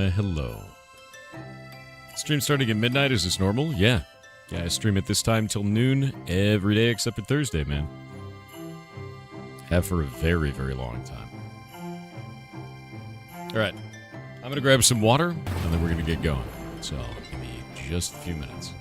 Why, hello. Stream starting at midnight, is this normal? Yeah. Yeah, I stream at this time till noon every day except for Thursday, man. Have for a very, very long time. Alright. I'm going to grab some water, and then we're going to get going. So, give me just a few minutes.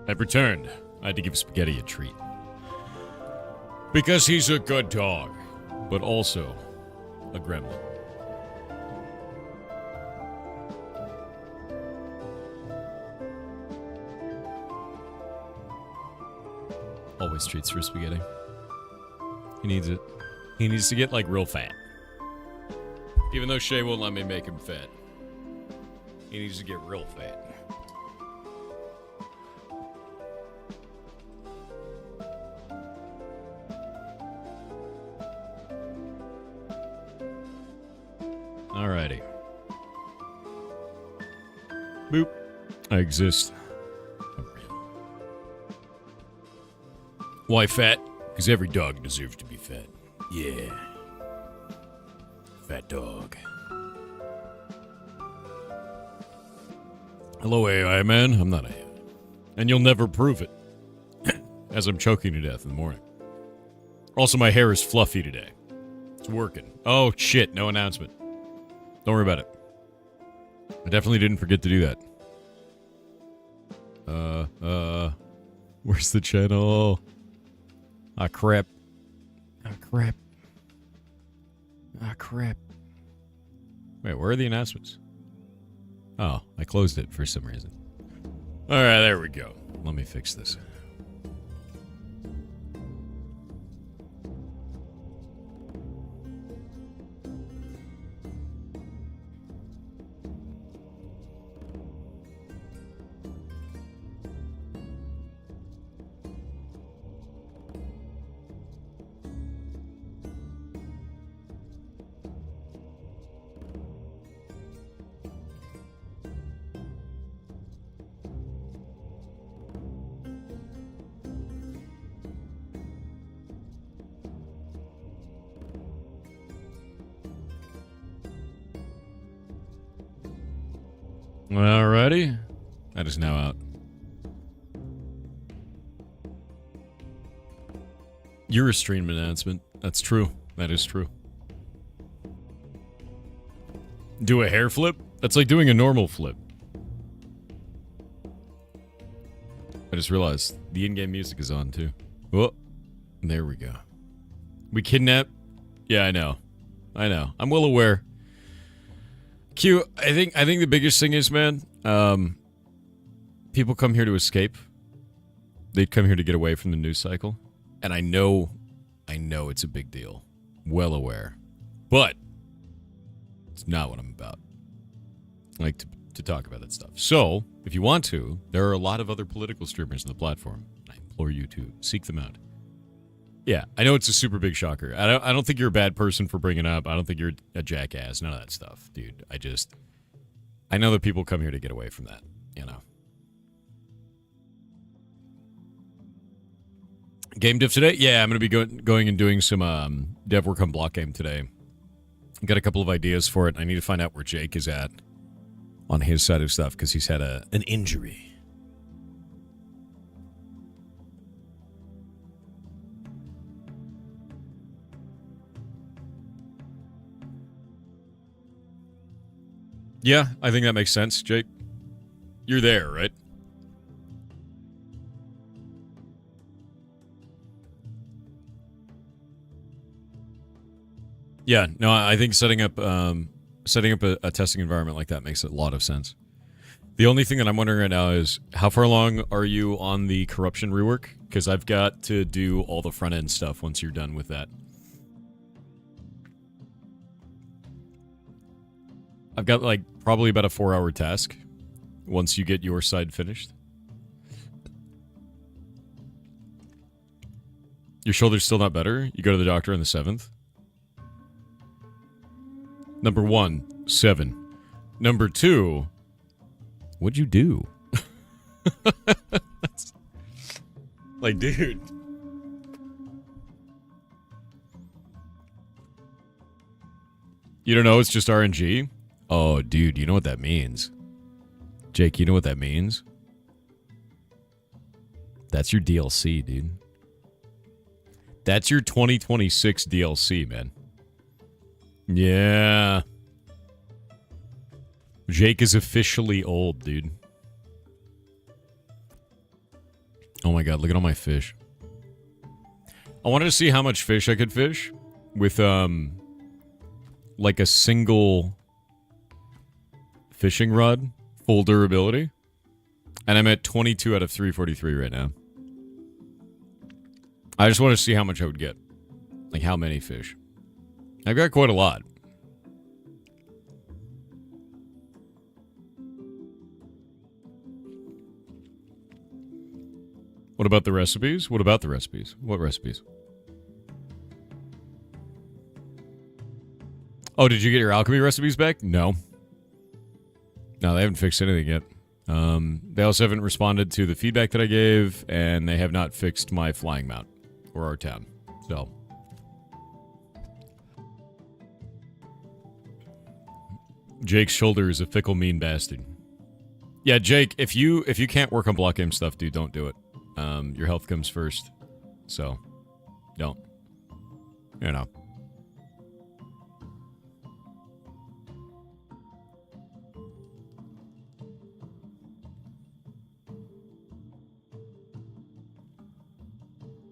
I've returned. I had to give Spaghetti a treat. Because he's a good dog, but also a gremlin. Always treats for Spaghetti. He needs it. He needs to get, like, real fat. Even though Shay won't let me make him fat. He needs to get real fat. Alrighty. Boop. I exist. Why fat? Because every dog deserves to be fat. Yeah. Fat dog. Hello, AI man. I'm not AI. And you'll never prove it. As I'm choking to death in the morning. Also, my hair is fluffy today. It's working. Oh, shit. No announcement. Don't worry about it. I definitely didn't forget to do that. Where's the channel? Ah, crap. Ah, crap. Ah, crap. Wait, where are the announcements? Oh, I closed it for some reason. Alright, there we go. Let me fix this. Alrighty. That is now out. You're a stream announcement. That's true. That is true. Do a hair flip? That's like doing a normal flip. I just realized the in-game music is on too. Oh, there we go. We kidnap? Yeah, I know. I know. I'm well aware. Q, I think the biggest thing is, man, people come here to escape. They'd come here to get away from the news cycle. And I know it's a big deal. Well aware. But it's not what I'm about. I like to talk about that stuff. So, if you want to, there are a lot of other political streamers on the platform. I implore you to seek them out. Yeah, I know it's a super big shocker. I don't think you're a bad person for bringing it up. I don't think you're a jackass. None of that stuff, dude. I know that people come here to get away from that, you know. Game diff today? Yeah, I'm going to be going and doing some dev work on Block Game today. Got a couple of ideas for it. I need to find out where Jake is at on his side of stuff because he's had an injury. Yeah, I think that makes sense, Jake. You're there, right? Yeah, no, I think setting up a testing environment like that makes a lot of sense. The only thing that I'm wondering right now is how far along are you on the corruption rework? Because I've got to do all the front end stuff once you're done with that. I've got like probably about a 4-hour task once you get your side finished. Your shoulder's still not better? You go to the doctor on the 7th? Number 1, 7. Number 2, what'd you do? Like, dude. You don't know it's just RNG? Oh, dude, you know what that means? Jake, you know what that means? That's your DLC, dude. That's your 2026 DLC, man. Yeah. Jake is officially old, dude. Oh my god, look at all my fish. I wanted to see how much fish I could fish with, like a single fishing rod, full durability. And I'm at 22 out of 343 right now. I just want to see how much I would get. Like, how many fish. I've got quite a lot. What about the recipes? What about the recipes? What recipes? Oh, did you get your alchemy recipes back? No. No, they haven't fixed anything yet. They also haven't responded to the feedback that I gave, and they have not fixed my flying mount or our town. So, Jake's shoulder is a fickle, mean bastard. Yeah, Jake, if you can't work on block game stuff, dude, don't do it. Your health comes first, so don't. You know.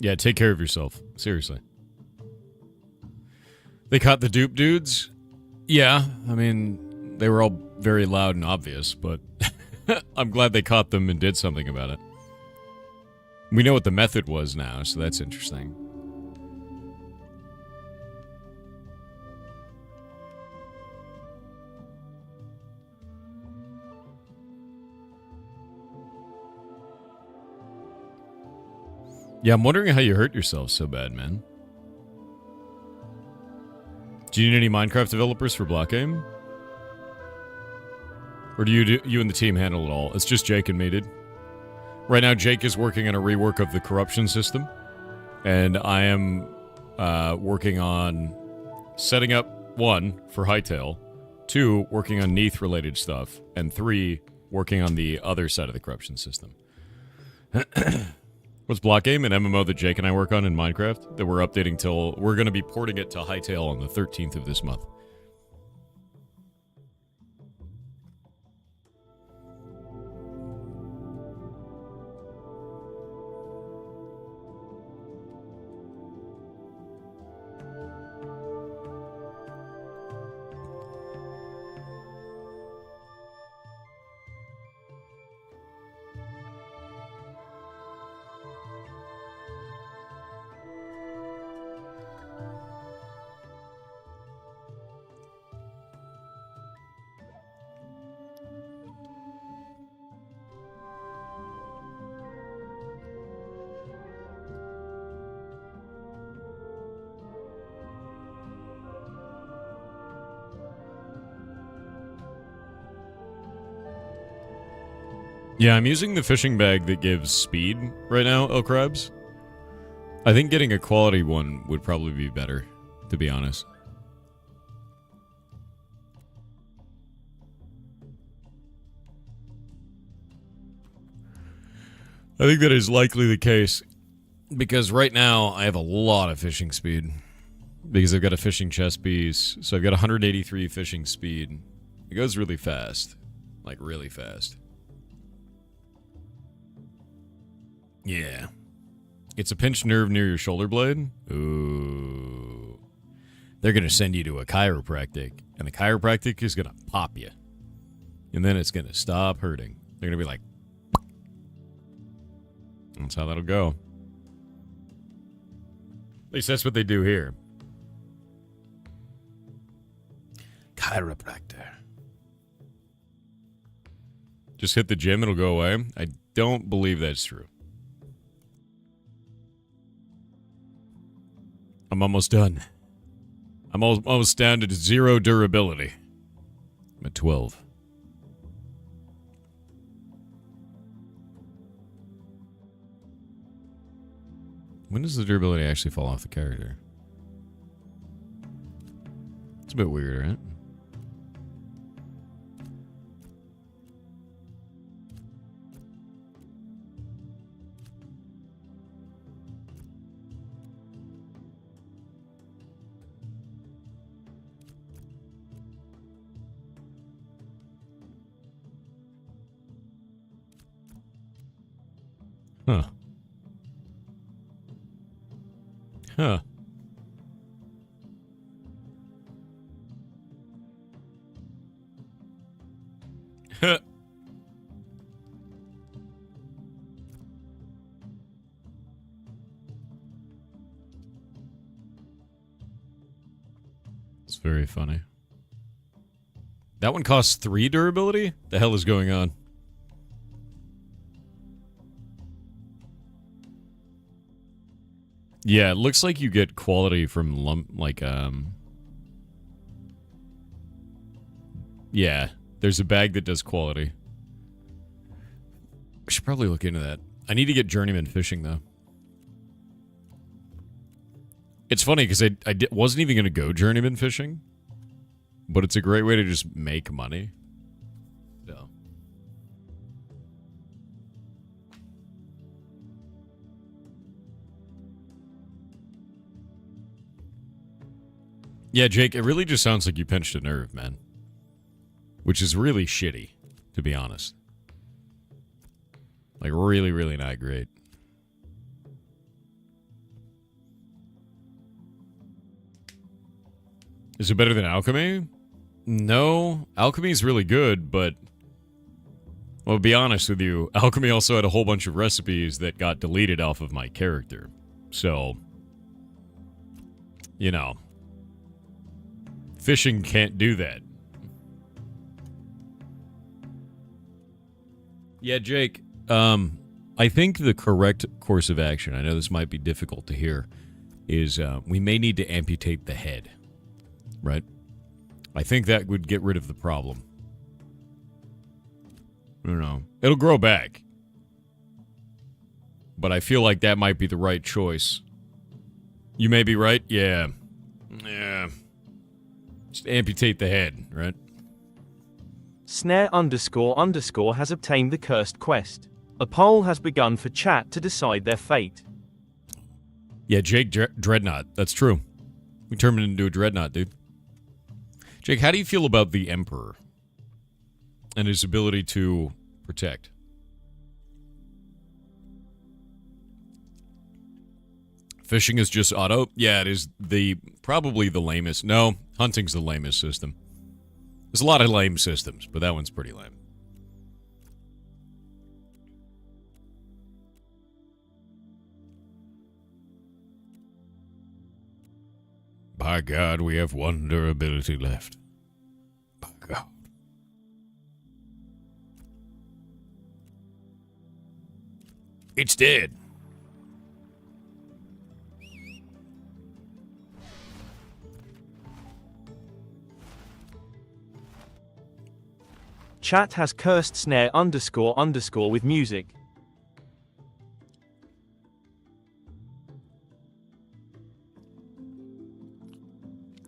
Yeah, take care of yourself. Seriously. They caught the dupe dudes? Yeah, I mean, they were all very loud and obvious, but I'm glad they caught them and did something about it. We know what the method was now, so that's interesting. Yeah, I'm wondering how you hurt yourself so bad, man. Do you need any Minecraft developers for block game? Or do you and the team handle it all? It's just Jake and me, dude. Right now, Jake is working on a rework of the corruption system. And I am working on setting up, 1, for Hightail. 2, working on Neath-related stuff. And 3, working on the other side of the corruption system. What's block game? An MMO that Jake and I work on in Minecraft that we're updating till... We're going to be porting it to Hightail on the 13th of this month. Yeah, I'm using the fishing bag that gives speed right now, El Crabs. I think getting a quality one would probably be better, to be honest. I think that is likely the case, because right now I have a lot of fishing speed. Because I've got a fishing chest piece, so I've got 183 fishing speed. It goes really fast. Like, really fast. Yeah. It's a pinched nerve near your shoulder blade. Ooh. They're going to send you to a chiropractic, and the chiropractic is going to pop you. And then it's going to stop hurting. They're going to be like... That's how that'll go. At least that's what they do here. Chiropractor. Just hit the gym, it'll go away. I don't believe that's true. I'm almost done. I'm almost down to 0 durability. I'm at 12. When does the durability actually fall off the character? It's a bit weird, right? Huh. Huh. It's very funny. That one costs 3 durability? The hell is going on? Yeah, it looks like you get quality from yeah, there's a bag that does quality. I should probably look into that. I need to get journeyman fishing, though. It's funny, because I wasn't even going to go journeyman fishing, but it's a great way to just make money. So. Yeah, Jake, it really just sounds like you pinched a nerve, man. Which is really shitty, to be honest. Like, really, really not great. Is it better than alchemy? No. Alchemy is really good, but... Well, to be honest with you, alchemy also had a whole bunch of recipes that got deleted off of my character. So... You know. Fishing can't do that. Yeah, Jake, I think the correct course of action, I know this might be difficult to hear, is we may need to amputate the head, right? I think that would get rid of the problem. I don't know. It'll grow back. But I feel like that might be the right choice. You may be right? Yeah. Yeah. Just amputate the head, right? Snare __ has obtained the cursed quest. A poll has begun for chat to decide their fate. Yeah, Jake Dreadnought. That's true. We turned him into a Dreadnought, dude. Jake, how do you feel about the Emperor? And his ability to protect? Fishing is just auto? Yeah, it is probably the lamest. No, hunting's the lamest system. There's a lot of lame systems, but that one's pretty lame. By God, we have one durability left. By God. It's dead. Chat has cursed snare __ with music.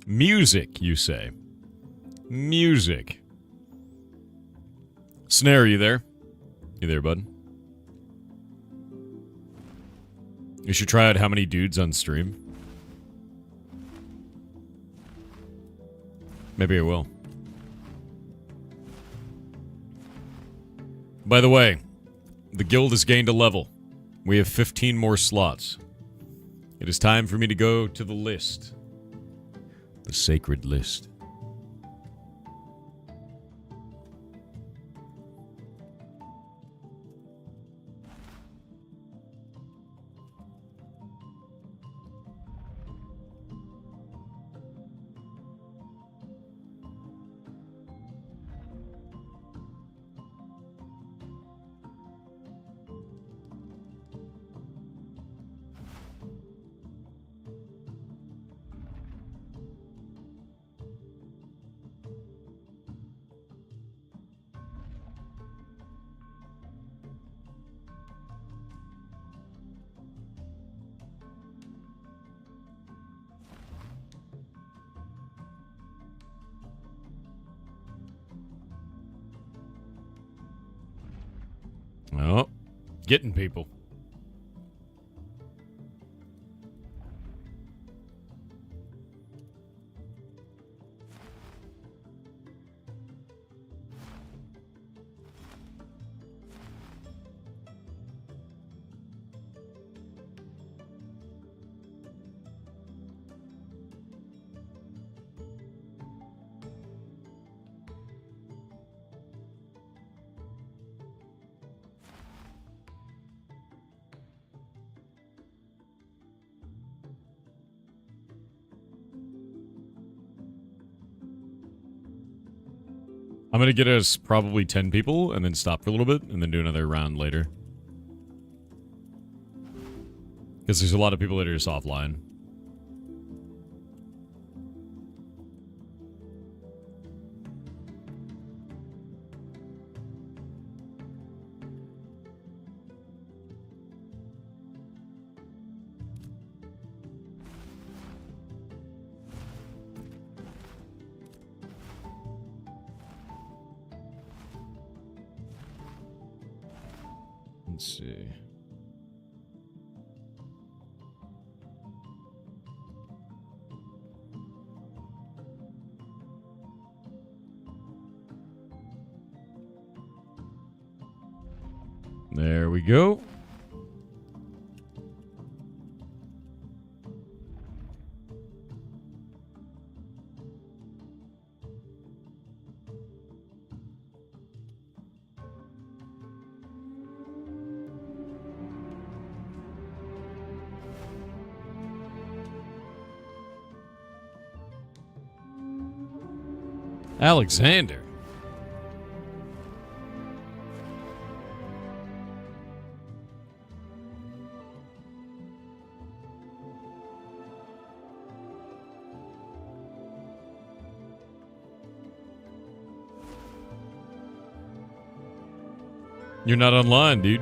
Music, you say? Music. Snare, are you there? You there, bud? You should try out how many dudes on stream. Maybe I will. By the way, the guild has gained a level. We have 15 more slots. It is time for me to go to the list. The sacred list. Oh, getting people. I'm going to get us probably 10 people and then stop for a little bit and then do another round later. Because there's a lot of people that are just offline. Let's see. There we go. Alexander. You're not online, dude.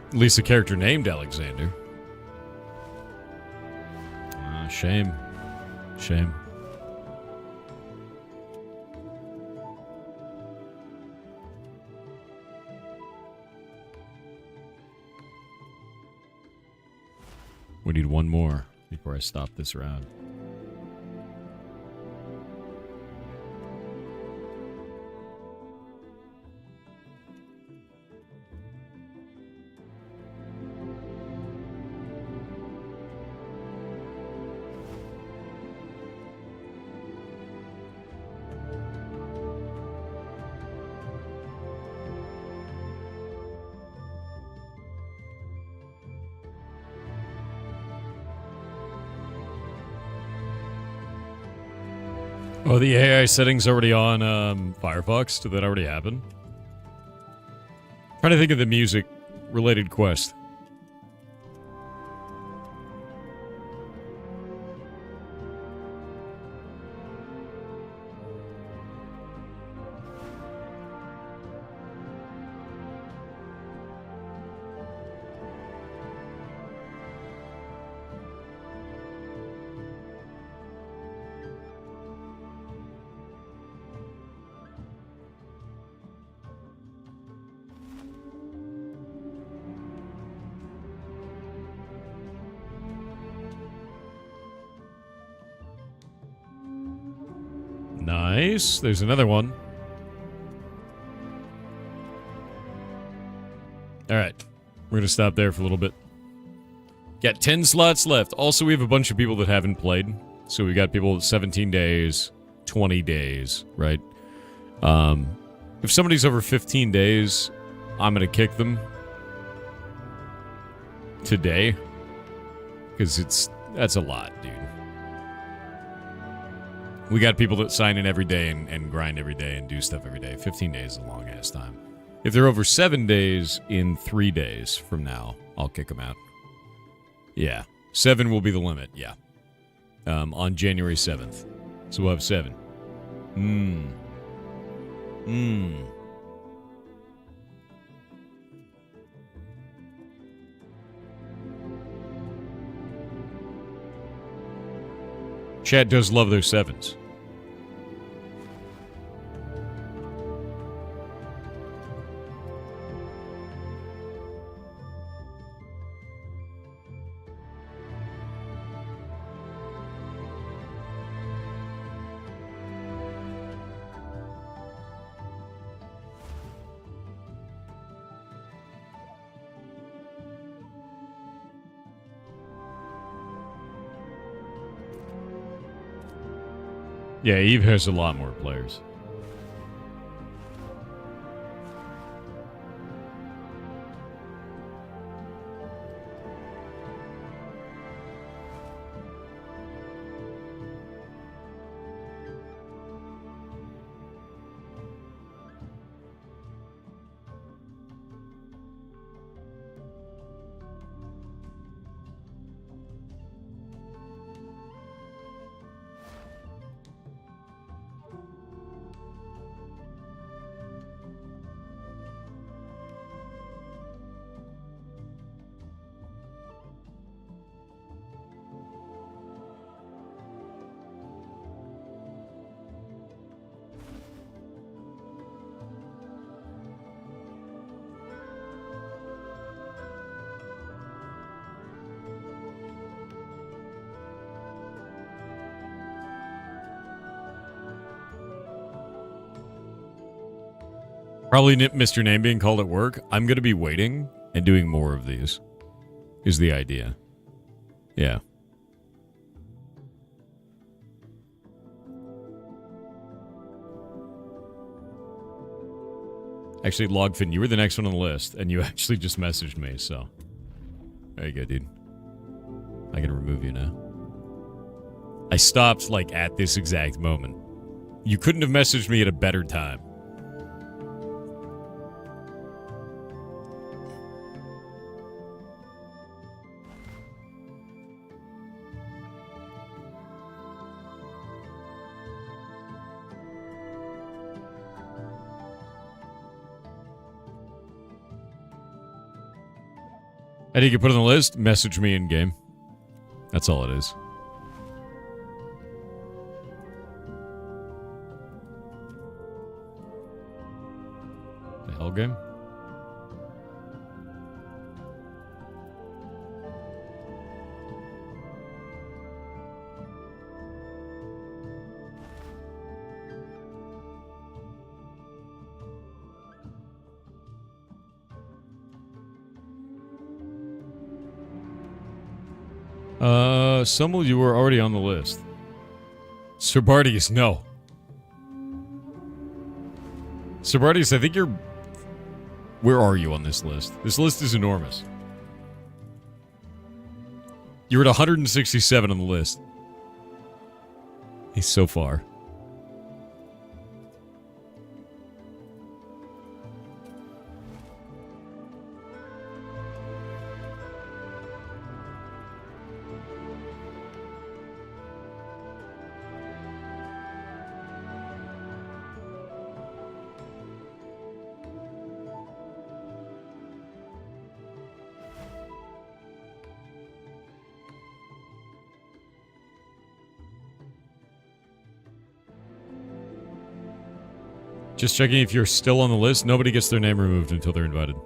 At least a character named Alexander. Ah, shame. Shame. We need one more before I stop this round. Oh, the AI setting's already on Firefox. Did that already happen? Trying to think of the music-related quest. Nice. There's another one. All right. We're going to stop there for a little bit. Got 10 slots left. Also, we have a bunch of people that haven't played. So we got people 17 days, 20 days, right? If somebody's over 15 days, I'm going to kick them today. Because that's a lot, dude. We got people that sign in every day and grind every day and do stuff every day. 15 days is a long-ass time. If they're over 7 days, in 3 days from now, I'll kick them out. Yeah. 7 will be the limit, yeah. On January 7th. So we'll have 7. Chat does love their 7s. Yeah, Eve has a lot more players. Probably missed your name being called at work. I'm going to be waiting and doing more of these, is the idea. Yeah. Actually, Logfin, you were the next one on the list, and you actually just messaged me, so... There you go, dude. I can remove you now. I stopped, like, at this exact moment. You couldn't have messaged me at a better time. I think you put it on the list, message me in game. That's all it is. The hell game? Summel, you were already on the list. Sir Bardies, no. Sir Bardies, I think you're... Where are you on this list? This list is enormous. You're at 167 on the list. He's so far. Just checking if you're still on the list. Nobody gets their name removed until they're invited.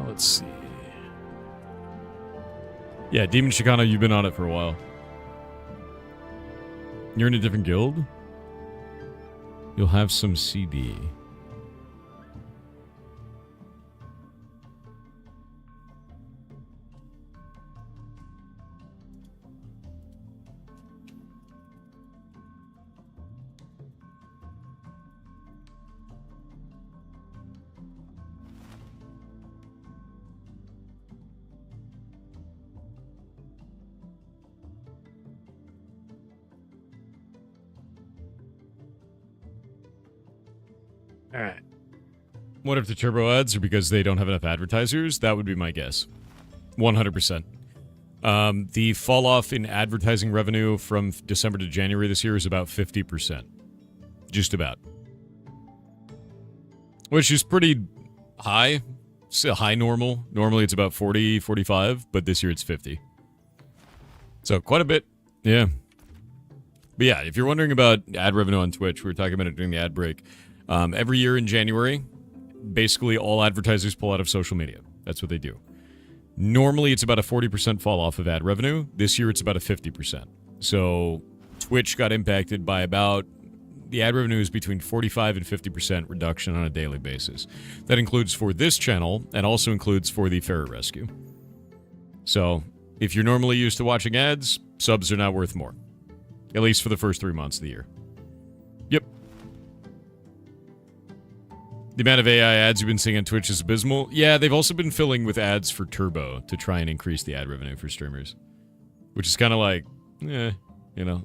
Let's see. Yeah, Demon Chicano, you've been on it for a while. You're in a different guild? You'll have some CD. Alright. What if the turbo ads are because they don't have enough advertisers? That would be my guess. 100%. The fall off in advertising revenue from December to January this year is about 50%. Just about. Which is pretty high. It's a high normal. Normally it's about 40, 45, but this year it's 50. So quite a bit. Yeah. But yeah, if you're wondering about ad revenue on Twitch, we were talking about it during the ad break. Every year in January, basically all advertisers pull out of social media. That's what they do. Normally, it's about a 40% fall off of ad revenue. This year, it's about a 50%. So Twitch got impacted by about... The ad revenue is between 45 and 50% reduction on a daily basis. That includes for this channel and also includes for the Ferret Rescue. So if you're normally used to watching ads, subs are now worth more. At least for the first 3 months of the year. Yep. The amount of AI ads you've been seeing on Twitch is abysmal. Yeah, they've also been filling with ads for Turbo to try and increase the ad revenue for streamers. Which is kind of like, you know.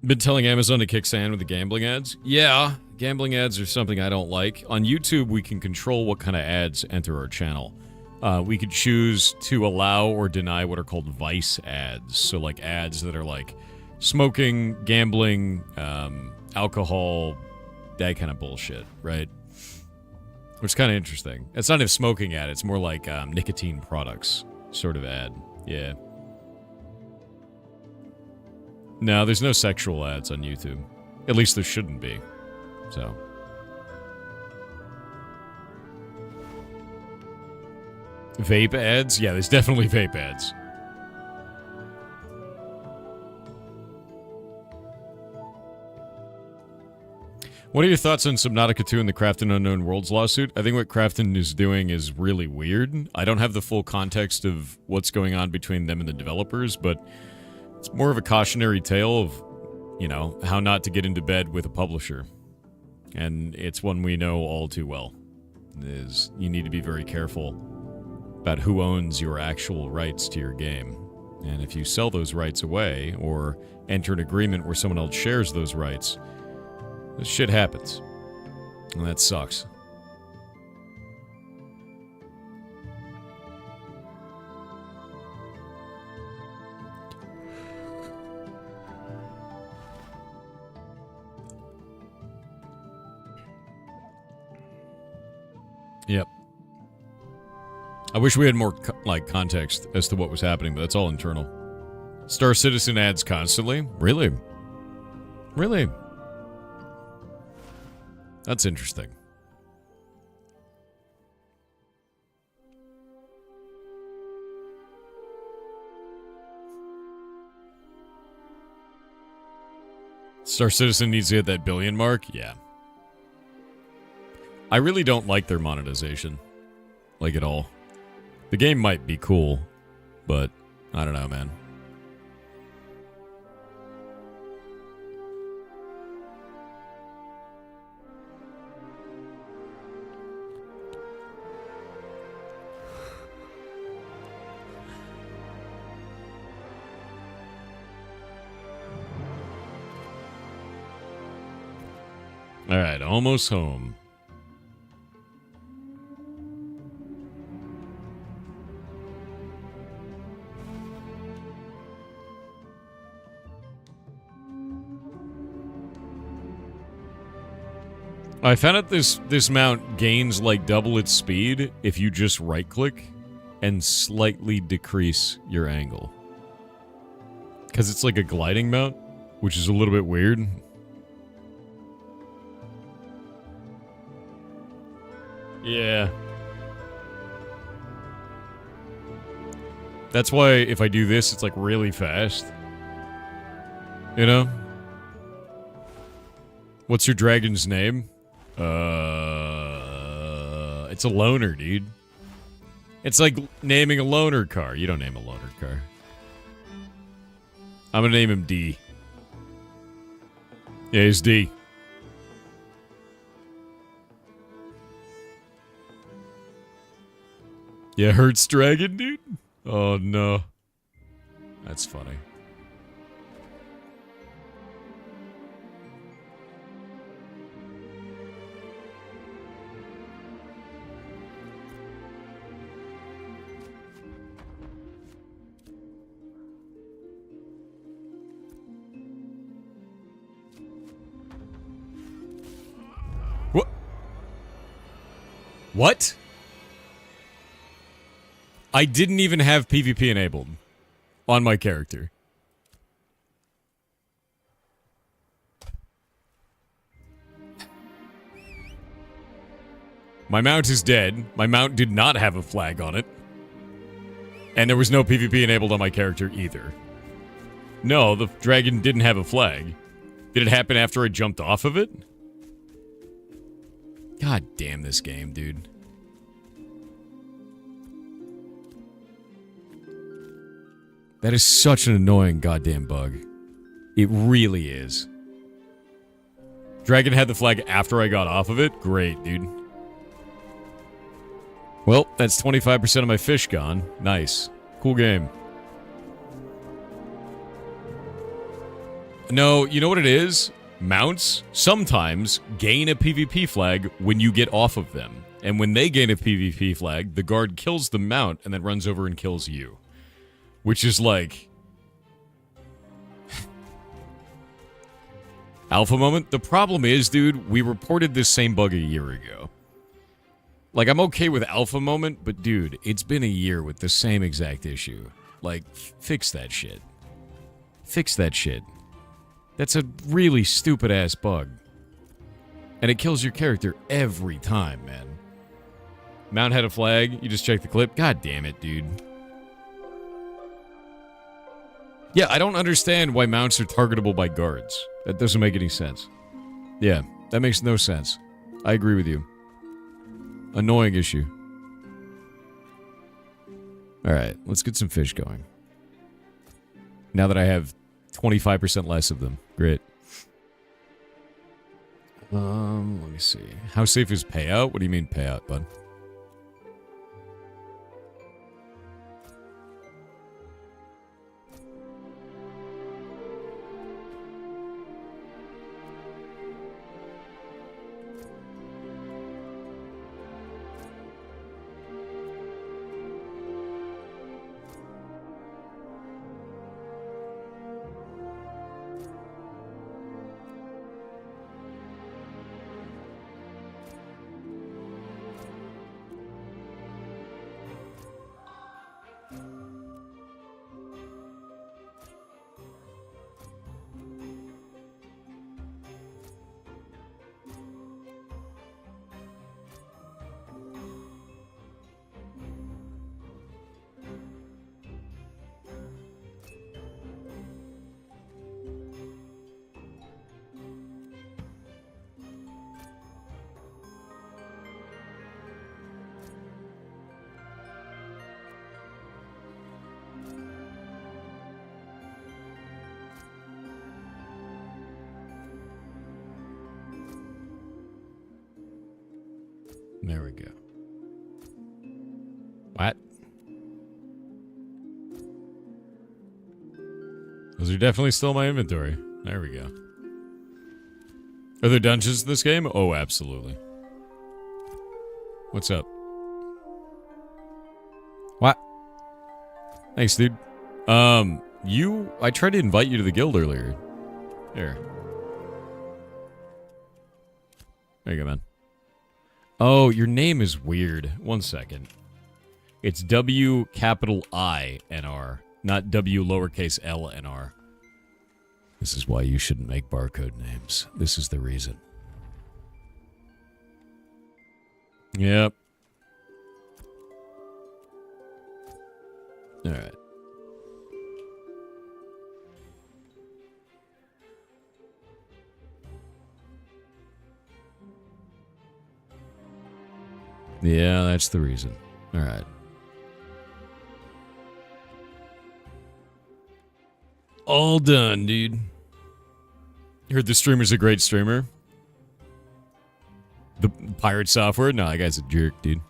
Been telling Amazon to kick sand with the gambling ads? Yeah, gambling ads are something I don't like. On YouTube, we can control what kind of ads enter our channel. We could choose to allow or deny what are called vice ads. So, like, ads that are like smoking, gambling, alcohol, that kind of bullshit, right? Which is kind of interesting. It's not a smoking ad, it's more like nicotine products sort of ad. Yeah. No, there's no sexual ads on YouTube. At least there shouldn't be. So. Vape ads? Yeah, there's definitely vape ads. What are your thoughts on Subnautica 2 and the Crafton Unknown Worlds lawsuit? I think what Crafton is doing is really weird. I don't have the full context of what's going on between them and the developers, but it's more of a cautionary tale of, you know, how not to get into bed with a publisher. And it's one we know all too well. Is you need to be very careful about who owns your actual rights to your game. And if you sell those rights away or enter an agreement where someone else shares those rights, this shit happens. And that sucks. Yep. I wish we had more context as to what was happening, but that's all internal. Star Citizen ads constantly? Really? Really? That's interesting. Star Citizen needs to hit that billion mark? Yeah. I really don't like their monetization. Like, at all. The game might be cool, but I don't know, man. Alright, almost home. I found out this mount gains like double its speed if you just right-click and slightly decrease your angle. Because it's like a gliding mount, which is a little bit weird. Yeah. That's why if I do this, it's like really fast. You know? What's your dragon's name? It's a loner, dude. It's like naming a loner car. You don't name a loner car. I'm gonna name him D. Yeah, he's D. Yeah, Hertz Dragon, dude? Oh, no. That's funny. What? What? I didn't even have PvP enabled on my character. My mount is dead. My mount did not have a flag on it. And there was no PvP enabled on my character either. No, the dragon didn't have a flag. Did it happen after I jumped off of it? God damn this game, dude. That is such an annoying goddamn bug. It really is. Dragon had the flag after I got off of it? Great, dude. Well, that's 25% of my fish gone. Nice. Cool game. No, you know what it is? Mounts sometimes gain a PvP flag when you get off of them. And when they gain a PvP flag, the guard kills the mount and then runs over and kills you. Which is like... Alpha moment? The problem is, dude, we reported this same bug a year ago. Like, I'm okay with alpha moment, but dude, it's been a year with the same exact issue. Like, fix that shit. Fix that shit. That's a really stupid-ass bug. And it kills your character every time, man. Mount had a flag, you just check the clip. God damn it, dude. Yeah, I don't understand why mounts are targetable by guards. That doesn't make any sense. Yeah, that makes no sense. I agree with you. Annoying issue. Alright, let's get some fish going. Now that I have 25% less of them. Great. Let me see. How safe is payout? What do you mean payout, bud? There we go. What? Those are definitely still in my inventory. There we go. Are there dungeons in this game? Oh, absolutely. What's up? What? Thanks, dude. I tried to invite you to the guild earlier. Here. There you go, man. Oh, your name is weird. One second. It's W capital I N R, not W lowercase L N R. This is why you shouldn't make barcode names. This is the reason. Yep. All right. Yeah, that's the reason. All right. All done, dude. You heard the streamer's a great streamer? The pirate software? No, that guy's a jerk, dude.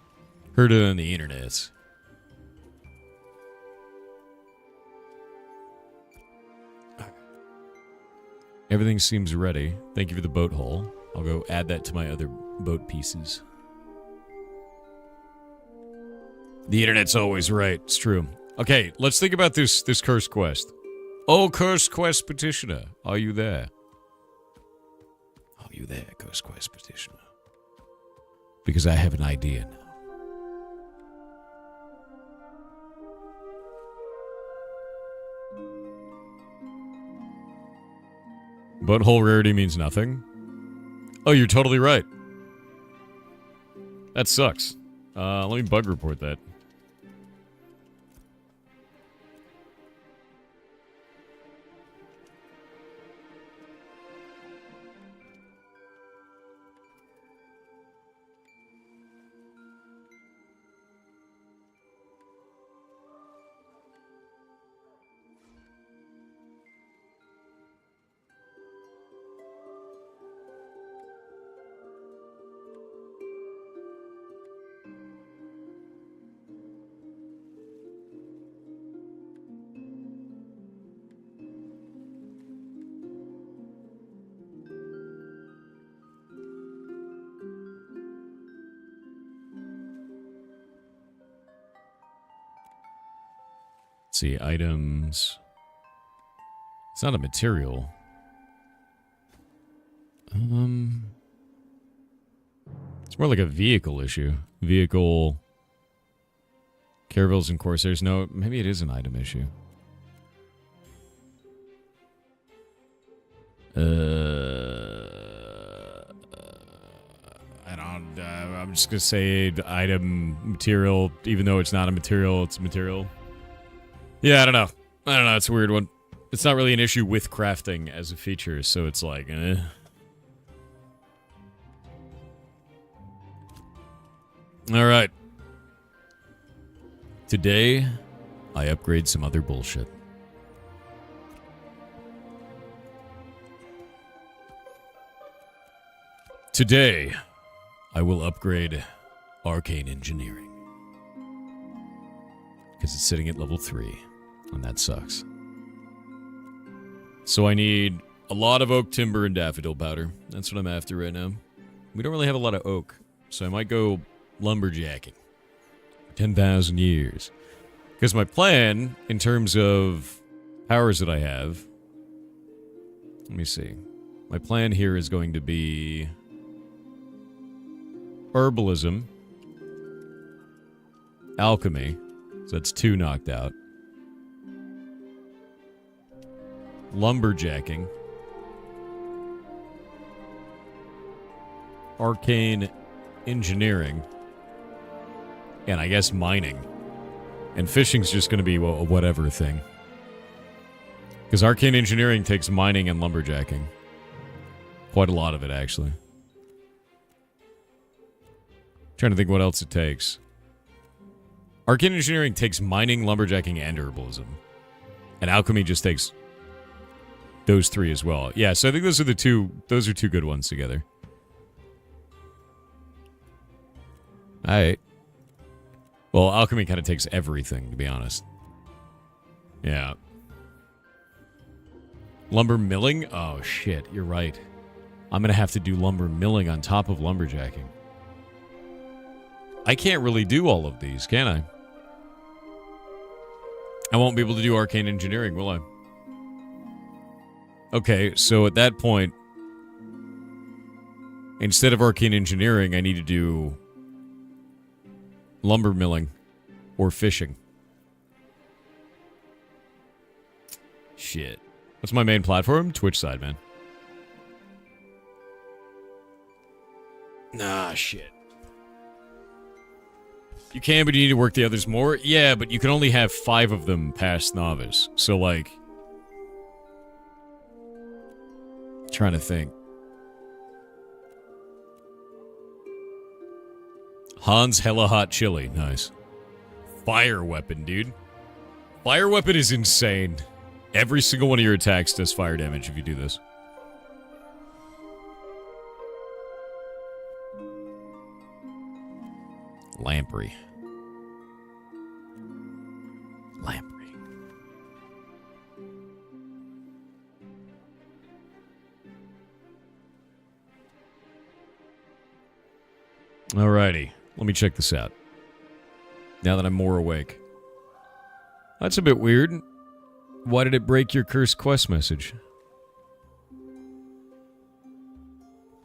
Heard it on the internet. Everything seems ready. Thank you for the boat hole. I'll go add that to my other boat pieces. The internet's always right. It's true. Okay, let's think about this cursed quest. Oh, cursed quest petitioner. Are you there? Are you there, cursed quest petitioner? Because I have an idea now. Butthole rarity means nothing. Oh, you're totally right. That sucks. Let me bug report that. see, items. It's not a material. It's more like a vehicle issue. Vehicle. Caravels and Corsairs. No, maybe it is an item issue. I don't. I'm just gonna say the item material, even though it's not a material, it's a material. Yeah, I don't know. It's a weird one. It's not really an issue with crafting as a feature, so it's like, All right. Today, I upgrade some other bullshit. Today, I will upgrade Arcane Engineering. Because it's sitting at level 3, and that sucks. So I need a lot of oak timber and daffodil powder. That's what I'm after right now. We don't really have a lot of oak, so I might go lumberjacking. 10,000 years. Because my plan, in terms of powers that I have... Let me see. My plan here is going to be... Herbalism. Alchemy. So that's 2 knocked out. Lumberjacking. Arcane Engineering. And I guess mining. And fishing's just going to be a whatever thing. Because Arcane Engineering takes mining and lumberjacking. Quite a lot of it, actually. Trying to think what else it takes. Arcane Engineering takes mining, lumberjacking, and herbalism. And alchemy just takes those 3 as well. Yeah, so I think those are two good ones together. Alright. Well, alchemy kind of takes everything, to be honest. Yeah. Lumber milling? Oh, shit, you're right. I'm going to have to do lumber milling on top of lumberjacking. I can't really do all of these, can I? I won't be able to do arcane engineering, will I? Okay, so at that point, instead of arcane engineering, I need to do lumber milling or fishing. Shit. What's my main platform? Twitch side, man. Nah, shit. You can, but you need to work the others more. Yeah, but you can only have 5 of them past novice. So, like... Trying to think. Hans Hella Hot Chili. Nice. Fire weapon, dude. Fire weapon is insane. Every single one of your attacks does fire damage if you do this. Lamprey. Lamprey. Alrighty. Let me check this out. Now that I'm more awake. That's a bit weird. Why did it break your cursed quest message?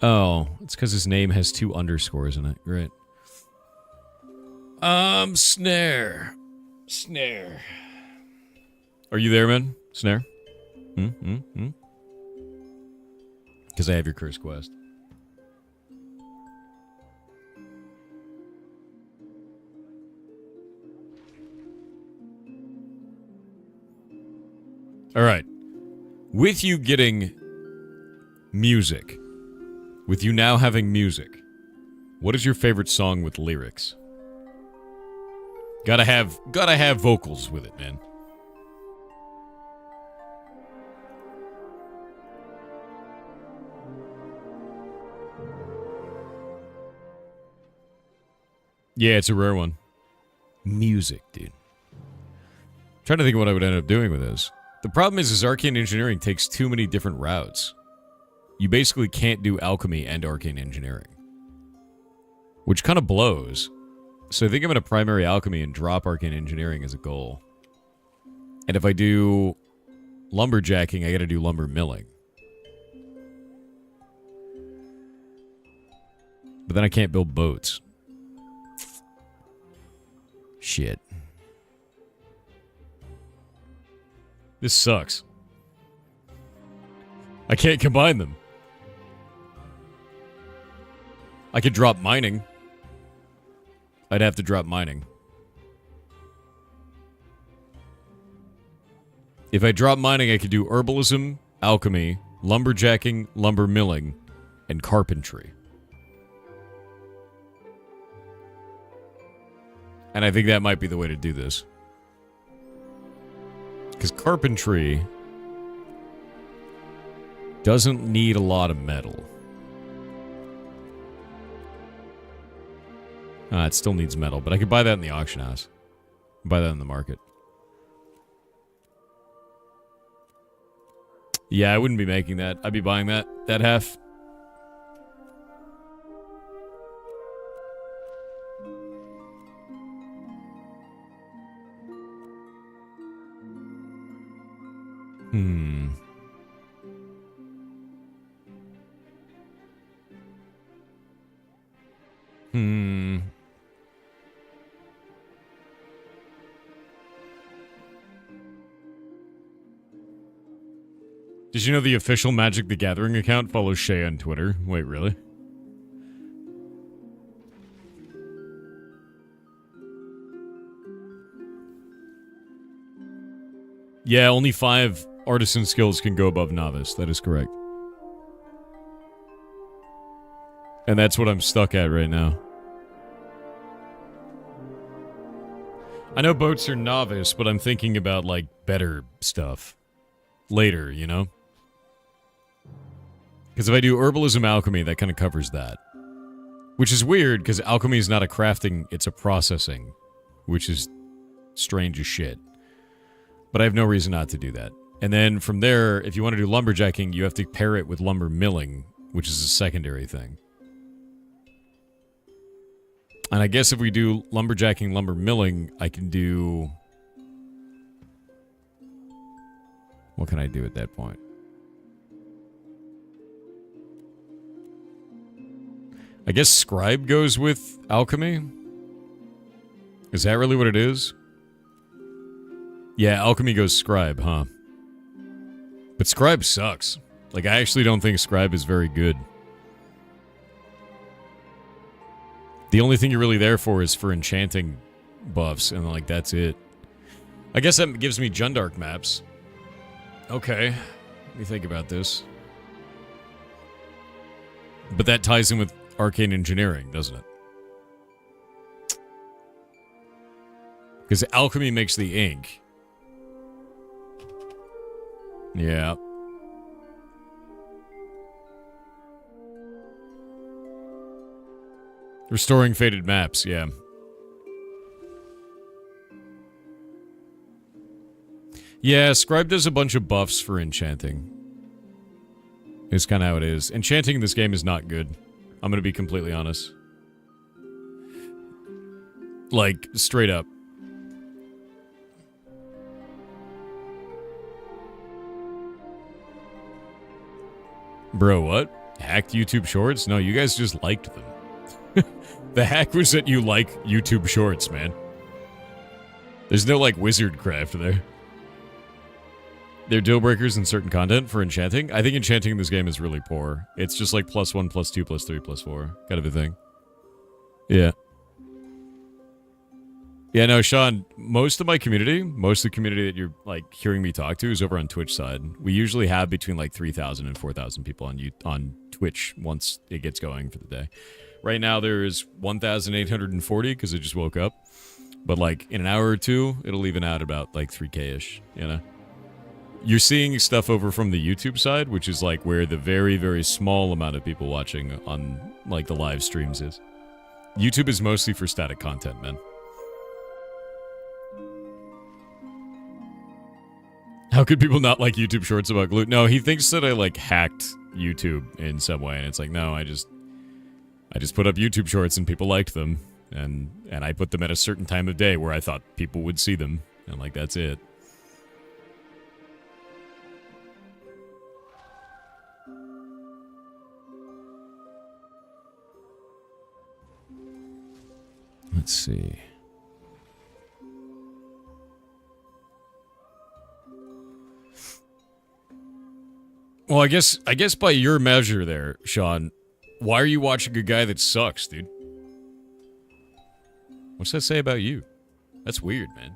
Oh, it's because his name has 2 underscores in it. Great. Snare. Snare. Are you there, man? Snare? Because I have your cursed quest. All right. With you getting music, with you now having music, what is your favorite song with lyrics? Gotta have vocals with it, man. Yeah, it's a rare one. Music, dude. Trying to think of what I would end up doing with this. The problem is Arcane Engineering takes too many different routes. You basically can't do Alchemy and Arcane Engineering. Which kind of blows. So I think I'm going to primary Alchemy and drop Arcane Engineering as a goal. And if I do lumberjacking, I gotta do lumber milling. But then I can't build boats. Shit. This sucks. I can't combine them. I could drop mining. I'd have to drop mining. If I drop mining, I could do herbalism, alchemy, lumberjacking, lumber milling, and carpentry. And I think that might be the way to do this. Because carpentry doesn't need a lot of metal. It still needs metal, but I could buy that in the auction house. Buy that in the market. Yeah, I wouldn't be making that. I'd be buying that half. Hmm. Did you know the official Magic the Gathering account follows Shay on Twitter? Wait, really? Yeah, only 5 artisan skills can go above novice. That is correct. And that's what I'm stuck at right now. I know boats are novice, but I'm thinking about, like, better stuff. Later, you know? Because if I do herbalism alchemy, that kind of covers that. Which is weird, because alchemy is not a crafting, it's a processing. Which is strange as shit. But I have no reason not to do that. And then from there, if you want to do lumberjacking, you have to pair it with lumber milling, which is a secondary thing. And I guess if we do lumberjacking, lumber milling, I can do... What can I do at that point? I guess scribe goes with alchemy? Is that really what it is? Yeah, alchemy goes scribe, huh? But scribe sucks. Like, I actually don't think scribe is very good. The only thing you're really there for is for enchanting buffs, and, like, that's it. I guess that gives me Jundark maps. Okay. Let me think about this. But that ties in with arcane engineering, doesn't it? Because alchemy makes the ink. Yeah. Restoring faded maps, yeah. Yeah, Scribe does a bunch of buffs for enchanting. It's kind of how it is. Enchanting in this game is not good. I'm going to be completely honest. Like, straight up. Bro, what? Hacked YouTube Shorts? No, you guys just liked them. The hack was that you like YouTube Shorts, man. There's no, like, wizard craft there. They're deal breakers in certain content for enchanting. I think enchanting in this game is really poor. It's just like +1, +2, +3, +4 kind of a thing. Yeah. Yeah, no, Sean, most of the community that you're, like, hearing me talk to is over on Twitch side. We usually have between, like, 3,000 and 4,000 people on Twitch once it gets going for the day. Right now, there's 1,840 because I just woke up. But, like, in an hour or two, it'll even out about, like, 3K-ish, you know? You're seeing stuff over from the YouTube side, which is, like, where the very, very small amount of people watching on, like, the live streams is. YouTube is mostly for static content, man. How could people not like YouTube Shorts about glue? No, he thinks that I, like, hacked YouTube in some way, and it's like, no, I just put up YouTube Shorts and people liked them, and I put them at a certain time of day where I thought people would see them, and, like, that's it. Let's see. Well, I guess by your measure there, Sean, why are you watching a guy that sucks, dude? What's that say about you? That's weird, man.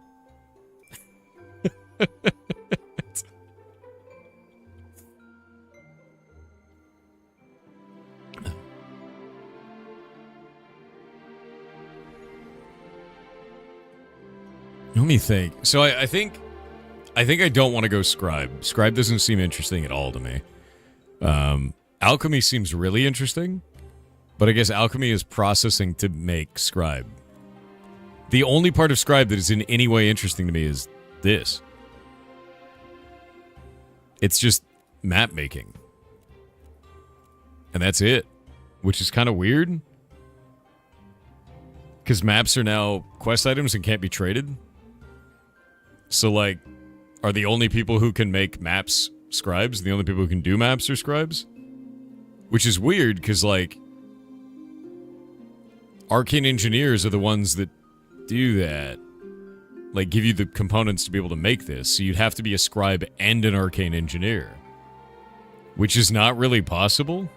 Let me think. So I think I don't want to go Scribe. Scribe doesn't seem interesting at all to me. Alchemy seems really interesting, but I guess Alchemy is processing to make Scribe. The only part of Scribe that is in any way interesting to me is this. It's just map making. And that's it, which is kind of weird. Because maps are now quest items and can't be traded. So, like, are the only people who can make maps scribes? The only people who can do maps are scribes? Which is weird, because, like, arcane engineers are the ones that do that. Like, give you the components to be able to make this. So you'd have to be a scribe and an arcane engineer. Which is not really possible.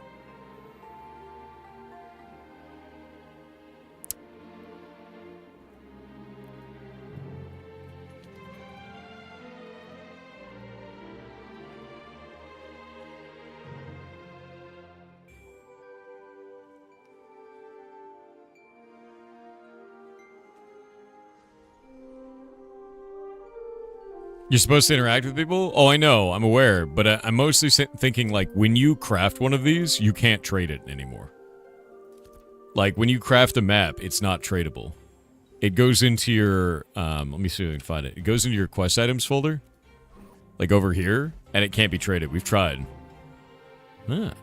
You're supposed to interact with people? Oh, I know. I'm aware. But I'm mostly thinking, like, when you craft one of these, you can't trade it anymore. Like, when you craft a map, it's not tradable. It goes into your... let me see if I can find it. It goes into your quest items folder. Like, over here. And it can't be traded. We've tried. Huh.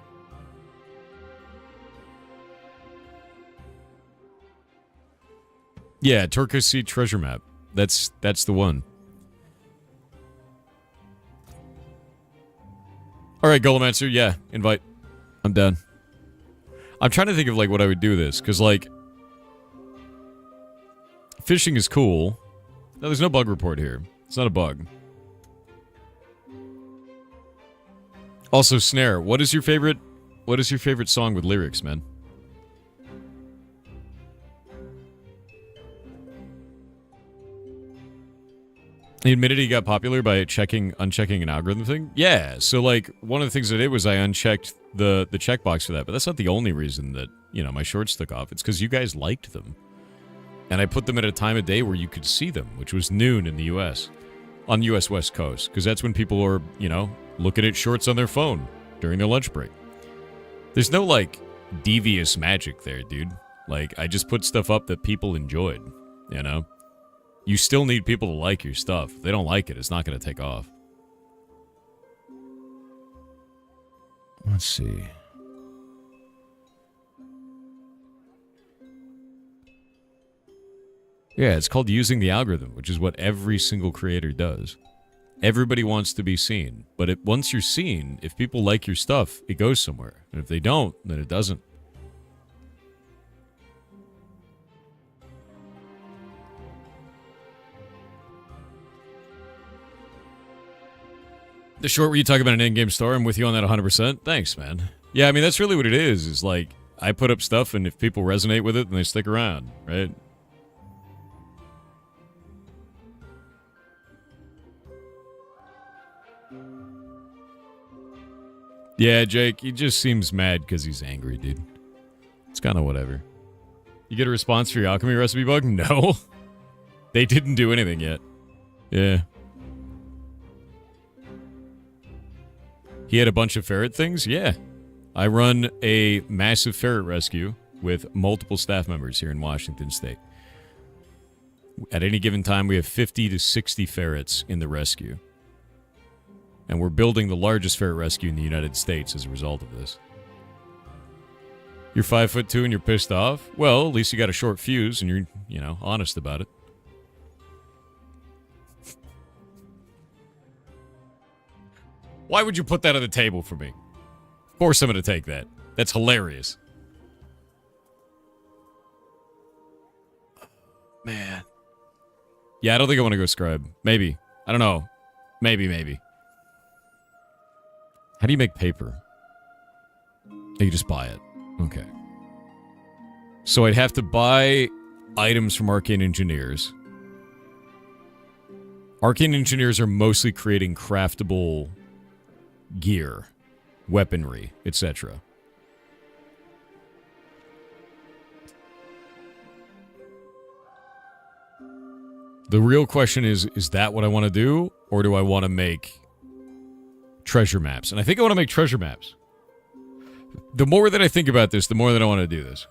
Yeah, Turkish Sea treasure map. That's the one. All right, Golemancer, yeah, invite. I'm done. I'm trying to think of, like, what I would do this, because, like, fishing is cool. No, there's no bug report here. It's not a bug. Also, Snare, what is your favorite song with lyrics, man? He admitted he got popular by unchecking an algorithm thing? Yeah, so, like, one of the things I did was I unchecked the checkbox for that, but that's not the only reason that, you know, my shorts took off. It's because you guys liked them. And I put them at a time of day where you could see them, which was noon in the U.S. On the U.S. West Coast, because that's when people are, you know, looking at shorts on their phone during their lunch break. There's no, like, devious magic there, dude. Like, I just put stuff up that people enjoyed, you know? You still need people to like your stuff. If they don't like it, it's not going to take off. Let's see. Yeah, it's called using the algorithm, which is what every single creator does. Everybody wants to be seen. But once you're seen, if people like your stuff, it goes somewhere. And if they don't, then it doesn't. The short where you talk about an in-game store, I'm with you on that 100%. Thanks, man. Yeah, I mean, that's really what it is like, I put up stuff, and if people resonate with it, then they stick around, right? Yeah, Jake, he just seems mad because he's angry, dude. It's kind of whatever. You get a response for your alchemy recipe bug? No. They didn't do anything yet. Yeah. He had a bunch of ferret things? Yeah. I run a massive ferret rescue with multiple staff members here in Washington State. At any given time, we have 50 to 60 ferrets in the rescue. And we're building the largest ferret rescue in the United States as a result of this. You're 5'2" and you're pissed off? Well, at least you got a short fuse and you're, you know, honest about it. Why would you put that on the table for me? Of course I'm going to take that. That's hilarious. Man. Yeah, I don't think I want to go scribe. Maybe. I don't know. Maybe. How do you make paper? You just buy it. Okay. So I'd have to buy items from Arcane Engineers. Arcane Engineers are mostly creating craftable gear, weaponry, etc. The real question is that what I want to do? Or do I want to make treasure maps? And I think I want to make treasure maps. The more that I think about this, the more that I want to do this.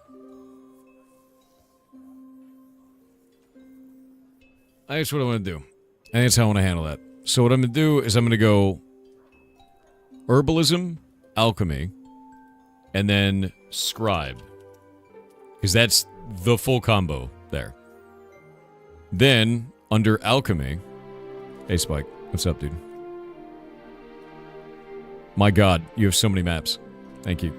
That's what I want to do. I think that's how I want to handle that. So what I'm going to do is I'm going to go herbalism, alchemy, and then scribe. Because that's the full combo there. Then, under alchemy... Hey, Spike. What's up, dude? My god, you have so many maps. Thank you.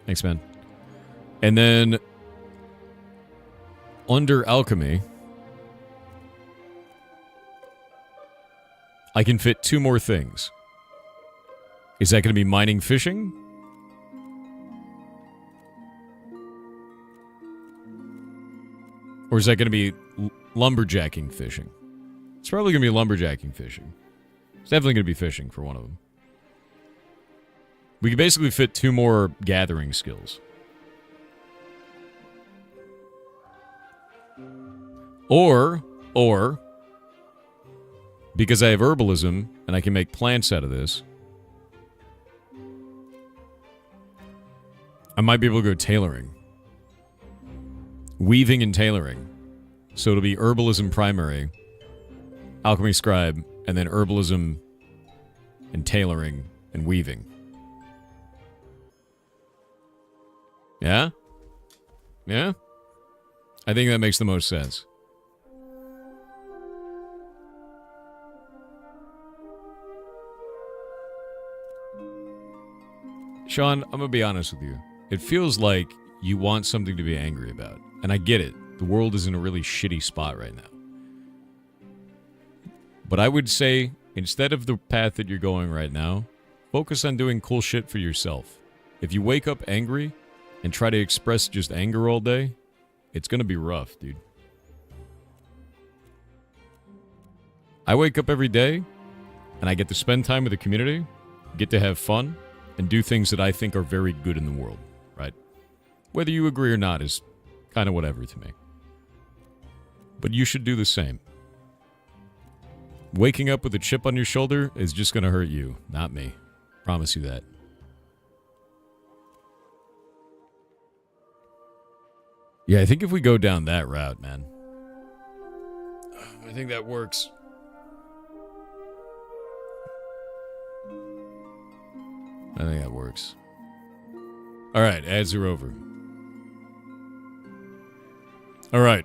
Thanks, man. And then, under alchemy, I can fit 2 more things. Is that going to be mining, fishing? Or is that going to be lumberjacking, fishing? It's probably going to be lumberjacking, fishing. It's definitely going to be fishing for one of them. We can basically fit 2 more gathering skills. Or, because I have herbalism and I can make plants out of this, I might be able to go tailoring. Weaving and tailoring. So it'll be herbalism primary, alchemy scribe, and then herbalism and tailoring and weaving. Yeah? Yeah? I think that makes the most sense. Sean, I'm going to be honest with you. It feels like you want something to be angry about. And I get it. The world is in a really shitty spot right now. But I would say, instead of the path that you're going right now, focus on doing cool shit for yourself. If you wake up angry and try to express just anger all day, it's going to be rough, dude. I wake up every day, and I get to spend time with the community, get to have fun, and do things that I think are very good in the world, right? Whether you agree or not is kind of whatever to me. But you should do the same. Waking up with a chip on your shoulder is just going to hurt you, not me. Promise you that. Yeah, I think if we go down that route, man. I think that works. I think that works. Alright, ads are over. Alright.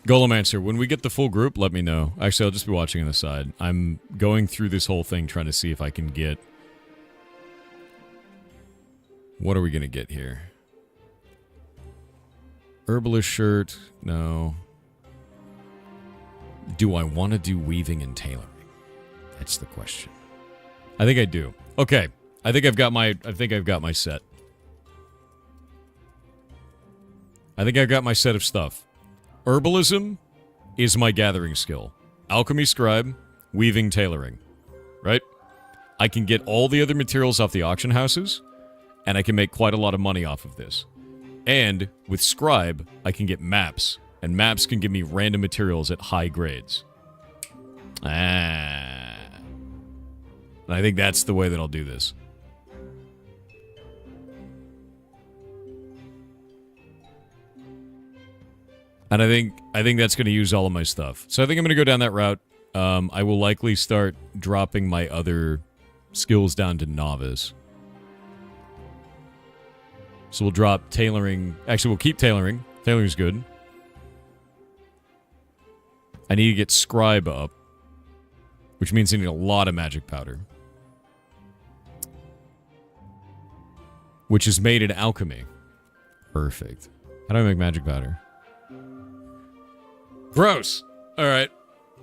Golomancer, when we get the full group, let me know. Actually, I'll just be watching on the side. I'm going through this whole thing trying to see if I can get... What are we going to get here? Herbalist shirt? No. Do I want to do weaving and tailoring? That's the question. I think I do. Okay. I think I've got my set. I think I've got my set of stuff. Herbalism is my gathering skill. Alchemy scribe, weaving, tailoring. Right? I can get all the other materials off the auction houses, and I can make quite a lot of money off of this. And with scribe, I can get maps, and maps can give me random materials at high grades. And I think that's the way that I'll do this. And I think that's going to use all of my stuff. So I think I'm going to go down that route. I will likely start dropping my other skills down to novice. So we'll drop tailoring. Actually, we'll keep tailoring. Tailoring's good. I need to get scribe up, which means I need a lot of magic powder. which is made in alchemy. Perfect. How do I make magic powder? Gross. All right.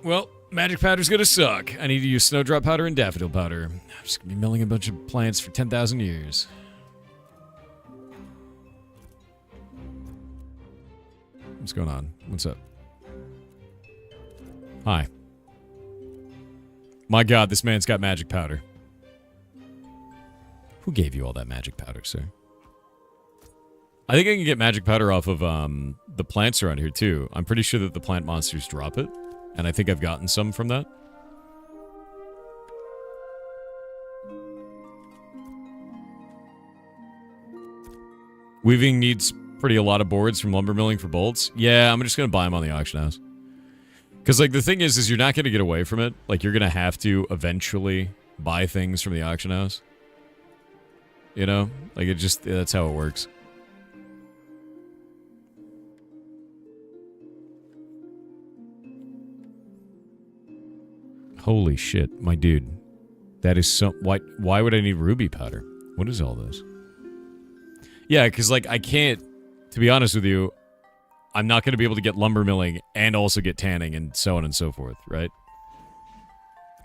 Well, magic powder's gonna suck. I need to use snowdrop powder and daffodil powder. I'm just gonna be milling a bunch of plants for 10,000 years. What's going on? What's up? Hi. My god, this man's got magic powder. Who gave you all that magic powder, sir? I think I can get magic powder off of the plants around here, too. I'm pretty sure that the plant monsters drop it. And I think I've gotten some from that. Weaving needs a lot of boards from lumber milling for bolts. Yeah, I'm just going to buy them on the auction house. Because, like, the thing is you're not going to get away from it. Like, you're going to have to eventually buy things from the auction house. You know? Like, that's how it works. Holy shit, my dude. That is so... Why would I need ruby powder? What is all this? Yeah, because, like, I can't... To be honest with you, I'm not going to be able to get lumber milling and also get tanning and so on and so forth, right?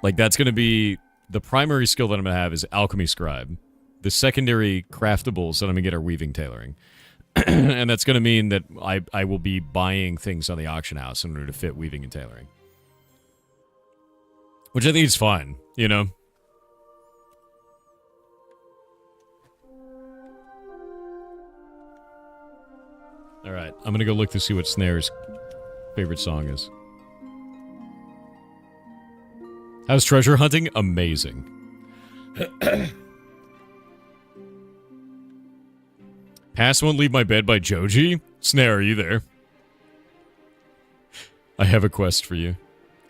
Like, that's going to be... The primary skill that I'm going to have is alchemy scribe. The secondary craftables that I'm going to get are weaving tailoring. And that's going to mean that I will be buying things on the auction house in order to fit weaving and tailoring. Which I think is fine, you know? Alright, I'm gonna go look to see what Snare's favorite song is. How's treasure hunting? Amazing. Pass Won't Leave My Bed by Joji? Snare, are you there? I have a quest for you.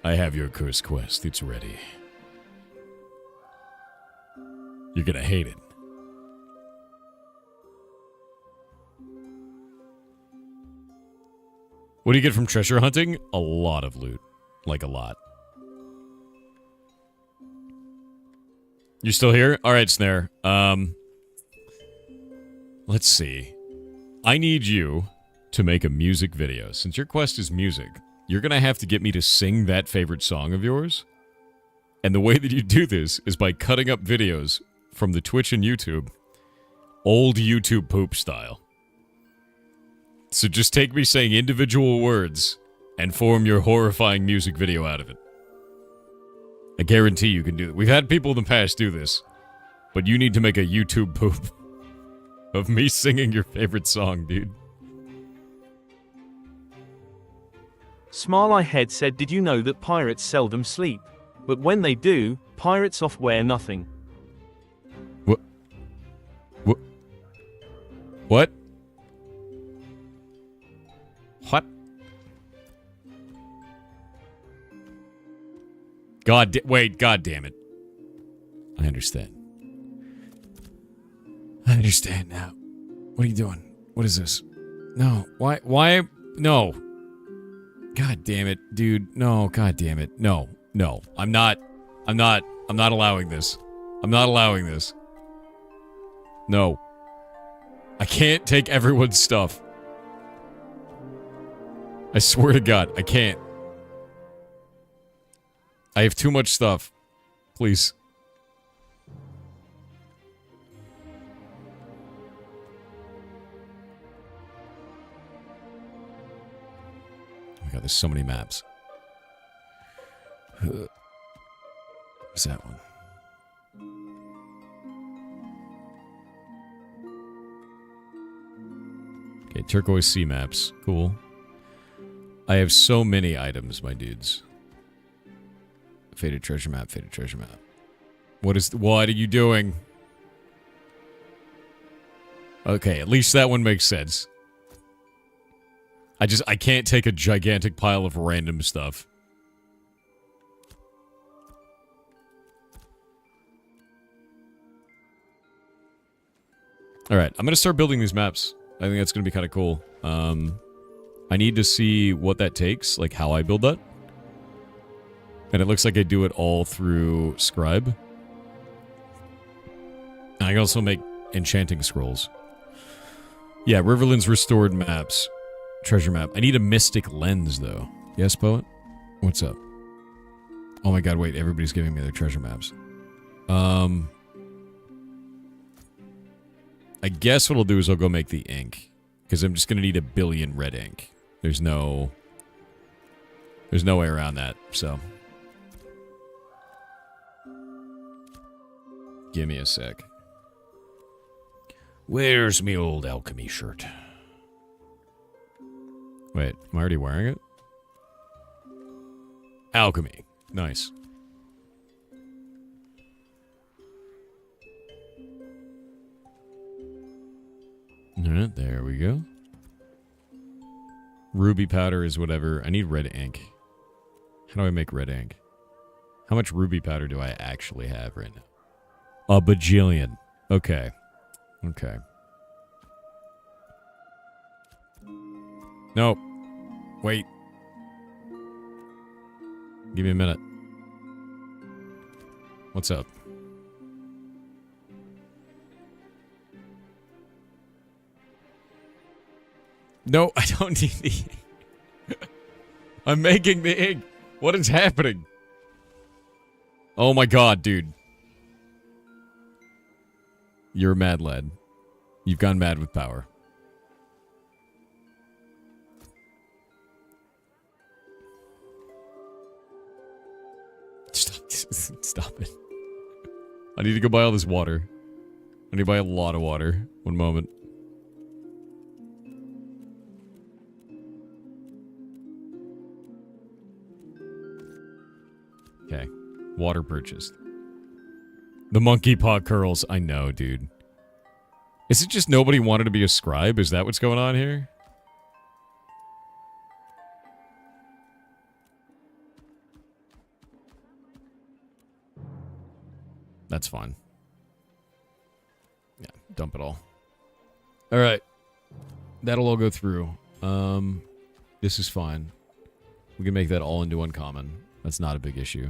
I have your cursed quest. It's ready. You're gonna hate it. What do you get from treasure hunting? A lot of loot. Like, a lot. You still here? Alright, Snare. Let's see. I need you to make a music video. Since your quest is music, you're gonna have to get me to sing that favorite song of yours. And the way that you do this is by cutting up videos from the Twitch and YouTube. Old YouTube poop style. So just take me saying individual words and form your horrifying music video out of it. I guarantee you can do it. We've had people in the past do this. But you need to make a YouTube poop of me singing your favorite song, dude. Smile I Head said, did you know that pirates seldom sleep? But when they do, pirates off wear nothing. What? What? What? What? Wait, god damn it. I understand. I understand now. What are you doing? What is this? No, why, no. God damn it, dude. No, god damn it. No, I'm not allowing this. I'm not allowing this. No. I can't take everyone's stuff. I swear to God, I can't. I have too much stuff. Please. Oh my God, there's so many maps. What's that one? Okay, turquoise sea maps. Cool. I have so many items, my dudes. Faded treasure map, faded treasure map. What are you doing? Okay, at least that one makes sense. I can't take a gigantic pile of random stuff. Alright, I'm gonna start building these maps. I think that's gonna be kind of cool. I need to see what that takes, like how I build that. And it looks like I do it all through Scribe. And I can also make enchanting scrolls. Yeah, Riverland's restored maps. Treasure map. I need a mystic lens, though. Yes, poet? What's up? Oh my god, wait. Everybody's giving me their treasure maps. I guess what I'll do is I'll go make the ink. Because I'm just going to need 1 billion red ink. There's no way around that, so. Give me a sec. Where's me old alchemy shirt? Wait, am I already wearing it? Alchemy. Nice. Alright, there we go. Ruby powder is whatever. I need red ink. How do I make red ink? How much ruby powder do I actually have right now? A bajillion. Okay. Okay. Nope. Wait. Give me a minute. What's up? No, I don't need the ink. I'm making the ink. What is happening? Oh my god, dude. You're a mad lad. You've gone mad with power. Stop it. I need to go buy all this water. I need to buy a lot of water. One moment. Okay. Water purchased. The monkey paw curls. I know, dude. Is it just nobody wanted to be a scribe? Is that what's going on here? That's fine. Yeah, dump it all. Alright. That'll all go through. This is fine. We can make that all into uncommon. That's not a big issue.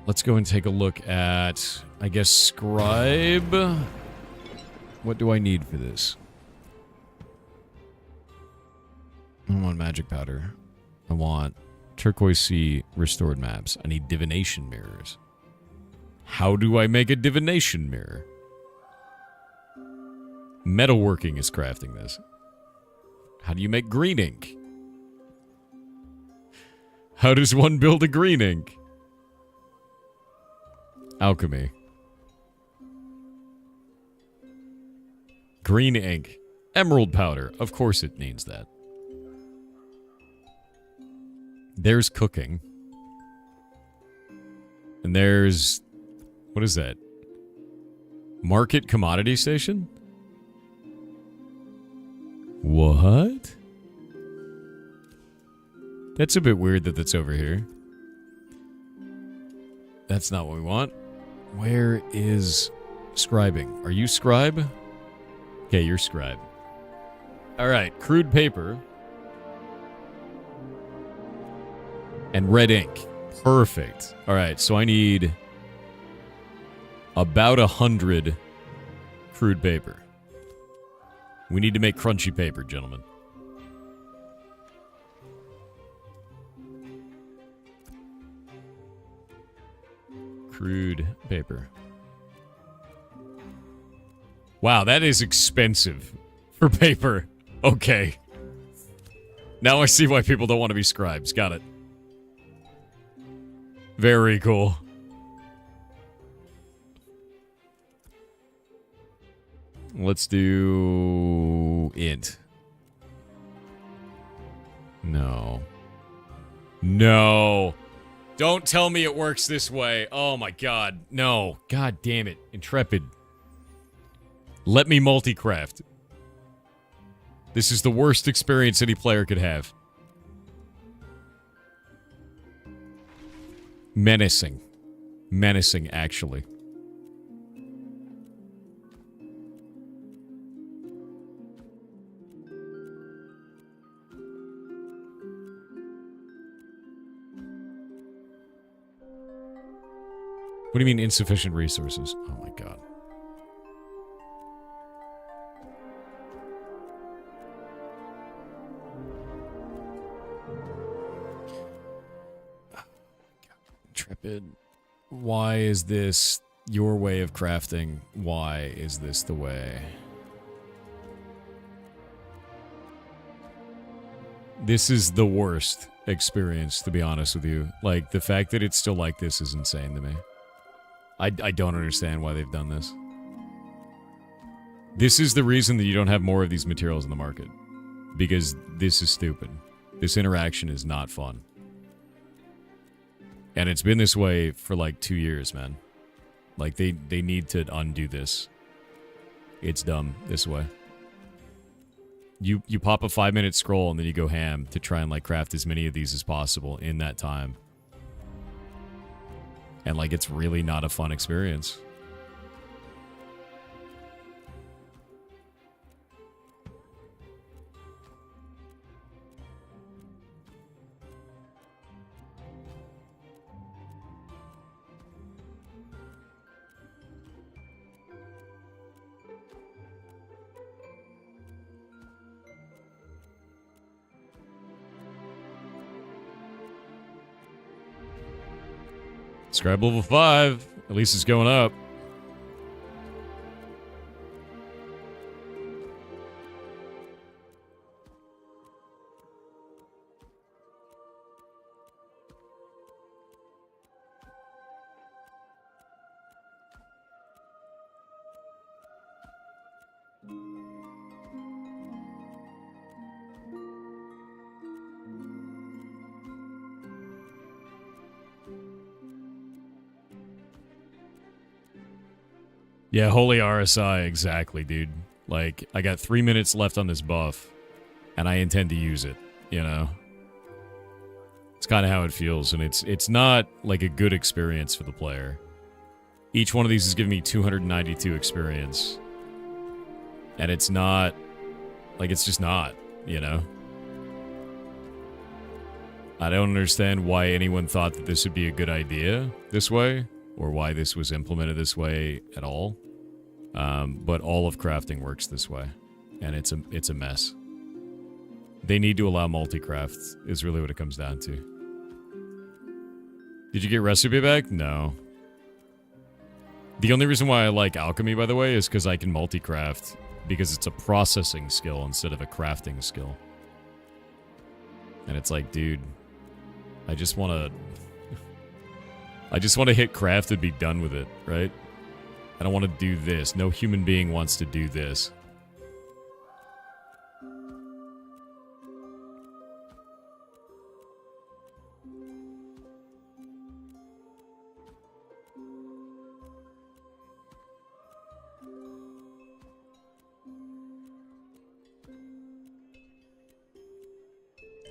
Let's go and take a look at, I guess, scribe. What do I need for this? I want magic powder. I want turquoise sea restored maps. I need divination mirrors. How do I make a divination mirror? Metalworking is crafting this. How do you make green ink? How does one build a green ink? Alchemy. Green ink. Emerald powder. Of course it needs that. There's cooking. And there's... What is that? Market commodity station? What? That's a bit weird that that's over here. That's not what we want. Where is scribing? Are you scribe? Okay, you're scribe. Alright, crude paper. And red ink. Perfect. Alright, so I need about 100 crude paper. We need to make crunchy paper, gentlemen. Crude paper. Wow, that is expensive for paper. Okay. Now I see why people don't want to be scribes. Got it. Very cool. Let's do int. No. No. Don't tell me it works this way. Oh my god. No. God damn it. Intrepid. Let me multi-craft. This is the worst experience any player could have. Menacing. Menacing, actually. What do you mean insufficient resources? Oh my god. Intrepid. Why is this your way of crafting? Why is this the way? This is the worst experience, to be honest with you. Like, the fact that it's still like this is insane to me. I don't understand why they've done this. This is the reason that you don't have more of these materials in the market. Because this is stupid. This interaction is not fun. And it's been this way for like 2 years, man. Like, they need to undo this. It's dumb this way. You pop a 5-minute scroll and then you go ham to try and like craft as many of these as possible in that time. And like, it's really not a fun experience. Scribe level 5. At least it's going up. Yeah, holy RSI, exactly, dude. Like, I got 3 minutes left on this buff, and I intend to use it, you know? It's kind of how it feels, and it's not, like, a good experience for the player. Each one of these is giving me 292 experience. And it's not, like, it's just not, you know? I don't understand why anyone thought that this would be a good idea this way, or why this was implemented this way at all. But all of crafting works this way, and it's a mess. They need to allow multi-craft, is really what it comes down to. Did you get recipe back? No. The only reason why I like alchemy, by the way, is because I can multi-craft, because it's a processing skill instead of a crafting skill. And it's like, dude, I just want to hit craft and be done with it, right? I don't want to do this. No human being wants to do this.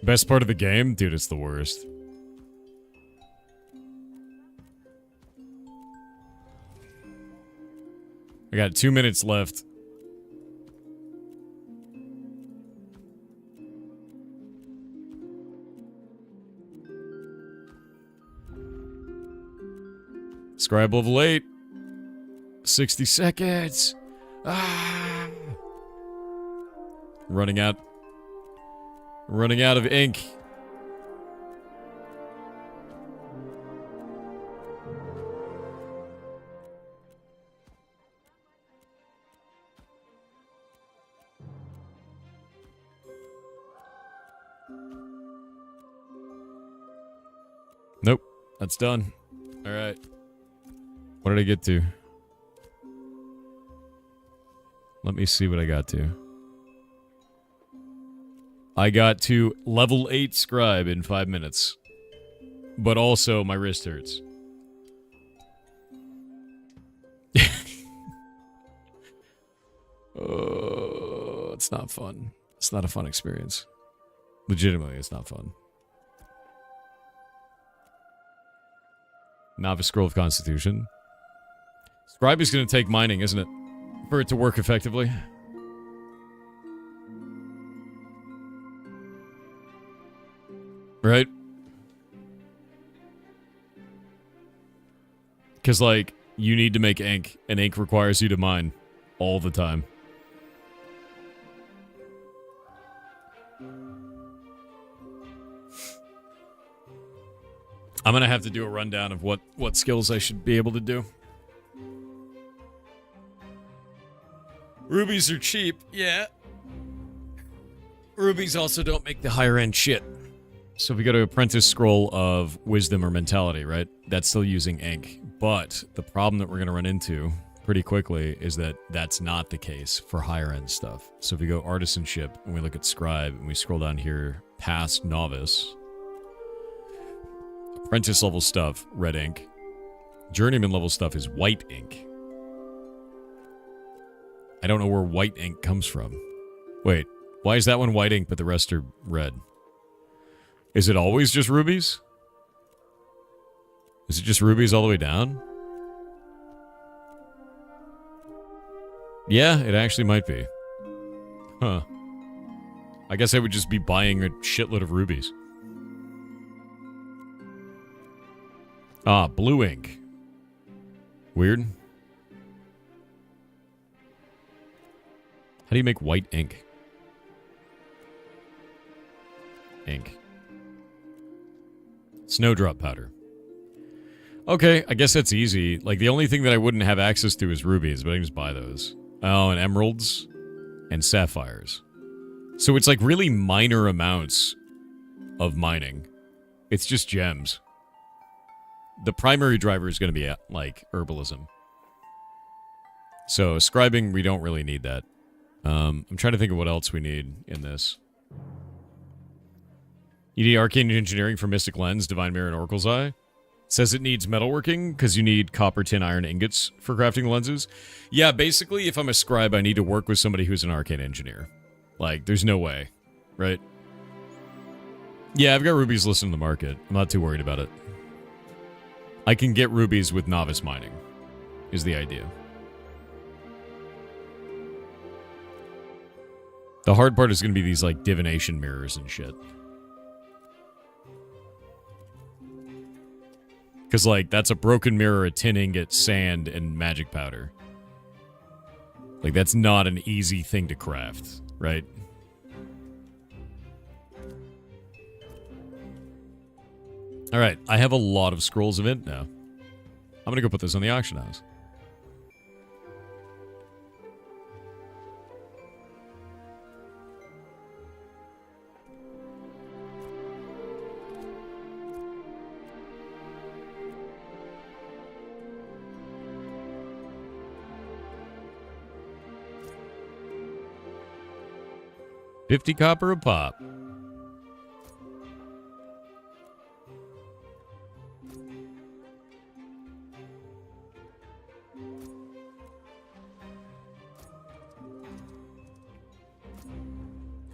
Best part of the game? Dude, it's the worst. I got 2 minutes left. Scribe level 8. 60 seconds. Ah. Running out of ink. Nope. That's done. All right. What did I get to? Let me see what I got to. I got to level 8 scribe in 5 minutes. But also, my wrist hurts. It's not fun. It's not a fun experience. Legitimately, it's not fun. Novice Scroll of Constitution. Scribe is going to take mining, isn't it? For it to work effectively. Right? Because, like, you need to make ink, and ink requires you to mine all the time. I'm gonna have to do a rundown of what skills I should be able to do. Rubies are cheap, yeah. Rubies also don't make the higher end shit. So if we go to Apprentice Scroll of Wisdom or Mentality, right? That's still using ink. But the problem that we're going to run into pretty quickly is that that's not the case for higher end stuff. So if we go Artisanship and we look at Scribe and we scroll down here past Novice, Apprentice level stuff, red ink. Journeyman level stuff is white ink. I don't know where white ink comes from. Wait, why is that one white ink but the rest are red? Is it always just rubies? Is it just rubies all the way down? Yeah, it actually might be. Huh. I guess I would just be buying a shitload of rubies. Ah, blue ink. Weird. How do you make white ink? Ink. Snowdrop powder. Okay, I guess that's easy. Like, the only thing that I wouldn't have access to is rubies, but I can just buy those. Oh, and emeralds and sapphires. So it's like really minor amounts of mining. It's just gems. The primary driver is going to be, like, herbalism. So, scribing, we don't really need that. I'm trying to think of what else we need in this. You need Arcane Engineering for Mystic Lens, Divine Mirror, and Oracle's Eye. It says it needs metalworking, because you need copper, tin, iron ingots for crafting lenses. Yeah, basically, if I'm a scribe, I need to work with somebody who's an Arcane Engineer. Like, there's no way, right? Yeah, I've got rubies listed in the market. I'm not too worried about it. I can get rubies with novice mining, is the idea. The hard part is going to be these, like, divination mirrors and shit. Because, like, that's a broken mirror, a tin ingot, sand, and magic powder. Like, that's not an easy thing to craft, right? Alright, I have a lot of Scrolls of Int now. I'm gonna go put this on the auction house. $50 copper a pop.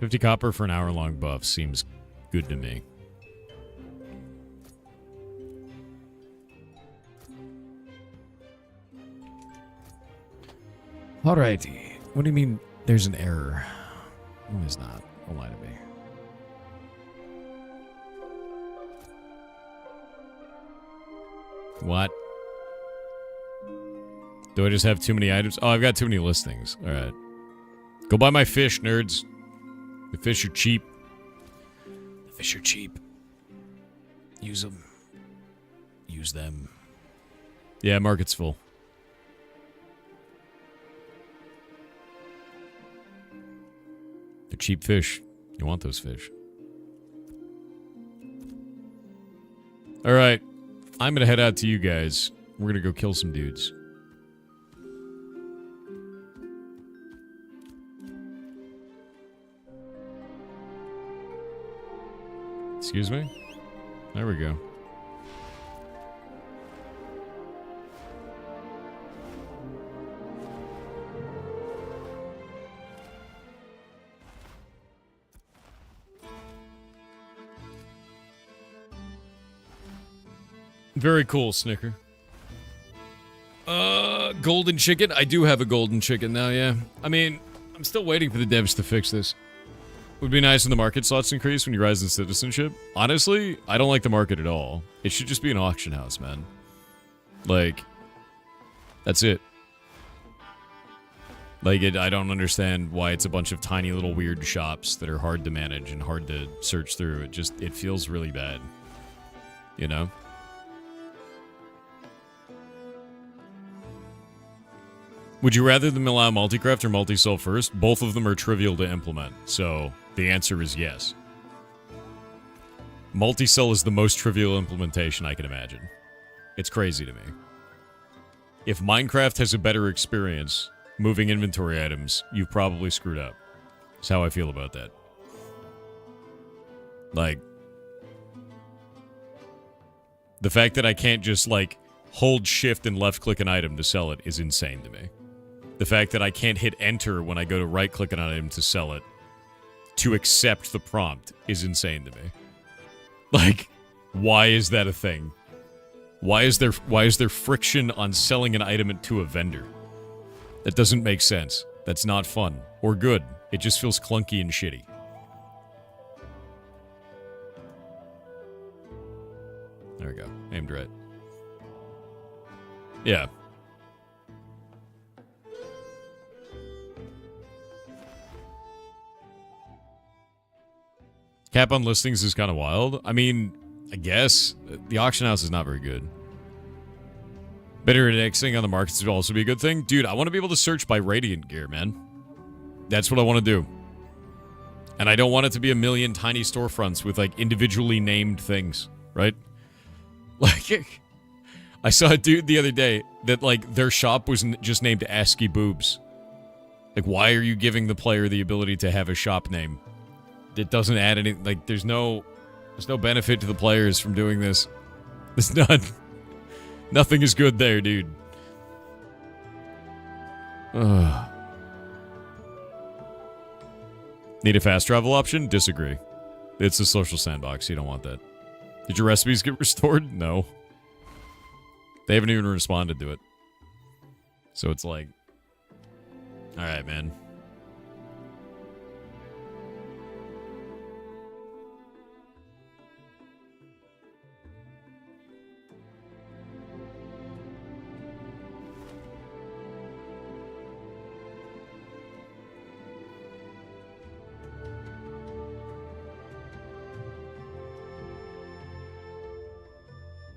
$50 copper for an hour-long buff seems good to me. Alrighty. What do you mean there's an error? No, there's not. Don't lie to me. What? Do I just have too many items? Oh, I've got too many listings. Alright. Go buy my fish, nerds. The fish are cheap. The fish are cheap. Use them. Use them. Yeah, market's full. They're cheap fish. You want those fish. Alright. I'm gonna head out to you guys. We're gonna go kill some dudes. Excuse me? There we go. Very cool, Snicker. Golden chicken? I do have a golden chicken now, yeah. I mean, I'm still waiting for the devs to fix this. Would be nice when the market slots increase when you rise in citizenship. Honestly, I don't like the market at all. It should just be an auction house, man. Like, That's it. Like, I don't understand why it's a bunch of tiny little weird shops that are hard to manage and hard to search through. It feels really bad. You know? Would you rather them allow multi-craft or multi-sell first? Both of them are trivial to implement, so the answer is yes. Multi-sell is the most trivial implementation I can imagine. It's crazy to me. If Minecraft has a better experience moving inventory items, you've probably screwed up. That's how I feel about that. Like, the fact that I can't just, like, hold shift and left-click an item to sell it is insane to me. The fact that I can't hit enter when I go to right-click an item to sell it, to accept the prompt, is insane to me. Like, why is that a thing? Why is there friction on selling an item to a vendor? That doesn't make sense. That's not fun. Or good. It just feels clunky and shitty. There we go. Aimed right. Yeah. Cap on listings is kind of wild. I mean, I guess the auction house is not very good. Better indexing on the markets would also be a good thing. Dude, I want to be able to search by Radiant gear, man. That's what I want to do. And I don't want it to be a million tiny storefronts with, like, individually named things, right? Like, I saw a dude the other day that, like, their shop was just named ASCII Boobs. Like, why are you giving the player the ability to have a shop name? It doesn't add any, like, there's no benefit to the players from doing this. There's none. Nothing is good there, dude. Ugh. Need a fast travel option? Disagree. It's a social sandbox. You don't want that. Did your recipes get restored? No. They haven't even responded to it. So it's like... Alright, man.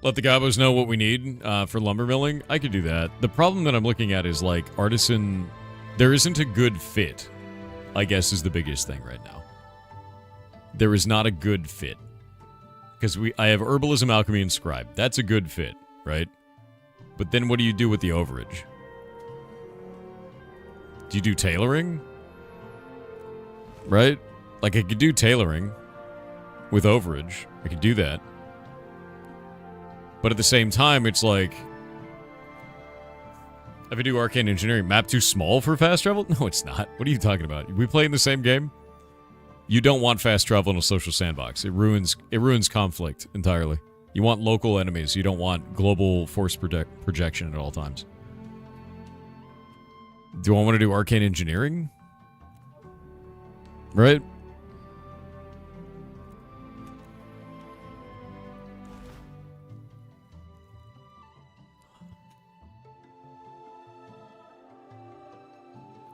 Let the gobos know what we need for lumber milling. I could do that. The problem that I'm looking at is, like, Artisan... There isn't a good fit, I guess, is the biggest thing right now. There is not a good fit. Because I have Herbalism, Alchemy, and Scribe. That's a good fit, right? But then what do you do with the overage? Do you do tailoring? Right? Like, I could do tailoring with overage. I could do that. But at the same time, it's like... If I do Arcane Engineering, map too small for fast travel? No, it's not. What are you talking about? We play in the same game? You don't want fast travel in a social sandbox. It ruins conflict entirely. You want local enemies. You don't want global force projection at all times. Do I want to do Arcane Engineering? Right?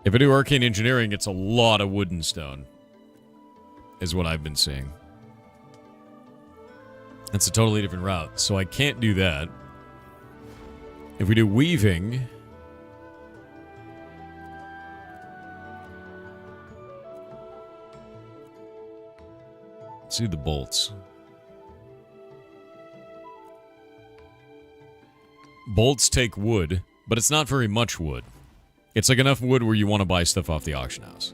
If I do Arcane Engineering, it's a lot of wood and stone. Is what I've been seeing. That's a totally different route. So I can't do that. If we do weaving... Let's do the bolts. Bolts take wood, but it's not very much wood. It's like enough wood where you want to buy stuff off the auction house.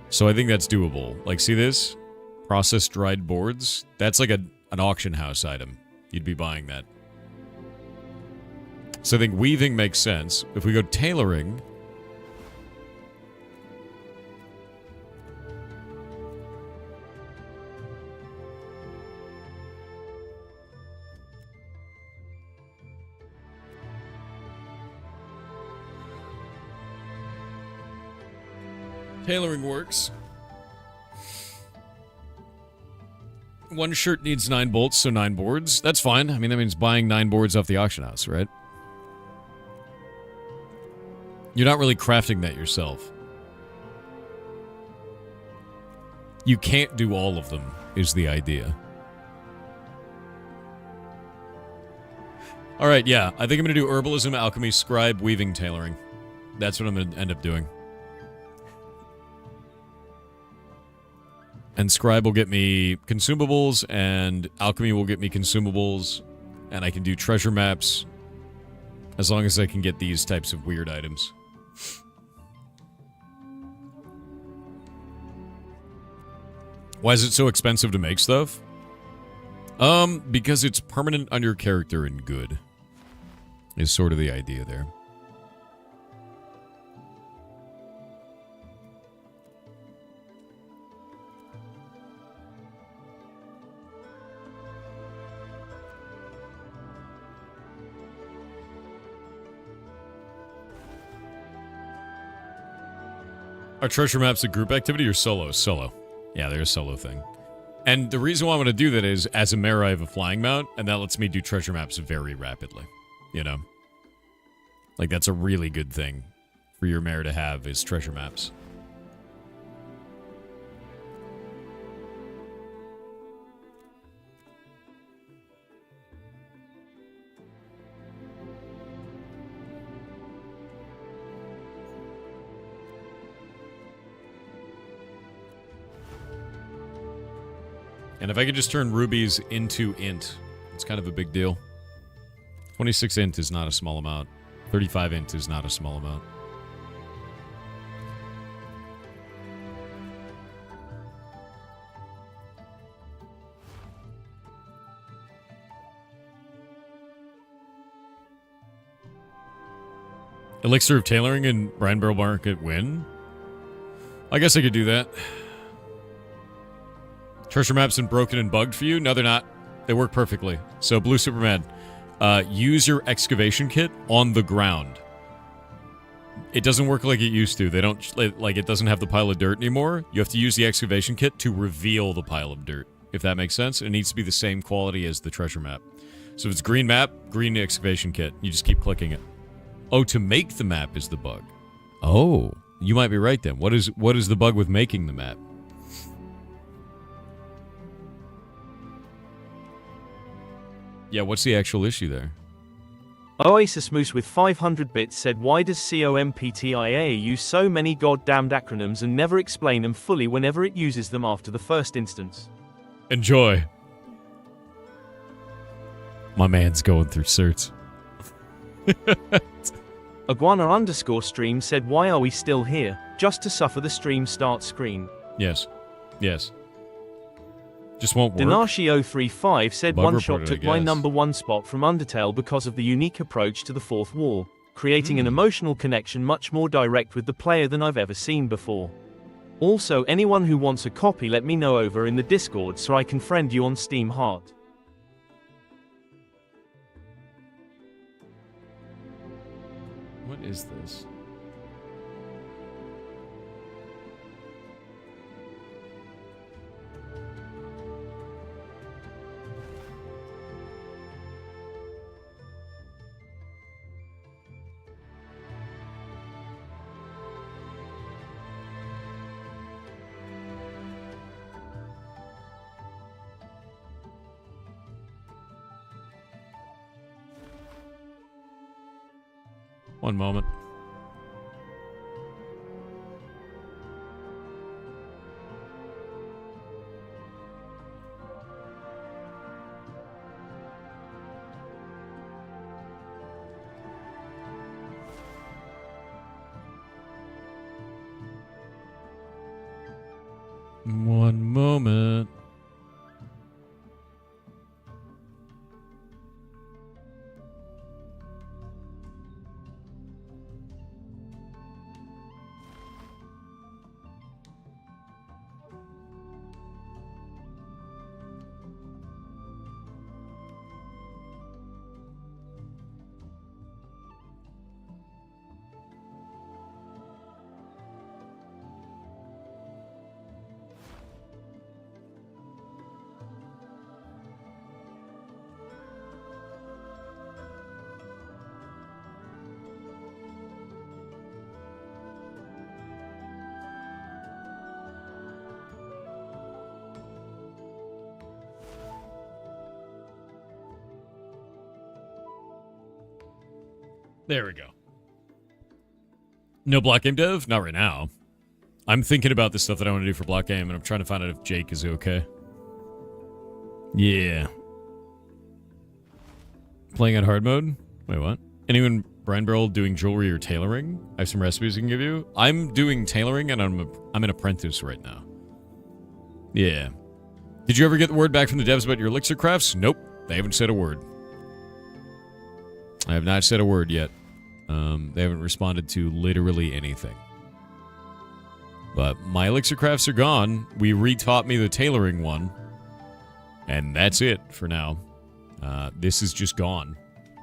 So I think that's doable. Like, see this? Processed dried boards? That's like an auction house item. You'd be buying that. So I think weaving makes sense. If we go tailoring... Tailoring works. One shirt needs 9 bolts, so 9 boards. That's fine. I mean, that means buying 9 boards off the auction house, right? You're not really crafting that yourself. You can't do all of them, is the idea. Alright, yeah. I think I'm going to do herbalism, alchemy, scribe, weaving, tailoring. That's what I'm going to end up doing. And scribe will get me consumables, and alchemy will get me consumables, and I can do treasure maps, as long as I can get these types of weird items. Why is it so expensive to make stuff? Because it's permanent on your character and good. Is sort of the idea there. Are treasure maps a group activity or solo? Solo. Yeah, they're a solo thing. And the reason why I want to do that is, as a mare, I have a flying mount, and that lets me do treasure maps very rapidly. You know? Like, that's a really good thing for your mare to have, is treasure maps. And if I could just turn rubies into int, it's kind of a big deal. 26 int is not a small amount. 35 int is not a small amount. Elixir of Tailoring and Brinebarrel Market win? I guess I could do that. Treasure maps and broken and bugged for you? No, they're not. They work perfectly. So, Blue Superman, use your excavation kit on the ground. It doesn't work like it used to. They don't, like, it doesn't have the pile of dirt anymore. You have to use the excavation kit to reveal the pile of dirt, if that makes sense. It needs to be the same quality as the treasure map. So if it's green map, green excavation kit. You just keep clicking it. Oh, to make the map is the bug. Oh, you might be right then. What is the bug with making the map? Yeah, what's the actual issue there? Oasis Moose with 500 bits said, why does COMPTIA use so many goddamned acronyms and never explain them fully whenever it uses them after the first instance? Enjoy. My man's going through certs. Iguana_stream said, why are we still here? Just to suffer the stream start screen. Yes. Yes. Just won't work. Dinashi035 said, Bug one shot reported, took I my guess. #1 spot from Undertale because of the unique approach to the fourth wall, creating an emotional connection much more direct with the player than I've ever seen before. Also, anyone who wants a copy, let me know over in the Discord so I can friend you on Steam Heart. What is this? One moment. One moment. There we go. No block game dev? Not right now. I'm thinking about the stuff that I want to do for block game, and I'm trying to find out if Jake is okay. Yeah. Playing on hard mode? Wait, what? Anyone Brinebarrel doing jewelry or tailoring? I have some recipes I can give you. I'm doing tailoring, and I'm an apprentice right now. Yeah. Did you ever get the word back from the devs about your elixir crafts? Nope. They haven't said a word. I have not said a word yet. They haven't responded to literally anything. But my elixir crafts are gone. We retaught me the tailoring one. And that's it for now. This is just gone.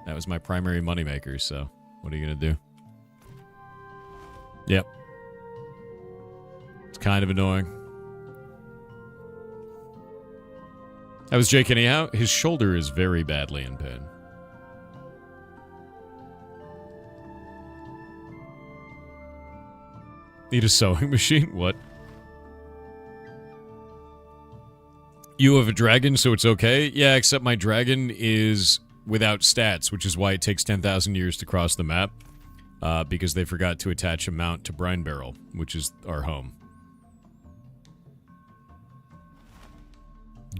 That was my primary moneymaker, so what are you going to do? Yep. It's kind of annoying. How was Jake anyhow? His shoulder is very badly in pain. Need a sewing machine? What? You have a dragon, so it's okay? Yeah, except my dragon is without stats, which is why it takes 10,000 years to cross the map. Because they forgot to attach a mount to Brinebarrel, which is our home.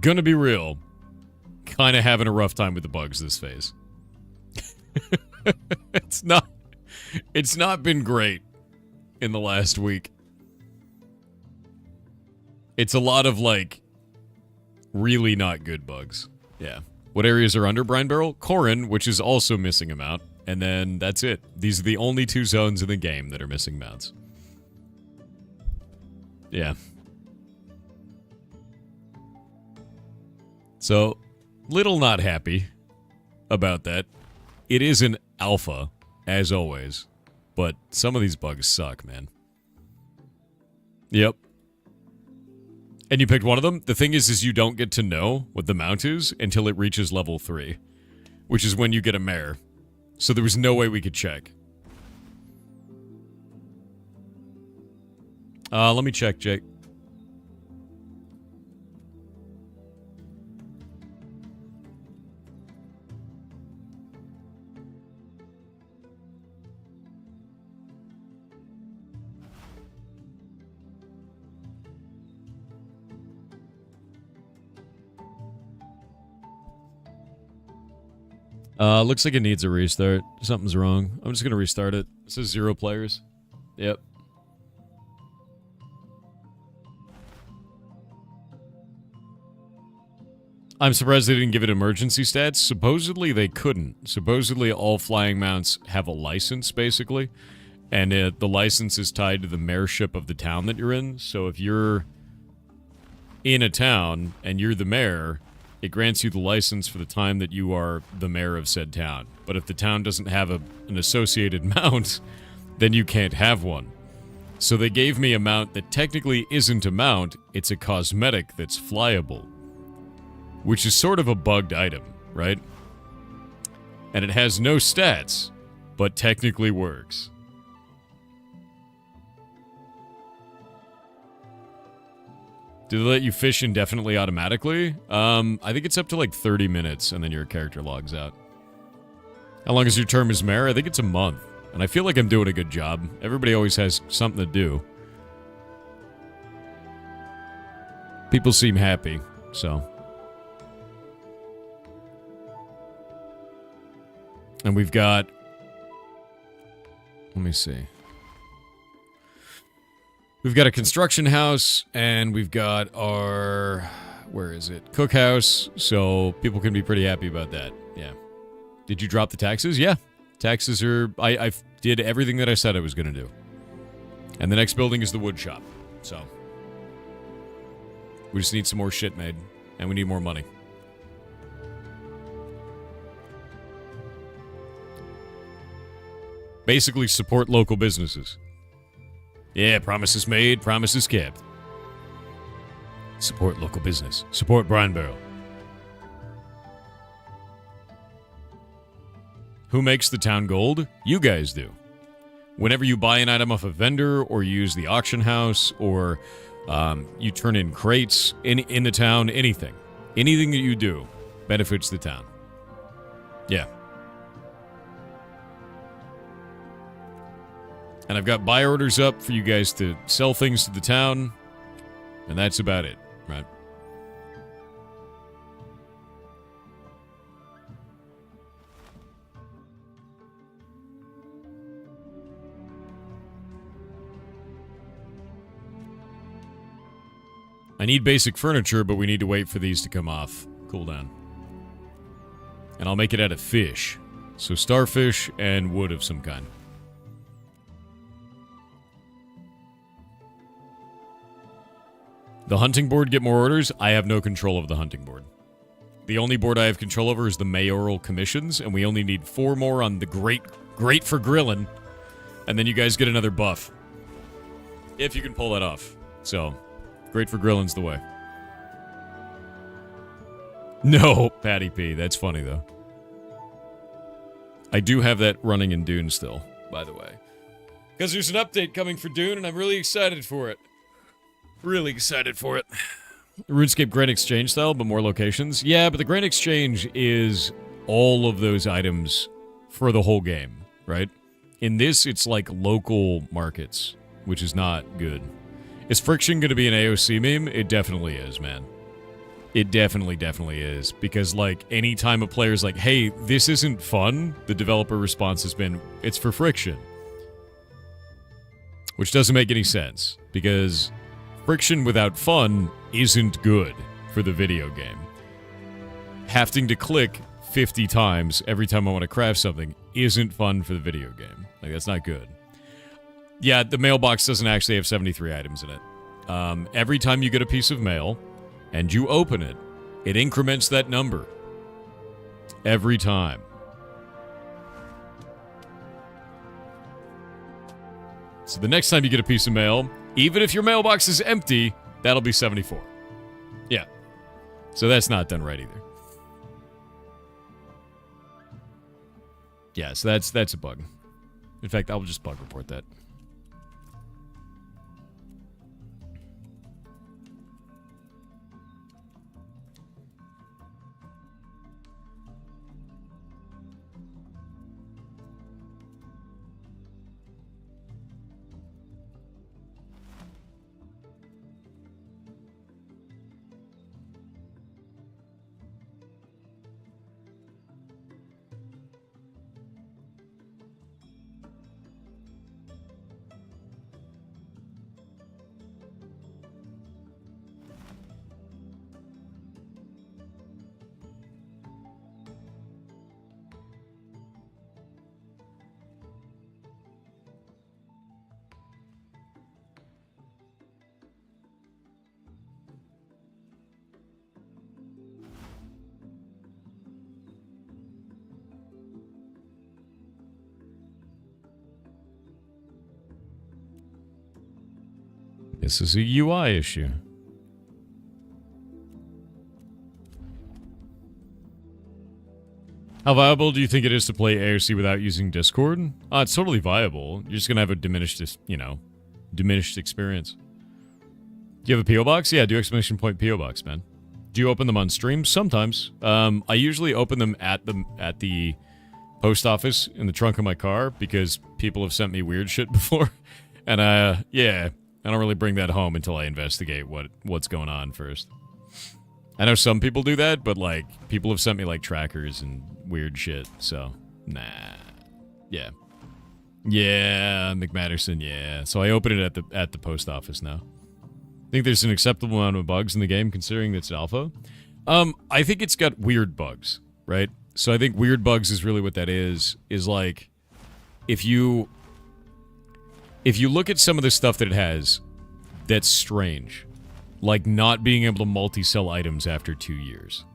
Gonna be real. Kinda having a rough time with the bugs this phase. It's not been great in the last week. It's a lot of, like, really not good bugs. Yeah. What areas are under Brinebarrel? Corrin, which is also missing a mount. And then that's it. These are the only two zones in the game that are missing mounts. Yeah. So, little not happy about that. It is an alpha, as always. But some of these bugs suck, man. Yep. And you picked one of them? The thing is you don't get to know what the mount is until it reaches level 3. Which is when you get a mare. So there was no way we could check. Let me check, Jake. Looks like it needs a restart. Something's wrong. I'm just gonna restart it. It says 0 players. Yep. I'm surprised they didn't give it emergency stats. Supposedly they couldn't. Supposedly all flying mounts have a license, basically. And the license is tied to the mayorship of the town that you're in. So if you're in a town and you're the mayor, it grants you the license for the time that you are the mayor of said town. But if the town doesn't have an associated mount, then you can't have one. So they gave me a mount that technically isn't a mount, it's a cosmetic that's flyable. Which is sort of a bugged item, right? And it has no stats, but technically works. Do they let you fish indefinitely automatically? I think it's up to like 30 minutes and then your character logs out. How long is your term as mayor? I think it's a month. And I feel like I'm doing a good job. Everybody always has something to do. People seem happy, so. And we've got... Let me see. We've got a construction house, and we've got our... Where is it? Cookhouse, so people can be pretty happy about that. Yeah. Did you drop the taxes? Yeah. Taxes are... I did everything that I said I was going to do. And the next building is the wood shop, so... We just need some more shit made, and we need more money. Basically, support local businesses. Yeah, promises made, promises kept. Support local business. Support Brinebarrel. Who makes the town gold? You guys do. Whenever you buy an item off a vendor, or you use the auction house, or you turn in crates in the town, anything. Anything that you do benefits the town. Yeah. And I've got buy orders up for you guys to sell things to the town. And that's about it, right? I need basic furniture, but we need to wait for these to come off. Cool down. And I'll make it out of fish. So starfish and wood of some kind. The hunting board get more orders. I have no control of the hunting board. The only board I have control over is the mayoral commissions, and we only need 4 more on the great for grilling, and then you guys get another buff. If you can pull that off. So, great for grilling's the way. No, Patty P. That's funny, though. I do have that running in Dune still, by the way. Because there's an update coming for Dune, and I'm really excited for it. Really excited for it. RuneScape Grand Exchange style, but more locations. Yeah, but the Grand Exchange is all of those items for the whole game, right? In this, it's like local markets, which is not good. Is Friction going to be an AOC meme? It definitely is, man. It definitely is. Because, like, anytime a player's like, hey, this isn't fun, the developer response has been, it's for Friction. Which doesn't make any sense, because friction without fun isn't good for the video game. Having to click 50 times every time I want to craft something isn't fun for the video game. Like, that's not good. Yeah, the mailbox doesn't actually have 73 items in it. Every time you get a piece of mail and you open it, it increments that number. Every time. So the next time you get a piece of mail, even if your mailbox is empty, that'll be 74. Yeah. So that's not done right either. Yeah, so that's a bug. In fact, I'll just bug report that. This is a UI issue. How viable do you think it is to play AOC without using Discord? It's totally viable. You're just going to have a diminished experience. Do you have a P.O. box? Yeah, do exclamation point P.O. box, man. Do you open them on stream? Sometimes. I usually open them at the post office in the trunk of my car because people have sent me weird shit before. And, yeah, I don't really bring that home until I investigate what's going on first. I know some people do that, but, like, people have sent me, like, trackers and weird shit, so, nah. Yeah. Yeah, McMatterson, yeah. So I open it at the post office now. Think there's an acceptable amount of bugs in the game, considering it's alpha? I think it's got weird bugs, right? So I think weird bugs is really what that is like, if you look at some of the stuff that it has, that's strange. Like not being able to multi-sell items after 2 years.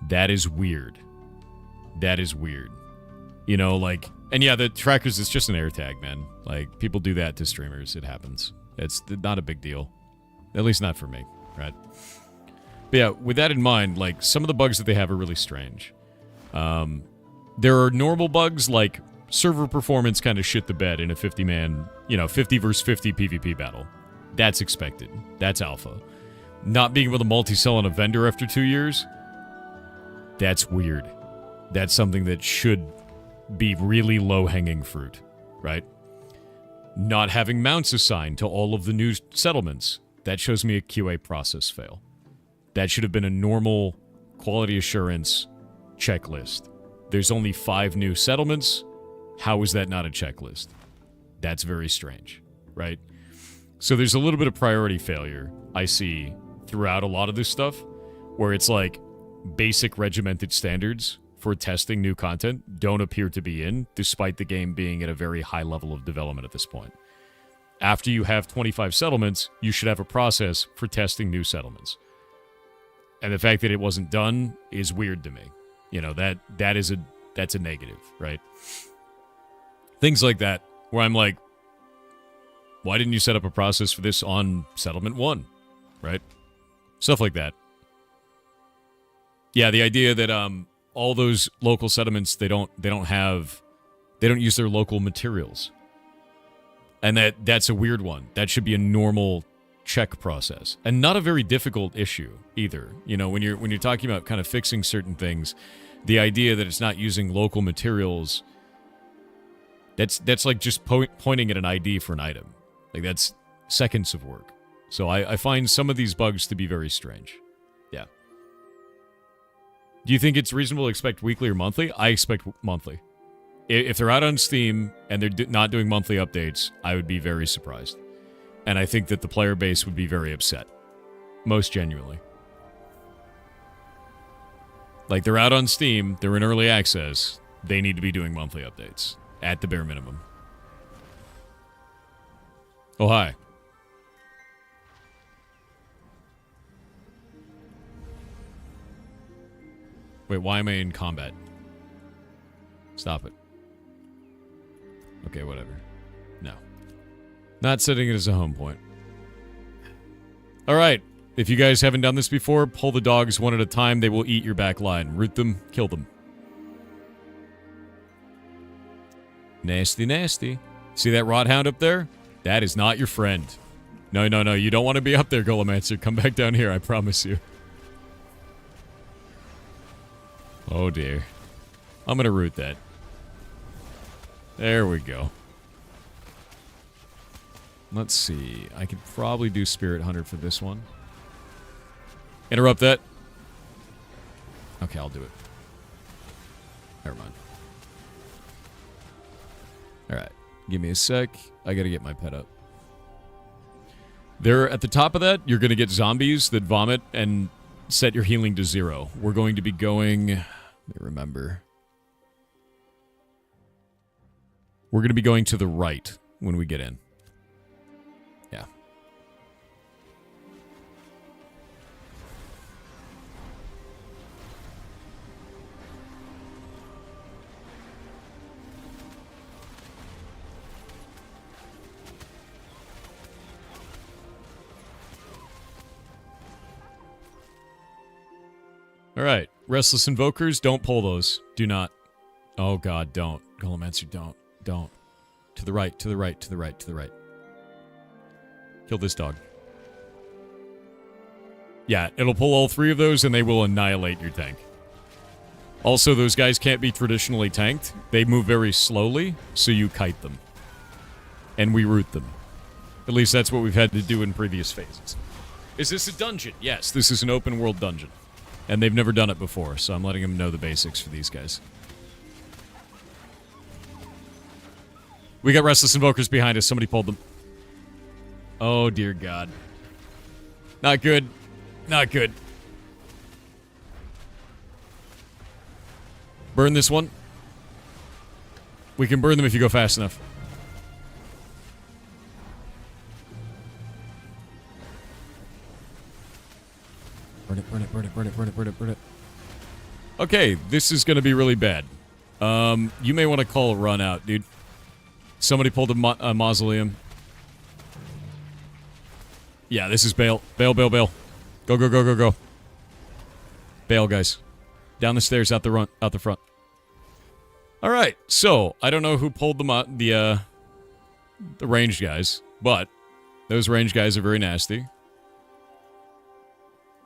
That is weird. That is weird. You know, like... And yeah, the trackers is just an air tag, man. Like, people do that to streamers. It happens. It's not a big deal. At least not for me, right? But yeah, with that in mind, like, some of the bugs that they have are really strange. There are normal bugs, like server performance kind of shit the bed in a 50-man, 50 versus 50 PvP battle. That's expected. That's alpha. Not being able to multi-sell on a vendor after 2 years, that's weird. That's something that should be really low-hanging fruit, right? Not having mounts assigned to all of the new settlements. That shows me a QA process fail. That should have been a normal quality assurance checklist. There's only 5 new settlements. How is that not a checklist? That's very strange, right? So there's a little bit of priority failure I see throughout a lot of this stuff, where it's like basic regimented standards for testing new content don't appear to be in, despite the game being at a very high level of development at this point. After you have 25 settlements, you should have a process for testing new settlements. And the fact that it wasn't done is weird to me. You know, that's a negative, right? Things like that, where I'm like, why didn't you set up a process for this on Settlement 1, right? Stuff like that. Yeah, the idea that all those local settlements, they don't use their local materials. And that's a weird one. That should be a normal check process. And not a very difficult issue either. You know, when you're talking about kind of fixing certain things, the idea that it's not using local materials, that's like just pointing at an ID for an item. Like, that's seconds of work. So I find some of these bugs to be very strange. Yeah. Do you think it's reasonable to expect weekly or monthly? I expect monthly. If they're out on Steam and they're not doing monthly updates, I would be very surprised. And I think that the player base would be very upset. Most genuinely. Like, they're out on Steam, they're in early access, they need to be doing monthly updates. At the bare minimum. Oh, hi. Wait, why am I in combat? Stop it. Okay, whatever. No. Not setting it as a home point. Alright. If you guys haven't done this before, pull the dogs one at a time. They will eat your back line. Root them, kill them. Nasty, nasty. See that rot hound up there? That is not your friend. No. You don't want to be up there, Golomancer. Come back down here, I promise you. Oh, dear. I'm going to root that. There we go. Let's see. I could probably do Spirit Hunter for this one. Interrupt that. Okay, I'll do it. Never mind. Alright. Give me a sec. I gotta get my pet up. There, at the top of that, you're gonna get zombies that vomit and set your healing to 0. We're going to be going... Let me remember. We're gonna be going to the right when we get in. Yeah. Alright. Restless Invokers, don't pull those. Do not. Oh god, don't. Golomancer, don't. Don't. To the right, to the right, to the right, to the right. Kill this dog. Yeah, it'll pull all 3 of those and they will annihilate your tank. Also, those guys can't be traditionally tanked. They move very slowly, so you kite them. And we root them. At least that's what we've had to do in previous phases. Is this a dungeon? Yes, this is an open world dungeon. And they've never done it before, so I'm letting them know the basics for these guys. We got Restless Invokers behind us. Somebody pulled them. Oh, dear God. Not good. Not good. Burn this one. We can burn them if you go fast enough. Burn it, burn it, burn it, burn it, burn it, burn it, burn it. Okay, this is going to be really bad. You may want to call a run out, dude. Somebody pulled a mausoleum. Yeah, this is bail. Bail, bail, bail. Go, go, go, go, go. Bail, guys. Down the stairs, out the front. All right, so I don't know who pulled the ranged guys, but those ranged guys are very nasty.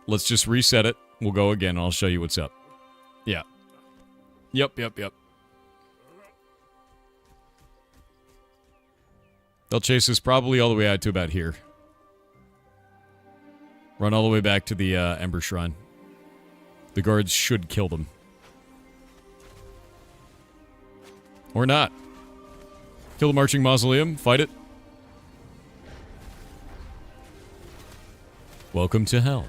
Let's just reset it. We'll go again, and I'll show you what's up. Yeah. Yep. They'll chase us probably all the way out to about here. Run all the way back to the Ember Shrine. The guards should kill them. Or not. Kill the Marching Mausoleum. Fight it. Welcome to hell.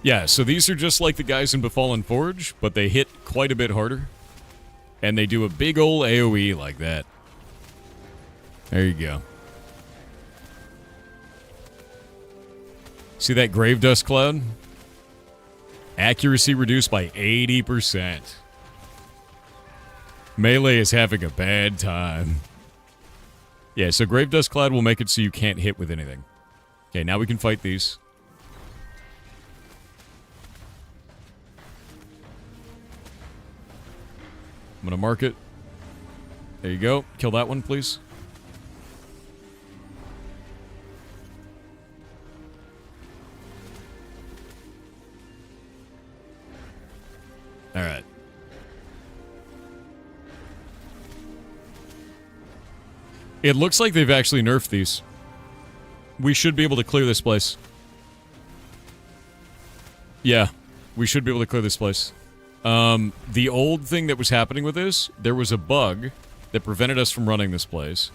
Yeah, so these are just like the guys in Befallen Forge, but they hit quite a bit harder. And they do a big ol' AoE like that. There you go. See that grave dust cloud? Accuracy reduced by 80%. Melee is having a bad time. Yeah, so grave dust cloud will make it so you can't hit with anything. Okay, now we can fight these. I'm gonna mark it. There you go. Kill that one, please. Alright. It looks like they've actually nerfed these. We should be able to clear this place. Yeah, we should be able to clear this place. The old thing that was happening with this, there was a bug that prevented us from running this place.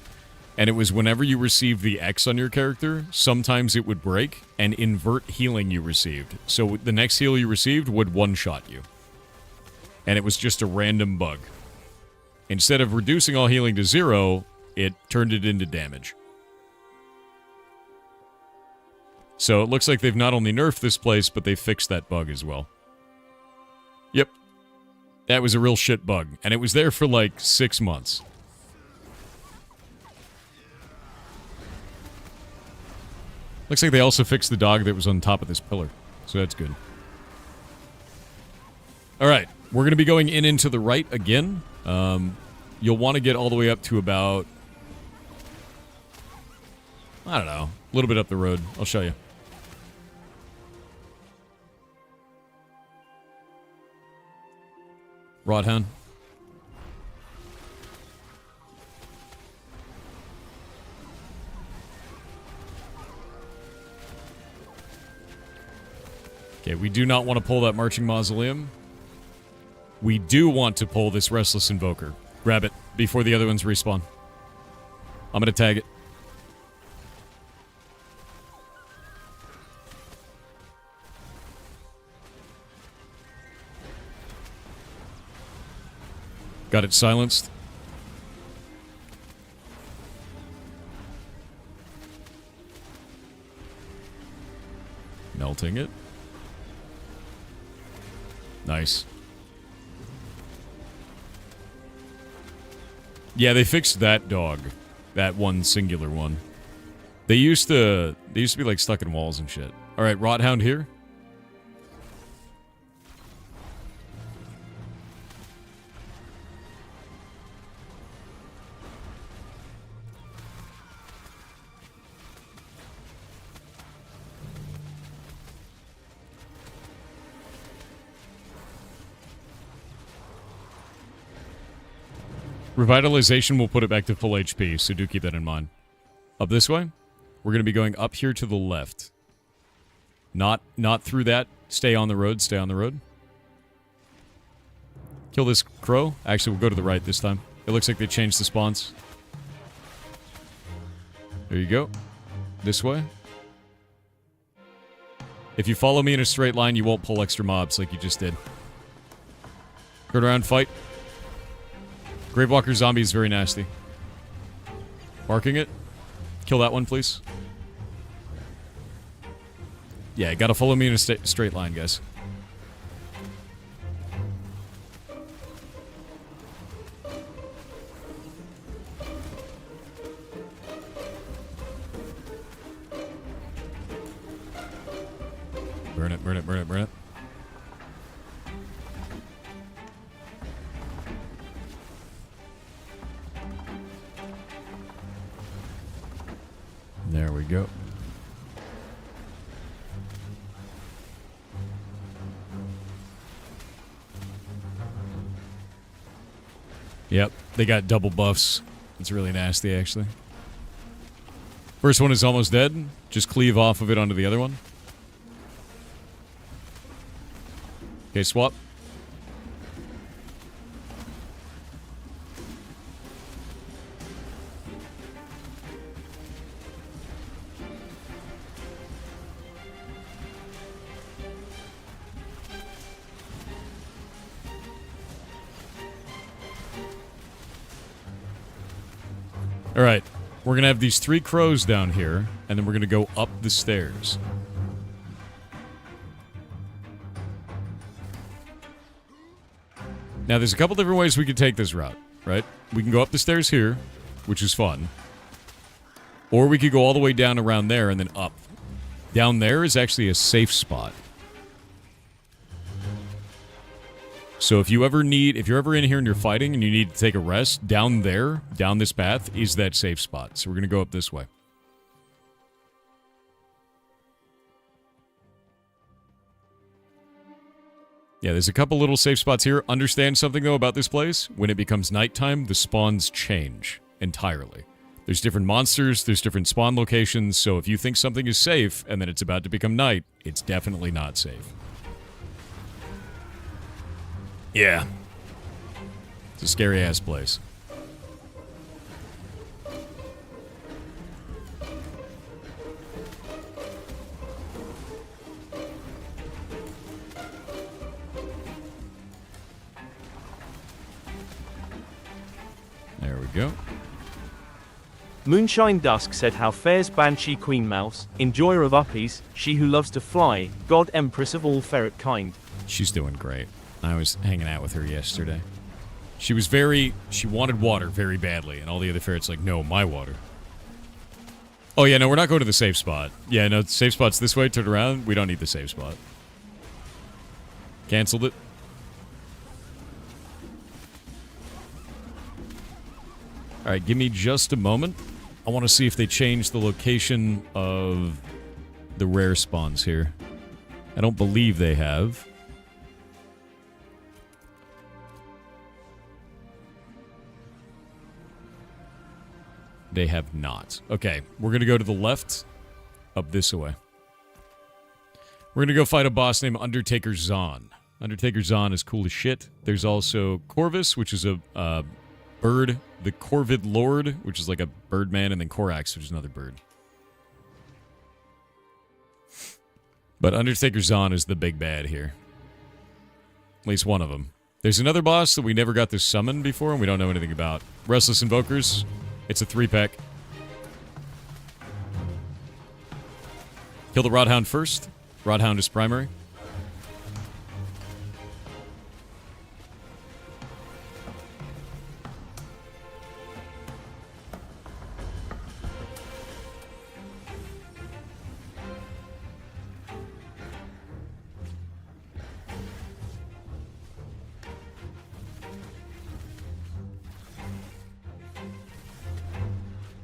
And it was whenever you received the X on your character, sometimes it would break and invert healing you received. So the next heal you received would one-shot you. And it was just a random bug. Instead of reducing all healing to 0, it turned it into damage. So it looks like they've not only nerfed this place, but they fixed that bug as well. Yep. That was a real shit bug. And it was there for like 6 months. Looks like they also fixed the dog that was on top of this pillar. So that's good. Alright. We're going to be going in into the right again. You'll want to get all the way up to about... I don't know. A little bit up the road. I'll show you. Rodhound. Okay, we do not want to pull that Marching Mausoleum. We do want to pull this Restless Invoker. Grab it before the other ones respawn. I'm going to tag it. Got it silenced. Melting it. Nice. Yeah, they fixed that dog. That one singular one. They used to be like stuck in walls and shit. Alright, Rothound here. Revitalization will put it back to full HP, so do keep that in mind. Up this way? We're going to be going up here to the left. Not through that. Stay on the road, stay on the road. Kill this crow. Actually, we'll go to the right this time. It looks like they changed the spawns. There you go. This way. If you follow me in a straight line, you won't pull extra mobs like you just did. Turn around, fight. Gravewalker zombie is very nasty. Marking it. Kill that one, please. Yeah, gotta follow me in a straight line, guys. Burn it, burn it, burn it, burn it. There we go. Yep, they got double buffs. It's really nasty, actually. First one is almost dead. Just cleave off of it onto the other one. Okay, swap. All right, we're going to have these 3 crows down here, and then we're going to go up the stairs. Now, there's a couple different ways we could take this route, right? We can go up the stairs here, which is fun. Or we could go all the way down around there and then up. Down there is actually a safe spot. So if you're ever in here and you're fighting and you need to take a rest, down there, down this path, is that safe spot. So we're going to go up this way. Yeah, there's a couple little safe spots here. Understand something, though, about this place. When it becomes nighttime, the spawns change entirely. There's different monsters, there's different spawn locations, so if you think something is safe and then it's about to become night, it's definitely not safe. Yeah. It's a scary-ass place. There we go. Moonshine Dusk said how fares Banshee Queen Mouse, enjoyer of uppies, she who loves to fly, god empress of all ferret kind. She's doing great. I was hanging out with her yesterday. She wanted water very badly, and all the other ferrets like, no, my water. Oh yeah, no, we're not going to the safe spot. Yeah, no, the safe spot's this way, turn around. We don't need the safe spot. Cancelled it. Alright, give me just a moment. I want to see if they changed the location of the rare spawns here. I don't believe they have. They have not. Okay, we're going to go to the left, up this way. We're going to go fight a boss named Undertaker Zahn. Undertaker Zahn is cool as shit. There's also Corvus, which is a bird. The Corvid Lord, which is like a bird man, and then Korax, which is another bird. But Undertaker Zahn is the big bad here. At least one of them. There's another boss that we never got to summon before, and we don't know anything about. Restless Invokers. It's a 3-pack. Kill the Rodhound first. Rodhound is primary.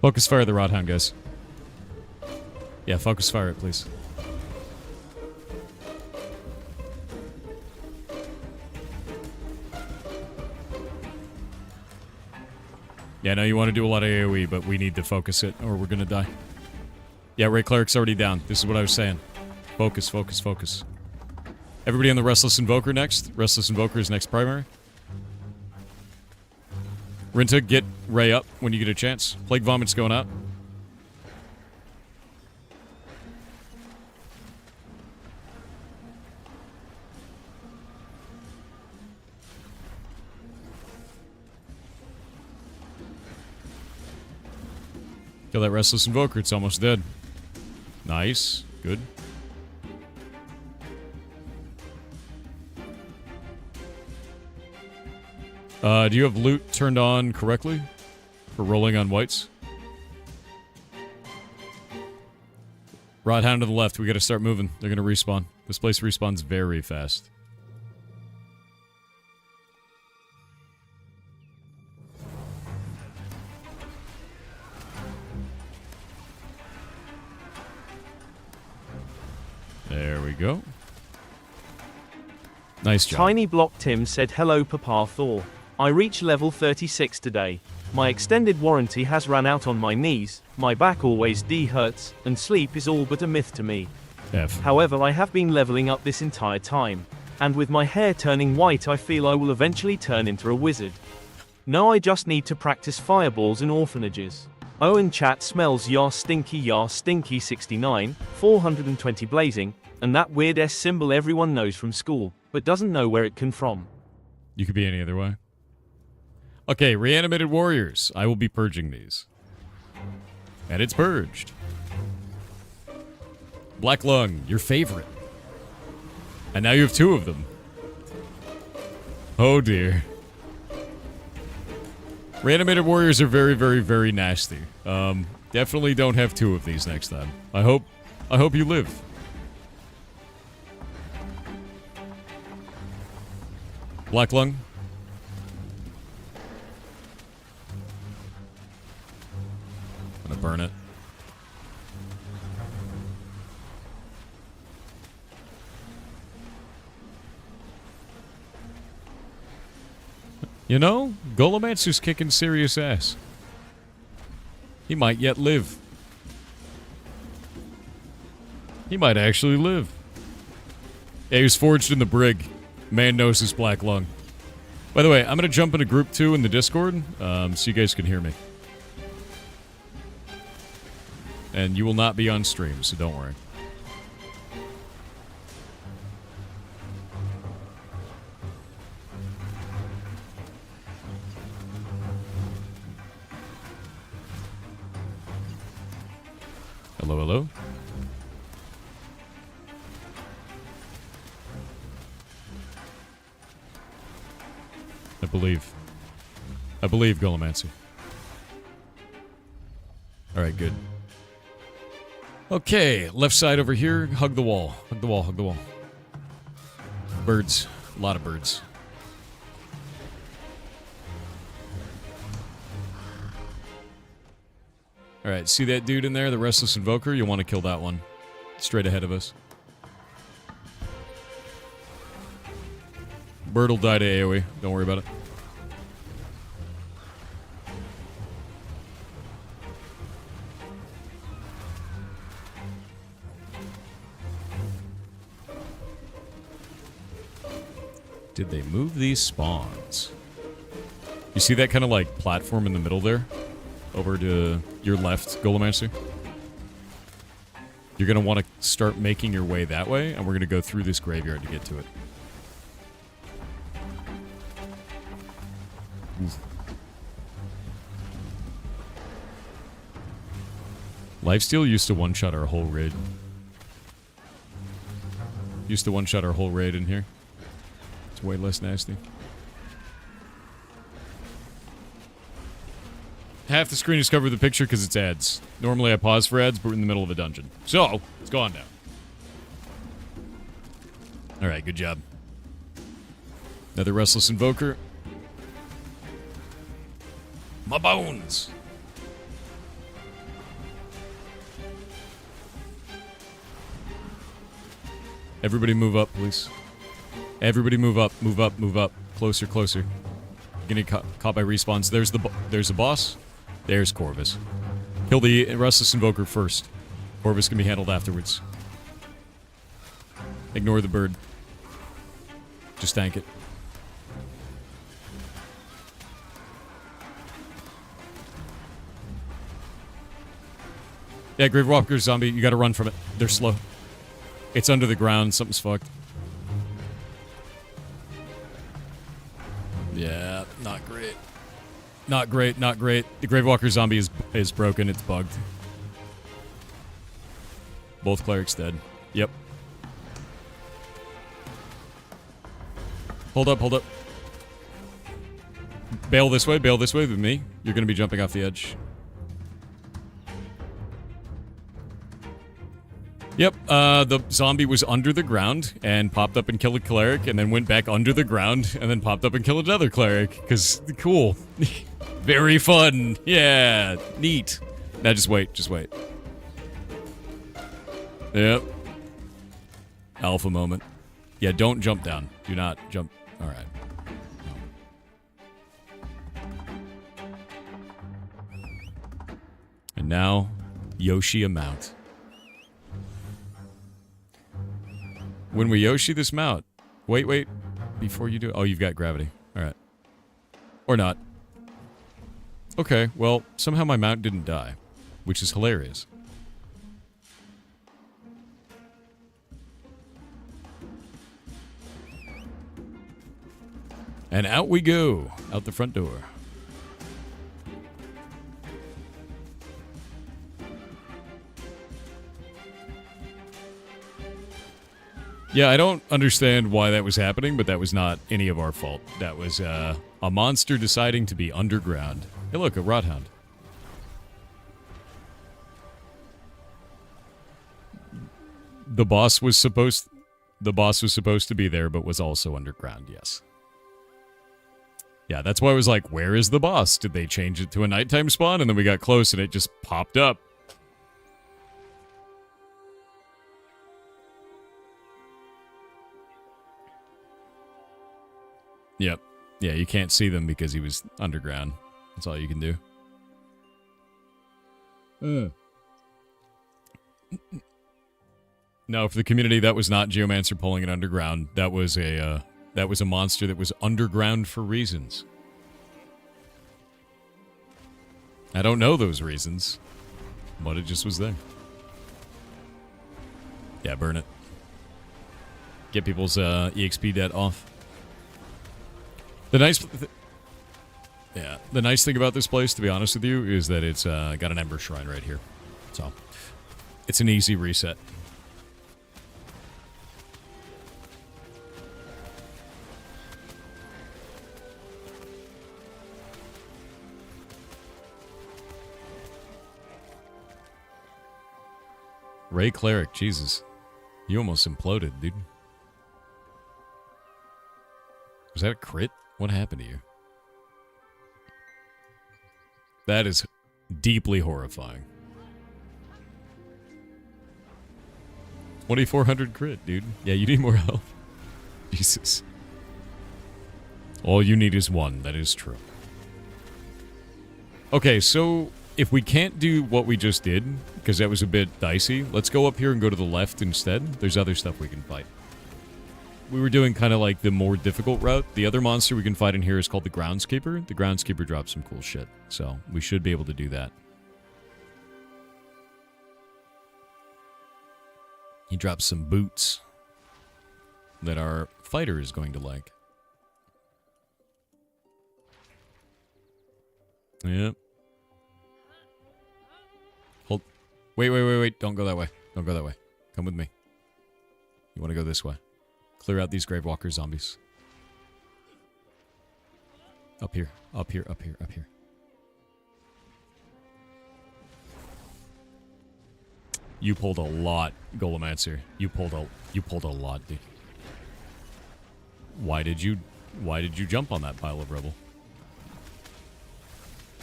Focus fire the Rodhound, guys. Yeah, focus fire it, please. Yeah, I know you want to do a lot of AoE, but we need to focus it, or we're gonna die. Yeah, Ray Cleric's already down. This is what I was saying. Focus, focus, focus. Everybody on the Restless Invoker next. Restless Invoker is next primary. Rinta, get Ray up when you get a chance. Plague Vomit's going out. Kill that Restless Invoker, it's almost dead. Nice. Good. Do you have loot turned on correctly for rolling on whites? Rodhound to the left. We gotta start moving. They're gonna respawn. This place respawns very fast. There we go. Nice job. Tiny Block Tim said hello Papa Thor. I reached level 36 today. My extended warranty has run out on my knees, my back always hurts, and sleep is all but a myth to me. F. However, I have been leveling up this entire time. And with my hair turning white, I feel I will eventually turn into a wizard. No, I just need to practice fireballs in orphanages. Oh, and chat smells yar stinky 69, 420 blazing, and that weird S symbol everyone knows from school, but doesn't know where it came from. You could be any other way. Okay, reanimated warriors. I will be purging these. And it's purged. Black Lung, your favorite. And now you have 2 of them. Oh dear. Reanimated warriors are very, very, very nasty. Definitely don't have 2 of these next time. I hope you live. Black Lung. I'm gonna burn it. You know, Golomancer's kicking serious ass. He might yet live. He might actually live. Yeah, he was forged in the brig. Man knows his Black Lung. By the way, I'm going to jump into group 2 in the Discord, so you guys can hear me. And you will not be on stream, so don't worry. Hello, hello. I believe, Golomancer. Alright, good. Okay, left side over here. Hug the wall. Hug the wall, hug the wall. Birds. A lot of birds. Alright, see that dude in there, the Restless Invoker? You'll want to kill that one. Straight ahead of us. Bird will die to AoE. Don't worry about it. Did they move these spawns? You see that kind of like platform in the middle there? Over to your left, Golomancer. You're going to want to start making your way that way, and we're going to go through this graveyard to get to it. Oof. Lifesteal used to one-shot our whole raid. Used to one-shot our whole raid in here. It's way less nasty. Half the screen is covered with the picture because it's ads. Normally I pause for ads, but we're in the middle of a dungeon. So, it's gone now. Alright, good job. Another Restless Invoker. My bones! Everybody move up, please. Everybody move up, move up, move up. Closer, closer. You're gonna get caught by respawns. There's the boss. There's Corvus. Kill the Restless Invoker first. Corvus can be handled afterwards. Ignore the bird. Just tank it. Yeah, Gravewalker zombie, you gotta run from it. They're slow. It's under the ground, something's fucked. Yeah, not great. Not great, not great. The Gravewalker zombie is broken, it's bugged. Both clerics dead. Yep. Hold up, hold up. Bail this way with me. You're gonna be jumping off the edge. Yep, the zombie was under the ground and popped up and killed a cleric and then went back under the ground and then popped up and killed another cleric. Because, cool. Very fun. Yeah, neat. Now just wait, just wait. Yep. Alpha moment. Yeah, don't jump down. Do not jump. Alright. And now, Yoshi a mount. When we Yoshi this mount... Wait. Before you do... Oh, you've got gravity. Alright. Or not. Okay, well, somehow my mount didn't die. Which is hilarious. And out we go. Out the front door. Yeah, I don't understand why that was happening, but that was not any of our fault. That was a monster deciding to be underground. Hey, look, a Rothound. The boss was supposed to be there, but was also underground, yes. Yeah, that's why I was like, where is the boss? Did they change it to a nighttime spawn? And then we got close and it just popped up. Yep. Yeah, you can't see them because he was underground. That's all you can do. No, for the community, that was not Geomancer pulling it underground. That was a monster that was underground for reasons. I don't know those reasons, but it just was there. Yeah, burn it. Get people's EXP debt off. The nice thing about this place, to be honest with you, is that it's got an Ember Shrine right here. So, it's an easy reset. Ray Cleric, Jesus. You almost imploded, dude. Was that a crit? What happened to you? That is deeply horrifying. 2400 crit, dude. Yeah, you need more health. Jesus. All you need is one. That is true. Okay, so if we can't do what we just did, because that was a bit dicey, let's go up here and go to the left instead. There's other stuff we can fight. We were doing kind of like the more difficult route. The other monster we can fight in here is called the Groundskeeper. The Groundskeeper drops some cool shit, so we should be able to do that. He drops some boots that our fighter is going to like. Yep. Hold. Wait. Don't go that way. Don't go that way. Come with me. You want to go this way. Clear out these Gravewalker zombies. Up here. You pulled a lot, Golemancer. You pulled a lot, dude. Why did you jump on that pile of rubble?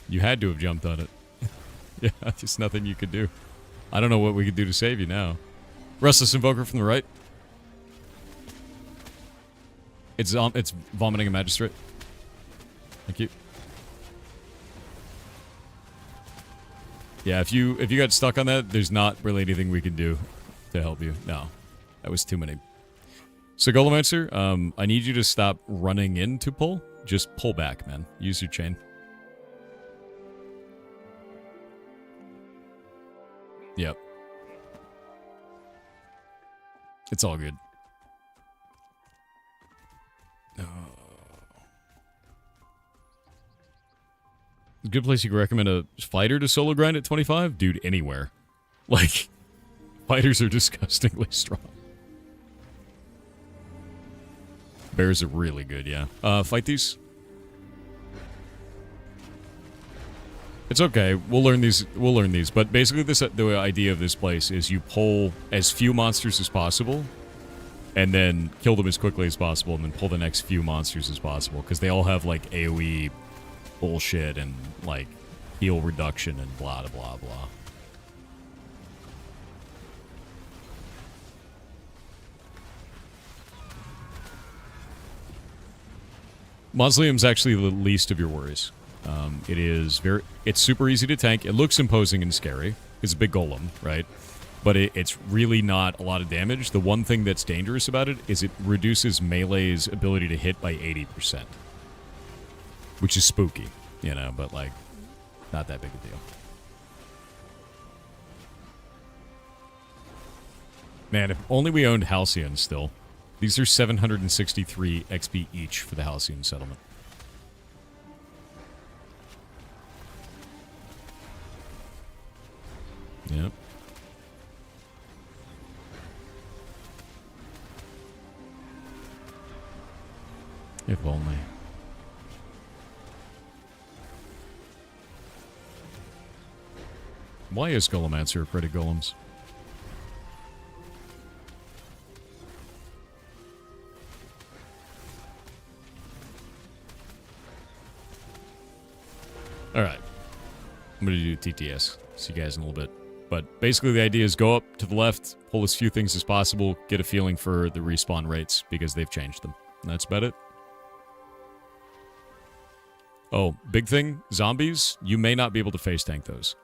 You had to have jumped on it. Yeah, just nothing you could do. I don't know what we could do to save you now. Restless Invoker from the right. It's vomiting a magistrate. Thank you. Yeah, if you got stuck on that, there's not really anything we can do to help you. No, that was too many. So Golemancer, I need you to stop running in to pull. Just pull back, man. Use your chain. Yep. It's all good. A good place you can recommend a fighter to solo grind at 25? Dude, anywhere. Like, fighters are disgustingly strong. Bears are really good, yeah. Fight these. It's okay. We'll learn these. But basically, the idea of this place is you pull as few monsters as possible, and then kill them as quickly as possible, and then pull the next few monsters as possible, because they all have like AoE bullshit and like heal reduction and blah blah blah. Mausoleum's actually the least of your worries. It's super easy to tank. It looks imposing and scary. It's a big golem, right? But it's really not a lot of damage. The one thing that's dangerous about it is it reduces melee's ability to hit by 80%. Which is spooky, you know, but, like, not that big a deal. Man, if only we owned Halcyon still. These are 763 XP each for the Halcyon settlement. Yep. If only. Why is Golemancer afraid of golems? Alright. I'm going to do TTS. See you guys in a little bit. But basically the idea is go up to the left, pull as few things as possible, get a feeling for the respawn rates, because they've changed them. And that's about it. Oh, big thing, zombies, you may not be able to face tank those.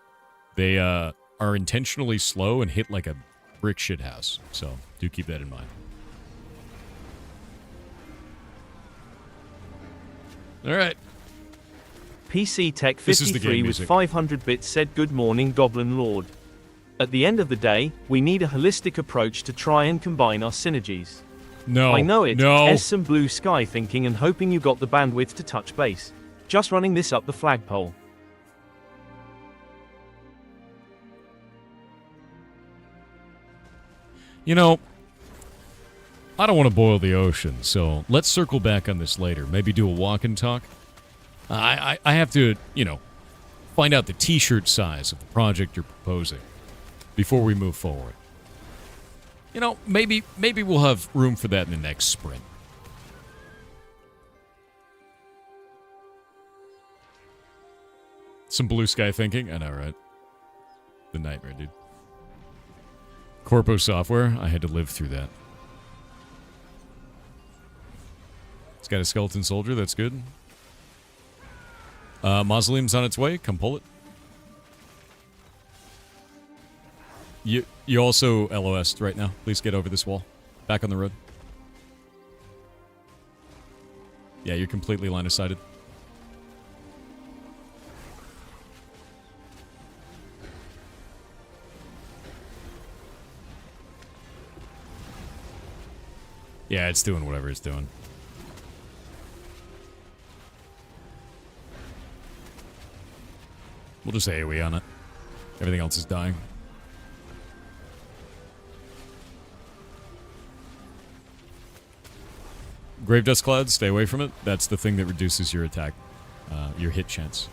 They are intentionally slow and hit like a brick shit house. So, do keep that in mind. Alright. PC Tech 53 with 500 bits said, "Good morning, Goblin Lord. At the end of the day, we need a holistic approach to try and combine our synergies." No. I know it. No. There's some blue sky thinking and hoping you got the bandwidth to touch base. Just running this up the flagpole. You know, I don't want to boil the ocean, so let's circle back on this later. Maybe do a walk and talk. I have to, you know, find out the t-shirt size of the project you're proposing before we move forward. You know, maybe we'll have room for that in the next sprint. Some blue sky thinking? I know, right? The nightmare, dude. Corpo software? I had to live through that. It's got a skeleton soldier, that's good. Mausoleum's on its way, come pull it. You also LOS'd right now. Please get over this wall. Back on the road. Yeah, you're completely line of sighted. Yeah, it's doing whatever it's doing. We'll just AoE on it. Everything else is dying. Grave Dust Cloud, stay away from it. That's the thing that reduces your attack, your hit chance.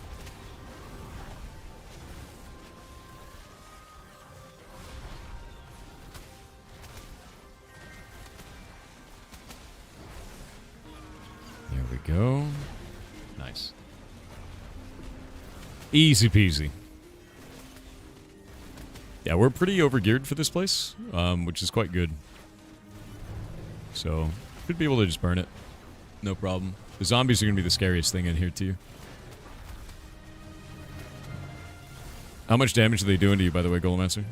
There we go. Nice. Easy peasy. Yeah, we're pretty overgeared for this place, which is quite good. So, should be able to just burn it. No problem. The zombies are going to be the scariest thing in here, too. How much damage are they doing to you, by the way, Golemancer?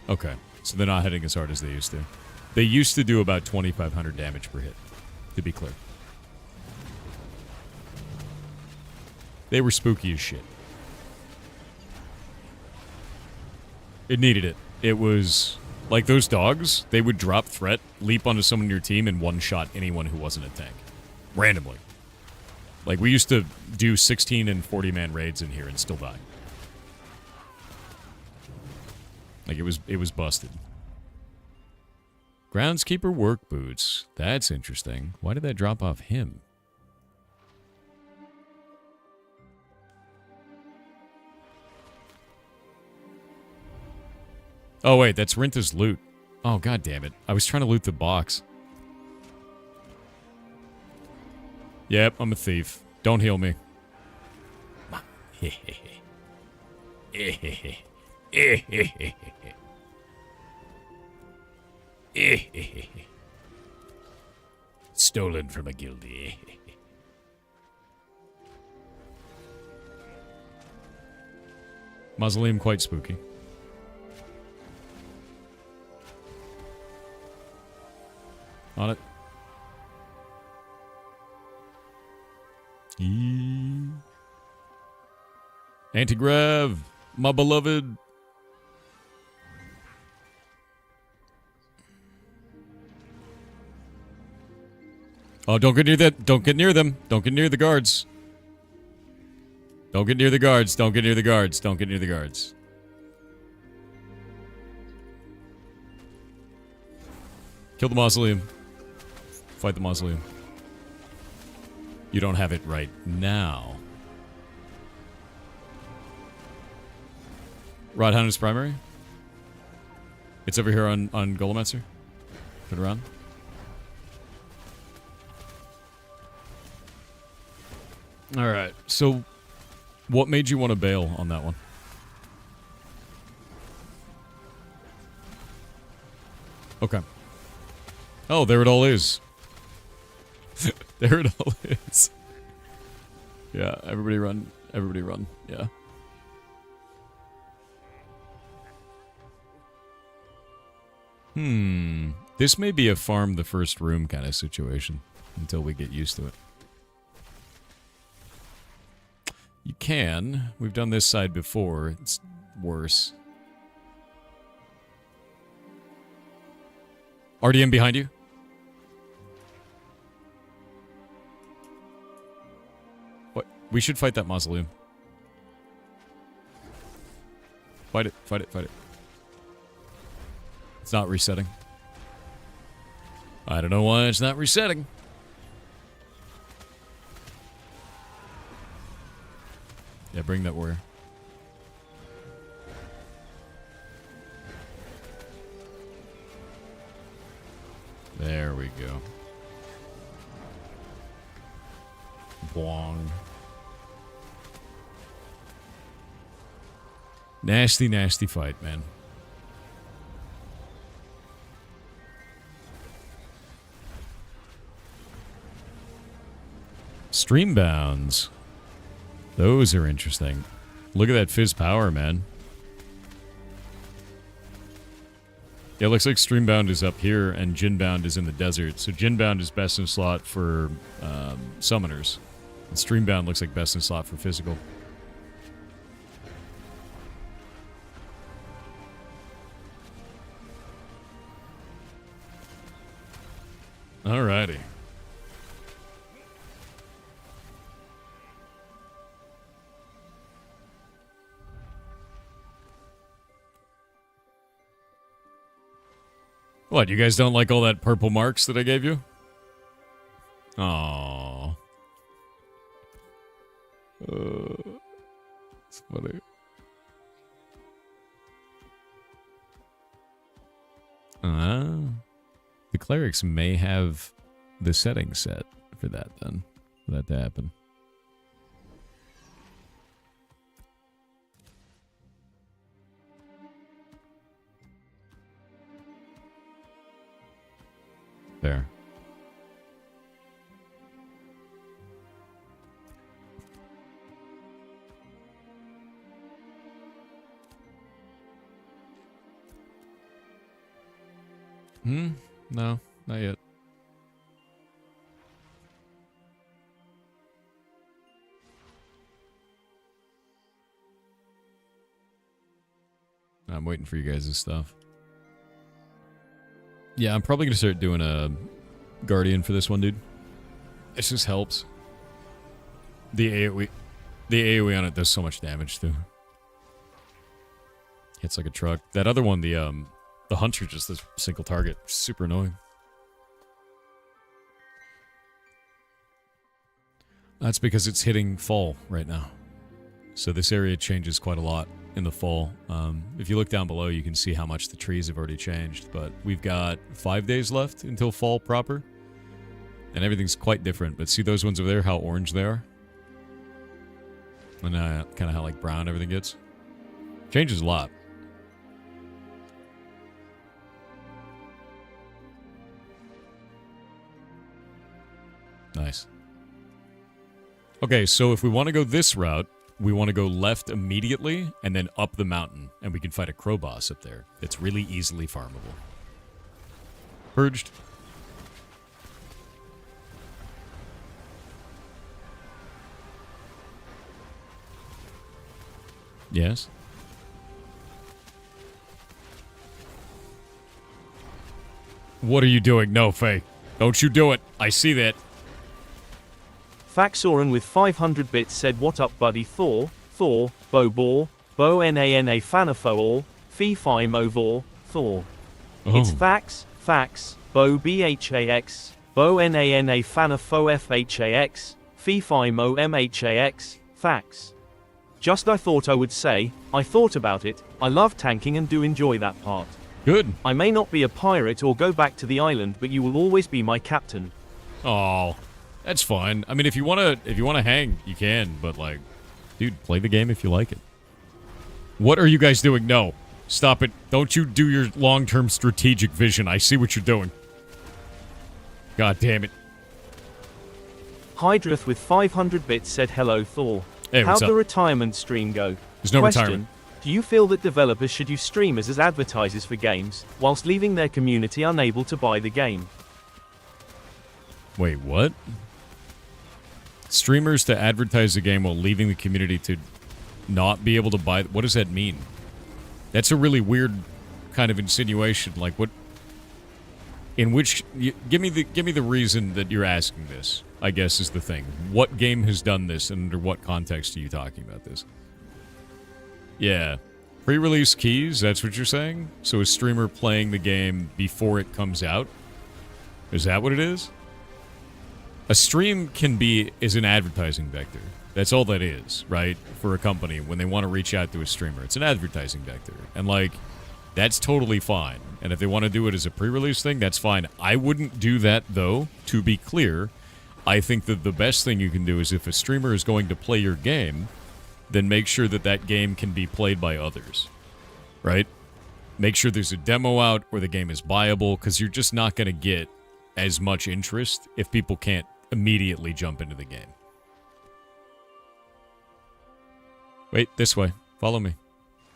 Okay, so they're not hitting as hard as they used to. They used to do about 2,500 damage per hit, to be clear. They were spooky as shit. It needed it. It was like those dogs, they would drop threat, leap onto someone in your team, and one-shot anyone who wasn't a tank. Randomly. Like, we used to do 16 and 40-man raids in here and still die. Like, it was busted. Groundskeeper work boots. That's interesting. Why did that drop off him? Oh, wait, that's Rinta's loot. Oh, god damn it. I was trying to loot the box. Yep, I'm a thief. Don't heal me. Stolen from a guildie. Mausoleum quite spooky. On it. Anti-grav, my beloved. Oh, don't get near that. Don't get near them. Don't get near the guards. Don't get near the guards. Don't get near the guards. Don't get near the guards. Kill the mausoleum. Fight the mausoleum. You don't have it right now. Rodhound is primary. It's over here on Golemancer. Turn around. Alright, so what made you want to bail on that one? Okay. Oh, there it all is. There it all is. Yeah, everybody run. Everybody run. Yeah. This may be a farm the first room kind of situation until we get used to it. You can. We've done this side before. It's worse. RDM behind you. What? We should fight that mausoleum. Fight it, fight it, fight it. It's not resetting. I don't know why it's not resetting. Yeah, bring that warrior. There we go. Bwong. Nasty, nasty fight, man. Stream bounds. Those are interesting. Look at that fizz power, man. Yeah, it looks like Streambound is up here and Jinbound is in the desert. So Jinbound is best in slot for summoners. And Streambound looks like best in slot for physical. Alrighty. What, you guys don't like all that purple marks that I gave you? Aww. It's funny. The clerics may have the setting set for that then. For that to happen. There. No, not yet. I'm waiting for you guys' stuff. Yeah, I'm probably going to start doing a Guardian for this one, dude. It just helps. The AoE on it does so much damage, too. Hits like a truck. That other one, the Hunter, just this single target. Super annoying. That's because it's hitting fall right now. So this area changes quite a lot in the fall. If you look down below, you can see how much the trees have already changed. But we've got 5 days left until fall proper. And everything's quite different. But see those ones over there, how orange they are? And kind of how like brown everything gets. Changes a lot. Nice. Okay, so if we want to go this route, we want to go left immediately and then up the mountain, and we can fight a crow boss up there. It's really easily farmable. Purged. Yes. What are you doing? No, Faye. Don't you do it. I see that. Faxoran with 500 bits said, what up buddy Thor, Bo Nana Fanafo Fee Fi Movor, Thor. It's Fax, Bo Bhax, Bo Nana Fanafo Fhax, Fee Fi Mo Mhax, Fax. Just I thought I would say, I thought about it, I love tanking and do enjoy that part. Good. I may not be a pirate or go back to the island, but you will always be my captain. Oh, that's fine. I mean, if you wanna hang, you can. But like, dude, play the game if you like it. What are you guys doing? No, stop it! Don't you do your long-term strategic vision. I see what you're doing. God damn it! Hydrath with 500 bits said, hello Thor. Hey, what's How'd the up? retirement stream go? There's no Question. retirement. Do you feel that developers should use streamers as advertisers for games, whilst leaving their community unable to buy the game? Wait, what? Streamers to advertise the game while leaving the community to not be able to buy... What does that mean? That's a really weird kind of insinuation. Like, what... In which... Give me the reason that you're asking this, I guess, is the thing. What game has done this, and under what context are you talking about this? Yeah. Pre-release keys, that's what you're saying? So a streamer playing the game before it comes out? Is that what it is? A stream is an advertising vector. That's all that is, right? For a company, when they want to reach out to a streamer. It's an advertising vector. And like, that's totally fine. And if they want to do it as a pre-release thing, that's fine. I wouldn't do that, though, to be clear. I think that the best thing you can do is if a streamer is going to play your game, then make sure that that game can be played by others, right? Make sure there's a demo out or the game is buyable, because you're just not going to get as much interest if people can't immediately jump into the game. Wait, this way. Follow me.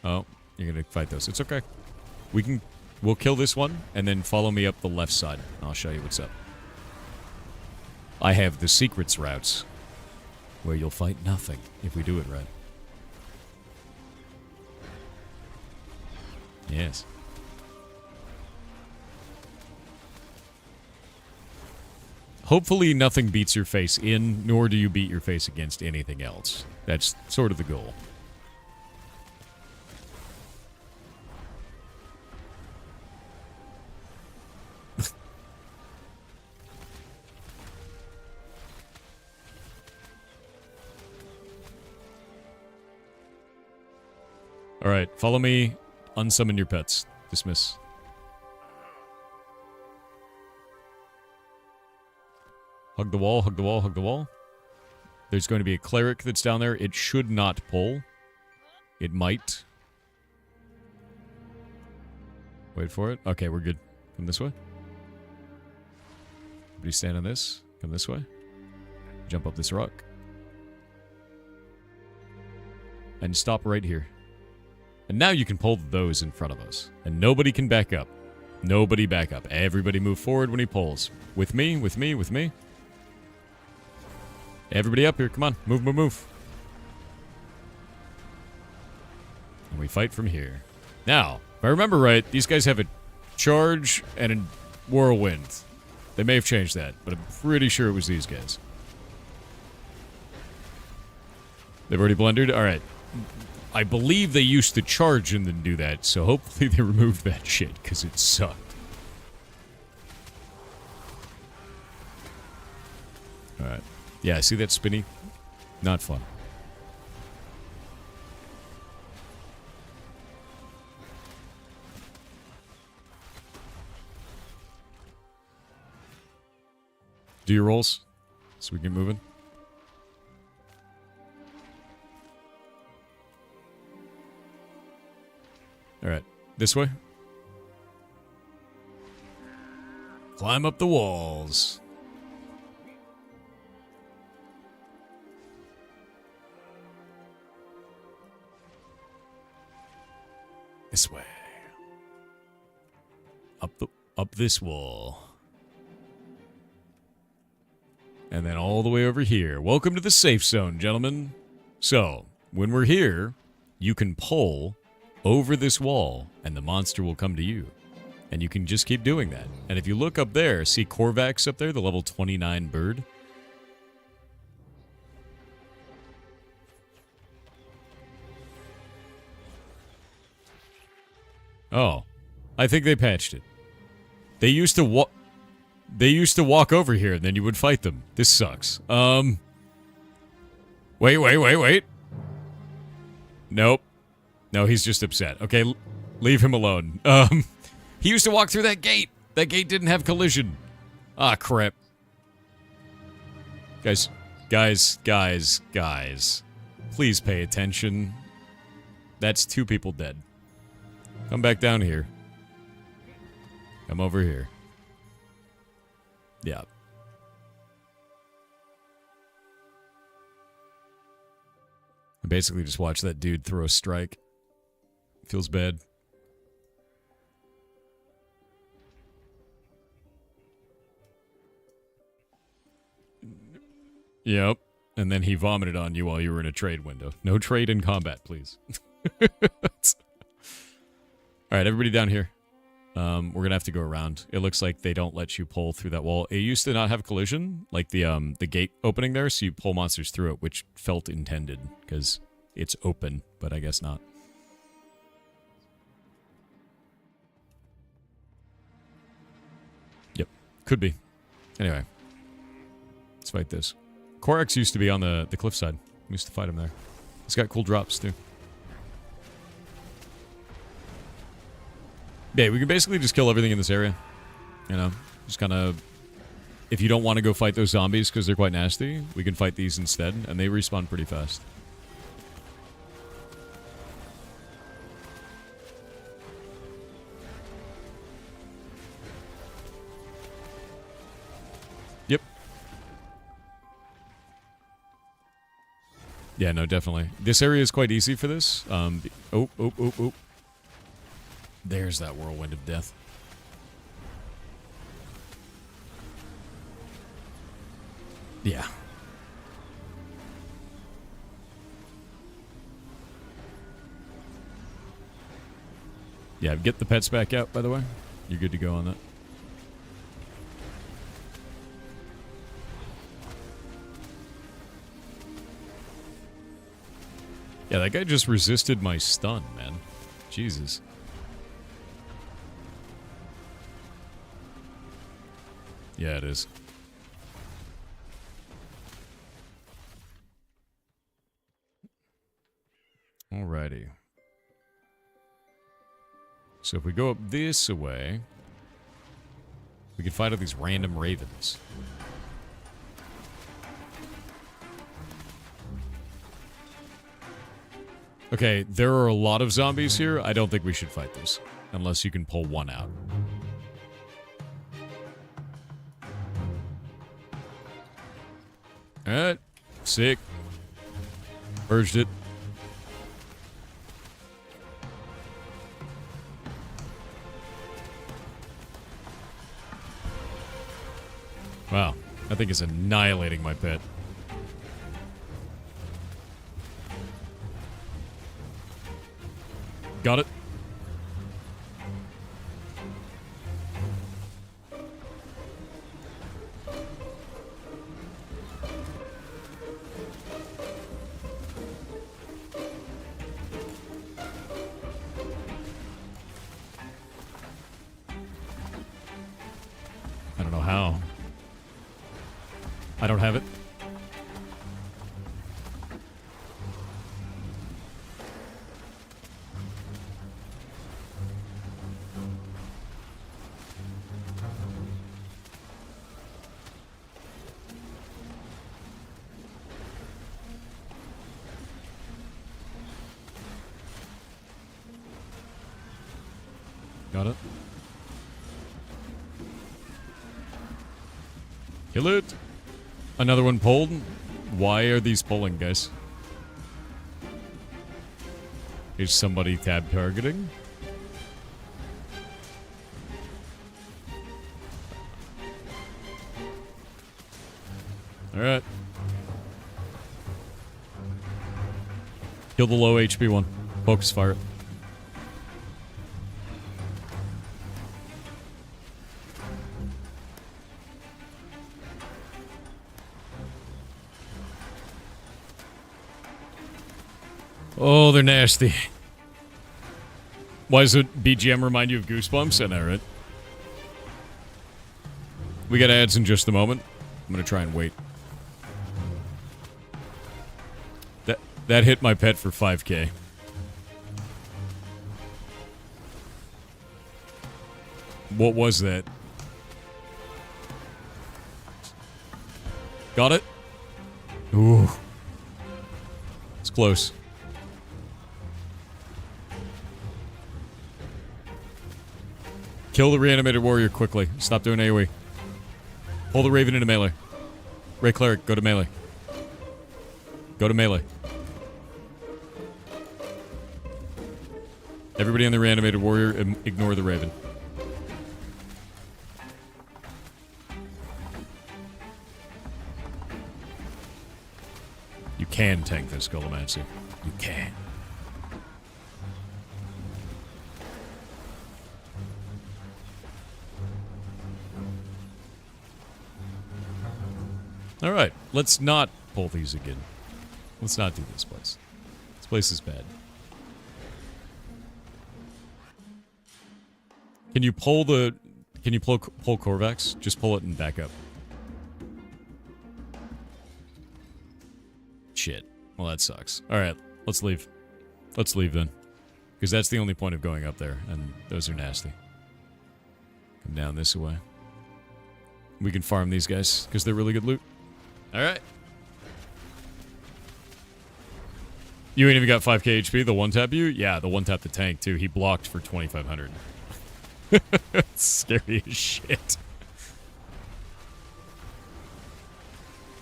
Oh, you're going to fight those. It's okay. We'll kill this one, and then follow me up the left side. I'll show you what's up. I have the secrets routes, where you'll fight nothing if we do it right. Yes. Hopefully nothing beats your face in, nor do you beat your face against anything else. That's sort of the goal. Alright, follow me. Unsummon your pets. Dismiss. Hug the wall, hug the wall, hug the wall. There's going to be a cleric that's down there. It should not pull. It might. Wait for it. Okay, we're good. Come this way. Everybody stand on this. Come this way. Jump up this rock. And stop right here. And now you can pull those in front of us. And nobody can back up. Nobody back up. Everybody move forward when he pulls. With me, with me, with me. Everybody up here. Come on. Move, move, move. And we fight from here. Now, if I remember right, these guys have a charge and a whirlwind. They may have changed that, but I'm pretty sure it was these guys. They've already blundered? Alright. I believe they used to charge and then do that, so hopefully they removed that shit, because it sucked. Alright. Yeah, see that spinny? Not fun. Do your rolls, so we get moving. Alright, this way. Climb up the walls. This way. Up this wall. And then all the way over here. Welcome to the safe zone, gentlemen. So, when we're here, you can pull over this wall, and the monster will come to you. And you can just keep doing that. And if you look up there, see Korvax up there, the level 29 bird? Oh, I think they patched it. They used to walk over here, and then you would fight them. This sucks. Wait. Nope. No, he's just upset. Okay, leave him alone. He used to walk through that gate. That gate didn't have collision. Ah, crap. Guys. Please pay attention. That's 2 people dead. Come back down here. Come over here. Yeah. I basically just watched that dude throw a strike. Feels bad. Yep. And then he vomited on you while you were in a trade window. No trade in combat, please. Alright, everybody down here. We're gonna have to go around. It looks like they don't let you pull through that wall. It used to not have collision, like the gate opening there, so you pull monsters through it, which felt intended, because it's open, but I guess not. Yep, could be. Anyway, let's fight this. Korax used to be on the cliffside. We used to fight him there. He's got cool drops, too. Yeah, we can basically just kill everything in this area. You know, just kind of... If you don't want to go fight those zombies because they're quite nasty, we can fight these instead, and they respawn pretty fast. Yep. Yeah, no, definitely. This area is quite easy for this. Oh. There's that whirlwind of death. Yeah. Yeah, get the pets back out, by the way. You're good to go on that. Yeah, that guy just resisted my stun, man. Jesus. Yeah, it is. Alrighty. So if we go up this way, we can fight all these random ravens. Okay, there are a lot of zombies here. I don't think we should fight this, unless you can pull one out. Alright. Sick. Purged it. Wow. That thing is annihilating my pet. Got it. I don't know how. I don't have it. Got it. Kill it. Another one pulled. Why are these pulling, guys? Is somebody tab targeting? Alright. Kill the low HP one. Focus fire it. Oh, they're nasty. Why does it BGM remind you of Goosebumps? I know, right? We got ads in just a moment. I'm gonna try and wait. That hit my pet for 5K. What was that? Got it? Ooh. It's close. Kill the reanimated warrior quickly. Stop doing AoE. Pull the raven into melee. Ray Cleric, go to melee. Go to melee. Everybody on the reanimated warrior, ignore the raven. You can tank this Skullmancy. You can. Alright, let's not pull these again. Let's not do this place. This place is bad. Can you pull the... Can you pull Korvax? Just pull it and back up. Shit. Well, that sucks. Alright, let's leave. Let's leave then. Because that's the only point of going up there, and those are nasty. Come down this way. We can farm these guys, because they're really good loot. Alright. You ain't even got 5k HP, the one-tap you? Yeah, the one-tap the tank, too. He blocked for 2,500. Scary as shit.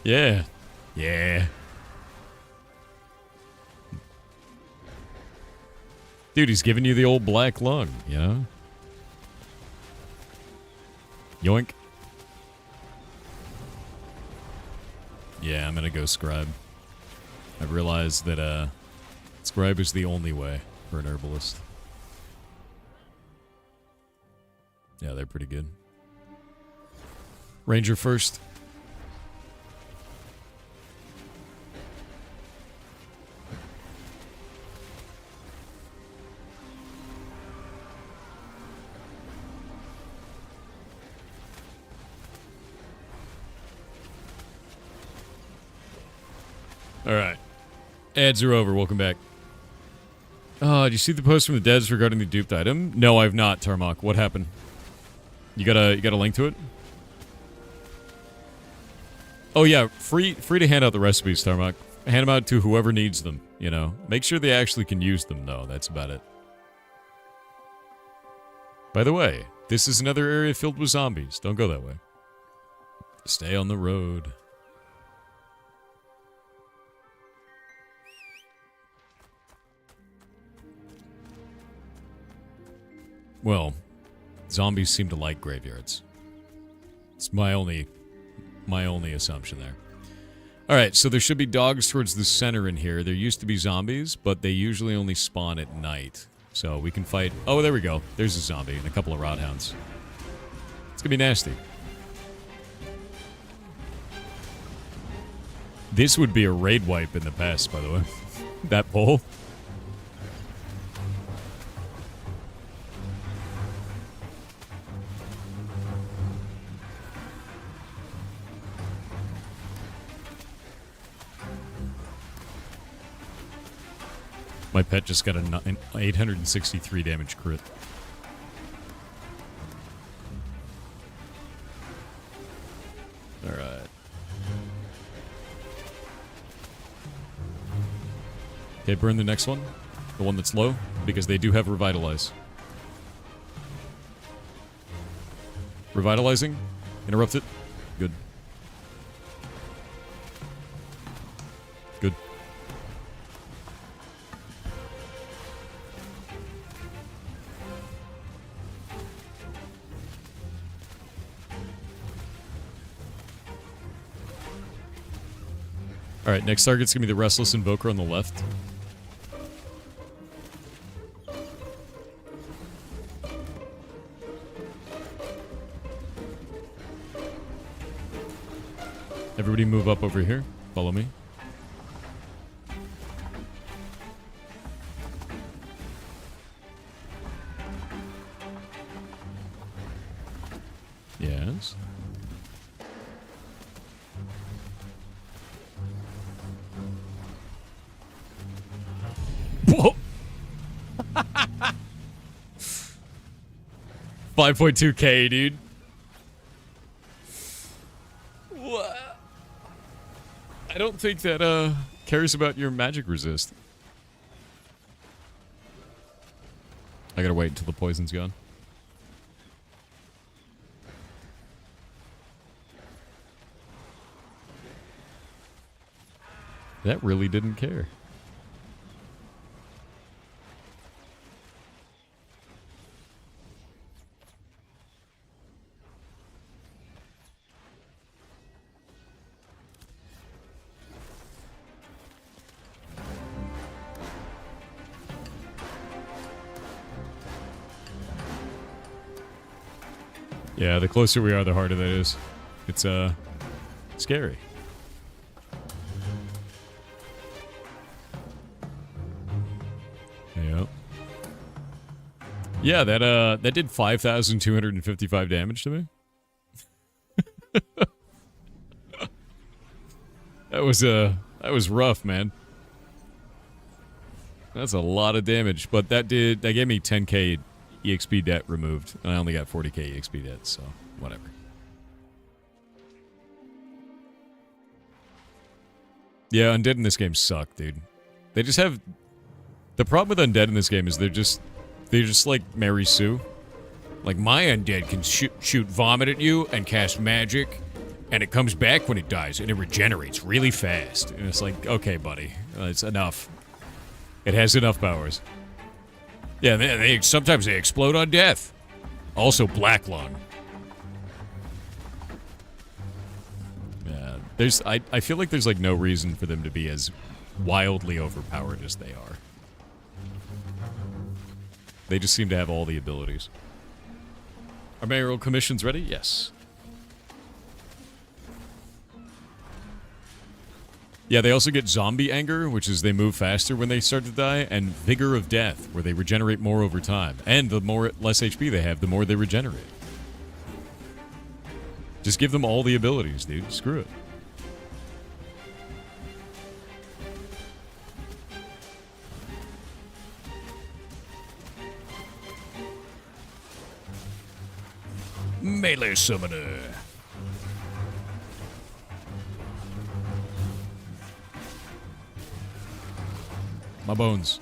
Yeah. Yeah. Dude, he's giving you the old black lung, you know? Yoink. Yeah, I'm gonna go Scribe. I've realized that, Scribe is the only way for an herbalist. Yeah, they're pretty good. Ranger first. Alright. Ads are over. Welcome back. Did you see the post from the devs regarding the duped item? No, I've not, Tarmok. What happened? You got a link to it? Oh yeah, free to hand out the recipes, Tarmok. Hand them out to whoever needs them, you know. Make sure they actually can use them, though. That's about it. By the way, this is another area filled with zombies. Don't go that way. Stay on the road. Well, zombies seem to like graveyards. It's my only assumption there. Alright, so there should be dogs towards the center in here. There used to be zombies, but they usually only spawn at night. So we can fight... Oh, there we go. There's a zombie and a couple of Rodhounds. It's gonna be nasty. This would be a raid wipe in the past, by the way. That pole. My pet just got an 863 damage crit. Alright. Okay, burn the next one. The one that's low, because they do have Revitalize. Revitalizing. Interrupt it. Good. Good. Alright, next target's gonna be the Restless Invoker on the left. Everybody move up over here. Follow me. Yes. Whoa. 5.2k, dude. What? I don't think that cares about your magic resist. I gotta wait until the poison's gone. That really didn't care. Yeah, the closer we are, the harder that is. It's, scary. Yep. Yeah, that did 5,255 damage to me. That was rough, man. That's a lot of damage, but that gave me 10k EXP debt removed, and I only got 40k EXP debt, so whatever. Yeah, undead in this game suck, dude. They just have... The problem with undead in this game is they're just like Mary Sue. Like, my undead can shoot vomit at you and cast magic, and it comes back when it dies, and it regenerates really fast. And it's like, okay, buddy, it's enough. It has enough powers. Yeah, sometimes they explode on death. Also, Black Lung. Yeah, I feel like there's like no reason for them to be as wildly overpowered as they are. They just seem to have all the abilities. Are mayoral commissions ready? Yes. Yeah, they also get Zombie Anger, which is they move faster when they start to die, and Vigor of Death, where they regenerate more over time. And the less HP they have, the more they regenerate. Just give them all the abilities, dude. Screw it. Melee Summoner. My bones.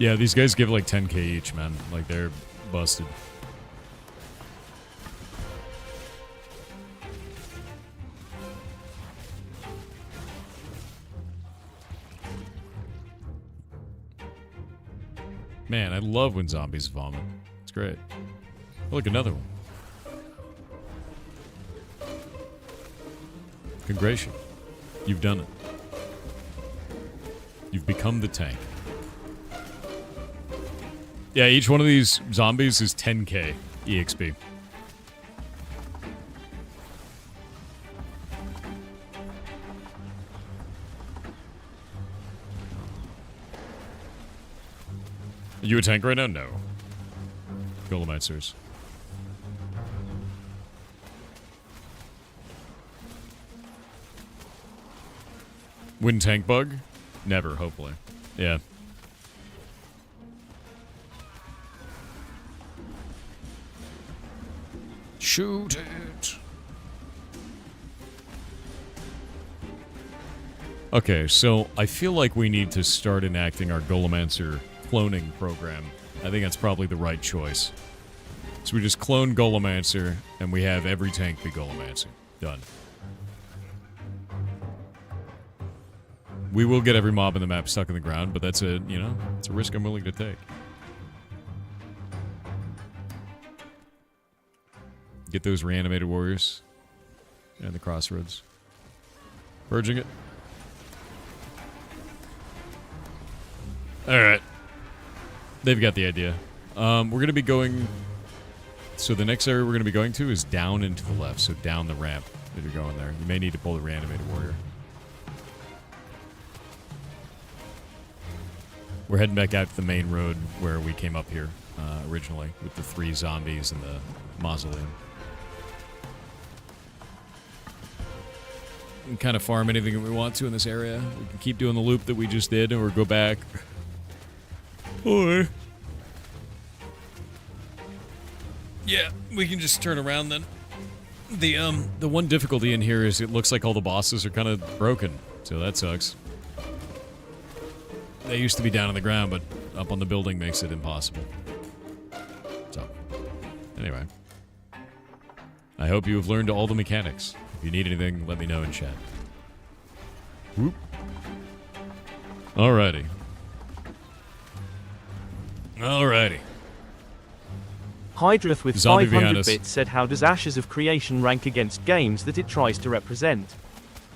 Yeah, these guys give like 10k each, man. Like, they're busted. Man, I love when zombies vomit. It's great. Oh, look, another one. Congratulations. You've done it. You've become the tank. Yeah, each one of these zombies is 10k EXP. Are you a tank right now? No. Golomitzers. Win tank bug? Never, hopefully. Yeah. Shoot it. Okay, so I feel like we need to start enacting our Golemancer cloning program. I think that's probably the right choice. So we just clone Golemancer, and we have every tank be Golemancer. Done. We will get every mob in the map stuck in the ground, but that's a, you know, it's a risk I'm willing to take. Get those reanimated warriors. And the crossroads. Purging it. Alright. They've got the idea. We're going to be going... So the next area we're going to be going to is down and to the left. So down the ramp if you're going there. You may need to pull the reanimated warrior. We're heading back out to the main road where we came up here originally with the 3 zombies and the mausoleum. We can kind of farm anything that we want to in this area. We can keep doing the loop that we just did or go back. Or... yeah, we can just turn around then. The one difficulty in here is it looks like all the bosses are kind of broken. So that sucks. They used to be down on the ground, but up on the building makes it impossible. So, anyway. I hope you have learned all the mechanics. If you need anything, let me know in chat. Whoop. Alrighty. Alrighty. Hydrith with Zombie behind 500 us. bits said, how does Ashes of Creation rank against games that it tries to represent?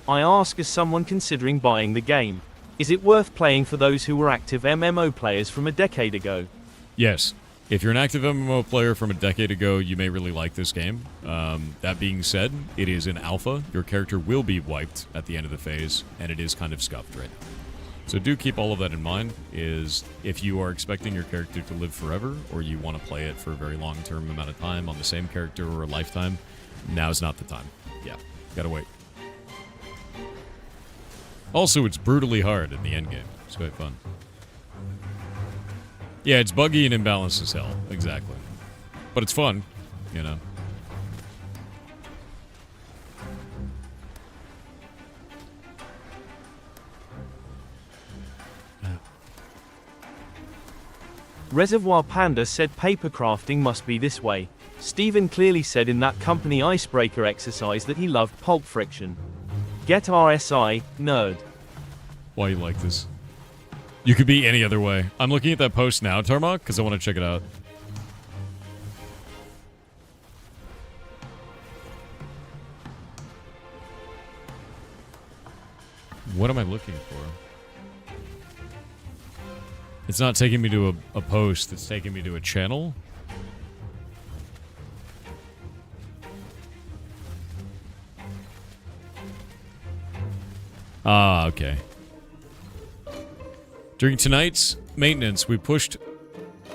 I ask as someone considering buying the game. Is it worth playing for those who were active MMO players from a decade ago? Yes. If you're an active MMO player from a decade ago, you may really like this game. That being said, it is in alpha. Your character will be wiped at the end of the phase, and it is kind of scuffed right now. So do keep all of that in mind, is if you are expecting your character to live forever, or you want to play it for a very long-term amount of time on the same character or a lifetime, now's not the time. Yeah, gotta wait. Also, it's brutally hard in the endgame. It's quite fun. Yeah, it's buggy and imbalanced as hell. Exactly. But it's fun, you know. Reservoir Panda said paper crafting must be this way. Steven clearly said in that company icebreaker exercise that he loved pulp friction. Get RSI, nerd. Why you like this? You could be any other way. I'm looking at that post now, Tarmac, because I want to check it out. What am I looking for? It's not taking me to a post, it's taking me to a channel. Ah, okay. During tonight's maintenance, we pushed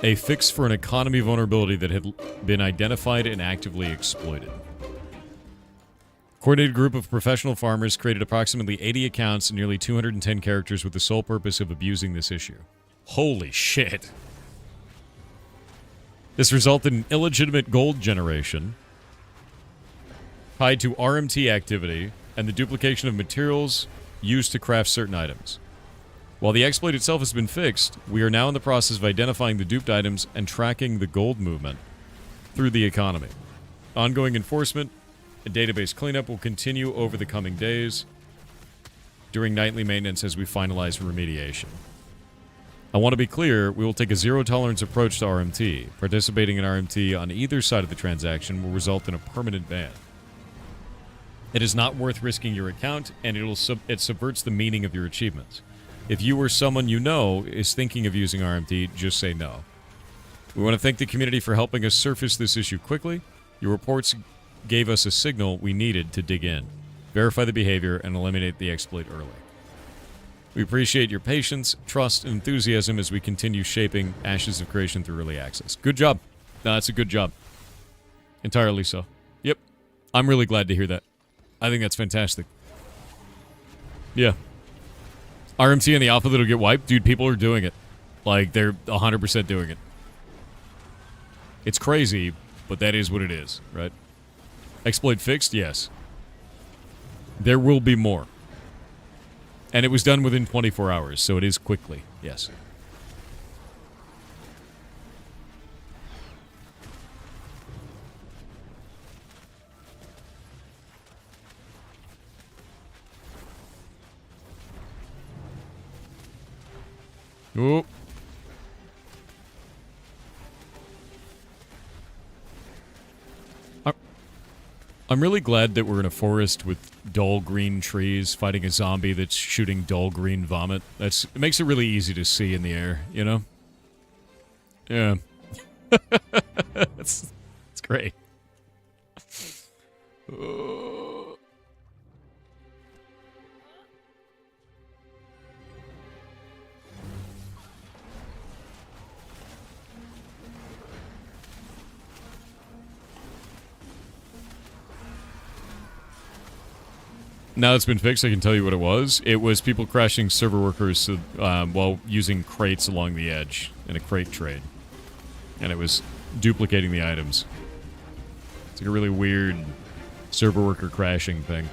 a fix for an economy vulnerability that had been identified and actively exploited. A coordinated group of professional farmers created approximately 80 accounts and nearly 210 characters with the sole purpose of abusing this issue. Holy shit. This resulted in illegitimate gold generation tied to RMT activity and the duplication of materials used to craft certain items. While the exploit itself has been fixed, we are now in the process of identifying the duped items and tracking the gold movement through the economy. Ongoing enforcement and database cleanup will continue over the coming days during nightly maintenance as we finalize remediation. I want to be clear, we will take a zero-tolerance approach to RMT. Participating in RMT on either side of the transaction will result in a permanent ban. It is not worth risking your account, and it subverts the meaning of your achievements. If you or someone you know is thinking of using RMT, just say no. We want to thank the community for helping us surface this issue quickly. Your reports gave us a signal we needed to dig in, verify the behavior, and eliminate the exploit early. We appreciate your patience, trust, and enthusiasm as we continue shaping Ashes of Creation through early access. Good job. No, that's a good job. Entirely so. Yep. I'm really glad to hear that. I think that's fantastic. Yeah. RMT and the alpha that'll get wiped, dude, people are doing it. Like, they're 100% doing it. It's crazy, but that is what it is, right? Exploit fixed? Yes. There will be more. And it was done within 24 hours, so it is quickly. Yes. Oh. I'm really glad that we're in a forest with dull green trees fighting a zombie that's shooting dull green vomit. It makes it really easy to see in the air, you know? Yeah. It's great. Now it's been fixed, I can tell you what it was. It was people crashing server workers while using crates along the edge in a crate trade. And it was duplicating the items. It's like a really weird server worker crashing thing.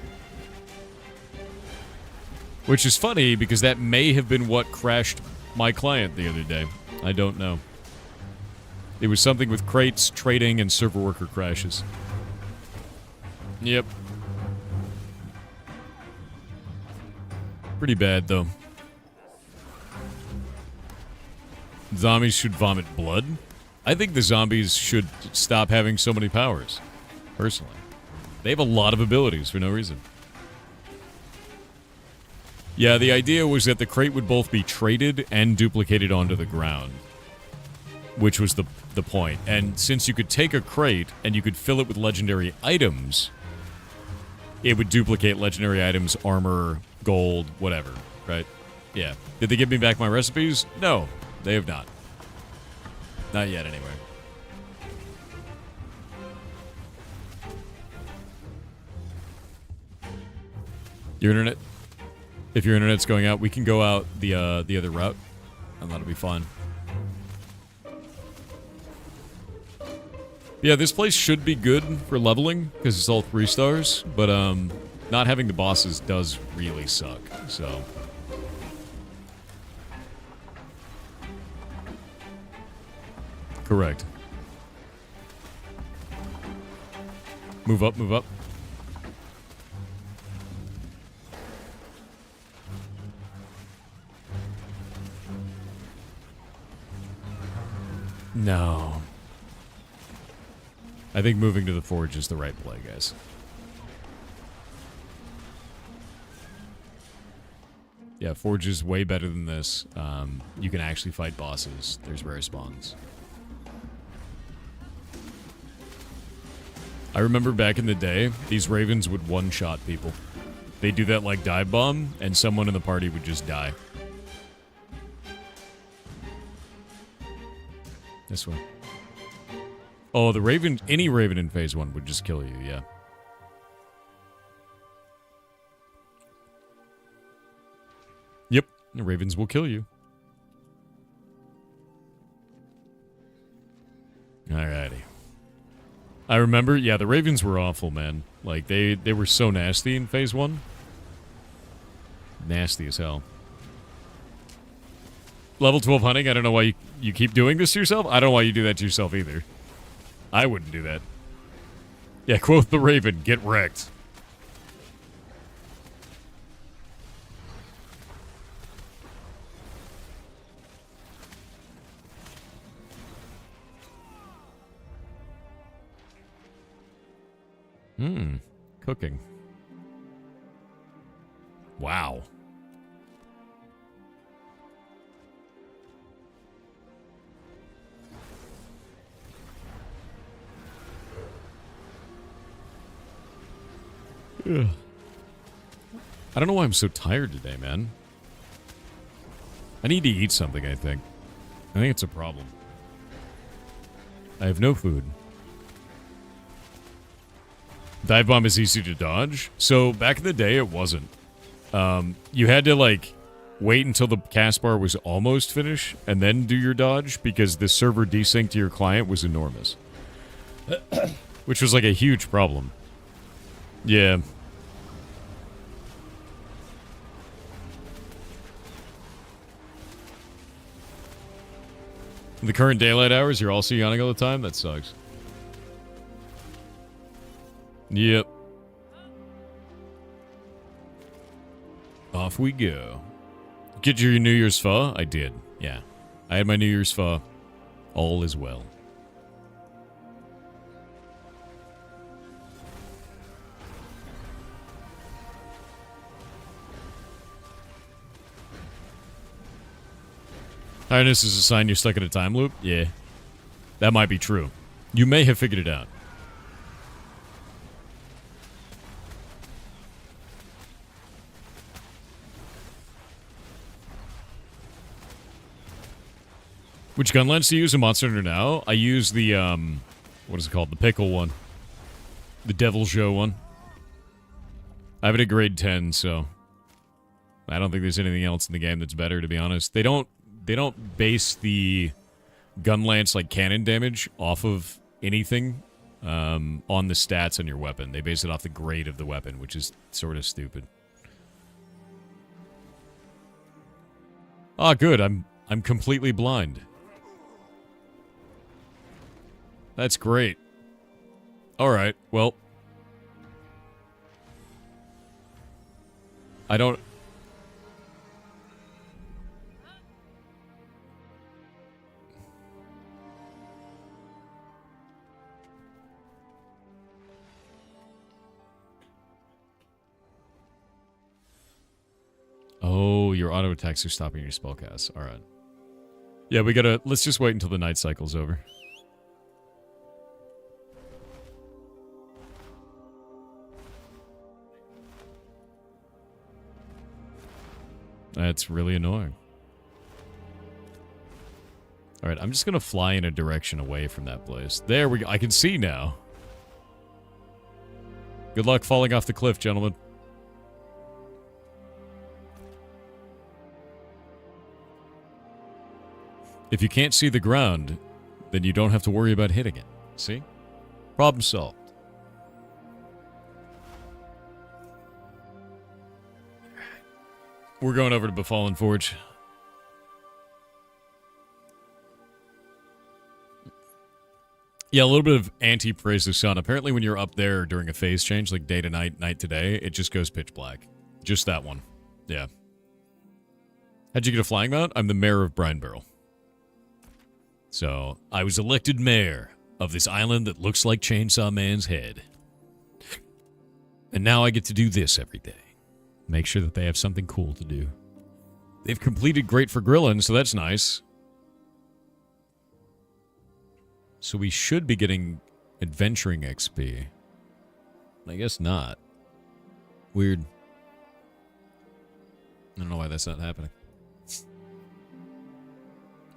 Which is funny, because that may have been what crashed my client the other day. I don't know. It was something with crates, trading, and server worker crashes. Yep. Pretty bad, though. Zombies should vomit blood? I think the zombies should stop having so many powers. Personally. They have a lot of abilities for no reason. Yeah, the idea was that the crate would both be traded and duplicated onto the ground. Which was the point. And since you could take a crate and you could fill it with legendary items, it would duplicate legendary items, armor, gold, whatever, right? Yeah. Did they give me back my recipes? No, they have not. Not yet, anyway. Your internet? If your internet's going out, we can go out the other route, and that'll be fun. Yeah, this place should be good for leveling, because it's all 3 stars, but, not having the bosses does really suck, so... Correct. Move up, move up. No. I think moving to the forge is the right play, guys. Yeah, forge is way better than this. You can actually fight bosses. There's rare spawns. I remember back in the day, these ravens would one-shot people. They'd do that like dive bomb, and someone in the party would just die. This one. Oh, the raven, any raven in phase 1 would just kill you, yeah. Yep, the ravens will kill you. Alrighty. I remember, yeah, the ravens were awful, man. Like, they were so nasty in phase 1. Nasty as hell. Level 12 hunting, I don't know why you keep doing this to yourself. I don't know why you do that to yourself either. I wouldn't do that. Yeah, quote the raven, get wrecked. Cooking. Wow. Ugh. I don't know why I'm so tired today, man. I need to eat something, I think. I think it's a problem. I have no food. Dive bomb is easy to dodge. So, back in the day, it wasn't. You had to, like, wait until the cast bar was almost finished and then do your dodge because the server desync to your client was enormous. Which was, like, a huge problem. Yeah. In the current daylight hours, you're also yawning all the time? That sucks. Yep. Off we go. Get your New Year's pho? I did, yeah. I had my New Year's pho. All is well. Highness is a sign you're stuck in a time loop? Yeah. That might be true. You may have figured it out. Which gun lens do you use in Monster Hunter now? I use the, what is it called? The pickle one. The Devil Joe one. I have it at grade 10, so I don't think there's anything else in the game that's better, to be honest. They don't base the gun lance, like, cannon damage off of anything on the stats on your weapon. They base it off the grade of the weapon, which is sort of stupid. Ah, good. I'm completely blind. That's great. Alright, well. I don't... Oh, your auto attacks are stopping your spellcasts. Alright. Yeah, we gotta... Let's just wait until the night cycle's over. That's really annoying. Alright, I'm just gonna fly in a direction away from that place. There we go. I can see now. Good luck falling off the cliff, gentlemen. If you can't see the ground, then you don't have to worry about hitting it. See? Problem solved. We're going over to Befallen Forge. Yeah, a little bit of anti-praise the sun. Apparently when you're up there during a phase change, like day to night, night to day, it just goes pitch black. Just that one. Yeah. How'd you get a flying mount? I'm the mayor of Brinebarrel. So, I was elected mayor of this island that looks like Chainsaw Man's head. And now I get to do this every day. Make sure that they have something cool to do. They've completed Great for Grillin', so that's nice. So we should be getting adventuring XP. I guess not. Weird. I don't know why that's not happening.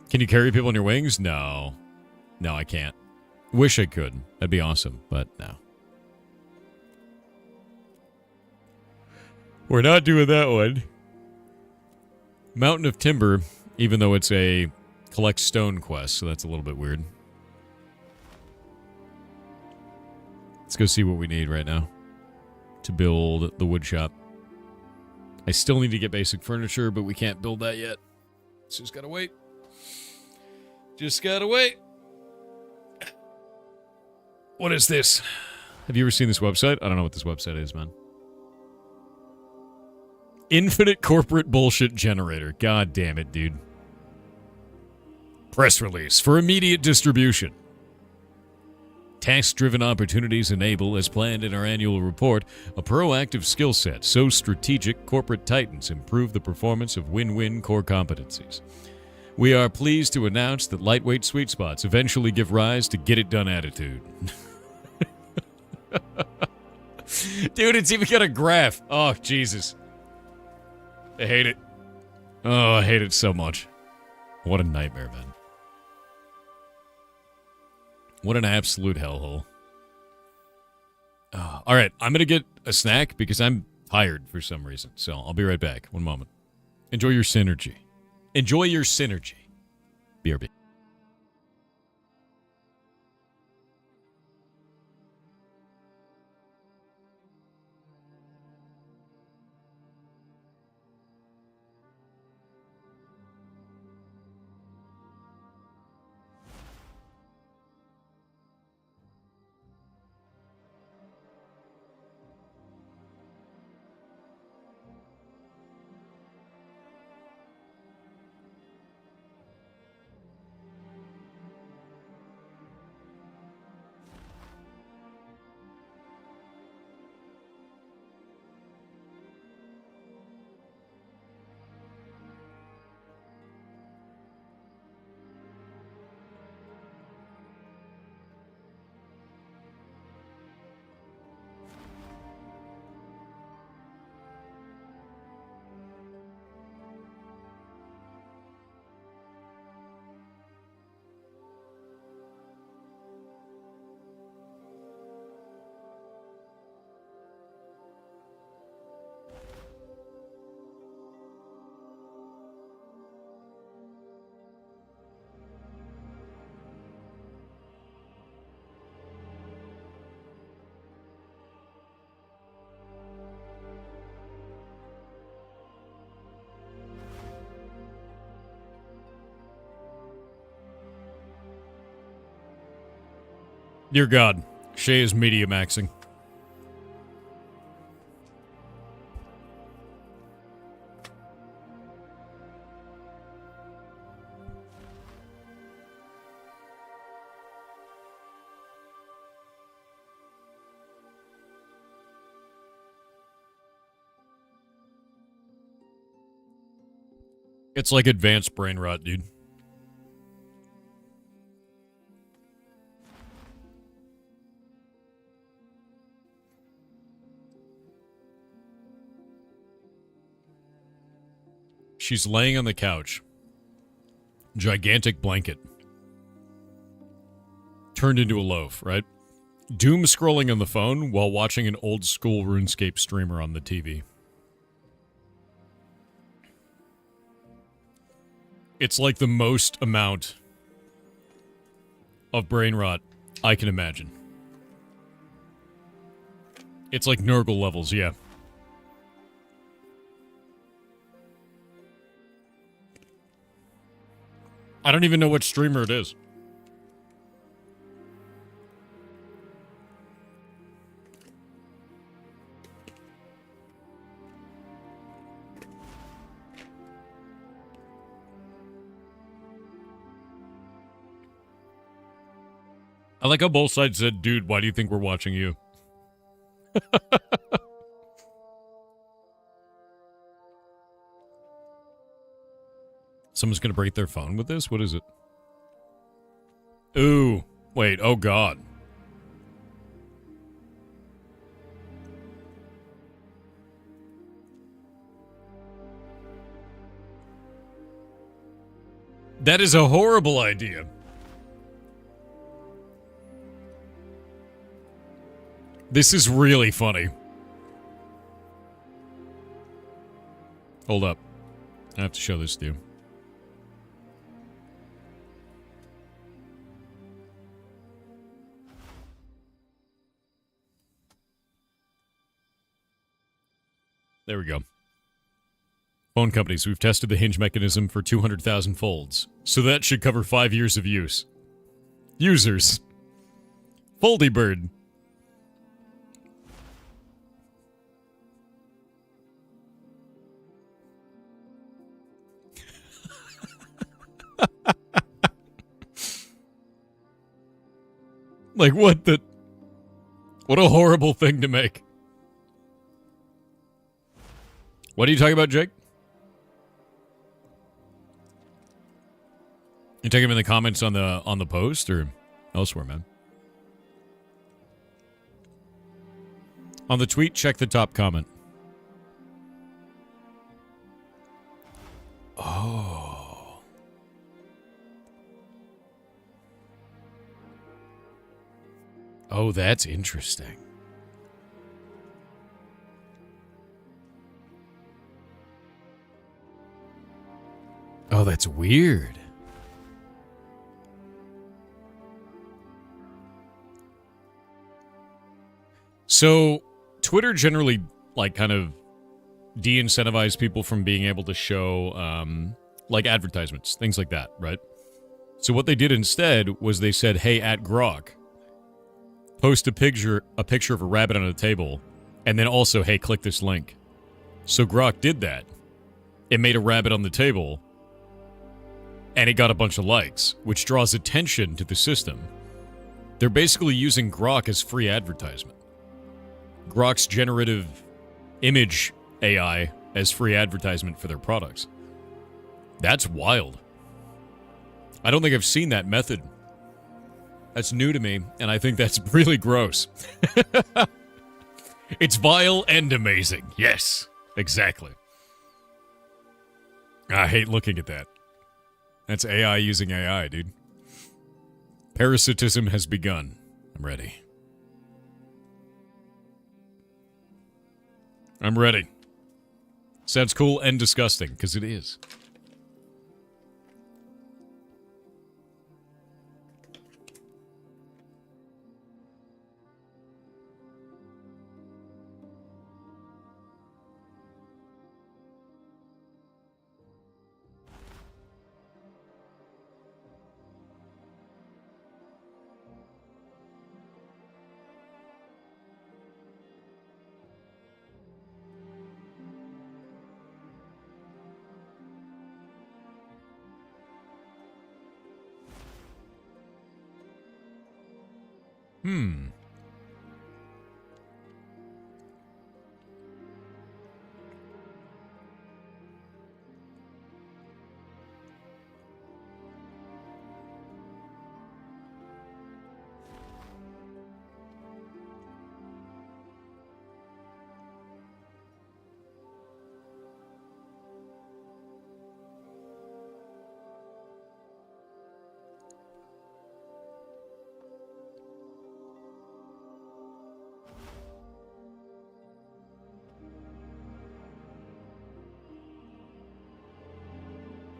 Can you carry people on your wings? No. No, I can't. Wish I could. That'd be awesome, but no. We're not doing that one. Mountain of Timber, even though it's a collect stone quest, so that's a little bit weird. Let's go see what we need right now to build the wood shop. I still need to get basic furniture, but we can't build that yet. So just gotta wait. Just gotta wait. What is this? Have you ever seen this website? I don't know what this website is, man. Infinite corporate bullshit generator. God damn it, dude. Press release for immediate distribution. Task-driven opportunities enable, as planned in our annual report, a proactive skill set so strategic corporate titans improve the performance of win-win core competencies. We are pleased to announce that lightweight sweet spots eventually give rise to get-it-done attitude. Dude, it's even got a graph. Oh, Jesus. I hate it. Oh, I hate it so much. What a nightmare, man. What an absolute hellhole. Oh, all right, I'm going to get a snack because I'm tired for some reason. So I'll be right back. One moment. Enjoy your synergy. Enjoy your synergy. BRB. Dear God, Shay is media maxing. It's like advanced brain rot, dude. She's laying on the couch. Gigantic blanket. Turned into a loaf, right? Doom scrolling on the phone while watching an old school RuneScape streamer on the TV. It's like the most amount of brain rot I can imagine. It's like Nurgle levels, yeah. I don't even know which streamer it is. I like how both sides said, dude, why do you think we're watching you? Someone's gonna break their phone with this? What is it? Ooh. Wait, oh God. That is a horrible idea. This is really funny. Hold up. I have to show this to you. There we go. Phone companies, we've tested the hinge mechanism for 200,000 folds. So that should cover 5 years of use. Users. Foldy bird. Like, what the... What a horrible thing to make. What are you talking about, Jake? You take him in the comments on the post or elsewhere, man? On the tweet, check the top comment. Oh. Oh, that's interesting. Oh, that's weird. So, Twitter generally, like, kind of de-incentivize people from being able to show, like, advertisements, things like that, right? So what they did instead was they said, hey, at Grok, post a picture of a rabbit on a table, and then also, hey, click this link. So Grok did that. It made a rabbit on the table, and it got a bunch of likes, which draws attention to the system. They're basically using Grok as free advertisement. Grok's generative image AI as free advertisement for their products. That's wild. I don't think I've seen that method. That's new to me, and I think that's really gross. It's vile and amazing. Yes, exactly. I hate looking at that. That's AI using AI, dude. Parasitism has begun. I'm ready. I'm ready. Sounds cool and disgusting, because it is.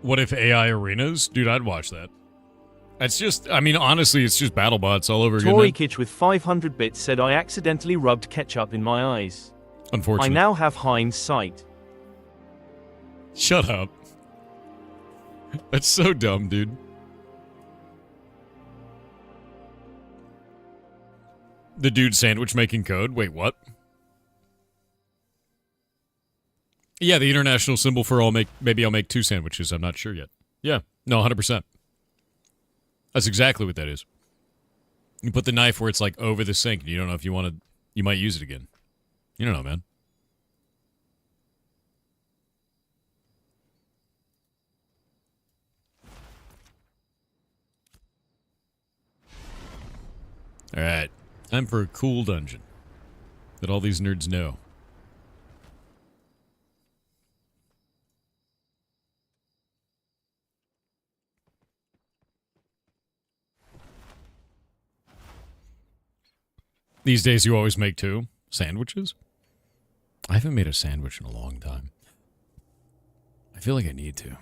What if AI arenas? Dude, I'd watch that. It's just, I mean, honestly, it's just battle bots all over again. Tory Kitch with 500 bits said I accidentally rubbed ketchup in my eyes. Unfortunately. I now have hindsight. Shut up. That's so dumb, dude. The dude sandwich making code? Wait, what? Yeah, the international symbol for maybe I'll make 2 sandwiches. I'm not sure yet. Yeah, no, 100%. That's exactly what that is. You put the knife where it's like over the sink and you don't know if you want to, you might use it again. You don't know, man. Alright, time for a cool dungeon that all these nerds know. These days you always make 2 sandwiches? I haven't made a sandwich in a long time. I feel like I need to.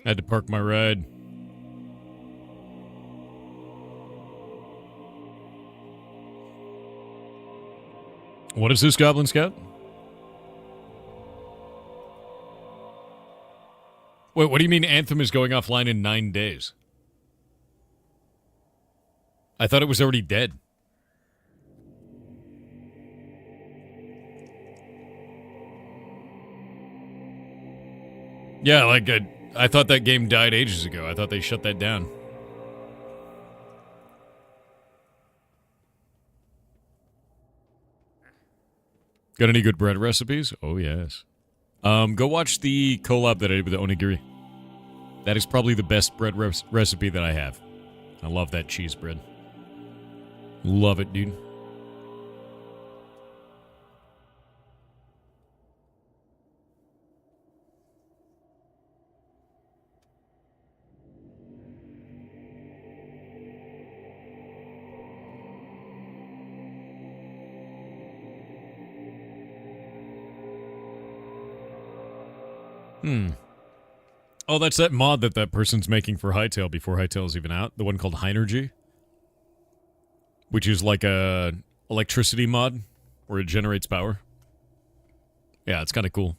Had to park my ride. What is this, Goblin Scout? Wait, what do you mean Anthem is going offline in 9 days? I thought it was already dead. Yeah, like I thought that game died ages ago. I thought they shut that down. Got any good bread recipes? Oh, yes. Go watch the collab that I did with the onigiri. That is probably the best bread recipe that I have. I love that cheese bread. Love it, dude. Oh, that's that mod that person's making for Hytale before Hytale's even out. The one called Hynergy. Which is like a electricity mod where it generates power. Yeah, it's kind of cool.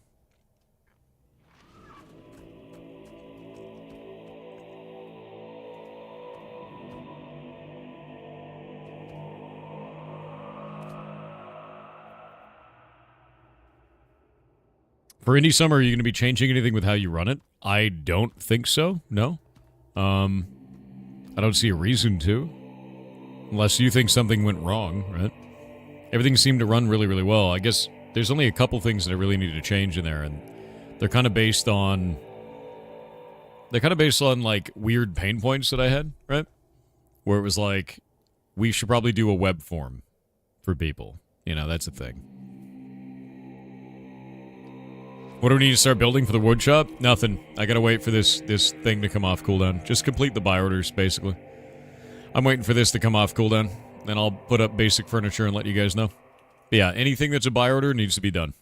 For Indie Summer, are you going to be changing anything with how you run it? I don't think so, no. I don't see a reason to. Unless you think something went wrong, right? Everything seemed to run really, really well. I guess there's only a couple things that I really needed to change in there, and they're kind of based on... like, weird pain points that I had, right? Where it was like, we should probably do a web form for people. You know, that's a thing. What do we need to start building for the wood shop? Nothing. I gotta wait for this thing to come off cooldown. Just complete the buy orders, basically. I'm waiting for this to come off cooldown. Then I'll put up basic furniture and let you guys know. But yeah, anything that's a buy order needs to be done.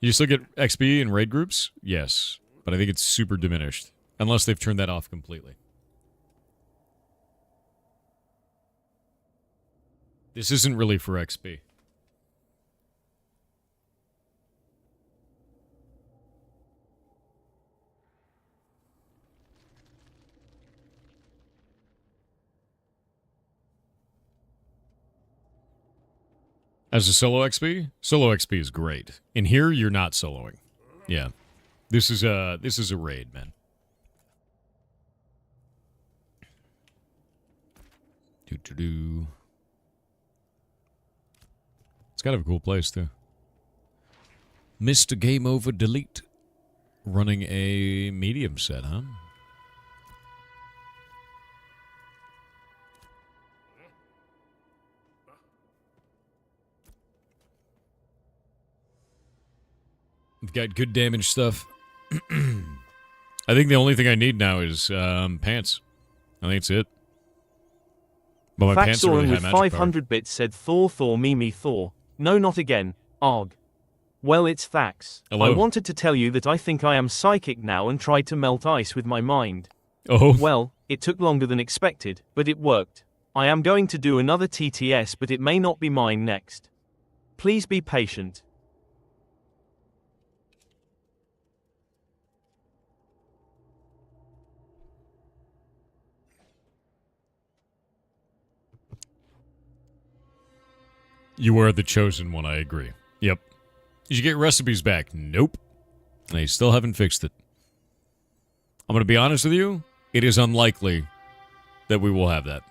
You still get XP in raid groups? Yes. but I think it's super diminished. Unless they've turned that off completely. This isn't really for XP. As a solo XP? Solo XP is great. In here, you're not soloing. Yeah. This is a raid, man. Doo-doo-doo. It's kind of a cool place, too. Mr. Game Over Delete. Running a medium set, huh? We've got good damage stuff. I think the only thing I need now is pants. I think it's it. But my pants are really high with magic 500 bits said Thor, me, Thor. No, not again. Arg. Well, it's Thax. Hello. I wanted to tell you that I think I am psychic now and tried to melt ice with my mind. Oh. Well, it took longer than expected, but it worked. I am going to do another TTS, but it may not be mine next. Please be patient. You are the chosen one, I agree. Yep. Did you get recipes back? Nope. They still haven't fixed it. I'm going to be honest with you. It is unlikely that we will have that.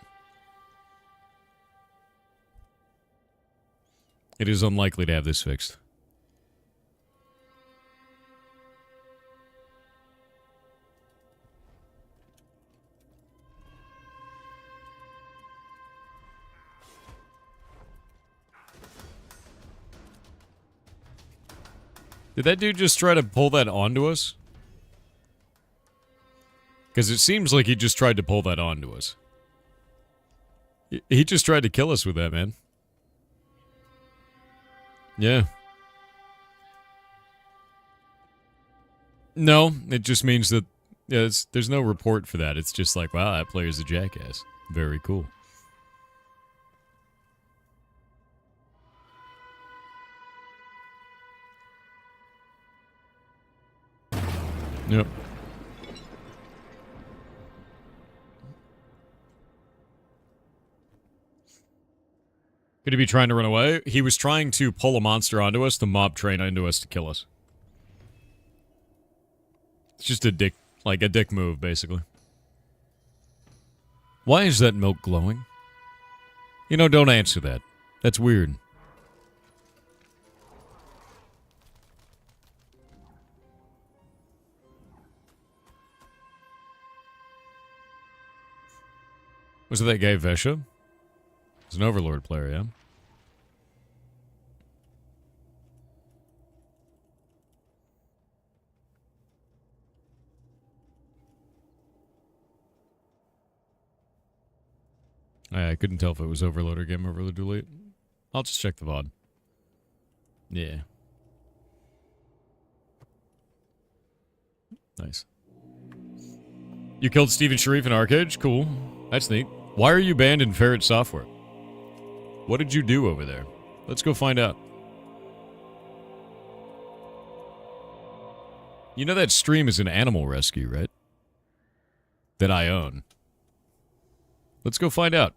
It is unlikely to have this fixed. Did that dude just try to pull that onto us? Because it seems like he just tried to pull that onto us. He just tried to kill us with that, man. Yeah. No, it just means that there's no report for that. It's just like, wow, that player's a jackass. Very cool. Yep. Could he be trying to run away? He was trying to pull a monster onto us, to mob train into us to kill us. It's just a dick move, basically. Why is that milk glowing? You know, don't answer that. That's weird. Was it that guy Vesha? He's an Overlord player, yeah? I couldn't tell if it was Overlord or Game Overlord Delete. I'll just check the VOD. Yeah. Nice. You killed Steven Sharif in Arcade? Cool. That's neat. Why are you banned in Ferret Software? What did you do over there? Let's go find out. You know that stream is an animal rescue, right? That I own. Let's go find out.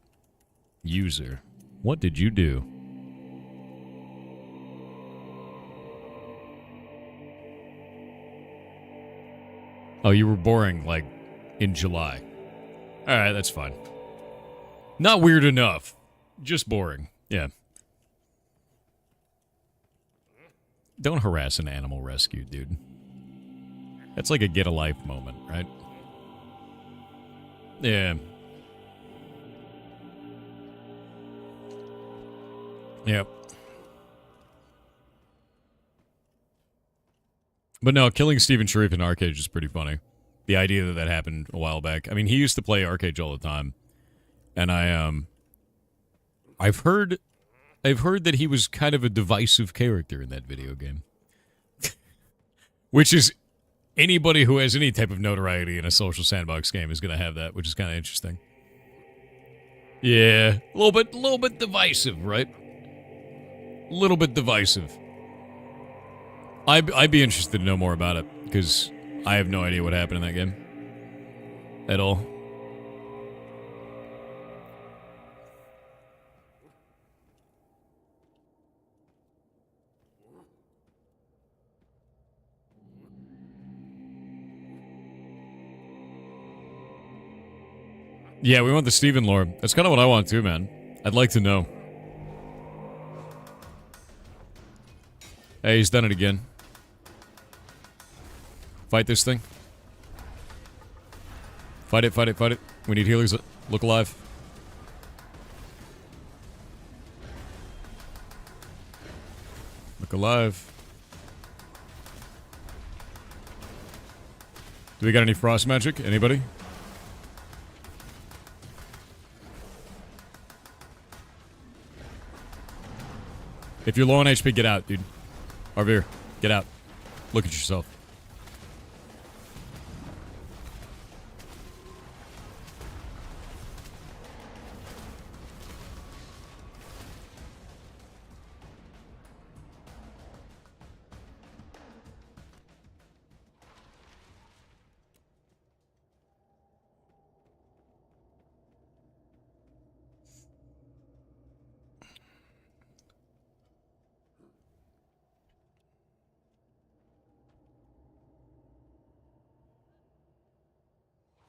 User, what did you do? Oh, you were boring, like, in July. Alright, that's fine. Not weird enough. Just boring. Yeah. Don't harass an animal rescue, dude. That's like a get-a-life moment, right? Yeah. Yep. But no, killing Steven Sharif in Arcade is pretty funny. The idea that happened a while back. I mean, he used to play Arcade all the time. And I've heard that he was kind of a divisive character in that video game. Which is Anybody who has any type of notoriety in a social sandbox game is going to have that, which is kind of interesting. Yeah, a little bit divisive, right? A little bit divisive. I'd be interested to know more about it, because I have no idea what happened in that game. At all. Yeah, we want the Steven lore. That's kind of what I want too, man. I'd like to know. Hey, he's done it again. Fight this thing. Fight it, fight it, fight it. We need healers. Look alive. Look alive. Do we got any frost magic? Anybody? If you're low on HP, get out, dude. Arveer, get out. Look at yourself.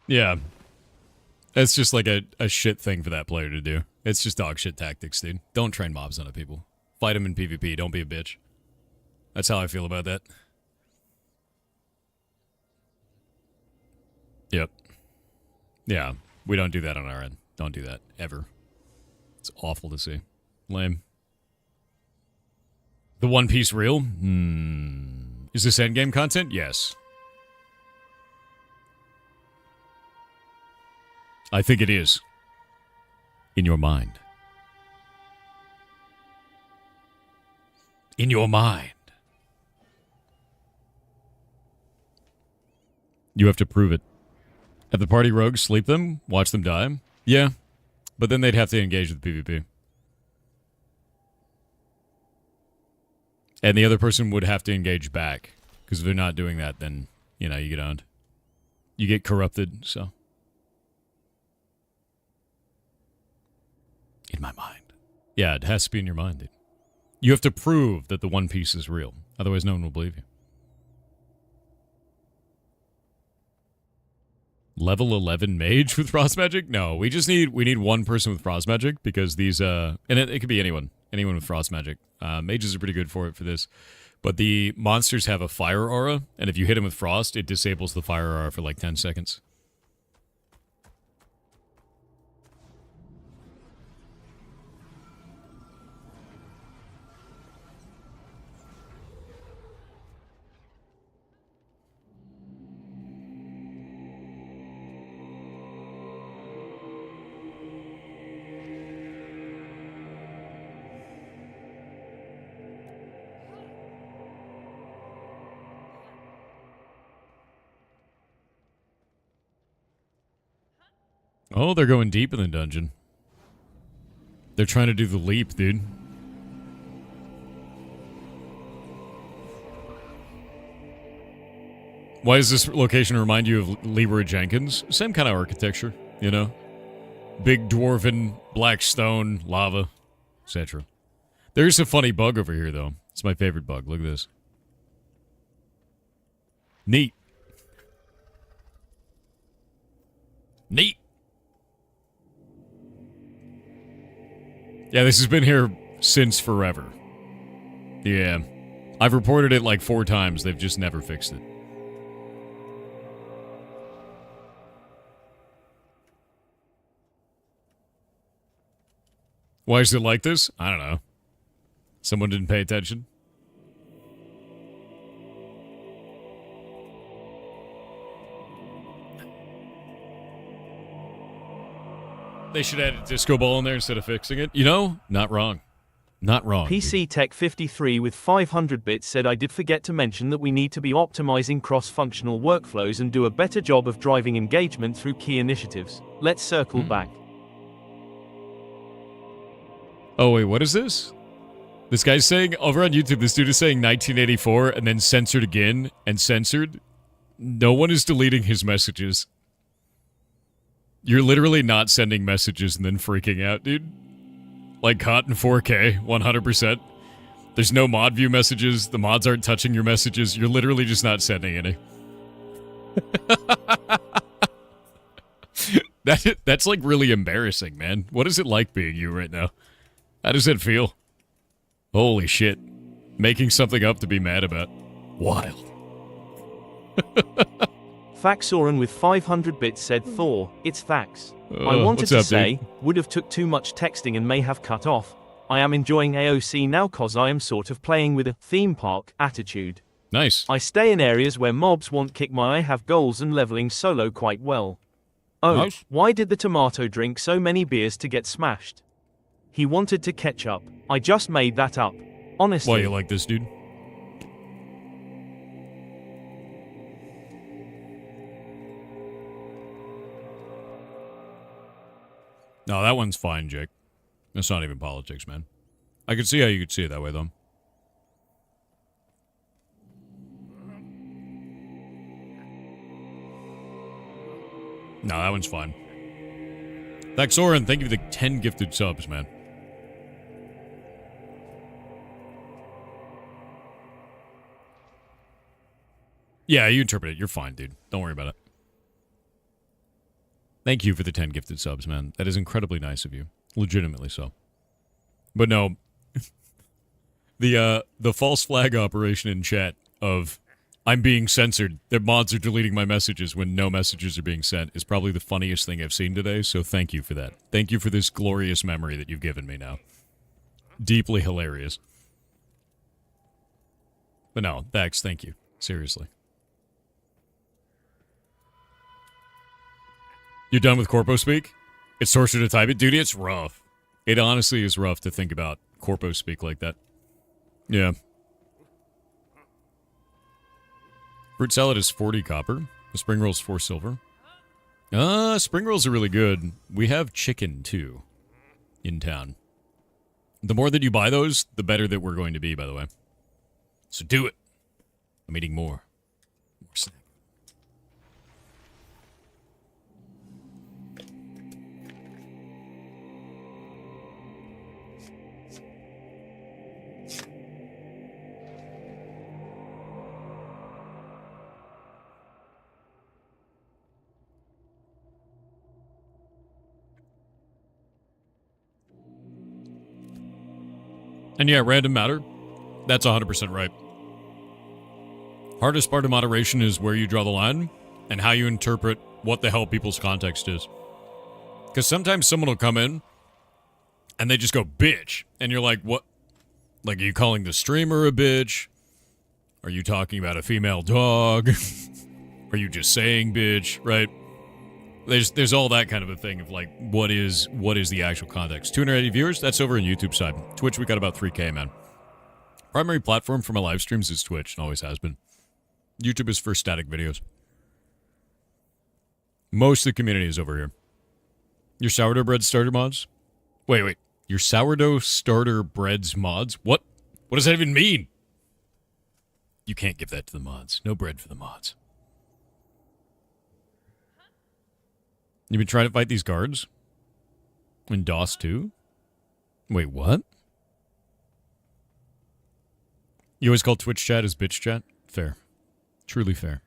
Yeah. It's just like a shit thing for that player to do. It's just dog shit tactics, dude. Don't train mobs on it, people. Fight them in PvP. Don't be a bitch. That's how I feel about that. Yep. Yeah. We don't do that on our end. Don't do that. Ever. It's awful to see. Lame. The One Piece real? Is this endgame content? Yes. I think it is. In your mind. In your mind. You have to prove it. Have the party rogues sleep them? Watch them die? Yeah. But then they'd have to engage with PvP. And the other person would have to engage back. Because if they're not doing that, then, you know, you get owned. You get corrupted, so. In my mind. Yeah, it has to be in your mind, dude. You have to prove that the One Piece is real. Otherwise, no one will believe you. Level 11 mage with frost magic? No, we need one person with frost magic because these, and it could be anyone with frost magic. Mages are pretty good for this. But the monsters have a fire aura, and if you hit them with frost, it disables the fire aura for like 10 seconds. Oh, they're going deep in the dungeon. They're trying to do the leap, dude. Why does this location remind you of Leroy Jenkins? Same kind of architecture, you know? Big dwarven, black stone, lava, etc. There's a funny bug over here, though. It's my favorite bug. Look at this. Neat. Neat. Yeah, this has been here since forever. Yeah. I've reported it like 4 times. They've just never fixed it. Why is it like this? I don't know. Someone didn't pay attention. They should add a disco ball in there instead of fixing it. You know, not wrong. Not wrong. Dude. PC Tech 53 with 500 bits said, I did forget to mention that we need to be optimizing cross-functional workflows and do a better job of driving engagement through key initiatives. Let's circle back. Oh, wait, what is this? This guy's saying, over on YouTube, this dude is saying 1984 and then censored again and censored. No one is deleting his messages. You're literally not sending messages and then freaking out, dude. Like caught in 4K, 100%. There's no mod view messages. The mods aren't touching your messages. You're literally just not sending any. That's like really embarrassing, man. What is it like being you right now? How does it feel? Holy shit. Making something up to be mad about. Wild. Faxoran with 500 bits said, Thor, it's Thax. I wanted to say, would have took too much texting and may have cut off. I am enjoying AOC now cause I am sort of playing with a theme park attitude. Nice. I stay in areas where mobs won't kick my I have goals and leveling solo quite well. Oh, nice. Why did the tomato drink so many beers to get smashed? He wanted to catch up. I just made that up. Honestly. Why you like this dude? No, that one's fine, Jake. That's not even politics, man. I could see how you could see it that way, though. No, that one's fine. Thaxoran, thank you for the 10 gifted subs, man. Yeah, you interpret it. You're fine, dude. Don't worry about it. Thank you for the 10 gifted subs, man. That is incredibly nice of you. Legitimately so. But no, the false flag operation in chat of I'm being censored, the mods are deleting my messages when no messages are being sent is probably the funniest thing I've seen today, so thank you for that. Thank you for this glorious memory that you've given me now. Deeply hilarious. But no, Dax, thank you. Seriously. You're done with Corpo Speak? It's torture to type it? Dude, it's rough. It honestly is rough to think about Corpo Speak like that. Yeah. Fruit salad is 40 copper. The spring roll's 4 silver. Spring rolls are really good. We have chicken, too, in town. The more that you buy those, the better that we're going to be, by the way. So do it. I'm eating more. More snack. And yeah, random matter. That's 100% right. Hardest part of moderation is where you draw the line and how you interpret what the hell people's context is. Because sometimes someone will come in and they just go, bitch. And you're like, what? Like, are you calling the streamer a bitch? Are you talking about a female dog? Are you just saying bitch, right? There's all that kind of a thing of like, what is the actual context? 280 viewers? That's over on YouTube side. Twitch, we got about 3K, man. Primary platform for my live streams is Twitch, and always has been. YouTube is for static videos. Most of the community is over here. Your sourdough bread starter mods? Wait. Your sourdough starter breads mods? What? What does that even mean? You can't give that to the mods. No bread for the mods. You've been trying to fight these guards? In DOS 2? Wait, what? You always call Twitch chat as bitch chat? Fair. Truly fair.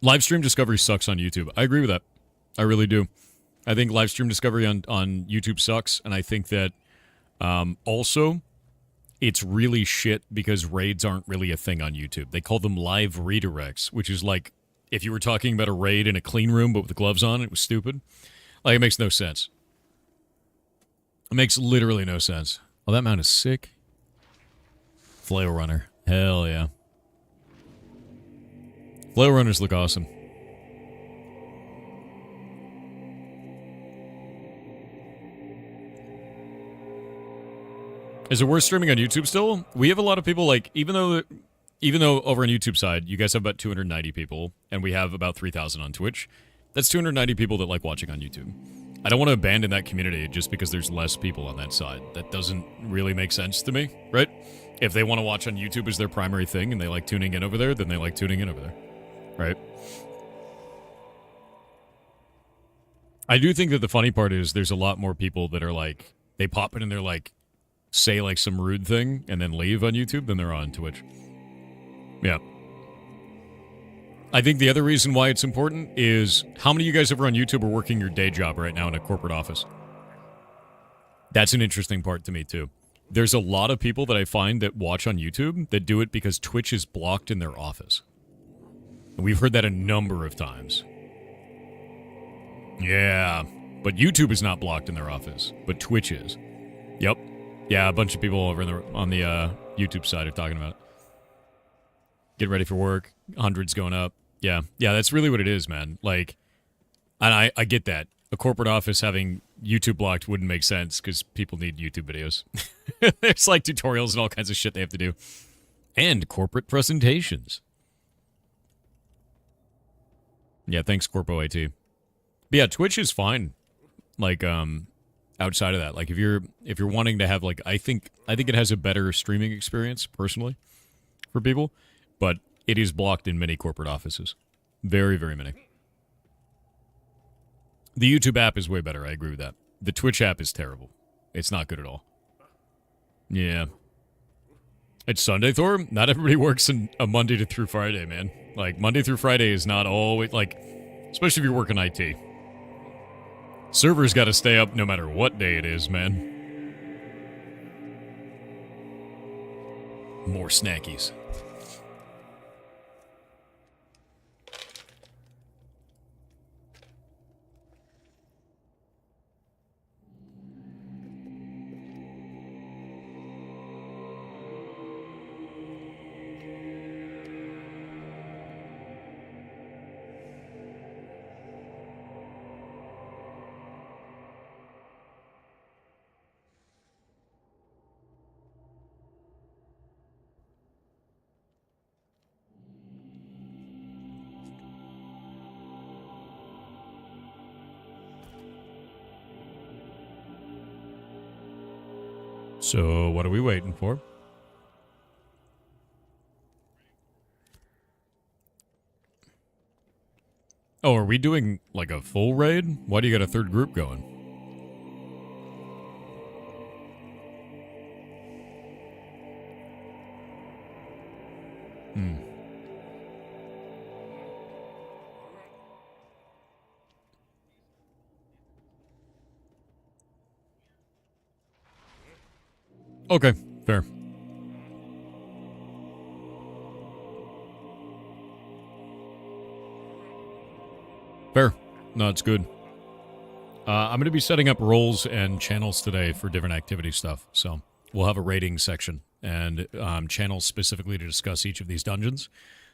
Livestream discovery sucks on YouTube. I agree with that. I really do. I think livestream discovery on YouTube sucks, and I think that also it's really shit because raids aren't really a thing on YouTube. They call them live redirects, which is like if you were talking about a raid in a clean room but with the gloves on, it was stupid. Like, it makes no sense. It makes literally no sense. Oh, that mount is sick. Flail Runner. Hell yeah. Flail Runners look awesome. Is it worth streaming on YouTube still? We have a lot of people, like, even though over on YouTube side, you guys have about 290 people, and we have about 3,000 on Twitch, that's 290 people that like watching on YouTube. I don't want to abandon that community just because there's less people on that side. That doesn't really make sense to me, right? If they want to watch on YouTube as their primary thing and they like tuning in over there, then they like tuning in over there, right? I do think that the funny part is there's a lot more people that are like, they pop in and they're like, say like some rude thing and then leave on YouTube than they're on Twitch. Yeah. I think the other reason why it's important is how many of you guys over on YouTube are working your day job right now in a corporate office? That's an interesting part to me too. There's a lot of people that I find that watch on YouTube that do it because Twitch is blocked in their office. And we've heard that a number of times. Yeah, but YouTube is not blocked in their office, but Twitch is. Yep. Yeah, a bunch of people over on the YouTube side are talking about it. Get ready for work. Hundreds going up. Yeah, that's really what it is, man. Like, and I get that. A corporate office having YouTube blocked wouldn't make sense because people need YouTube videos. There's like tutorials and all kinds of shit they have to do. And corporate presentations. Yeah, thanks, Corpo IT. But yeah, Twitch is fine. Like, outside of that, like if you're wanting to have like, I think it has a better streaming experience personally for people, but it is blocked in many corporate offices. Very, very many. The YouTube app is way better. I agree with that. The Twitch app is terrible. It's not good at all. Yeah. It's Sunday, Thor. Not everybody works in a Monday through Friday, man. Like, Monday through Friday is not always, like, especially if you're working IT. Servers got to stay up no matter what day it is, man. More snackies. So, what are we waiting for? Oh, are we doing, like, a full raid? Why do you got a third group going? Okay, fair. Fair. No, it's good. I'm going to be setting up roles and channels today for different activity stuff. So we'll have a rating section and channels specifically to discuss each of these dungeons.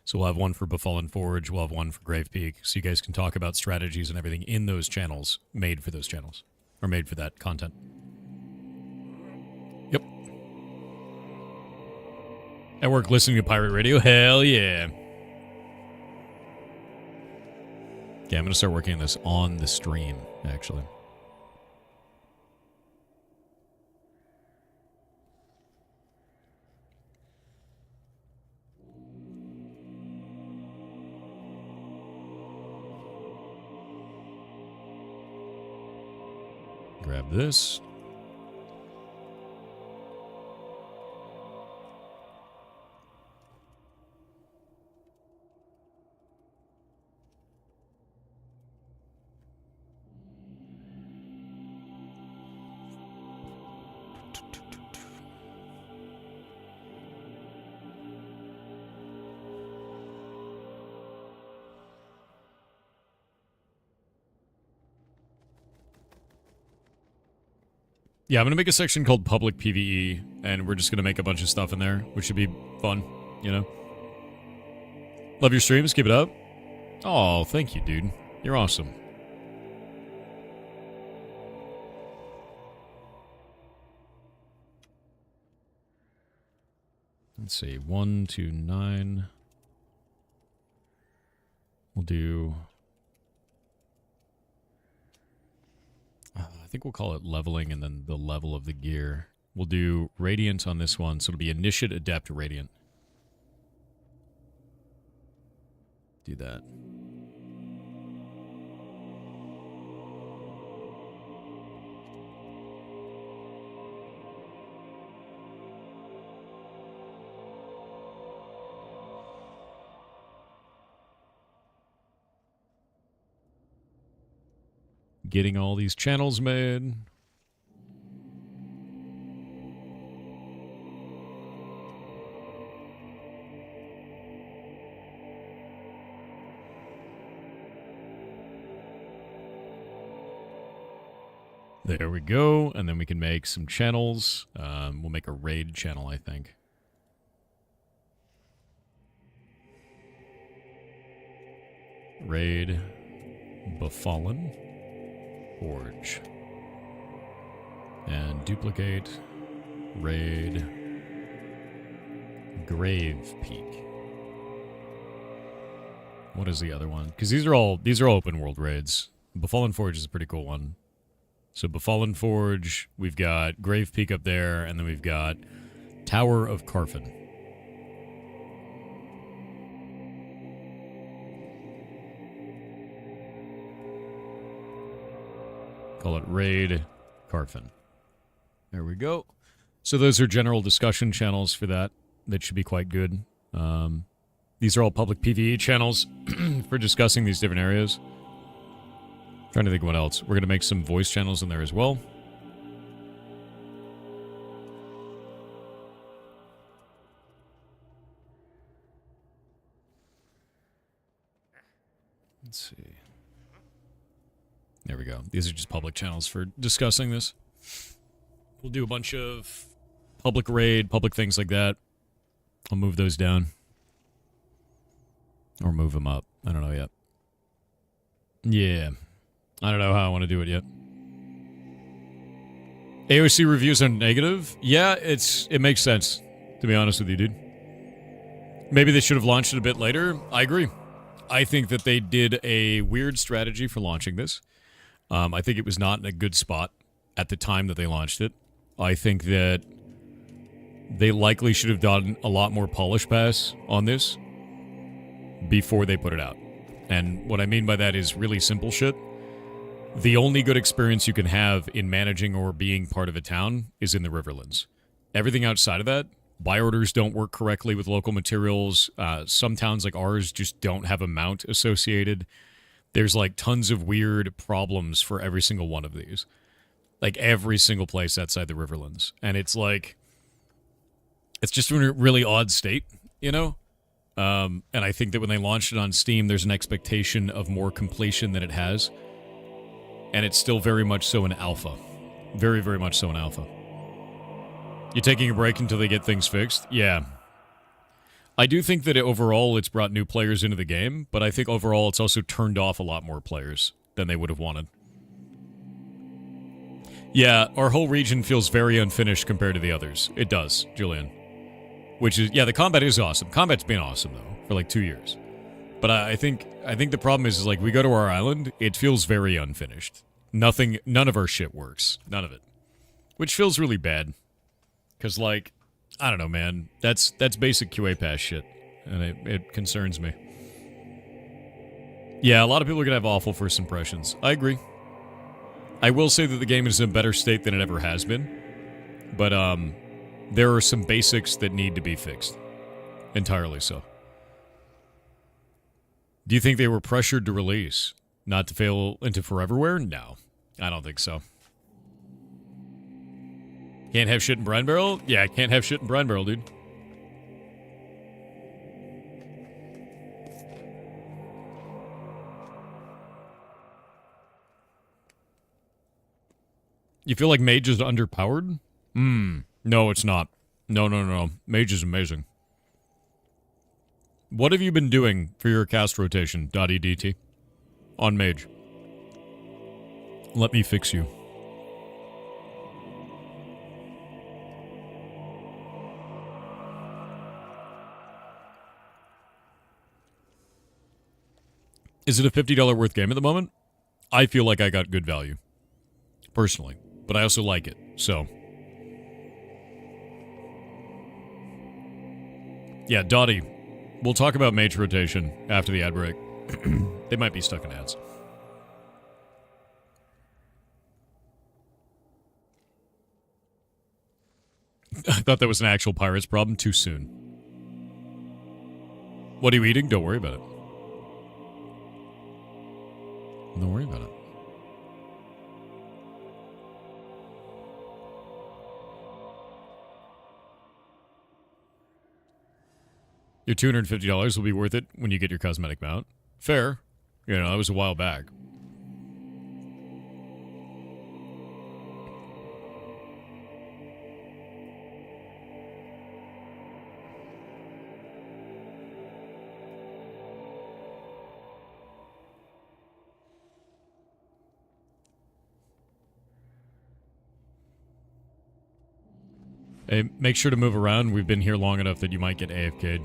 So we'll have one for Befallen Forge. We'll have one for Grave Peak. So you guys can talk about strategies and everything in those channels, made for those channels, or made for that content. Yep. At work listening to pirate radio? Hell yeah. Yeah, I'm going to start working on this on the stream, actually. Grab this. Yeah, I'm going to make a section called Public PvE, and we're just going to make a bunch of stuff in there, which should be fun, you know? Love your streams, keep it up. Oh, thank you, dude. You're awesome. Let's see, 1 to 9. We'll do... I think we'll call it leveling and then the level of the gear. We'll do Radiant on this one, so it'll be Initiate, Adept, Radiant. Do that. Getting all these channels made. There we go, and then we can make some channels. We'll make a raid channel, I think. Raid Befallen Forge. And duplicate raid Grave Peak. What is the other one? Because these are all open world raids. Befallen Forge is a pretty cool one. So Befallen Forge, we've got Grave Peak up there, and then we've got Tower of Carfin. Call it Raid Carfin. There we go. So those are general discussion channels for that. That should be quite good. These are all public PvE channels for discussing these different areas. Trying to think what else. We're going to make some voice channels in there as well. Let's see. There we go. These are just public channels for discussing this. We'll do a bunch of public raid, public things like that. I'll move those down. Or move them up. I don't know yet. Yeah. I don't know how I want to do it yet. AOC reviews are negative? Yeah, it makes sense, to be honest with you, dude. Maybe they should have launched it a bit later. I agree. I think that they did a weird strategy for launching this. I think it was not in a good spot at the time that they launched it. I think that they likely should have done a lot more polish pass on this before they put it out. And what I mean by that is really simple shit. The only good experience you can have in managing or being part of a town is in the Riverlands. Everything outside of that, buy orders don't work correctly with local materials. Some towns like ours just don't have a mount associated. There's like tons of weird problems for every single one of these. Like every single place outside the Riverlands. And it's like, it's just in a really odd state, you know? And I think that when they launched it on Steam, there's an expectation of more completion than it has. And it's still very much so an alpha. Very, very much so an alpha. You taking a break until they get things fixed? Yeah. I do think that overall it's brought new players into the game, but I think overall it's also turned off a lot more players than they would have wanted. Yeah, our whole region feels very unfinished compared to the others. It does, Julian. Which is, yeah, the combat is awesome. Combat's been awesome, though, for like 2 years. But I think the problem is like, we go to our island, it feels very unfinished. None of our shit works. None of it. Which feels really bad. Because, like, I don't know, man. That's basic QA pass shit. And it concerns me. Yeah, a lot of people are going to have awful first impressions. I agree. I will say that the game is in a better state than it ever has been. But, there are some basics that need to be fixed. Entirely so. Do you think they were pressured to release? Not to fail into Foreverware? No. I don't think so. Can't have shit in Brinebarrel? Yeah, can't have shit in Brinebarrel, dude. You feel like Mage is underpowered? No, it's not. No. Mage is amazing. What have you been doing for your cast rotation, .edt, on Mage? Let me fix you. Is it a $50 worth game at the moment? I feel like I got good value, personally. But I also like it, so. Yeah, Dottie, we'll talk about mage rotation after the ad break. They might be stuck in ads. I thought that was an actual Pirates problem. Too soon. What are you eating? Don't worry about it. Don't worry about it. Your $250 will be worth it when you get your cosmetic mount. Fair. You know, that was a while back. Hey, make sure to move around. We've been here long enough that you might get AFK'd.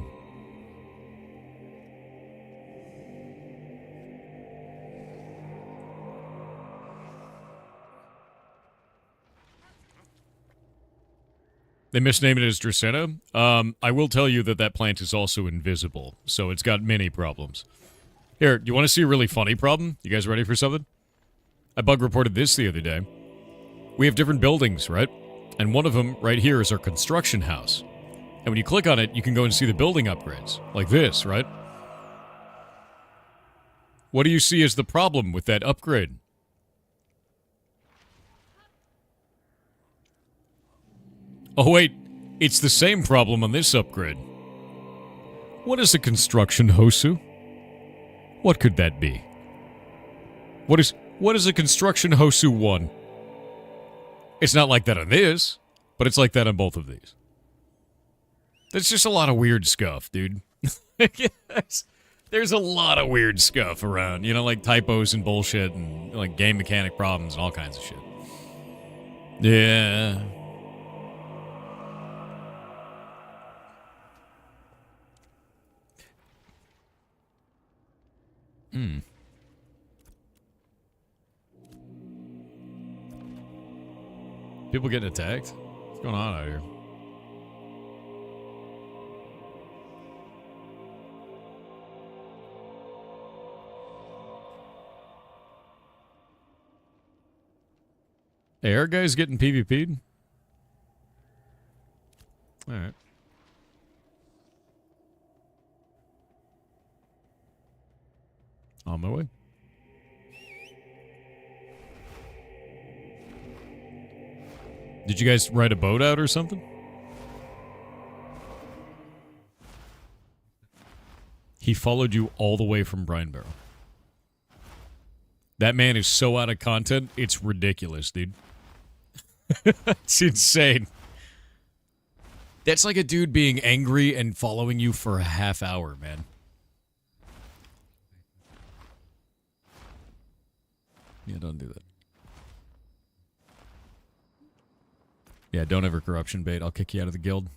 They misnamed it as Dracena. I will tell you that that plant is also invisible, so it's got many problems. Here, you want to see a really funny problem? You guys ready for something? I bug reported this the other day. We have different buildings, right? And one of them right here is our construction house. And when you click on it, you can go and see the building upgrades. Like this, right? What do you see as the problem with that upgrade? Oh wait, it's the same problem on this upgrade. What is a construction Hosu? What could that be? What is a construction Hosu 1? It's not like that on this, but it's like that on both of these. There's just a lot of weird stuff, dude. Yes. There's a lot of weird stuff around, you know, like typos and bullshit and like game mechanic problems and all kinds of shit. Yeah. People getting attacked? What's going on out here? Hey, our guy's getting PvP'd? Alright. On my way. Did you guys ride a boat out or something? He followed you all the way from Brinebarrel. That man is so out of content, it's ridiculous, dude. It's insane. That's like a dude being angry and following you for a half hour, man. Yeah, don't do that. Yeah, don't ever corruption bait. I'll kick you out of the guild.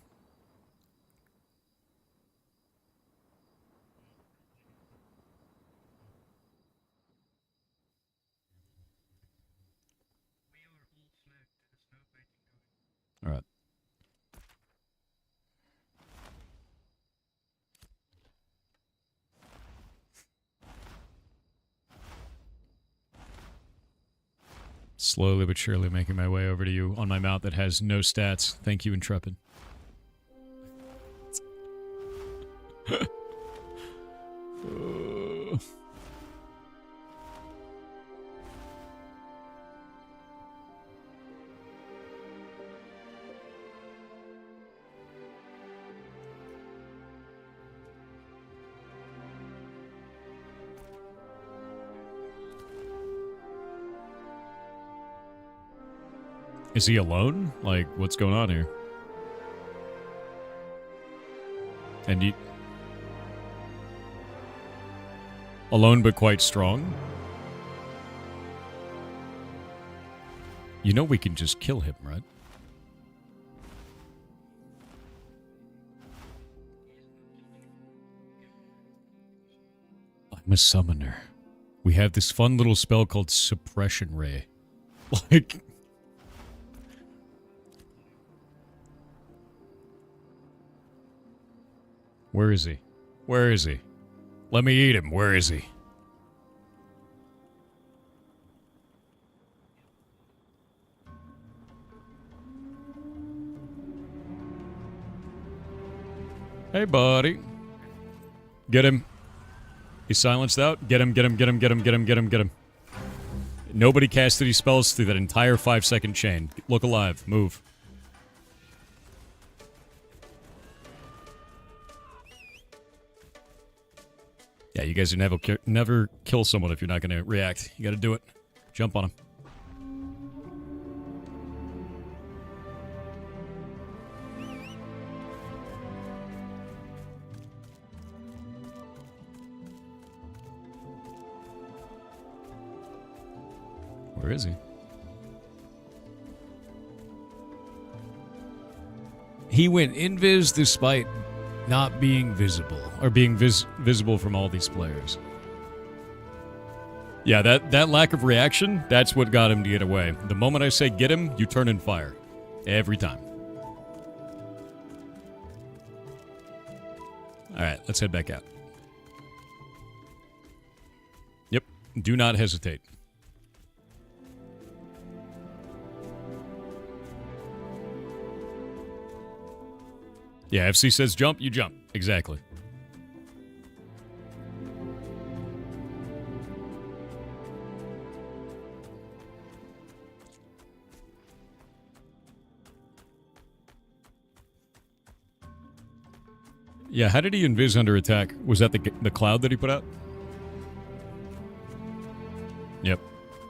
All right. Slowly but surely making my way over to you on my mount that has no stats. Thank you, Intrepid. Is he alone? Like, what's going on here? And you... Alone but quite strong? You know we can just kill him, right? I'm a summoner. We have this fun little spell called Suppression Ray. Like... Where is he? Where is he? Let me eat him. Where is he? Hey, buddy. Get him. He's silenced out. Get him, get him, get him, get him, get him, get him, get him. Nobody casted these spells through that entire 5-second chain. Look alive. Move. Yeah, you guys never kill someone if you're not going to react. You got to do it. Jump on him. Where is he? He went invis despite not being visible, or being visible from all these players. Yeah, that lack of reaction, that's what got him to get away. The moment I say get him, you turn and fire. Every time. Alright, let's head back out. Yep, do not hesitate. Yeah, FC says jump, you jump. Exactly. Yeah, how did he invis under attack? Was that the cloud that he put out? Yep.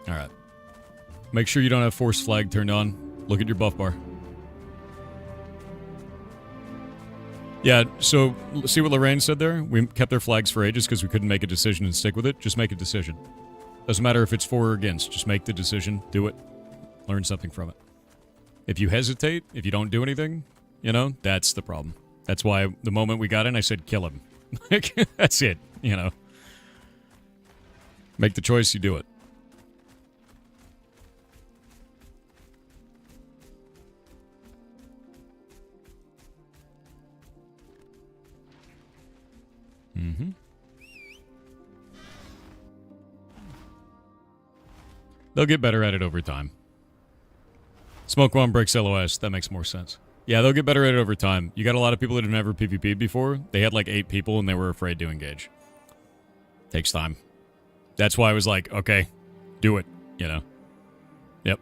Alright. Make sure you don't have force flag turned on. Look at your buff bar. Yeah, so see what Lorraine said there? We kept their flags for ages because we couldn't make a decision and stick with it. Just make a decision. Doesn't matter if it's for or against. Just make the decision. Do it. Learn something from it. If you hesitate, if you don't do anything, you know, that's the problem. That's why the moment we got in, I said kill him. That's it, you know. Make the choice, you do it. Mm-hmm. They'll get better at it over time. Smoke one breaks LOS. That makes more sense. Yeah, they'll get better at it over time. You got a lot of people that have never PvP'd before. They had like 8 people and they were afraid to engage. Takes time. That's why I was like, okay, do it, you know. Yep.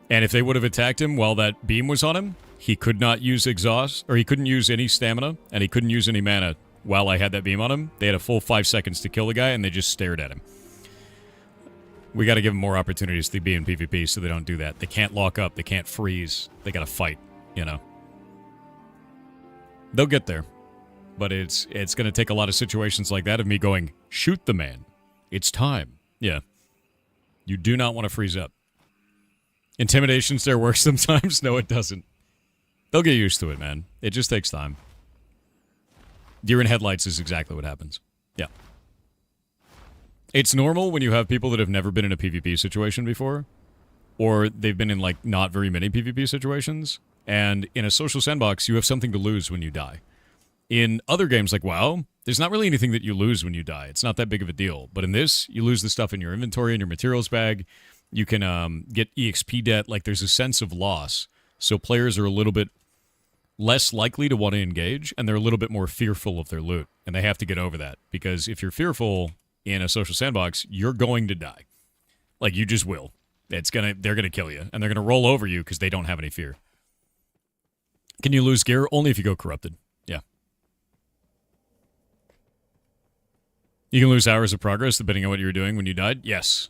And if they would have attacked him while that beam was on him, he could not use exhaust, or he couldn't use any stamina, and he couldn't use any mana while I had that beam on him. They had a full 5 seconds to kill the guy, and they just stared at him. We got to give them more opportunities to be in PvP so they don't do that. They can't lock up. They can't freeze. They got to fight, you know. They'll get there. But it's going to take a lot of situations like that of me going, shoot the man. It's time. Yeah. You do not want to freeze up. Intimidation still works sometimes. No, it doesn't. They'll get used to it, man. It just takes time. Deer in headlights is exactly what happens. Yeah. It's normal when you have people that have never been in a PvP situation before, or they've been in, like, not very many PvP situations, and in a social sandbox, you have something to lose when you die. In other games like WoW, there's not really anything that you lose when you die. It's not that big of a deal. But in this, you lose the stuff in your inventory and your materials bag. You can get EXP debt. Like, there's a sense of loss. So players are a little bit less likely to want to engage, and they're a little bit more fearful of their loot. And they have to get over that. Because if you're fearful in a social sandbox, you're going to die. Like, you just will. They're gonna kill you. And they're gonna roll over you because they don't have any fear. Can you lose gear? Only if you go corrupted. Yeah. You can lose hours of progress depending on what you were doing when you died? Yes.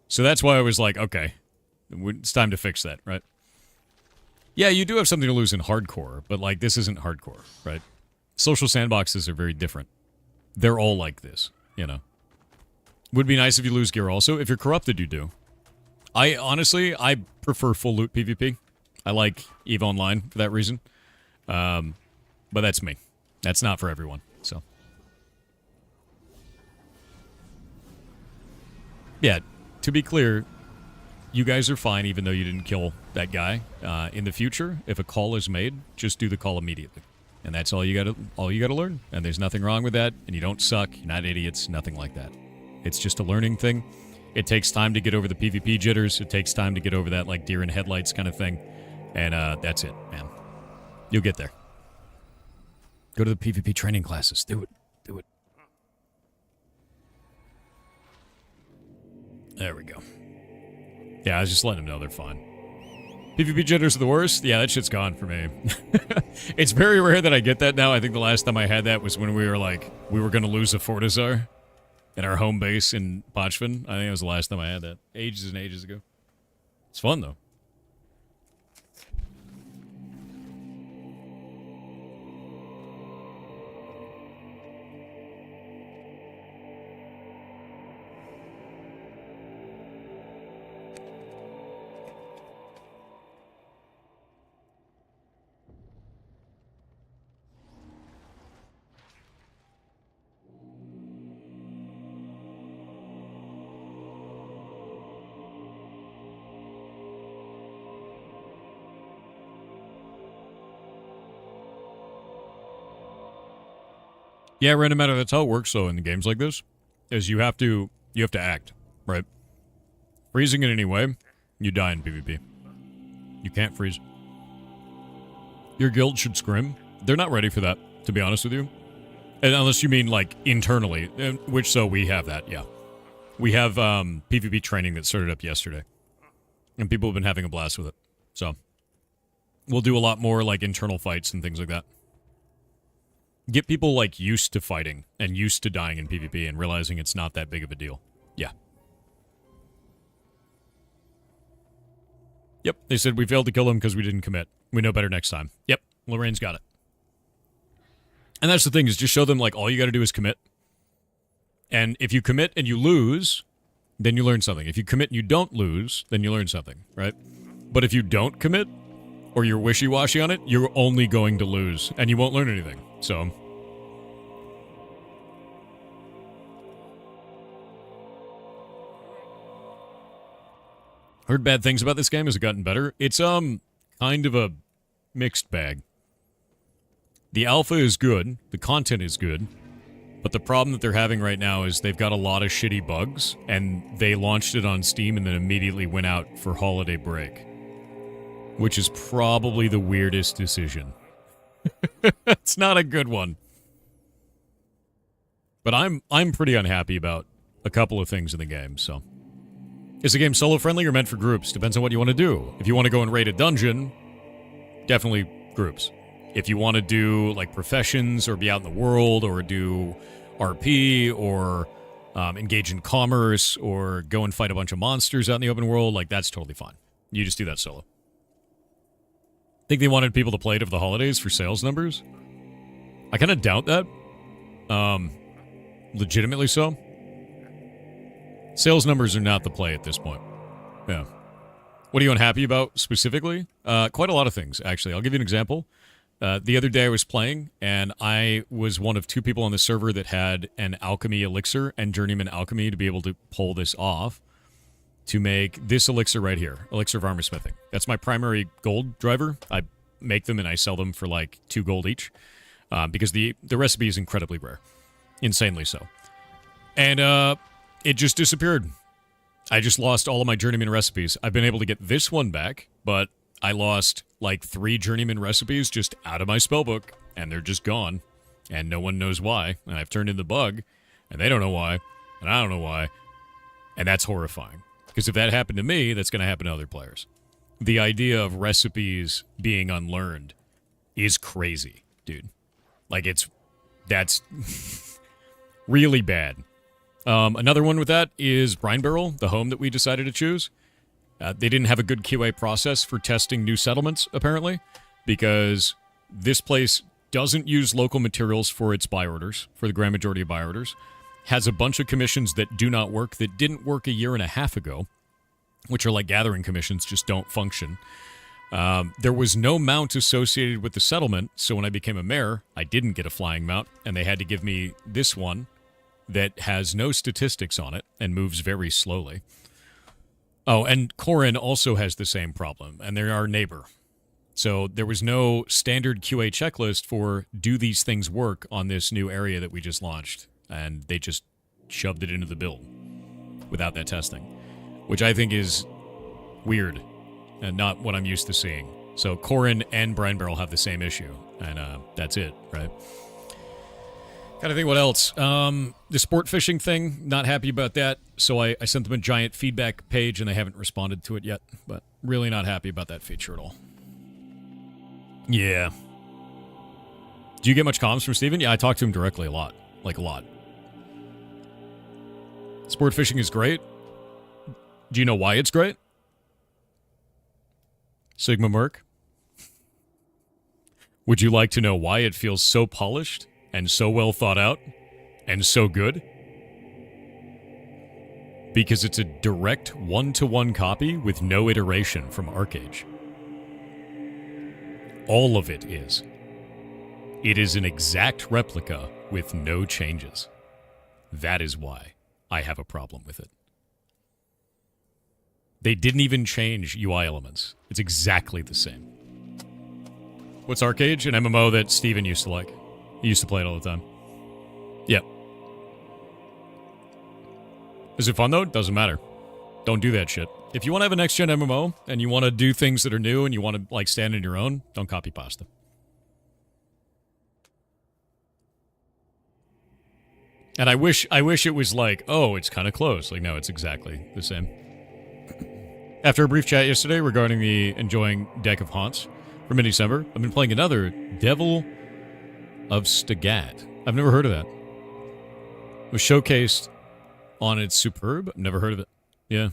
So that's why I was like, okay, it's time to fix that, right? Yeah, you do have something to lose in hardcore, but, like, this isn't hardcore, right? Social sandboxes are very different. They're all like this, you know? Would be nice if you lose gear also. If you're corrupted, you do. I prefer full loot PvP. I like EVE Online for that reason. But that's me. That's not for everyone, so. Yeah, to be clear, you guys are fine even though you didn't kill that guy. In the future, if a call is made, just do the call immediately. And that's all you gotta learn. And there's nothing wrong with that, and you don't suck, you're not idiots, nothing like that. It's just a learning thing. It takes time to get over the PvP jitters, it takes time to get over that like deer in headlights kind of thing. And that's it, man. You'll get there. Go to the PvP training classes. Do it. Do it. There we go. Yeah, I was just letting them know they're fine. PvP jitters are the worst? Yeah, that shit's gone for me. It's very rare that I get that now. I think the last time I had that was when we were going to lose a Fortizar at our home base in Botchfin. I think it was the last time I had that. Ages and ages ago. It's fun, though. Yeah, random matter. That's how it works, though, in games like this, is you have to act, right? Freezing in any way, you die in PvP. You can't freeze. Your guild should scrim. They're not ready for that, to be honest with you. And unless you mean, like, internally, which, so we have that, yeah. We have PvP training that started up yesterday. And people have been having a blast with it. So, we'll do a lot more, like, internal fights and things like that. Get people, like, used to fighting and used to dying in PvP and realizing it's not that big of a deal. Yeah. Yep, they said we failed to kill him because we didn't commit. We know better next time. Yep, Lorraine's got it. And that's the thing, is just show them, like, all you gotta do is commit. And if you commit and you lose, then you learn something. If you commit and you don't lose, then you learn something, right? But if you don't commit, or you're wishy-washy on it, you're only going to lose, and you won't learn anything. So, heard bad things about this game. Has it gotten better? It's kind of a mixed bag. The alpha is good, the content is good, but the problem that they're having right now is they've got a lot of shitty bugs, and they launched it on Steam and then immediately went out for holiday break. Which is probably the weirdest decision. It's not a good one. But I'm pretty unhappy about a couple of things in the game, so. Is the game solo-friendly or meant for groups? Depends on what you want to do. If you want to go and raid a dungeon, definitely groups. If you want to do, like, professions or be out in the world or do RP or engage in commerce or go and fight a bunch of monsters out in the open world, like, that's totally fine. You just do that solo. Think they wanted people to play it over the holidays for sales numbers? I kind of doubt that. Legitimately so. Sales numbers are not the play at this point. Yeah. What are you unhappy about specifically? Quite a lot of things, actually. I'll give you an example. The other day I was playing, and I was one of two people on the server that had an alchemy elixir and journeyman alchemy to be able to pull this off. To make this elixir right here, elixir of armor smithing. That's my primary gold driver. I make them and I sell them for like 2 gold each, because the recipe is incredibly rare, insanely so. And it just disappeared. I just lost all of my journeyman recipes. I've been able to get this one back, but I lost like 3 journeyman recipes just out of my spellbook, and they're just gone, and no one knows why. And I've turned in the bug, and they don't know why, and I don't know why, and that's horrifying. Because if that happened to me, that's going to happen to other players. The idea of recipes being unlearned is crazy, dude. Like, that's really bad. Another one with that is Brinebarrel, the home that we decided to choose. They didn't have a good QA process for testing new settlements, apparently, because this place doesn't use local materials for its buy orders, for the grand majority of buy orders. Has a bunch of commissions that do not work, that didn't work a year and a half ago, which are like gathering commissions, just don't function. There was no mount associated with the settlement, so when I became a mayor, I didn't get a flying mount, and they had to give me this one that has no statistics on it and moves very slowly. Oh, and Corrin also has the same problem, and they're our neighbor. So there was no standard QA checklist for do these things work on this new area that we just launched, and they just shoved it into the build without that testing, which I think is weird and not what I'm used to seeing. So Corrin and Brinebarrel have the same issue, and that's it, right? Gotta think what else. The sport fishing thing, not happy about that, so I sent them a giant feedback page, and they haven't responded to it yet, but really not happy about that feature at all. Yeah. Do you get much comms from Steven? Yeah, I talk to him directly a lot. Like, a lot. Sport fishing is great. Do you know why it's great? Sigma Merc? Would you like to know why it feels so polished and so well thought out and so good? Because it's a direct one-to-one copy with no iteration from Arcage. All of it is. It is an exact replica with no changes. That is why I have a problem with it. They didn't even change UI elements. It's exactly the same. What's Arcage? An MMO that Steven used to like. He used to play it all the time. Yep. Is it fun, though? Doesn't matter. Don't do that shit. If you want to have a next-gen MMO, and you want to do things that are new, and you want to, like, stand on your own, don't copy pasta. And I wish it was like, oh, it's kind of close. Like, no, it's exactly the same. After a brief chat yesterday regarding the enjoying Deck of Haunts from mid-December, I've been playing another Devil of Stagat. I've never heard of that. It was showcased on its Superb. I've never heard of it. Yeah.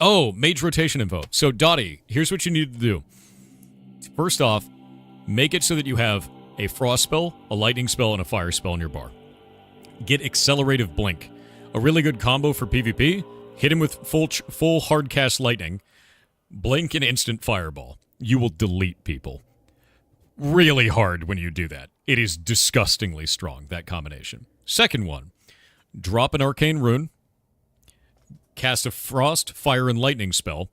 Oh, mage rotation info. So, Dottie, here's what you need to do. First off, make it so that you have a frost spell, a lightning spell, and a fire spell in your bar. Get Accelerative Blink. A really good combo for PvP. Hit him with full hard cast lightning. Blink and instant fireball. You will delete people. Really hard when you do that. It is disgustingly strong, that combination. Second one, drop an arcane rune. Cast a frost, fire, and lightning spell,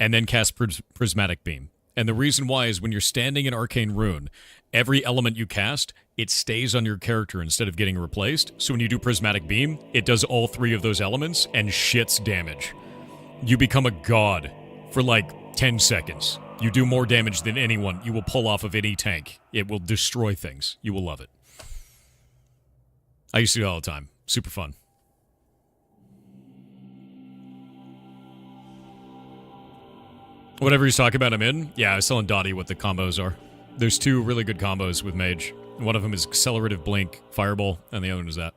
and then cast prismatic beam. And the reason why is when you're standing in arcane rune, every element you cast, it stays on your character instead of getting replaced. So when you do prismatic beam, it does all three of those elements and shits damage. You become a god for like 10 seconds. You do more damage than anyone. You will pull off of any tank. It will destroy things. You will love it. I used to do it all the time. Super fun. Whatever he's talking about, I'm in. Yeah, I was telling Dottie what the combos are. There's two really good combos with Mage. One of them is Accelerative Blink, Fireball, and the other one is that.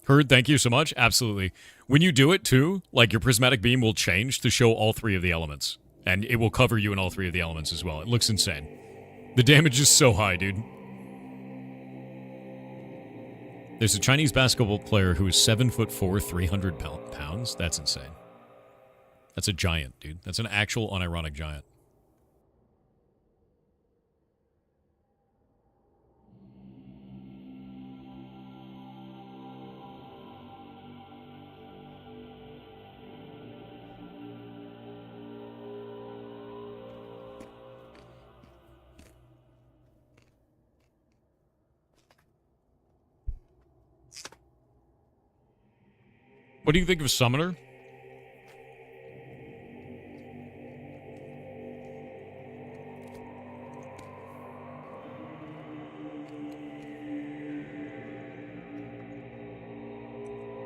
Heard, thank you so much. Absolutely. When you do it, too, like your Prismatic Beam will change to show all three of the elements. And it will cover you in all three of the elements as well. It looks insane. The damage is so high, dude. There's a Chinese basketball player who is 7'4", 300 pounds. That's insane. That's a giant, dude. That's an actual unironic giant. What do you think of Summoner?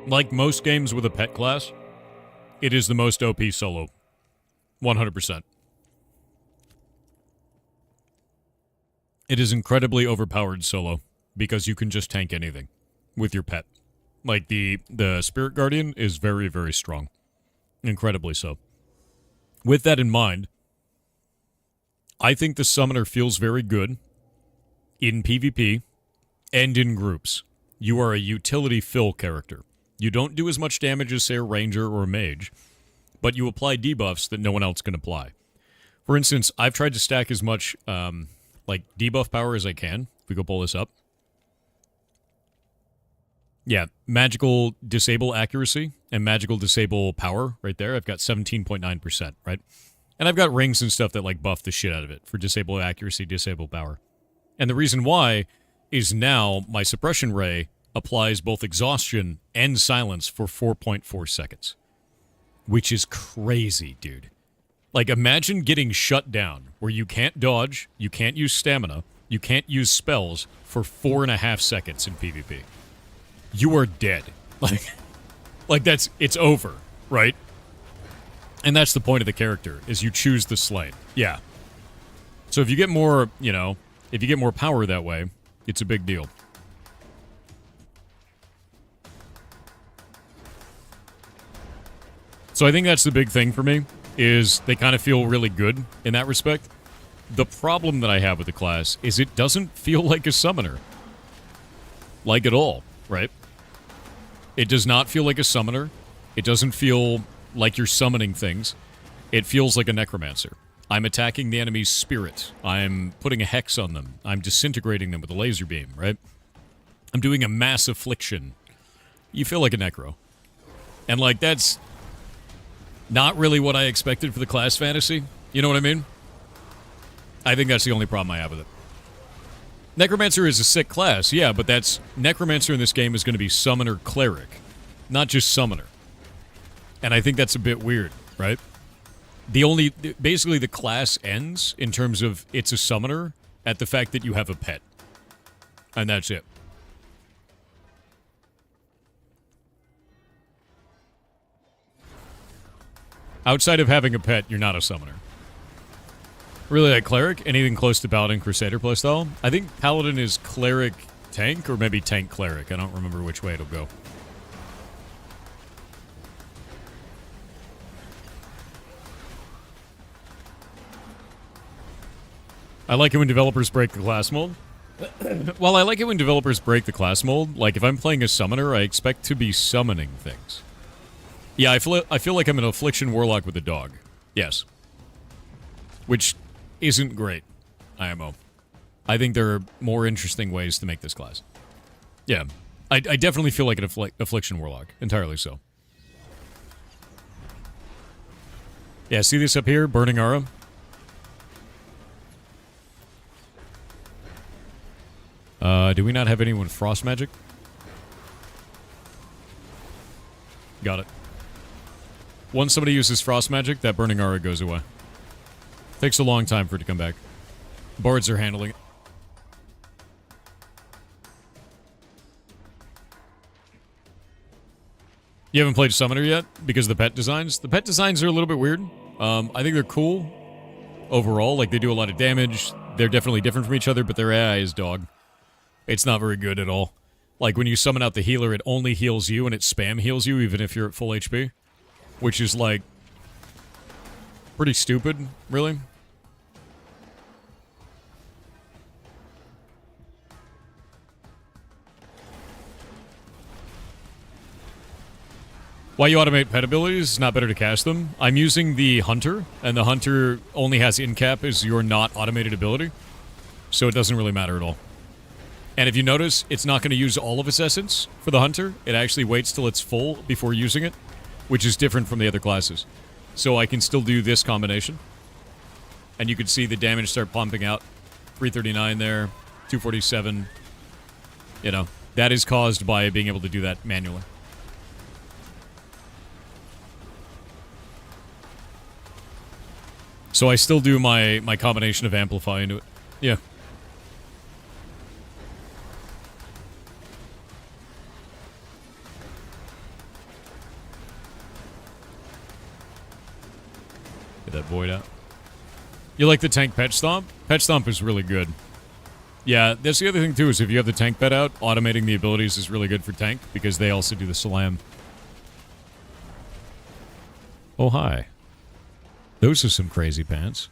Like most games with a pet class, it is the most OP solo. 100%. It is incredibly overpowered solo because you can just tank anything with your pet. Like the Spirit Guardian is very, very strong. Incredibly so. With that in mind, I think the Summoner feels very good in PvP and in groups. You are a utility fill character. You don't do as much damage as, say, a Ranger or a Mage, but you apply debuffs that no one else can apply. For instance, I've tried to stack as much, like, debuff power as I can. If we go pull this up. Yeah, magical disable accuracy and magical disable power right there. I've got 17.9%, right? And I've got rings and stuff that like buff the shit out of it for disable accuracy, disable power. And the reason why is now my suppression ray applies both exhaustion and silence for 4.4 seconds. Which is crazy, dude. Like, imagine getting shut down where you can't dodge, you can't use stamina, you can't use spells for 4.5 seconds in PvP. You are dead. Like it's over, right? And that's the point of the character, is you choose the slain. Yeah. So if you get more, you know, if you get more power that way, it's a big deal. So I think that's the big thing for me, is they kind of feel really good in that respect. The problem that I have with the class is it doesn't feel like a summoner. Like at all, right? It does not feel like a summoner. It doesn't feel like you're summoning things. It feels like a necromancer. I'm attacking the enemy's spirit. I'm putting a hex on them. I'm disintegrating them with a laser beam, right? I'm doing a mass affliction. You feel like a necro. And like, that's not really what I expected for the class fantasy. You know what I mean? I think that's the only problem I have with it. Necromancer is a sick class, yeah, but that's... Necromancer in this game is going to be Summoner Cleric, not just Summoner. And I think that's a bit weird, right? Basically, the class ends in terms of it's a Summoner at the fact that you have a pet. And that's it. Outside of having a pet, you're not a Summoner. Really like Cleric, anything close to Paladin Crusader playstyle. I think Paladin is Cleric Tank, or maybe Tank Cleric. I don't remember which way it'll go. I like it when developers break the class mold. Well, I like it when developers break the class mold. Like, if I'm playing a Summoner, I expect to be summoning things. Yeah, I feel like I'm an Affliction Warlock with a dog. Yes. Which isn't great, IMO. I think there are more interesting ways to make this class. Yeah, I definitely feel like an Affliction Warlock. Entirely so. Yeah, see this up here? Burning Aura. Do we not have anyone with Frost Magic? Got it. Once somebody uses Frost Magic, that Burning Aura goes away. Takes a long time for it to come back. Bards are handling it. You haven't played Summoner yet because of the pet designs? The pet designs are a little bit weird. I think they're cool overall. Like, they do a lot of damage. They're definitely different from each other, but their AI is dog. It's not very good at all. Like, when you summon out the healer, it only heals you, and it spam heals you even if you're at full HP. Which is, like, pretty stupid, really. Why you automate pet abilities? It's not better to cast them. I'm using the Hunter, and the Hunter only has in-cap as your not automated ability. So it doesn't really matter at all. And if you notice, it's not going to use all of its essence for the Hunter. It actually waits till it's full before using it, which is different from the other classes. So I can still do this combination. And you can see the damage start pumping out. 339 there, 247. You know, that is caused by being able to do that manually. So I still do my combination of Amplify into it. Yeah. Get that void out. You like the tank Pet Stomp? Pet Stomp is really good. Yeah, that's the other thing too, is if you have the tank pet out, automating the abilities is really good for tank, because they also do the slam. Oh, hi. Those are some crazy pants.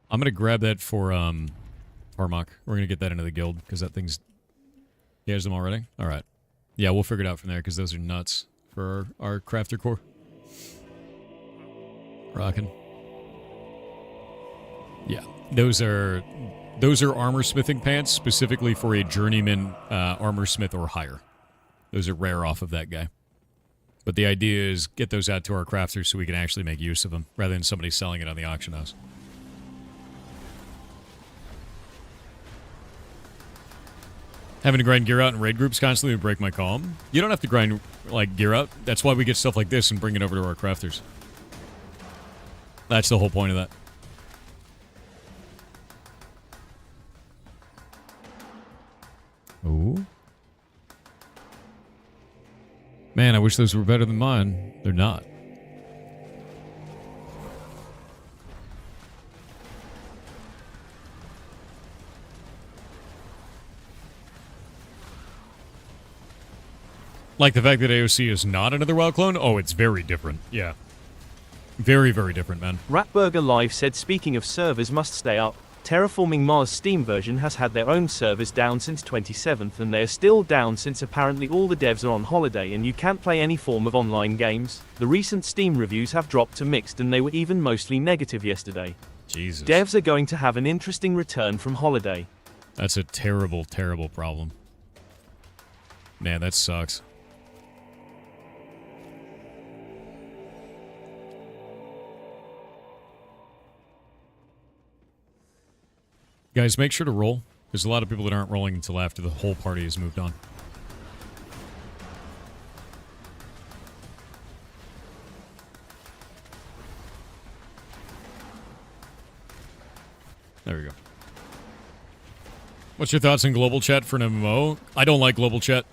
I'm gonna grab that for Tarmok. We're gonna get that into the guild because that thing's... He has them already? Alright. Yeah, we'll figure it out from there because those are nuts for our crafter core. Rockin'. Yeah, those are armor smithing pants specifically for a journeyman armor smith or higher. Those are rare off of that guy. But the idea is get those out to our crafters so we can actually make use of them rather than somebody selling it on the auction house. Having to grind gear out in raid groups constantly would break my calm. You don't have to grind like gear out. That's why we get stuff like this and bring it over to our crafters. That's the whole point of that. Ooh. Man, I wish those were better than mine. They're not. Like the fact that AOC is not another WoW clone? Oh, it's very different. Yeah. Very, very different, man. Ratburger Live said, speaking of servers must stay up, Terraforming Mars Steam version has had their own servers down since 27th, and they are still down since apparently all the devs are on holiday and you can't play any form of online games. The recent Steam reviews have dropped to mixed and they were even mostly negative yesterday. Jesus. Devs are going to have an interesting return from holiday. That's a terrible, terrible problem. Man, that sucks. Guys, make sure to roll. There's a lot of people that aren't rolling until after the whole party has moved on. There we go. What's your thoughts on global chat for an MMO? I don't like global chat.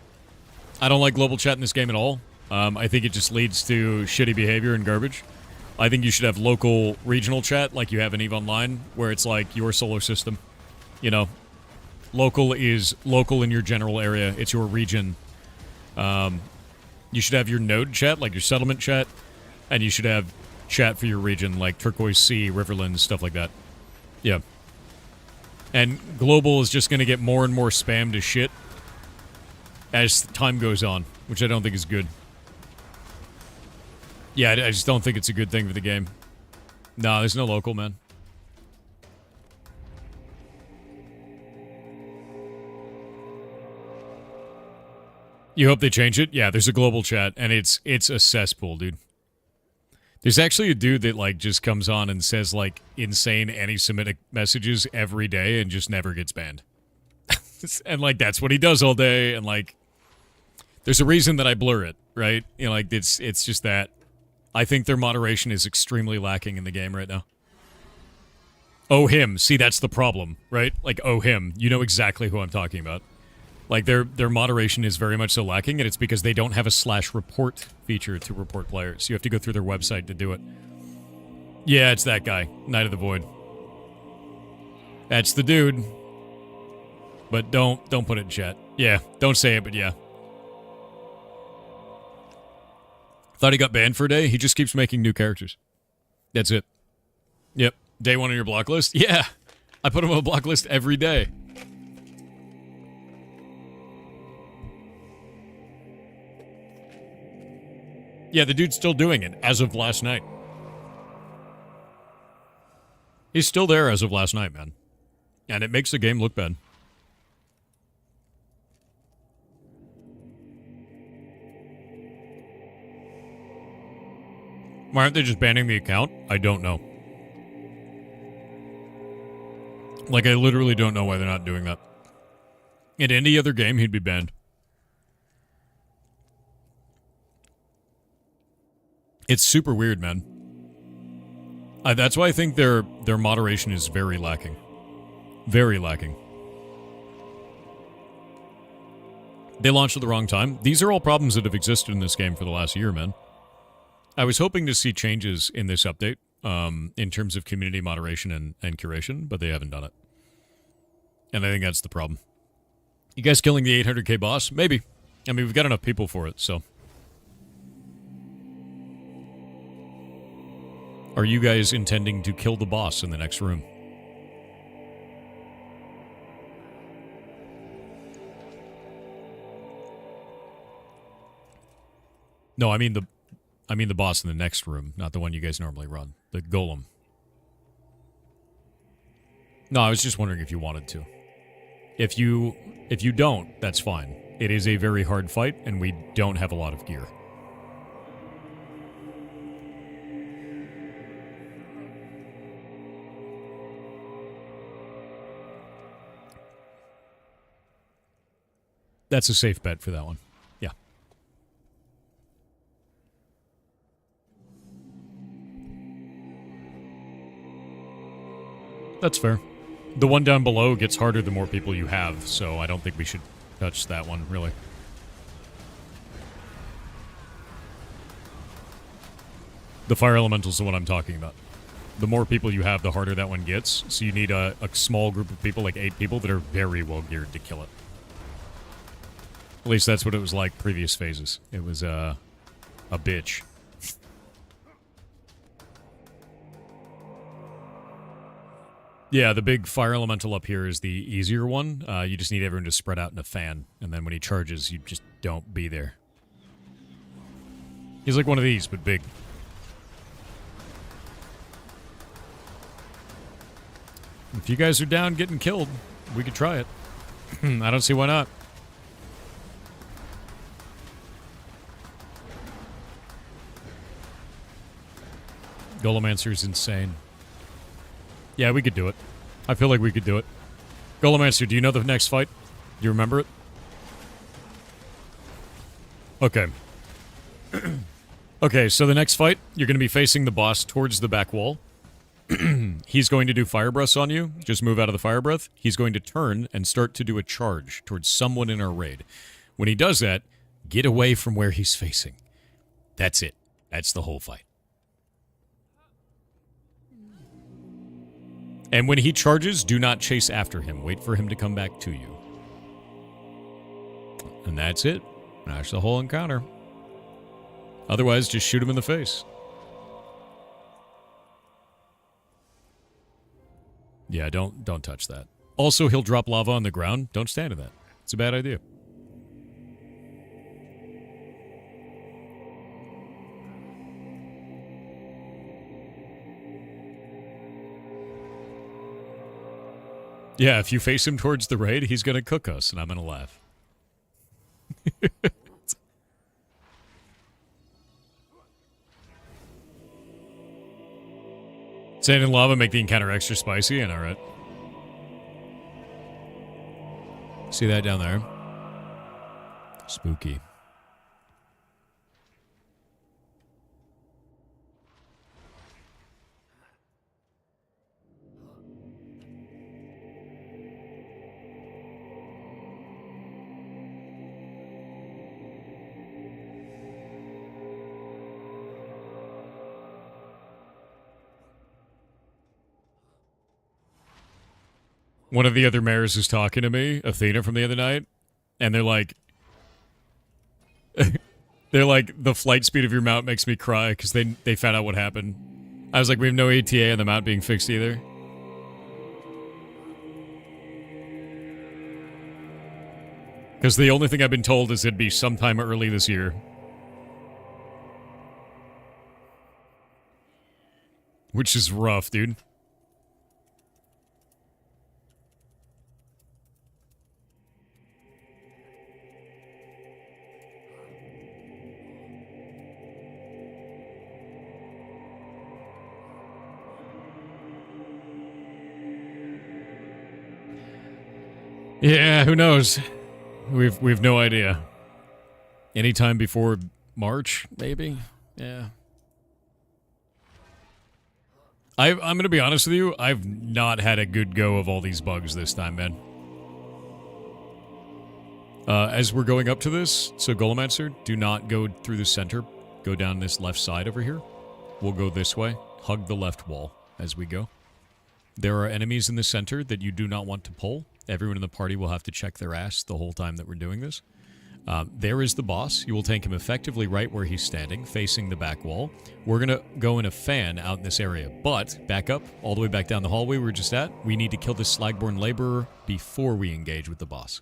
I don't like global chat in this game at all. I think it just leads to shitty behavior and garbage. I think you should have local regional chat like you have in EVE Online, where it's like your solar system. You know, local is local in your general area. It's your region. You should have your node chat, like your settlement chat, and you should have chat for your region, like Turquoise Sea, Riverlands, stuff like that. Yeah. And global is just going to get more and more spammed as shit as time goes on, which I don't think is good. Yeah, I just don't think it's a good thing for the game. No, there's no local, man. You hope they change it? Yeah, there's a global chat, and it's a cesspool, dude. There's actually a dude that, like, just comes on and says, like, insane anti-Semitic messages every day and just never gets banned. And, like, that's what he does all day, and, like, there's a reason that I blur it, right? You know, like, it's just that. I think their moderation is extremely lacking in the game right now. Oh, him. See, that's the problem, right? Like, oh, him. You know exactly who I'm talking about. Like, their moderation is very much so lacking, and it's because they don't have a /report feature to report players. You have to go through their website to do it. Yeah, it's that guy. Knight of the Void. That's the dude. But don't put it in chat. Yeah, don't say it, but yeah. Thought he got banned for a day? He just keeps making new characters. That's it. Yep. Day one on your block list? Yeah. I put him on a block list every day. Yeah, the dude's still doing it as of last night. He's still there as of last night, man. And it makes the game look bad. Why aren't they just banning the account? I don't know. Like, I literally don't know why they're not doing that. In any other game, he'd be banned. It's super weird, man. That's why I think their moderation is very lacking. Very lacking. They launched at the wrong time. These are all problems that have existed in this game for the last year, man. I was hoping to see changes in this update in terms of community moderation and curation, but they haven't done it. And I think that's the problem. You guys killing the 800k boss? Maybe. I mean, we've got enough people for it, so... Are you guys intending to kill the boss in the next room? No, I mean I mean the boss in the next room, not the one you guys normally run. The golem. No, I was just wondering if you wanted to. If you don't, that's fine. It is a very hard fight, and we don't have a lot of gear. That's a safe bet for that one. Yeah. That's fair. The one down below gets harder the more people you have, so I don't think we should touch that one, really. The fire elemental's the one I'm talking about. The more people you have, the harder that one gets, so you need a small group of people, like 8 people, that are very well geared to kill it. At least that's what it was like previous phases. It was, a bitch. Yeah, the big fire elemental up here is the easier one. You just need everyone to spread out in a fan, and then when he charges, you just don't be there. He's like one of these, but big. If you guys are down getting killed, we could try it. I don't see why not. Golemancer's insane. Yeah, we could do it. I feel like we could do it. Golemancer, do you know the next fight? Do you remember it? Okay. Okay, so the next fight, you're going to be facing the boss towards the back wall. He's going to do fire breaths on you. Just move out of the fire breath. He's going to turn and start to do a charge towards someone in our raid. When he does that, get away from where he's facing. That's it. That's the whole fight. And when he charges, do not chase after him. Wait for him to come back to you. And that's it. That's the whole encounter. Otherwise, just shoot him in the face. Yeah, don't touch that. Also, he'll drop lava on the ground. Don't stand in that. It's a bad idea. Yeah, if you face him towards the raid, he's going to cook us, and I'm going to laugh. Sand and lava make the encounter extra spicy, and alright. See that down there? Spooky. One of the other mayors is talking to me, Athena from the other night, and they're like, the flight speed of your mount makes me cry because they found out what happened. I was like, we have no ETA on the mount being fixed either. Because the only thing I've been told is it'd be sometime early this year. Which is rough, dude. Yeah, who knows? We've no idea. Anytime before March, maybe? Yeah. I'm going to be honest with you, I've not had a good go of all these bugs this time, man. As we're going up to this, so Golemancer, do not go through the center. Go down this left side over here. We'll go this way. Hug the left wall as we go. There are enemies in the center that you do not want to pull. Everyone in the party will have to check their ass the whole time that we're doing this. There is the boss. You will tank him effectively right where he's standing, facing the back wall. We're going to go in a fan out in this area, but back up, all the way back down the hallway we were just at. We need to kill this Slagborn Laborer before we engage with the boss.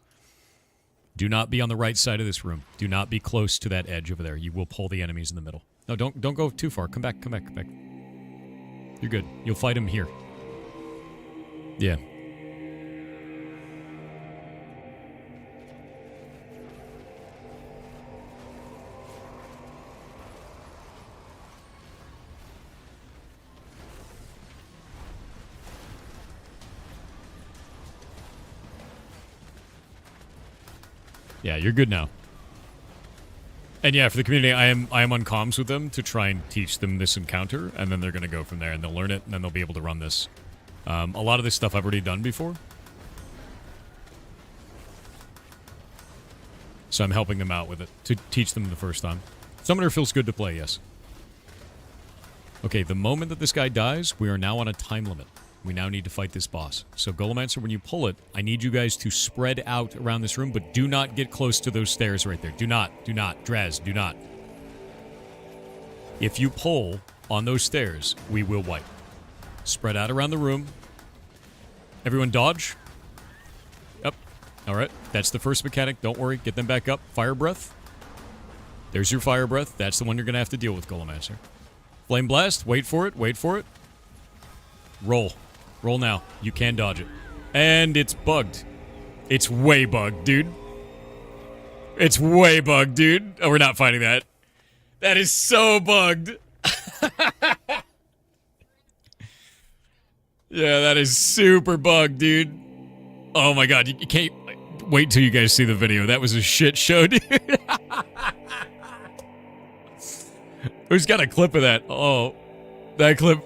Do not be on the right side of this room. Do not be close to that edge over there. You will pull the enemies in the middle. No, don't go too far. Come back, come back, come back. You're good. You'll fight him here. Yeah. Yeah, you're good now. And yeah, for the community, I am on comms with them to try and teach them this encounter, and then they're going to go from there, and they'll learn it, and then they'll be able to run this. A lot of this stuff I've already done before. So I'm helping them out with it to teach them the first time. Summoner feels good to play, yes. Okay, the moment that this guy dies, we are now on a time limit. We now need to fight this boss. So Golemancer, when you pull it, I need you guys to spread out around this room, but do not get close to those stairs right there. Do not. Draz, do not. If you pull on those stairs, we will wipe. Spread out around the room. Everyone dodge. Yep. All right. That's the first mechanic. Don't worry. Get them back up. Fire breath. There's your fire breath. That's the one you're going to have to deal with, Golemancer. Flame blast. Wait for it. Wait for it. Roll. Roll now. You can dodge it. And it's bugged. It's way bugged, dude. It's way bugged, dude. Oh, we're not fighting that. That is so bugged. Yeah, that is super bugged, dude. Oh my god, you can't... Wait till you guys see the video. That was a shit show, dude. Who's got a clip of that? Oh, that clip...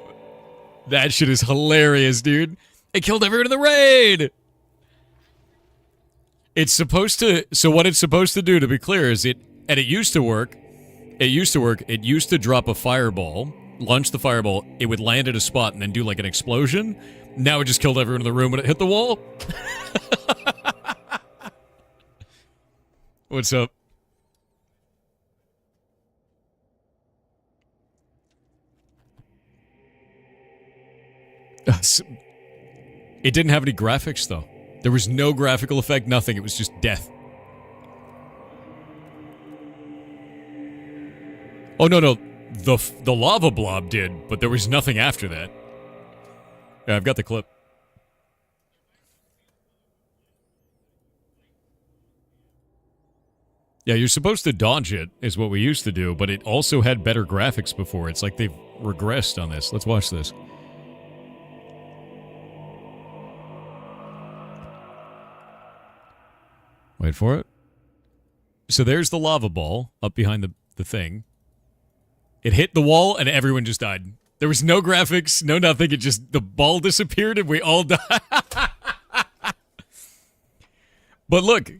That shit is hilarious, dude. It killed everyone in the raid! It's supposed to... So what it's supposed to do, to be clear, is it... And it used to work. It used to drop a fireball, launch the fireball, it would land at a spot and then do like an explosion. Now it just killed everyone in the room when it hit the wall. What's up? It didn't have any graphics, though. There was no graphical effect, nothing. It was just death. Oh, no. The lava blob did, but there was nothing after that. Yeah, I've got the clip. Yeah, you're supposed to dodge it, is what we used to do, but it also had better graphics before. It's like they've regressed on this. Let's watch this. Wait for it. So there's the lava ball up behind the thing. It hit the wall and everyone just died. There was no graphics, no nothing. It just, the ball disappeared and we all died. But look,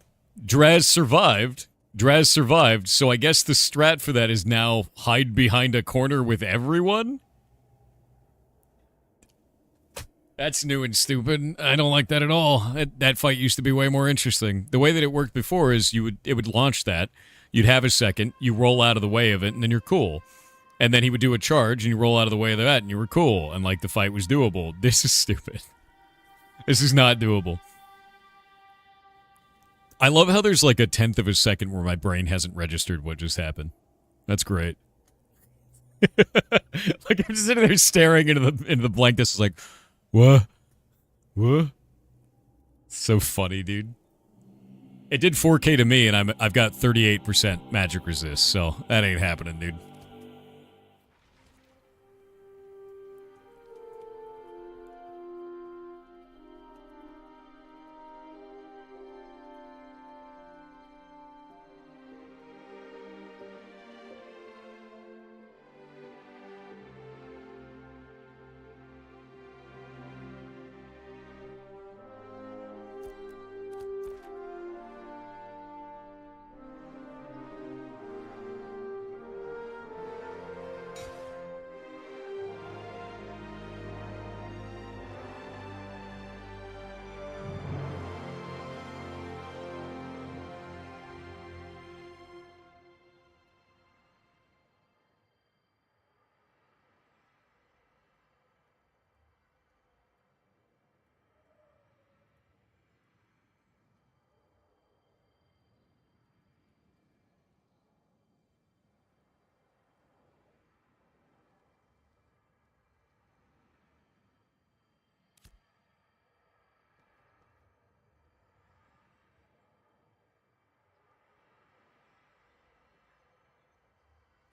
Draz survived. Draz survived, so I guess the strat for that is now hide behind a corner with everyone? That's new and stupid. I don't like that at all. That fight used to be way more interesting. The way that it worked before is it would launch that. You'd have a second, you roll out of the way of it, and then you're cool. And then he would do a charge, and you roll out of the way of that, and you were cool. And, like, the fight was doable. This is stupid. This is not doable. I love how there's, like, a 1/10 of a second where my brain hasn't registered what just happened. That's great. Like, I'm just sitting there staring into the blankness. It's like, what? What? So funny, dude. It did 4K to me, and I've got 38% magic resist, so that ain't happening, dude.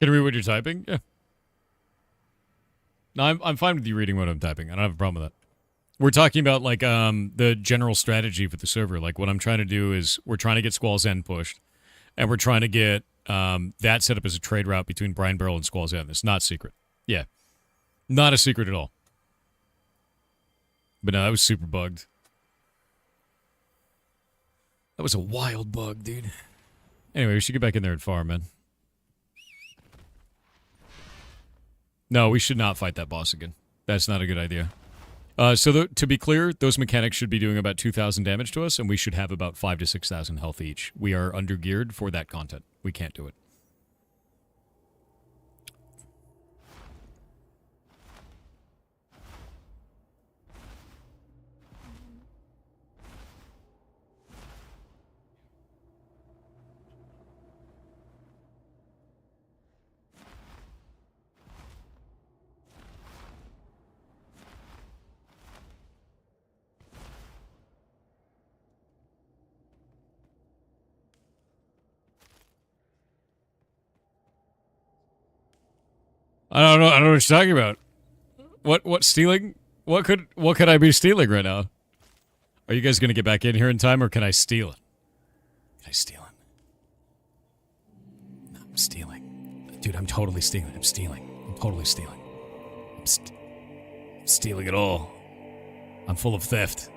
Can you read what you're typing? Yeah. No, I'm fine with you reading what I'm typing. I don't have a problem with that. We're talking about, like, the general strategy for the server. Like, what I'm trying to do is we're trying to get Squall's End pushed, and we're trying to get that set up as a trade route between Brinebarrel and Squall's End. It's not secret. Yeah. Not a secret at all. But no, that was super bugged. That was a wild bug, dude. Anyway, we should get back in there and farm, man. No, we should not fight that boss again. That's not a good idea. To be clear, those mechanics should be doing about 2,000 damage to us, and we should have about 5,000 to 6,000 health each. We are under-geared for that content. We can't do it. I don't know what you're talking about. What stealing? What could I be stealing right now? Are you guys gonna get back in here in time, or can I steal it? Can I steal it? No, I'm stealing. Dude, I'm totally stealing. I'm stealing. I'm totally stealing. I'm stealing it all. I'm full of theft.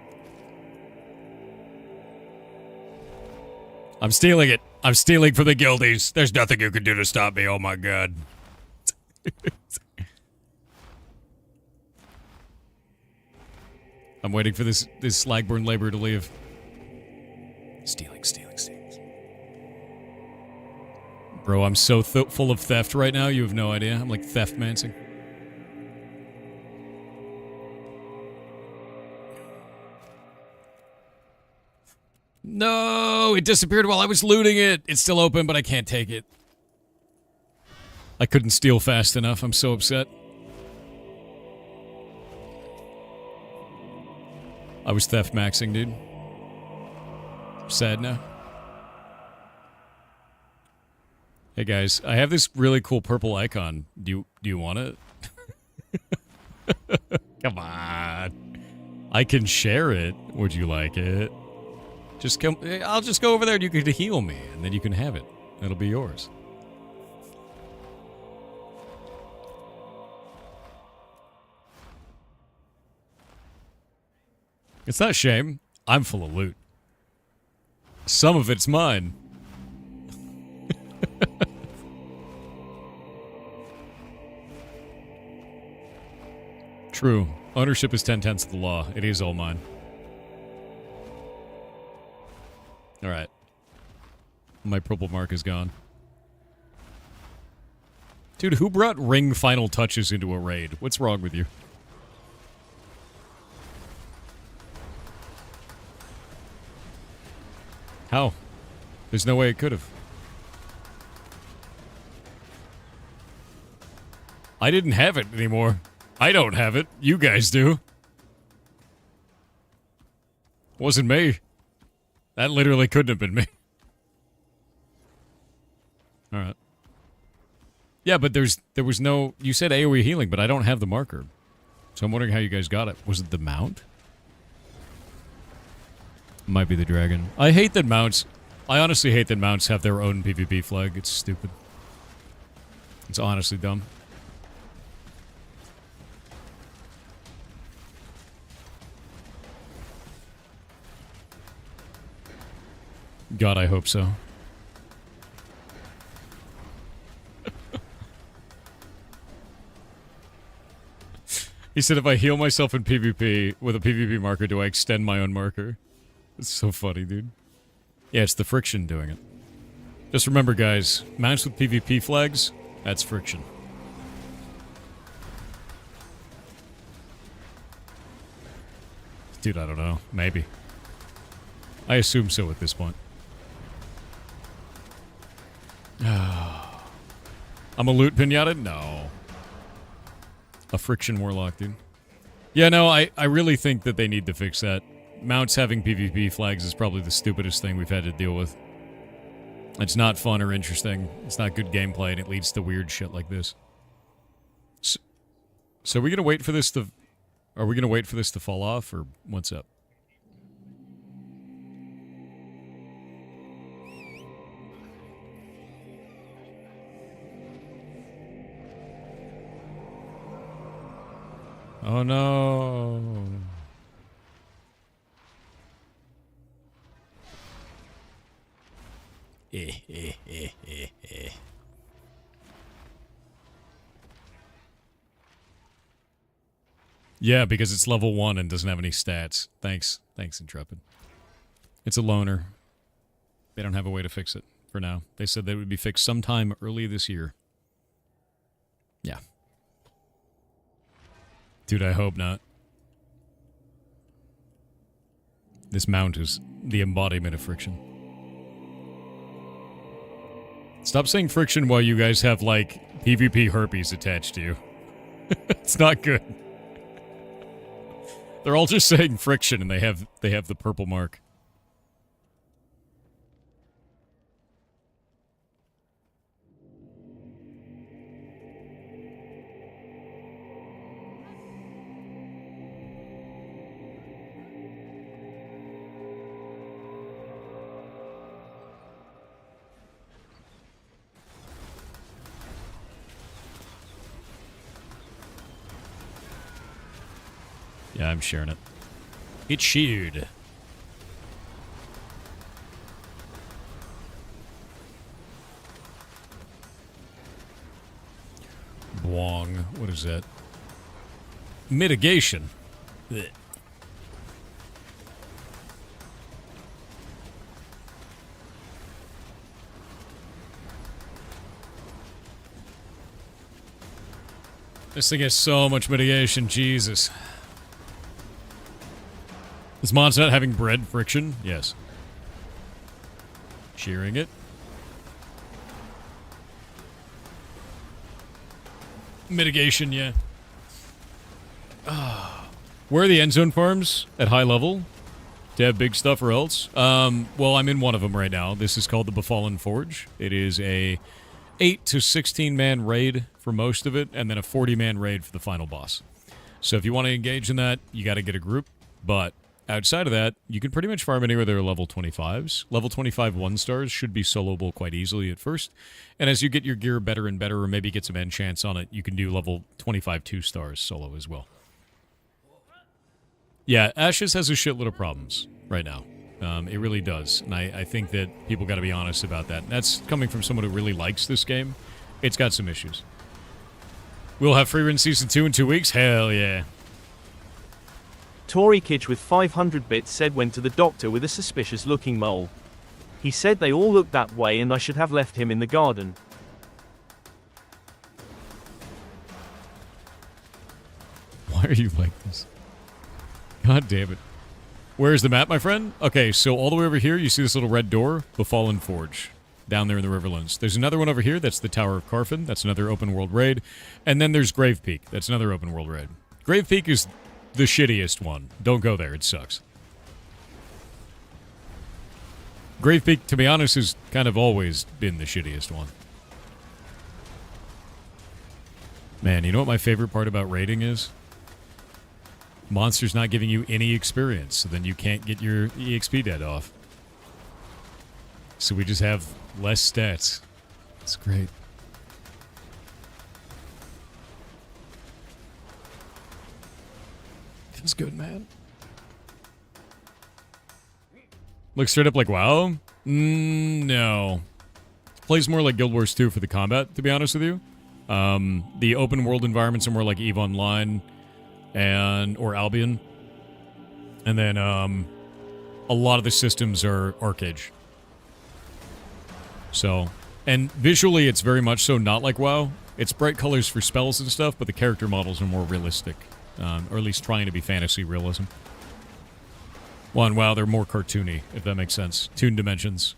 I'm stealing it. I'm stealing from the guildies. There's nothing you can do to stop me. Oh my god. I'm waiting for this Slagborn labor to leave. Stealing. Bro, I'm so full of theft right now, you have no idea. I'm like theft-mancing. No, it disappeared while I was looting it. It's still open, but I can't take it. I couldn't steal fast enough. I'm so upset. I was theft maxing, dude. Sad now. Hey guys, I have this really cool purple icon. Do you want it? Come on. I can share it. Would you like it? Just come. I'll just go over there and you can heal me, and then you can have it. It'll be yours. It's not a shame. I'm full of loot. Some of it's mine. True. Ownership is 10/10 of the law. It is all mine. Alright. My purple mark is gone. Dude, who brought ring final touches into a raid? What's wrong with you? How? There's no way it could have. I didn't have it anymore. I don't have it. You guys do. Wasn't me. That literally couldn't have been me. Alright. Yeah, but there was no... You said AoE healing, but I don't have the marker. So I'm wondering how you guys got it. Was it the mount? Might be the dragon. I hate that mounts... I honestly hate that mounts have their own PvP flag. It's stupid. It's honestly dumb. God, I hope so. He said, if I heal myself in PvP with a PvP marker, do I extend my own marker? It's so funny, dude. Yeah, it's the friction doing it. Just remember, guys, mounts with PvP flags, that's friction. Dude, I don't know. Maybe. I assume so at this point. I'm a loot pinata? No. A friction warlock, dude. Yeah, no, I really think that they need to fix that. Mounts having PvP flags is probably the stupidest thing we've had to deal with. It's not fun or interesting. It's not good gameplay, and it leads to weird shit like this. So are we gonna wait for this to... Are we gonna wait for this to fall off, or what's up? Oh no. Yeah, because it's level 1 and doesn't have any stats. Thanks, Intrepid. It's a loner. They don't have a way to fix it for now. They said they would be fixed sometime early this year. Yeah. Dude, I hope not. This mount is the embodiment of friction. Stop saying friction while you guys have, like, PvP herpes attached to you. It's not good. They're all just saying friction, and they have the purple mark. Yeah, I'm sharing it. It's shared. Bwong. What is that? Mitigation. Blech. This thing has so much mitigation, Jesus. Is Mondstadt having bread friction? Yes. Shearing it. Mitigation, yeah. Where are the end zone farms? At high level? To have big stuff or else? Well, I'm in one of them right now. This is called the Befallen Forge. It is a 8 to 16 man raid for most of it, and then a 40 man raid for the final boss. So if you want to engage in that, you got to get a group, but outside of that, you can pretty much farm anywhere there are level 25s. Level 25 1-stars should be soloable quite easily at first. And as you get your gear better and better, or maybe get some enchants on it, you can do level 25 2-stars solo as well. Yeah, Ashes has a shitload of problems right now. It really does. And I think that people got to be honest about that. That's coming from someone who really likes this game. It's got some issues. We'll have free run Season 2 in 2 weeks? Hell yeah. Tory Kitch with 500 bits said went to the doctor with a suspicious looking mole. He said they all looked that way and I should have left him in the garden. Why are you like this? God damn it. Where's the map, my friend? Okay, so all the way over here, you see this little red door? Befallen Forge. Down there in the Riverlands. There's another one over here, that's the Tower of Carfin. That's another open world raid. And then there's Grave Peak. That's another open world raid. Grave Peak is the shittiest one. Don't go there, it sucks. Grave Peak, to be honest, has kind of always been the shittiest one. Man, you know what my favorite part about raiding is? Monsters not giving you any experience, so then you can't get your EXP dead off. So we just have less stats. It's great. Feels good, man. Looks straight up like WoW? No. Plays more like Guild Wars 2 for the combat, to be honest with you. The open world environments are more like EVE Online or Albion. And then a lot of the systems are Arcade. So, and visually it's very much so not like WoW. It's bright colors for spells and stuff, but the character models are more realistic. Or at least trying to be fantasy realism. Well, and WoW, they're more cartoony, if that makes sense. Toon Dimensions.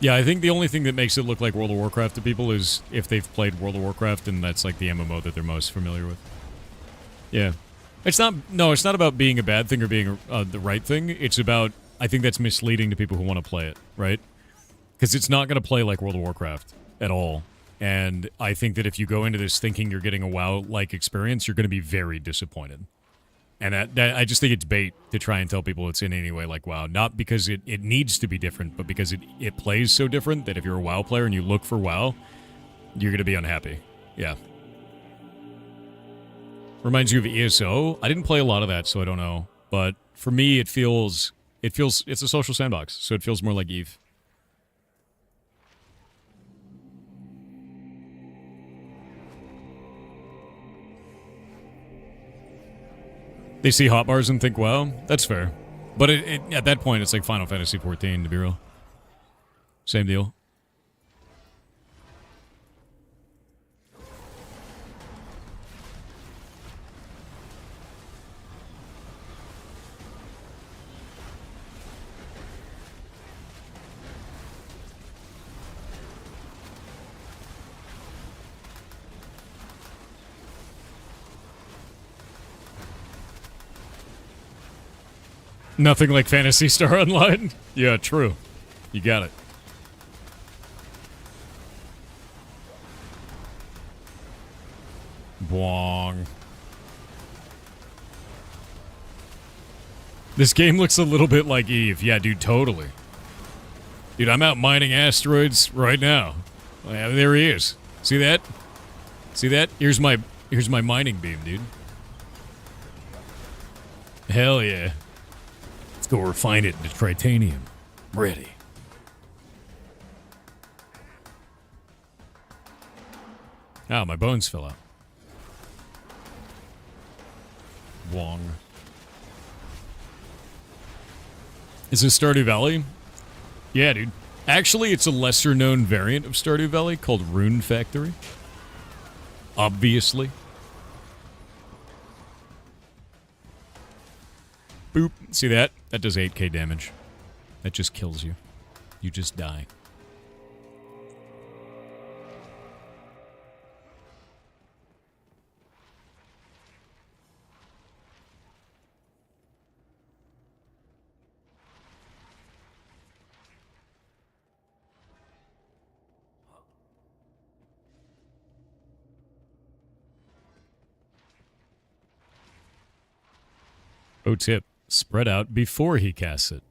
Yeah, I think the only thing that makes it look like World of Warcraft to people is if they've played World of Warcraft, and that's like the MMO that they're most familiar with. Yeah. It's not about being a bad thing or being the right thing. It's about, I think that's misleading to people who want to play it, right? Because it's not going to play like World of Warcraft at all. And I think that if you go into this thinking you're getting a WoW-like experience, you're going to be very disappointed. And that I just think it's bait to try and tell people it's in any way like WoW. Not because it needs to be different, but because it plays so different that if you're a WoW player and you look for WoW, you're going to be unhappy. Yeah. Reminds you of ESO. I didn't play a lot of that, so I don't know. But for me, it's a social sandbox, so it feels more like EVE. They see hotbars and think, wow, that's fair. But at that point, it's like Final Fantasy XIV, to be real. Same deal. Nothing like Phantasy Star Online? Yeah, true. You got it. Bwong. This game looks a little bit like EVE. Yeah, dude, totally. Dude, I'm out mining asteroids right now. Yeah, there he is. See that? See that? Here's my mining beam, dude. Hell yeah. Let's go refine it into tritanium. Ready. Ah, my bones fell out. Wong. Is this Stardew Valley? Yeah, dude. Actually, it's a lesser-known variant of Stardew Valley called Rune Factory. Obviously. Boop. See that? That does 8k damage. That just kills you. You just die. Oh, tip. Spread out before he casts it.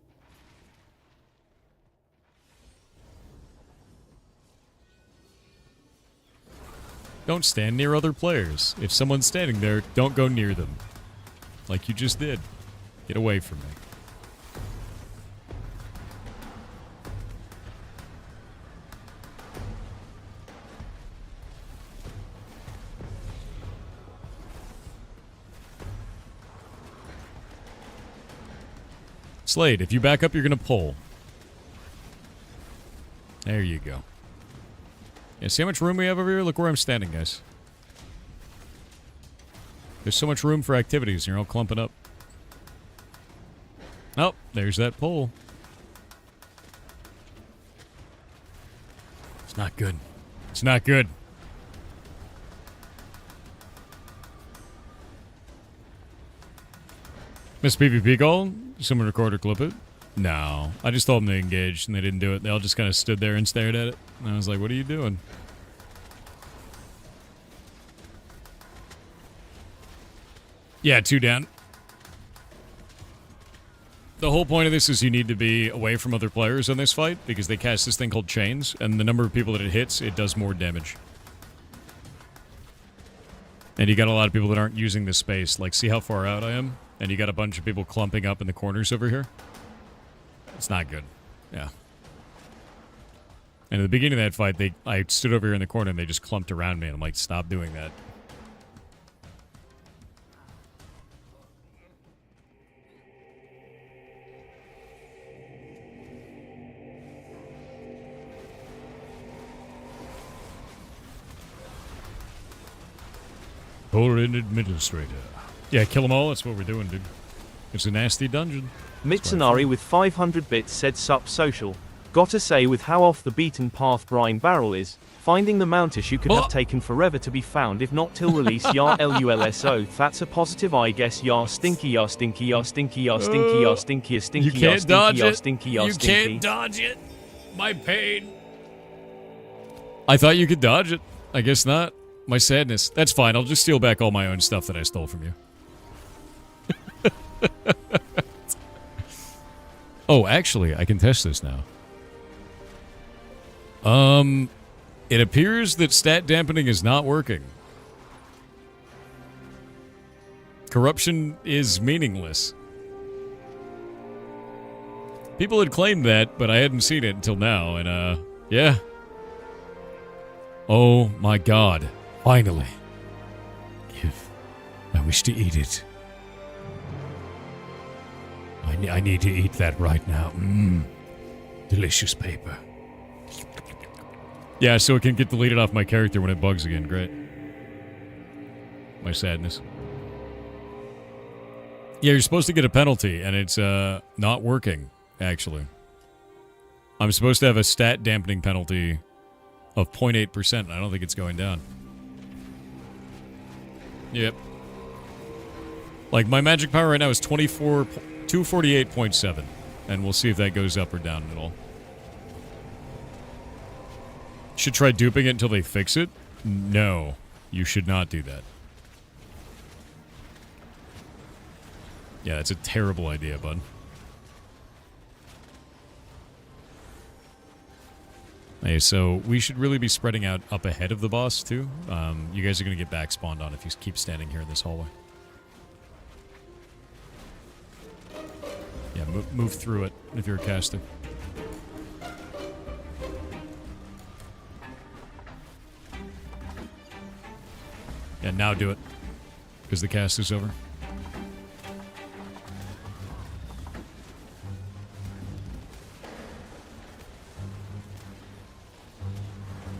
Don't stand near other players. If someone's standing there, don't go near them. Like you just did. Get away from me. Slade, if you back up, you're going to pull. There you go. Yeah, see how much room we have over here? Look where I'm standing, guys. There's so much room for activities, and you're all clumping up. Oh, there's that pole. It's not good. It's not good. Miss PvP call? Someone record or clip it? No. I just told them to engage, and they didn't do it. They all just kind of stood there and stared at it. And I was like, what are you doing? Yeah, 2 down. The whole point of this is you need to be away from other players in this fight, because they cast this thing called chains, and the number of people that it hits, it does more damage. And you got a lot of people that aren't using this space. Like, see how far out I am? And you got a bunch of people clumping up in the corners over here. It's not good. Yeah. And at the beginning of that fight, I stood over here in the corner and they just clumped around me. And I'm like, stop doing that. Foreign administrator. Yeah, kill them all. That's what we're doing, dude. It's a nasty dungeon. Mitsunari with 500 bits said sup social. Gotta say, with how off the beaten path Brinebarrel is, finding the mount issue could have taken forever to be found, if not till release. Yar LULSO, that's a positive, I guess. Yar stinky, yar stinky, yar stinky, yar stinky, yar stinky, yar stinky, yar stinky, yar stinky, yar stinky. You can't dodge it. My pain. I thought you could dodge it. I guess not. My sadness. That's fine. I'll just steal back all my own stuff that I stole from you. Oh, actually, I can test this now. It appears that stat dampening is not working. Corruption is meaningless. People had claimed that, but I hadn't seen it until now, and, yeah. Oh my god. Finally. Give. I wish to eat it. I need to eat that right now. Mmm. Delicious paper. Yeah, so it can get deleted off my character when it bugs again. Great. My sadness. Yeah, you're supposed to get a penalty, and it's, not working, actually. I'm supposed to have a stat dampening penalty of 0.8%, and I don't think it's going down. Yep. Like, my magic power right now is 248.7, and we'll see if that goes up or down at all. Should try duping it until they fix it? No, you should not do that. Yeah, that's a terrible idea, bud. Hey, so we should really be spreading out up ahead of the boss, too. You guys are going to get back spawned on if you keep standing here in this hallway. Yeah, move through it if you're a caster. Yeah, now do it. Because the cast is over.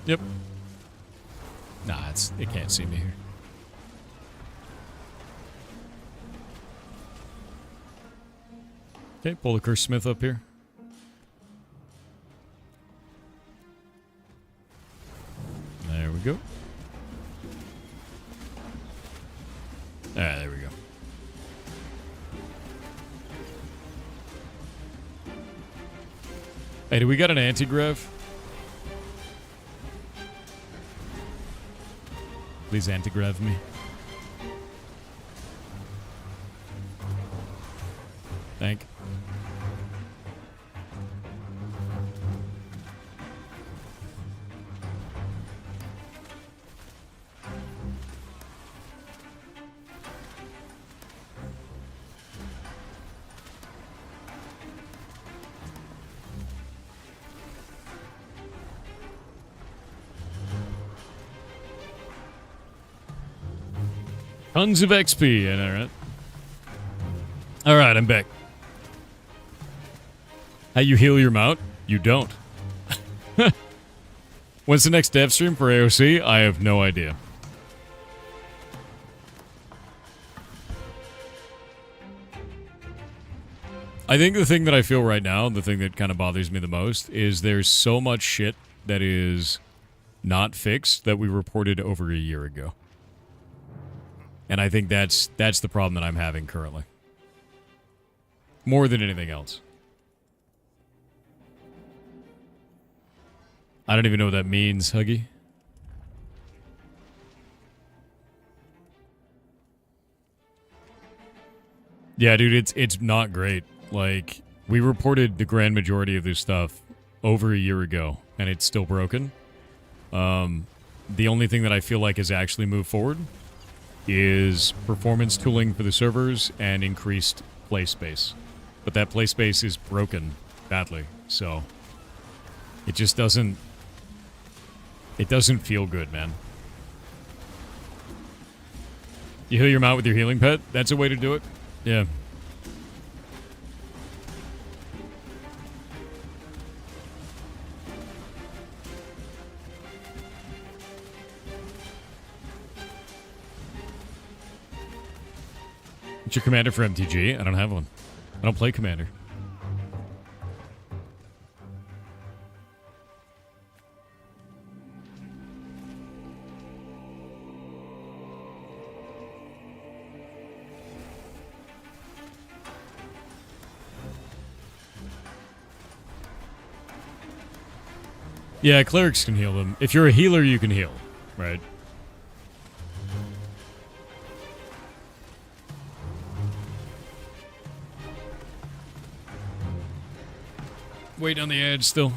Yep. Nah, it can't see me here. Okay, pull the Curse Smith up here. There we go. Ah, there we go. Hey, do we got an anti-grav? Please anti-grav me. Thank. Tons of XP, and alright. Alright, I'm back. How you heal your mount? You don't. When's the next dev stream for AOC? I have no idea. I think the thing that I feel right now, the thing that kind of bothers me the most, is there's so much shit that is not fixed that we reported over a year ago. And I think that's the problem that I'm having currently. More than anything else. I don't even know what that means, Huggy. Yeah, dude, it's not great. Like, we reported the grand majority of this stuff over a year ago, and it's still broken. The only thing that I feel like has actually moved forward is performance tooling for the servers and increased play space. But that play space is broken badly, so it just doesn't... It doesn't feel good, man. You heal your mount with your healing pet? That's a way to do it? Yeah. What's your commander for MTG? I don't have one. I don't play commander. Yeah, clerics can heal them. If you're a healer, you can heal, right? Wait on the edge still.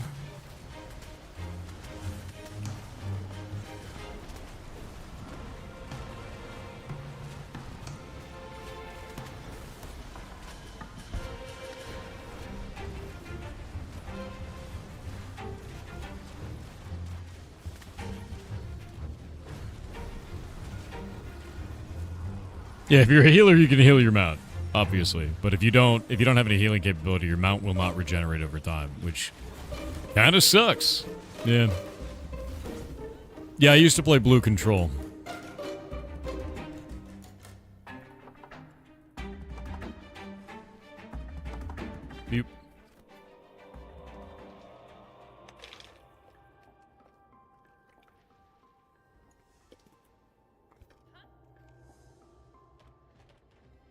Yeah, if you're a healer, you can heal your mount, obviously. But if you don't have any healing capability, your mount will not regenerate over time, which kind of sucks. Yeah. Yeah, I used to play blue control. Beep.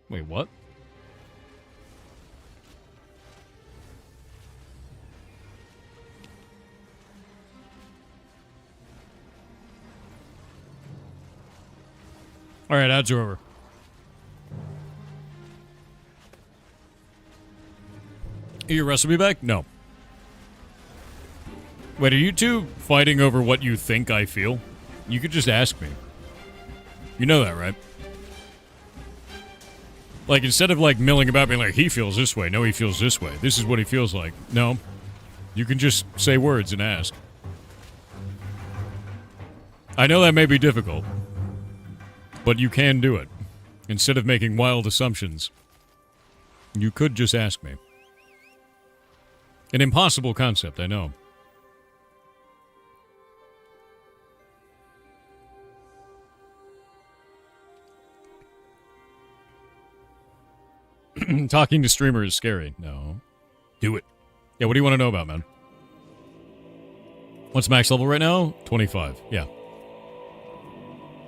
Wait, what? All right, ads are over. Are your recipe back? No. Wait, are you two fighting over what you think I feel? You could just ask me. You know that, right? Like, instead of, like, milling about being like, he feels this way, no, he feels this way. This is what he feels like. No. You can just say words and ask. I know that may be difficult, but you can do it. Instead of making wild assumptions, you could just ask me. An impossible concept, I know. Talking to streamers is scary. No. Do it. Yeah, what do you want to know about, man? What's max level right now? 25. Yeah.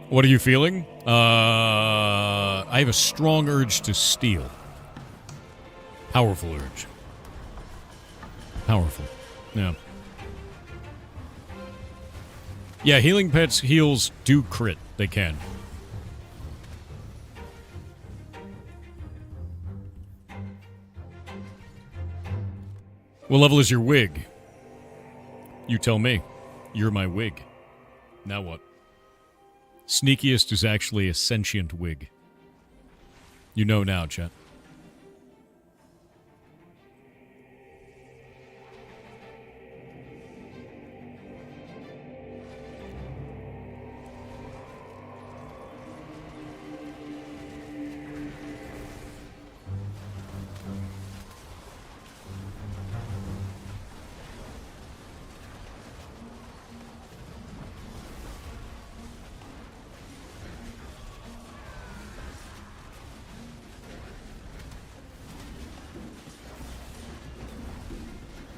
What are you feeling? I have a strong urge to steal. Powerful urge. Powerful. Yeah. Yeah, healing pets heals do crit. They can. What level is your wig? You tell me. You're my wig. Now what? Sneakiest is actually a sentient wig. You know now, chat.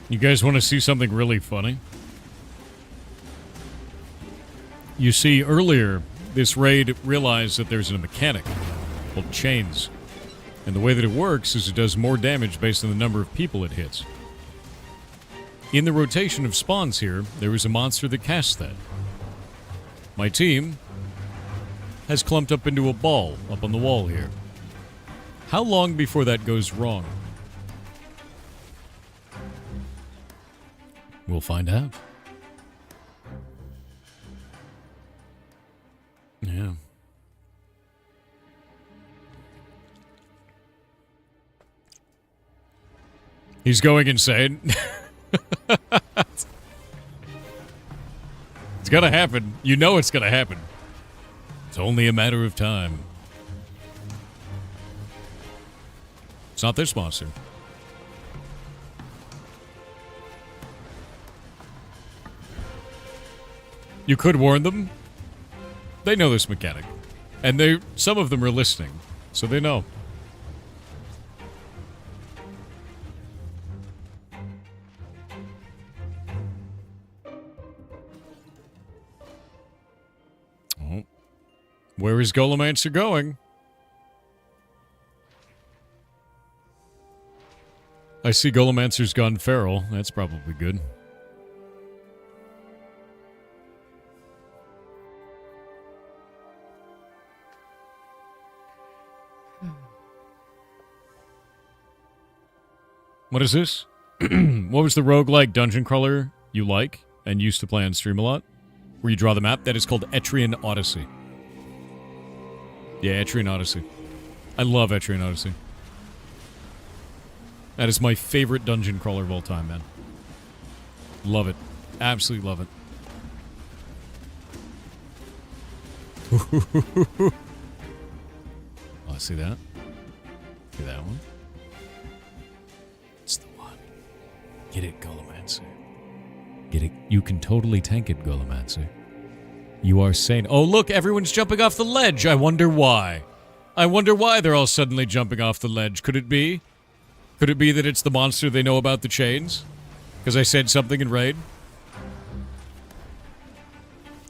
You guys want to see something really funny? You see, earlier, this raid realized that there's a mechanic called chains. And the way that it works is it does more damage based on the number of people it hits. In the rotation of spawns here, there is a monster that casts that. My team has clumped up into a ball up on the wall here. How long before that goes wrong? We'll find out. Yeah. He's going insane. It's gonna happen. You know it's gonna happen. It's only a matter of time. It's not this monster. You could warn them. They know this mechanic. And some of them are listening, so they know. Oh. Where is Golemancer going? I see Golemancer's gone feral. That's probably good. What is this? What was the roguelike dungeon crawler you like and used to play on stream a lot? Where you draw the map? That is called Etrian Odyssey. Yeah, Etrian Odyssey. I love Etrian Odyssey. That is my favorite dungeon crawler of all time, man. Love it. Absolutely love it. Oh, see that? See that one? It's the one. Get it, Gullimancer. Get it. You can totally tank it, Gullimancer. You are sane. Oh, look, everyone's jumping off the ledge. I wonder why. I wonder why they're all suddenly jumping off the ledge. Could it be? Could it be that it's the monster they know about the chains? Because I said something in Raid?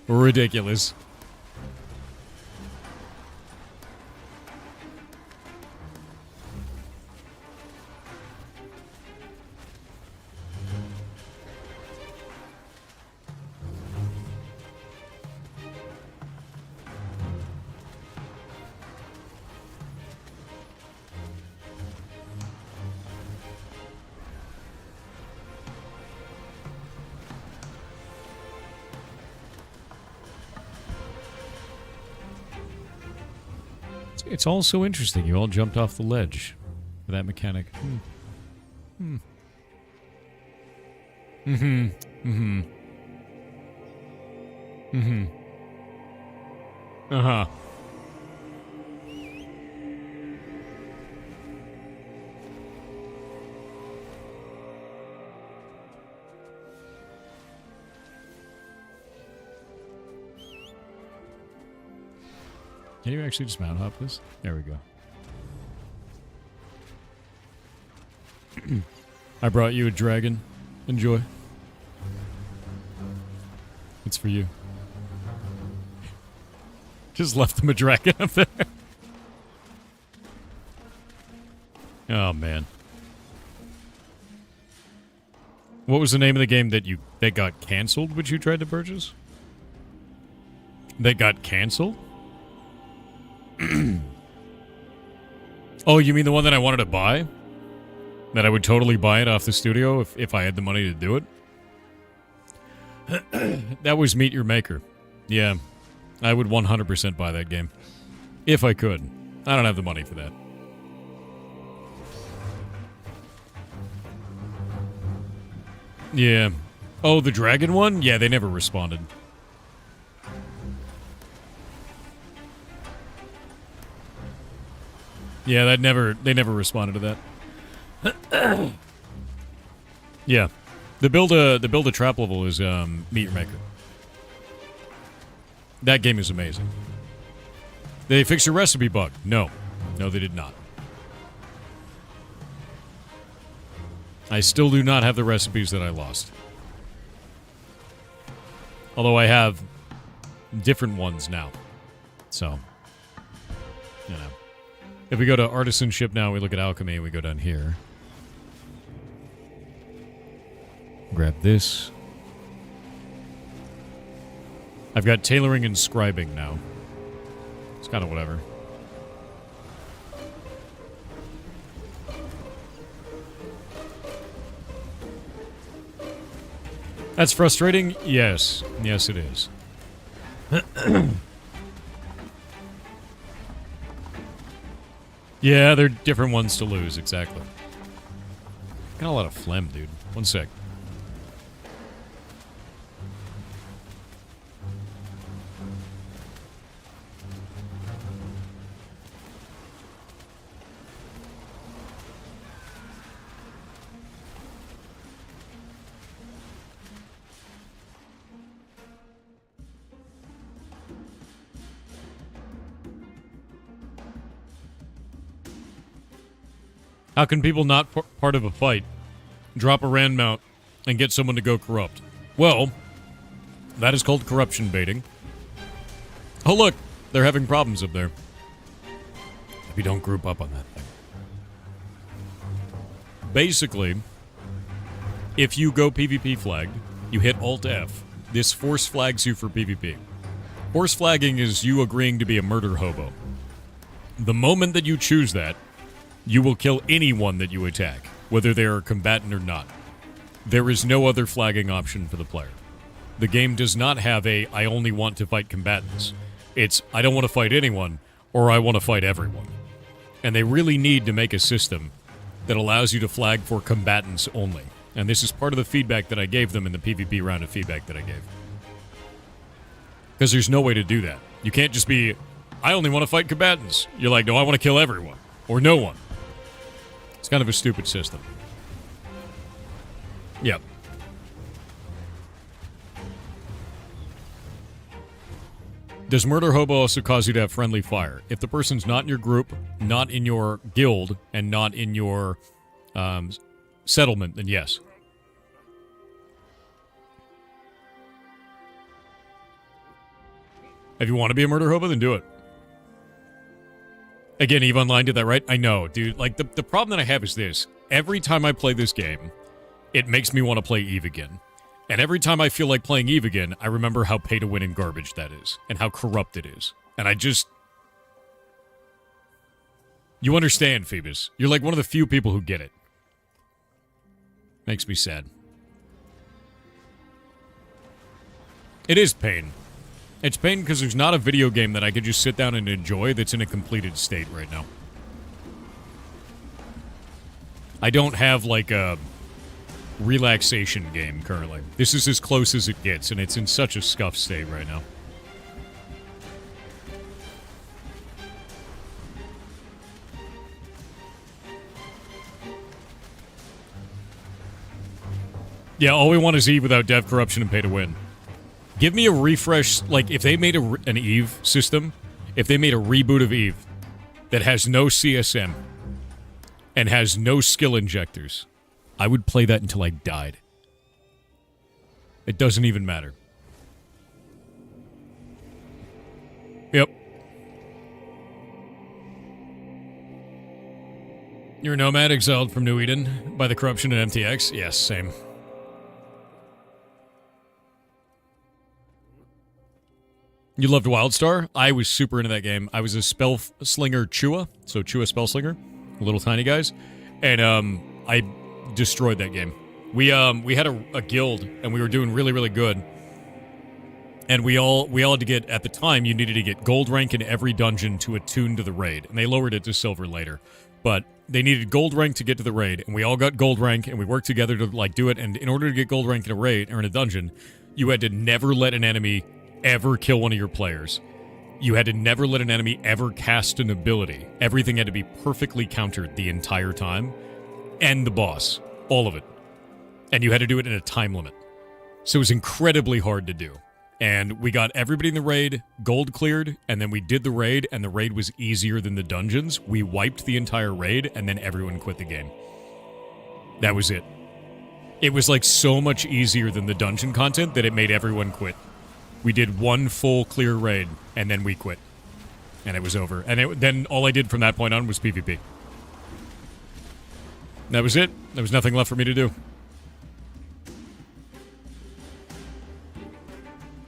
Ridiculous. It's all so interesting. You all jumped off the ledge for that mechanic. Uh-huh. Can you actually just mount hop this? There we go. I brought you a dragon. Enjoy. It's for you. Just left them a dragon up there. Oh, man. What was the name of the game that got canceled, which you tried to purchase? That got canceled? Oh, you mean the one that I wanted to buy? That I would totally buy it off the studio if I had the money to do it? That was Meet Your Maker. Yeah, I would 100% buy that game. If I could. I don't have the money for that. Yeah. Oh, the dragon one? Yeah, they never responded. Yeah, they never responded to that. Yeah. The build a trap level is Meet Your Maker. That game is amazing. Did they fix your recipe bug? No. No, they did not. I still do not have the recipes that I lost. Although I have different ones now. So, you know. If we go to Artisan ship now, we look at alchemy, we go down here. Grab this. I've got tailoring and scribing now. It's kind of whatever. That's frustrating? Yes. Yes, it is. Yeah, they're different ones to lose, exactly. Got a lot of phlegm, dude. One sec. How can people not part of a fight drop a rand mount and get someone to go corrupt? Well, that is called corruption baiting. Oh, look, they're having problems up there. If you don't group up on that thing. Basically, if you go PvP flagged, you hit Alt-F. This force flags you for PvP. Force flagging is you agreeing to be a murder hobo. The moment that you choose that, you will kill anyone that you attack, whether they are a combatant or not. There is no other flagging option for the player. The game does not have a, I only want to fight combatants. It's, I don't want to fight anyone, or I want to fight everyone. And they really need to make a system that allows you to flag for combatants only. And this is part of the feedback that I gave them in the PvP round of feedback that I gave. Because there's no way to do that. You can't just be, I only want to fight combatants. You're like, no, I want to kill everyone. Or no one. It's kind of a stupid system. Yep. Does Murder Hobo also cause you to have friendly fire? If the person's not in your group, not in your guild, and not in your settlement, then yes. If you want to be a Murder Hobo, then do it. Again, EVE Online did that, right? I know, dude. Like, the problem that I have is this. Every time I play this game, it makes me want to play EVE again. And every time I feel like playing EVE again, I remember how pay-to-win and garbage that is. And how corrupt it is. And I just... You understand, Phoebus. You're like one of the few people who get it. Makes me sad. It is pain. It's pain because there's not a video game that I could just sit down and enjoy that's in a completed state right now. I don't have, like, a relaxation game currently. This is as close as it gets, and it's in such a scuffed state right now. Yeah, all we want is EVE without dev corruption and pay to win. Give me a refresh, like, if they made an EVE system, if they made a reboot of EVE that has no CSM and has no skill injectors, I would play that until I died. It doesn't even matter. Yep. You're a nomad exiled from New Eden by the corruption at MTX? Yes, same. You loved Wildstar? I was super into that game. I was a spell slinger Chua, so Chua spell slinger, little tiny guys, and I destroyed that game. We had a guild, and we were doing really, really good. And we all had to get, at the time, you needed to get gold rank in every dungeon to attune to the raid. And they lowered it to silver later. But they needed gold rank to get to the raid, and we all got gold rank, and we worked together to, like, do it. And in order to get gold rank in a raid, or in a dungeon, you had to never let an enemy ever kill one of your players. You had to never let an enemy ever cast an ability. Everything had to be perfectly countered the entire time. And the boss. All of it. And you had to do it in a time limit. So it was incredibly hard to do. And we got everybody in the raid, gold cleared, and then we did the raid, and the raid was easier than the dungeons. We wiped the entire raid, and then everyone quit the game. That was it. It was like so much easier than the dungeon content that it made everyone quit. We did one full clear raid, and then we quit. And it was over. And then all I did from that point on was PvP. That was it. There was nothing left for me to do.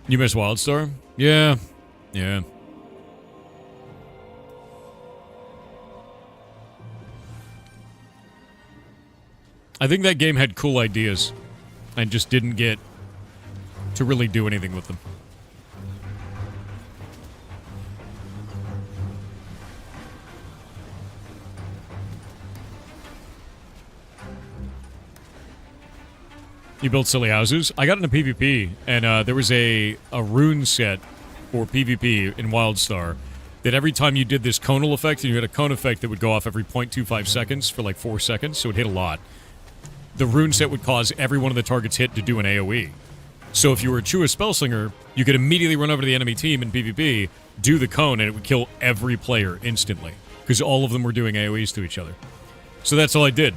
You miss Wildstar? Yeah. Yeah. I think that game had cool ideas and just didn't get to really do anything with them. You built silly houses? I got into PvP, and there was a rune set for PvP in Wildstar that every time you did this conal effect, and you had a cone effect that would go off every 0.25 seconds for like 4 seconds, so it hit a lot. The rune set would cause every one of the targets hit to do an AoE. So if you were a Chua Spellslinger, you could immediately run over to the enemy team in PvP, do the cone, and it would kill every player instantly. Because all of them were doing AoEs to each other. So that's all I did.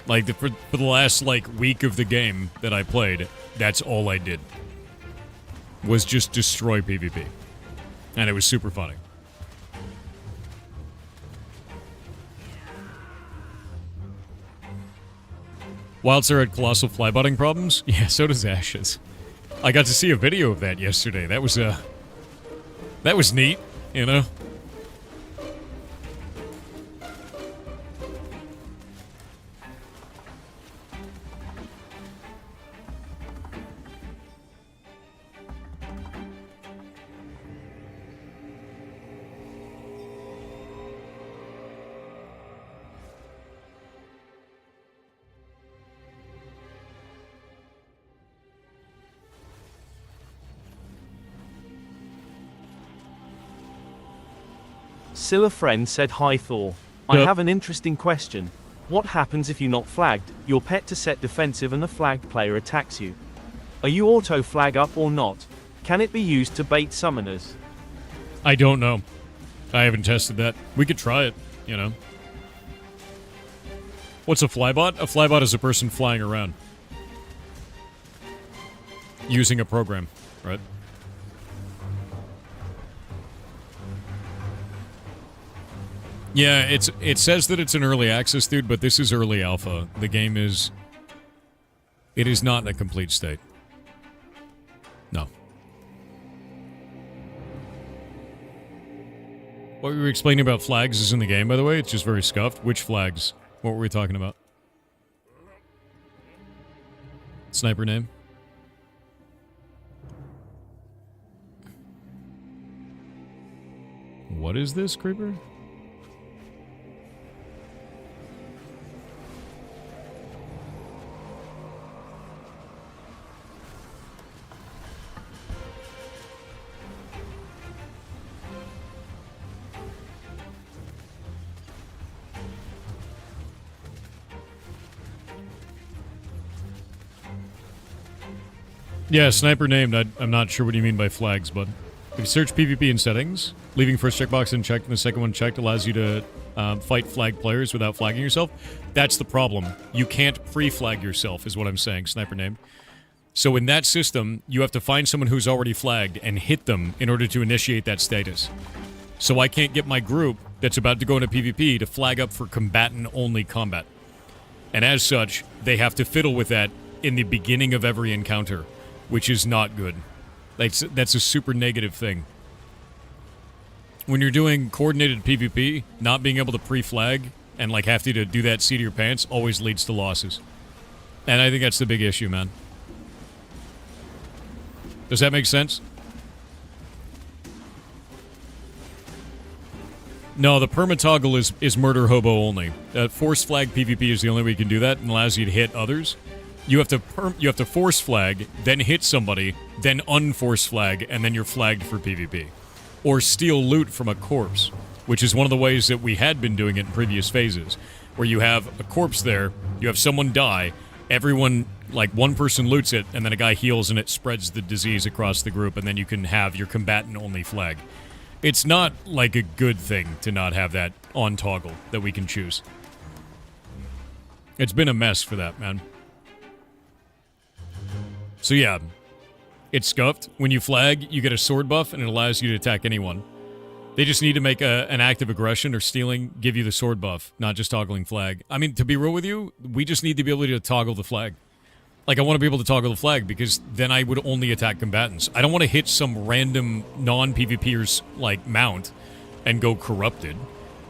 Like, for the last, like, week of the game that I played, that's all I did. Was just destroy PvP. And it was super funny. Wildstar had colossal flybotting problems? Yeah, so does Ashes. I got to see a video of that yesterday. That was neat, you know? Scylla friend said hi Thor. I Yep. have an interesting question. What happens if you're not flagged, your pet to set defensive and a flagged player attacks you? Are you auto flag up or not? Can it be used to bait summoners? I don't know. I haven't tested that. We could try it, you know. What's a flybot? A flybot is a person flying around. Using a program, right? Yeah, it says that it's an early access, dude, but this is early alpha. The game is... It is not in a complete state. No. What we were explaining about flags is in the game, by the way. It's just very scuffed. Which flags? What were we talking about? Sniper name? What is this, Creeper? Yeah, sniper named. I'm not sure what you mean by flags, but if you search PvP in settings, leaving first checkbox unchecked and the second one checked allows you to fight flag players without flagging yourself. That's the problem. You can't pre-flag yourself, is what I'm saying, sniper named. So in that system, you have to find someone who's already flagged and hit them in order to initiate that status. So I can't get my group that's about to go into PvP to flag up for combatant-only combat. And as such, they have to fiddle with that in the beginning of every encounter, which is not good. That's a super negative thing. When you're doing coordinated PvP, not being able to pre-flag and like have to do that seat of your pants always leads to losses. And I think that's the big issue, man. Does that make sense? No, the perma-toggle is murder hobo only. Force flag PvP is the only way you can do that and allows you to hit others. You have to force flag, then hit somebody, then unforce flag, and then you're flagged for PvP. Or steal loot from a corpse, which is one of the ways that we had been doing it in previous phases, where you have a corpse there, you have someone die, everyone, like one person loots it, and then a guy heals and it spreads the disease across the group, and then you can have your combatant-only flag. It's not like a good thing to not have that on toggle that we can choose. It's been a mess for that, man. So yeah, it's scuffed. When you flag, you get a sword buff, and it allows you to attack anyone. They just need to make an act of aggression or stealing give you the sword buff, not just toggling flag. I mean, to be real with you, we just need the ability to toggle the flag. Like, I want to be able to toggle the flag, because then I would only attack combatants. I don't want to hit some random non-PvPer's, like, mount and go corrupted.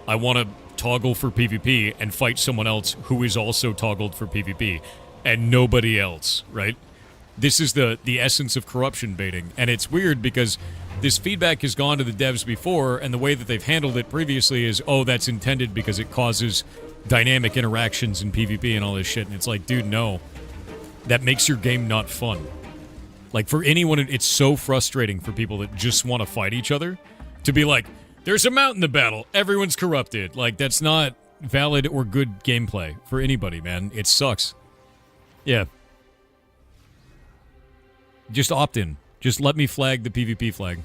I want to toggle for PvP and fight someone else who is also toggled for PvP, and nobody else, right? This is the essence of corruption baiting, and it's weird because this feedback has gone to the devs before, and the way that they've handled it previously is, oh, that's intended because it causes dynamic interactions in PvP and all this shit, and it's like, dude, no. That makes your game not fun. Like, for anyone, it's so frustrating for people that just want to fight each other to be like, there's a mount in the battle, everyone's corrupted. Like, that's not valid or good gameplay for anybody, man. It sucks. Yeah. Just opt in. Just let me flag the PvP flag.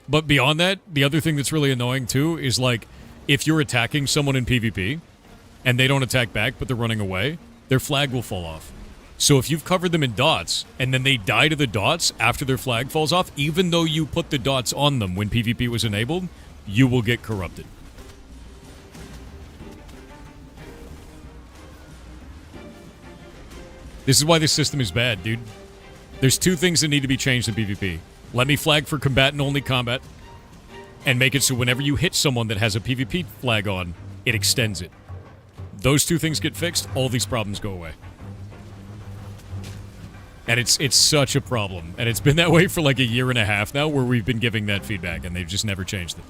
But beyond that, the other thing that's really annoying too is like, if you're attacking someone in PvP and they don't attack back but they're running away, their flag will fall off. So if you've covered them in dots and then they die to the dots after their flag falls off, even though you put the dots on them when PvP was enabled, you will get corrupted. This is why this system is bad, dude. There's two things that need to be changed in PvP. Let me flag for combatant-only combat, and make it so whenever you hit someone that has a PvP flag on, it extends it. Those two things get fixed, all these problems go away. And it's such a problem. And it's been that way for like a year and a half now, where we've been giving that feedback, and they've just never changed it.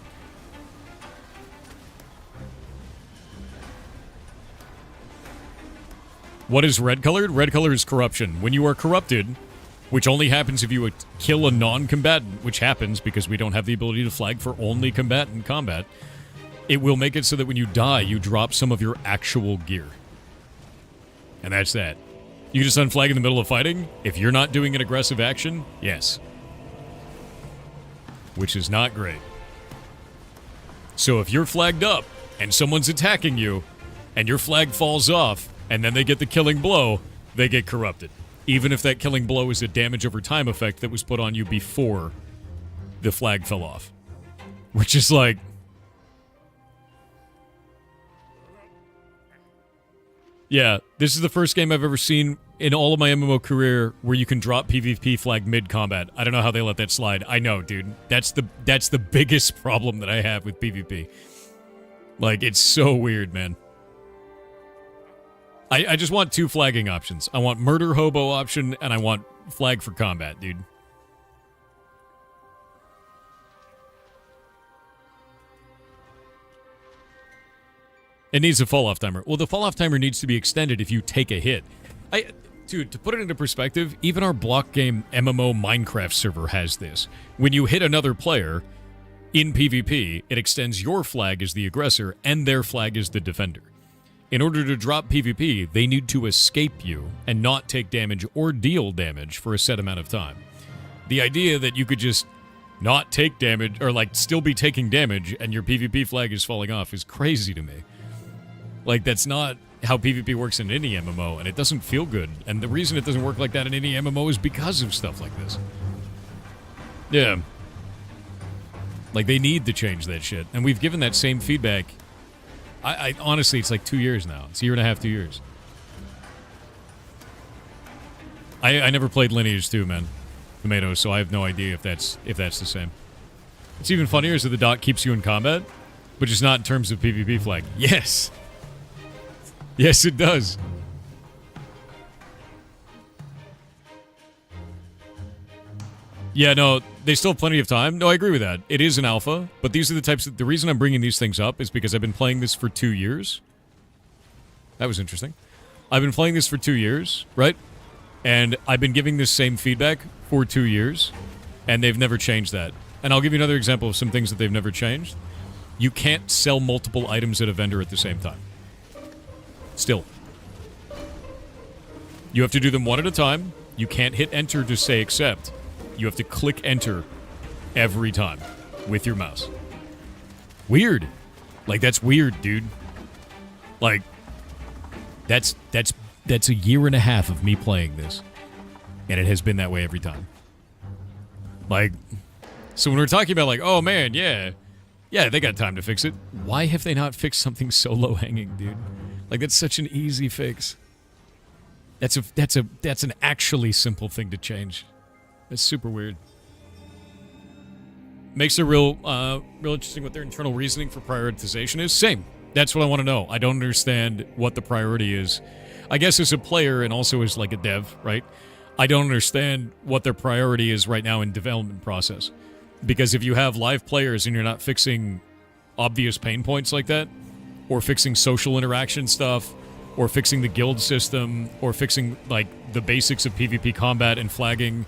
What is red colored? Red color is corruption. When you are corrupted, which only happens if you kill a non-combatant, which happens because we don't have the ability to flag for only combatant combat, it will make it so that when you die, you drop some of your actual gear. And that's that. You just unflag in the middle of fighting? If you're not doing an aggressive action, yes. Which is not great. So if you're flagged up, and someone's attacking you, and your flag falls off, and then they get the killing blow, they get corrupted. Even if that killing blow is a damage over time effect that was put on you before the flag fell off. Which is like... Yeah, this is the first game I've ever seen in all of my MMO career where you can drop PvP flag mid-combat. I don't know how they let that slide. I know, dude. That's the biggest problem that I have with PvP. Like, it's so weird, man. I just want two flagging options. I want murder hobo option, and I want flag for combat, dude. It needs a fall-off timer. Well, the fall-off timer needs to be extended if you take a hit. Dude, to put it into perspective, even our block game MMO Minecraft server has this. When you hit another player in PvP, it extends your flag as the aggressor and their flag as the defender. In order to drop PvP, they need to escape you and not take damage or deal damage for a set amount of time. The idea that you could just not take damage, or like still be taking damage and your PvP flag is falling off is crazy to me. Like, that's not how PvP works in any MMO, and it doesn't feel good. And the reason it doesn't work like that in any MMO is because of stuff like this. Yeah. Like, they need to change that shit. And we've given that same feedback. I honestly, it's like 2 years now. It's a year and a half, 2 years. I never played Lineage 2, man. Tomatoes, so I have no idea if that's the same. What's even funnier is that the dot keeps you in combat, but just not in terms of PvP flag. Yes! Yes, it does. Yeah, no, they still have plenty of time. No, I agree with that. It is an alpha, but these are the types of... The reason I'm bringing these things up is because I've been playing this for 2 years. That was interesting. I've been playing this for 2 years, right? And I've been giving this same feedback for 2 years, and they've never changed that. And I'll give you another example of some things that they've never changed. You can't sell multiple items at a vendor at the same time. Still. You have to do them one at a time. You can't hit enter to say accept. You have to click enter every time with your mouse. Weird. Like, that's weird, dude. Like, that's a year and a half of me playing this. And it has been that way every time. Like, so when we're talking about like, oh man, yeah, they got time to fix it. Why have they not fixed something so low-hanging, dude? Like, that's such an easy fix. That's an actually simple thing to change. That's super weird. Makes it real interesting what their internal reasoning for prioritization is. Same. That's what I want to know. I don't understand what the priority is. I guess as a player and also as like a dev, right? I don't understand what their priority is right now in development process. Because if you have live players and you're not fixing obvious pain points like that, or fixing social interaction stuff, or fixing the guild system, or fixing, like, the basics of PvP combat and flagging,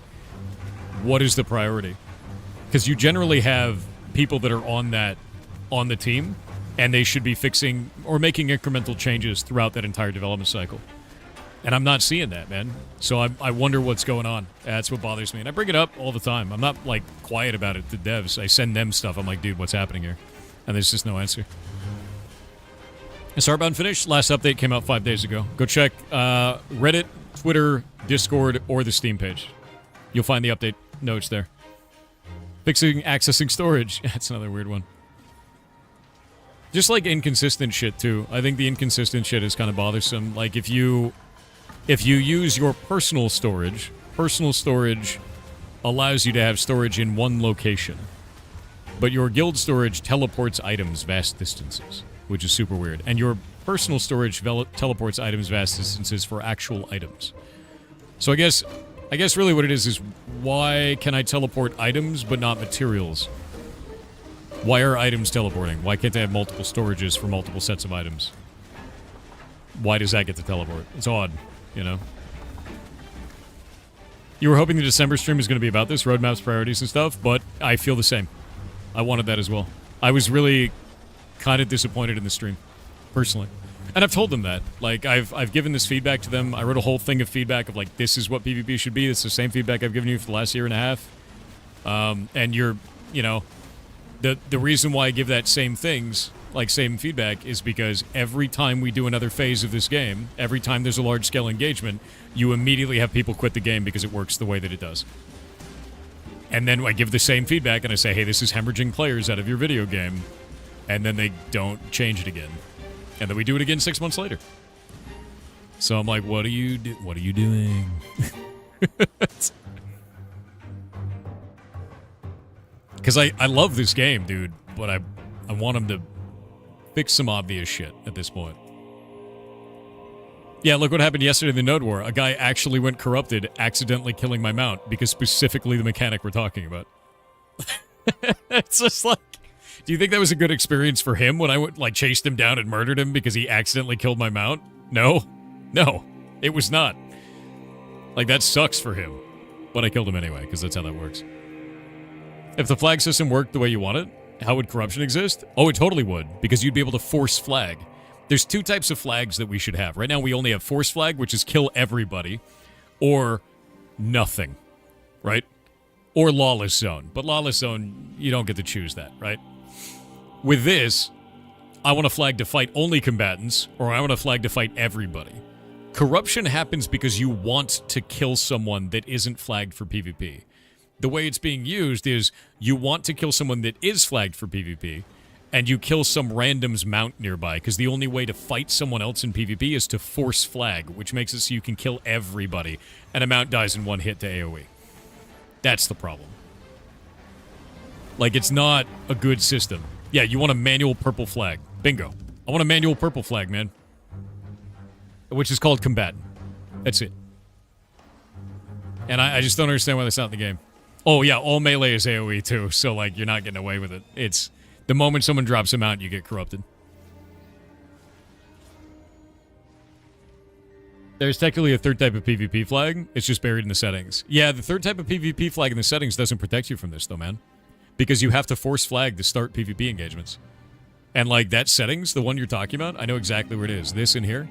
what is the priority? Because you generally have people that are on the team, and they should be fixing or making incremental changes throughout that entire development cycle. And I'm not seeing that, man. So I wonder what's going on. That's what bothers me. And I bring it up all the time. I'm not, like, quiet about it to devs. I send them stuff. I'm like, dude, what's happening here? And there's just no answer. Is Heartbound finished? Last update came out 5 days ago. Go check Reddit, Twitter, Discord, or the Steam page. You'll find the update notes there. Fixing accessing storage. That's another weird one. Just like inconsistent shit, too. I think the inconsistent shit is kind of bothersome. Like, if you use your personal storage allows you to have storage in one location. But your guild storage teleports items vast distances, which is super weird. And your personal storage teleports items vast distances for actual items. So I guess really what it is why can I teleport items but not materials? Why are items teleporting? Why can't they have multiple storages for multiple sets of items? Why does that get to teleport? It's odd, you know? You were hoping the December stream was going to be about this, roadmaps, priorities, and stuff, but I feel the same. I wanted that as well. I was really kind of disappointed in the stream, personally. And I've told them that. Like, I've given this feedback to them. I wrote a whole thing of feedback of, like, this is what PvP should be. It's the same feedback I've given you for the last year and a half. And you're, you know, the reason why I give that same things, like same feedback, is because every time we do another phase of this game, every time there's a large-scale engagement, you immediately have people quit the game because it works the way that it does. And then I give the same feedback and I say, hey, this is hemorrhaging players out of your video game. And then they don't change it again. And then we do it again 6 months later. So I'm like, what are you doing? Because I love this game, dude, but I want them to fix some obvious shit at this point. Yeah, look what happened yesterday in the Node War. A guy actually went corrupted, accidentally killing my mount, because specifically the mechanic we're talking about. It's just like, do you think that was a good experience for him when I went, like, chased him down and murdered him because he accidentally killed my mount? No. No. It was not. Like, that sucks for him. But I killed him anyway, because that's how that works. If the flag system worked the way you want it, how would corruption exist? Oh, it totally would, because you'd be able to force flag. There's two types of flags that we should have. Right now, we only have force flag, which is kill everybody, or nothing, right? Or lawless zone. But lawless zone, you don't get to choose that, right? With this, I want a flag to fight only combatants, or I want a flag to fight everybody. Corruption happens because you want to kill someone that isn't flagged for PvP. The way it's being used is you want to kill someone that is flagged for PvP, and you kill some random's mount nearby, because the only way to fight someone else in PvP is to force flag, which makes it so you can kill everybody, and a mount dies in one hit to AoE. That's the problem. Like, it's not a good system. Yeah, you want a manual purple flag. Bingo. I want a manual purple flag, man. Which is called combatant. That's it. And I just don't understand why that's not in the game. Oh, yeah, all melee is AoE, too, so, like, you're not getting away with it. It's... the moment someone drops him out, you get corrupted. There's technically a third type of PvP flag. It's just buried in the settings. Yeah, the third type of PvP flag in the settings doesn't protect you from this, though, man. Because you have to force flag to start PvP engagements. And, like, that settings, the one you're talking about, I know exactly where it is. This in here.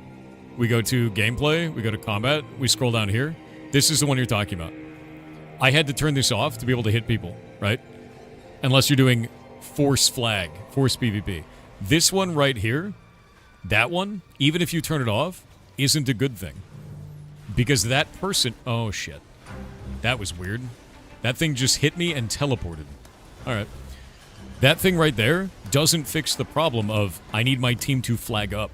We go to gameplay. We go to combat. We scroll down here. This is the one you're talking about. I had to turn this off to be able to hit people, right? Unless you're doing force flag, force PvP. This one right here, that one, even if you turn it off, isn't a good thing. Because that person... oh, shit. That was weird. That thing just hit me and teleported. Alright. That thing right there doesn't fix the problem of, I need my team to flag up.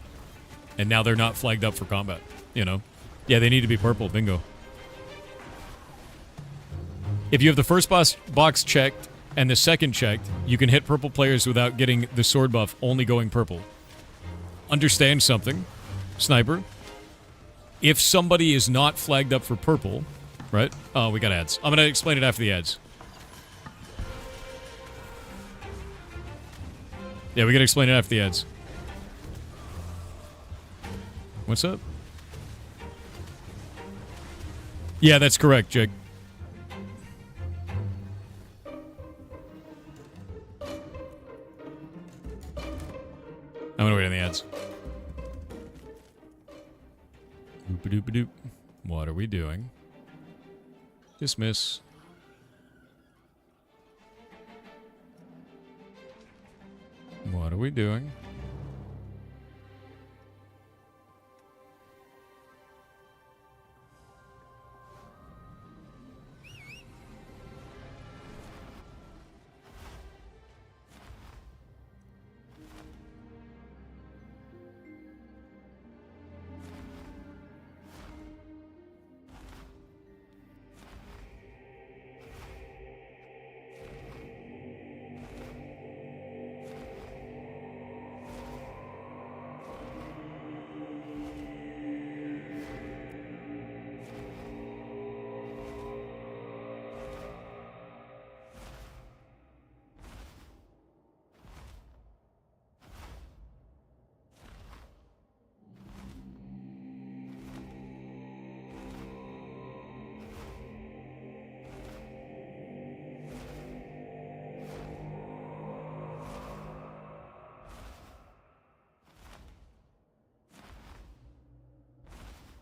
And now they're not flagged up for combat. You know? Yeah, they need to be purple. Bingo. If you have the first box checked and the second checked, you can hit purple players without getting the sword buff only going purple. Understand something, Sniper. If somebody is not flagged up for purple, right? Oh, we got ads. I'm going to explain it after the ads. Yeah, we got to explain it after the ads. What's up? Yeah, that's correct, Jake. I'm gonna wait on the ads. Doop-a-doop-a-doop. What are we doing? Dismiss. What are we doing?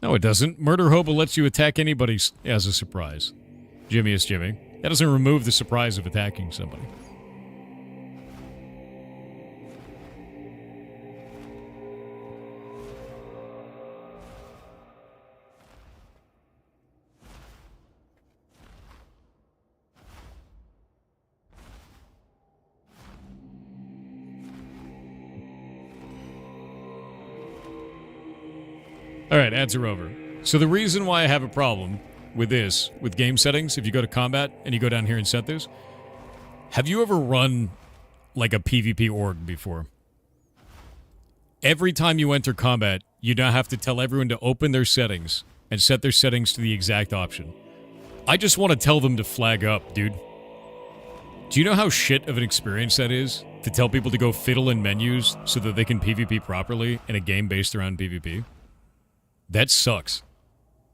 No, it doesn't. Murder Hobo lets you attack anybody as a surprise. Jimmy is Jimmy. That doesn't remove the surprise of attacking somebody. Alright, ads are over. So the reason why I have a problem with this, with game settings, if you go to combat and you go down here and set this, have you ever run like a PvP org before? Every time you enter combat, you now have to tell everyone to open their settings and set their settings to the exact option. I just want to tell them to flag up, dude. Do you know how shit of an experience that is? To tell people to go fiddle in menus so that they can PvP properly in a game based around PvP? That sucks.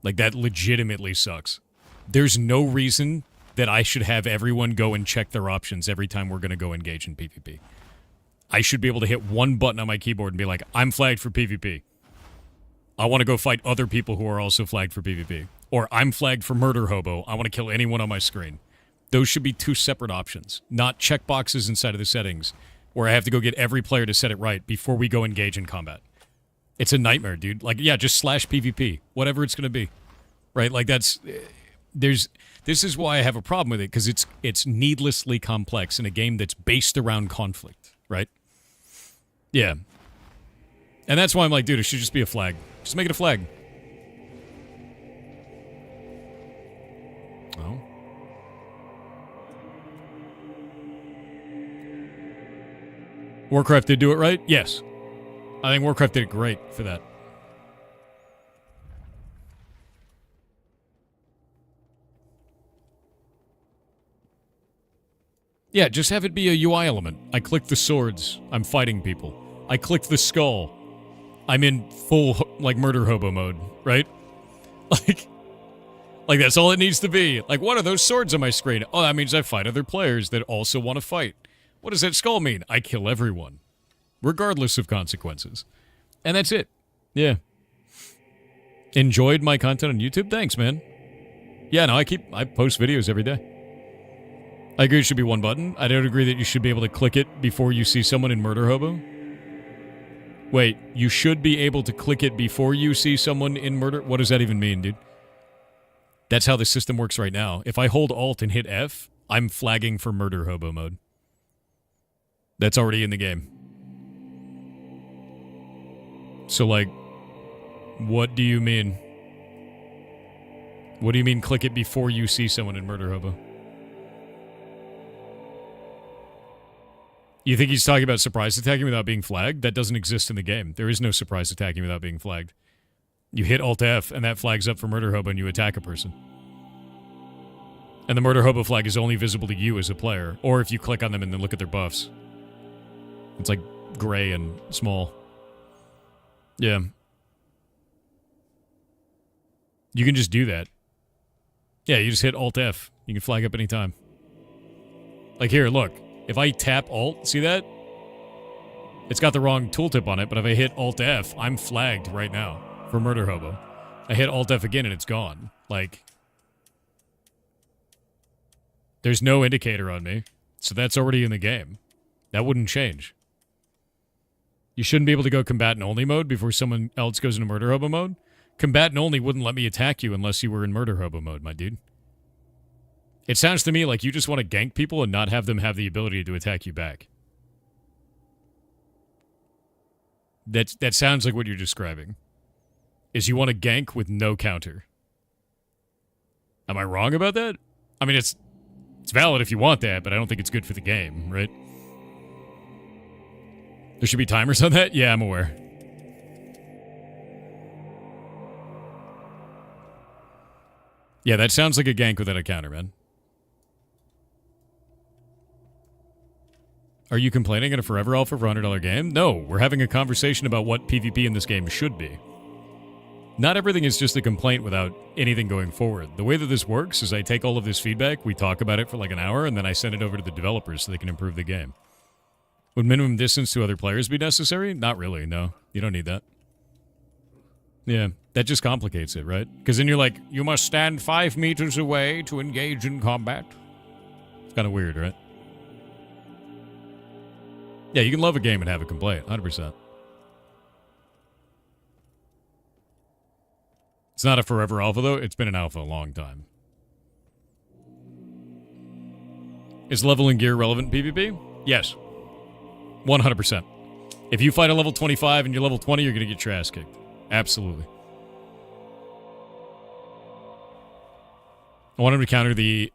Like, that legitimately sucks. There's no reason that I should have everyone go and check their options every time we're going to go engage in PvP. I should be able to hit one button on my keyboard and be like, I'm flagged for PvP. I want to go fight other people who are also flagged for PvP. Or I'm flagged for Murder Hobo. I want to kill anyone on my screen. Those should be two separate options, not checkboxes inside of the settings where I have to go get every player to set it right before we go engage in combat. It's a nightmare, dude. Like, yeah, just slash PvP. Whatever it's going to be. Right? Like, that's... This is why I have a problem with it, because it's needlessly complex in a game that's based around conflict. Right? Yeah. And that's why I'm like, dude, it should just be a flag. Just make it a flag. Oh. Warcraft did do it right? Yes. I think Warcraft did it great for that. Yeah, just have it be a UI element. I click the swords. I'm fighting people. I click the skull. I'm in full, like, Murder Hobo mode, right? Like, that's all it needs to be. Like, what are those swords on my screen? Oh, that means I fight other players that also want to fight. What does that skull mean? I kill everyone. Regardless of consequences. And that's it. Yeah. Enjoyed my content on YouTube? Thanks, man. Yeah, no, I post videos every day. I agree it should be one button. I don't agree that you should be able to click it before you see someone in Murder Hobo. Wait, you should be able to click it before you see someone in Murder... What does that even mean, dude? That's how the system works right now. If I hold Alt and hit F, I'm flagging for Murder Hobo mode. That's already in the game. So, like, what do you mean? What do you mean click it before you see someone in Murder Hobo? You think he's talking about surprise attacking without being flagged? That doesn't exist in the game. There is no surprise attacking without being flagged. You hit Alt-F, and that flags up for Murder Hobo, and you attack a person. And the Murder Hobo flag is only visible to you as a player, or if you click on them and then look at their buffs. It's like gray and small. Yeah. You can just do that. Yeah, you just hit Alt-F. You can flag up anytime. Like here, look. If I tap Alt, see that? It's got the wrong tooltip on it, but if I hit Alt-F, I'm flagged right now for Murder Hobo. I hit Alt-F again and it's gone. Like, there's no indicator on me, so that's already in the game. That wouldn't change. You shouldn't be able to go combatant only mode before someone else goes into Murder Hobo mode. Combatant only wouldn't let me attack you unless you were in Murder Hobo mode, my dude. It sounds to me like you just want to gank people and not have them have the ability to attack you back. That sounds like what you're describing. Is you want to gank with no counter. Am I wrong about that? I mean, it's valid if you want that, but I don't think it's good for the game, right? There should be timers on that? Yeah, I'm aware. Yeah, that sounds like a gank without a counter, man. Are you complaining at a forever offer for a $100 game? No, we're having a conversation about what PvP in this game should be. Not everything is just a complaint without anything going forward. The way that this works is I take all of this feedback, we talk about it for like an hour, and then I send it over to the developers so they can improve the game. Would minimum distance to other players be necessary? Not really, no. You don't need that. Yeah. That just complicates it, right? Because then you're like, you must stand 5 meters away to engage in combat. It's kind of weird, right? Yeah, you can love a game and have a complaint, 100%. It's not a forever alpha, though. It's been an alpha a long time. Is leveling gear relevant in PvP? Yes. 100%. If you fight a level 25 and you're level 20, you're going to get your ass kicked. Absolutely. I want them to counter the...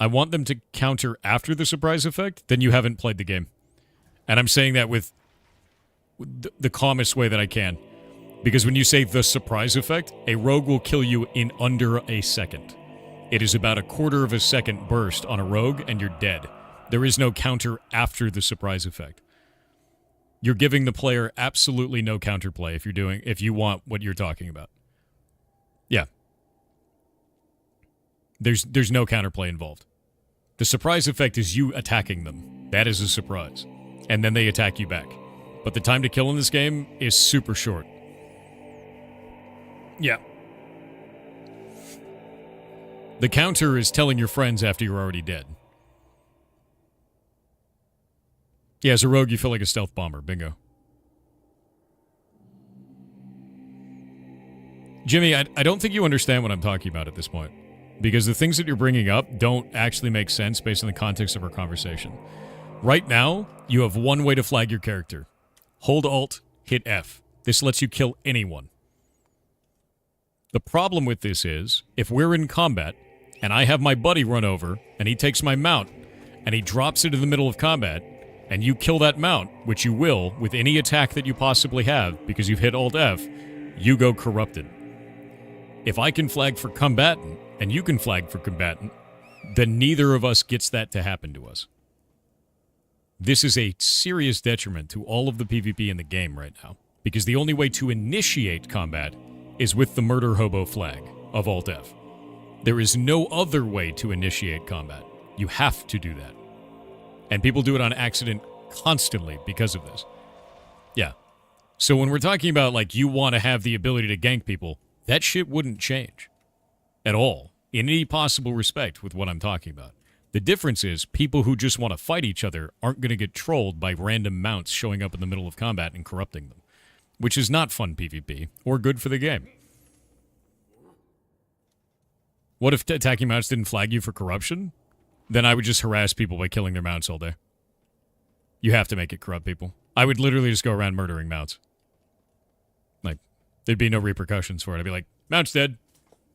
I want them to counter after the surprise effect, then you haven't played the game. And I'm saying that with the calmest way that I can. Because when you say the surprise effect, a rogue will kill you in under a second. It is about a quarter of a second burst on a rogue, and you're dead. There is no counter after the surprise effect. You're giving the player absolutely no counterplay if you want what you're talking about. Yeah. There's no counterplay involved. The surprise effect is you attacking them. That is a surprise. And then they attack you back. But the time to kill in this game is super short. Yeah. The counter is telling your friends after you're already dead. Yeah, as a rogue, you feel like a stealth bomber. Bingo. Jimmy, I don't think you understand what I'm talking about at this point. Because the things that you're bringing up don't actually make sense based on the context of our conversation. Right now, you have one way to flag your character. Hold Alt, hit F. This lets you kill anyone. The problem with this is, if we're in combat, and I have my buddy run over, and he takes my mount, and he drops it in the middle of combat, and you kill that mount, which you will, with any attack that you possibly have, because you've hit Alt F, you go corrupted. If I can flag for combatant, and you can flag for combatant, then neither of us gets that to happen to us. This is a serious detriment to all of the PvP in the game right now, because the only way to initiate combat is with the murder hobo flag of Alt F. There is no other way to initiate combat. You have to do that. And people do it on accident constantly because of this. Yeah. So when we're talking about, like, you want to have the ability to gank people, that shit wouldn't change. At all. In any possible respect with what I'm talking about. The difference is, people who just want to fight each other aren't going to get trolled by random mounts showing up in the middle of combat and corrupting them. Which is not fun PvP, or good for the game. What if attacking mounts didn't flag you for corruption? Then I would just harass people by killing their mounts all day. You have to make it corrupt people. I would literally just go around murdering mounts. Like, there'd be no repercussions for it. I'd be like, mount's dead.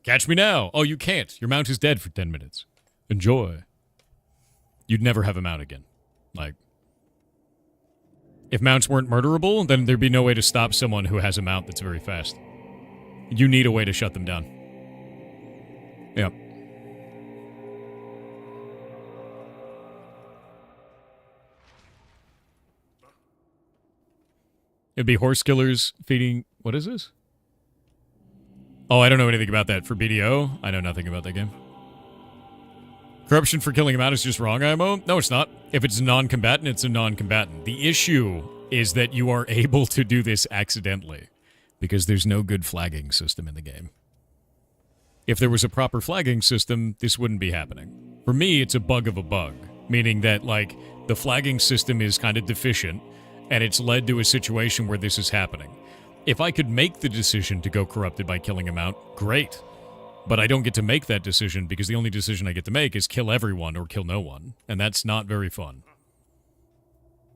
Catch me now. Oh, you can't. Your mount is dead for 10 minutes. Enjoy. You'd never have a mount again. Like, if mounts weren't murderable, then there'd be no way to stop someone who has a mount that's very fast. You need a way to shut them down. Yep. It'd be horse killers feeding... What is this? Oh, I don't know anything about that. For BDO, I know nothing about that game. Corruption for killing him out is just wrong, IMO? No, it's not. If it's a non-combatant, it's a non-combatant. The issue is that you are able to do this accidentally, because there's no good flagging system in the game. If there was a proper flagging system, this wouldn't be happening. For me, it's a bug of a bug, meaning that, like, the flagging system is kind of deficient, and it's led to a situation where this is happening. If I could make the decision to go corrupted by killing him out, great. But I don't get to make that decision because the only decision I get to make is kill everyone or kill no one. And that's not very fun.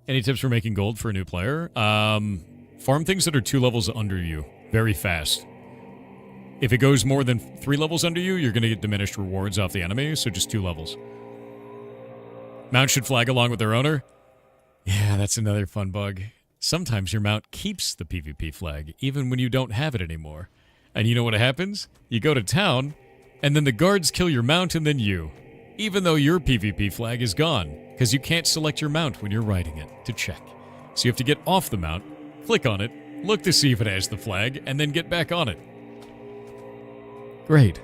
Any tips for making gold for a new player? Farm things that are 2 levels under you very fast. If it goes more than 3 levels under you, you're going to get diminished rewards off the enemy, so just 2 levels. Mount should flag along with their owner. Yeah, that's another fun bug. Sometimes your mount keeps the PvP flag, even when you don't have it anymore. And you know what happens? You go to town, and then the guards kill your mount and then you. Even though your PvP flag is gone, because you can't select your mount when you're riding it to check. So you have to get off the mount, click on it, look to see if it has the flag, and then get back on it. Great.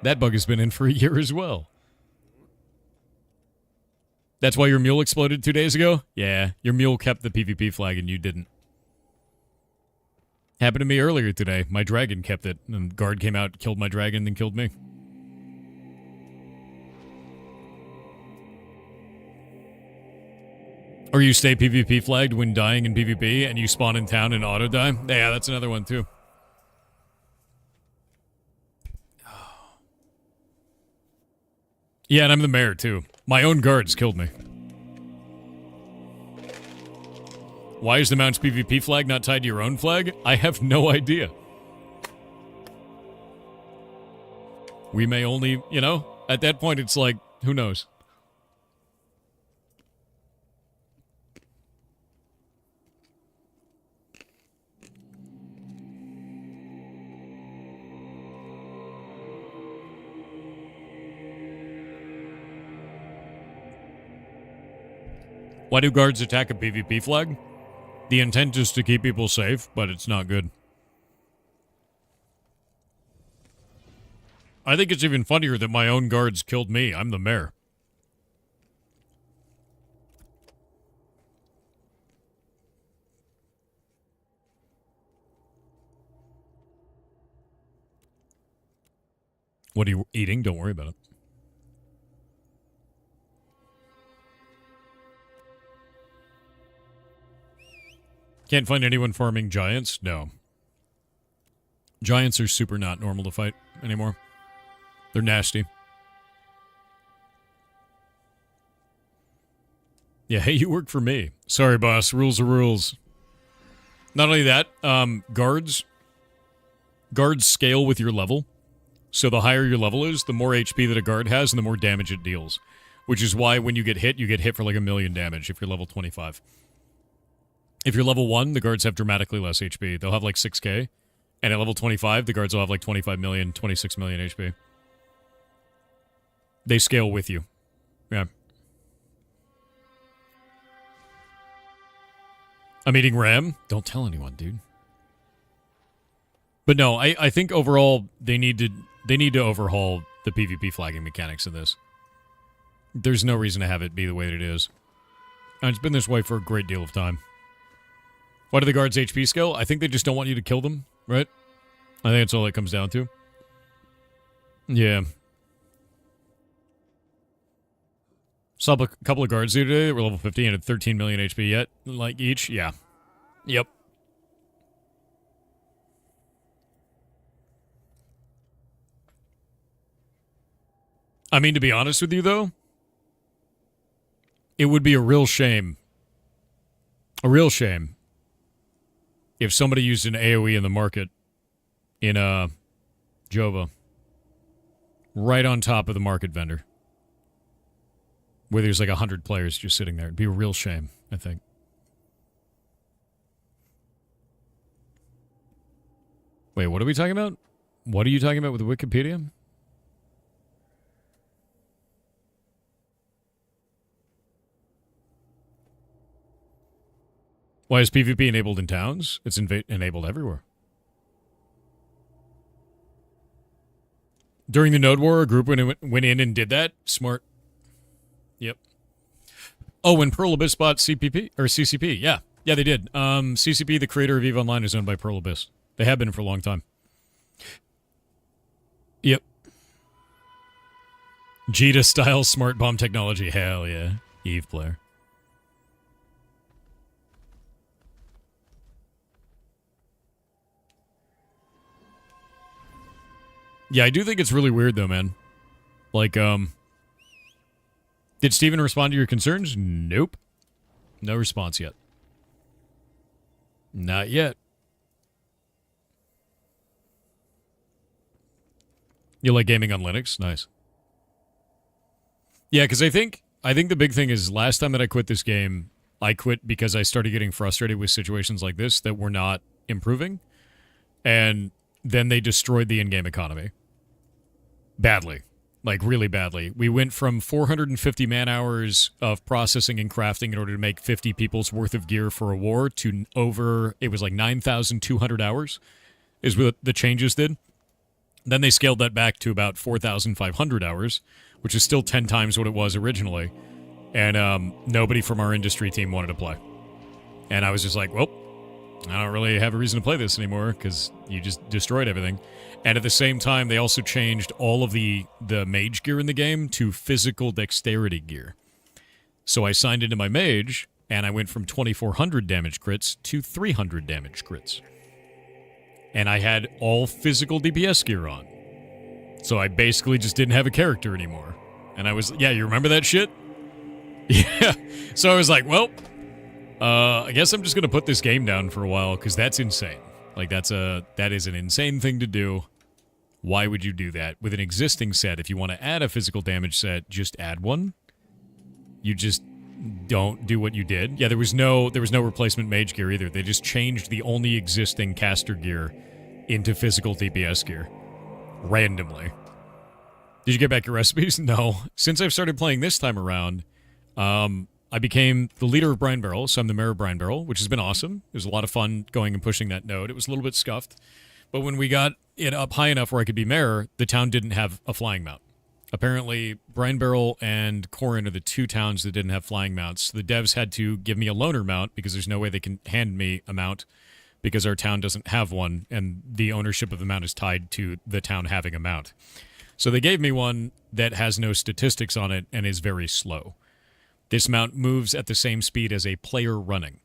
That bug has been in for a year as well. That's why your mule exploded 2 days ago? Yeah, your mule kept the PvP flag and you didn't. Happened to me earlier today. My dragon kept it, and guard came out, killed my dragon, then killed me. Or you stay PvP flagged when dying in PvP, and you spawn in town and auto-die. Yeah, that's another one, too. Yeah, and I'm the mayor, too. My own guards killed me. Why is the Mount's PvP flag not tied to your own flag? I have no idea. We may only, you know, at that point it's like, who knows? Why do guards attack a PvP flag? The intent is to keep people safe, but it's not good. I think it's even funnier that my own guards killed me. I'm the mayor. What are you eating? Don't worry about it. Can't find anyone farming giants? No. Giants are super not normal to fight anymore. They're nasty. Yeah, hey, you work for me. Sorry, boss. Rules are rules. Not only that, guards scale with your level. So the higher your level is, the more HP that a guard has and the more damage it deals. Which is why when you get hit for like 1,000,000 damage if you're level 25. If you're level 1, the guards have dramatically less HP. They'll have like 6k. And at level 25, the guards will have like 25 million, 26 million HP. They scale with you. Yeah. I'm eating RAM? Don't tell anyone, dude. But no, I think overall they need to overhaul the PvP flagging mechanics of this. There's no reason to have it be the way that it is. And it's been this way for a great deal of time. Why do the guards HP scale? I think they just don't want you to kill them, right? I think that's all it comes down to. Yeah. Saw a couple of guards here today that were level 50 and had 13 million HP yet, like each. Yeah. Yep. I mean, to be honest with you, though, it would be a real shame. A real shame if somebody used an AoE in the market in Jova right on top of the market vendor where there's like 100 players just sitting there. It'd be a real shame, I think. Wait, what are we talking about? What are you talking about with Wikipedia? Why is PvP enabled in towns? It's enabled everywhere. During the Node War, a group went in and did that. Smart. Yep. Oh, when Pearl Abyss bought CPP or CCP, yeah, they did. CCP, the creator of EVE Online, is owned by Pearl Abyss. They have been for a long time. Yep. Jita style smart bomb technology. Hell yeah, EVE player. Yeah, I do think it's really weird, though, man. Like, did Steven respond to your concerns? Nope. No response yet. Not yet. You like gaming on Linux? Nice. Yeah, because I think the big thing is last time that I quit this game, I quit because I started getting frustrated with situations like this that were not improving. And then they destroyed the in-game economy. Badly. Like, really badly. We went from 450 man-hours of processing and crafting in order to make 50 people's worth of gear for a war to over, it was like 9,200 hours is what the changes did. Then they scaled that back to about 4,500 hours, which is still 10 times what it was originally. And nobody from our industry team wanted to play. And I was just like, well, I don't really have a reason to play this anymore because you just destroyed everything. And at the same time, they also changed all of the mage gear in the game to physical dexterity gear. So I signed into my mage, and I went from 2,400 damage crits to 300 damage crits. And I had all physical DPS gear on. So I basically just didn't have a character anymore. And I was, yeah, you remember that shit? Yeah. So I was like, well, I guess I'm just going to put this game down for a while, because that's insane. Like, that is an insane thing to do. Why would you do that? With an existing set, if you want to add a physical damage set, just add one. You just don't do what you did. Yeah, there was no replacement mage gear either. They just changed the only existing caster gear into physical DPS gear. Randomly. Did you get back your recipes? No. Since I've started playing this time around, I became the leader of Brinebarrel, so I'm the mayor of Brinebarrel, which has been awesome. It was a lot of fun going and pushing that node. It was a little bit scuffed. But when we got it up high enough where I could be mayor, the town didn't have a flying mount. Apparently, Brinebarrel and Corrin are the two towns that didn't have flying mounts. The devs had to give me a loner mount because there's no way they can hand me a mount because our town doesn't have one, and the ownership of the mount is tied to the town having a mount. So they gave me one that has no statistics on it and is very slow. This mount moves at the same speed as a player running.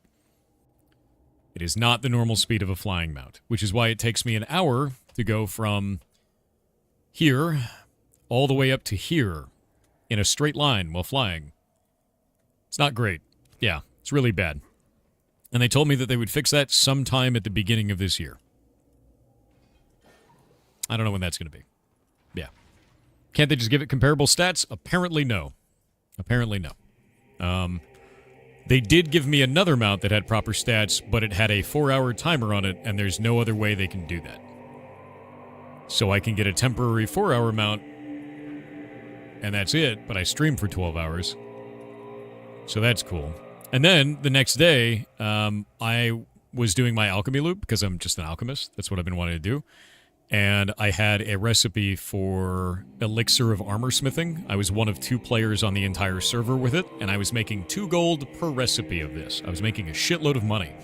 It is not the normal speed of a flying mount, which is why it takes me an hour to go from here all the way up to here in a straight line while flying. It's not great. Yeah, it's really bad. And they told me that they would fix that sometime at the beginning of this year. I don't know when that's going to be. Yeah. Can't they just give it comparable stats? Apparently no. Apparently no. They did give me another mount that had proper stats, but it had a 4-hour timer on it, and there's no other way they can do that. So I can get a temporary 4-hour mount, and that's it, but I stream for 12 hours. So that's cool. And then, the next day, I was doing my alchemy loop, because I'm just an alchemist. That's what I've been wanting to do. And I had a recipe for elixir of armor smithing. I was one of 2 players on the entire server with it, and I was making 2 gold per recipe of this. I was making a shitload of money.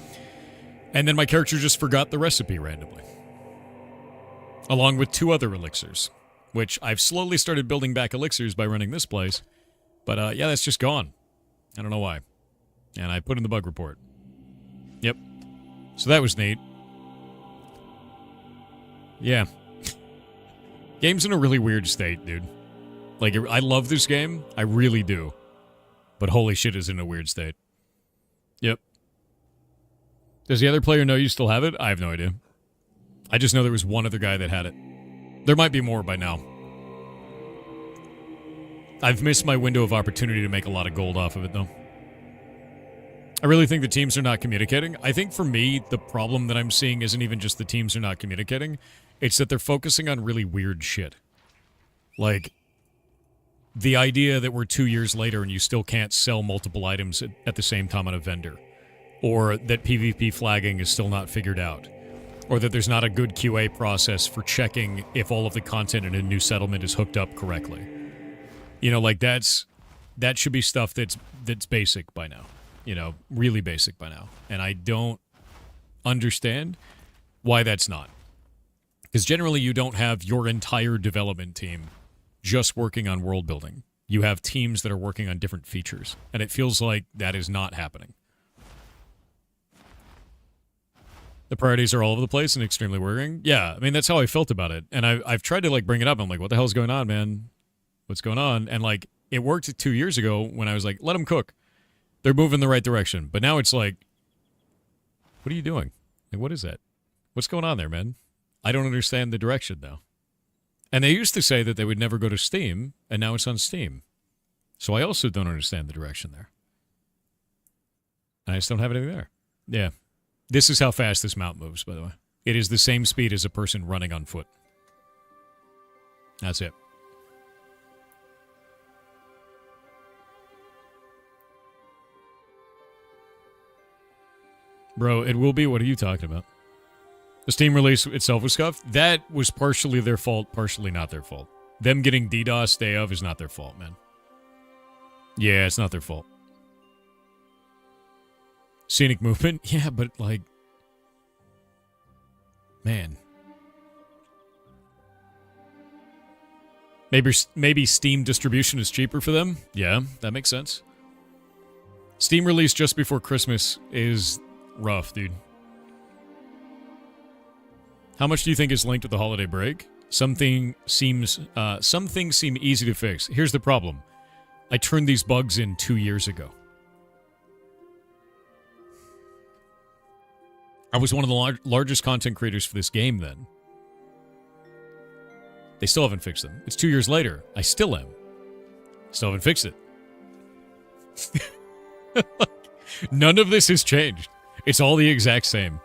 And then my character just forgot the recipe randomly. Along with 2 other elixirs, which I've slowly started building back elixirs by running this place. But yeah, that's just gone. I don't know why. And I put in the bug report. Yep. So that was neat. Yeah. Game's in a really weird state, dude. Like, I love this game. I really do. But holy shit, is in a weird state. Yep. Does the other player know you still have it? I have no idea. I just know there was one other guy that had it. There might be more by now. I've missed my window of opportunity to make a lot of gold off of it, though. I really think the teams are not communicating. I think for me, the problem that I'm seeing isn't even just the teams are not communicating. It's that they're focusing on really weird shit. Like, the idea that we're 2 years later and you still can't sell multiple items at the same time on a vendor. Or that PvP flagging is still not figured out. Or that there's not a good QA process for checking if all of the content in a new settlement is hooked up correctly. You know, like, that should be stuff that's basic by now. You know, really basic by now. And I don't understand why that's not. Because generally you don't have your entire development team just working on world building. You have teams that are working on different features. And it feels like that is not happening. The priorities are all over the place and extremely worrying. Yeah, I mean, that's how I felt about it. And I've tried to, like, bring it up. I'm like, what the hell's going on, man? What's going on? And, like, it worked 2 years ago when I was like, let them cook. They're moving in the right direction. But now it's like, what are you doing? Like, what is that? What's going on there, man? I don't understand the direction, though. And they used to say that they would never go to Steam, and now it's on Steam. So I also don't understand the direction there. I just don't have anything there. Yeah. This is how fast this mount moves, by the way. It is the same speed as a person running on foot. That's it. Bro, it will be. What are you talking about? The Steam release itself was scuffed? That was partially their fault, partially not their fault. Them getting DDoS day of is not their fault, man. Yeah, it's not their fault. Scenic movement? Yeah, but, like, Man. Maybe Steam distribution is cheaper for them? Yeah, that makes sense. Steam release just before Christmas is rough, dude. How much do you think is linked with the holiday break? Some things seem easy to fix. Here's the problem. I turned these bugs in 2 years ago. I was one of the largest content creators for this game then. They still haven't fixed them. It's 2 years later. I still am. Still haven't fixed it. None of this has changed. It's all the exact same.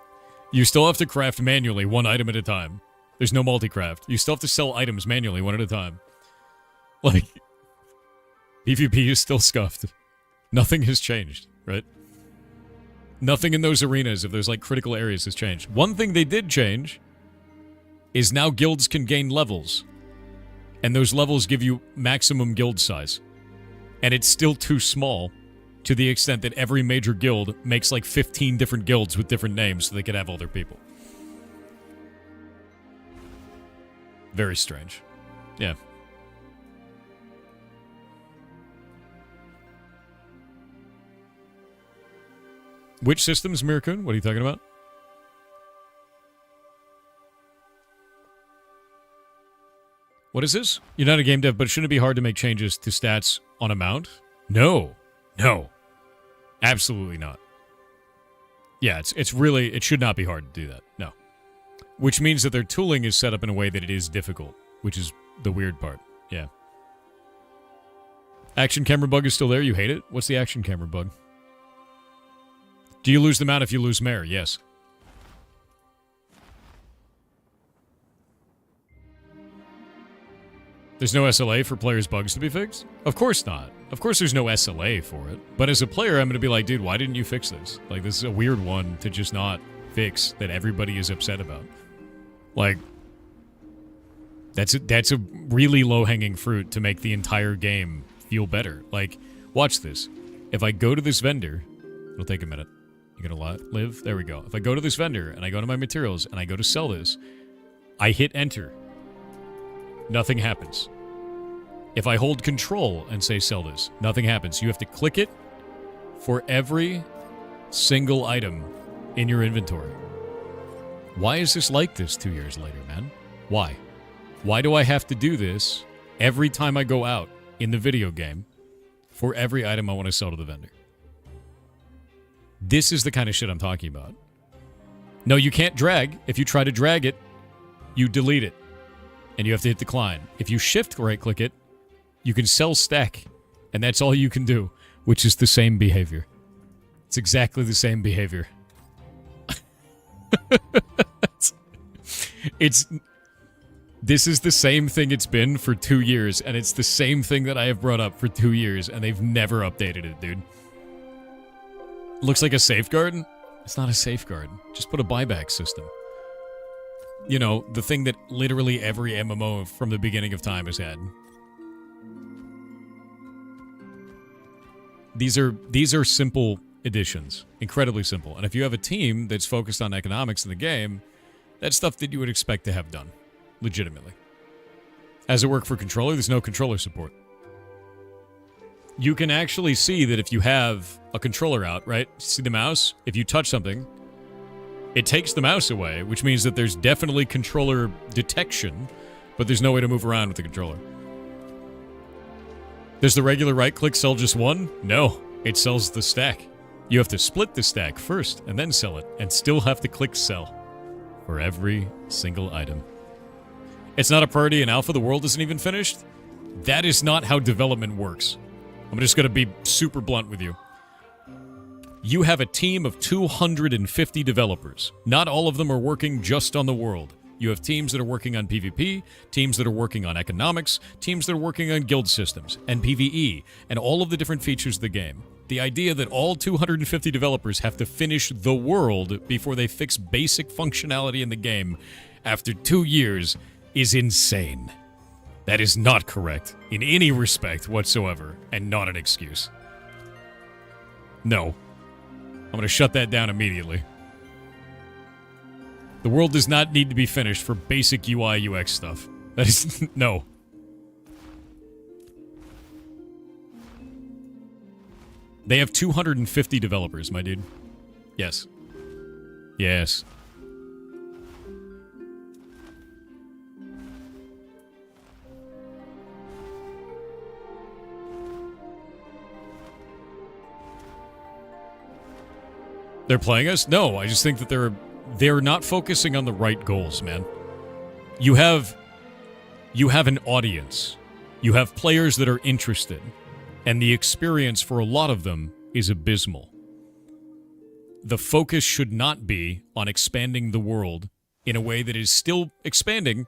You still have to craft manually one item at a time. There's no multi-craft. You still have to sell items manually one at a time. Like, PvP is still scuffed. Nothing has changed, right? Nothing in those arenas, if there's like critical areas, has changed. One thing they did change is now guilds can gain levels. And those levels give you maximum guild size. And it's still too small to the extent that every major guild makes like 15 different guilds with different names so they could have all their people. Very strange. Yeah. Which systems, Mirakun? What are you talking about? What is this? You're not a game dev, but shouldn't it be hard to make changes to stats on a mount? No. No. Absolutely not. Yeah, it's really, it should not be hard to do that. No. Which means that their tooling is set up in a way that it is difficult, which is the weird part. Yeah. Action camera bug is still there? You hate it? What's the action camera bug? Do you lose the mount if you lose Mare? Yes. There's no SLA for players' bugs to be fixed? Of course not. Of course there's no SLA for it. But as a player, I'm going to be like, dude, why didn't you fix this? Like, this is a weird one to just not fix that everybody is upset about. Like, that's a really low-hanging fruit to make the entire game feel better. Like, watch this. If I go to this vendor, it'll take a minute. You gonna live? There we go. If I go to this vendor, and I go to my materials, and I go to sell this, I hit enter. Nothing happens. If I hold control and say sell this, nothing happens. You have to click it for every single item in your inventory. Why is this like this 2 years later, man? Why? Why do I have to do this every time I go out in the video game for every item I want to sell to the vendor? This is the kind of shit I'm talking about. No, you can't drag. If you try to drag it, you delete it. And you have to hit decline. If you shift right-click it, you can sell stack. And that's all you can do, which is the same behavior. It's exactly the same behavior. This is the same thing it's been for 2 years, and it's the same thing that I have brought up for 2 years, and they've never updated it, dude. Looks like a safeguard? It's not a safeguard. Just put a buyback system. You know, the thing that literally every MMO from the beginning of time has had. These are simple additions. Incredibly simple. And if you have a team that's focused on economics in the game, that's stuff that you would expect to have done. Legitimately. As it work for controller, there's no controller support. You can actually see that if you have a controller out, right? See the mouse? If you touch something, it takes the mouse away, which means that there's definitely controller detection, but there's no way to move around with the controller. Does the regular right-click sell just one? No, it sells the stack. You have to split the stack first and then sell it, and still have to click sell for every single item. It's not a priority in alpha, the world isn't even finished? That is not how development works. I'm just going to be super blunt with you. You have a team of 250 developers. Not all of them are working just on the world. You have teams that are working on PvP, teams that are working on economics, teams that are working on guild systems, and PvE, and all of the different features of the game. The idea that all 250 developers have to finish the world before they fix basic functionality in the game after 2 years is insane. That is not correct in any respect whatsoever, and not an excuse. No. I'm going to shut that down immediately. The world does not need to be finished for basic UI UX stuff. That is no. They have 250 developers, my dude. Yes. Yes. They're playing us? No, I just think that they're not focusing on the right goals, man. You have an audience. You have players that are interested, and the experience for a lot of them is abysmal. The focus should not be on expanding the world in a way that is still expanding,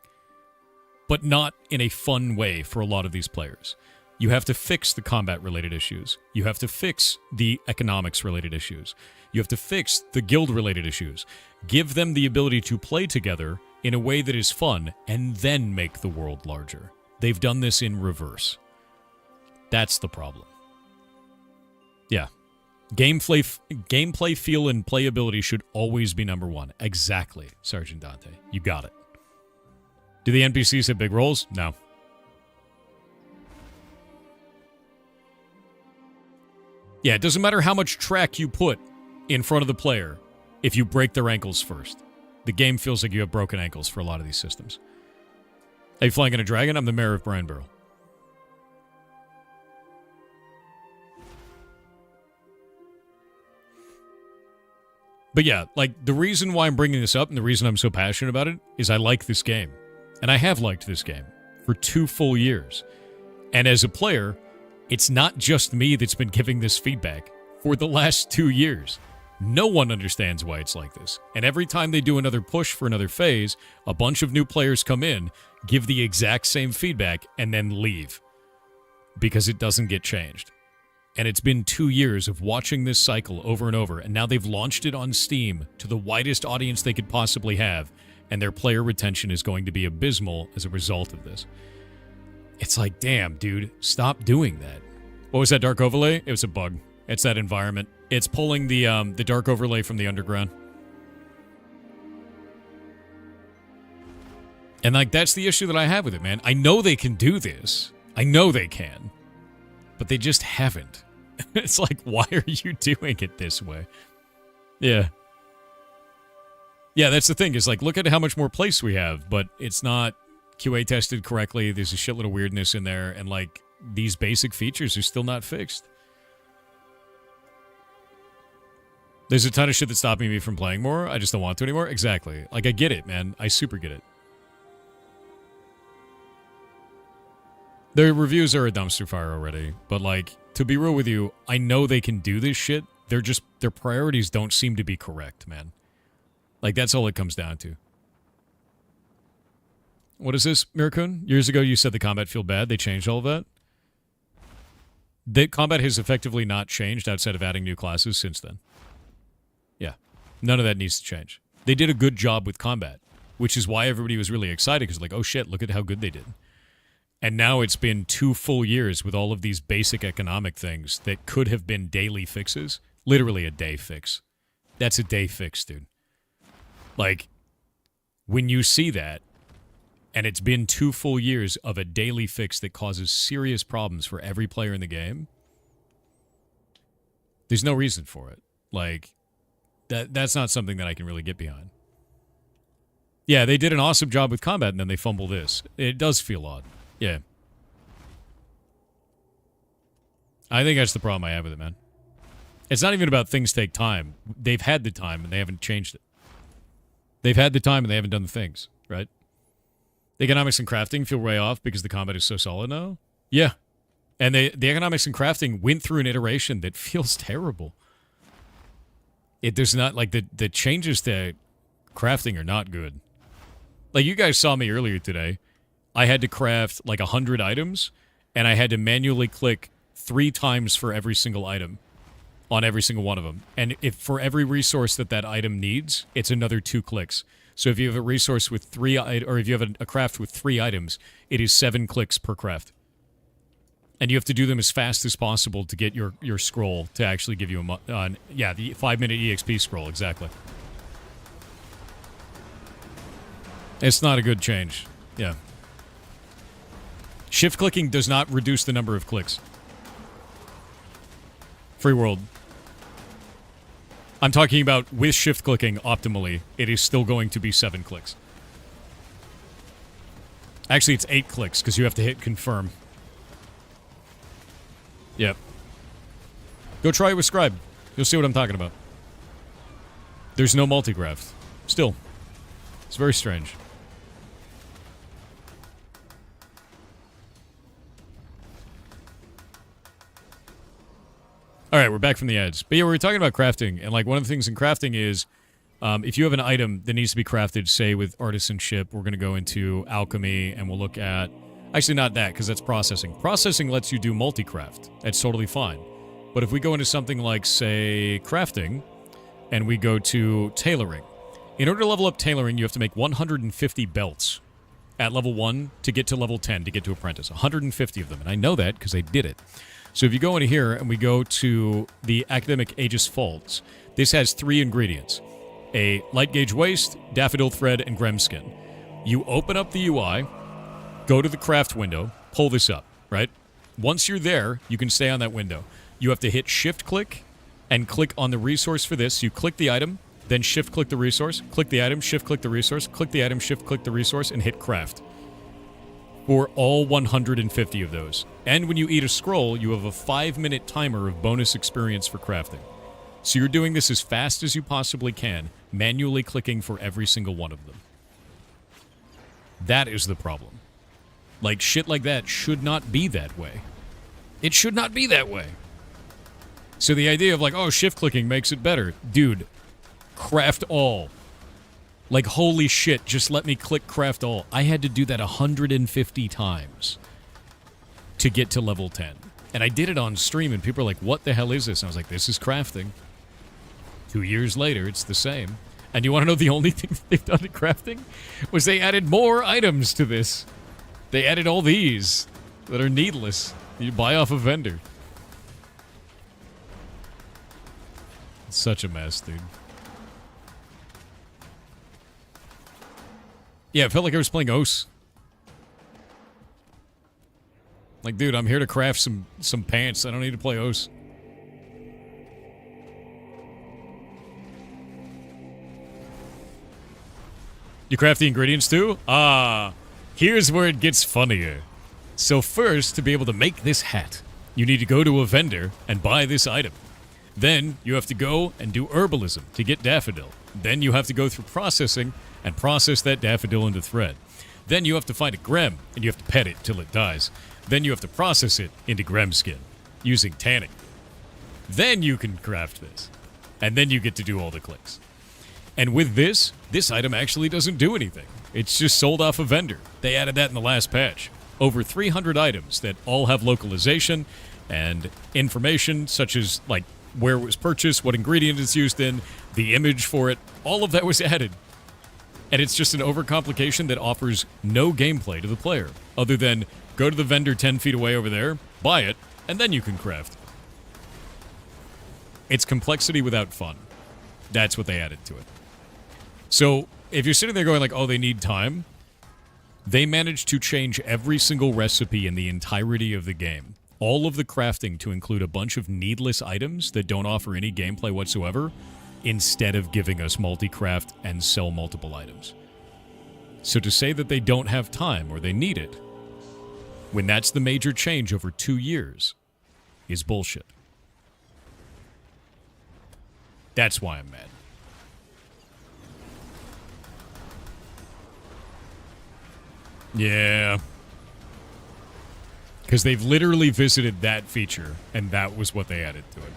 but not in a fun way for a lot of these players. You have to fix the combat-related issues. You have to fix the economics-related issues. You have to fix the guild-related issues. Give them the ability to play together in a way that is fun, and then make the world larger. They've done this in reverse. That's the problem. Yeah. Gameplay feel and playability should always be number one. Exactly, Sergeant Dante. You got it. Do the NPCs have big roles? No. Yeah, it doesn't matter how much track you put in front of the player if you break their ankles first. The game feels like you have broken ankles for a lot of these systems. Are you flying in a dragon? I'm the mayor of Brinebarrel. But yeah, like, the reason why I'm bringing this up and the reason I'm so passionate about it is I like this game. And I have liked this game for 2 full years. And as a player, it's not just me that's been giving this feedback for the last 2 years. No one understands why it's like this. And every time they do another push for another phase, a bunch of new players come in, give the exact same feedback, and then leave. Because it doesn't get changed. And it's been 2 years of watching this cycle over and over, and now they've launched it on Steam to the widest audience they could possibly have, and their player retention is going to be abysmal as a result of this. It's like, damn, dude, stop doing that. What was that dark overlay? It was a bug. It's that environment. It's pulling the dark overlay from the underground. And, like, that's the issue that I have with it, man. I know they can do this. I know they can. But they just haven't. It's like, why are you doing it this way? Yeah. Yeah, that's the thing, is like, look at how much more place we have, but it's not QA tested correctly. There's a shitload of weirdness in there, and, like, these basic features are still not fixed. There's a ton of shit that's stopping me from playing more. I just don't want to anymore. Exactly. Like, I get it, man. I super get it. Their reviews are a dumpster fire already, but, like, to be real with you, I know they can do this shit. Their priorities don't seem to be correct, man. Like, that's all it comes down to. What is this, Mirakun? Years ago, you said the combat feel bad. They changed all of that? The combat has effectively not changed outside of adding new classes since then. Yeah. None of that needs to change. They did a good job with combat, which is why everybody was really excited, because, like, oh shit, look at how good they did. And now it's been 2 full years with all of these basic economic things that could have been daily fixes. Literally a day fix. That's a day fix, dude. Like, when you see that, and it's been 2 full years of a daily fix that causes serious problems for every player in the game, there's no reason for it. Like, that's not something that I can really get behind. Yeah, they did an awesome job with combat, and then they fumble this. It does feel odd. Yeah. I think that's the problem I have with it, man. It's not even about things take time. They've had the time, and they haven't changed it. They've had the time, and they haven't done the things, right? The economics and crafting feel way off because the combat is so solid now. Yeah. And the economics and crafting went through an iteration that feels terrible. There's not, like, the changes to crafting are not good. Like, you guys saw me earlier today. I had to craft, like, 100 items, and I had to manually click 3 times for every single item on every single one of them. And if for every resource that item needs, it's another 2 clicks. So if you have a resource with 3, or if you have a craft with 3 items, it is 7 clicks per craft. And you have to do them as fast as possible to get your scroll to actually give you the 5-minute EXP scroll, exactly. It's not a good change. Yeah. Shift clicking does not reduce the number of clicks. Free world. I'm talking about with shift clicking optimally, it is still going to be 7 clicks. Actually, it's 8 clicks because you have to hit confirm. Yep. Go try it with Scribe. You'll see what I'm talking about. There's no multi-craft. Still. It's very strange. All right, we're back from the ads. But yeah, we were talking about crafting, and like one of the things in crafting is if you have an item that needs to be crafted, say with Artisan ship, we're going to go into alchemy and we'll look at... Actually, not that, because that's processing. Processing lets you do multi-craft. That's totally fine. But if we go into something like, say, crafting, and we go to tailoring. In order to level up tailoring, you have to make 150 belts at level 1 to get to level 10 to get to apprentice. 150 of them, and I know that because I did it. So if you go into here and we go to the Academic Aegis Folds, this has 3 ingredients. A light gauge waist, daffodil thread, and grem skin. You open up the UI, go to the craft window, pull this up, right? Once you're there, you can stay on that window. You have to hit shift click and click on the resource for this. You click the item, then shift click the resource, click the item, shift click the resource, click the item, shift click the resource, and hit craft. For all 150 of those. And when you eat a scroll, you have a 5-minute timer of bonus experience for crafting. So you're doing this as fast as you possibly can, manually clicking for every single one of them. That is the problem. Like, shit like that should not be that way. It should not be that way. So the idea of like, oh, shift clicking makes it better. Dude, craft all. Like, holy shit, just let me click craft all. I had to do that 150 times to get to level 10. And I did it on stream, and people are like, what the hell is this? And I was like, this is crafting. 2 years later, it's the same. And you want to know the only thing they've done to crafting? Was they added more items to this. They added all these that are needless. You buy off a vendor. It's such a mess, dude. Yeah, it felt like I was playing OS. Like, dude, I'm here to craft some pants. I don't need to play OS. You craft the ingredients too? Ah, here's where it gets funnier. So first, to be able to make this hat, you need to go to a vendor and buy this item. Then, you have to go and do herbalism to get daffodil. Then you have to go through processing and process that daffodil into thread. Then you have to find a grem, and you have to pet it till it dies. Then you have to process it into grem skin, using tanning. Then you can craft this. And then you get to do all the clicks. And with this item actually doesn't do anything. It's just sold off a vendor. They added that in the last patch. Over 300 items that all have localization and information such as, like, where it was purchased, what ingredient it's used in, the image for it. All of that was added. And it's just an overcomplication that offers no gameplay to the player, other than go to the vendor 10 feet away over there, buy it, and then you can craft. It's complexity without fun. That's what they added to it. So, if you're sitting there going like, oh, they need time, they managed to change every single recipe in the entirety of the game. All of the crafting to include a bunch of needless items that don't offer any gameplay whatsoever, instead of giving us multi-craft and sell multiple items. So to say that they don't have time or they need it, when that's the major change over 2 years, is bullshit. That's why I'm mad. Yeah. Because they've literally visited that feature, and that was what they added to it.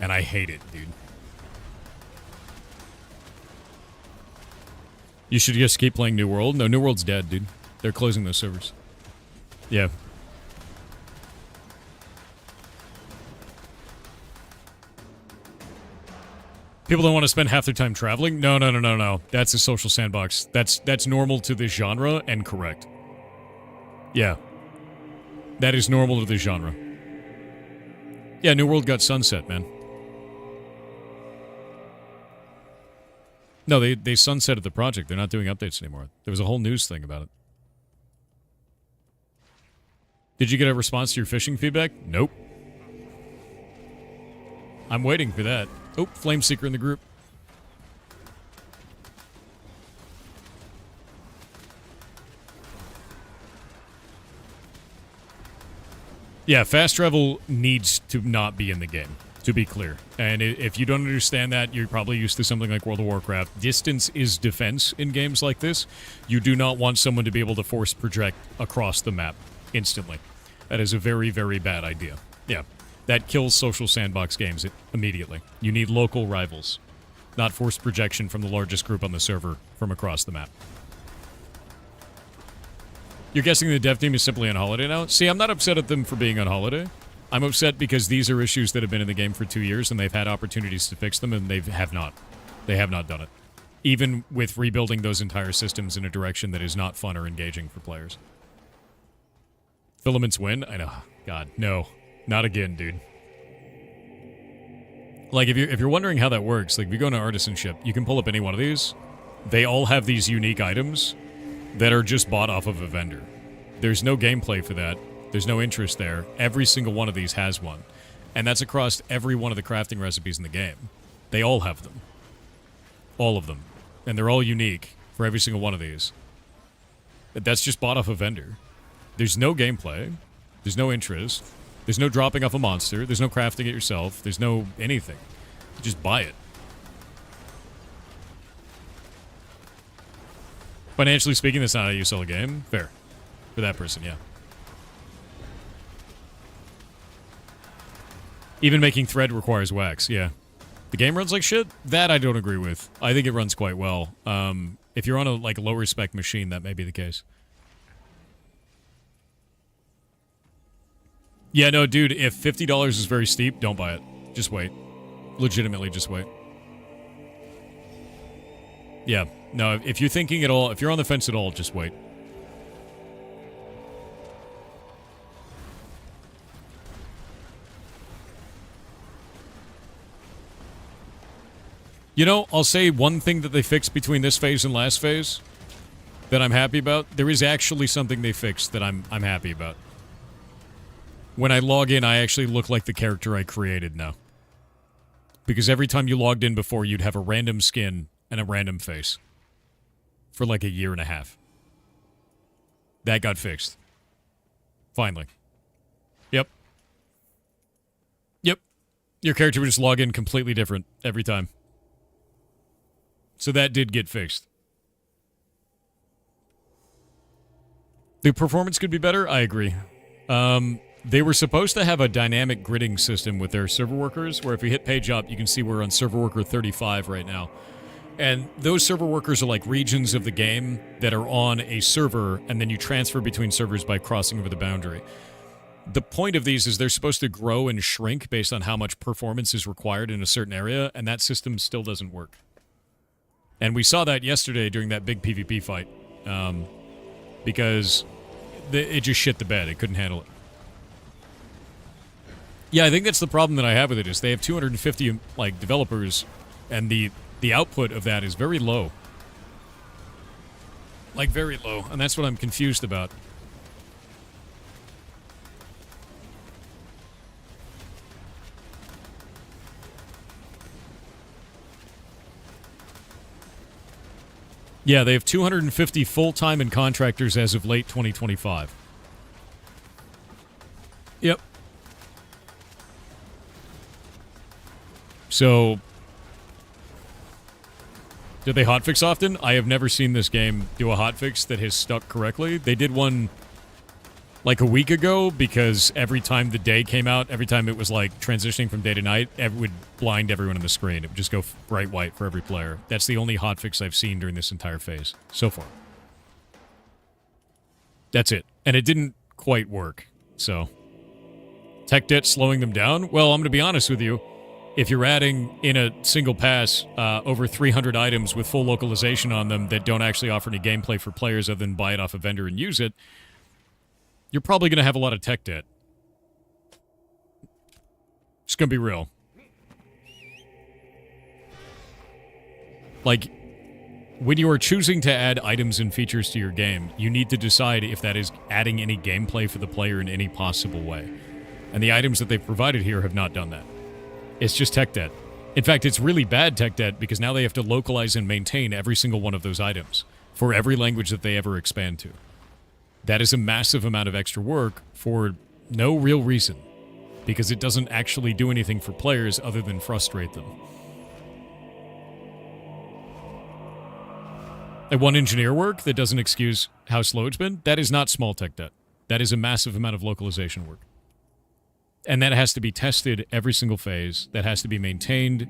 And I hate it, dude. You should just keep playing New World. No, New World's dead, dude. They're closing those servers. Yeah. People don't want to spend half their time traveling? No. That's a social sandbox. That's normal to this genre and correct. Yeah. That is normal to this genre. Yeah, New World got sunset, man. No, they sunsetted the project. They're not doing updates anymore. There was a whole news thing about it. Did you get a response to your phishing feedback? Nope. I'm waiting for that. Oh, Flameseeker in the group. Yeah, fast travel needs to not be in the game, to be clear. And if you don't understand that, you're probably used to something like World of Warcraft. Distance is defense in games like this. You do not want someone to be able to force project across the map instantly. That is a very, very bad idea. Yeah, that kills social sandbox games immediately. You need local rivals, not forced projection from the largest group on the server from across the map. You're guessing the dev team is simply on holiday now? See, I'm not upset at them for being on holiday. I'm upset because these are issues that have been in the game for 2 years, and they've had opportunities to fix them, and they have not. They have not done it. Even with rebuilding those entire systems in a direction that is not fun or engaging for players. Filaments win? I know. God, no. Not again, dude. Like, if you're wondering how that works, like, if you go into Artisan ship, you can pull up any one of these. They all have these unique items that are just bought off of a vendor. There's no gameplay for that. There's no interest there. Every single one of these has one. And that's across every one of the crafting recipes in the game. They all have them. All of them. And they're all unique for every single one of these. That's just bought off a vendor. There's no gameplay. There's no interest. There's no dropping off a monster. There's no crafting it yourself. There's no anything. Just buy it. Financially speaking, that's not how you sell a game. Fair. For that person, yeah. Even making thread requires wax, yeah. The game runs like shit? That I don't agree with. I think it runs quite well. If you're on a like lower spec machine, that may be the case. Yeah, no, dude, if $50 is very steep, don't buy it. Just wait. Legitimately, just wait. Yeah, no, if you're thinking at all, if you're on the fence at all, just wait. You know, I'll say one thing that they fixed between this phase and last phase that I'm happy about. There is actually something they fixed that I'm happy about. When I log in, I actually look like the character I created now. Because every time you logged in before, you'd have a random skin and a random face. For like a year and a half. That got fixed. Finally. Yep. Yep. Your character would just log in completely different every time. So that did get fixed. The performance could be better? I agree. They were supposed to have a dynamic gridding system with their server workers, where if you hit page up, you can see we're on server worker 35 right now. And those server workers are like regions of the game that are on a server, and then you transfer between servers by crossing over the boundary. The point of these is they're supposed to grow and shrink based on how much performance is required in a certain area, and that system still doesn't work. And we saw that yesterday during that big PvP fight, because it just shit the bed. It couldn't handle it. Yeah, I think that's the problem that I have with it, is they have 250 like developers, and the output of that is very low. Like, very low, and that's what I'm confused about. Yeah, they have 250 full-time and contractors as of late 2025. Yep. So, do they hotfix often? I have never seen this game do a hotfix that has stuck correctly. They did one like a week ago, because every time the day came out, every time it was like transitioning from day to night, it would blind everyone on the screen. It would just go bright white for every player. That's the only hotfix I've seen during this entire phase so far. That's it. And it didn't quite work. So, tech debt slowing them down? Well, I'm going to be honest with you. If you're adding in a single pass over 300 items with full localization on them that don't actually offer any gameplay for players other than buy it off a vendor and use it, you're probably going to have a lot of tech debt. It's going to be real. Like, when you are choosing to add items and features to your game, you need to decide if that is adding any gameplay for the player in any possible way. And the items that they've provided here have not done that. It's just tech debt. In fact, it's really bad tech debt because now they have to localize and maintain every single one of those items for every language that they ever expand to. That is a massive amount of extra work for no real reason, because it doesn't actually do anything for players other than frustrate them. And one engineer work that doesn't excuse how slow it's been, that is not small tech debt. That is a massive amount of localization work. And that has to be tested every single phase. That has to be maintained.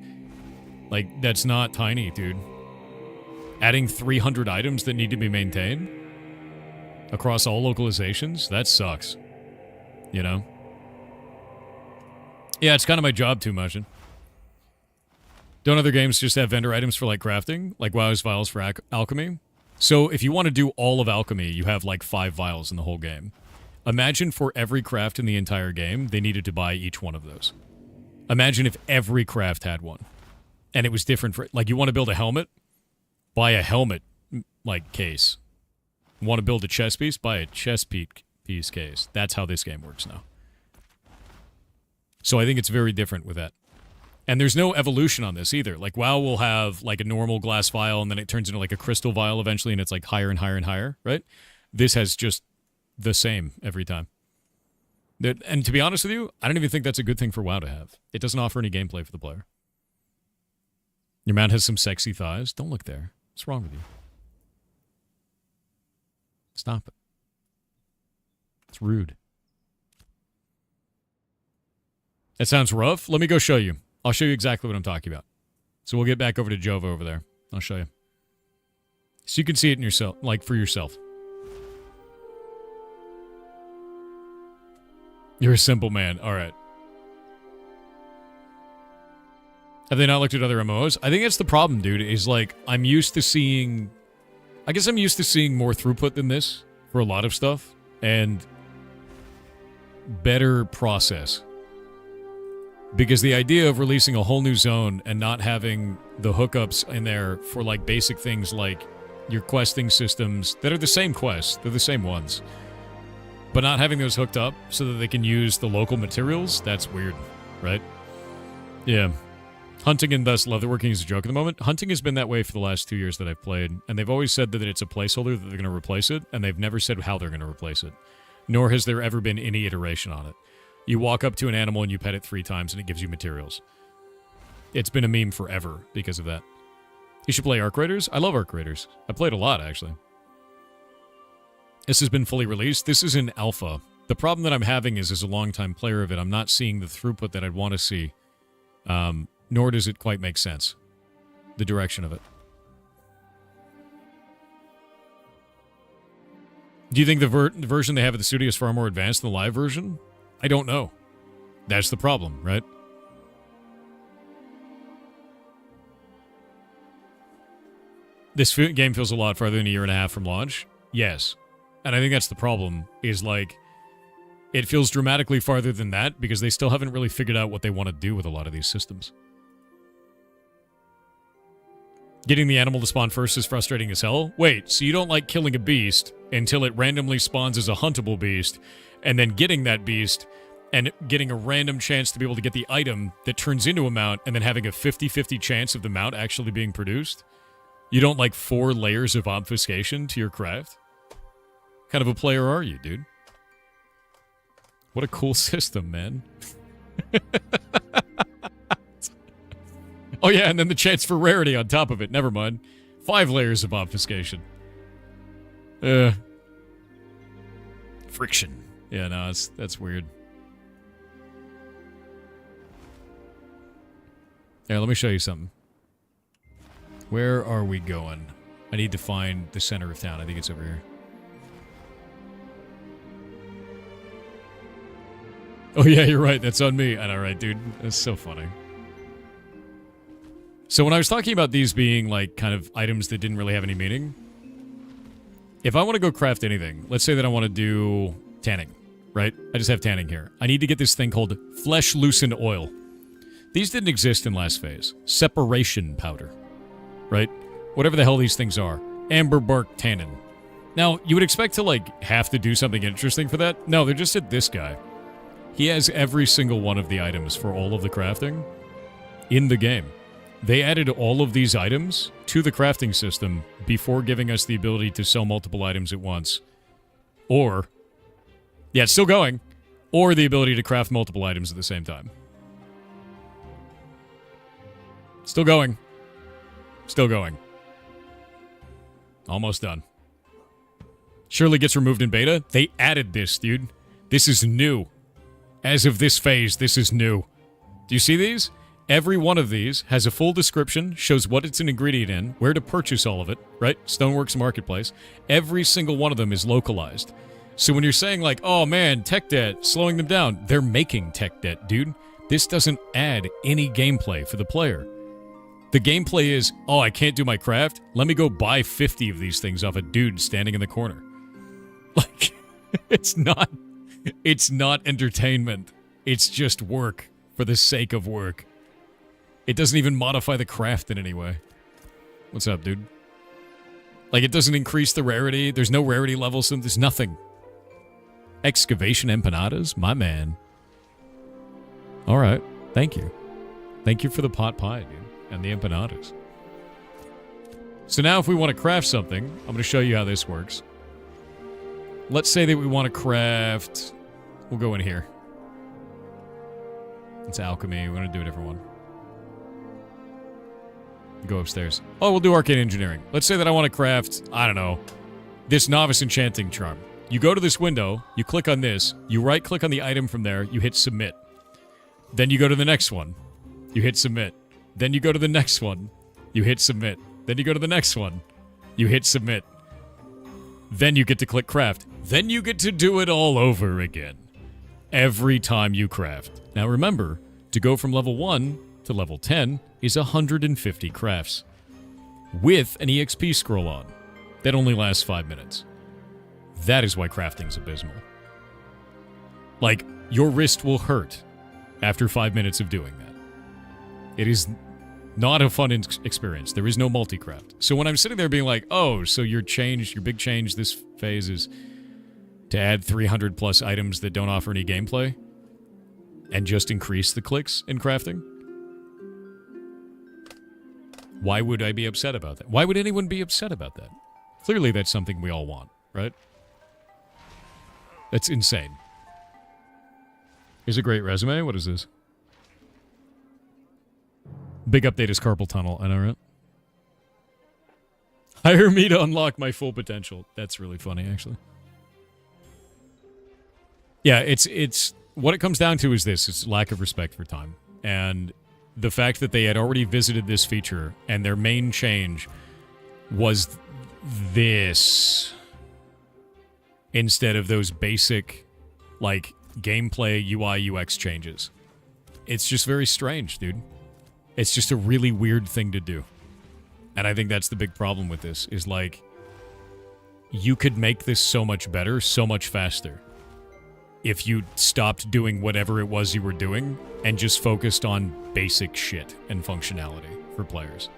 Like, that's not tiny, dude. Adding 300 items that need to be maintained across all localizations, that sucks. You know? Yeah, it's kind of my job too much. Don't other games just have vendor items for, like, crafting? Like WoW's vials for alchemy? So if you want to do all of alchemy, you have, like, 5 vials in the whole game. Imagine for every craft in the entire game, they needed to buy each one of those. Imagine if every craft had one. And it was different for... Like, you want to build a helmet? Buy a helmet, like, case. Want to build a chess piece? Buy a chess piece case. That's how this game works now. So I think it's very different with that. And there's no evolution on this either. Like, WoW will have, like, a normal glass vial, and then it turns into, like, a crystal vial eventually, and it's, like, higher and higher and higher, right? This has just the same every time. And to be honest with you, I don't even think that's a good thing for WoW to have. It doesn't offer any gameplay for the player. Your man has some sexy thighs. Don't look there. What's wrong with you? Stop it. It's rude. That sounds rough. Let me go show you. I'll show you exactly what I'm talking about. So we'll get back over to Jova over there. I'll show you. So you can see it in yourself, like for yourself. You're a simple man. All right. Have they not looked at other MMOs? I think that's the problem, dude, is like, I'm used to seeing... I guess I'm used to seeing more throughput than this for a lot of stuff. And better process. Because the idea of releasing a whole new zone and not having the hookups in there for, like, basic things like your questing systems that are the same quests, they're the same ones, but not having those hooked up so that they can use the local materials, that's weird, right? Yeah. Hunting and thus leatherworking is a joke at the moment. Hunting has been that way for the last 2 years that I've played, and they've always said that it's a placeholder, that they're going to replace it, and they've never said how they're going to replace it. Nor has there ever been any iteration on it. You walk up to an animal and you pet it 3 times and it gives you materials. It's been a meme forever because of that. You should play Arc Raiders. I love Arc Raiders. I played a lot, actually. This has been fully released. This is in alpha. The problem that I'm having is, as a longtime player of it, I'm not seeing the throughput that I'd want to see. Nor does it quite make sense. The direction of it. Do you think the version they have at the studio is far more advanced than the live version? I don't know. That's the problem, right? This game feels a lot farther than a year and a half from launch. Yes. And I think that's the problem, is like, it feels dramatically farther than that because they still haven't really figured out what they want to do with a lot of these systems. Getting the animal to spawn first is frustrating as hell. Wait, so you don't like killing a beast until it randomly spawns as a huntable beast, and then getting that beast and getting a random chance to be able to get the item that turns into a mount, and then having a 50-50 chance of the mount actually being produced? You don't like 4 layers of obfuscation to your craft? What kind of a player are you, dude? What a cool system, man. Oh yeah, and then the chance for rarity on top of it. Never mind. 5 layers of obfuscation. Friction. Yeah, no, that's weird. Yeah, let me show you something. Where are we going? I need to find the center of town. I think it's over here. Oh yeah, you're right. That's on me. I know, right, dude? That's so funny. So when I was talking about these being, like, kind of items that didn't really have any meaning, if I want to go craft anything, let's say that I want to do tanning, right? I just have tanning here. I need to get this thing called flesh-loosened oil. These didn't exist in last phase. Separation powder, right? Whatever the hell these things are. Amber bark tannin. Now, you would expect to, like, have to do something interesting for that. No, they're just at this guy. He has every single one of the items for all of the crafting in the game. They added all of these items to the crafting system before giving us the ability to sell multiple items at once. Or, yeah, it's still going. Or the ability to craft multiple items at the same time. Still going. Still going. Almost done. Surely gets removed in beta. They added this, dude. This is new. As of this phase, this is new. Do you see these? Every one of these has a full description, shows what it's an ingredient in, where to purchase all of it, right? Stoneworks Marketplace. Every single one of them is localized. So when you're saying like, oh man, tech debt, slowing them down, they're making tech debt, dude. This doesn't add any gameplay for the player. The gameplay is, oh, I can't do my craft? Let me go buy 50 of these things off a dude standing in the corner. Like, it's not entertainment. It's just work for the sake of work. It doesn't even modify the craft in any way. What's up, dude? Like, it doesn't increase the rarity. There's no rarity levels. There's nothing. Excavation empanadas? My man. All right. Thank you. Thank you for the pot pie, dude. And the empanadas. So now if we want to craft something, I'm going to show you how this works. Let's say that we want to craft... We'll go in here. It's alchemy. We're going to do a different one. Go upstairs. Oh, we'll do arcane engineering. Let's say that I want to craft, I don't know, this novice enchanting charm. You go to this window, you click on this, you right-click on the item from there, you hit submit. Then you go to the next one. You hit submit. Then you go to the next one. You hit submit. Then you go to the next one. You hit submit. Then you get to click craft. Then you get to do it all over again. Every time you craft. Now remember, to go from level 1 to level 10 is 150 crafts. With an EXP scroll on. That only lasts 5 minutes. That is why crafting's abysmal. Like, your wrist will hurt after 5 minutes of doing that. It is not a fun experience. There is no multi-craft. So when I'm sitting there being like, oh, so your big change this phase is to add 300 plus items that don't offer any gameplay and just increase the clicks in crafting? Why would I be upset about that? Why would anyone be upset about that? Clearly that's something we all want, right? That's insane. Here's a great resume. What is this? Big update is carpal tunnel. I know, right? Hire me to unlock my full potential. That's really funny, actually. Yeah, it's what it comes down to is this. It's lack of respect for time. And the fact that they had already visited this feature and their main change was this instead of those basic, like, gameplay UI UX changes. It's just very strange, dude. It's just a really weird thing to do. And I think that's the big problem with this, is like, you could make this so much better, so much faster, if you stopped doing whatever it was you were doing and just focused on basic shit and functionality for players.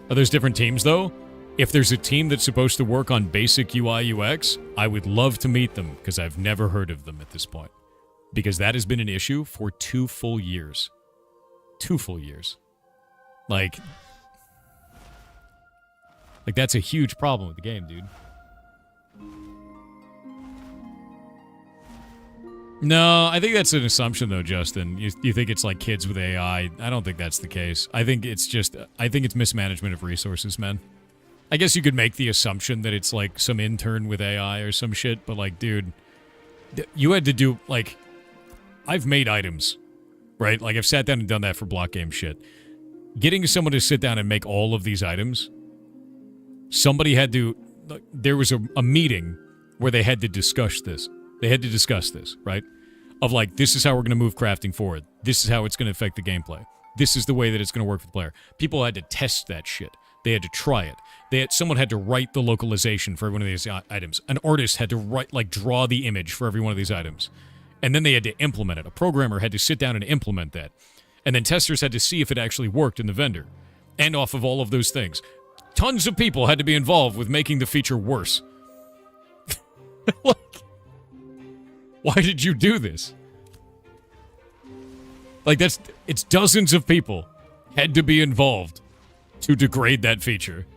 Are there different teams, though? If there's a team that's supposed to work on basic UI UX, I would love to meet them, because I've never heard of them at this point. Because that has been an issue for 2 full years. 2 full years. Like, that's a huge problem with the game, dude. No, I think that's an assumption, though, Justin. You think it's like kids with AI. I don't think that's the case. I think it's mismanagement of resources, man. I guess you could make the assumption that it's like some intern with AI or some shit, but like, dude, you had to do, like, I've made items, right? Like, I've sat down and done that for block game shit. Getting someone to sit down and make all of these items, somebody had to, there was a meeting where they had to discuss this. They had to discuss this, right? Of like, this is how we're going to move crafting forward. This is how it's going to affect the gameplay. This is the way that it's going to work for the player. People had to test that shit. They had to try it. Someone had to write the localization for every one of these items. An artist had to write, like, draw the image for every one of these items. And then they had to implement it. A programmer had to sit down and implement that. And then testers had to see if it actually worked in the vendor. And off of all of those things. tons of people had to be involved with making the feature worse. Like, why did you do this? Like, it's dozens of people had to be involved to degrade that feature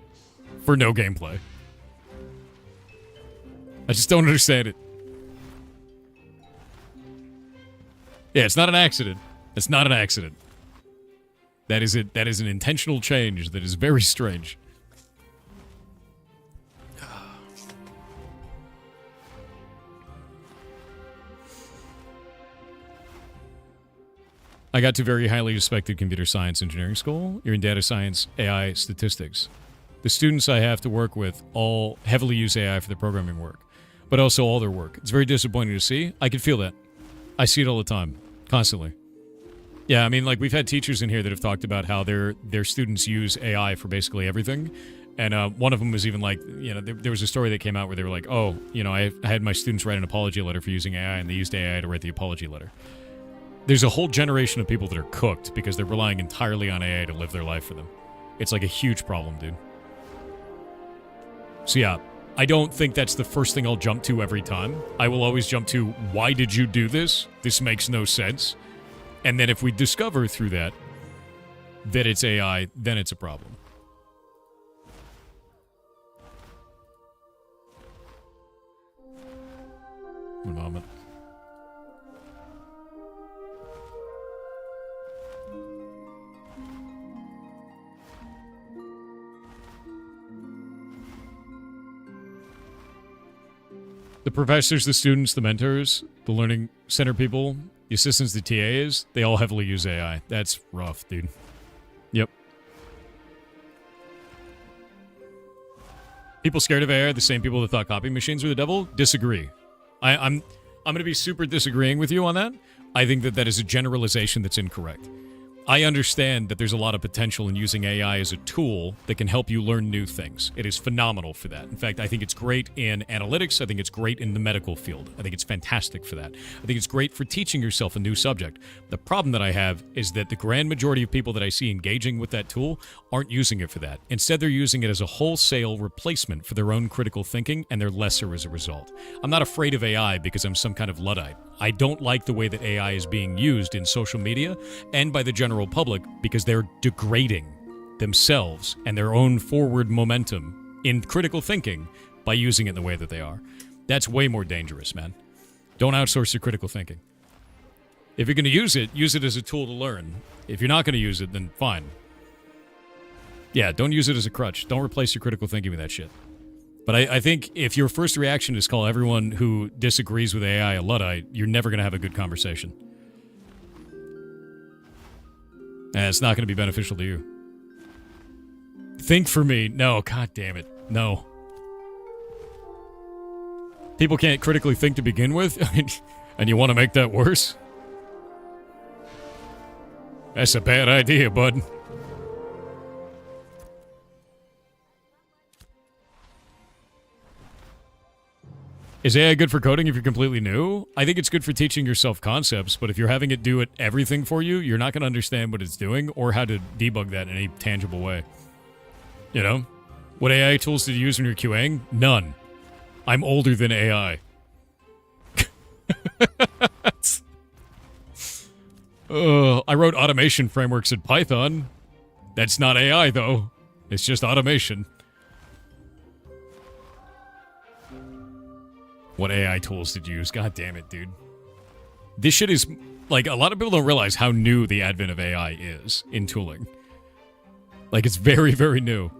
for no gameplay. I just don't understand it. Yeah, it's not an accident. It's not an accident. That is it. That is an intentional change that is very strange. I got to very highly respected computer science engineering school. You're in data science, AI, statistics. The students I have to work with all heavily use AI for their programming work, but also all their work. It's very disappointing to see. I can feel that. I see it all the time, constantly. Yeah, I mean, like, we've had teachers in here that have talked about how their students use AI for basically everything. And one of them was even like, you know, there was a story that came out where they were like, oh, you know, I had my students write an apology letter for using AI, and they used AI to write the apology letter. There's a whole generation of people that are cooked because they're relying entirely on AI to live their life for them. It's like a huge problem, dude. So yeah, I don't think that's the first thing I'll jump to every time. I will always jump to, why did you do this? This makes no sense. And then if we discover through that it's AI, then it's a problem. One moment. The professors, the students, the mentors, the learning center people, the assistants, the TAs, they all heavily use AI. That's rough, dude. Yep. People scared of AI are the same people that thought copy machines were the devil? Disagree. I'm going to be super disagreeing with you on that. I think that is a generalization that's incorrect. I understand that there's a lot of potential in using AI as a tool that can help you learn new things. It is phenomenal for that. In fact, I think it's great in analytics. I think it's great in the medical field. I think it's fantastic for that. I think it's great for teaching yourself a new subject. The problem that I have is that the grand majority of people that I see engaging with that tool aren't using it for that. Instead, they're using it as a wholesale replacement for their own critical thinking, and they're lesser as a result. I'm not afraid of AI because I'm some kind of Luddite. I don't like the way that AI is being used in social media and by the general public because they're degrading themselves and their own forward momentum in critical thinking by using it in the way that they are. That's way more dangerous, man. Don't outsource your critical thinking. If you're going to use it as a tool to learn. If you're not going to use it, then fine. Yeah, don't use it as a crutch. Don't replace your critical thinking with that shit. But I think if your first reaction is call everyone who disagrees with AI a Luddite, you're never going to have a good conversation. And it's not going to be beneficial to you. Think for me. No, god damn it. No. People can't critically think to begin with, and you want to make that worse? That's a bad idea, bud. Is AI good for coding if you're completely new? I think it's good for teaching yourself concepts, but if you're having it do everything for you, you're not going to understand what it's doing or how to debug that in any tangible way. You know? What AI tools did you use when you're QAing? None. I'm older than AI. I wrote automation frameworks in Python. That's not AI, though. It's just automation. What AI tools did you use? God damn it, dude. This shit is... Like, a lot of people don't realize how new the advent of AI is in tooling. Like, it's very, very new.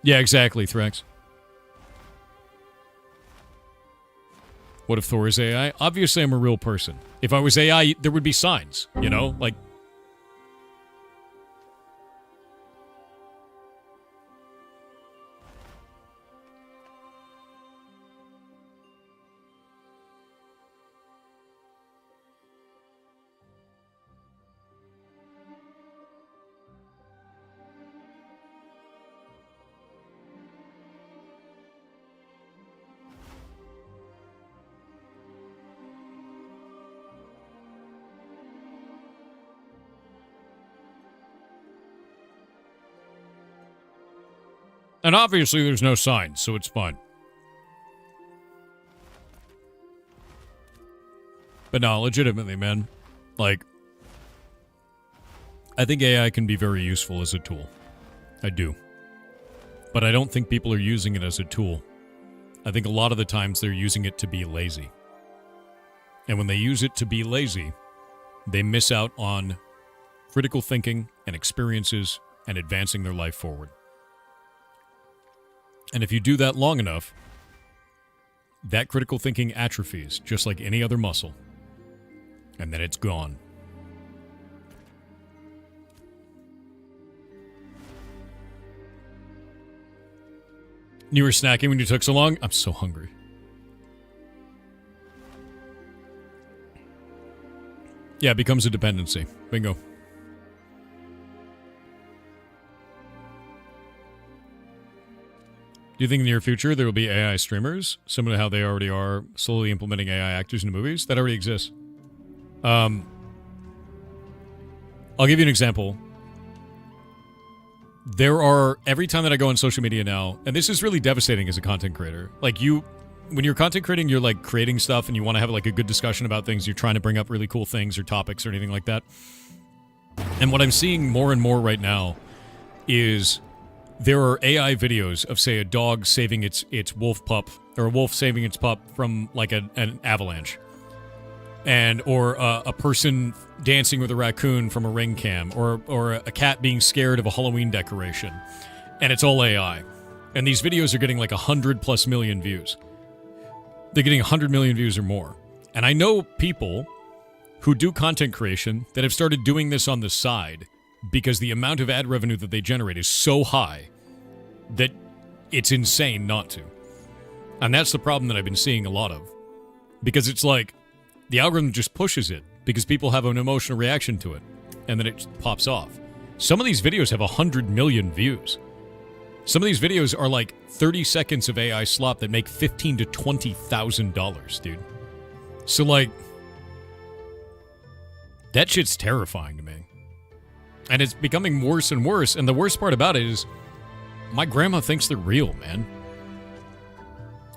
Yeah, exactly, Threx. What if Thor is AI? Obviously, I'm a real person. If I was AI, there would be signs, you know? Like... And obviously there's no signs, so it's fine. But no, legitimately, man. Like, I think AI can be very useful as a tool. I do. But I don't think people are using it as a tool. I think a lot of the times they're using it to be lazy. And when they use it to be lazy, they miss out on critical thinking and experiences and advancing their life forward. And if you do that long enough, that critical thinking atrophies just like any other muscle. And then it's gone. You were snacking when you took so long? I'm so hungry. Yeah, it becomes a dependency. Bingo. Do you think in the near future there will be AI streamers, similar to how they already are, slowly implementing AI actors into movies? That already exists. I'll give you an example. There are, every time that I go on social media now, and this is really devastating as a content creator, like when you're content creating, you're like creating stuff and you want to have like a good discussion about things, you're trying to bring up really cool things or topics or anything like that. And what I'm seeing more and more right now is there are AI videos of, say, a dog saving its wolf pup, or a wolf saving its pup from like an avalanche. Or a person dancing with a raccoon from a ring cam, or a cat being scared of a Halloween decoration. And it's all AI. And these videos are getting like 100+ million views. They're getting 100 million views or more. And I know people who do content creation that have started doing this on the side because the amount of ad revenue that they generate is so high that it's insane not to. And that's the problem that I've been seeing a lot of. Because it's like, the algorithm just pushes it because people have an emotional reaction to it, and then it pops off. Some of these videos have 100 million views. Some of these videos are like 30 seconds of AI slop that make $15,000 to $20,000, dude. So like, that shit's terrifying to me. And it's becoming worse and worse, and the worst part about it is my grandma thinks they're real, man.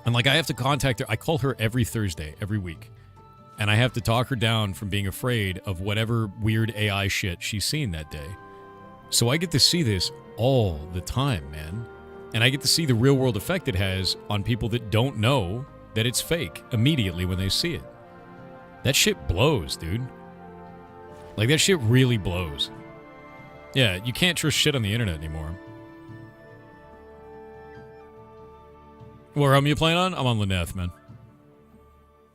And like, I have to contact her. I call her every Thursday, every week. And I have to talk her down from being afraid of whatever weird AI shit she's seen that day. So I get to see this all the time, man. And I get to see the real world effect it has on people that don't know that it's fake immediately when they see it. That shit blows, dude. Like, that shit really blows. Yeah, you can't trust shit on the internet anymore. What realm you playing on? I'm on Lyneth, man.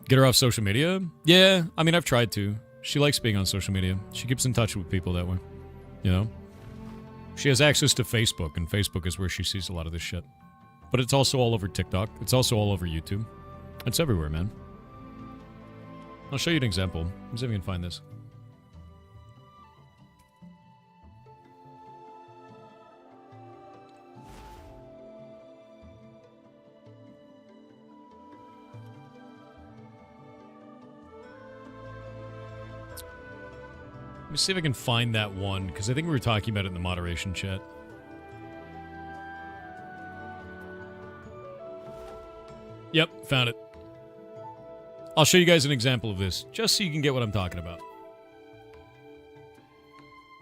Get her off social media? Yeah, I mean, I've tried to. She likes being on social media. She keeps in touch with people that way. You know? She has access to Facebook, and Facebook is where she sees a lot of this shit. But it's also all over TikTok. It's also all over YouTube. It's everywhere, man. I'll show you an example. Let's see if we can find this. Let me see if I can find that one, because I think we were talking about it in the moderation chat. Yep, found it. I'll show you guys an example of this, just so you can get what I'm talking about.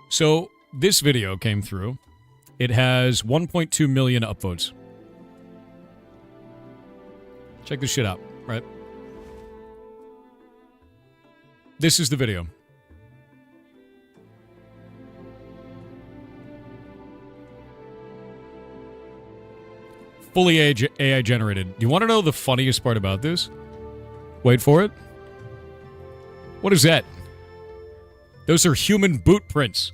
So, this video came through. It has 1.2 million upvotes. Check this shit out, right? This is the video. Fully AI generated. Do you want to know the funniest part about this? Wait for it. What is that? Those are human boot prints.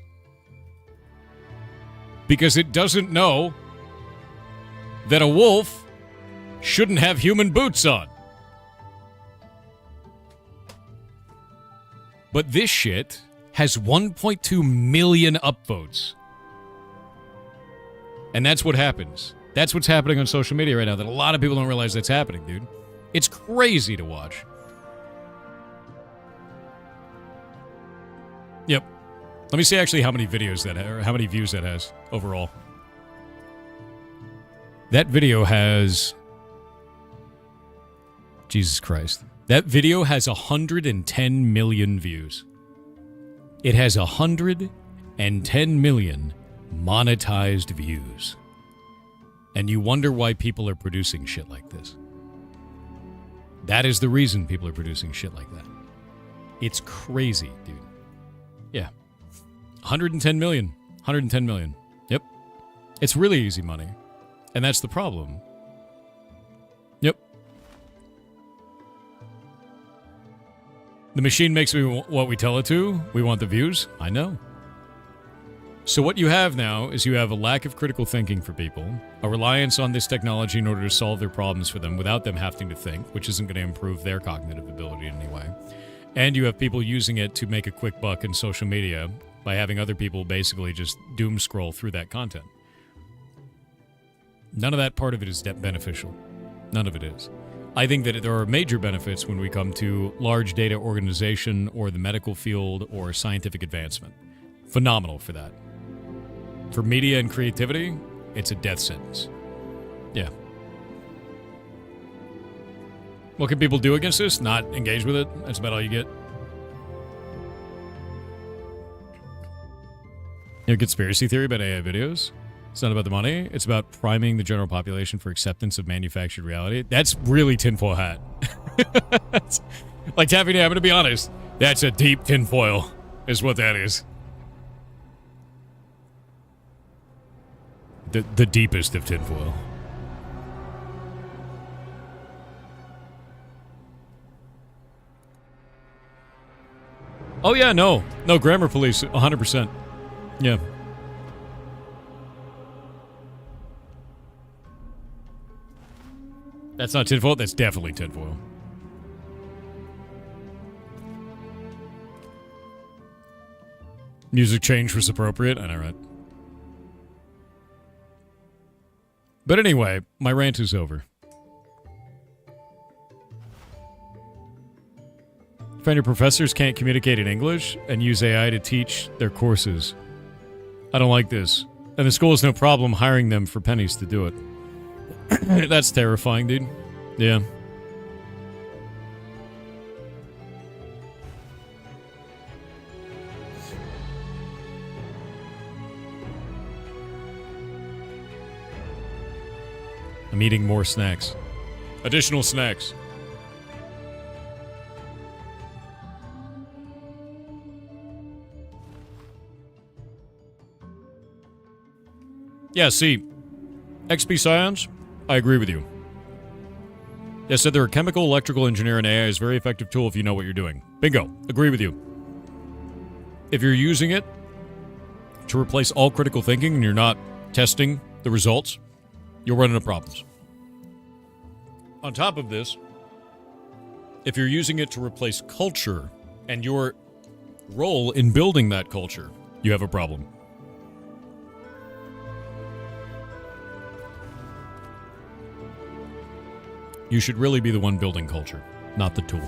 Because it doesn't know that a wolf shouldn't have human boots on. But this shit has 1.2 million upvotes. And that's what happens. That's what's happening on social media right now, that a lot of people don't realize that's happening, dude. It's crazy to watch. Yep. Let me see actually how many videos that or how many views that has overall. That video has... Jesus Christ. That video has 110 million views. It has 110 million monetized views. And you wonder why people are producing shit like this. That is the reason people are producing shit like that. It's crazy, dude. Yeah. 110 million. 110 million. Yep. It's really easy money. And that's the problem. Yep. The machine makes me what we tell it to. We want the views. I know. So what you have now is you have a lack of critical thinking for people, a reliance on this technology in order to solve their problems for them without them having to think, which isn't going to improve their cognitive ability in any way. And you have people using it to make a quick buck in social media by having other people basically just doom scroll through that content. None of that part of it is beneficial. None of it is. I think that there are major benefits when we come to large data organization or the medical field or scientific advancement. Phenomenal for that. For media and creativity, it's a death sentence. Yeah. What can people do against this? Not engage with it. That's about all you get. You know, conspiracy theory about AI videos. It's not about the money. It's about priming the general population for acceptance of manufactured reality. That's really tinfoil hat. Like Taffy, I'm going to be honest. That's a deep tinfoil, is what that is. The deepest of tinfoil. Oh yeah, no, grammar police, 100%. Yeah. That's not tinfoil. That's definitely tinfoil. Music change was appropriate. I know, right? But anyway, my rant is over. Find your professors can't communicate in English and use AI to teach their courses. I don't like this. And the school has no problem hiring them for pennies to do it. That's terrifying, dude. Yeah. I'm eating more snacks. Additional snacks. Yeah, see, XP Scions, I agree with you. They said they're a chemical, electrical engineer, and AI is a very effective tool if you know what you're doing. Bingo. Agree with you. If you're using it to replace all critical thinking and you're not testing the results, you'll run into problems. On top of this, if you're using it to replace culture and your role in building that culture, you have a problem. You should really be the one building culture, not the tool.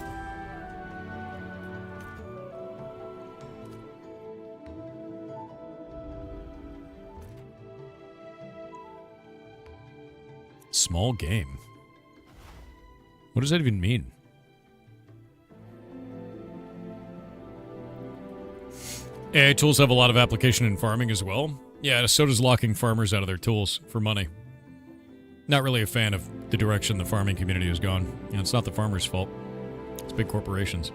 Small game. What does that even mean? AI tools have a lot of application in farming as well. Yeah, so does locking farmers out of their tools for money. Not really a fan of the direction the farming community has gone. You know, it's not the farmers' fault. It's big corporations.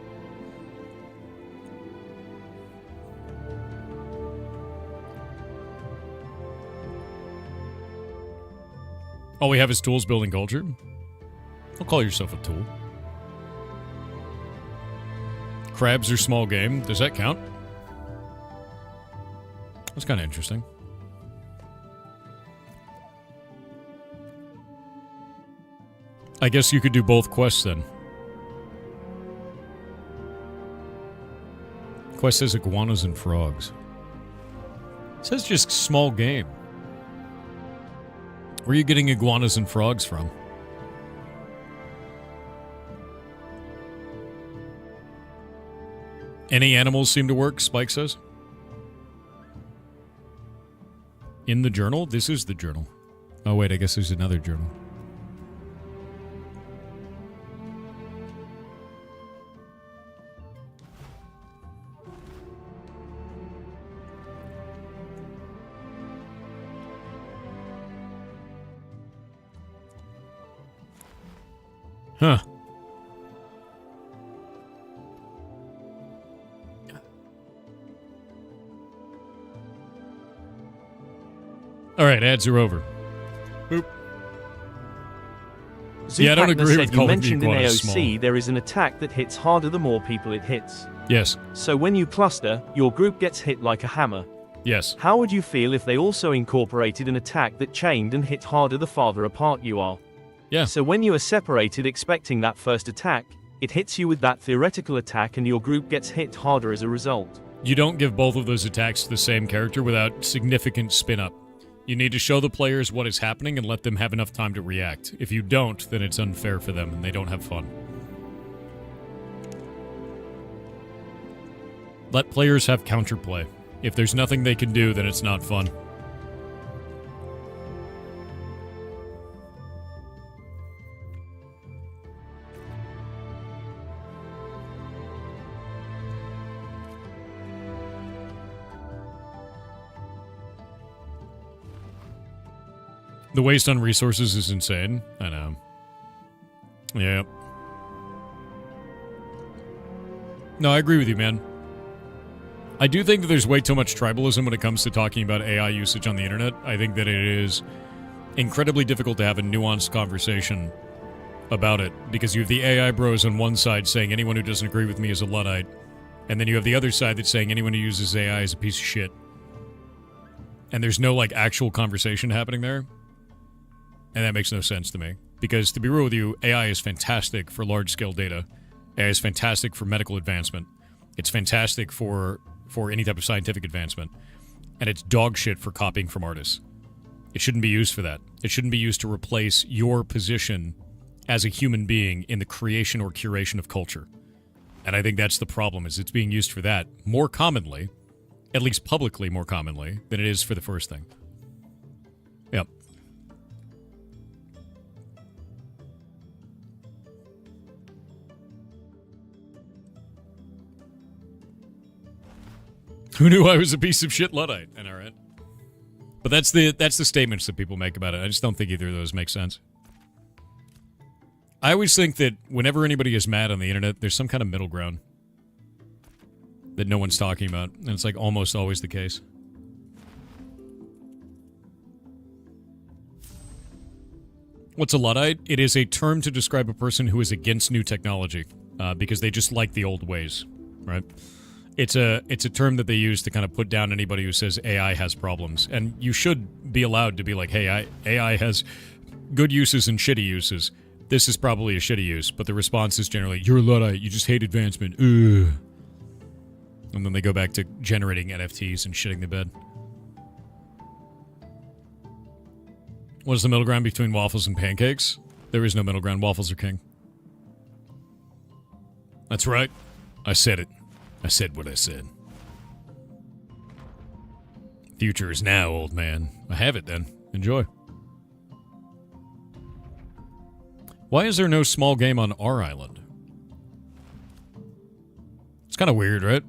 All we have is tools building culture. Don't call yourself a tool. Crabs are small game. Does that count? That's kind of interesting. I guess you could do both quests then. Quest says iguanas and frogs. It says just small game. Where are you getting iguanas and frogs from? Any animals seem to work, Spike says. In the journal? This is the journal. Oh, wait, I guess there's another journal. Huh. All right, ads are over. Boop. Yeah, I don't agree said with you calling mentioned the in iguana AOC small. there is an attack that hits harder the more people it hits. Yes. So when you cluster, your group gets hit like a hammer. Yes. How would you feel if they also incorporated an attack that chained and hit harder the farther apart you are? Yeah. So when you are separated expecting that first attack, it hits you with that theoretical attack and your group gets hit harder as a result. You don't give both of those attacks to the same character without significant spin-up. You need to show the players what is happening and let them have enough time to react. If you don't, then it's unfair for them and they don't have fun. Let players have counterplay. If there's nothing they can do, then it's not fun. The waste on resources is insane. I know. Yeah. No, I agree with you, man. I do think that there's way too much tribalism when it comes to talking about AI usage on the internet. I think that it is incredibly difficult to have a nuanced conversation about it, because you have the AI bros on one side saying anyone who doesn't agree with me is a Luddite, and then you have the other side that's saying anyone who uses AI is a piece of shit. And there's no, like, actual conversation happening there. And that makes no sense to me. Because, to be real with you, AI is fantastic for large-scale data. AI is fantastic for medical advancement. It's fantastic for any type of scientific advancement. And it's dog shit for copying from artists. It shouldn't be used for that. It shouldn't be used to replace your position as a human being in the creation or curation of culture. And I think that's the problem, is it's being used for that more commonly, at least publicly more commonly, than it is for the first thing. Yep. Who knew I was a piece of shit Luddite? And all right. But that's the statements that people make about it. I just don't think either of those make sense. I always think that whenever anybody is mad on the internet, there's some kind of middle ground that no one's talking about. And it's like almost always the case. What's a Luddite? It is a term to describe a person who is against new technology because they just like the old ways, right? It's a term that they use to kind of put down anybody who says AI has problems. And you should be allowed to be like, hey, AI has good uses and shitty uses. This is probably a shitty use, but the response is generally, you're a Luddite, you just hate advancement. Ugh. And then they go back to generating NFTs and shitting the bed. What is the middle ground between waffles and pancakes? There is no middle ground. Waffles are king. That's right. I said it. I said what I said. Future is now, old man. I have it then. Enjoy. Why is there no small game on our island? It's kind of weird, right?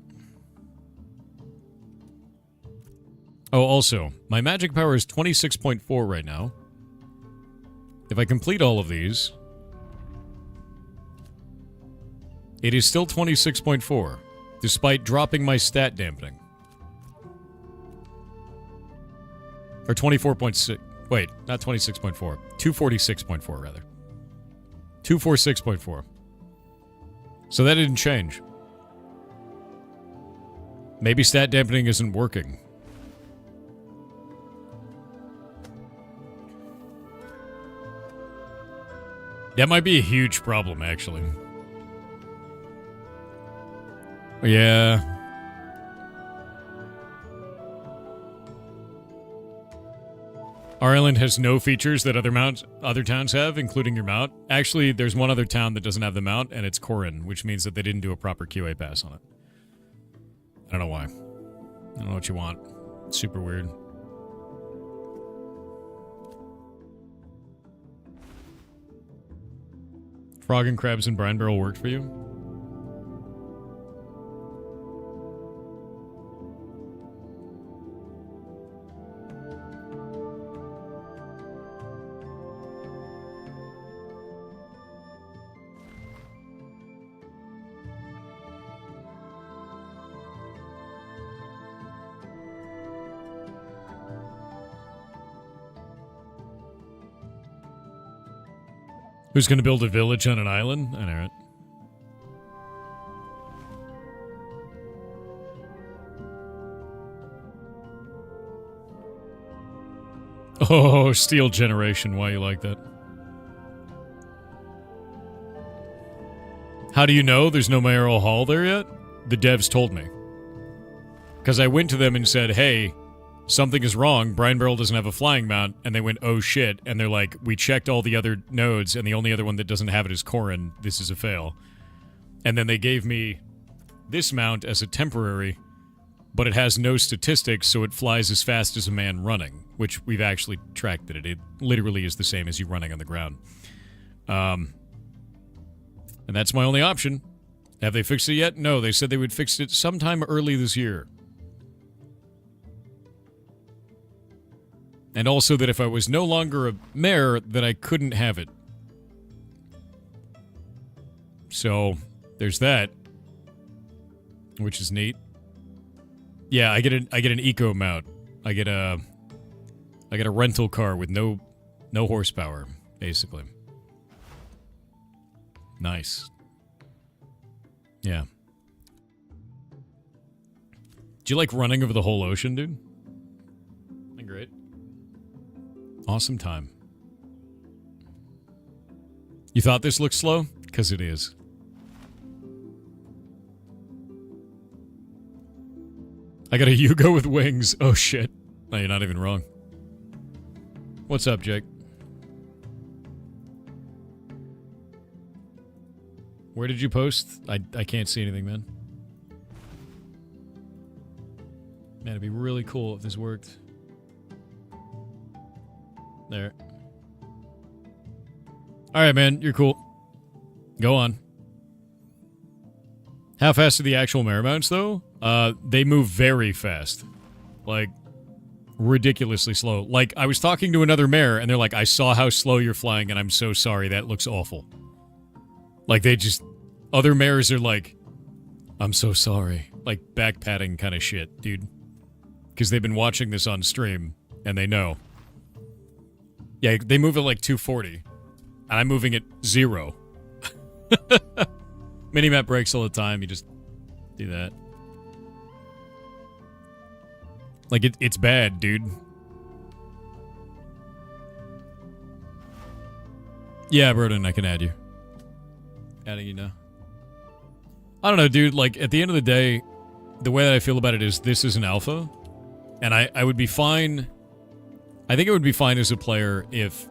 Oh, also, my magic power is 26.4 right now. If I complete all of these, it is still 26.4, despite dropping my stat dampening. Or 24.6. Wait, not 26.4. 246.4, rather. 246.4. So that didn't change. Maybe stat dampening isn't working. That might be a huge problem, actually. Yeah. Our island has no features that other towns have, including your mount. Actually, there's one other town that doesn't have the mount, and it's Corin, which means that they didn't do a proper QA pass on it. I don't know why. I don't know what you want. It's super weird. Frog and crabs and Brinebarrel worked for you? Who's going to build a village on an island? I know it. Oh, Steel Generation. Why you like that? How do you know there's no mayoral hall there yet? The devs told me. Because I went to them and said, hey, something is wrong. Brinebarrel doesn't have a flying mount. And they went, oh shit. And they're like, we checked all the other nodes, and the only other one that doesn't have it is Corrin. This is a fail. And then they gave me this mount as a temporary, but it has no statistics, so it flies as fast as a man running, which we've actually tracked it. It literally is the same as you running on the ground. And that's my only option. Have they fixed it yet? No, they said they would fix it sometime early this year. And also that if I was no longer a mayor, that I couldn't have it. So, there's that. Which is neat. Yeah, I get an eco mount. I get a rental car with no horsepower, basically. Nice. Yeah. Do you like running over the whole ocean, dude? Great. Awesome time. You thought this looked slow? Because it is. I got a Yugo with wings. Oh shit. No, you're not even wrong. What's up, Jake? Where did you post? I can't see anything, man. Man, it'd be really cool if this worked. There. Alright, man. You're cool. Go on. How fast are the actual mare mounts, though? They move very fast. Like, ridiculously slow. Like, I was talking to another mare, and they're like, I saw how slow you're flying, and I'm so sorry. That looks awful. Like, they just... Other mares are like, I'm so sorry. Like, back patting kind of shit, dude. Because they've been watching this on stream, and they know. Yeah, they move at like 240. And I'm moving at 0. Minimap breaks all the time. You just do that. Like, it's bad, dude. Yeah, Broden, I can add you. Adding you now. I don't know, dude. Like, at the end of the day, the way that I feel about it is this is an alpha. And I would be fine... I think it would be fine as a player if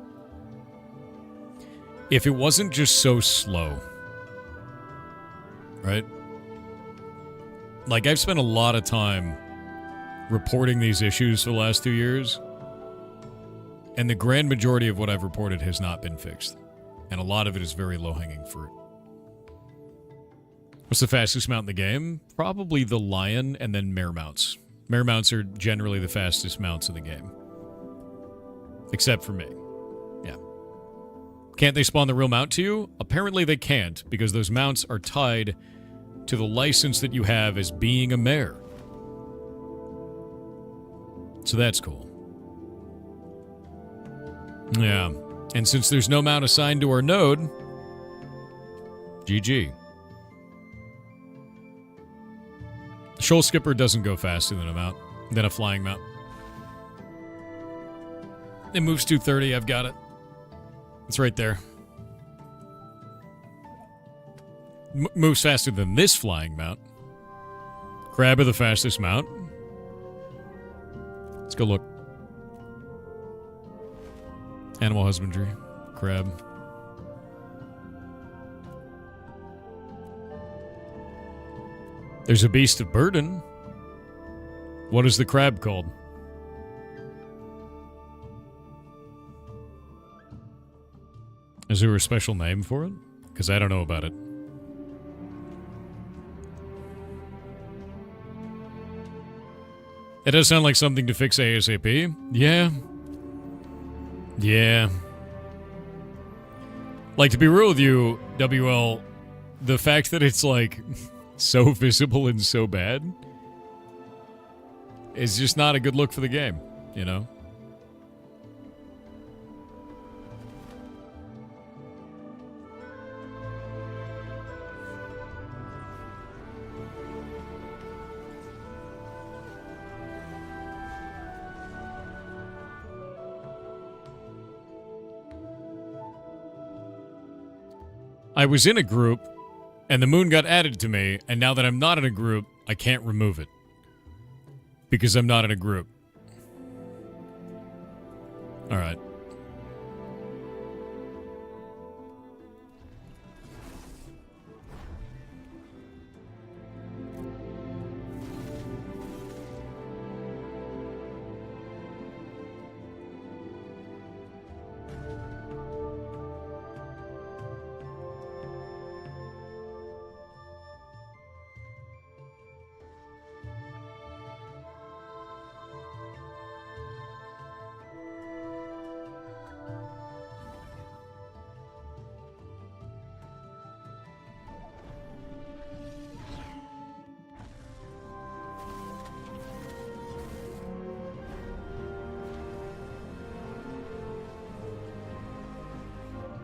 it wasn't just so slow. Right? Like, I've spent a lot of time reporting these issues for the last 2 years, and the grand majority of what I've reported has not been fixed. And a lot of it is very low-hanging fruit. What's the fastest mount in the game? Probably the lion and then mare mounts. Mare mounts are generally the fastest mounts in the game. Except for me. Yeah. Can't they spawn the real mount to you? Apparently they can't, because those mounts are tied to the license that you have as being a mare. So that's cool. Yeah. And since there's no mount assigned to our node, GG. Shoal Skipper doesn't go faster than a flying mount. It moves 230, I've got it. It's right there. Moves faster than this flying mount. Crab are the fastest mount. Let's go look. Animal husbandry. Crab. There's a beast of burden. What is the crab called? Is there a special name for it? because I don't know about it. It does sound like something to fix ASAP. Yeah. Yeah. Like, to be real with you, WL, the fact that it's, like, so visible and so bad is just not a good look for the game, you know? I was in a group, and the moon got added to me, and now that I'm not in a group, I can't remove it. Because I'm not in a group. Alright.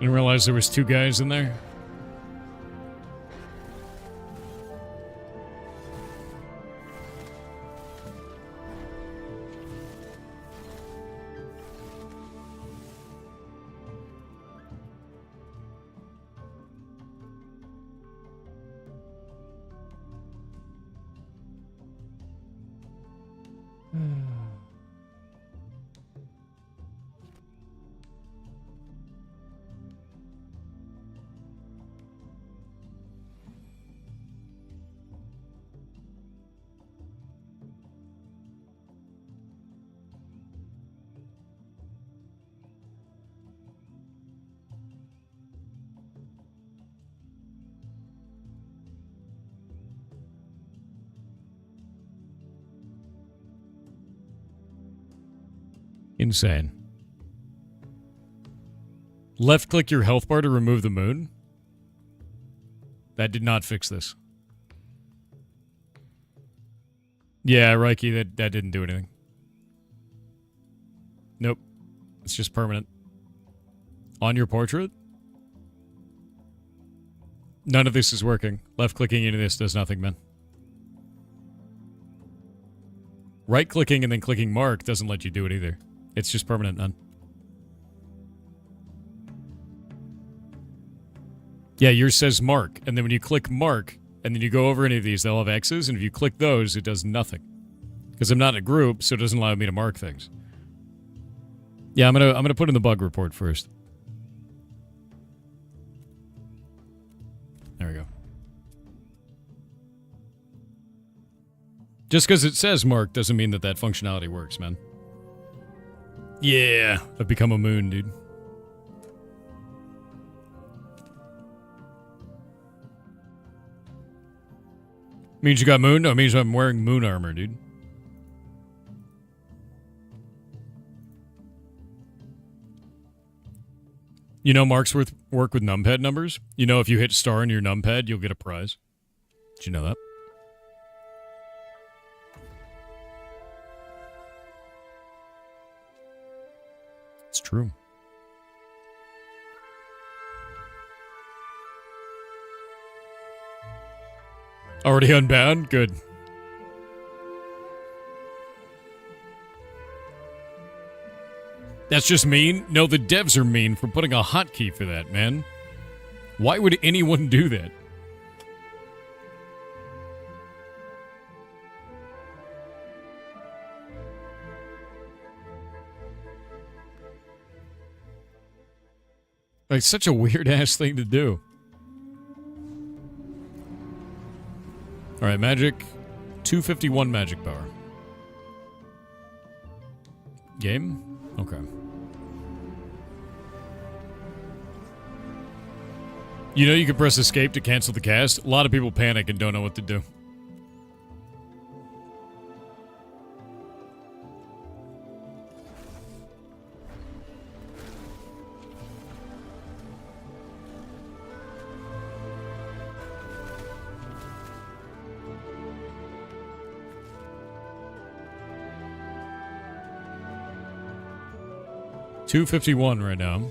Didn't realize there was 2 guys in there. Insane. Left click your health bar to remove the moon? That did not fix this. Yeah, Reiki, that didn't do anything. Nope. It's just permanent. On your portrait? None of this is working. Left clicking into this does nothing, man. Right clicking and then clicking mark doesn't let you do it either. It's just permanent, none. Yeah, yours says mark, and then when you click mark, and then you go over any of these, they'll have X's, and if you click those, it does nothing. Because I'm not in a group, so it doesn't allow me to mark things. Yeah, I'm gonna put in the bug report first. There we go. Just because it says mark doesn't mean that that functionality works, man. Yeah, I've become a moon, dude. Means you got moon? No, it means I'm wearing moon armor, dude. You know marks work with numpad numbers? You know if you hit star on your numpad, you'll get a prize. Did you know that? It's true. Already unbound? Good. That's just mean? No, the devs are mean for putting a hotkey for that, man. Why would anyone do that? Like, such a weird-ass thing to do. Alright, magic. 251 magic power. Game? Okay. You know you can press escape to cancel the cast? A lot of people panic and don't know what to do. $251 right now.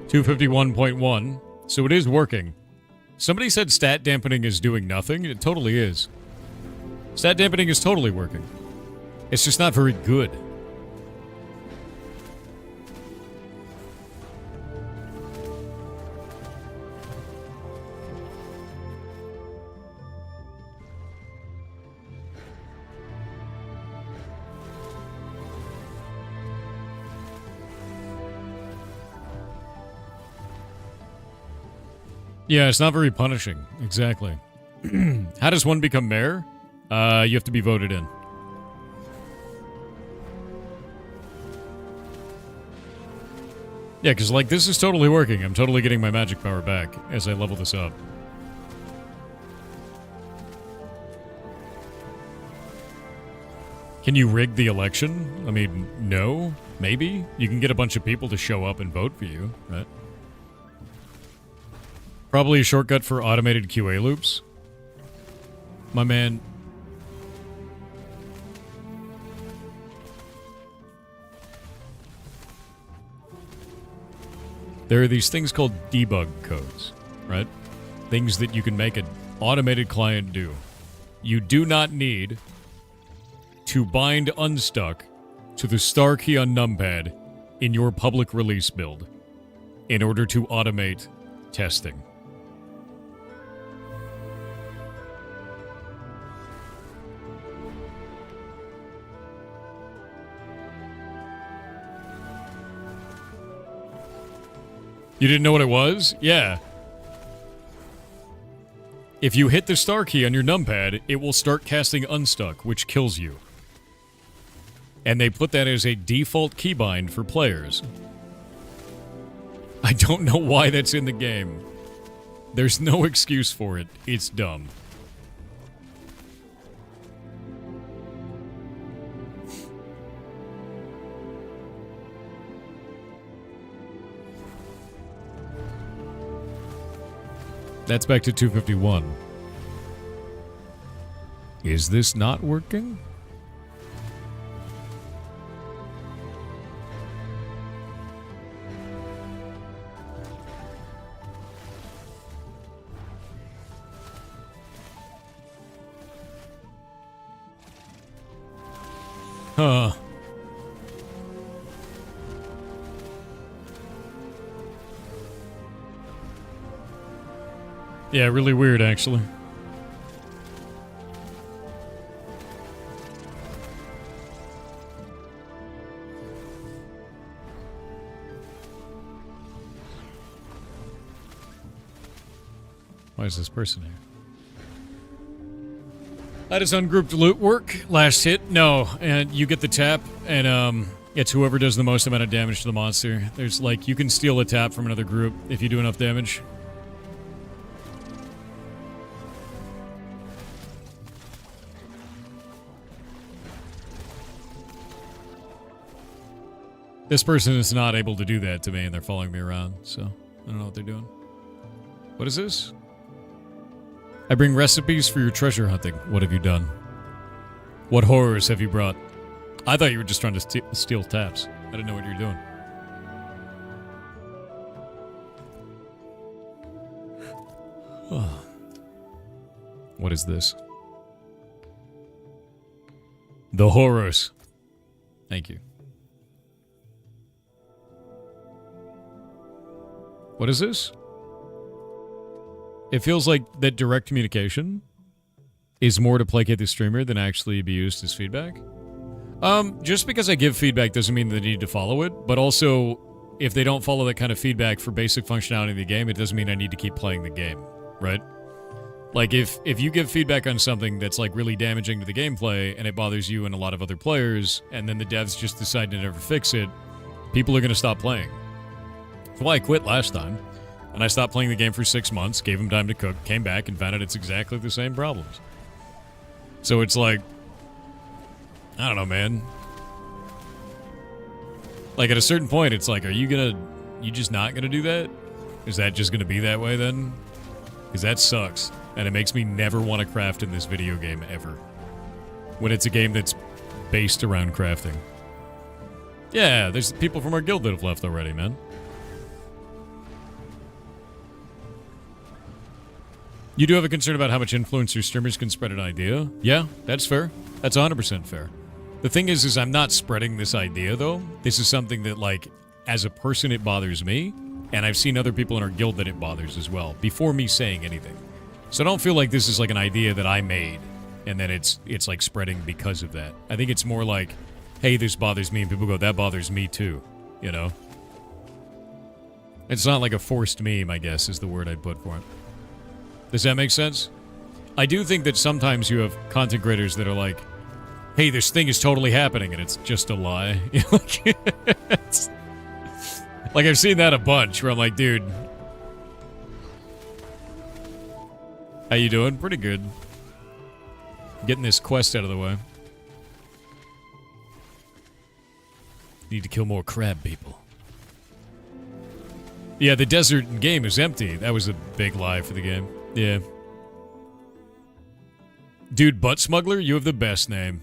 $251.1. So it is working. Somebody said stat dampening is doing nothing. It totally is. Stat dampening is totally working. It's just not very good. Yeah, it's not very punishing. Exactly. How does one become mayor? You have to be voted in. Yeah, because, like, this is totally working. I'm totally getting my magic power back as I level this up. Can you rig the election? I mean, no. Maybe. You can get a bunch of people to show up and vote for you, right? Probably a shortcut for automated QA loops. My man. There are these things called debug codes, right? Things that you can make an automated client do. You do not need to bind unstuck to the star key on numpad in your public release build in order to automate testing. You didn't know what it was? Yeah. If you hit the star key on your numpad, it will start casting unstuck, which kills you. And they put that as a default keybind for players. I don't know why that's in the game. There's no excuse for it. It's dumb. That's back to 251. Is this not working? Huh. Yeah, really weird, actually. Why is this person here? How does ungrouped loot work? Last hit? No, and you get the tap, and it's whoever does the most amount of damage to the monster. There's, like, you can steal a tap from another group if you do enough damage. This person is not able to do that to me, and they're following me around, so I don't know what they're doing. What is this? I bring recipes for your treasure hunting. What have you done? What horrors have you brought? I thought you were just trying to steal taps. I didn't know what you were doing. Oh. What is this? The horrors. Thank you. What is this? It feels like that direct communication is more to placate the streamer than actually be used as feedback. Just because I give feedback doesn't mean they need to follow it, but also if they don't follow that kind of feedback for basic functionality of the game, it doesn't mean I need to keep playing the game, right? Like, if you give feedback on something that's, like, really damaging to the gameplay, and it bothers you and a lot of other players, and then the devs just decide to never fix it, people are going to stop playing. That's why I quit last time. And I stopped playing the game for 6 months, gave them time to cook, came back, and found out it's exactly the same problems. So it's like, I don't know, man. Like, at a certain point, it's like, you just not gonna do that? Is that just gonna be that way then? Because that sucks. And it makes me never want to craft in this video game ever. When it's a game that's based around crafting. Yeah, there's people from our guild that have left already, man. You do have a concern about how much influencer streamers can spread an idea? Yeah, that's fair. That's 100% fair. The thing is I'm not spreading this idea, though. This is something that, like, as a person, it bothers me, and I've seen other people in our guild that it bothers as well, before me saying anything. So I don't feel like this is, like, an idea that I made, and that it's like, spreading because of that. I think it's more like, hey, this bothers me, and people go, that bothers me, too, you know? It's not like a forced meme, I guess, is the word I'd put for it. Does that make sense? I do think that sometimes you have content creators that are like, hey, this thing is totally happening, and it's just a lie. Like, I've seen that a bunch, where I'm like, dude. How you doing? Pretty good. Getting this quest out of the way. Need to kill more crab people. Yeah, the desert game is empty. That was a big lie for the game. Yeah. Dude, Butt Smuggler, you have the best name.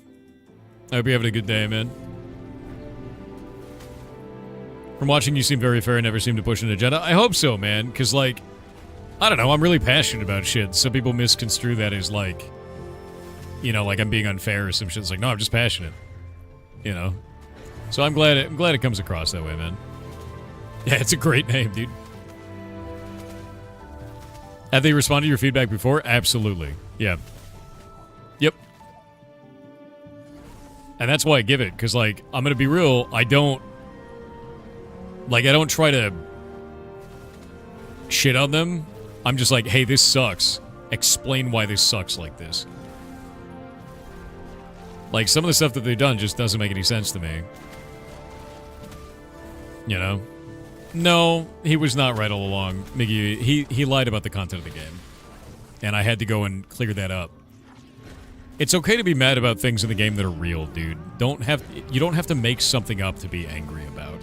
I hope you're having a good day, man. From watching, you seem very fair and never seem to push an agenda. I hope so, man, because, like, I don't know, I'm really passionate about shit. Some people misconstrue that as, like, you know, like I'm being unfair or some shit. It's like, no, I'm just passionate. You know? So I'm glad it comes across that way, man. Yeah, it's a great name, dude. Have they responded to your feedback before? Absolutely. Yeah. Yep. And that's why I give it, because, like, I'm gonna be real, I don't try to shit on them. I'm just like, hey, this sucks. Explain why this sucks like this. Like, some of the stuff that they've done just doesn't make any sense to me. You know? No, he was not right all along. Miggy, he lied about the content of the game. And I had to go and clear that up. It's okay to be mad about things in the game that are real, dude. You don't have to make something up to be angry about.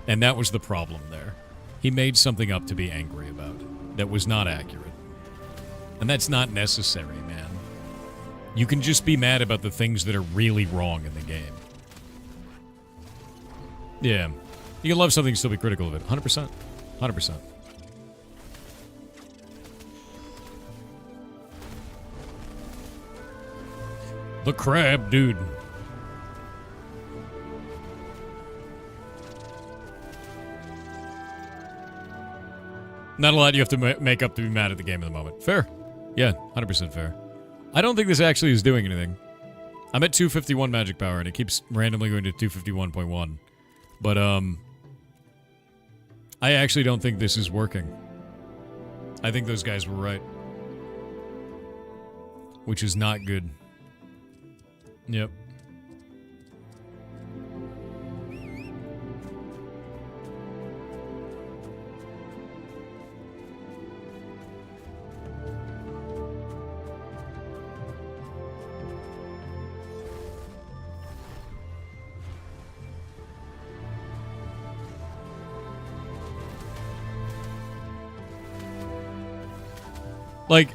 And that was the problem there. He made something up to be angry about that was not accurate. And that's not necessary, man. You can just be mad about the things that are really wrong in the game. Yeah. You can love something and still be critical of it. 100%. 100%. The crab, dude. Not a lot you have to make up to be mad at the game at the moment. Fair. Yeah, 100% fair. I don't think this actually is doing anything. I'm at 251 magic power, and it keeps randomly going to 251.1. But, I actually don't think this is working. I think those guys were right. Which is not good. Yep. Like,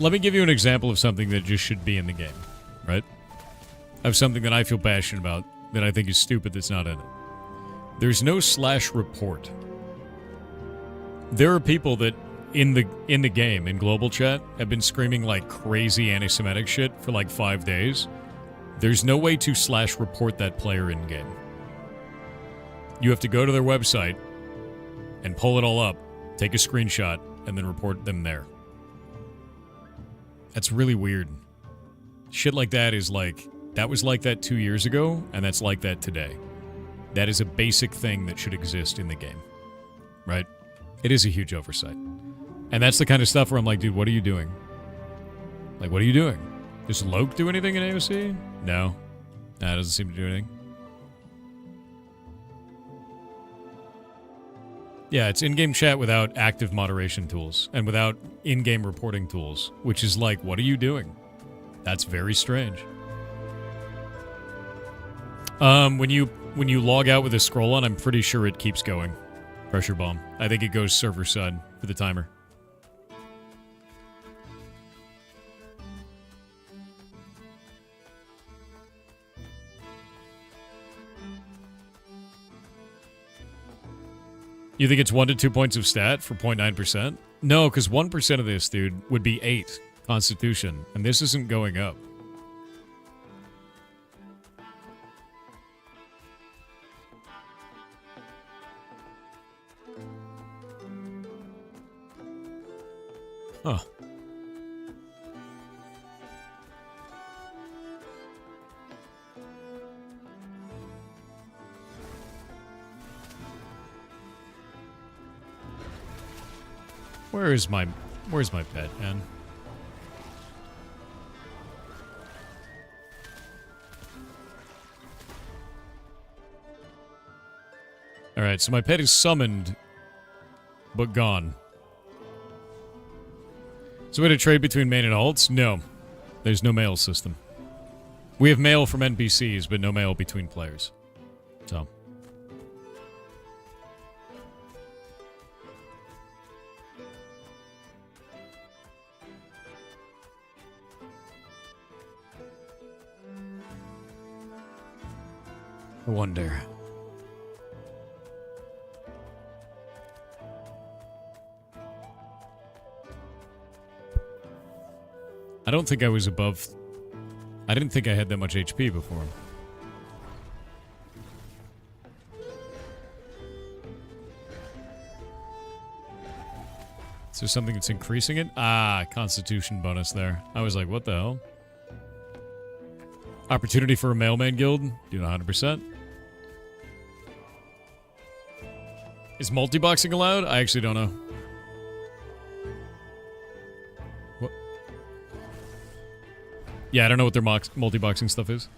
let me give you an example of something that just should be in the game, right? Of something that I feel passionate about that I think is stupid that's not in it. There's no /report. There are people that in the game, in global chat, have been screaming like crazy anti-Semitic shit for like 5 days. There's no way to /report that player in game. You have to go to their website and pull it all up, take a screenshot, and then report them there. That's really weird. Shit like that is like, that was like that 2 years ago, and that's like that today. That is a basic thing that should exist in the game, right? It is a huge oversight. And that's the kind of stuff where I'm like, dude, what are you doing? Like, what are you doing? Does Loke do anything in AOC? No. Nah, it doesn't seem to do anything. Yeah, it's in-game chat without active moderation tools and without in-game reporting tools, which is like, what are you doing? That's very strange. When you log out with a scroll on, I'm pretty sure it keeps going. Pressure bomb. I think it goes server side for the timer. You think it's 1 to 2 points of stat for 0.9%? No, because 1% of this, dude, would be 8 Constitution, and this isn't going up. Huh. Where's my pet, man? Alright, so my pet is summoned, but gone. So we had a trade between main and alts? No. There's no mail system. We have mail from NPCs, but no mail between players. So. I wonder. I don't think I was above... I didn't think I had that much HP before. Is there something that's increasing it? Ah, Constitution bonus there. I was like, what the hell? Opportunity for a mailman guild? Do 100%. Is multi-boxing allowed? I actually don't know. What? Yeah, I don't know what their multi-boxing stuff is.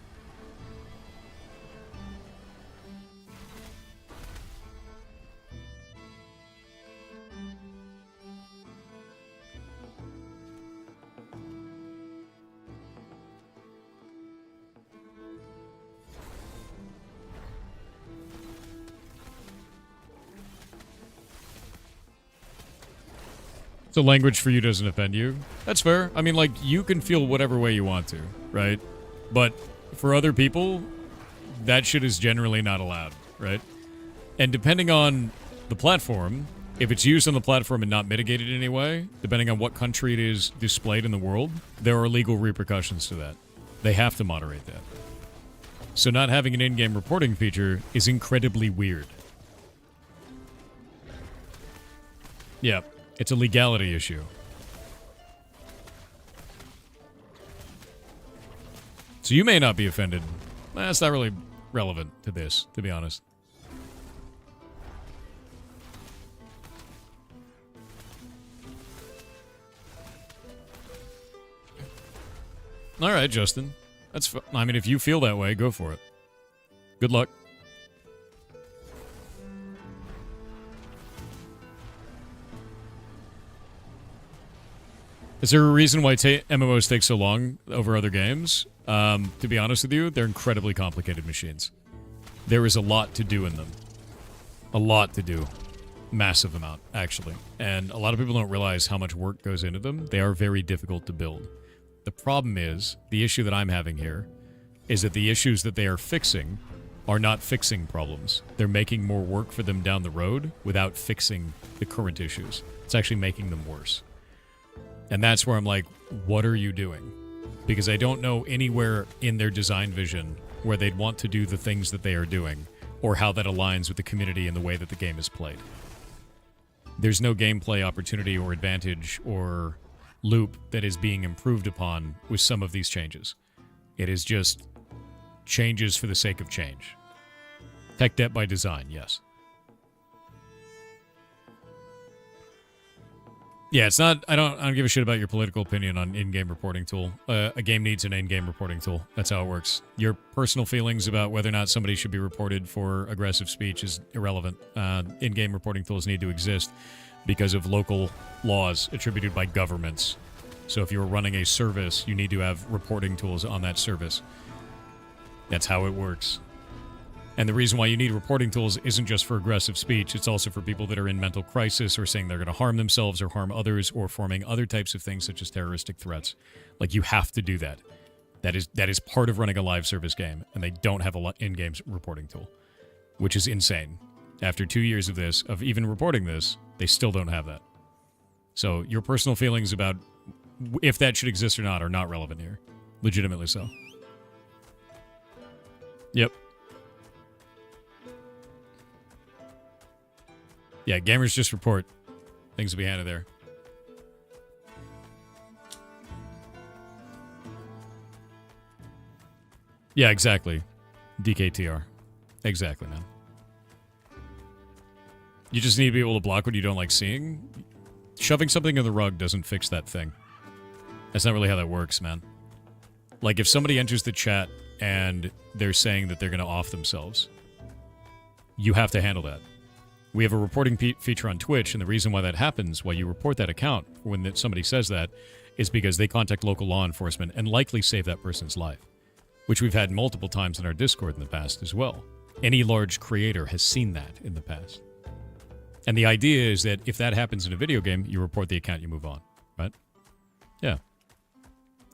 So language for you doesn't offend you. That's fair. I mean, like, you can feel whatever way you want to, right? But for other people, that shit is generally not allowed, right? And depending on the platform, if it's used on the platform and not mitigated in any way, depending on what country it is displayed in the world, there are legal repercussions to that. They have to moderate that. So not having an in-game reporting feature is incredibly weird. Yeah. It's a legality issue. So you may not be offended. That's not really relevant to this, to be honest. All right, Justin. That's. I mean, if you feel that way, go for it. Good luck. Is there a reason why MMOs take so long over other games? To be honest with you, they're incredibly complicated machines. There is a lot to do in them. A lot to do. Massive amount, actually. And a lot of people don't realize how much work goes into them. They are very difficult to build. The problem is, the issue that I'm having here, is that the issues that they are fixing are not fixing problems. They're making more work for them down the road without fixing the current issues. It's actually making them worse. And that's where I'm like, what are you doing? Because I don't know anywhere in their design vision where they'd want to do the things that they are doing, or how that aligns with the community and the way that the game is played. There's no gameplay opportunity or advantage or loop that is being improved upon with some of these changes. It is just changes for the sake of change. Tech debt by design, yes. Yeah, it's not. I don't give a shit about your political opinion on in-game reporting tool. A game needs an in-game reporting tool. That's how it works. Your personal feelings about whether or not somebody should be reported for aggressive speech is irrelevant. In-game reporting tools need to exist because of local laws attributed by governments. So if you're running a service, you need to have reporting tools on that service. That's how it works. And the reason why you need reporting tools isn't just for aggressive speech, it's also for people that are in mental crisis or saying they're going to harm themselves or harm others or forming other types of things such as terroristic threats. Like, you have to do that. That is part of running a live service game, and they don't have a in-game reporting tool, which is insane. After 2 years of this, of even reporting this, they still don't have that. So your personal feelings about if that should exist or not are not relevant here. Legitimately so. Yep. Yeah, gamers just report. Things will be handed there. Yeah, exactly. DKTR. Exactly, man. You just need to be able to block what you don't like seeing. Shoving something in the rug doesn't fix that thing. That's not really how that works, man. Like, if somebody enters the chat and they're saying that they're going to off themselves, you have to handle that. We have a reporting feature on Twitch, and the reason why that happens, why you report that account when somebody says that, is because they contact local law enforcement and likely save that person's life, which we've had multiple times in our Discord in the past as well. Any large creator has seen that in the past. And the idea is that if that happens in a video game, you report the account, you move on, right? Yeah.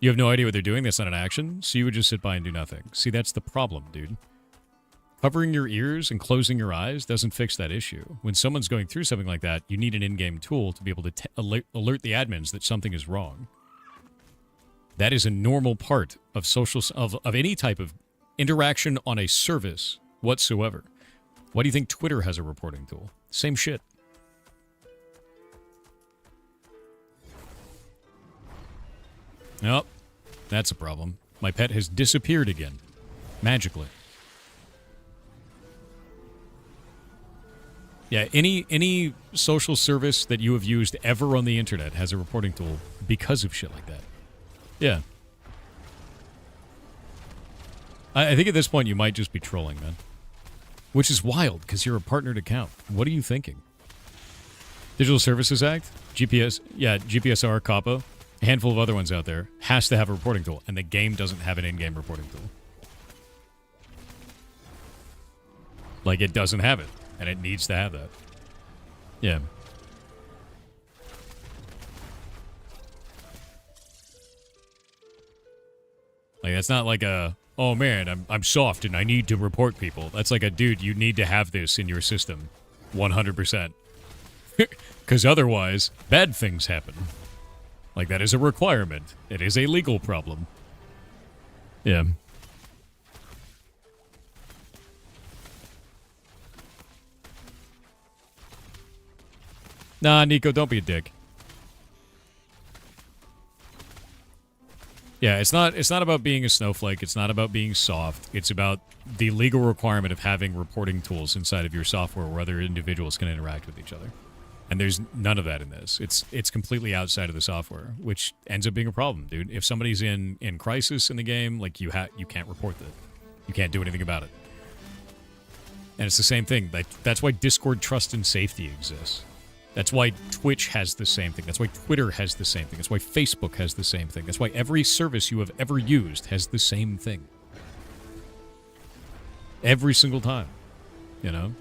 You have no idea what they're doing, that's not an action, so you would just sit by and do nothing. See, that's the problem, dude. Covering your ears and closing your eyes doesn't fix that issue. When someone's going through something like that, you need an in-game tool to be able to alert the admins that something is wrong. That is a normal part of of any type of interaction on a service whatsoever. Why do you think Twitter has a reporting tool? Same shit. Nope. That's a problem. My pet has disappeared again. Magically. Yeah, any social service that you have used ever on the internet has a reporting tool because of shit like that. Yeah. I think at this point you might just be trolling, man. Which is wild, because you're a partnered account. What are you thinking? Digital Services Act? GPS, yeah, GPSR, COPPA, a handful of other ones out there, has to have a reporting tool, and the game doesn't have an in-game reporting tool. Like, it doesn't have it. And it needs to have that. Yeah. Like, that's not like a, oh man, I'm soft and I need to report people. That's like a, dude, you need to have this in your system. 100%. Because otherwise, bad things happen. Like, that is a requirement. It is a legal problem. Yeah. Nah, Nico, don't be a dick. Yeah, it's not about being a snowflake. It's not about being soft. It's about the legal requirement of having reporting tools inside of your software where other individuals can interact with each other. And there's none of that in this. It's completely outside of the software, which ends up being a problem, dude. If somebody's in crisis in the game, like, you can't report that. You can't do anything about it. And it's the same thing. That's why Discord Trust and Safety exists. That's why Twitch has the same thing. That's why Twitter has the same thing. That's why Facebook has the same thing. That's why every service you have ever used has the same thing. Every single time. You know?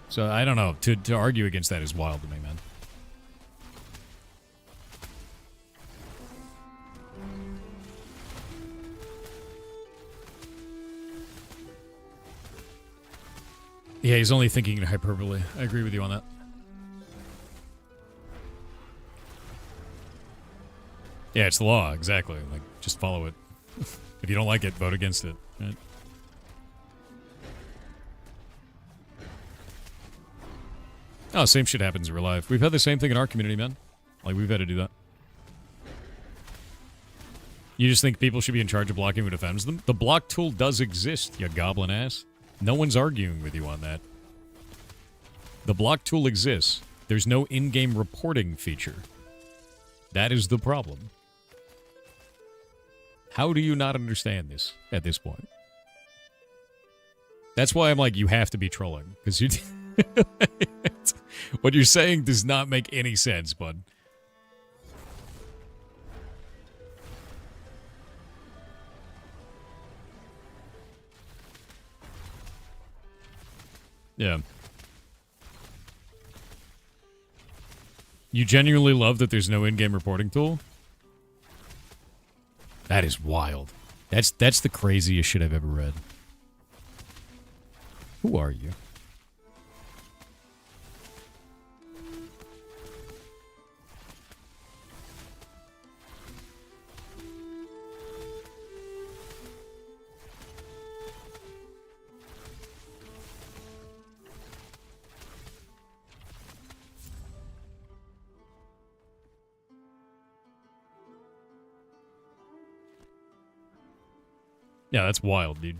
So, I don't know. To argue against that is wild to me, man. Yeah, he's only thinking in hyperbole. I agree with you on that. Yeah, it's the law, exactly. Like, just follow it. If you don't like it, vote against it. Right? Oh, same shit happens in real life. We've had the same thing in our community, man. Like, we've had to do that. You just think people should be in charge of blocking who defends them? The block tool does exist, you goblin ass. No one's arguing with you on that. The block tool exists. There's no in-game reporting feature. That is the problem. How do you not understand this at this point? That's why I'm like, you have to be trolling. Because you... what you're saying does not make any sense, bud. Yeah. You genuinely love that there's no in-game reporting tool? That is wild. That's the craziest shit I've ever read. Who are you? Yeah, that's wild, dude.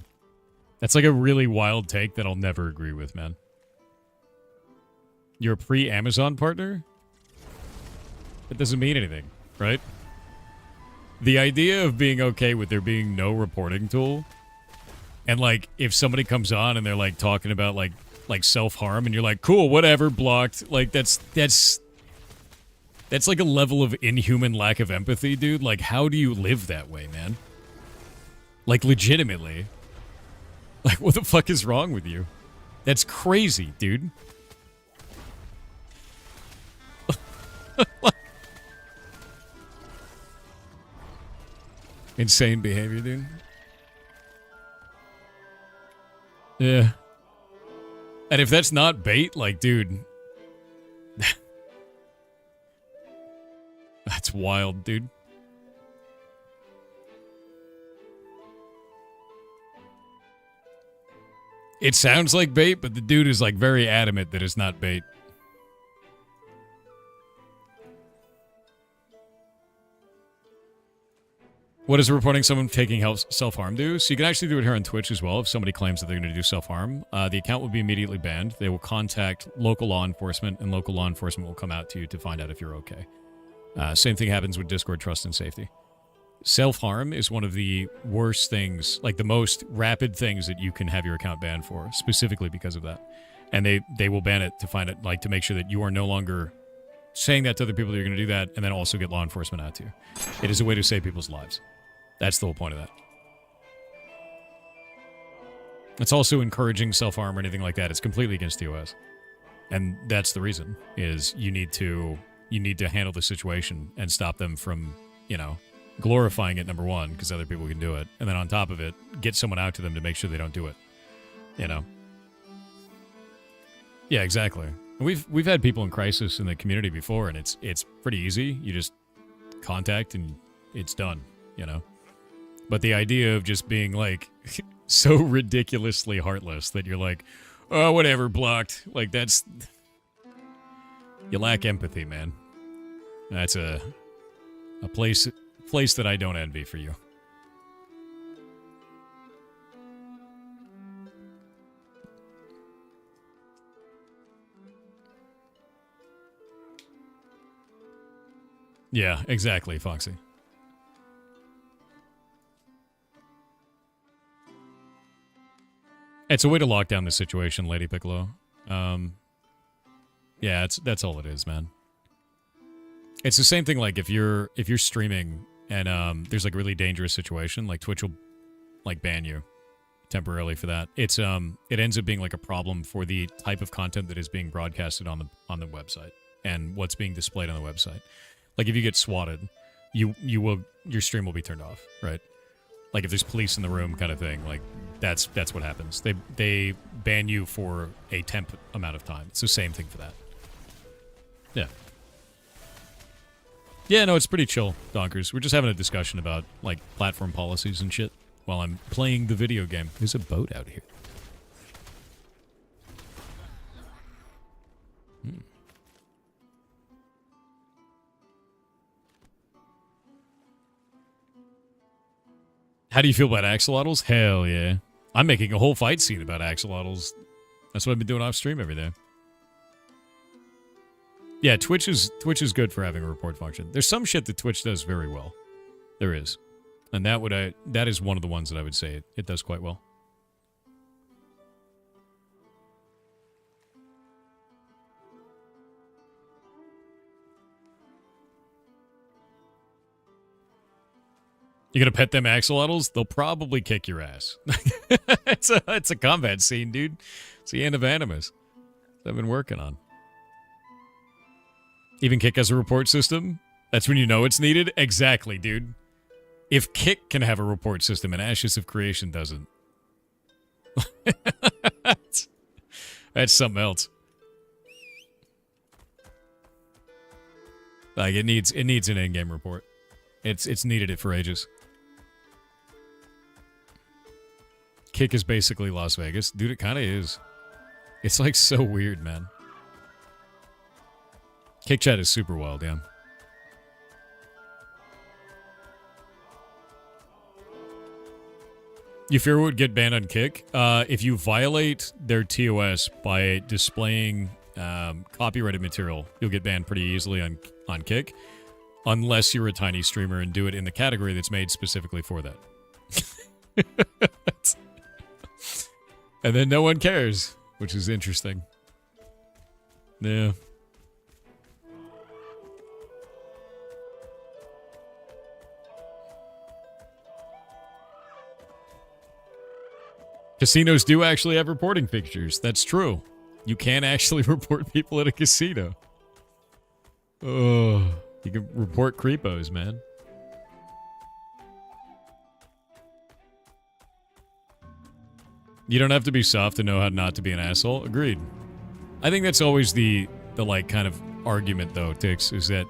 That's like a really wild take that I'll never agree with, man. You're a pre-Amazon partner? That doesn't mean anything, right? The idea of being okay with there being no reporting tool, and like if somebody comes on and they're like talking about like self-harm, and you're like, cool, whatever, blocked. Like that's like a level of inhuman lack of empathy, dude. Like, how do you live that way, man? Like, legitimately. Like, what the fuck is wrong with you? That's crazy, dude. Insane behavior, dude. Yeah. And if that's not bait, like, dude. That's wild, dude. It sounds like bait, but the dude is like very adamant that it's not bait. What does reporting someone taking self-harm do? So you can actually do it here on Twitch as well. If somebody claims that they're going to do self-harm, the account will be immediately banned. They will contact local law enforcement, and local law enforcement will come out to you to find out if you're okay. Same thing happens with Discord Trust and Safety. Self-harm is one of the worst things, like the most rapid things that you can have your account banned for, specifically because of that. And they will ban it to find it, like to make sure that you are no longer saying that to other people that you're going to do that, and then also get law enforcement out to you. It is a way to save people's lives. That's the whole point of that. It's also encouraging self-harm or anything like that. It's completely against TOS. And that's the reason, is you need to handle the situation and stop them from, you know, glorifying it, number one, because other people can do it, and then on top of it, get someone out to them to make sure they don't do it. You know? Yeah, exactly. We've had people in crisis in the community before, and it's pretty easy. You just contact and it's done, you know? But the idea of just being, like, so ridiculously heartless that you're like, oh, whatever, blocked. Like, that's... You lack empathy, man. That's a place that I don't envy for you. Yeah, exactly, Foxy. It's a way to lock down the situation, Lady Piccolo. Yeah, that's all it is, man. It's the same thing, like, if you're streaming and there's like a really dangerous situation, like Twitch will like ban you temporarily for that. It ends up being like a problem for the type of content that is being broadcasted on the website and what's being displayed on the website. Like if you get swatted, your stream will be turned off, right? Like if there's police in the room kind of thing, like that's what happens. They ban you for a temp amount of time. It's the same thing for that. Yeah. Yeah, no, it's pretty chill, Donkers. We're just having a discussion about, like, platform policies and shit while I'm playing the video game. There's a boat out here. How do you feel about axolotls? Hell yeah. I'm making a whole fight scene about axolotls. That's what I've been doing off stream every day. Yeah, Twitch is good for having a report function. There's some shit that Twitch does very well. There is. And that is one of the ones that I would say it does quite well. You gonna pet them axolotls? They'll probably kick your ass. it's a combat scene, dude. It's the end of Animus that I've been working on. Even Kick has a report system? That's when you know it's needed? Exactly, dude. If Kick can have a report system and Ashes of Creation doesn't. That's something else. Like, it needs an in-game report. It's needed it for ages. Kick is basically Las Vegas. Dude, it kind of is. It's like so weird, man. Kick chat is super wild, yeah. You fear would get banned on Kick? If you violate their TOS by displaying copyrighted material, you'll get banned pretty easily on Kick. Unless you're a tiny streamer and do it in the category that's made specifically for that. And then no one cares, which is interesting. Yeah. Casinos do actually have reporting fixtures. That's true. You can actually report people at a casino. Oh, you can report creepos, man. You don't have to be soft to know how not to be an asshole. Agreed. I think that's always the like kind of argument though, Tix, is that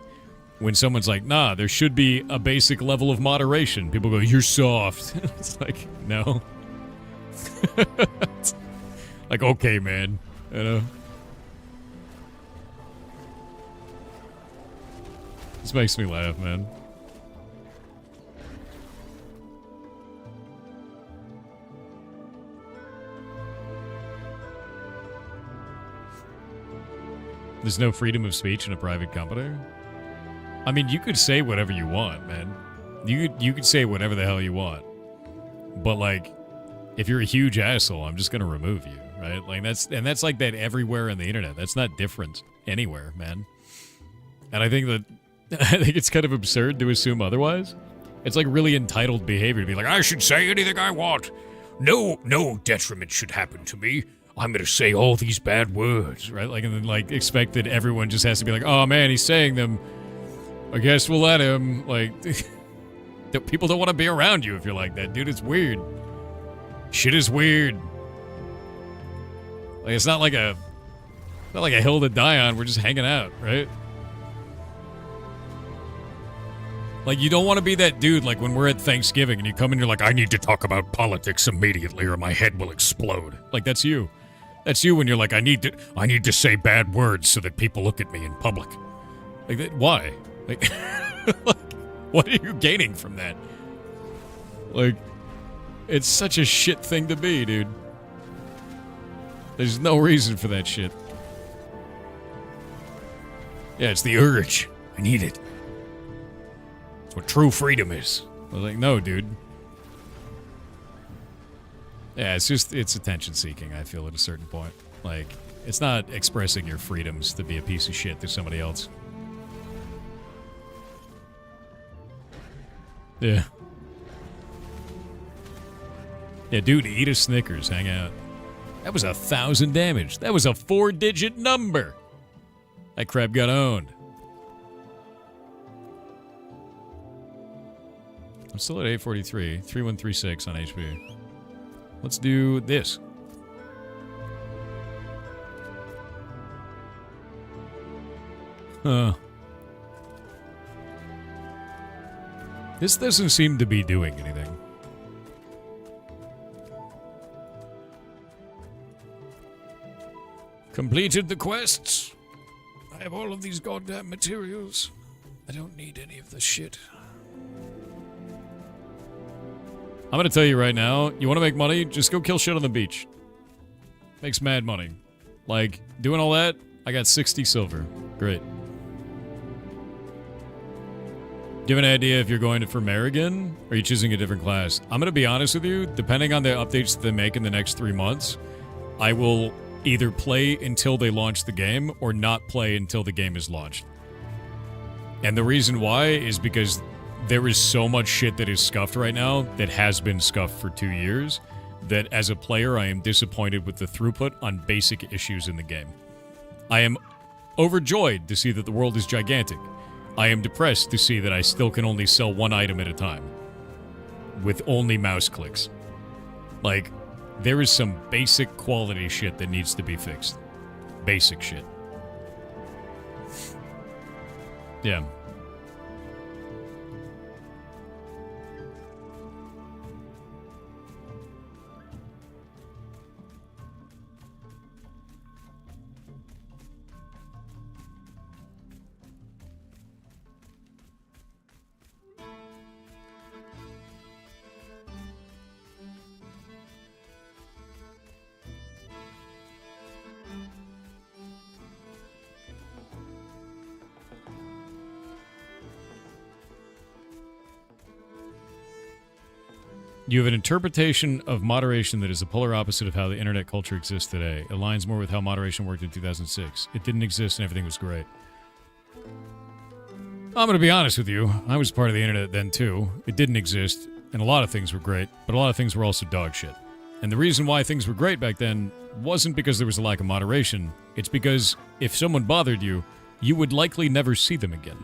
when someone's like, nah, there should be a basic level of moderation, people go, you're soft. It's like, no. Like, okay, man. You know? This makes me laugh, man. There's no freedom of speech in a private company? I mean, you could say whatever you want, man. You could say whatever the hell you want. But, like, if you're a huge asshole, I'm just gonna remove you, right? Like, that's like that everywhere on the internet. That's not different anywhere, man. And I think it's kind of absurd to assume otherwise. It's like really entitled behavior to be like, I should say anything I want. No detriment should happen to me. I'm gonna say all these bad words, right? Like, and then like expect that everyone just has to be like, oh man, he's saying them. I guess we'll let him. Like, people don't want to be around you if you're like that, dude. It's weird. Shit is weird. Like, it's not like a hill to die on. We're just hanging out, right? Like, you don't want to be that dude, like, when we're at Thanksgiving and you come and you're like, I need to talk about politics immediately or my head will explode. Like, that's you. That's you when you're like, I need to say bad words so that people look at me in public. Like, why? Like, like, what are you gaining from that? Like, it's such a shit thing to be, dude. There's no reason for that shit. Yeah, it's the urge. I need it. It's what true freedom is. I was like, no, dude. Yeah, it's attention seeking, I feel, at a certain point. Like, it's not expressing your freedoms to be a piece of shit to somebody else. Yeah. Yeah, dude, eat a Snickers, hang out. That was 1,000 damage. That was a 4-digit number. That crab got owned. I'm still at 843, 3136 on HP. Let's do this. This doesn't seem to be doing anything. Completed the quests. I have all of these goddamn materials. I don't need any of this shit. I'm gonna tell you right now, you want to make money? Just go kill shit on the beach. Makes mad money. Like, doing all that, I got 60 silver. Great. Do you have an idea if you're going to for Mare again? Or are you choosing a different class? I'm gonna be honest with you, depending on the updates that they make in the next 3 months, I will either play until they launch the game or not play until the game is launched. And the reason why is because there is so much shit that is scuffed right now that has been scuffed for 2 years that as a player I am disappointed with the throughput on basic issues in the game. I am overjoyed to see that the world is gigantic. I am depressed to see that I still can only sell one item at a time with only mouse clicks. Like, there is some basic quality shit that needs to be fixed. Basic shit. Yeah. You have an interpretation of moderation that is the polar opposite of how the internet culture exists today. It aligns more with how moderation worked in 2006. It didn't exist and everything was great. I'm going to be honest with you. I was part of the internet then too. It didn't exist, and a lot of things were great, but a lot of things were also dog shit. And the reason why things were great back then wasn't because there was a lack of moderation. It's because if someone bothered you, you would likely never see them again.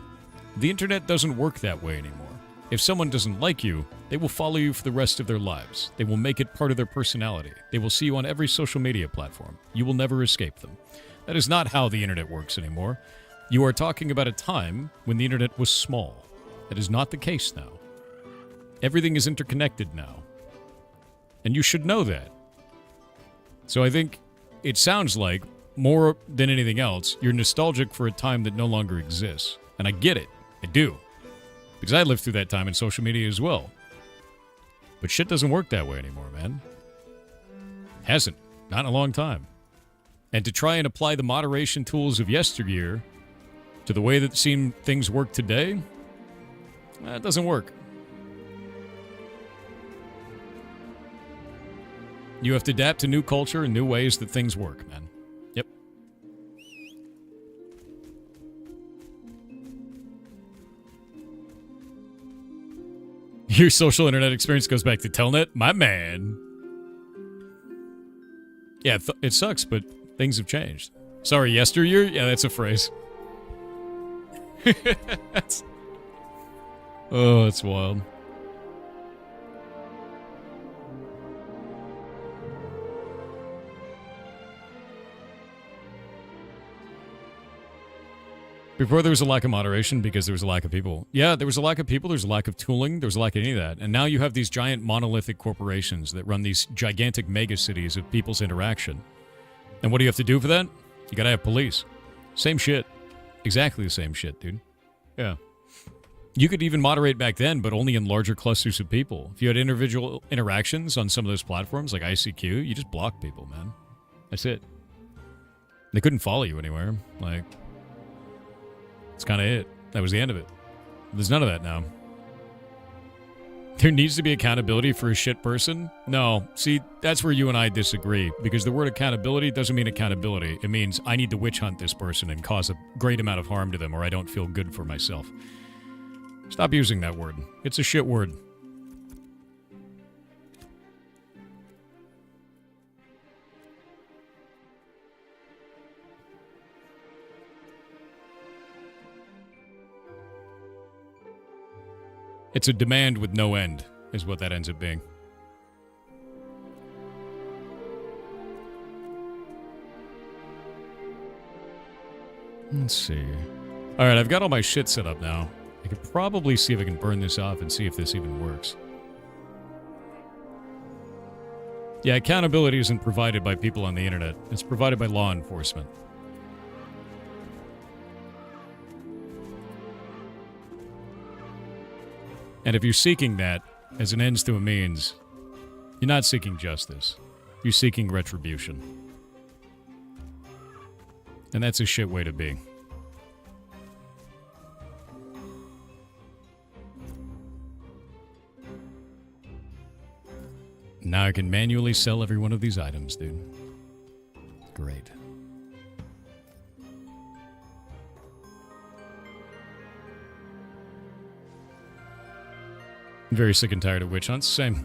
The internet doesn't work that way anymore. If someone doesn't like you, they will follow you for the rest of their lives. They will make it part of their personality. They will see you on every social media platform. You will never escape them. That is not how the internet works anymore. You are talking about a time when the internet was small. That is not the case now. Everything is interconnected now. And you should know that. So I think it sounds like, more than anything else, you're nostalgic for a time that no longer exists. And I get it. I do. Because I lived through that time in social media as well. But shit doesn't work that way anymore, man. Hasn't. Not in a long time. And to try and apply the moderation tools of yesteryear to the way that things work today, it doesn't work. You have to adapt to new culture and new ways that things work, man. Yep. Your social internet experience goes back to Telnet? My man. Yeah, it sucks, but things have changed. Sorry, yesteryear? Yeah, that's a phrase. Oh, it's wild. Before there was a lack of moderation because there was a lack of people. Yeah, there was a lack of people, there's a lack of tooling, there was a lack of any of that. And now you have these giant monolithic corporations that run these gigantic megacities of people's interaction. And what do you have to do for that? You gotta have police. Same shit. Exactly the same shit, dude. Yeah. You could even moderate back then, but only in larger clusters of people. If you had individual interactions on some of those platforms, like ICQ, you just block people, man. That's it. They couldn't follow you anywhere. Like, that's kind of it. That was the end of it. There's none of that now. There needs to be accountability for a shit person? No. See, that's where you and I disagree, because the word accountability doesn't mean accountability. It means I need to witch hunt this person and cause a great amount of harm to them, or I don't feel good for myself. Stop using that word. It's a shit word. It's a demand with no end, is what that ends up being. Let's see. Alright, I've got all my shit set up now. I could probably see if I can burn this off and see if this even works. Yeah, accountability isn't provided by people on the internet. It's provided by law enforcement. And if you're seeking that, as an ends to a means, you're not seeking justice. You're seeking retribution. And that's a shit way to be. Now I can manually sell every one of these items, dude. Great. I'm very sick and tired of witch hunts. Same.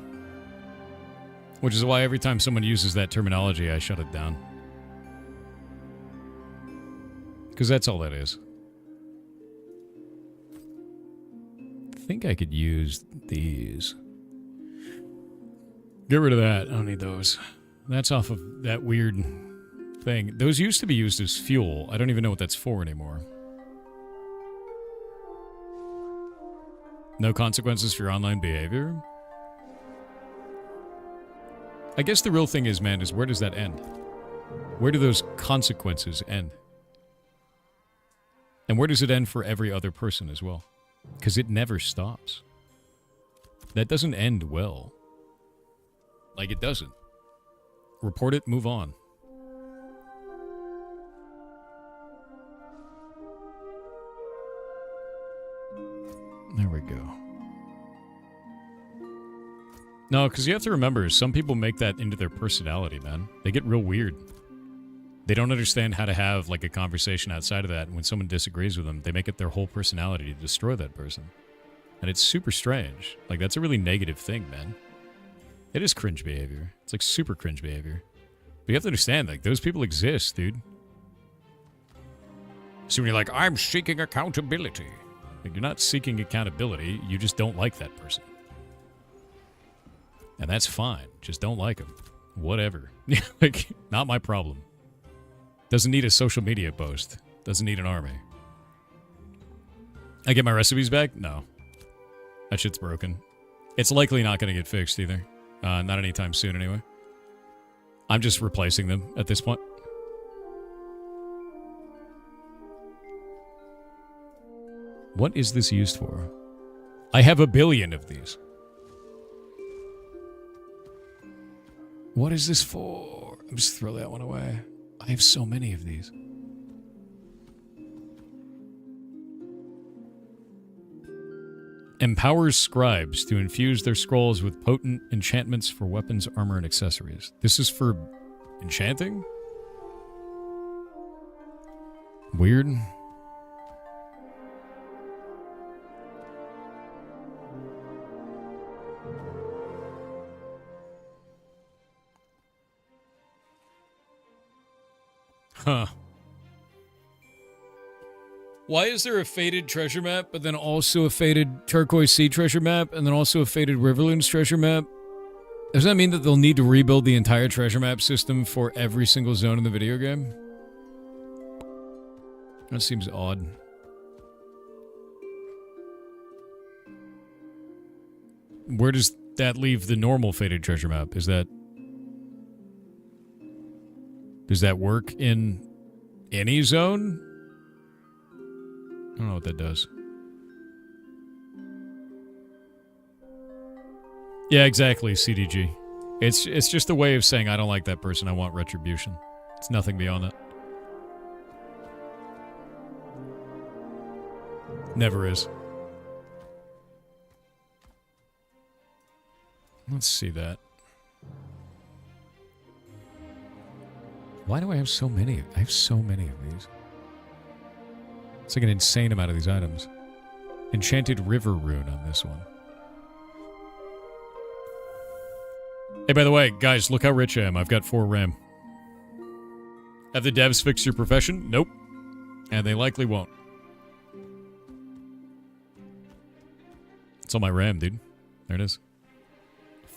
Which is why every time someone uses that terminology, I shut it down. Because that's all that is. I think I could use these. Get rid of that. I don't need those. That's off of that weird thing. Those used to be used as fuel. I don't even know what that's for anymore. No consequences for your online behavior? I guess the real thing is, man, is where does that end? Where do those consequences end? And where does it end for every other person as well? Because it never stops. That doesn't end well. Like, it doesn't. Report it, move on. There we go. No, because you have to remember, some people make that into their personality, man. They get real weird. They don't understand how to have, like, a conversation outside of that, and when someone disagrees with them, they make it their whole personality to destroy that person. And it's super strange. Like, that's a really negative thing, man. It is cringe behavior. It's, like, super cringe behavior. But you have to understand, like, those people exist, dude. So when you're like, I'm seeking accountability. Like, you're not seeking accountability, you just don't like that person. And that's fine. Just don't like them. Whatever. Like, not my problem. Doesn't need a social media post. Doesn't need an army. I get my recipes back? No. That shit's broken. It's likely not going to get fixed either. Not anytime soon anyway. I'm just replacing them at this point. What is this used for? I have a billion of these. What is this for? I'll just throw that one away. I have so many of these. Empowers scribes to infuse their scrolls with potent enchantments for weapons, armor, and accessories. This is for enchanting? Weird. Huh. Why is there a faded treasure map, but then also a faded Turquoise Sea treasure map, and then also a faded Riverlands treasure map? Does that mean that they'll need to rebuild the entire treasure map system for every single zone in the video game? That seems odd. Where does that leave the normal faded treasure map? Does that work in any zone? I don't know what that does. Yeah, exactly, CDG. It's just a way of saying I don't like that person, I want retribution. It's nothing beyond that. Never is. Let's see that. Why do I have so many? I have so many of these. It's like an insane amount of these items. Enchanted River Rune on this one. Hey, by the way, guys, look how rich I am. I've got 4 RAM. Have the devs fixed your profession? Nope. And they likely won't. It's on my RAM, dude. There it is.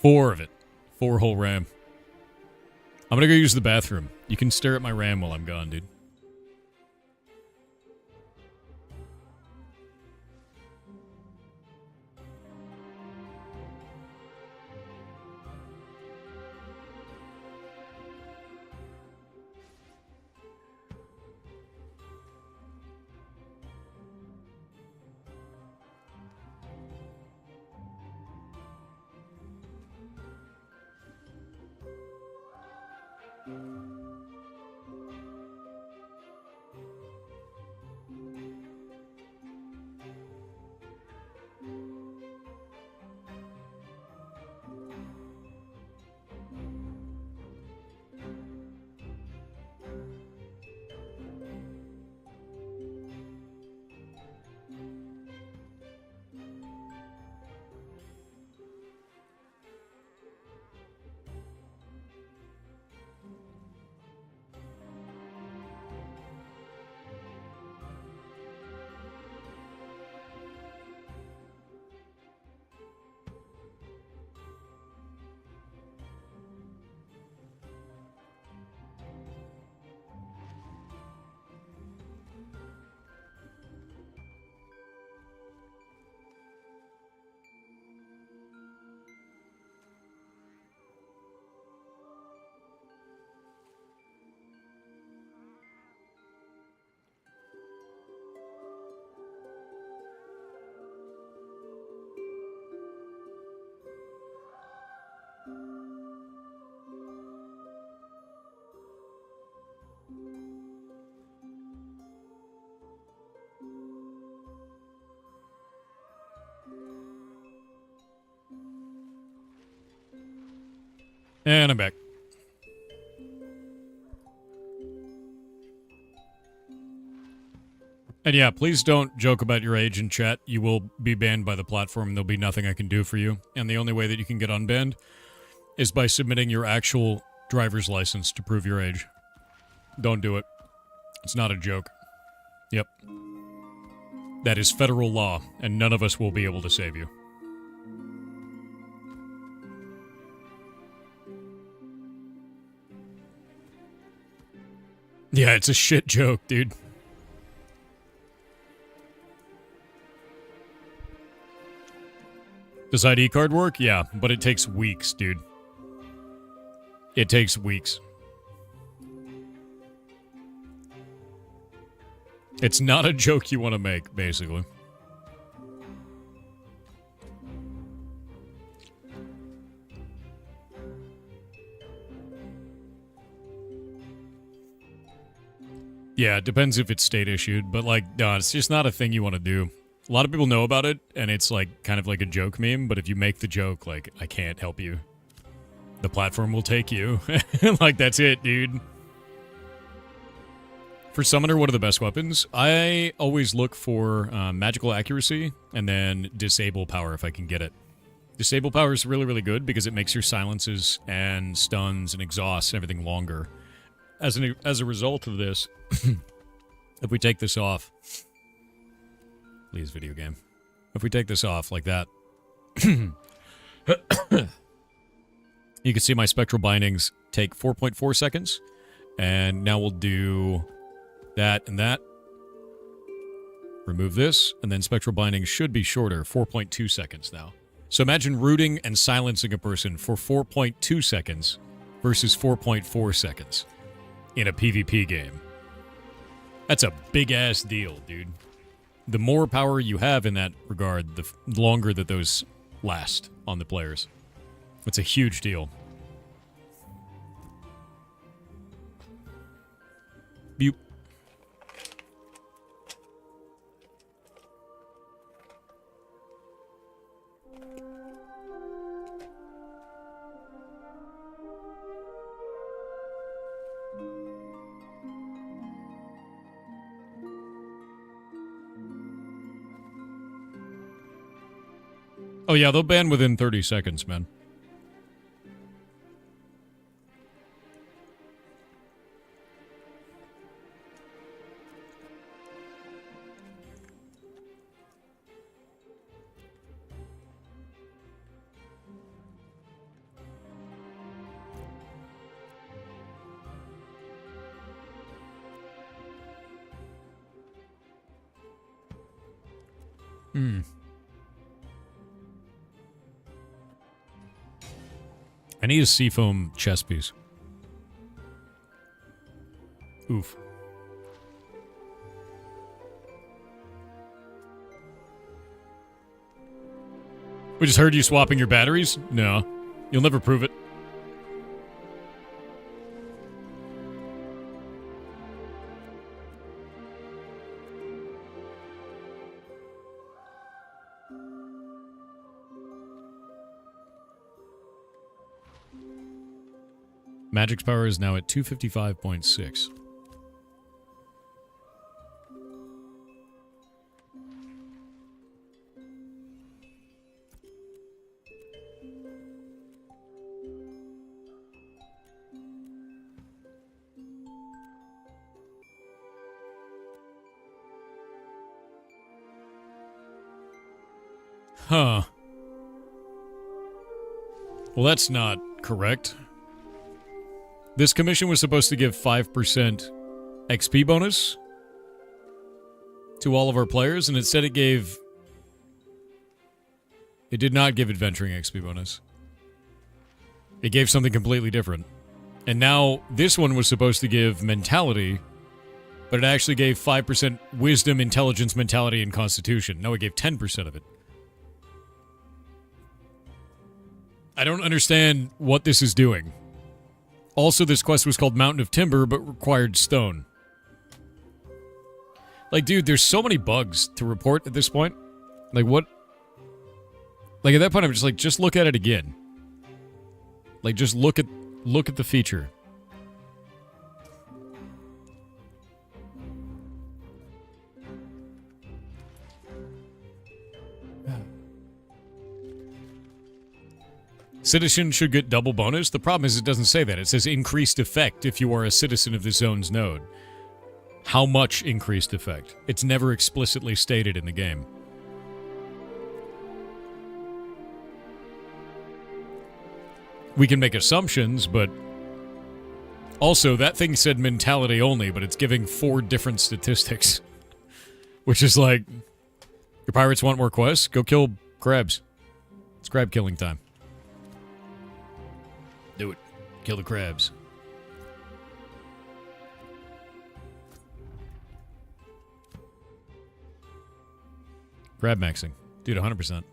4 of it. 4 whole RAM. I'm gonna go use the bathroom. You can stare at my RAM while I'm gone, dude. And I'm back. And yeah, please don't joke about your age in chat. You will be banned by the platform. There'll be nothing I can do for you. And the only way that you can get unbanned is by submitting your actual driver's license to prove your age. Don't do it. It's not a joke. Yep. That is federal law, and none of us will be able to save you. Yeah, it's a shit joke, dude. Does ID card work? Yeah, but it takes weeks, dude. It takes weeks. It's not a joke you want to make, basically. Yeah, it depends if it's state issued, but like, no, it's just not a thing you want to do. A lot of people know about it, and it's like kind of like a joke meme, but if you make the joke, like, I can't help you. The platform will take you. Like, that's it, dude. For Summoner, what are the best weapons? I always look for magical accuracy, and then disable power if I can get it. Disable power is really, really good because it makes your silences and stuns and exhausts and everything longer. As a result of this, if we take this off... Please, video game. If we take this off like that, you can see my spectral bindings take 4.4 seconds. And now we'll do that and that. Remove this, and then spectral bindings should be shorter, 4.2 seconds now. So imagine rooting and silencing a person for 4.2 seconds versus 4.4 seconds in a PvP game. That's a big-ass deal, dude. The more power you have in that regard, the longer that those last on the players. It's a huge deal. Boop. Oh yeah, they'll ban within 30 seconds, man. I need a seafoam chest piece. Oof. We just heard you swapping your batteries? No. You'll never prove it. Magic's power is now at 255.6. Huh. Well, that's not correct. This commission was supposed to give 5% XP bonus to all of our players, and instead it gave... It did not give adventuring XP bonus. It gave something completely different. And now this one was supposed to give mentality, but it actually gave 5% wisdom, intelligence, mentality, and constitution. No, it gave 10% of it. I don't understand what this is doing. Also, this quest was called Mountain of Timber, but required stone. Like, dude, there's so many bugs to report at this point. Like, what? Like, at that point, I'm just like, just look at it again. Like, just look at the feature. Citizen should get double bonus. The problem is it doesn't say that. It says increased effect if you are a citizen of the zone's node. How much increased effect? It's never explicitly stated in the game. We can make assumptions, but also that thing said mentality only, but it's giving 4 different statistics. Which is like, your pirates want more quests? Go kill crabs. It's crab killing time. Do it. Kill the crabs. Crab maxing. Dude, 100%.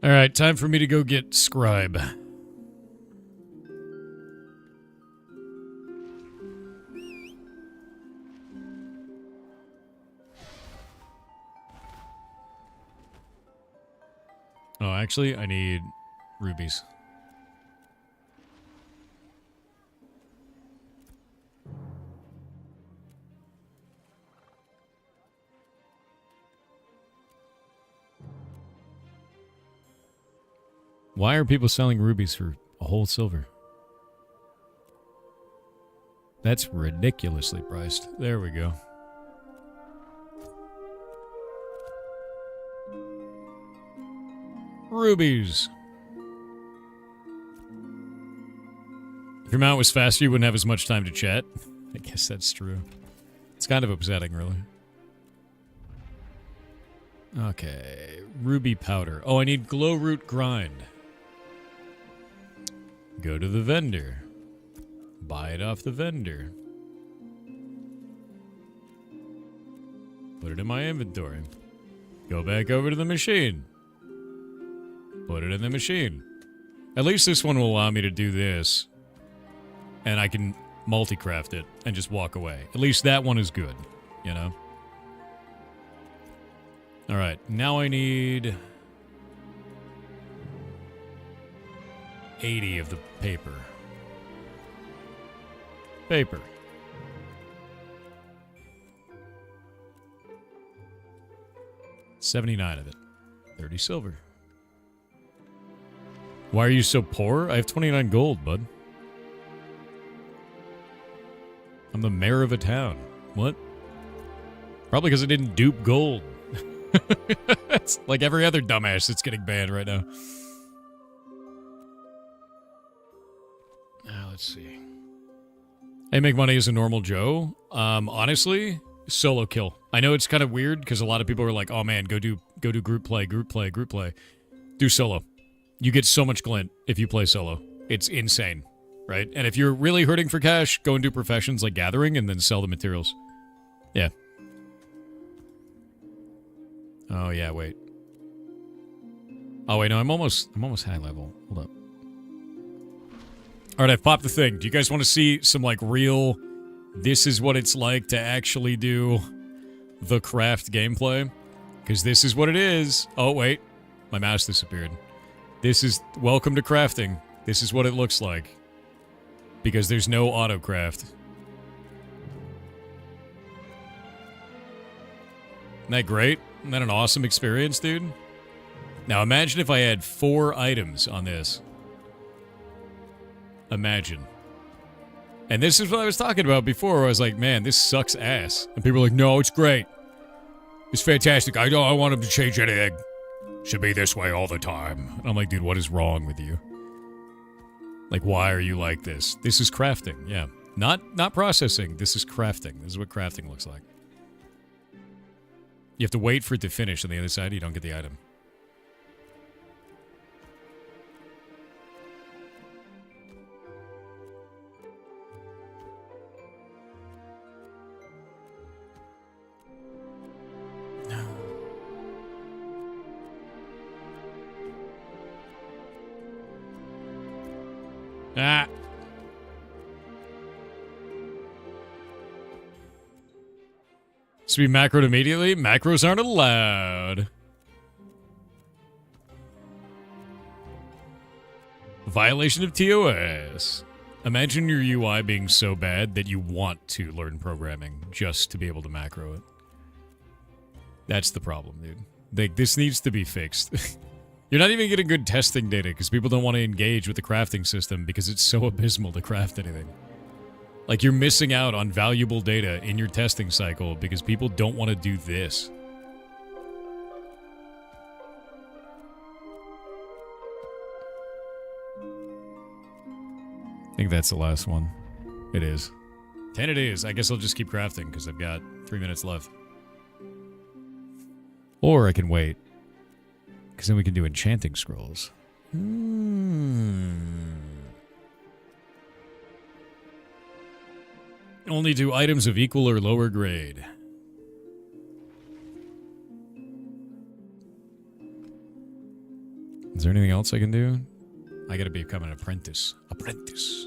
All right, time for me to go get Scribe. Oh, actually, I need rubies. Why are people selling rubies for a whole silver? That's ridiculously priced. There we go. Rubies. If your mount was faster, you wouldn't have as much time to chat. I guess that's true. It's kind of upsetting, really. Okay. Ruby powder. Oh, I need glow root grind. Go to the vendor. Buy it off the vendor. Put it in my inventory. Go back over to the machine. Put it in the machine. At least this one will allow me to do this. And I can multi-craft it and just walk away. At least that one is good, you know? Alright, now I need 80 of the paper. Paper. $79 of it. 30 silver. Why are you so poor? I have 29 gold, bud. I'm the mayor of a town. What? Probably because I didn't dupe gold. It's like every other dumbass that's getting banned right now. Let's see. Hey, make money as a normal Joe. Honestly, solo kill. I know it's kind of weird because a lot of people are like, "Oh man, go do group play. Do solo. You get so much glint if you play solo. It's insane, right? And if you're really hurting for cash, go and do professions like gathering and then sell the materials. Yeah. Oh yeah, wait. Oh wait, no, I'm almost high level. Hold up. All right, I've popped the thing. Do you guys want to see some like real? This is what it's like to actually do the craft gameplay, because this is what it is. Oh wait, my mouse disappeared. This is welcome to crafting. This is what it looks like, because there's no auto craft. Isn't that great? Isn't that an awesome experience, dude? Now imagine if I had 4 items on this. Imagine. And this is what I was talking about before, where I was like, man, this sucks ass. And people are like, no, it's great. It's fantastic. I don't want them to change anything. Should be this way all the time. And I'm like, dude, what is wrong with you? Like, why are you like this? This is crafting, yeah. Not processing. This is crafting. This is what crafting looks like. You have to wait for it to finish on the other side. You don't get the item. Ah. So we macroed immediately? Macros aren't allowed. Violation of TOS. Imagine your UI being so bad that you want to learn programming just to be able to macro it. That's the problem, dude. Like, this needs to be fixed. You're not even getting good testing data because people don't want to engage with the crafting system because it's so abysmal to craft anything. Like, you're missing out on valuable data in your testing cycle because people don't want to do this. I think that's the last one. It is. 10 it is. I guess I'll just keep crafting because I've got 3 minutes left. Or I can wait. Because then we can do enchanting scrolls. Only do items of equal or lower grade. Is there anything else I can do? I gotta become an apprentice. Apprentice.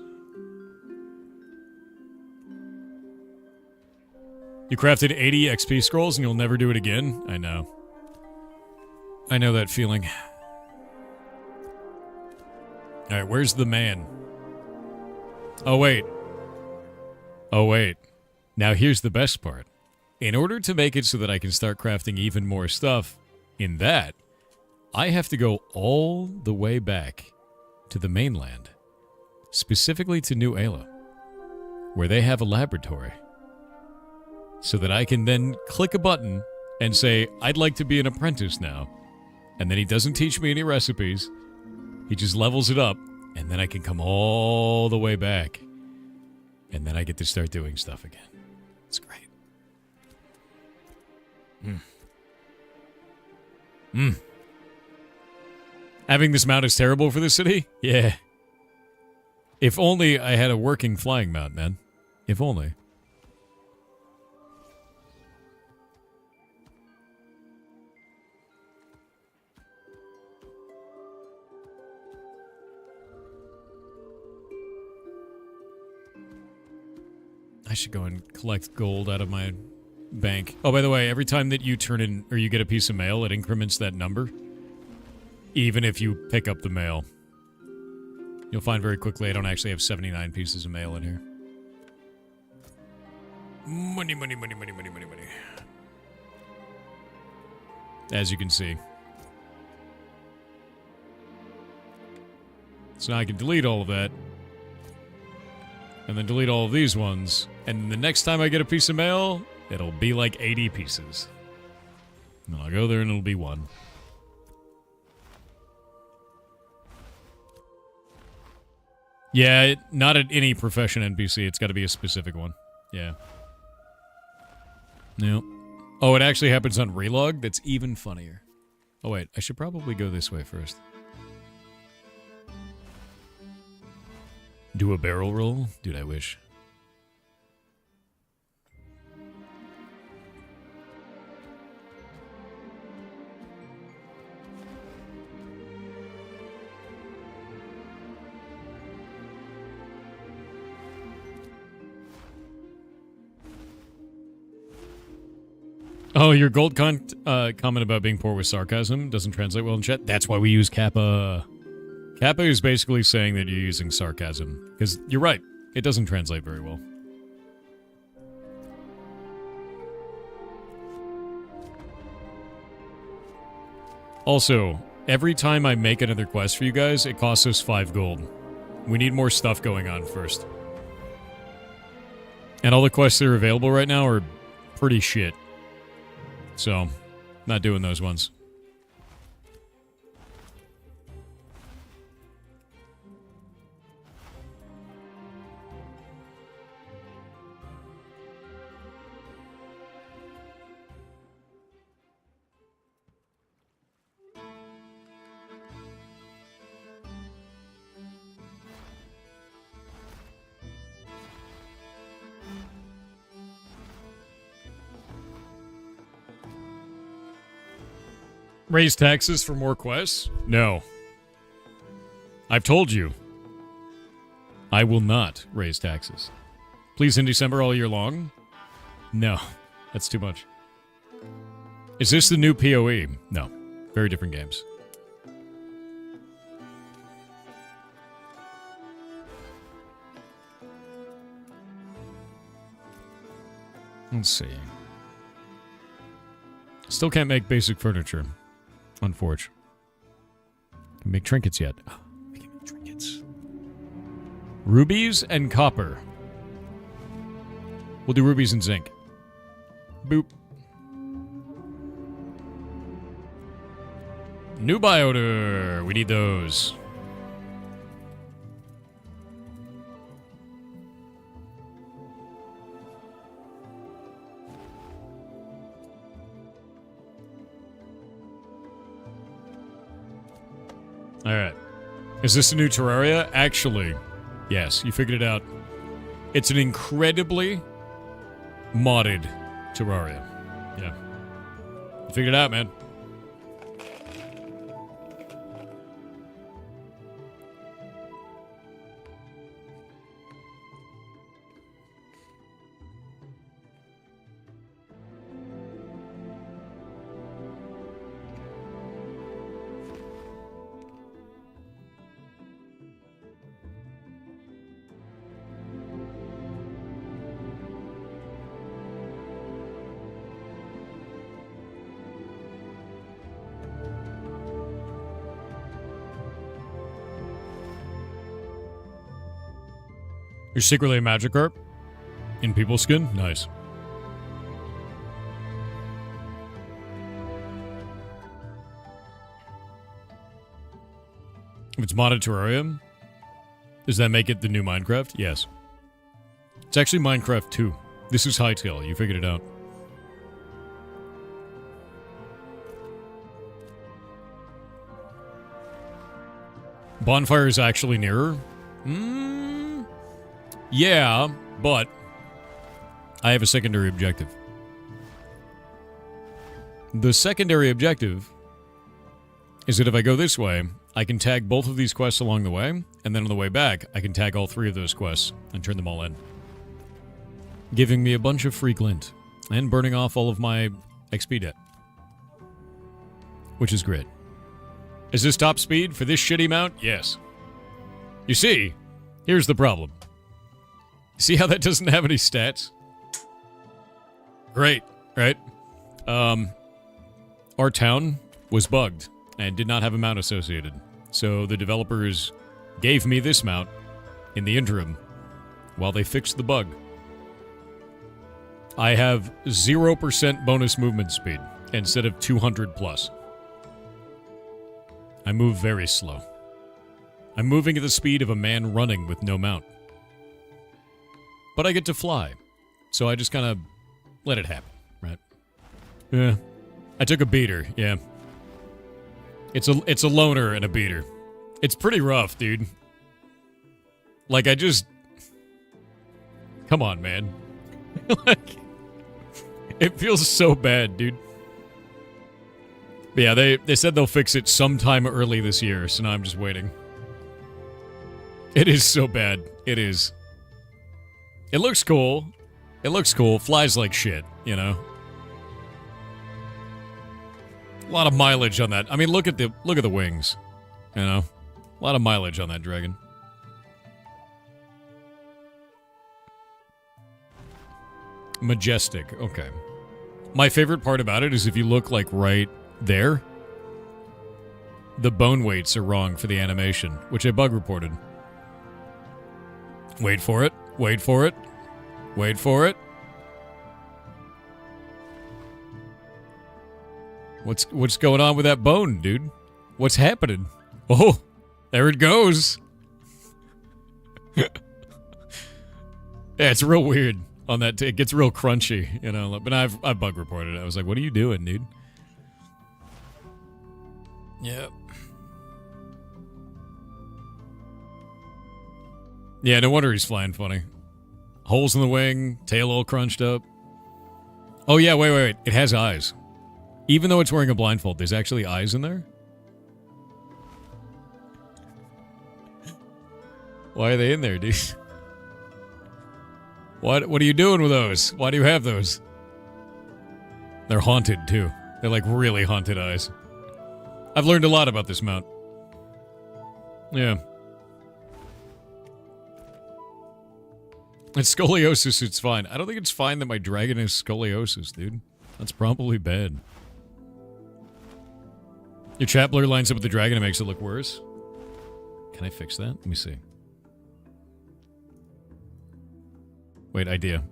You crafted 80 XP scrolls and you'll never do it again? I know. I know that feeling. Alright, where's the man? Oh, wait. Oh, wait. Now here's the best part. In order to make it so that I can start crafting even more stuff in that, I have to go all the way back to the mainland. Specifically to New Ayla, where they have a laboratory. So that I can then click a button and say, I'd like to be an apprentice now. And then he doesn't teach me any recipes. He just levels it up. And then I can come all the way back. And then I get to start doing stuff again. It's great. Having this mount is terrible for the city? Yeah. If only I had a working flying mount, man. If only. I should go and collect gold out of my bank. Oh, by the way, every time that you turn in or you get a piece of mail, it increments that number. Even if you pick up the mail. You'll find very quickly I don't actually have 79 pieces of mail in here. Money, money, money, money, money, money, money. As you can see. So now I can delete all of that. And then delete all of these ones. And the next time I get a piece of mail, it'll be like 80 pieces. And I'll go there and it'll be one. Yeah, not at any profession NPC. It's got to be a specific one. Yeah. No. Oh, it actually happens on Relog? That's even funnier. Oh, wait. I should probably go this way first. Do a barrel roll? Dude, I wish. Oh, your gold comment about being poor with sarcasm doesn't translate well in chat. That's why we use Kappa. Kappa is basically saying that you're using sarcasm. Because you're right. It doesn't translate very well. Also, every time I make another quest for you guys, it costs us 5 gold. We need more stuff going on first. And all the quests that are available right now are pretty shit. So, not doing those ones. Raise taxes for more quests? No. I've told you. I will not raise taxes. Please in December all year long? No. That's too much. Is this the new PoE? No. Very different games. Let's see. Still can't make basic furniture. Unfortunate. Can make trinkets yet. Oh, we can make trinkets. Rubies and copper. We'll do rubies and zinc. Boop. New bioder. We need those. All right. Is this a new Terraria? Actually, yes. You figured it out. It's an incredibly modded Terraria. Yeah. You figured it out, man. You're secretly a Magikarp? In people's skin? Nice. If it's modded Terrarium, does that make it the new Minecraft? Yes. It's actually Minecraft 2. This is Hytale. You figured it out. Bonfire is actually nearer? Yeah, but I have a secondary objective. The secondary objective is that if I go this way, I can tag both of these quests along the way, and then on the way back, I can tag all three of those quests and turn them all in. Giving me a bunch of free glint, and burning off all of my XP debt. Which is great. Is this top speed for this shitty mount? Yes. You see, here's the problem. See how that doesn't have any stats? Great, right? Our town was bugged and did not have a mount associated. So the developers gave me this mount in the interim while they fixed the bug. I have 0% bonus movement speed instead of 200 plus. I move very slow. I'm moving at the speed of a man running with no mount. But I get to fly, so I just kind of let it happen, right? Yeah. I took a beater, yeah. It's a loner and a beater. It's pretty rough, dude. Like, I just... Come on, man. Like, it feels so bad, dude. But yeah, they said they'll fix it sometime early this year, so now I'm just waiting. It is so bad. It is. It looks cool. It looks cool. Flies like shit, you know? A lot of mileage on that. I mean, look at the wings. You know? A lot of mileage on that dragon. Majestic. Okay. My favorite part about it is if you look, like, right there, the bone weights are wrong for the animation, which I bug reported. Wait for it. Wait for it. Wait for it. What's going on with that bone, dude? What's happening? Oh, there it goes. Yeah, it's real weird on that. It gets real crunchy, you know. But I've bug reported it. I was like, "What are you doing, dude?" Yeah. Yeah, no wonder he's flying funny. Holes in the wing, tail all crunched up. Oh yeah, wait. It has eyes. Even though it's wearing a blindfold, there's actually eyes in there? Why are they in there, dude? What are you doing with those? Why do you have those? They're haunted, too. They're like really haunted eyes. I've learned a lot about this mount. Yeah. It's scoliosis, it's fine. I don't think it's fine that my dragon has scoliosis, dude. That's probably bad. Your chat blur lines up with the dragon and makes it look worse. Can I fix that? Let me see. Wait, idea.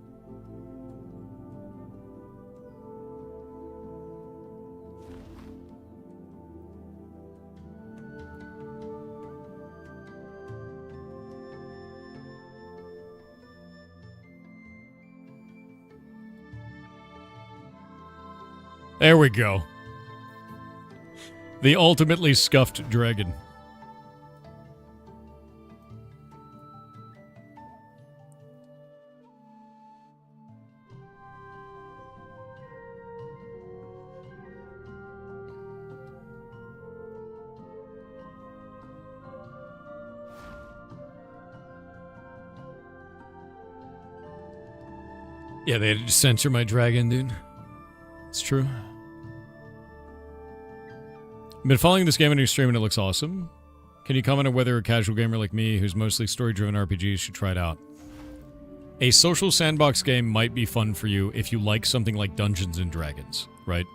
There we go. The ultimately scuffed dragon. Yeah, they had to censor my dragon, dude. It's true. I've been following this game on your stream and it looks awesome. Can you comment on whether a casual gamer like me, who's mostly story-driven RPGs, should try it out? A social sandbox game might be fun for you if you like something like Dungeons and Dragons, right?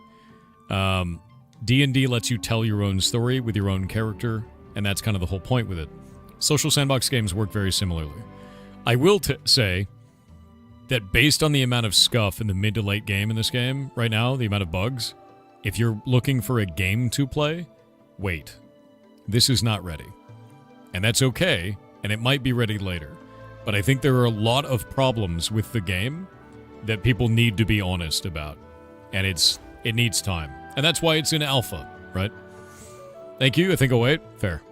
D&D lets you tell your own story with your own character, and that's kind of the whole point with it. Social sandbox games work very similarly. I will say that based on the amount of scuff in the mid to late game in this game right now, the amount of bugs, if you're looking for a game to play, wait. This is not ready. And that's okay, and it might be ready later. But I think there are a lot of problems with the game that people need to be honest about. And it needs time. And that's why it's in alpha, right? Thank you, I think I'll wait. Fair.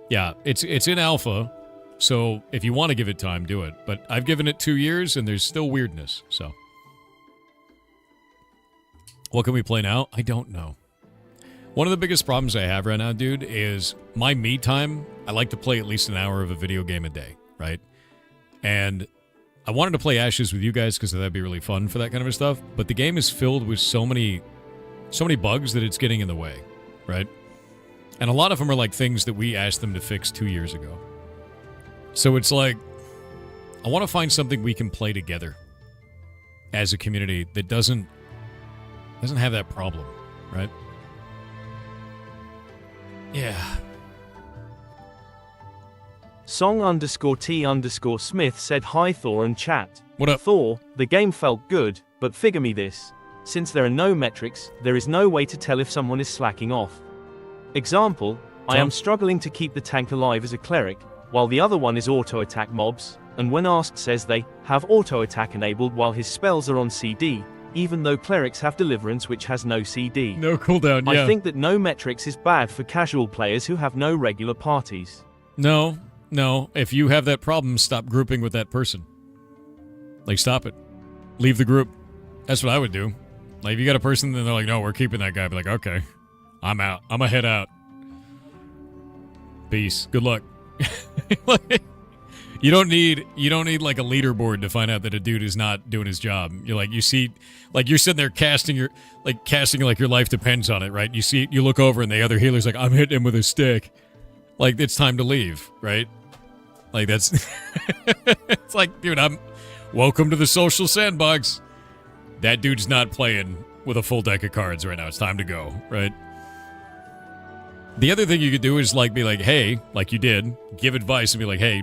Yeah, it's in alpha, so if you want to give it time, do it. But I've given it 2 years, and there's still weirdness, so... What can we play now? I don't know. One of the biggest problems I have right now, dude, is my me time. I like to play at least an hour of a video game a day, right? And I wanted to play Ashes with you guys because that'd be really fun for that kind of stuff. But the game is filled with so many bugs that it's getting in the way, right? And a lot of them are like things that we asked them to fix 2 years ago. So it's like, I want to find something we can play together as a community that doesn't have that problem, right? Yeah. Song_T_Smith said hi Thor and chat. What up? Thor, the game felt good, but figure me this. Since there are no metrics, there is no way to tell if someone is slacking off. Example, I am struggling to keep the tank alive as a cleric, while the other one is auto-attack mobs, and when asked says they have auto-attack enabled while his spells are on CD, even though clerics have deliverance which has no CD. No cooldown, yeah. I think that no metrics is bad for casual players who have no regular parties. No. If you have that problem, stop grouping with that person. Like, stop it. Leave the group. That's what I would do. Like, if you got a person, then they're like, no, we're keeping that guy. I'd be like, okay, I'm out. I'm gonna head out. Peace. Good luck. You don't need like a leaderboard to find out that a dude is not doing his job. You're like, you see, like you're sitting there casting like your life depends on it, right? You look over and the other healer's like, I'm hitting him with a stick. Like, it's time to leave, right? Like, that's it's like, dude, welcome to the social sandbox. That dude's not playing with a full deck of cards right now. It's time to go, right? The other thing you could do is like be like, hey, like you did, give advice and be like, hey,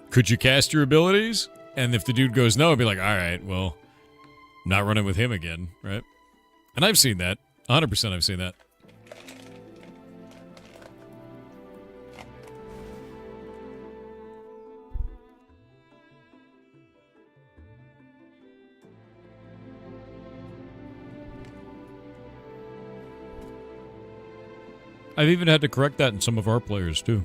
could you cast your abilities? And if the dude goes no, I'd be like, all right, well, I'm not running with him again, right? And I've seen that. 100% I've seen that. I've even had to correct that in some of our players, too.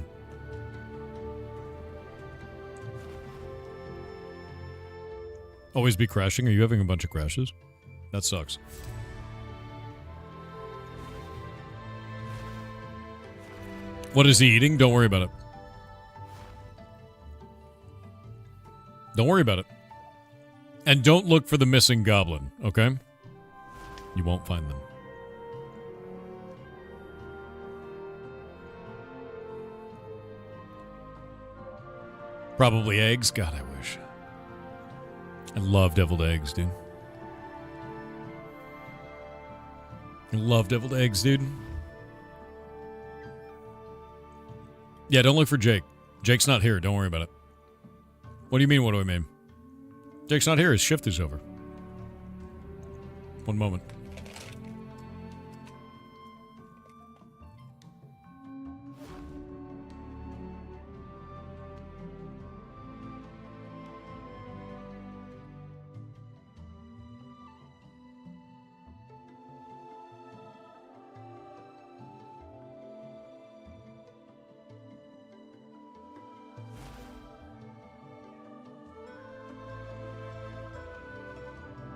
Always be crashing? Are you having a bunch of crashes? That sucks. What is he eating? Don't worry about it. Don't worry about it. And don't look for the missing goblin, okay? You won't find them. Probably eggs. God, I wish. I love deviled eggs, dude. I love deviled eggs, dude. Yeah, don't look for Jake. Jake's not here. Don't worry about it. What do you mean, what do I mean? Jake's not here. His shift is over. One moment.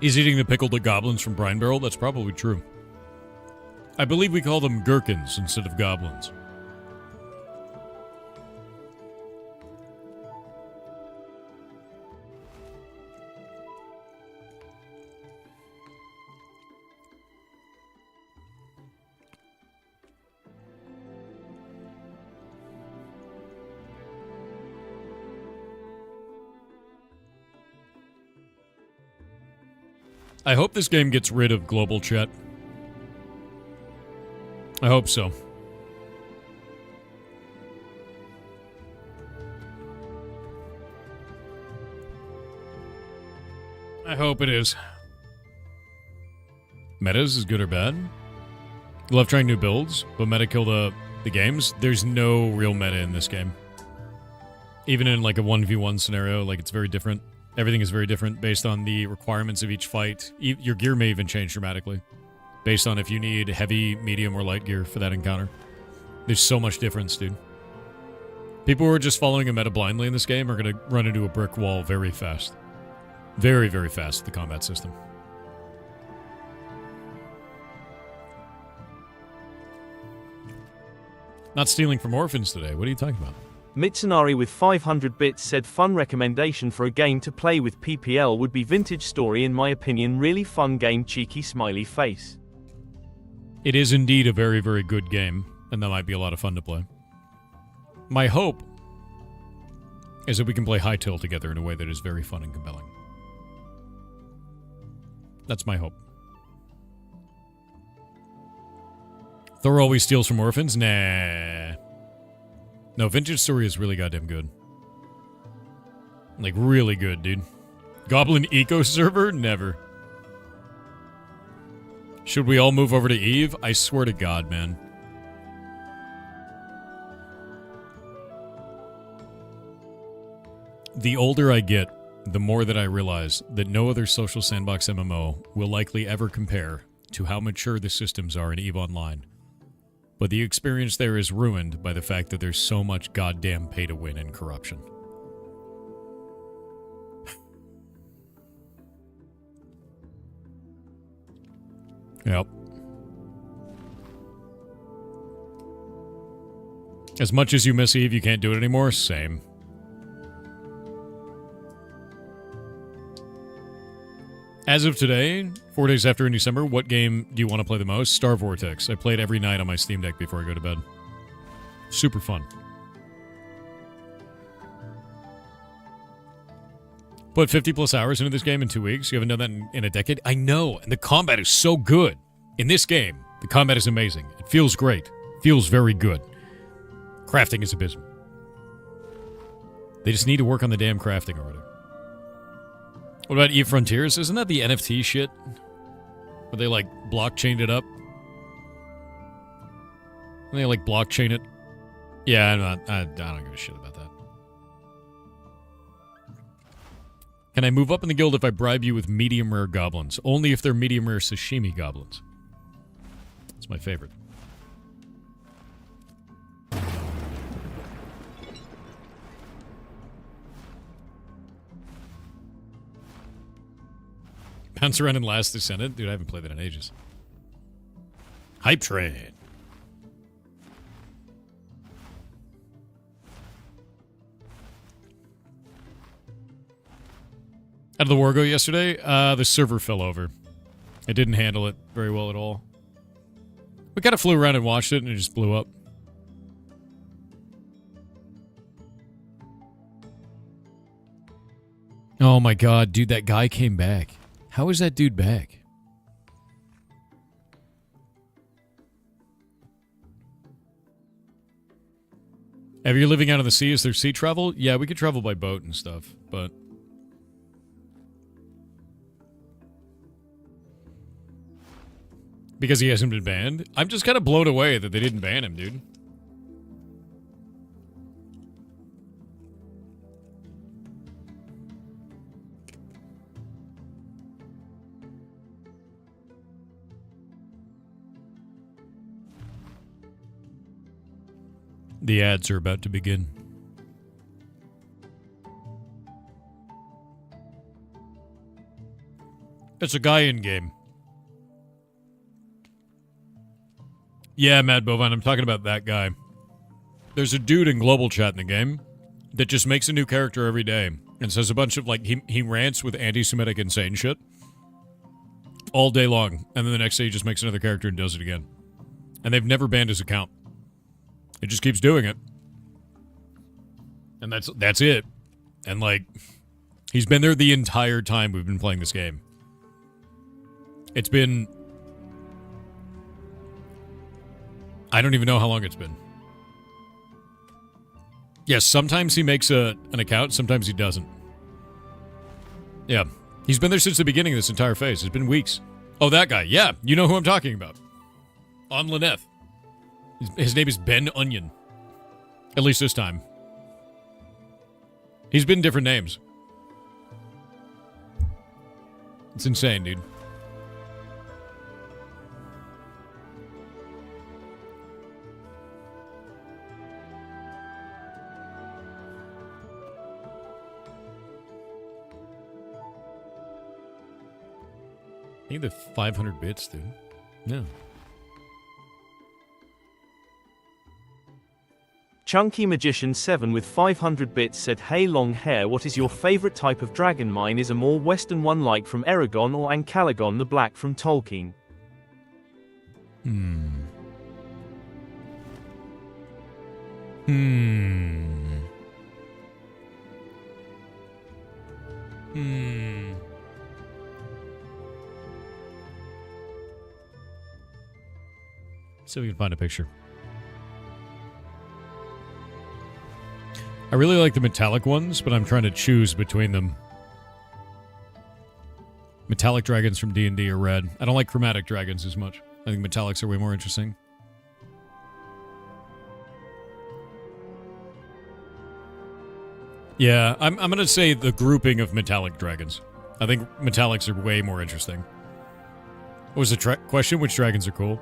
He's eating the pickled goblins from Brinebarrel? That's probably true. I believe we call them gherkins instead of goblins. I hope this game gets rid of global chat. I hope so. I hope it is. Metas is good or bad? Love trying new builds, but meta kill the games. There's no real meta in this game. Even in like a 1v1 scenario, like it's very different. Everything is very different based on the requirements of each fight. Your gear may even change dramatically based on if you need heavy, medium, or light gear for that encounter. There's so much difference, dude. People who are just following a meta blindly in this game are going to run into a brick wall very fast. Very, very fast with the combat system. Not stealing from orphans today. What are you talking about? Mitsunari with 500 bits said fun recommendation for a game to play with PPL would be Vintage Story, in my opinion. Really fun game, cheeky smiley face. It is indeed a very, very good game, and that might be a lot of fun to play. My hope is that we can play Hytale together in a way that is very fun and compelling. That's my hope. Thor always steals from orphans? Nah. No, Vintage Story is really goddamn good. Like, really good, dude. Goblin Eco Server? Never. Should we all move over to Eve? I swear to God, man. The older I get, the more that I realize that no other social sandbox MMO will likely ever compare to how mature the systems are in EVE Online. But the experience there is ruined by the fact that there's so much goddamn pay-to-win and corruption. Yep. As much as you miss EVE, you can't do it anymore? Same. As of today, 4 days after in December, what game do you want to play the most? Star Vortex. I play it every night on my Steam Deck before I go to bed. Super fun. Put 50 plus hours into this game in 2 weeks. You haven't done that in a decade? I know, and the combat is so good. In this game, the combat is amazing. It feels great. Feels very good. Crafting is abysmal. They just need to work on the damn crafting already. What about EVE Frontiers? Isn't that the NFT shit? Where they, like, blockchained it up? And they, like, blockchain it? Yeah, I don't give a shit about that. Can I move up in the guild if I bribe you with medium rare goblins? Only if they're medium rare sashimi goblins. That's my favorite. Bounce around in Last Descendant? Dude, I haven't played that in ages. Hype Train. How did the war go yesterday? The server fell over. It didn't handle it very well at all. We kind of flew around and watched it, and it just blew up. Oh my god, dude, that guy came back. How is that dude back? If you're living out on the sea, is there sea travel? Yeah, we could travel by boat and stuff, but... Because he hasn't been banned? I'm just kind of blown away that they didn't ban him, dude. The ads are about to begin. It's a guy in game. Yeah, Mad Bovine, I'm talking about that guy. There's a dude in global chat in the game that just makes a new character every day and says a bunch of, like, he rants with anti-Semitic insane shit all day long, and then the next day he just makes another character and does it again. And they've never banned his account. It just keeps doing it. And that's it. And, like, he's been there the entire time we've been playing this game. It's been... I don't even know how long it's been. Yes, sometimes he makes an account, sometimes he doesn't. Yeah. He's been there since the beginning of this entire phase. It's been weeks. Oh, that guy. Yeah, you know who I'm talking about. On Lyneth. His name is Ben Onion. At least this time. He's been different names. It's insane, dude. I think they're 500 bits, dude. Yeah. Chunky Magician 7 with 500 bits said, "Hey long hair, what is your favorite type of dragon? Mine is a more western one like from Eragon or Ancalagon the Black from Tolkien." See if we can find a picture. I really like the metallic ones, but I'm trying to choose between them. Metallic dragons from D&D are red. I don't like chromatic dragons as much. I think metallics are way more interesting. Yeah, I'm going to say the grouping of metallic dragons. I think metallics are way more interesting. What was the question? Which dragons are cool?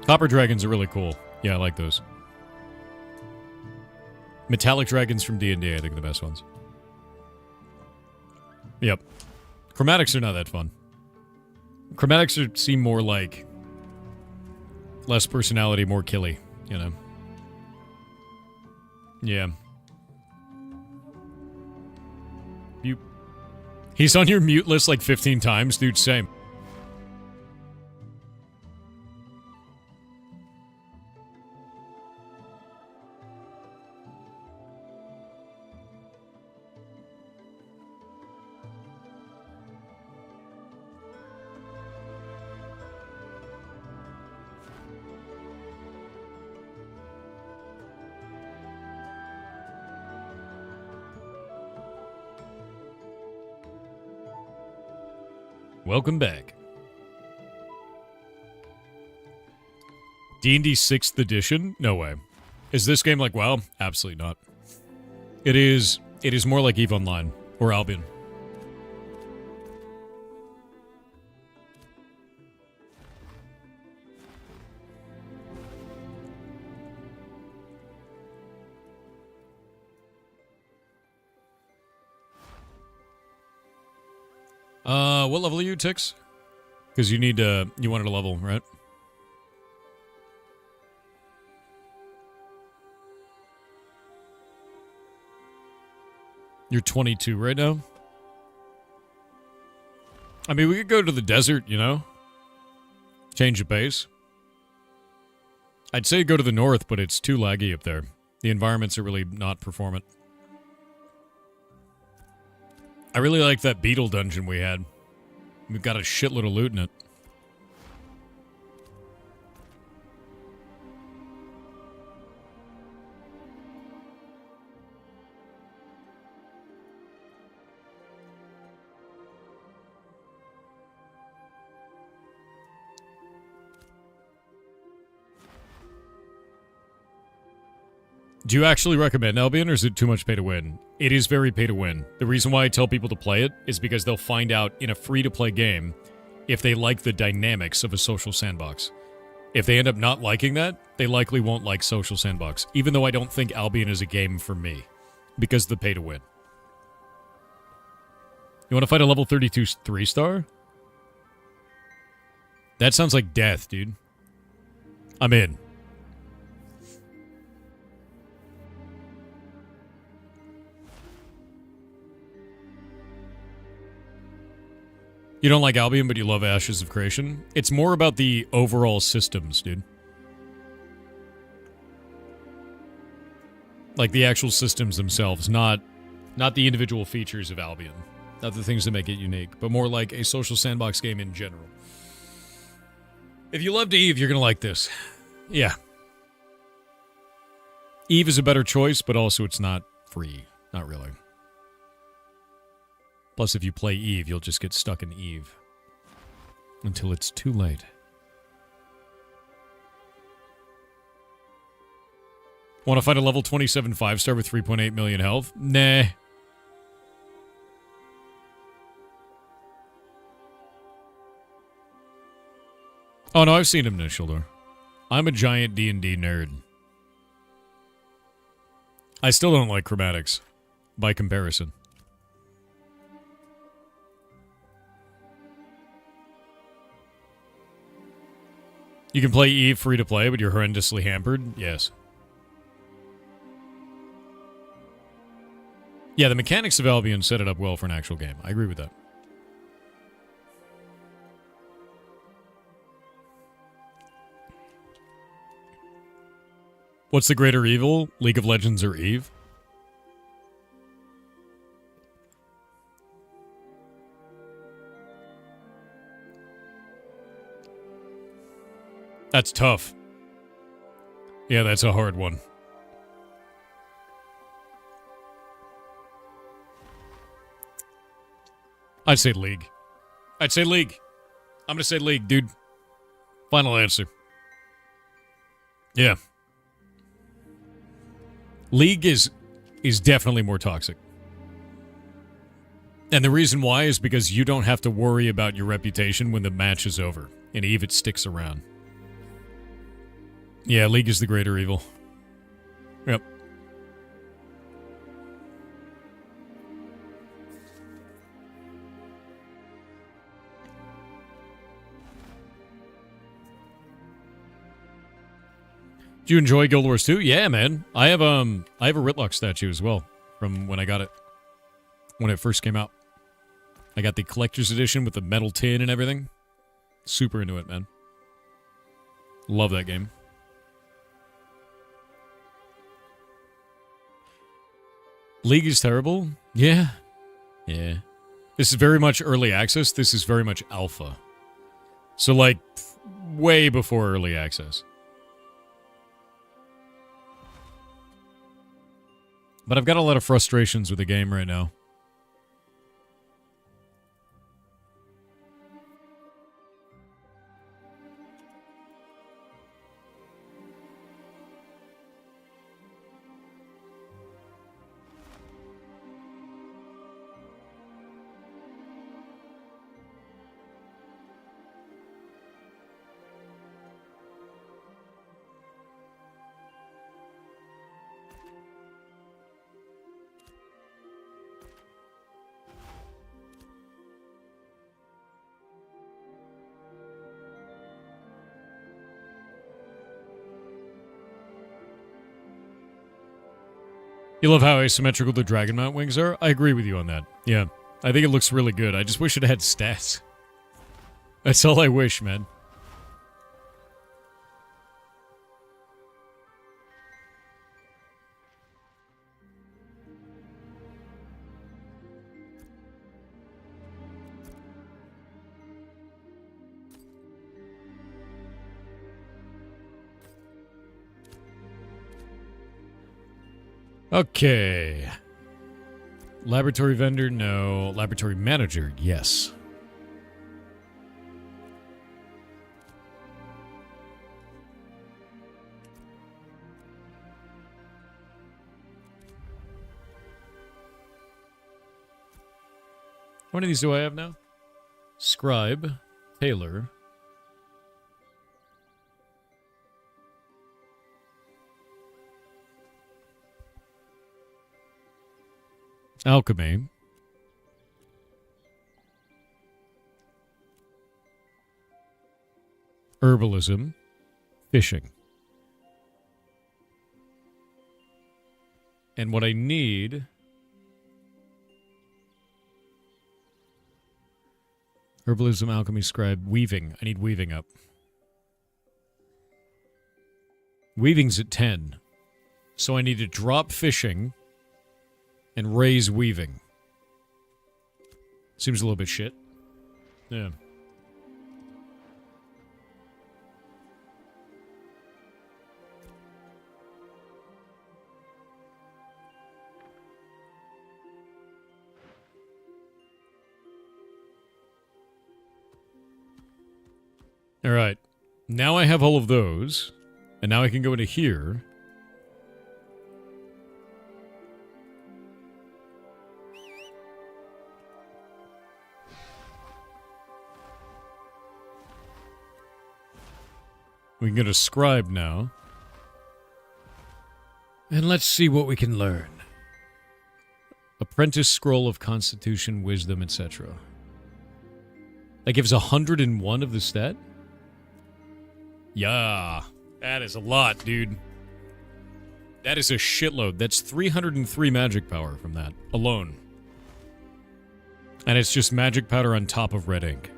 Copper dragons are really cool. Yeah, I like those. Metallic dragons from D&D, I think, are the best ones. Yep. Chromatics are not that fun. Chromatics seem more like... less personality, more killy, you know? Yeah. He's on your mute list like 15 times, dude, same. Welcome back. D&D 6th edition? No way. Is this game like WoW? Absolutely not. It is more like EVE Online or Albion. What level are you, Tix? Because you need you wanted a level, right? You're 22 right now? I mean, we could go to the desert, you know? Change the pace. I'd say go to the north, but it's too laggy up there. The environments are really not performant. I really like that beetle dungeon we had. We've got a shitload of loot in it. Do you actually recommend Albion, or is it too much pay to win? It is very pay to win. The reason why I tell people to play it is because they'll find out in a free-to-play game if they like the dynamics of a social sandbox. If they end up not liking that, they likely won't like social sandbox, even though I don't think Albion is a game for me, because of the pay to win. You want to fight a level 32 3-star? That sounds like death, dude. I'm in. You don't like Albion, but you love Ashes of Creation? It's more about the overall systems, dude. Like the actual systems themselves, not the individual features of Albion. Not the things that make it unique, but more like a social sandbox game in general. If you loved Eve, you're going to like this. Yeah. Eve is a better choice, but also it's not free. Not really. Plus, if you play Eve, you'll just get stuck in Eve. Until it's too late. Want to fight a level 27 5-star with 3.8 million health? Nah. Oh no, I've seen him, Nishildor. I'm a giant D&D nerd. I still don't like chromatics. By comparison. You can play Eve free to play, but you're horrendously hampered? Yes. Yeah, the mechanics of Albion set it up well for an actual game. I agree with that. What's the greater evil? League of Legends or Eve? That's tough. Yeah, that's a hard one. I'd say League. I'd say League. I'm gonna say League, dude. Final answer. Yeah. League is definitely more toxic. And the reason why is because you don't have to worry about your reputation when the match is over. In Eve, it sticks around. Yeah, League is the greater evil. Yep. Do you enjoy Guild Wars 2? Yeah, man. I have a Ritlock statue as well from when I got it. When it first came out. I got the collector's edition with the metal tin and everything. Super into it, man. Love that game. League is terrible? Yeah. Yeah. This is very much early access. This is very much alpha. So, like, way before early access. But I've got a lot of frustrations with the game right now. You love how asymmetrical the Dragon Mount wings are? I agree with you on that. Yeah. I think it looks really good. I just wish it had stats. That's all I wish, man. Okay. Laboratory vendor, no. Laboratory manager, yes. How many of these do I have now? Scribe, tailor. Alchemy. Herbalism. Fishing. And what I need... Herbalism, alchemy, scribe, weaving. I need weaving up. Weaving's at 10. So I need to drop fishing and raise weaving. Seems a little bit shit. Yeah. All right. Now I have all of those. And now I can go into here. We can go to Scribe now. And let's see what we can learn. Apprentice Scroll of Constitution, Wisdom, etc. That gives 101 of the stat? Yeah. That is a lot, dude. That is a shitload. That's 303 magic power from that alone. And it's just magic powder on top of red ink.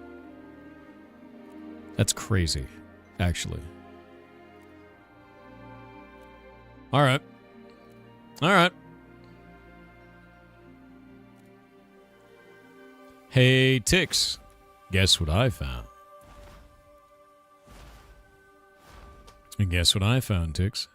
That's crazy, actually. Alright. Alright. Hey, Tix. Guess what I found? And guess what I found, Tix?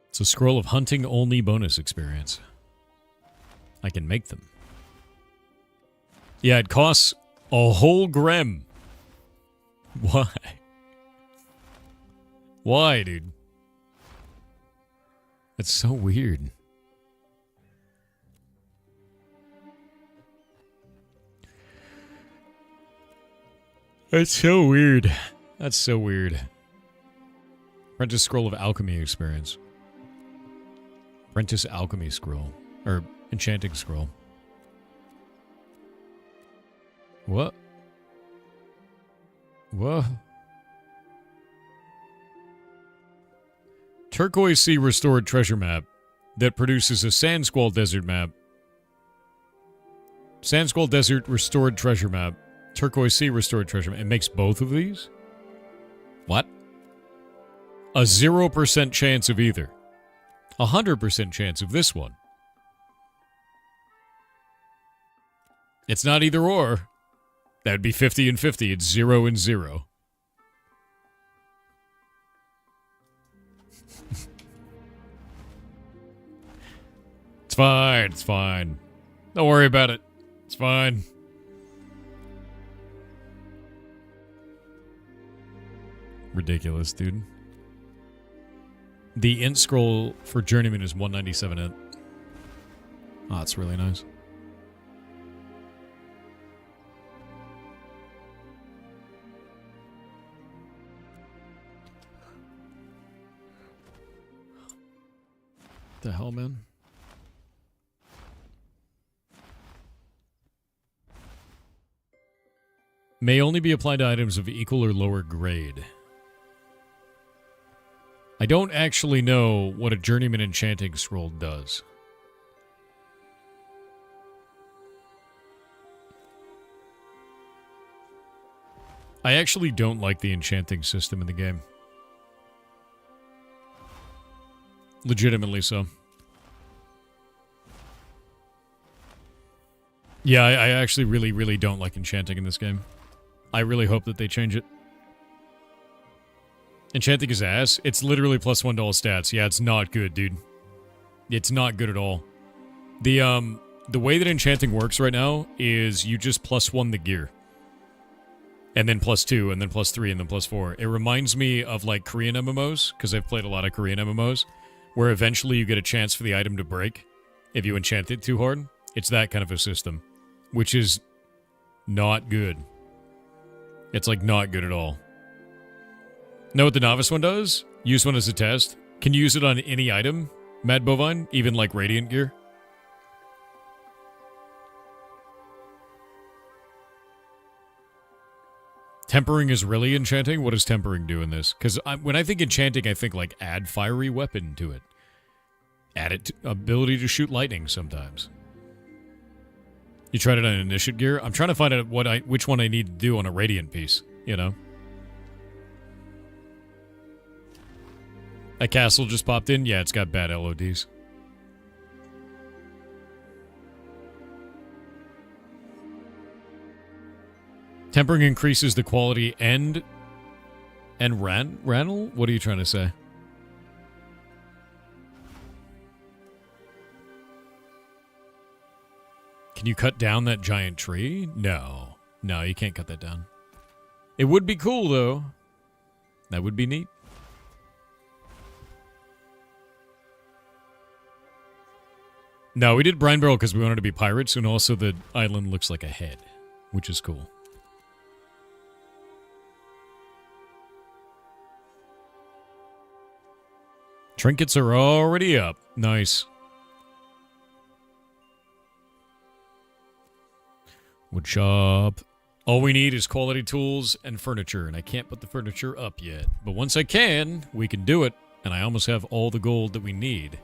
It's a scroll of hunting only bonus experience. I can make them. Yeah, it costs a whole grem. Why? Why, dude? That's so weird. That's so weird. That's so weird. Apprentice Scroll of Alchemy experience. Apprentice Alchemy Scroll. Or Enchanting Scroll. What? What? Turquoise Sea Restored Treasure Map that produces a Sandsquall Desert map. Sandsquall Desert Restored Treasure Map. Turquoise Sea Restored Treasure Map. It makes both of these? What? A 0% chance of either. 100% chance of this one. It's not either or. That would be 50 and 50. It's 0 and 0. It's fine. It's fine. Don't worry about it. It's fine. Ridiculous, dude. The int scroll for Journeyman is 197 int. Oh, that's really nice. The hell, man? May only be applied to items of equal or lower grade. I don't actually know what a Journeyman Enchanting Scroll does. I actually don't like the enchanting system in the game. Legitimately so. Yeah, I actually really, really don't like enchanting in this game. I really hope that they change it. Enchanting is ass. It's literally +1 to all stats. Yeah, it's not good, dude. It's not good at all. The way that enchanting works right now is you just +1 the gear. And then +2, and then +3, and then +4. It reminds me of, like, Korean MMOs, because I've played a lot of Korean MMOs, where eventually you get a chance for the item to break if you enchant it too hard. It's that kind of a system, which is not good. It's, like, not good at all. Know what the novice one does? Use one as a test. Can you use it on any item, Mad Bovine? Even, like, Radiant gear? Tempering is really enchanting? What does tempering do in this? Because when I think enchanting, I think, like, add fiery weapon to it. Add it to ability to shoot lightning sometimes. You tried it on initiate gear? I'm trying to find out which one I need to do on a Radiant piece, you know? That castle just popped in? Yeah, it's got bad LODs. Tempering increases the quality and Ranel? What are you trying to say? Can you cut down that giant tree? No. No, you can't cut that down. It would be cool, though. That would be neat. No, we did Brinebarrel because we wanted to be pirates, and also the island looks like a head, which is cool. Trinkets are already up. Nice. Woodshop. All we need is quality tools and furniture, and I can't put the furniture up yet. But once I can, we can do it, and I almost have all the gold that we need.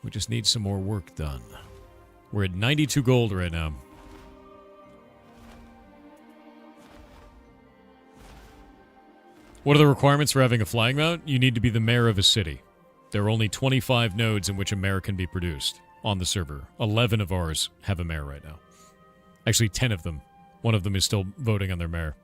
We just need some more work done. We're at 92 gold right now. What are the requirements for having a flying mount? You need to be the mayor of a city. There are only 25 nodes in which a mayor can be produced on the server. 11 of ours have a mayor right now. Actually, 10 of them. One of them is still voting on their mayor.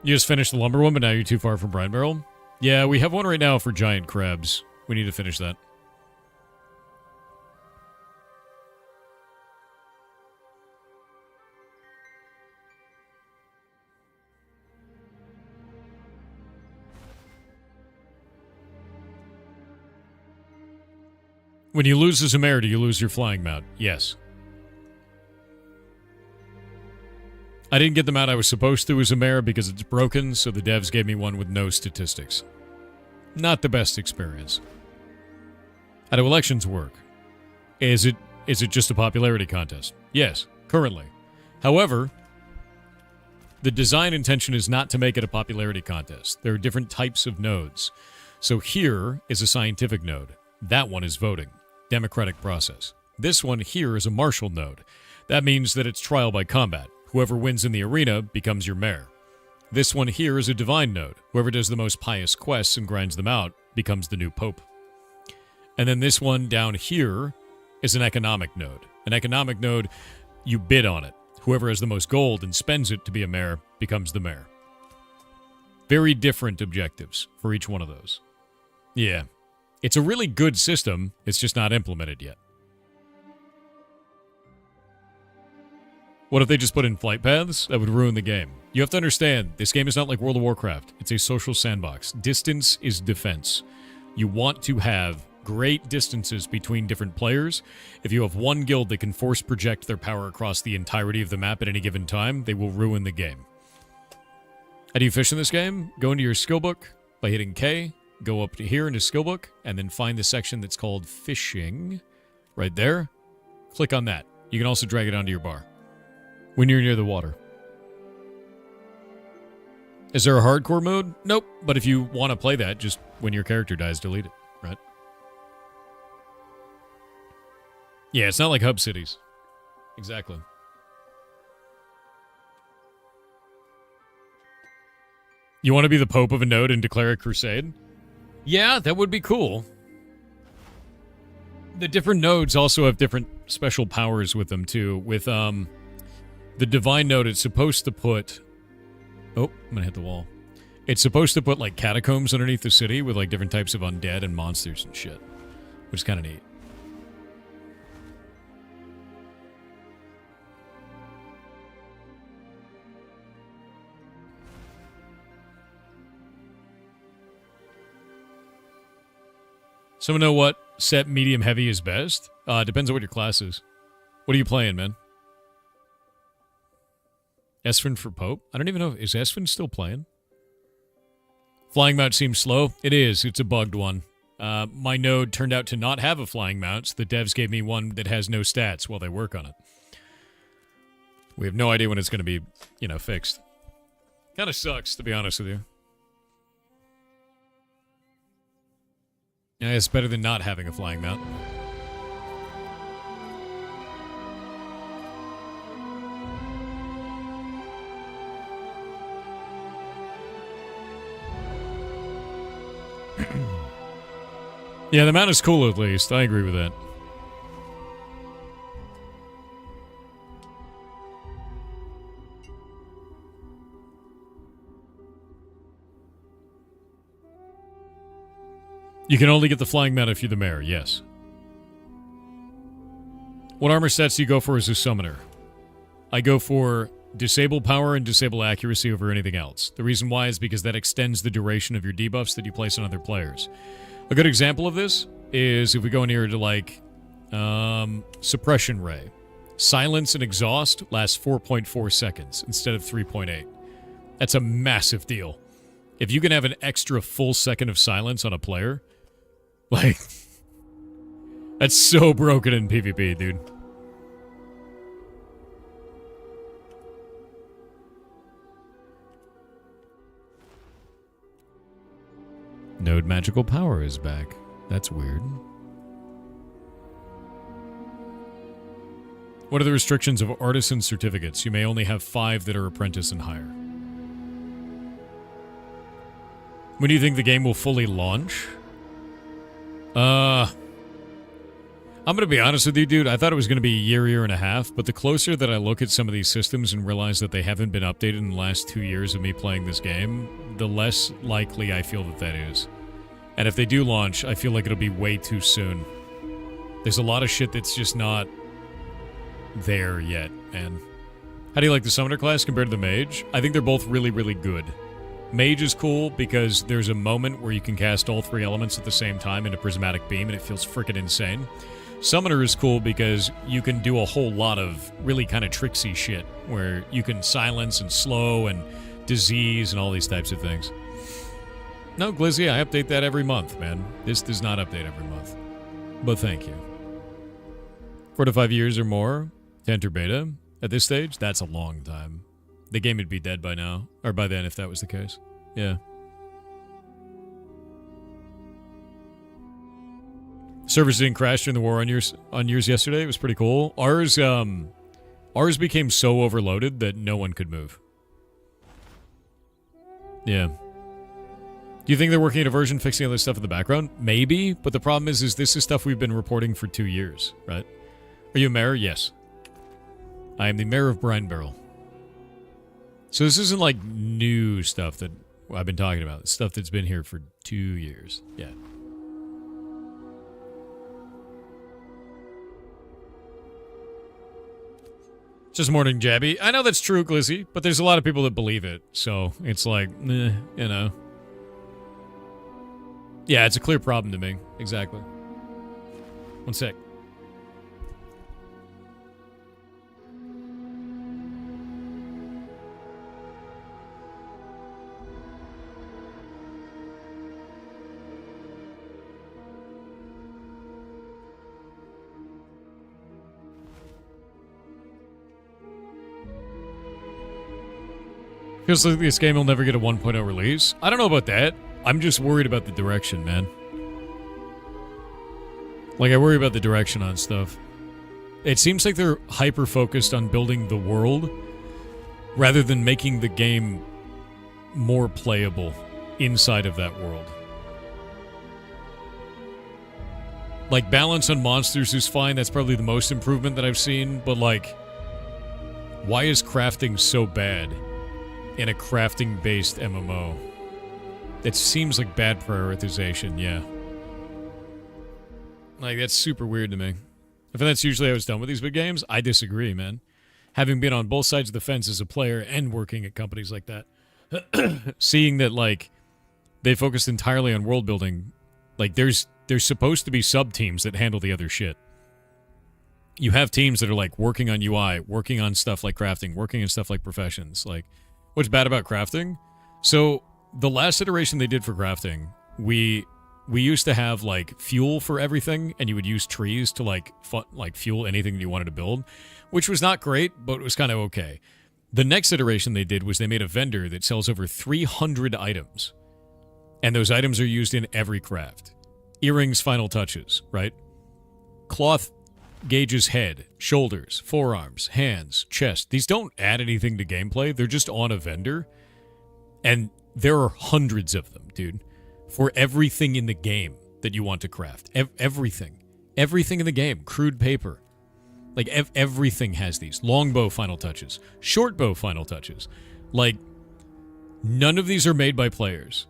You just finished the lumber one, but now you're too far from Brinebarrel? Yeah, we have one right now for giant crabs. We need to finish that. When you lose as a mayor, do you lose your flying mount? Yes. I didn't get the mount I was supposed to as a mayor because it's broken, so the devs gave me one with no statistics. Not the best experience. How do elections work? Is it just a popularity contest? Yes, currently. However, the design intention is not to make it a popularity contest. There are different types of nodes. So here is a scientific node. That one is voting. Democratic process. This one here is a martial node. That means that it's trial by combat. Whoever wins in the arena becomes your mayor. This one here is a divine node. Whoever does the most pious quests and grinds them out becomes the new pope. And then this one down here is an economic node. An economic node, you bid on it. Whoever has the most gold and spends it to be a mayor becomes the mayor. Very different objectives for each one of those. Yeah. It's a really good system, it's just not implemented yet. What if they just put in flight paths? That would ruin the game. You have to understand, this game is not like World of Warcraft. It's a social sandbox. Distance is defense. You want to have great distances between different players. If you have one guild that can force project their power across the entirety of the map at any given time, they will ruin the game. How do you fish in this game? Go into your skill book by hitting K. Go up to here into skill book, and then find the section that's called fishing. Right there. Click on that. You can also drag it onto your bar when you're near the water. Is there a hardcore mode? Nope. But if you want to play that, just when your character dies, delete it, right? Yeah, it's not like hub cities. Exactly. You want to be the Pope of a node and declare a crusade? Yeah, that would be cool. The different nodes also have different special powers with them, too. With, the Divine node, it's supposed to put... Oh, I'm gonna hit the wall. It's supposed to put, like, catacombs underneath the city with, like, different types of undead and monsters and shit. Which is kind of neat. Someone know what set medium heavy is best? Depends on what your class is. What are you playing, man? Esfin for Pope? I don't even know. Is Esfin still playing? Flying mount seems slow. It is. It's a bugged one. My node turned out to not have a flying mount, so the devs gave me one that has no stats while they work on it. We have no idea when it's going to be, you know, fixed. Kind of sucks, to be honest with you. Yeah, it's better than not having a flying mount. Yeah, the mount is cool at least. I agree with that. You can only get the flying mount if you're the mayor, yes. What armor sets do you go for as a summoner? I go for disable power and disable accuracy over anything else. The reason why is because that extends the duration of your debuffs that you place on other players. A good example of this is if we go in here to, like, Suppression Ray. Silence and Exhaust lasts 4.4 seconds instead of 3.8. That's a massive deal. If you can have an extra full second of silence on a player, like, that's so broken in PvP, dude. Node magical power is back. That's weird. What are the restrictions of Artisan certificates? You may only have 5 that are apprentice and higher. When do you think the game will fully launch? I'm gonna be honest with you, dude. I thought it was gonna be a year and a half, but the closer that I look at some of these systems and realize that they haven't been updated in the last 2 years of me playing this game, the less likely I feel that that is. And if they do launch, I feel like it'll be way too soon. There's a lot of shit that's just not there yet, man. How do you like the Summoner class compared to the Mage? I think they're both really, really good. Mage is cool because there's a moment where you can cast all 3 elements at the same time in a prismatic beam, and it feels freaking insane. Summoner is cool because you can do a whole lot of really kind of tricksy shit, where you can silence and slow and disease and all these types of things. No, Glizzy, I update that every month, man. This does not update every month. But thank you. 4 to 5 years or more to enter beta. At this stage, that's a long time. The game would be dead by now. Or by then, if that was the case. Yeah. Servers didn't crash during the war on yours yesterday. It was pretty cool. Ours became so overloaded that no one could move. Yeah. Do you think they're working at a version fixing other stuff in the background? Maybe, but the problem is this is stuff we've been reporting for 2 years, right? Are you a mayor? Yes. I am the mayor of Brinebarrel. So this isn't like new stuff that I've been talking about. It's stuff that's been here for 2 years. Yeah. Just morning jabby. I know that's true, Glizzy, but there's a lot of people that believe it. So it's like, you know. Yeah, it's a clear problem to me. Exactly. One sec. Feels like this game will never get a 1.0 release. I don't know about that. I'm just worried about the direction, man. Like, I worry about the direction on stuff. It seems like they're hyper-focused on building the world rather than making the game more playable inside of that world. Like, balance on monsters is fine. That's probably the most improvement that I've seen. But, like, why is crafting so bad in a crafting-based MMO? It seems like bad prioritization, yeah. Like, that's super weird to me. If that's usually how it's done with these big games, I disagree, man. Having been on both sides of the fence as a player and working at companies like that, seeing that, like, they focused entirely on world building, like, there's supposed to be sub-teams that handle the other shit. You have teams that are, like, working on UI, working on stuff like crafting, working on stuff like professions. Like, what's bad about crafting? So, the last iteration they did for crafting, we used to have, like, fuel for everything, and you would use trees to, like, fuel anything that you wanted to build, which was not great, but it was kind of okay. The next iteration they did was they made a vendor that sells over 300 items, and those items are used in every craft. Earrings, final touches, right? Cloth gauges head, shoulders, forearms, hands, chest. These don't add anything to gameplay. They're just on a vendor, and there are hundreds of them, dude. For everything in the game that you want to craft. Everything. Everything in the game. Crude paper. Like, everything has these. Longbow final touches. Shortbow final touches. Like, none of these are made by players.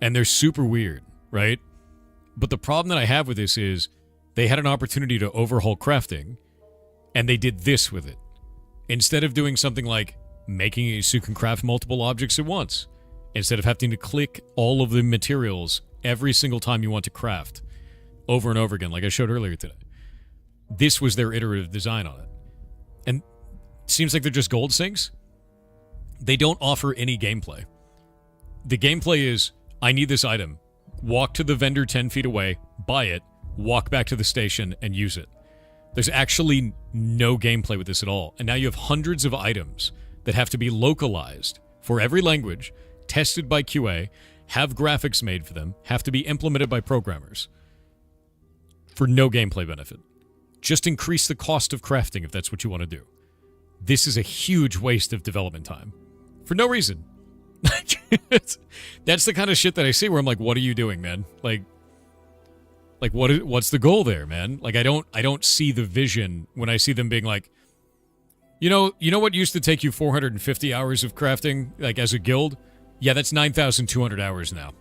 And they're super weird, right? But the problem that I have with this is they had an opportunity to overhaul crafting, and they did this with it. Instead of doing something like making it so you can craft multiple objects at once, instead of having to click all of the materials every single time you want to craft over and over again, like I showed earlier today. This was their iterative design on it. And it seems like they're just gold sinks. They don't offer any gameplay. The gameplay is, I need this item. Walk to the vendor 10 feet away, buy it, walk back to the station, and use it. There's actually no gameplay with this at all. And now you have hundreds of items that have to be localized for every language, tested by QA, have graphics made for them, have to be implemented by programmers for no gameplay benefit. Just increase the cost of crafting if that's what you want to do. This is a huge waste of development time for no reason. That's the kind of shit that I see where I'm like, what are you doing, man? Like what's the goal there, man? Like, I don't see the vision when I see them being like, you know what used to take you 450 hours of crafting, like, as a guild? Yeah, that's 9,200 hours now.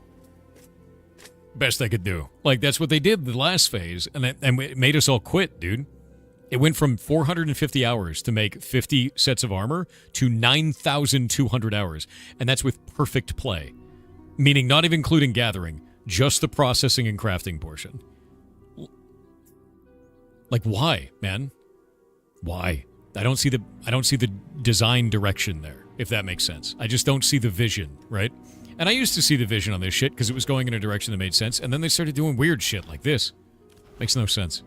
Best I could do. Like, that's what they did the last phase, and it made us all quit, dude. It went from 450 hours to make 50 sets of armor to 9,200 hours, and that's with perfect play. Meaning not even including gathering, just the processing and crafting portion. Like, why, man? Why? I don't see the design direction there, if that makes sense. I just don't see the vision, right? And I used to see the vision on this shit because it was going in a direction that made sense, and then they started doing weird shit like this. Makes no sense.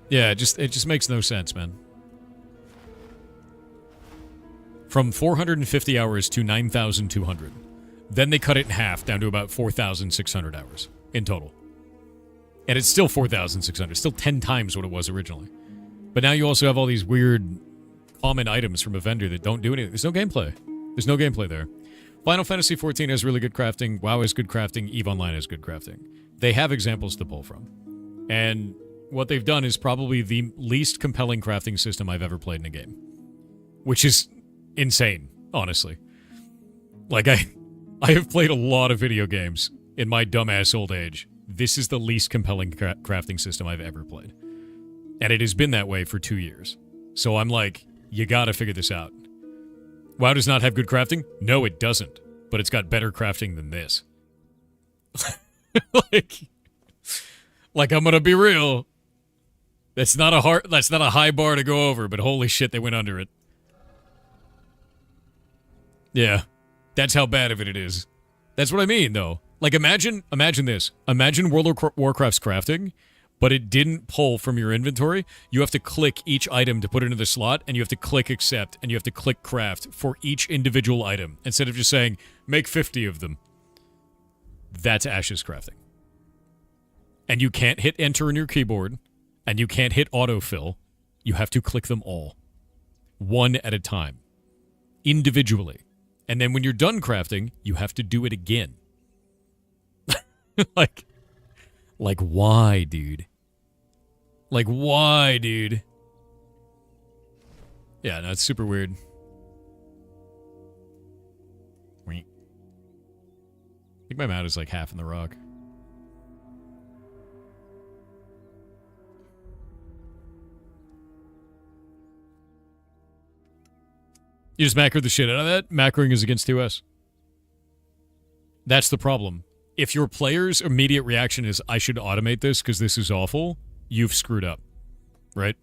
Yeah, it just makes no sense, man. From 450 hours to 9,200. Then they cut it in half down to about 4,600 hours in total. And it's still 4,600, still 10 times what it was originally. But now you also have all these weird common items from a vendor that don't do anything. There's no gameplay. There's no gameplay there. Final Fantasy XIV has really good crafting. WoW has good crafting. EVE Online has good crafting. They have examples to pull from. And what they've done is probably the least compelling crafting system I've ever played in a game. Which is insane, honestly. Like, I have played a lot of video games in my dumbass old age. This is the least compelling crafting system I've ever played. And it has been that way for 2 years. So I'm like, you gotta figure this out. WoW does not have good crafting? No, it doesn't. But it's got better crafting than this. like I'm gonna be real. That's not a high bar to go over, but holy shit, they went under it. Yeah. That's how bad of it is. That's what I mean, though. Like, imagine this. Imagine World of Warcraft's crafting, but it didn't pull from your inventory. You have to click each item to put it into the slot, and you have to click accept, and you have to click craft for each individual item, instead of just saying, make 50 of them. That's Ash's crafting. And you can't hit enter on your keyboard, and you can't hit autofill. You have to click them all. One at a time. Individually. And then when you're done crafting, you have to do it again. like why, dude? Like, why, dude? Yeah, no, it's super weird. I think my mat is like half in the rock. You just macroed the shit out of that? Macroing is against 2S. That's the problem. If your player's immediate reaction is, I should automate this because this is awful, you've screwed up. Right?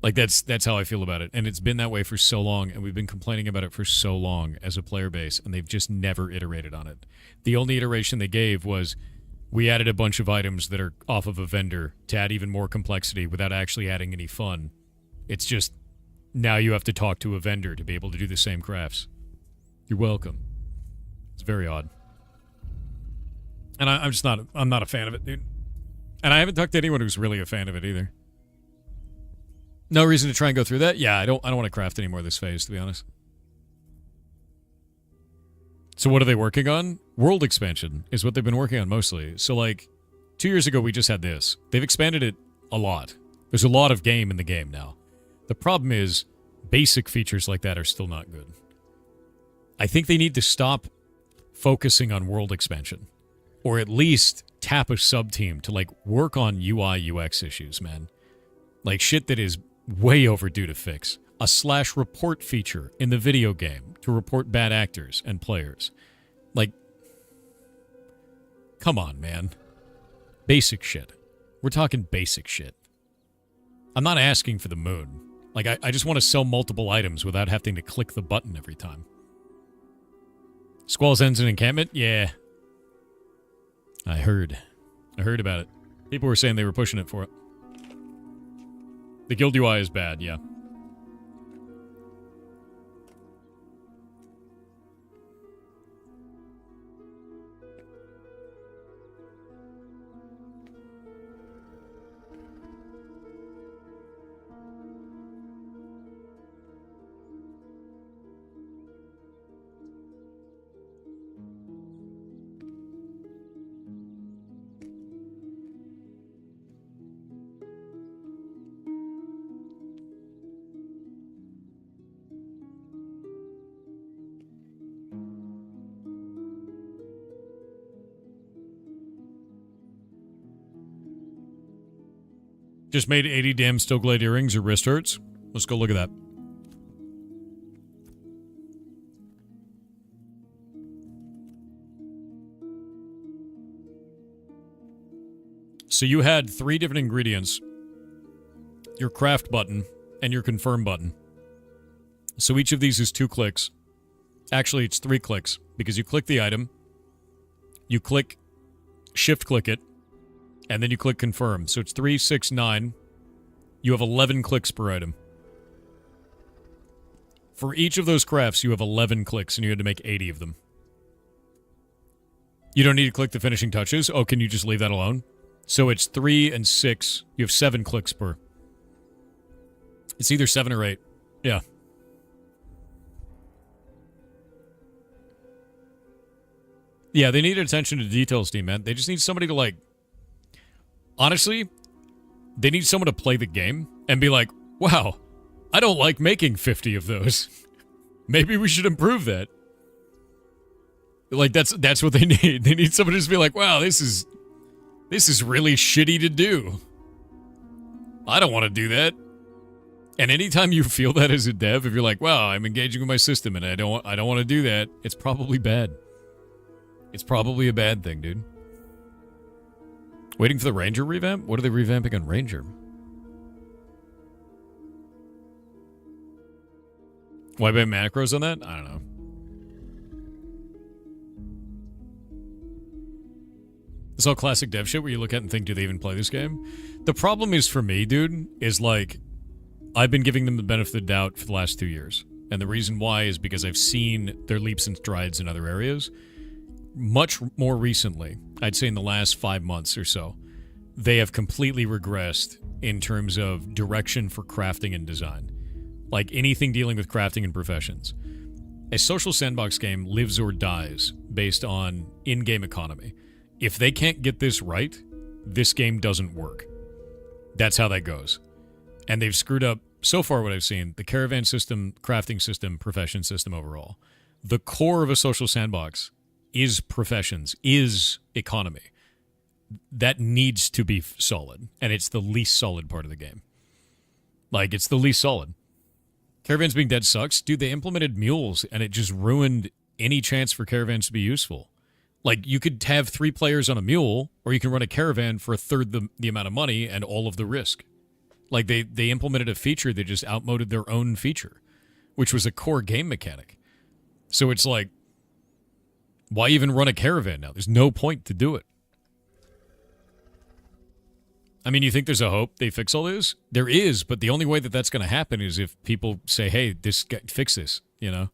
Like, that's how I feel about it. And it's been that way for so long, and we've been complaining about it for so long as a player base, and they've just never iterated on it. The only iteration they gave was, we added a bunch of items that are off of a vendor to add even more complexity without actually adding any fun. It's just, now you have to talk to a vendor to be able to do the same crafts. You're welcome. It's very odd. And I'm not a fan of it, dude. And I haven't talked to anyone who's really a fan of it either. No reason to try and go through that? Yeah, I don't want to craft anymore this phase, to be honest. So what are they working on? World expansion is what they've been working on mostly. So, like, 2 years ago we just had this. They've expanded it a lot. There's a lot of game in the game now. The problem is, basic features like that are still not good. I think they need to stop focusing on world expansion. Or at least tap a sub-team to, like, work on UI, UX issues, man. Like, shit that is way overdue to fix. A / report feature in the video game to report bad actors and players. Like, come on, man. Basic shit. We're talking basic shit. I'm not asking for the moon. Like, I just want to sell multiple items without having to click the button every time. Squall's ends an encampment? Yeah. I heard about it. People were saying they were pushing it for it. The guild UI is bad, yeah. Just made 80 damn steel glade earrings or wrist hurts. Let's go look at that. So you had 3 different ingredients. Your craft button and your confirm button. So each of these is 2 clicks. Actually, it's 3 clicks because you click the item, you click, shift click it, and then you click confirm. So it's 3, 6, 9. You have 11 clicks per item. For each of those crafts, you have 11 clicks, and you had to make 80 of them. You don't need to click the finishing touches. Oh, can you just leave that alone? So it's 3 and 6. You have 7 clicks per. It's either 7 or 8. Yeah. Yeah, they need attention to details, team, man. They just need somebody to, like... Honestly, they need someone to play the game and be like, wow, I don't like making 50 of those. Maybe we should improve that. Like, that's what they need. They need someone to just be like, wow, this is really shitty to do. I don't want to do that. And anytime you feel that as a dev, if you're like, wow, I'm engaging with my system and I don't want to do that, it's probably bad. It's probably a bad thing, dude. Waiting for the Ranger revamp? What are they revamping on Ranger? Why ban macros on that? I don't know. It's all classic dev shit where you look at and think, do they even play this game? The problem is for me, dude, is like, I've been giving them the benefit of the doubt for the last 2 years. And the reason why is because I've seen their leaps and strides in other areas. Much more recently, I'd say in the last 5 months or so, they have completely regressed in terms of direction for crafting and design. Like anything dealing with crafting and professions. A social sandbox game lives or dies based on in-game economy. If they can't get this right, this game doesn't work. That's how that goes. And they've screwed up, so far what I've seen, the caravan system, crafting system, profession system overall. The core of a social sandbox is professions, is economy. That needs to be solid, and it's the least solid part of the game. Like, it's the least solid. Caravans being dead sucks. Dude, they implemented mules, and it just ruined any chance for caravans to be useful. Like, you could have 3 players on a mule, or you can run a caravan for a third the amount of money and all of the risk. Like, they implemented a feature that just outmoded their own feature, which was a core game mechanic. So it's like, why even run a caravan now? There's no point to do it. I mean, you think there's a hope they fix all this? There is, but the only way that that's going to happen is if people say, hey, fix this, you know?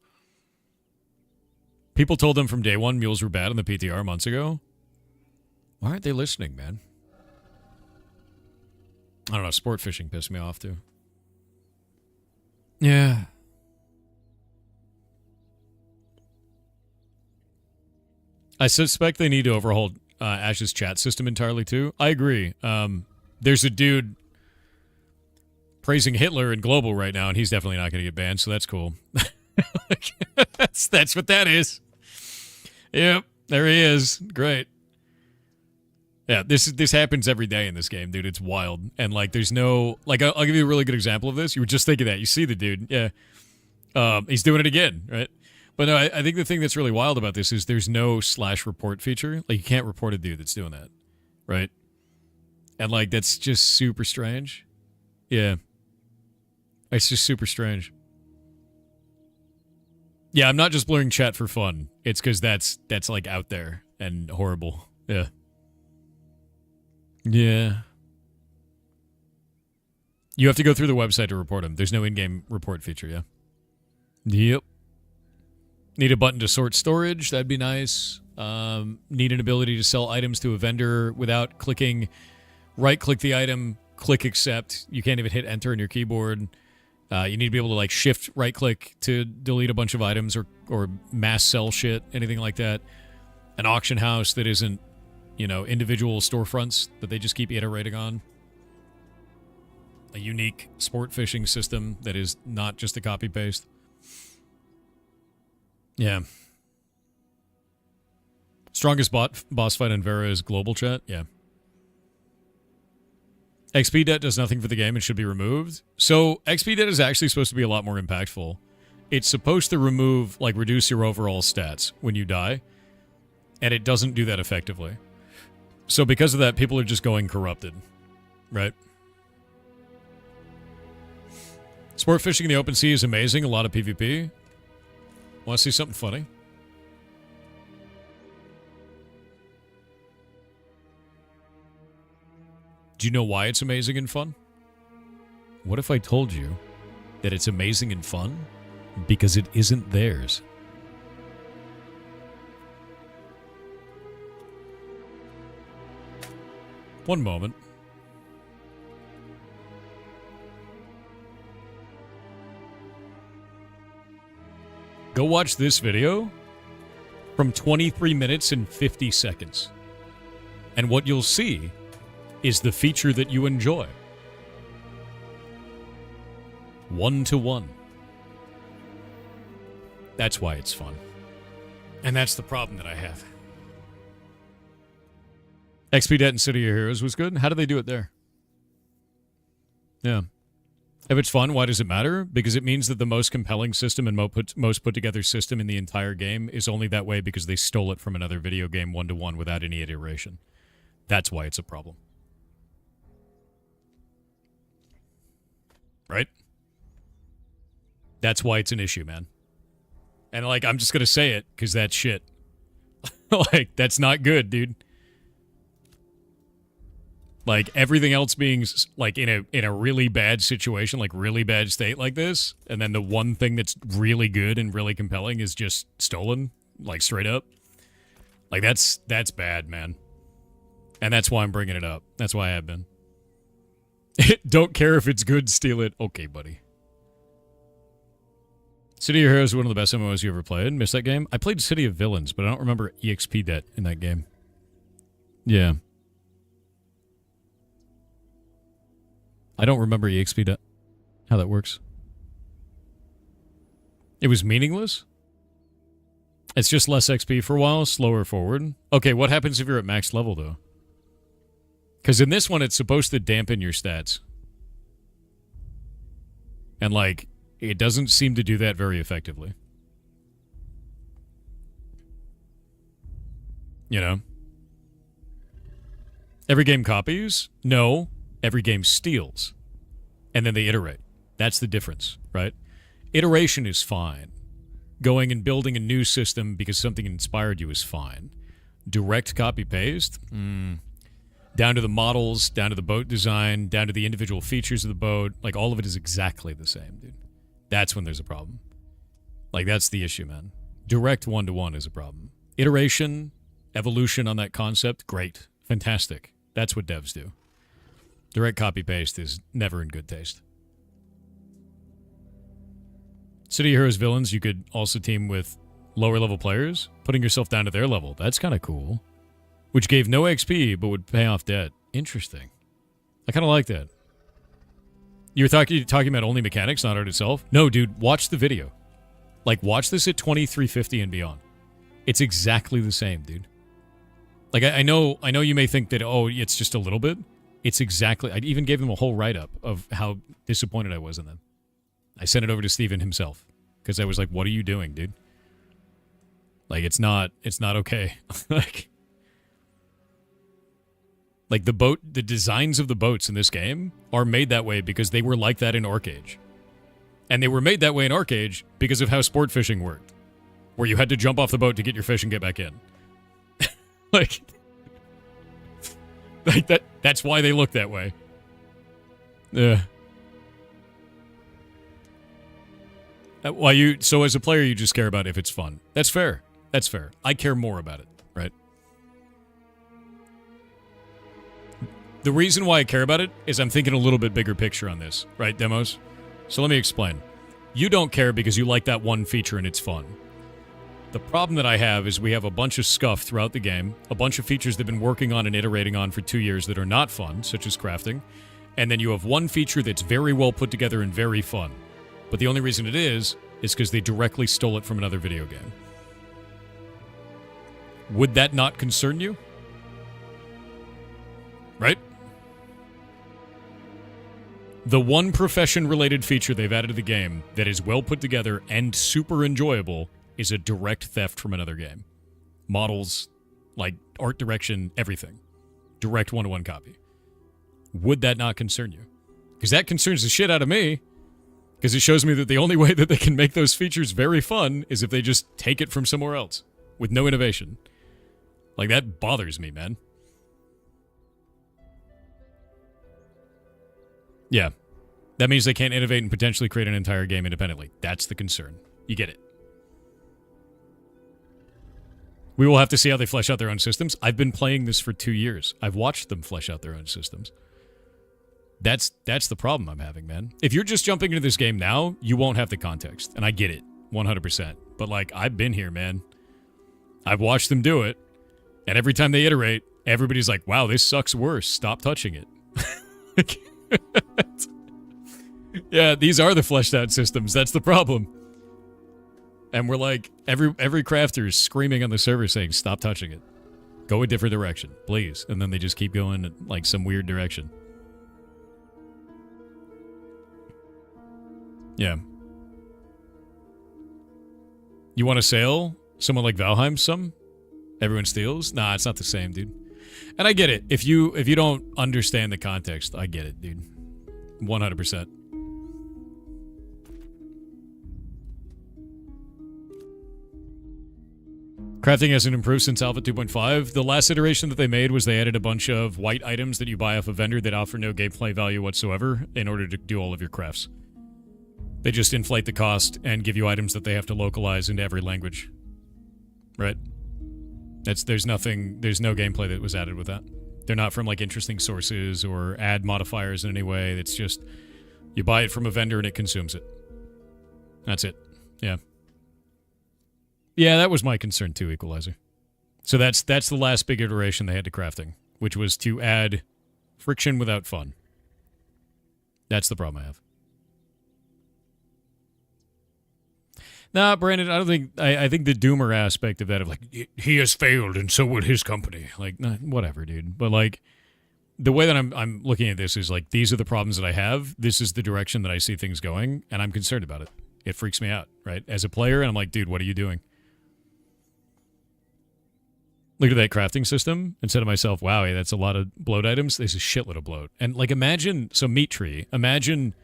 People told them from day one mules were bad in the PTR months ago. Why aren't they listening, man? I don't know, sport fishing pissed me off, too. Yeah. I suspect they need to overhaul Ash's chat system entirely, too. I agree. There's a dude praising Hitler in Global right now, and he's definitely not going to get banned, so that's cool. That's what that is. Yep, there he is. Great. Yeah, this happens every day in this game, dude. It's wild. And, like, there's no... Like, I'll give you a really good example of this. You were just thinking that. You see the dude. Yeah. He's doing it again, right? But no, I think the thing that's really wild about this is there's no /report feature. Like, you can't report a dude that's doing that, right? And, like, that's just super strange. Yeah. It's just super strange. Yeah, I'm not just blurring chat for fun. It's because that's like, out there and horrible. Yeah. Yeah. You have to go through the website to report them. There's no in-game report feature, yeah? Yep. Need a button to sort storage. That'd be nice. Need an ability to sell items to a vendor without clicking... Right-click the item, click accept. You can't even hit enter on your keyboard. You need to be able to, like, shift right-click to delete a bunch of items or mass sell shit, anything like that. An auction house that isn't, you know, individual storefronts that they just keep iterating on. A unique sport fishing system that is not just a copy-paste. Yeah. Strongest boss fight in Vera is global chat? Yeah. XP debt does nothing for the game and should be removed. So XP debt is actually supposed to be a lot more impactful. It's supposed to reduce your overall stats when you die, and it doesn't do that effectively. So because of that, people are just going corrupted, right? Sport fishing in the open sea is amazing. A lot of PvP. Want to see something funny? Do you know why it's amazing and fun? What if I told you that it's amazing and fun because it isn't theirs? One moment. Go watch this video from 23 minutes and 50 seconds. And what you'll see is the feature that you enjoy. 1-to-1. That's why it's fun. And that's the problem that I have. XP Debt in City of Heroes was good. How do they do it there? Yeah. If it's fun, why does it matter? Because it means that the most compelling system and most put-together system in the entire game is only that way because they stole it from another video game 1-to-1 without any iteration. That's why it's a problem. Right? That's why it's an issue, man. And, like, I'm just gonna say it, because that's shit. Like, that's not good, dude. Like, everything else being, like, in a really bad situation, like, really bad state like this, and then the one thing that's really good and really compelling is just stolen, like, straight up. Like, that's bad, man. And that's why I'm bringing it up. That's why I have been. Don't care if it's good, steal it. Okay, buddy. City of Heroes is one of the best MMOs you ever played. Missed that game? I played City of Villains, but I don't remember EXP debt in that game. Yeah. I don't remember EXP debt. How that works. It was meaningless? It's just less XP for a while, slower forward. Okay, what happens if you're at max level, though? Because in this one, it's supposed to dampen your stats. And, like, it doesn't seem to do that very effectively. You know? Every game copies? No. Every game steals. And then they iterate. That's the difference, right? Iteration is fine. Going and building a new system because something inspired you is fine. Direct copy-paste? Down to the models, down to the boat design, down to the individual features of the boat. Like, all of it is exactly the same, dude. That's when there's a problem. Like, that's the issue, man. Direct one-to-one is a problem. Iteration, evolution on that concept, great. Fantastic. That's what devs do. Direct copy-paste is never in good taste. City Heroes Villains, you could also team with lower-level players, putting yourself down to their level. That's kind of cool. Which gave no XP, but would pay off debt. Interesting. I kind of like that. You're talking about only mechanics, not art itself? No, dude, watch the video. Like, watch this at 2350 and beyond. It's exactly the same, dude. Like, I know you may think that, oh, it's just a little bit. It's exactly... I even gave them a whole write-up of how disappointed I was in them. I sent it over to Steven himself. Because I was like, what are you doing, dude? Like, it's not okay. Like, the designs of the boats in this game are made that way because they were like that in Arcade. And they were made that way in Arcade because of how sport fishing worked. Where you had to jump off the boat to get your fish and get back in. like that's why they look that way. Yeah. So as a player, you just care about if it's fun. That's fair. That's fair. I care more about it, right? The reason why I care about it is I'm thinking a little bit bigger picture on this, right, Demos? So let me explain. You don't care because you like that one feature and it's fun. The problem that I have is we have a bunch of scuff throughout the game, a bunch of features they've been working on and iterating on for 2 years that are not fun, such as crafting, and then you have one feature that's very well put together and very fun. But the only reason it is because they directly stole it from another video game. Would that not concern you? Right? The one profession-related feature they've added to the game that is well put together and super enjoyable is a direct theft from another game. Models, like art direction, everything. Direct one-to-one copy. Would that not concern you? Because that concerns the shit out of me. Because it shows me that the only way that they can make those features very fun is if they just take it from somewhere else. With no innovation. Like, that bothers me, man. Yeah. That means they can't innovate and potentially create an entire game independently. That's the concern. You get it. We will have to see how they flesh out their own systems. I've been playing this for 2 years. I've watched them flesh out their own systems. That's the problem I'm having, man. If you're just jumping into this game now, you won't have the context. And I get it. 100%. But, like, I've been here, man. I've watched them do it. And every time they iterate, everybody's like, wow, this sucks worse. Stop touching it. Yeah, these are the fleshed out systems. That's the problem. And we're like, every crafter is screaming on the server saying, stop touching it. Go a different direction, please. And then they just keep going in, like, some weird direction. Yeah. You want to sail? Someone like Valheim some? Everyone steals? Nah, it's not the same, dude. And I get it. If you don't understand the context, I get it, dude. 100%. Crafting hasn't improved since Alpha 2.5. The last iteration that they made was they added a bunch of white items that you buy off a vendor that offer no gameplay value whatsoever in order to do all of your crafts. They just inflate the cost and give you items that they have to localize into every language. Right? There's no gameplay that was added with that. They're not from, like, interesting sources or add modifiers in any way. It's just, you buy it from a vendor and it consumes it. That's it. Yeah. Yeah, that was my concern too, Equalizer. So that's the last big iteration they had to crafting, which was to add friction without fun. That's the problem I have. Nah, Brandon, I don't think... I think the doomer aspect of that of, like, he has failed and so will his company. Like, nah, whatever, dude. But, like, the way that I'm looking at this is, like, these are the problems that I have. This is the direction that I see things going, and I'm concerned about it. It freaks me out, right? As a player, and I'm like, dude, what are you doing? Look at that crafting system and said to myself, wow, hey, that's a lot of bloat items. There's a shitload of bloat. And, like, imagine... So, Meat Tree, imagine...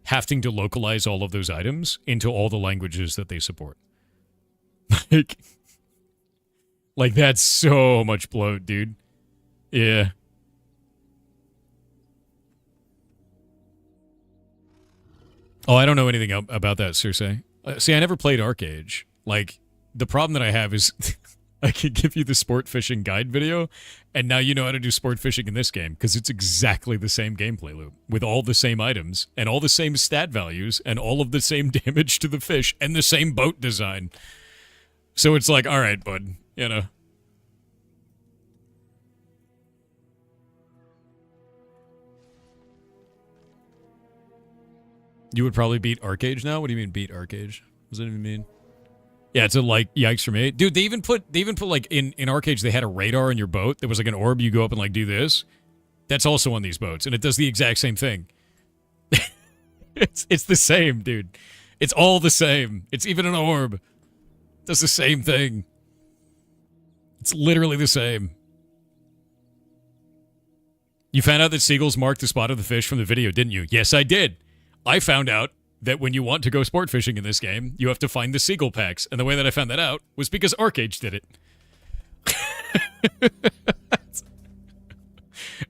having to localize all of those items into all the languages that they support. Like that's so much bloat, dude. Yeah. Oh, I don't know anything about that, Circe. See, I never played Arcage. Like, the problem that I have is I could give you the sport fishing guide video, and now you know how to do sport fishing in this game, because it's exactly the same gameplay loop, with all the same items, and all the same stat values, and all of the same damage to the fish, and the same boat design. So it's like, alright, bud, you know. You would probably beat Arcage now? What do you mean beat Arcage? What does that even mean? Yeah, it's a, like, yikes for me. Dude, they even put like, in Arcage, they had a radar in your boat. There was, like, an orb. You go up and, like, do this. That's also on these boats, and it does the exact same thing. It's the same, dude. It's all the same. It's even an orb. It does the same thing. It's literally the same. You found out that seagulls marked the spot of the fish from the video, didn't you? Yes, I did. I found out that when you want to go sport fishing in this game, you have to find the seagull packs. And the way that I found that out was because Arcage did it.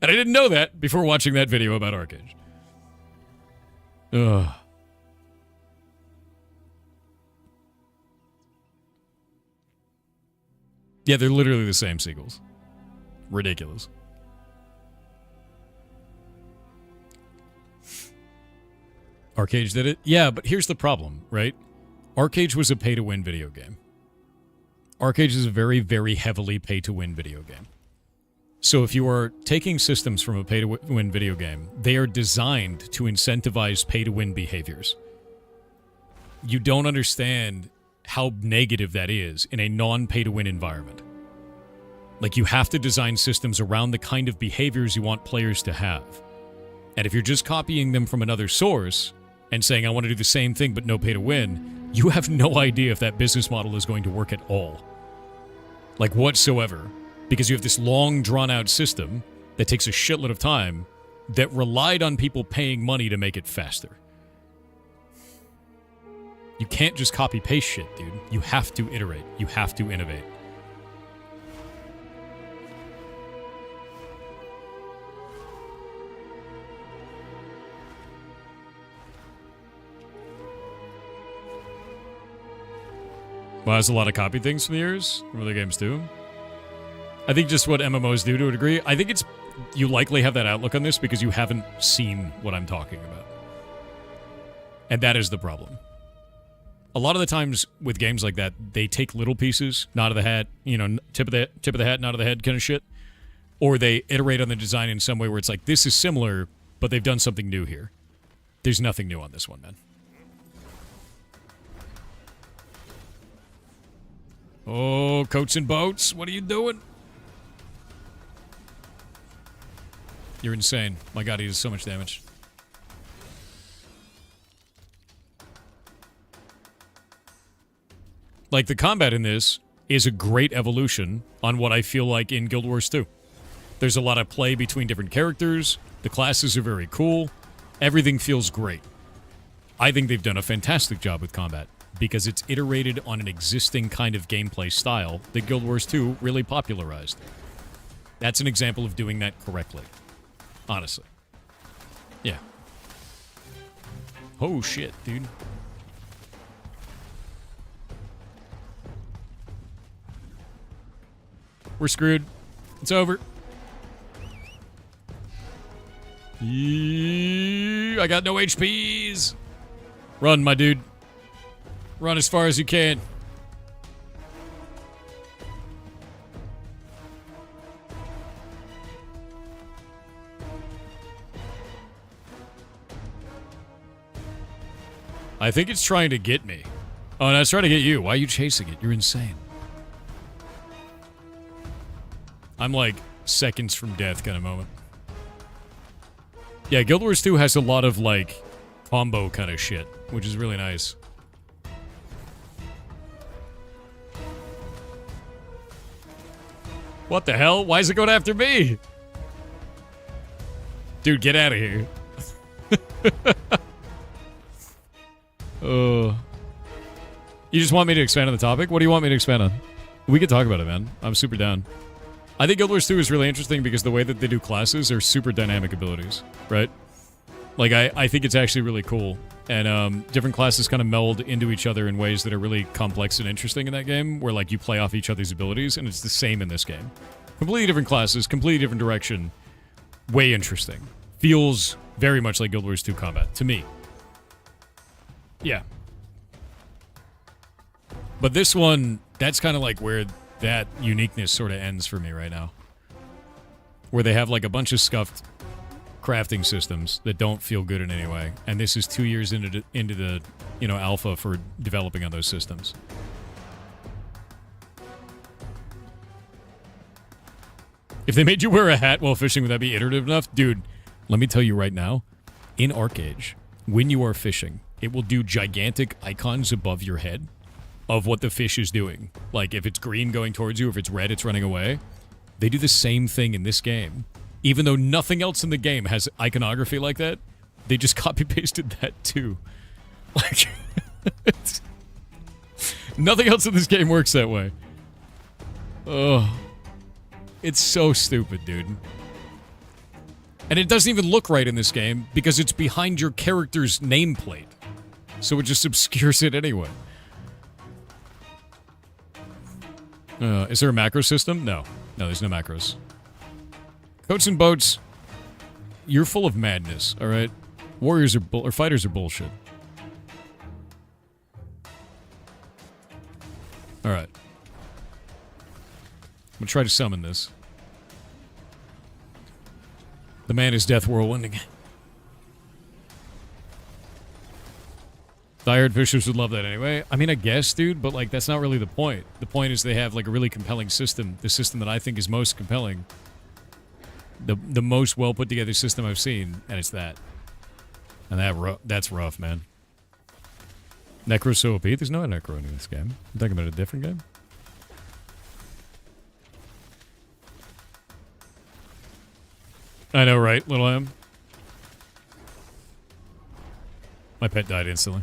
And I didn't know that before watching that video about Arcage. Ugh. Yeah, they're literally the same seagulls. Ridiculous. Arcage did it? Yeah, but here's the problem, right? Arcage was a pay-to-win video game. Arcage is a very, very heavily pay-to-win video game. So if you are taking systems from a pay-to-win video game, they are designed to incentivize pay-to-win behaviors. You don't understand how negative that is in a non-pay-to-win environment. Like, you have to design systems around the kind of behaviors you want players to have. And if you're just copying them from another source and saying, I want to do the same thing but no pay to win, you have no idea if that business model is going to work at all. Like, whatsoever. Because you have this long, drawn-out system that takes a shitload of time that relied on people paying money to make it faster. You can't just copy-paste shit, dude. You have to iterate. You have to innovate. Well, there's a lot of copy things from the years, from other games too. I think just what MMOs do to a degree. I think it's, you likely have that outlook on this because you haven't seen what I'm talking about. And that is the problem. A lot of the times with games like that, they take little pieces, nod of the hat, you know, tip of the hat, nod of the head kind of shit. Or they iterate on the design in some way where it's like, this is similar, but they've done something new here. There's nothing new on this one, man. Oh, coats and boats, what are you doing? You're insane. My god, he does so much damage. Like, the combat in this is a great evolution on what I feel like in Guild Wars 2. There's a lot of play between different characters. The classes are very cool. Everything feels great. I think they've done a fantastic job with combat, because it's iterated on an existing kind of gameplay style that Guild Wars 2 really popularized. That's an example of doing that correctly. Honestly. Yeah. Oh shit, dude. We're screwed. It's over. I got no HPs. Run, my dude. Run as far as you can. I think it's trying to get me. Oh, no, it's trying to get you. Why are you chasing it? You're insane. I'm like seconds from death kind of moment. Yeah, Guild Wars 2 has a lot of like combo kind of shit, which is really nice. What the hell? Why is it going after me? Dude, get out of here. You just want me to expand on the topic? What do you want me to expand on? We could talk about it, man. I'm super down. I think Guild Wars 2 is really interesting because the way that they do classes are super dynamic abilities, right? Like, I think it's actually really cool. And different classes kind of meld into each other in ways that are really complex and interesting in that game, where, like, you play off each other's abilities, and it's the same in this game. Completely different classes, completely different direction. Way interesting. Feels very much like Guild Wars 2 combat, to me. Yeah. But this one, that's kind of like where that uniqueness sort of ends for me right now. Where they have like a bunch of scuffed crafting systems that don't feel good in any way. And this is 2 years into the you know, alpha for developing on those systems. If they made you wear a hat while fishing, would that be iterative enough? Dude, let me tell you right now, in Arcage, when you are fishing, it will do gigantic icons above your head of what the fish is doing. Like, if it's green going towards you, if it's red, it's running away. They do the same thing in this game. Even though nothing else in the game has iconography like that, they just copy-pasted that too. Like, nothing else in this game works that way. Ugh. It's so stupid, dude. And it doesn't even look right in this game because it's behind your character's nameplate. So it just obscures it anyway. Is there a macro system? No. No, there's no macros. Coats and boats, you're full of madness, alright? Warriors are or fighters are bullshit. Alright. I'm gonna try to summon this. The man is death whirlwinding. Diehard fishers would love that anyway. I mean, I guess, dude, but, like, that's not really the point. The point is they have, like, a really compelling system. The system that I think is most compelling. The most well-put-together system I've seen, and it's that. And that's rough, man. Necro's so OP? There's no Necro in this game. I'm talking about a different game? I know, right, Little M? My pet died instantly.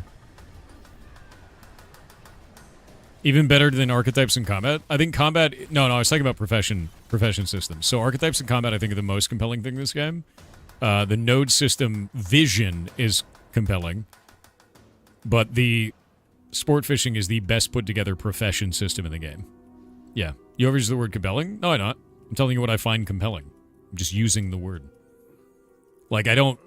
Even better than archetypes in combat? I think combat... No, I was talking about profession systems. So archetypes in combat, I think, are the most compelling thing in this game. The node system vision is compelling. But the sport fishing is the best put-together profession system in the game. Yeah. You ever use the word compelling? No, I'm not. I'm telling you what I find compelling. I'm just using the word. Like, I don't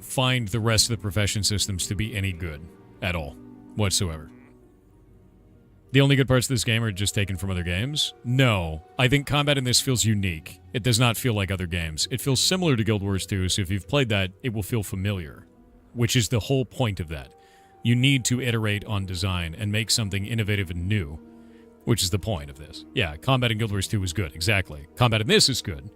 find the rest of the profession systems to be any good at all, whatsoever. The only good parts of this game are just taken from other games? No. I think combat in this feels unique. It does not feel like other games. It feels similar to Guild Wars 2, so if you've played that, it will feel familiar. Which is the whole point of that. You need to iterate on design and make something innovative and new. Which is the point of this. Yeah, combat in Guild Wars 2 is good, exactly. Combat in this is good.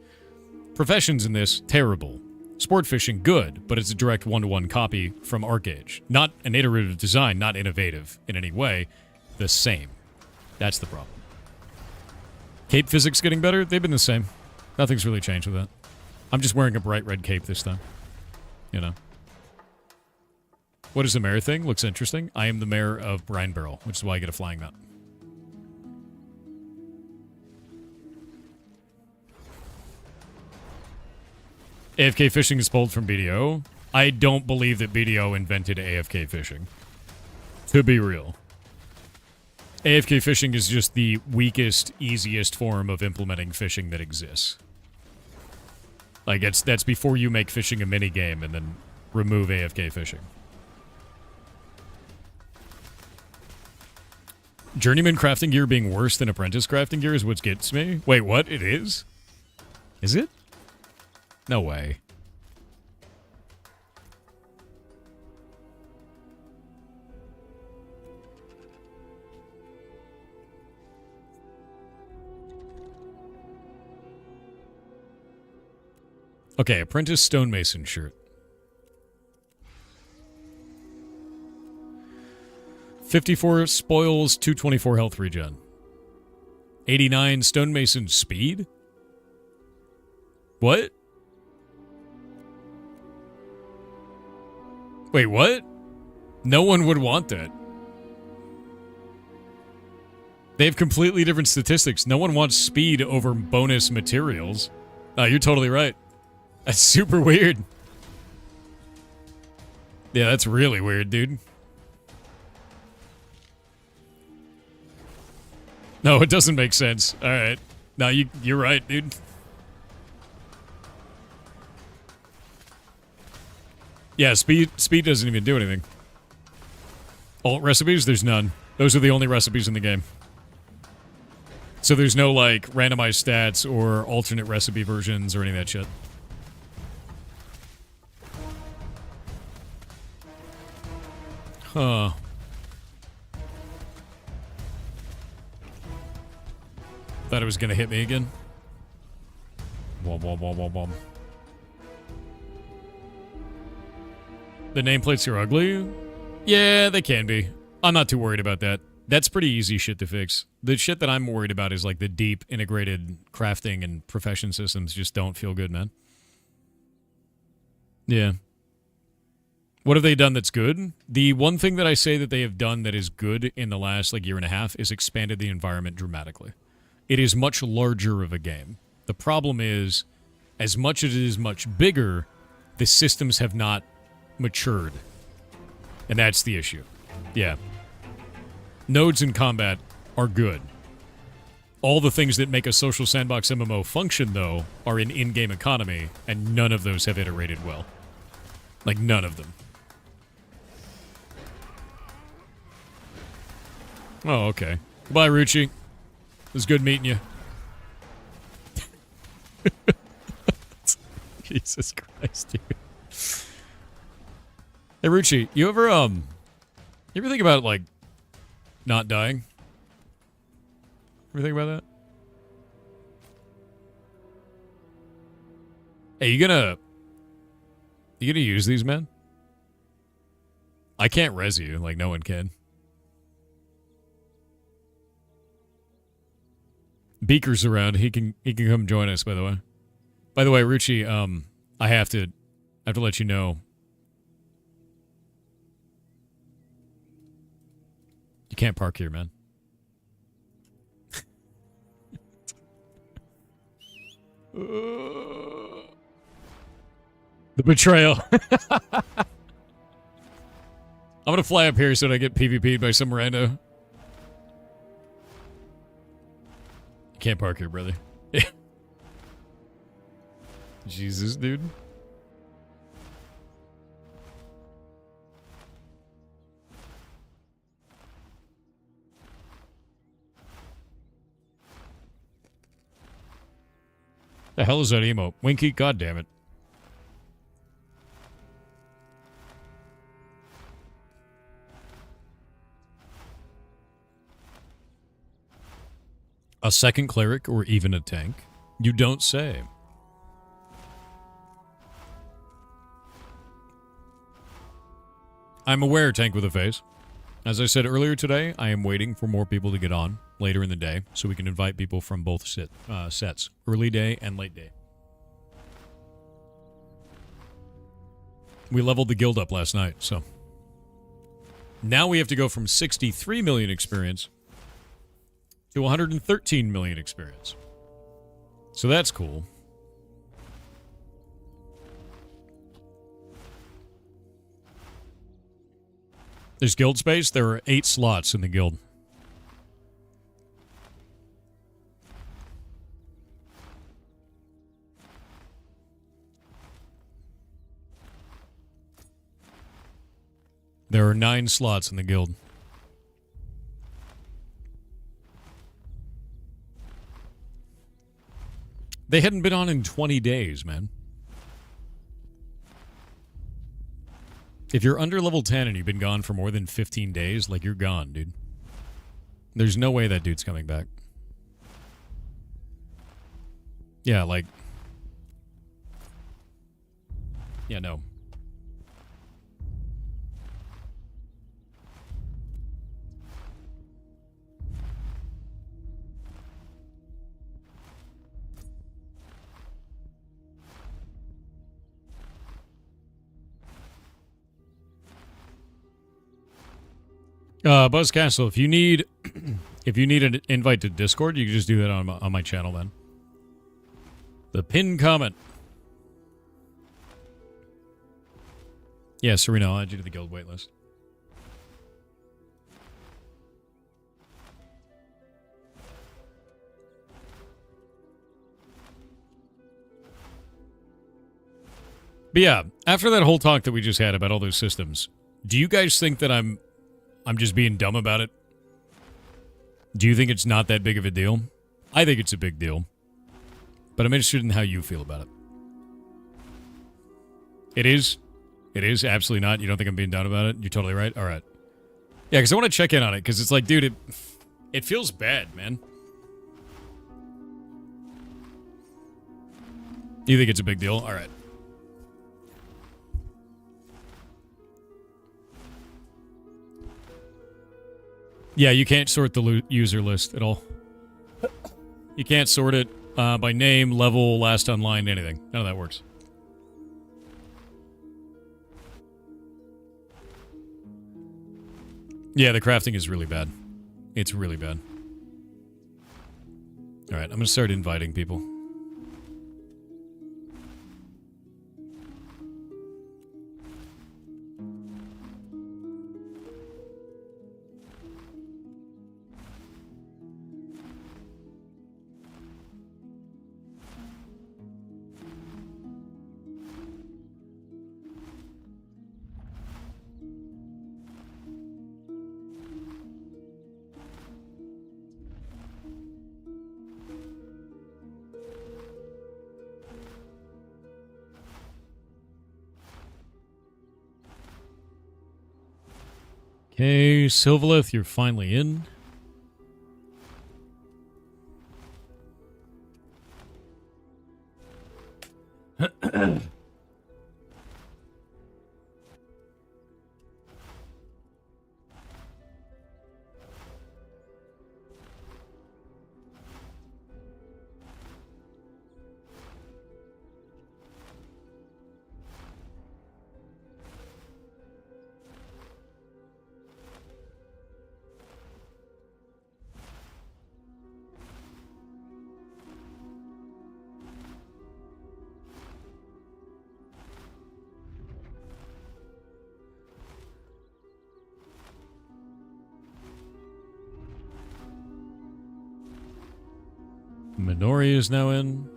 Professions in this, terrible. Sport fishing, good, but it's a direct one-to-one copy from Arcage. Not an iterative design, not innovative in any way. The same. That's the problem. Cape physics getting better? They've been the same. Nothing's really changed with that. I'm just wearing a bright red cape this time. You know. What is the mayor thing? Looks interesting. I am the mayor of Brinebarrel, which is why I get a flying mount. AFK fishing is pulled from BDO. I don't believe that BDO invented AFK fishing. To be real. AFK fishing is just the weakest, easiest form of implementing fishing that exists. Like, that's before you make fishing a minigame and then remove AFK fishing. Journeyman crafting gear being worse than apprentice crafting gear is what gets me. Wait, what? It is? Is it? No way. Okay, apprentice stonemason shirt. 54 spoils, 224 health regen. 89 stonemason speed? What? Wait, what? No one would want that. They have completely different statistics. No one wants speed over bonus materials. Oh, you're totally right. That's super weird. Yeah, that's really weird, dude. No, it doesn't make sense. All right. No, you're right, dude. Yeah, speed doesn't even do anything. Alt recipes, there's none. Those are the only recipes in the game. So there's no, like, randomized stats or alternate recipe versions or any of that shit. Huh. Thought it was gonna hit me again. Wom, wom, wom, wom, wom. The nameplates are ugly? Yeah, they can be. I'm not too worried about that. That's pretty easy shit to fix. The shit that I'm worried about is like the deep integrated crafting and profession systems just don't feel good, man. Yeah. What have they done that's good? The one thing that I say that they have done that is good in the last like year and a half is expanded the environment dramatically. It is much larger of a game. The problem is, as much as it is much bigger, the systems have not matured. And that's the issue. Yeah. Nodes in combat are good. All the things that make a social sandbox MMO function, though, are in in-game economy, and none of those have iterated well. Like, none of them. Oh, okay. Goodbye, Ruchi. It was good meeting you. Jesus Christ, dude. Hey, Ruchi, you ever think about, like, not dying? Ever think about that? Hey, you gonna use these, man? I can't res you, like no one can. Beaker's around. He can come join us, by the way. By the way, Ruchi, I have to let you know. You can't park here, man. The betrayal. I'm gonna fly up here so that I get PvP'd by some rando. You can't park here, brother. Jesus, dude. The hell is that emote? Winky, goddammit. A second cleric or even a tank? You don't say. I'm aware, tank with a face. As I said earlier today, I am waiting for more people to get on later in the day so we can invite people from both sets, early day and late day. We leveled the guild up last night, so now we have to go from 63 million experience to 113 million experience. So that's cool. There's guild space. There are 8 slots in the guild. There are 9 slots in the guild. They hadn't been on in 20 days, man. If you're under level 10 and you've been gone for more than 15 days, like, you're gone, dude. There's no way that dude's coming back. Yeah, like... Yeah, no. Buzzcastle, if you need an invite to Discord, you can just do that on my channel then. The pinned comment. Yeah, Serena, I'll add you to the guild waitlist. But yeah, after that whole talk that we just had about all those systems, do you guys think that I'm just being dumb about it? Do you think it's not that big of a deal? I think it's a big deal. But I'm interested in how you feel about it. It is? It is? Absolutely not? You don't think I'm being dumb about it? You're totally right? All right. Yeah, because I want to check in on it, because it's like, dude, it feels bad, man. You think it's a big deal? All right. Yeah, you can't sort the user list at all. You can't sort it by name, level, last online, anything. None of that works. Yeah, the crafting is really bad. It's really bad. Alright, I'm going to start inviting people. Okay, Sylvalith, you're finally in. Minori is now in.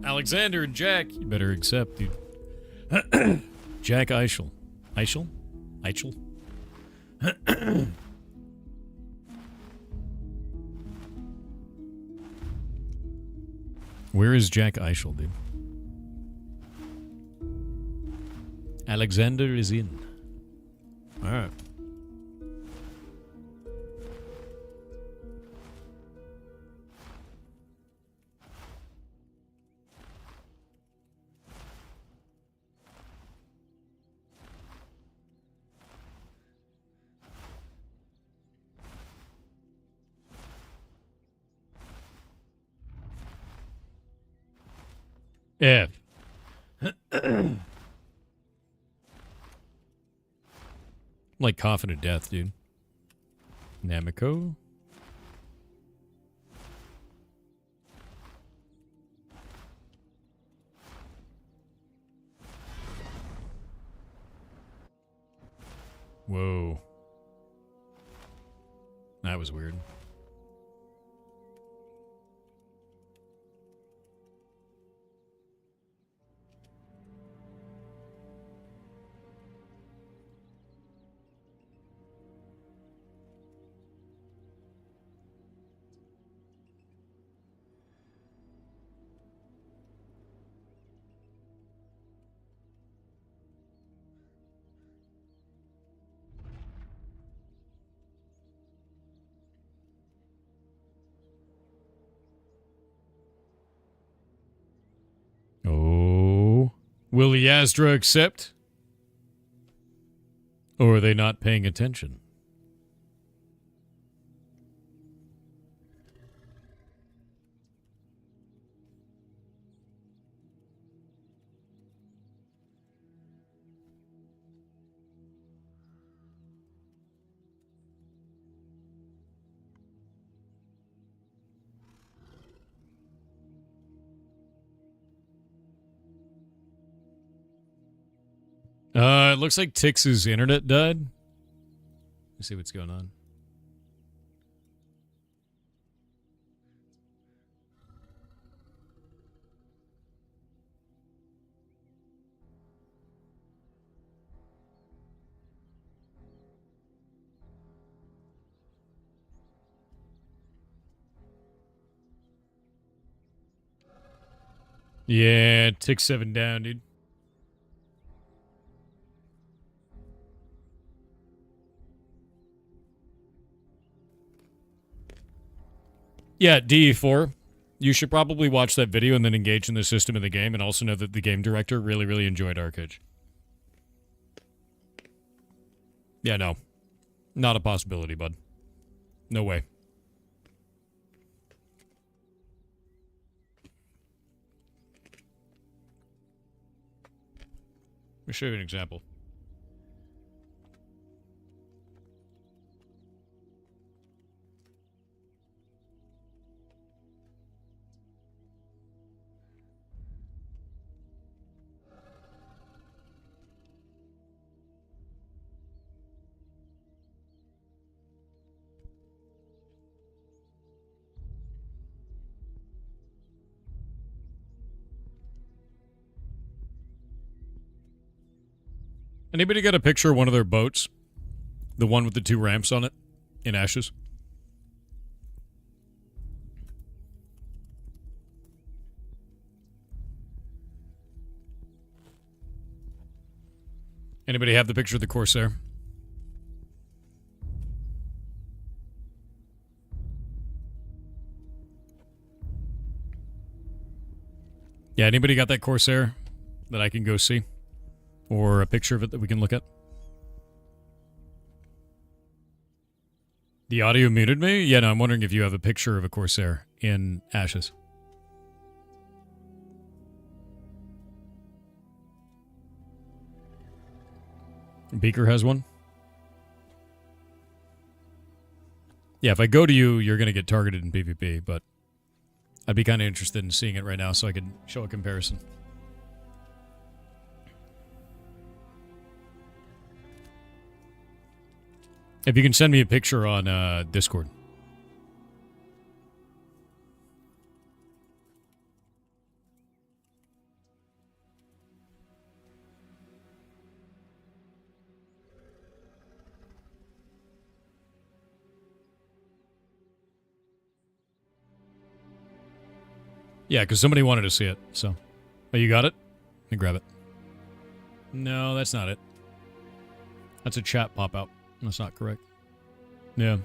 Alexander and Jack, you better accept, dude. Jack Eichel. Eichel? Eichel? Where is Jack Eichel, dude? Alexander is in. Alright. Yeah. Like coughing to death, dude. Namiko. Whoa. That was weird. Oh. Will Yazdra accept? Or are they not paying attention? It looks like Tix's internet died. Let's see what's going on. Yeah, Tix 7 down, dude. Yeah, DE4. You should probably watch that video and then engage in the system of the game, and also know that the game director really, really enjoyed Arcage. Yeah, no. Not a possibility, bud. No way. Let me show you an example. Anybody got a picture of one of their boats? The one with the 2 ramps on it? In Ashes? Anybody have the picture of the Corsair? Yeah, anybody got that Corsair that I can go see? Or a picture of it that we can look at? The audio muted me? Yeah, no, I'm wondering if you have a picture of a Corsair in Ashes. Beaker has one? Yeah, if I go to you, you're going to get targeted in PvP, but I'd be kind of interested in seeing it right now so I could show a comparison. If you can send me a picture on Discord. Yeah, because somebody wanted to see it, so. Oh, you got it? Let me grab it. No, that's not it. That's a chat pop-out. That's not correct. Yeah.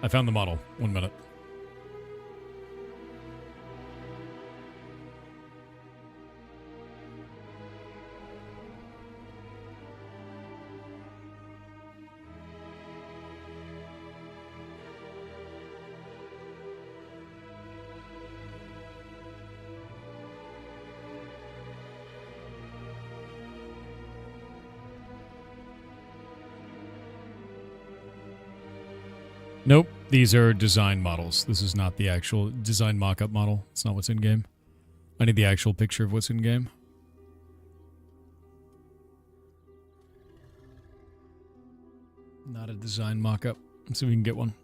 I found the model. 1 minute. Nope, these are design models. This is not the actual design mock-up model. It's not what's in-game. I need the actual picture of what's in-game. Not a design mock-up. Let's see if we can get one.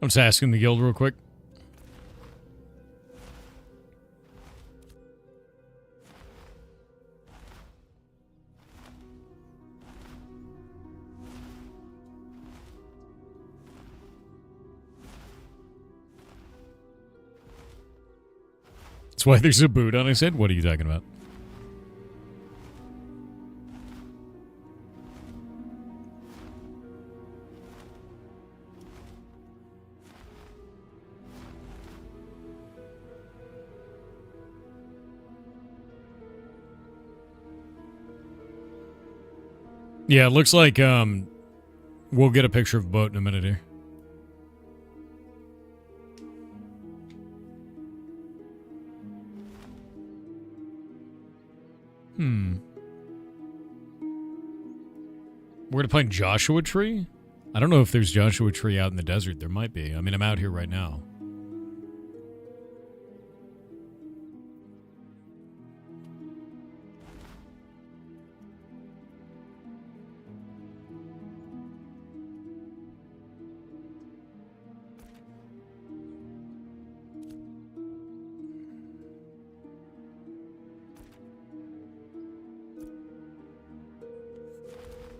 I'm just asking the guild real quick. That's why there's a boot on his head? What are you talking about? Yeah, it looks like we'll get a picture of a boat in a minute here. We're gonna find Joshua Tree? I don't know if there's Joshua Tree out in the desert. There might be. I mean, I'm out here right now.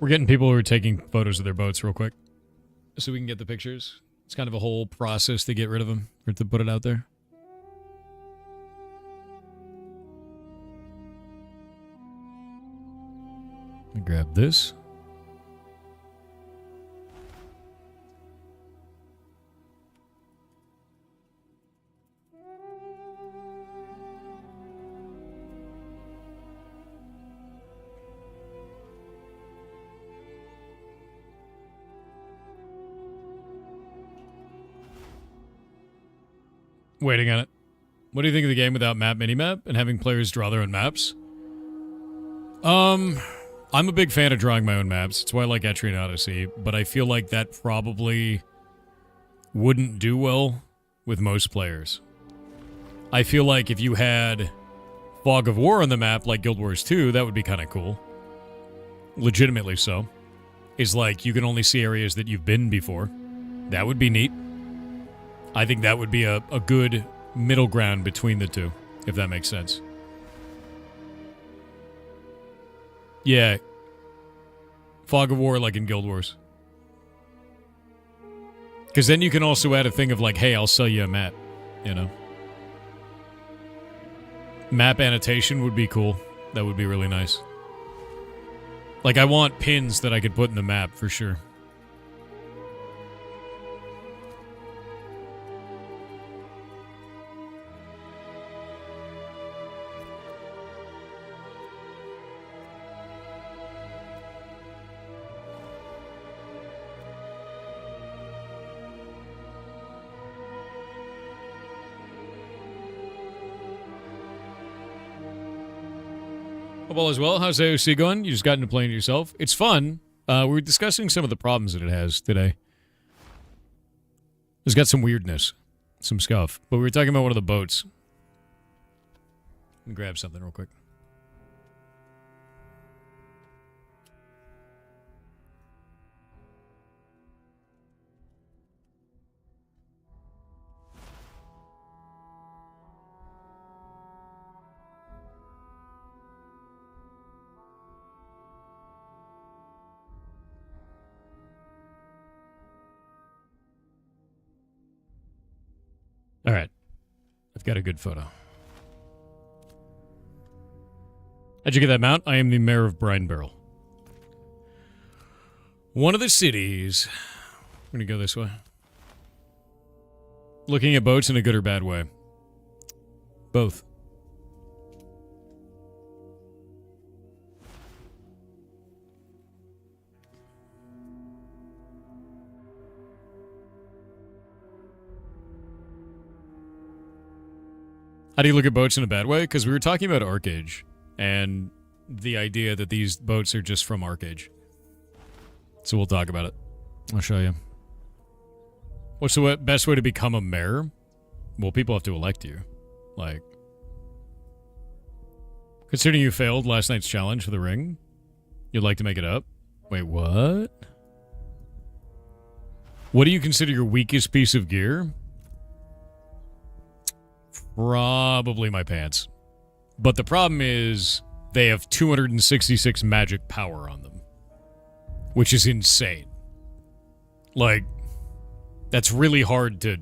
We're getting people who are taking photos of their boats real quick so we can get the pictures. It's kind of a whole process to get rid of them or to put it out there. Let me grab this. Waiting on it. What do you think of the game without map minimap and having players draw their own maps? I'm a big fan of drawing my own maps. It's why I like Etrian Odyssey, but I feel like that probably wouldn't do well with most players. I feel like if you had Fog of War on the map like Guild Wars 2, that would be kind of cool. Legitimately so. Is like you can only see areas that you've been before. That would be neat. I think that would be a good middle ground between the two, if that makes sense. Yeah. Fog of War like in Guild Wars. Because then you can also add a thing of like, hey, I'll sell you a map, you know? Map annotation would be cool. That would be really nice. Like, I want pins that I could put in the map, for sure. Hope all is well. How's AOC going? You just got into playing it yourself. It's fun. We were discussing some of the problems that it has today. It's got some weirdness, some scuff. But we were talking about one of the boats. Let me grab something real quick. All right. I've got a good photo. How'd you get that mount? I am the mayor of Brinebarrel. One of the cities. I'm going to go this way. Looking at boats in a good or bad way. Both. How do you look at boats in a bad way? Because we were talking about Arcage and the idea that these boats are just from Arcage. So we'll talk about it. I'll show you. What's the best way to become a mayor? Well, people have to elect you. Like, considering you failed last night's challenge for the ring, you'd like to make it up? Wait, what? What do you consider your weakest piece of gear? Probably my pants. But the problem is they have 266 magic power on them, which is insane. Like, that's really hard to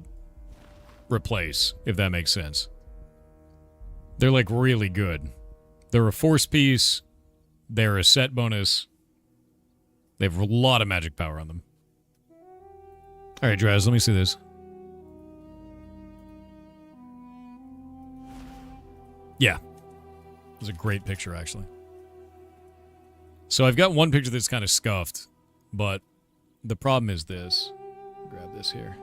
replace, if that makes sense. They're, like, really good. They're a force piece. They're a set bonus. They have a lot of magic power on them. All right, Draz, let me see this. Yeah. It was a great picture, actually. So I've got one picture that's kind of scuffed, but the problem is this. Grab this here.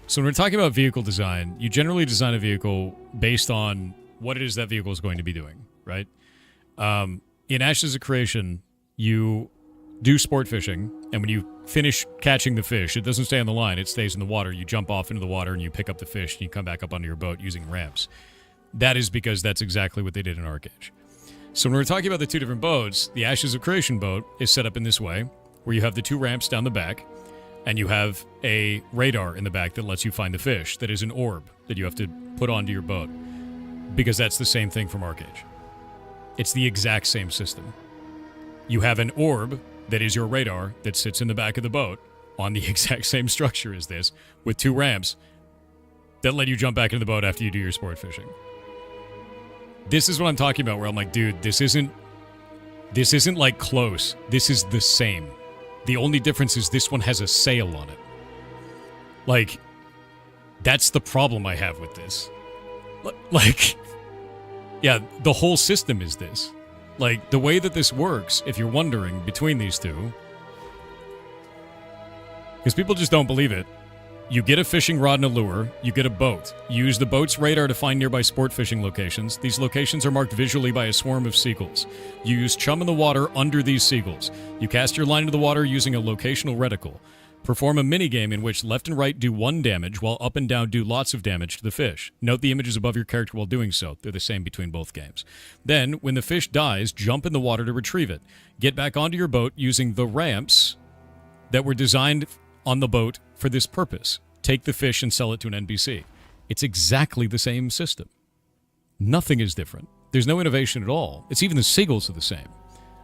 So when we're talking about vehicle design, you generally design a vehicle based on what it is that vehicle is going to be doing, right? In Ashes of Creation, you do sport fishing, and when you finish catching the fish, it doesn't stay on the line, it stays in the water. You jump off into the water and you pick up the fish and you come back up onto your boat using ramps. That is because that's exactly what they did in Arcage. So when we're talking about the two different boats, the Ashes of Creation boat is set up in this way, where you have the two ramps down the back, and you have a radar in the back that lets you find the fish, that is an orb that you have to put onto your boat, because that's the same thing from Arcage. It's the exact same system. You have an orb that is your radar that sits in the back of the boat on the exact same structure as this, with two ramps that let you jump back into the boat after you do your sport fishing. This is what I'm talking about, where I'm like, dude, this isn't like close. This is the same. The only difference is this one has a sail on it. Like, that's the problem I have with this. Like, yeah, the whole system is this. Like, the way that this works, if you're wondering, between these two, because people just don't believe it, you get a fishing rod and a lure, you get a boat. You use the boat's radar to find nearby sport fishing locations. These locations are marked visually by a swarm of seagulls. You use chum in the water under these seagulls. You cast your line into the water using a locational reticle. Perform a minigame in which left and right do 1 damage, while up and down do lots of damage to the fish. Note the images above your character while doing so. They're the same between both games. Then, when the fish dies, jump in the water to retrieve it. Get back onto your boat using the ramps that were designed on the boat for this purpose. Take the fish and sell it to an NPC. It's exactly the same system. Nothing is different. There's no innovation at all. It's even the seagulls are the same.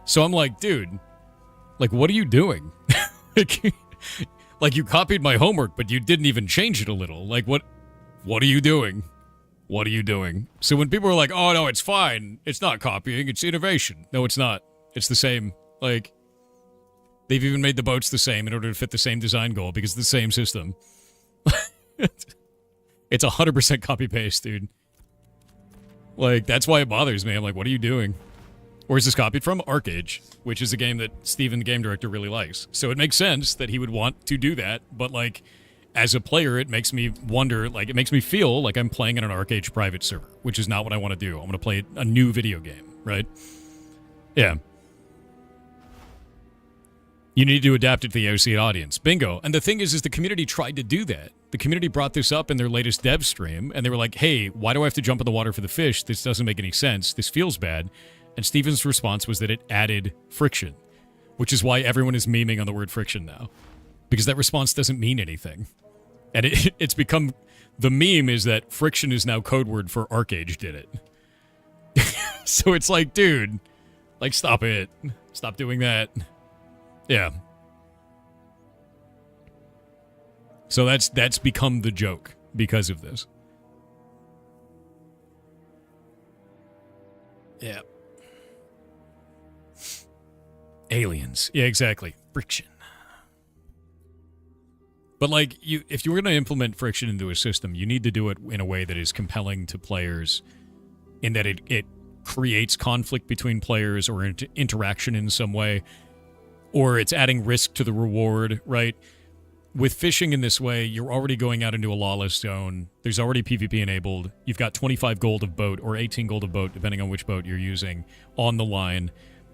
So I'm like, dude, like, what are you doing? Like, you copied my homework, but you didn't even change it a little. Like, what are you doing? What are you doing? So when people are like, oh, no, it's fine. It's not copying. It's innovation. No, it's not. It's the same. Like, they've even made the boats the same in order to fit the same design goal because it's the same system. It's 100% copy-paste, dude. Like, that's why it bothers me. I'm like, what are you doing? Where is this copied from? Arcage, which is a game that Steven, the game director, really likes. So it makes sense that he would want to do that, but, like, as a player, it makes me wonder, like, it makes me feel like I'm playing in an Arcage private server, which is not what I want to do. I want to play a new video game, right? Yeah. You need to adapt it to the OC audience. Bingo. And the thing is the community tried to do that. The community brought this up in their latest dev stream, and they were like, hey, why do I have to jump in the water for the fish? This doesn't make any sense. This feels bad. And Steven's response was that it added friction, which is why everyone is memeing on the word friction now, because that response doesn't mean anything. And it's become, the meme is that friction is now code word for Arcage did it. So it's like, dude, like, stop it. Stop doing that. Yeah. So that's become the joke because of this. Yeah. Aliens. Yeah, exactly. Friction. But, like, if you were going to implement friction into a system, you need to do it in a way that is compelling to players, in that it creates conflict between players or interaction in some way, or it's adding risk to the reward, right? with fishing in this way, you're already going out into a lawless zone. There's already PvP enabled. You've got 25 gold of boat or 18 gold of boat, depending on which boat you're using, on the line.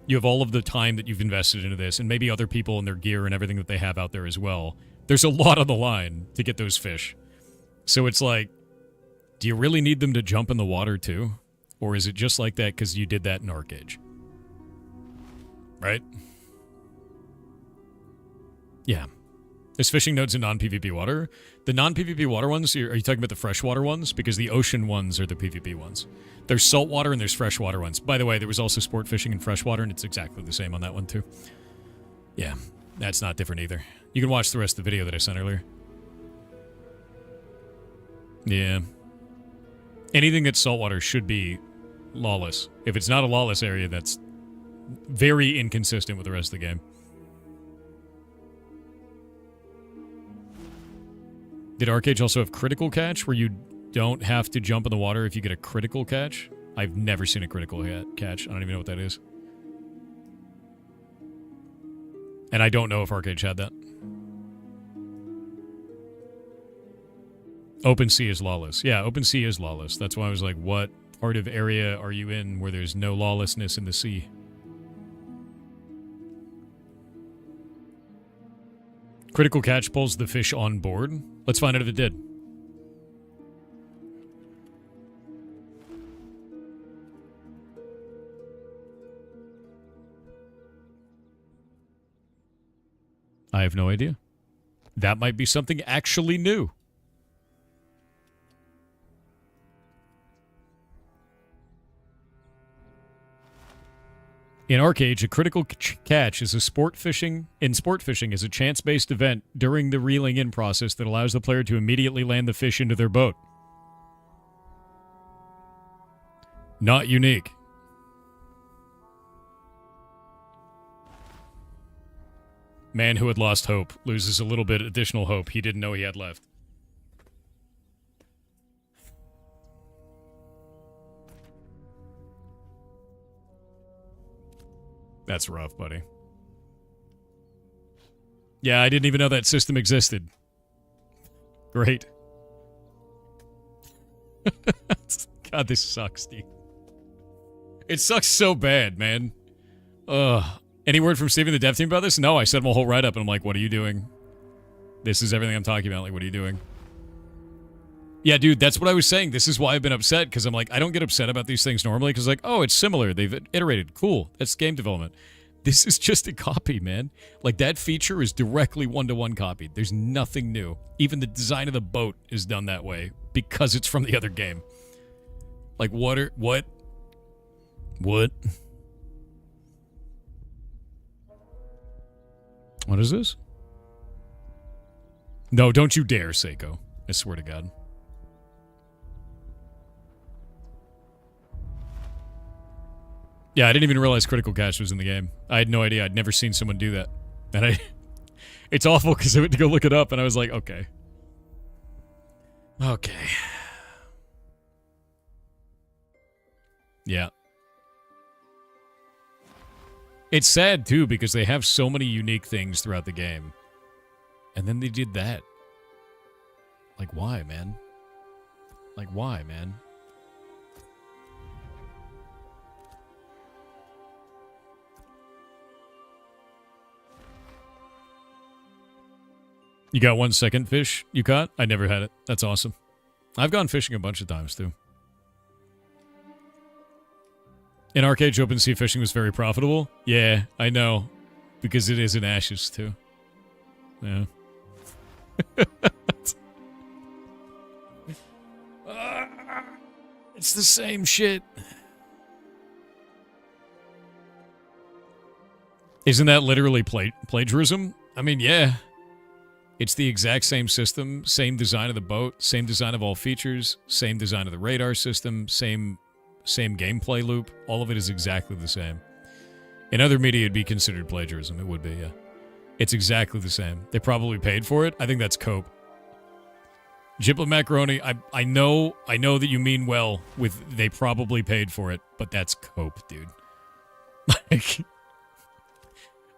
You have all of the time that you've invested into this, and maybe other people and their gear and everything that they have out there as well. There's a lot on the line to get those fish. So it's like, do you really need them to jump in the water too? Or is it just like that because you did that in Arcade? Right? Yeah. There's fishing nodes in non-PvP water. The non-PvP water ones, are you talking about the freshwater ones? Because the ocean ones are the PvP ones. There's saltwater and there's freshwater ones. By the way, there was also sport fishing in freshwater, and it's exactly the same on that one too. Yeah, that's not different either. You can watch the rest of the video that I sent earlier. Yeah. Anything that's saltwater should be lawless. If it's not a lawless area, that's very inconsistent with the rest of the game. Did Arcade also have critical catch, where you don't have to jump in the water if you get a critical catch? I've never seen a critical catch. I don't even know what that is. And I don't know if Arcade had that. Open sea is lawless. Yeah, open sea is lawless. That's why I was like, what part of area are you in where there's no lawlessness in the sea? Critical catch pulls the fish on board. Let's find out if it did. I have no idea. That might be something actually new. In Arcade, a critical catch is sport fishing is a chance-based event during the reeling in process that allows the player to immediately land the fish into their boat. Not unique. Man who had lost hope loses a little bit additional hope he didn't know he had left. That's rough, buddy. Yeah, I didn't even know that system existed. Great. God, this sucks, dude. It sucks so bad, man. Ugh. Any word from Steven, the dev team, about this? No, I sent him a whole write-up, and I'm like, what are you doing? This is everything I'm talking about. Like, what are you doing? Yeah, dude, that's what I was saying. This is why I've been upset, because I'm like, I don't get upset about these things normally, because like, oh, it's similar. They've iterated. Cool. That's game development. This is just a copy, man. Like, that feature is directly one-to-one copied. There's nothing new. Even the design of the boat is done that way, because it's from the other game. Like, what? What is this? No, don't you dare, Seiko. I swear to God. Yeah, I didn't even realize critical catch was in the game. I had no idea. I'd never seen someone do that. And it's awful because I went to go look it up and I was like, okay. Okay. Yeah. It's sad, too, because they have so many unique things throughout the game. And then they did that. Like, why, man? Like, why, man? You got 1 second fish you caught? I never had it. That's awesome. I've gone fishing a bunch of times, too. In Arcade, open sea fishing was very profitable. Yeah, I know. Because it is in Ashes, too. Yeah. It's the same shit. Isn't that literally plagiarism? I mean, yeah. It's the exact same system, same design of the boat, same design of all features, same design of the radar system, same gameplay loop. All of it is exactly the same. In other media, it'd be considered plagiarism. It would be, yeah. It's exactly the same. They probably paid for it. I think that's cope. Giblet Macaroni, I know that you mean well with they probably paid for it, but that's cope, dude. Like,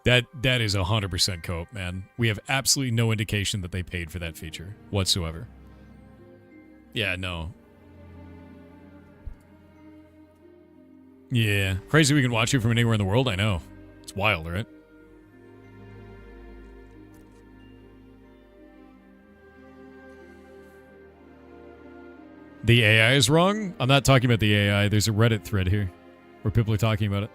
That is 100% co-op, man. We have absolutely no indication that they paid for that feature whatsoever. Yeah, no. Yeah. Crazy we can watch it from anywhere in the world, I know. It's wild, right? The AI is wrong? I'm not talking about the AI. There's a Reddit thread here where people are talking about it.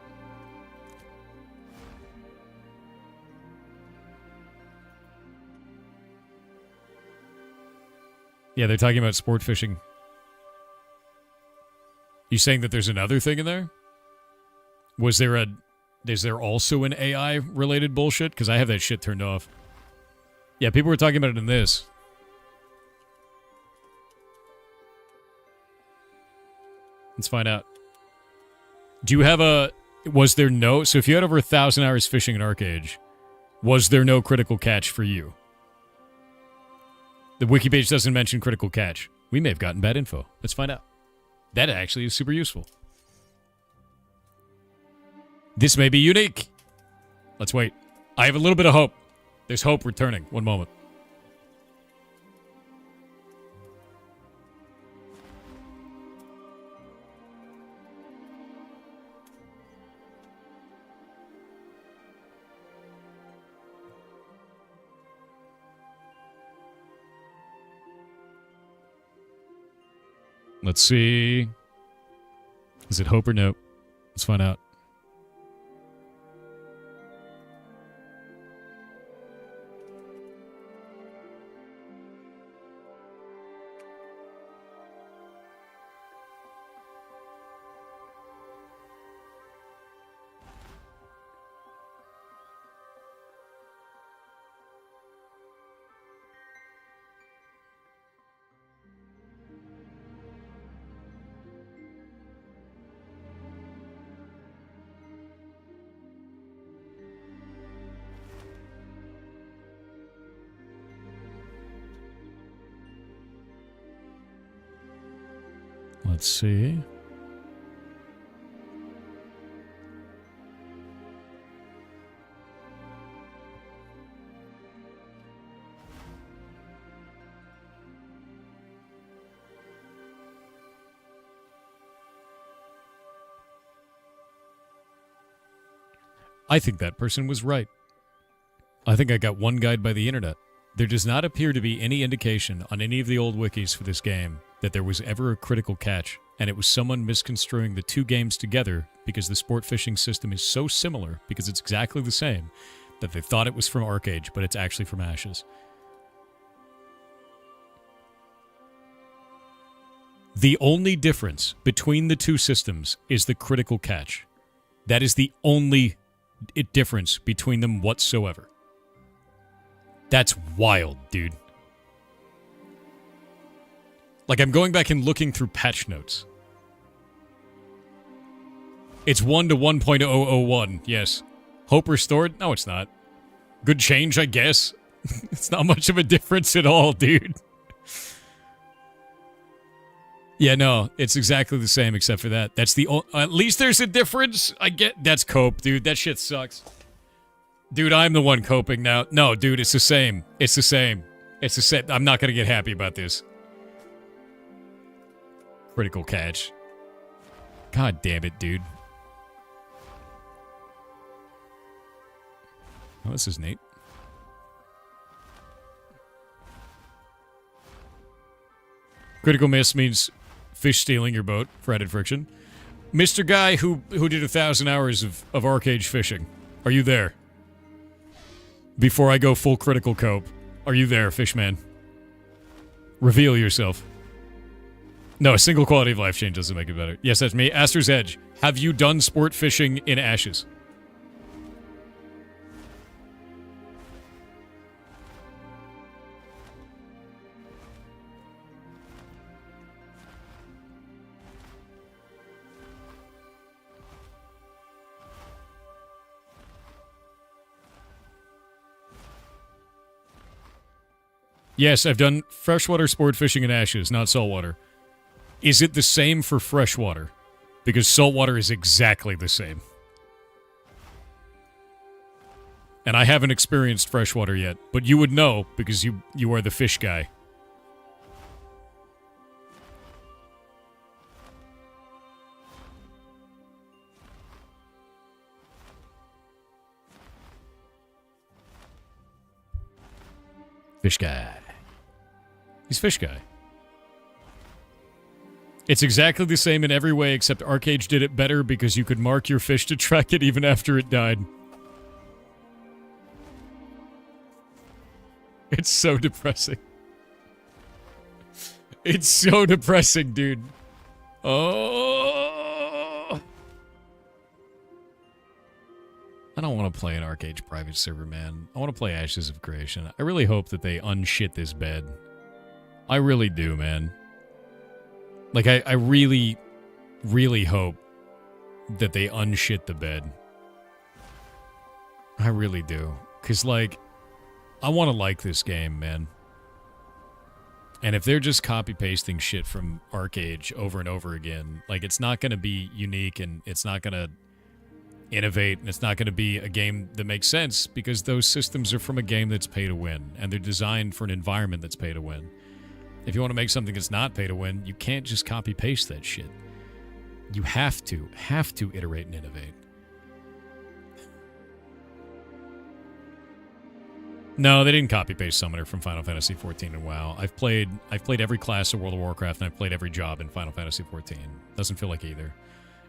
Yeah, they're talking about sport fishing. You saying that there's another thing in there? Is there also an AI related bullshit? Because I have that shit turned off. Yeah, people were talking about it in this. Let's find out. Do you have so if you had over 1,000 hours fishing in Arcade, was there no critical catch for you? The wiki page doesn't mention critical catch. We may have gotten bad info. Let's find out. That actually is super useful. This may be unique. Let's wait. I have a little bit of hope. There's hope returning. One moment. Let's see. Is it hope or no? Let's find out. Let's see. I think that person was right. I think I got one guide by the internet. There does not appear to be any indication on any of the old wikis for this game that there was ever a critical catch, and it was someone misconstruing the two games together because the sport fishing system is so similar, because it's exactly the same, that they thought it was from Arcade, but it's actually from Ashes. The only difference between the two systems is the critical catch. That is the only difference between them whatsoever. That's wild, dude. Like, I'm going back and looking through patch notes. It's 1 to 1.001, yes. Hope restored? No, it's not. Good change, I guess. It's not much of a difference at all, dude. Yeah, no, it's exactly the same except for that. That's the at least there's a difference. I get that's cope, dude. That shit sucks. Dude, I'm the one coping now. No, dude, it's the same. It's the same. It's the same. I'm not going to get happy about this. Critical catch. God damn it, dude. Oh, this is neat. Critical miss means fish stealing your boat for added friction. Mr. Guy who did 1,000 hours of Arcade fishing. Are you there? Before I go full critical cope. Are you there, Fishman? Reveal yourself. No, a single quality of life change doesn't make it better. Yes, that's me. Aster's Edge. Have you done sport fishing in Ashes? Yes, I've done freshwater sport fishing in Ashes, not saltwater. Is it the same for freshwater? Because saltwater is exactly the same. And I haven't experienced freshwater yet, but you would know because you are the fish guy. Fish guy. He's fish guy. It's exactly the same in every way, except Arcade did it better because you could mark your fish to track it even after it died. It's so depressing. It's so depressing, dude. Oh. I don't want to play an Arcade private server, man. I want to play Ashes of Creation. I really hope that they unshit this bed. I really do, man. Like, I really, really hope that they unshit the bed. I really do. Because, like, I want to like this game, man. And if they're just copy-pasting shit from Arcade over and over again, like, it's not going to be unique and it's not going to innovate and it's not going to be a game that makes sense because those systems are from a game that's pay to win and they're designed for an environment that's pay to win. If you want to make something that's not pay to win, you can't just copy-paste that shit. You have to iterate and innovate. No, they didn't copy-paste Summoner from Final Fantasy XIV and WoW. I've played every class of World of Warcraft, and I've played every job in Final Fantasy XIV. Doesn't feel like either.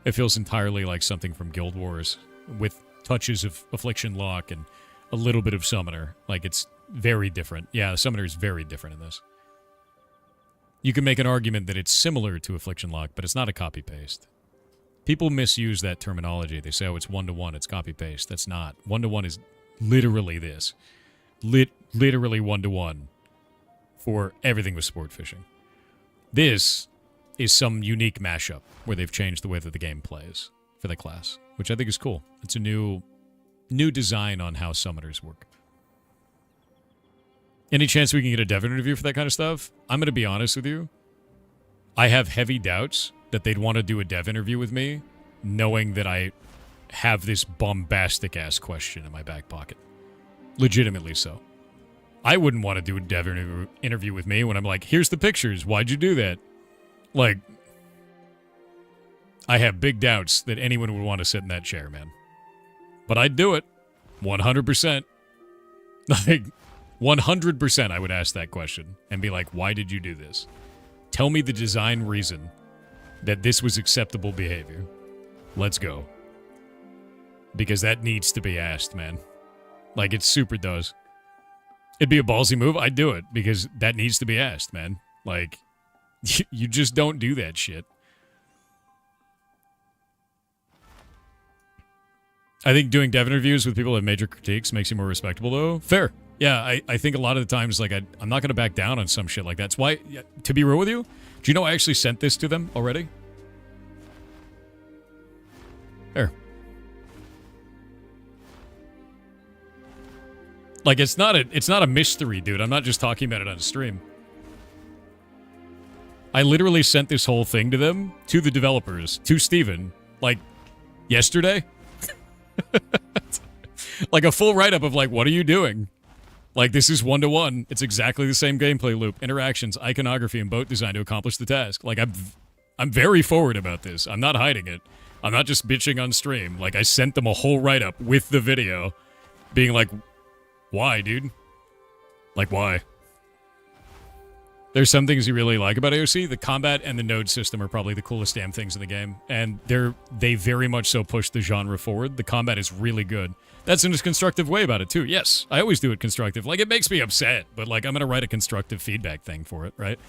It feels entirely like something from Guild Wars, with touches of Affliction Lock and a little bit of Summoner. Like, it's very different. Yeah, the Summoner is very different in this. You can make an argument that it's similar to Affliction Lock, but it's not a copy-paste. People misuse that terminology. They say, oh, it's one-to-one, it's copy-paste. That's not. One-to-one is literally this. Literally one-to-one for everything with sport fishing. This is some unique mashup where they've changed the way that the game plays for the class, which I think is cool. It's a new design on how summoners work. Any chance we can get a dev interview for that kind of stuff? I'm going to be honest with you. I have heavy doubts that they'd want to do a dev interview with me, knowing that I have this bombastic-ass question in my back pocket. Legitimately so. I wouldn't want to do a dev interview with me when I'm like, here's the pictures, why'd you do that? Like, I have big doubts that anyone would want to sit in that chair, man. But I'd do it. 100%. Like, 100% I would ask that question and be like, why did you do this? Tell me the design reason that this was acceptable behavior. Let's go. Because that needs to be asked, man. Like, it super does. It'd be a ballsy move. I'd do it because that needs to be asked, man. Like, you just don't do that shit. I think doing dev interviews with people who have major critiques makes you more respectable, though. Fair. Yeah, I think a lot of the times, like, I'm not going to back down on some shit like that. That's why, to be real with you, do you know I actually sent this to them already? There. Like, it's not a mystery, dude. I'm not just talking about it on stream. I literally sent this whole thing to them, to the developers, to Steven, like, yesterday. Like, a full write-up of, like, what are you doing? Like, this is one-to-one. It's exactly the same gameplay loop, interactions, iconography, and boat design to accomplish the task. Like, I'm very forward about this. I'm not hiding it. I'm not just bitching on stream. Like, I sent them a whole write-up with the video, being like, why, dude? Like, why? There's some things you really like about AOC. The combat and the node system are probably the coolest damn things in the game. And they very much so push the genre forward. The combat is really good. That's in a constructive way about it, too. Yes, I always do it constructive. Like, it makes me upset, but, like, I'm going to write a constructive feedback thing for it, right?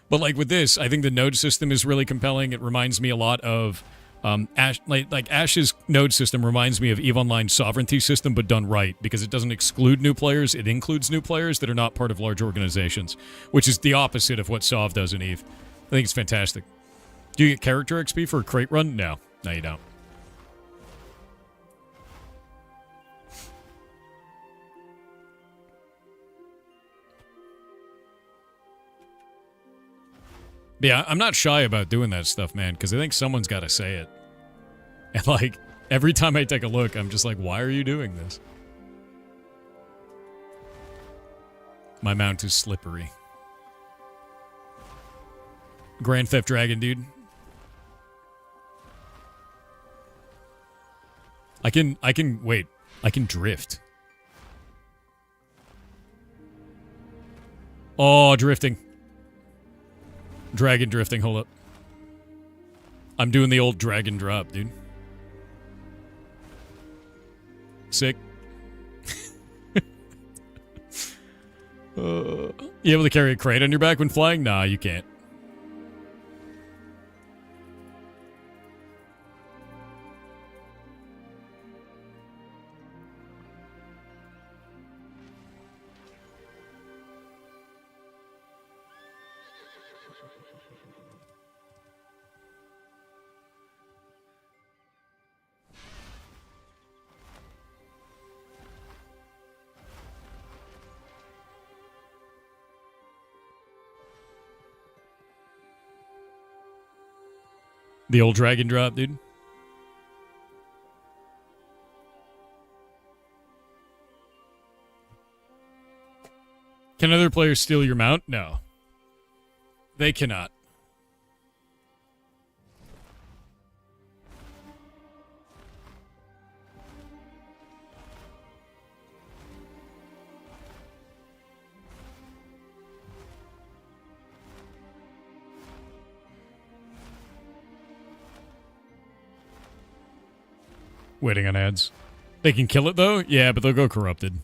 But, like, with this, I think the node system is really compelling. It reminds me a lot of... Ash's node system reminds me of EVE Online's sovereignty system, but done right, because it doesn't exclude new players, it includes new players that are not part of large organizations, which is the opposite of what Sov does in EVE. I think it's fantastic. Do you get character XP for a crate run? No, you don't. But yeah, I'm not shy about doing that stuff, man, because I think someone's got to say it. And, like, every time I take a look, I'm just like, why are you doing this? My mount is slippery. Grand Theft Dragon, dude. I can wait. I can drift. Oh, drifting. Dragon drifting, hold up. I'm doing the old dragon drop, dude. Sick. You able to carry a crate on your back when flying? Nah, you can't. The old dragon drop, dude. Can other players steal your mount? No. They cannot. Waiting on ads. They can kill it, though? Yeah, but they'll go corrupted.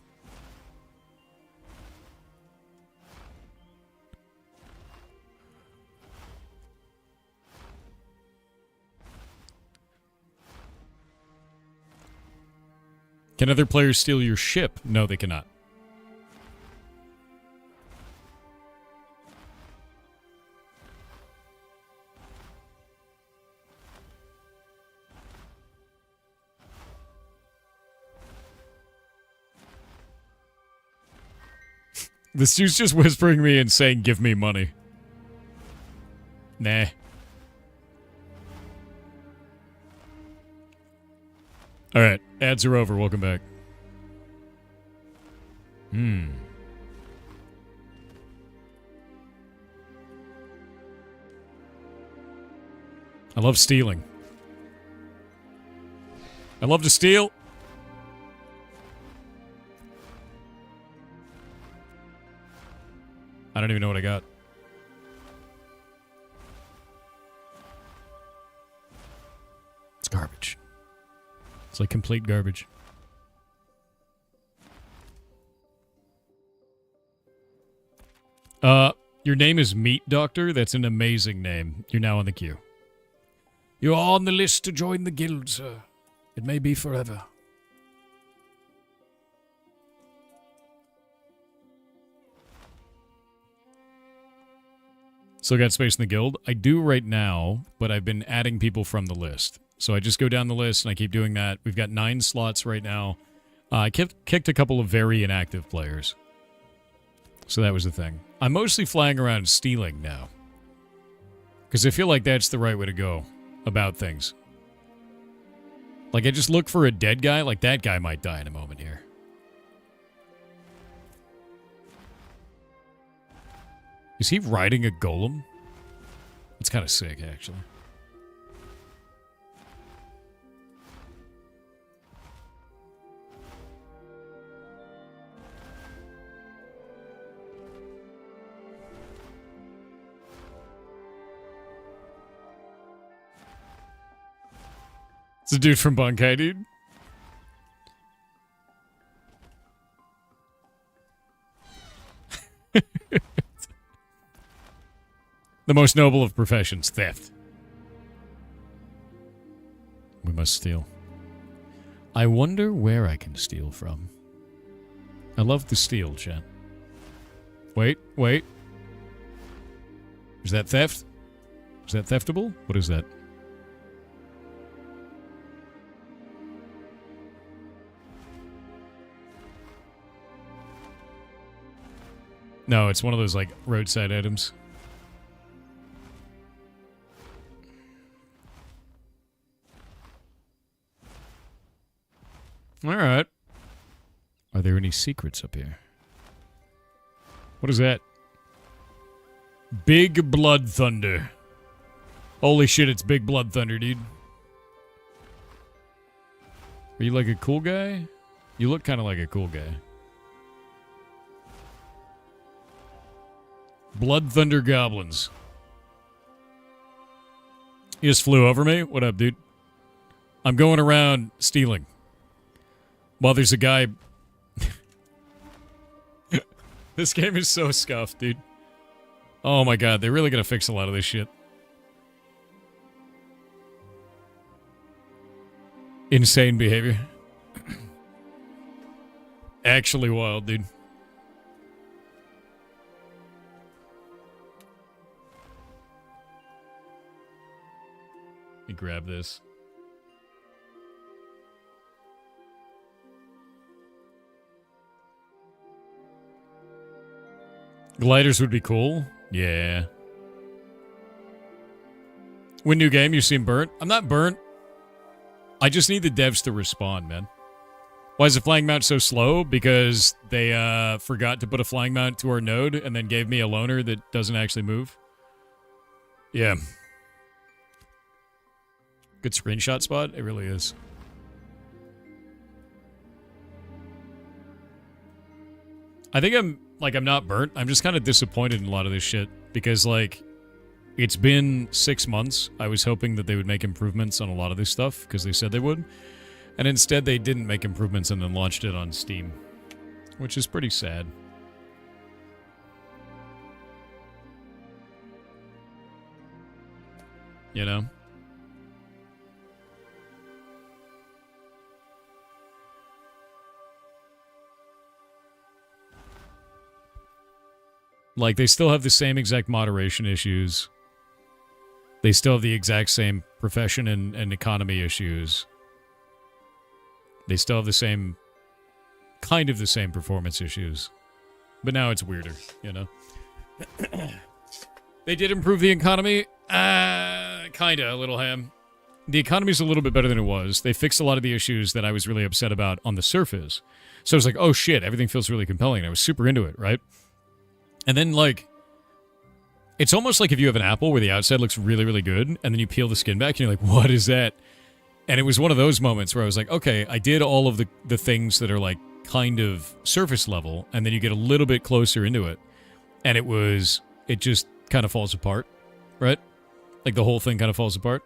Can other players steal your ship? No, they cannot. This dude's just whispering me and saying, give me money. Nah. Alright, ads are over. Welcome back. I love stealing. I love to steal. I don't even know what I got. It's garbage. It's like complete garbage. Your name is Meat Doctor? That's an amazing name. You're now on the queue. You are on the list to join the guild, sir. It may be forever. Still got space in the guild? I do right now, but I've been adding people from the list. So I just go down the list and I keep doing that. We've got 9 slots right now. I kicked a couple of very inactive players. So that was the thing. I'm mostly flying around stealing now. Because I feel like that's the right way to go about things. Like, I just look for a dead guy. Like, that guy might die in a moment here. Is he riding a golem? It's kind of sick, actually. It's a dude from Bunkai, dude. The most noble of professions, theft. We must steal. I wonder where I can steal from. I love to steal, chat. Wait. Is that theft? Is that theftable? What is that? No, it's one of those, like, roadside items. Alright. Are there any secrets up here? What is that? Big Blood Thunder. Holy shit, it's Big Blood Thunder, dude. Are you like a cool guy? You look kind of like a cool guy. Blood Thunder Goblins. You just flew over me? What up, dude? I'm going around stealing. While there's a guy... This game is so scuffed, dude. Oh my god, they're really gonna fix a lot of this shit. Insane behavior. Actually wild, dude. Let me grab this. Gliders would be cool. Yeah. Win new game, you seem burnt. I'm not burnt. I just need the devs to respond, man. Why is the flying mount so slow? Because they forgot to put a flying mount to our node and then gave me a loner that doesn't actually move. Yeah. Good screenshot spot. It really is. I think I'm not burnt. I'm just kind of disappointed in a lot of this shit because like it's been 6 months. I was hoping that they would make improvements on a lot of this stuff because they said they would. And instead they didn't make improvements and then launched it on Steam, which is pretty sad. You know? Like, they still have the same exact moderation issues. They still have the exact same profession and economy issues. They still have the same, kind of the same performance issues. But now it's weirder, you know? They did improve the economy. Kinda, a little ham. The economy's a little bit better than it was. They fixed a lot of the issues that I was really upset about on the surface. So I was like, oh shit, everything feels really compelling. I was super into it, right? And then, like, it's almost like if you have an apple where the outside looks really, really good, and then you peel the skin back, and you're like, what is that? And it was one of those moments where I was like, okay, I did all of the things that are, like, kind of surface level, and then you get a little bit closer into it, and it just kind of falls apart, right? Like, the whole thing kind of falls apart.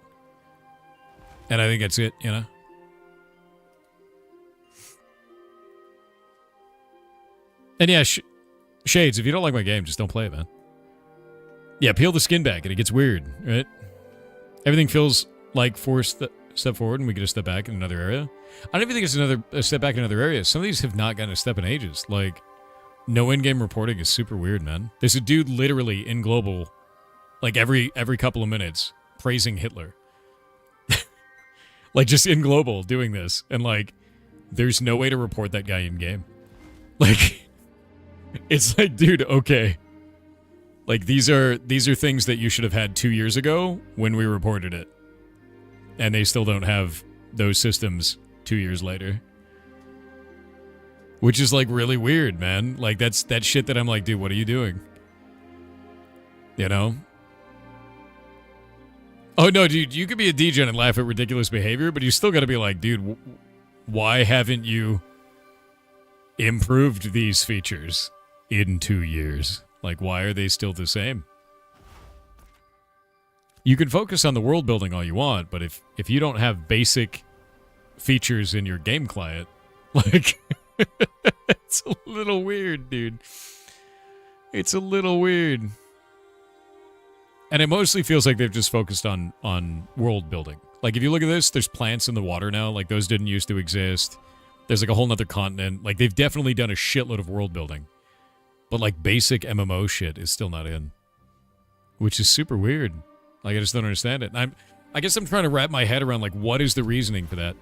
And I think that's it, you know? And yeah, Shades, if you don't like my game, just don't play it, man. Yeah, peel the skin back and it gets weird, right? Everything feels like forced step forward and we get a step back in another area. I don't even think it's a step back in another area. Some of these have not gotten a step in ages. Like, no in-game reporting is super weird, man. There's a dude literally in global, like every couple of minutes, praising Hitler. Like, just in global doing this. And, like, there's no way to report that guy in-game. Like... It's like, dude, okay. Like, these are things that you should have had 2 years ago when we reported it. And they still don't have those systems 2 years later. Which is, like, really weird, man. Like, that's that shit that I'm like, dude, what are you doing? You know? Oh, no, dude, you could be a degen and laugh at ridiculous behavior, but you still gotta be like, dude, why haven't you improved these features in 2 years? Like, why are they still the same? You can focus on the world building all you want, but if you don't have basic features in your game client, like, it's a little weird, dude. It's a little weird. And it mostly feels like they've just focused on world building. Like, if you look at this, there's plants in the water now. Like, those didn't used to exist. There's, like, a whole nother continent. Like, they've definitely done a shitload of world building. But, like, basic MMO shit is still not in. Which is super weird. Like, I just don't understand it. And I guess I'm trying to wrap my head around, like, what is the reasoning for that?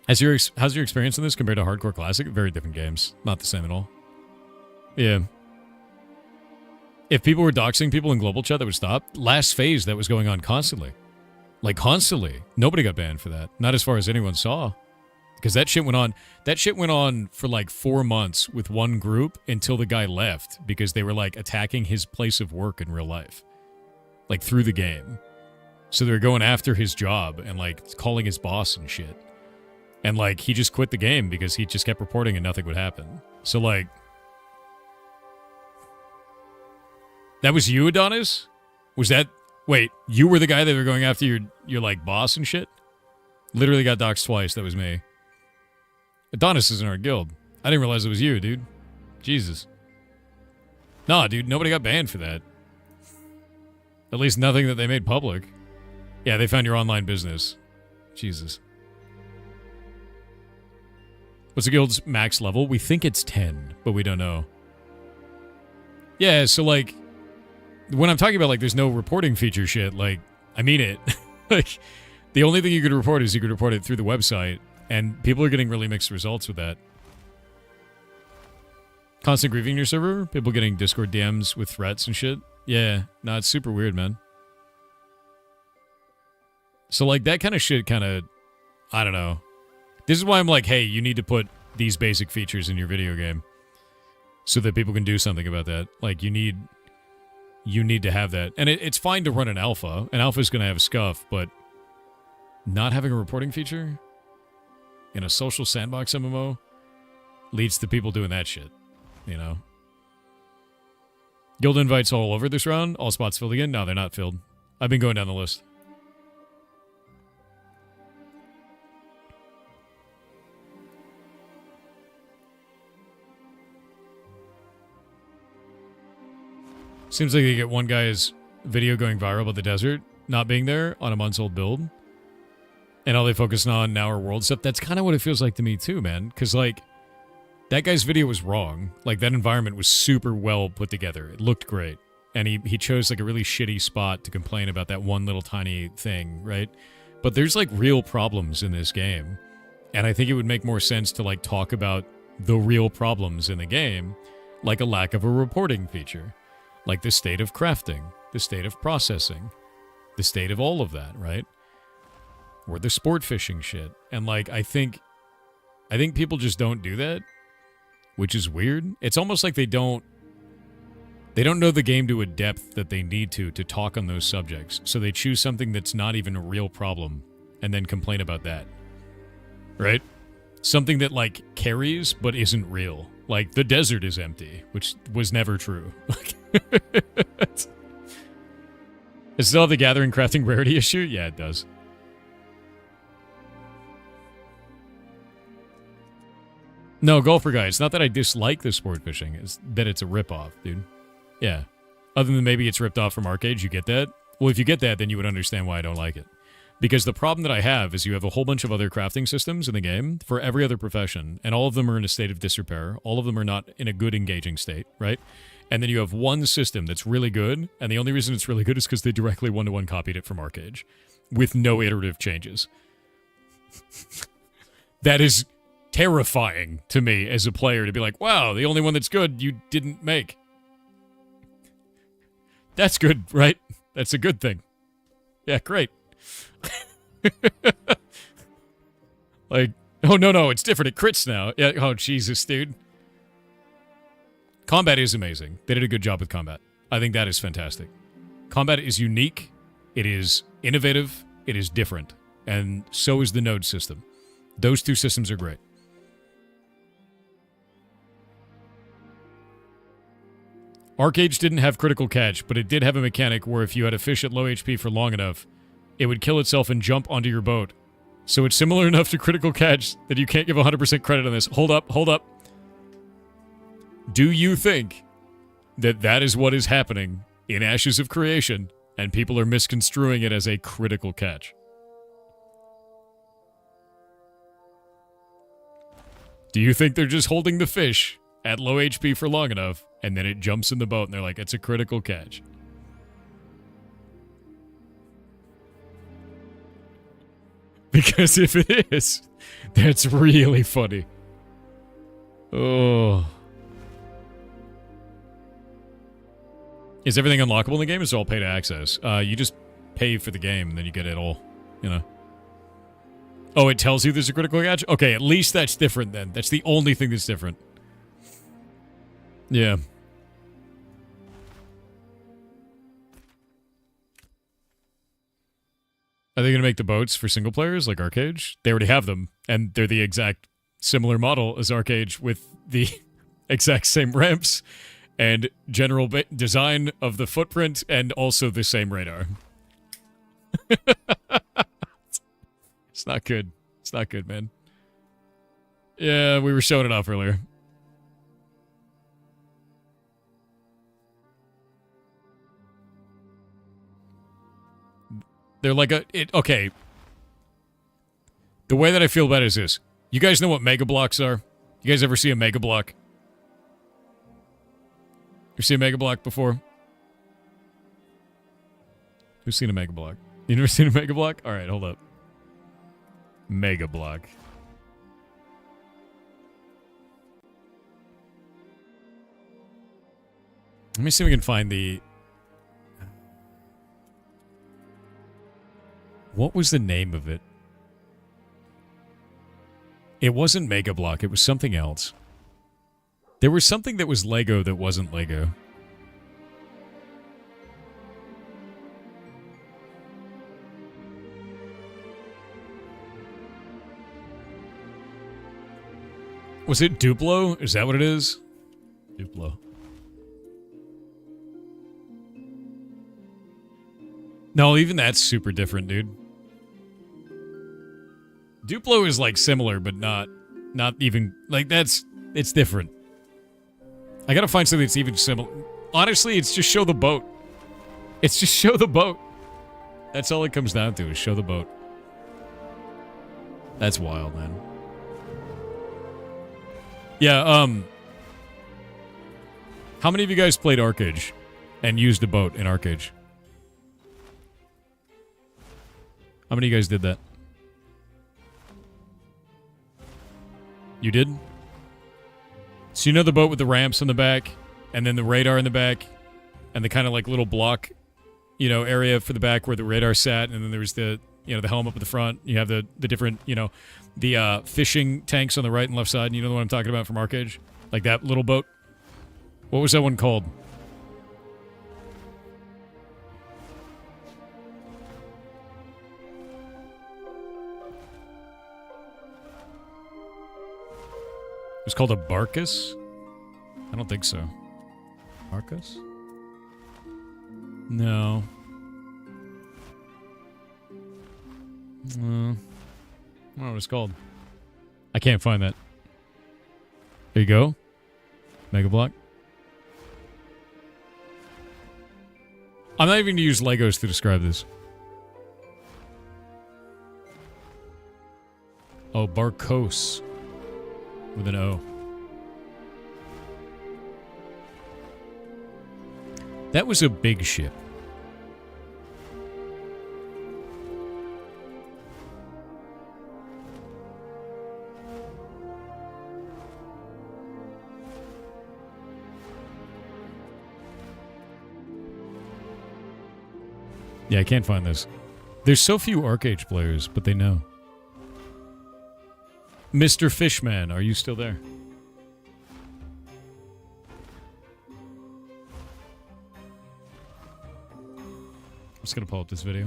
How's your experience in this compared to Hardcore Classic? Very different games. Not the same at all. Yeah. If people were doxing people in global chat, that would stop. Last phase, that was going on constantly. Like, constantly. Nobody got banned for that. Not as far as anyone saw. Because that shit went on. That shit went on for like 4 months with one group until the guy left because they were like attacking his place of work in real life, like through the game. So they were going after his job and like calling his boss and shit. And like he just quit the game because he just kept reporting and nothing would happen. So like, that was you, Adonis? Was that? Wait, you were the guy that were going after your like boss and shit? Literally got doxxed twice. That was me. Adonis is in our guild. I didn't realize it was you, dude. Jesus. Nah, dude, nobody got banned for that. At least nothing that they made public. Yeah, they found your online business. Jesus. What's the guild's max level? We think it's 10, but we don't know. Yeah, so like, when I'm talking about like there's no reporting feature shit, like, I mean it. Like, the only thing you could report is you could report it through the website, and people are getting really mixed results with that. Constant grieving in your server? People getting Discord DMs with threats and shit? Yeah, no, it's super weird, man. So, like, that kind of shit kind of, I don't know. This is why I'm like, hey, you need to put these basic features in your video game so that people can do something about that. Like, you need to have that. And it's fine to run an alpha. An alpha is going to have scuff, but not having a reporting feature in a social sandbox MMO leads to people doing that shit, you know? Guild invites all over this round. All spots filled again? No, they're not filled. I've been going down the list. Seems like they get one guy's video going viral about the desert not being there on a month's old build. And all they focus on now are world stuff. That's kind of what it feels like to me too, man. Because, like, that guy's video was wrong. Like, that environment was super well put together. It looked great. And he chose, like, a really shitty spot to complain about that one little tiny thing, right? But there's, like, real problems in this game. And I think it would make more sense to, like, talk about the real problems in the game, like a lack of a reporting feature. Like the state of crafting, the state of processing, the state of all of that, right? Or the sport fishing shit. And like, I think people just don't do that, which is weird. It's almost like they don't know the game to a depth that they need to talk on those subjects. So they choose something that's not even a real problem and then complain about that. Right? Something that like carries but isn't real. Like the desert is empty, which was never true. Does it still have the gathering crafting rarity issue? Yeah, it does. No, golfer guy, it's not that I dislike the sport fishing, it's that it's a ripoff, dude. Yeah. Other than maybe it's ripped off from Arcade, you get that? Well, if you get that, then you would understand why I don't like it. Because the problem that I have is you have a whole bunch of other crafting systems in the game for every other profession, and all of them are in a state of disrepair. All of them are not in a good engaging state, right? And then you have one system that's really good, and the only reason it's really good is because they directly one-to-one copied it from Arcade with no iterative changes. That is terrifying to me as a player to be like, wow, the only one that's good you didn't make. That's good, right? That's a good thing. Yeah, great. Like, oh, no, it's different. It crits now. Yeah, oh, Jesus, dude. Combat is amazing. They did a good job with combat. I think that is fantastic. Combat is unique. It is innovative. It is different. And so is the node system. Those two systems are great. Arcade didn't have critical catch, but it did have a mechanic where if you had a fish at low HP for long enough, it would kill itself and jump onto your boat. So it's similar enough to critical catch that you can't give 100% credit on this. Hold up. Do you think that that is what is happening in Ashes of Creation and people are misconstruing it as a critical catch? Do you think they're just holding the fish at low HP for long enough and then it jumps in the boat and they're like, it's a critical catch? Because if it is, that's really funny. Oh. Is everything unlockable in the game? Or is it all pay to access? You just pay for the game and then you get it all, you know. Oh, it tells you there's a critical catch? Okay, at least that's different then. That's the only thing that's different. Yeah. Are they going to make the boats for single players like Arcade? They already have them, and they're the exact similar model as Arcade with the exact same ramps and general design of the footprint and also the same radar. It's not good. It's not good, man. Yeah, we were showing it off earlier. They're like okay. The way that I feel about it is this. You guys know what mega blocks are? You guys ever see a mega block? You seen a mega block before? Who's seen a mega block? You never seen a mega block? All right, hold up. Mega block. Let me see if we can find the... What was the name of it? It wasn't Mega Block. It was something else. There was something that was Lego that wasn't Lego. Was it Duplo? Is that what it is? Duplo. No, even that's super different, dude. Duplo is like similar, but not even like it's different. I gotta find something that's even similar. Honestly, it's just show the boat. It's just show the boat. That's all it comes down to is show the boat. That's wild, man. Yeah, how many of you guys played Arcade and used a boat in Arcade? How many of you guys did that? You did? So you know the boat with the ramps on the back, and then the radar in the back, and the kind of like little block, you know, area for the back where the radar sat, and then there was the, you know, the helm up at the front. You have the different, you know, the fishing tanks on the right and left side. And you know the one I'm talking about from Arcade? Like that little boat? What was that one called? It was called a Barcus? I don't think so. Barcus? No. I don't know what it's called. I can't find that. There you go. Mega Block. I'm not even going to use Legos to describe this. Oh, Barcos. With an O. That was a big ship. Yeah, I can't find this. There's so few Arcade players, but they know. Mr. Fishman, are you still there? I'm just gonna pull up this video.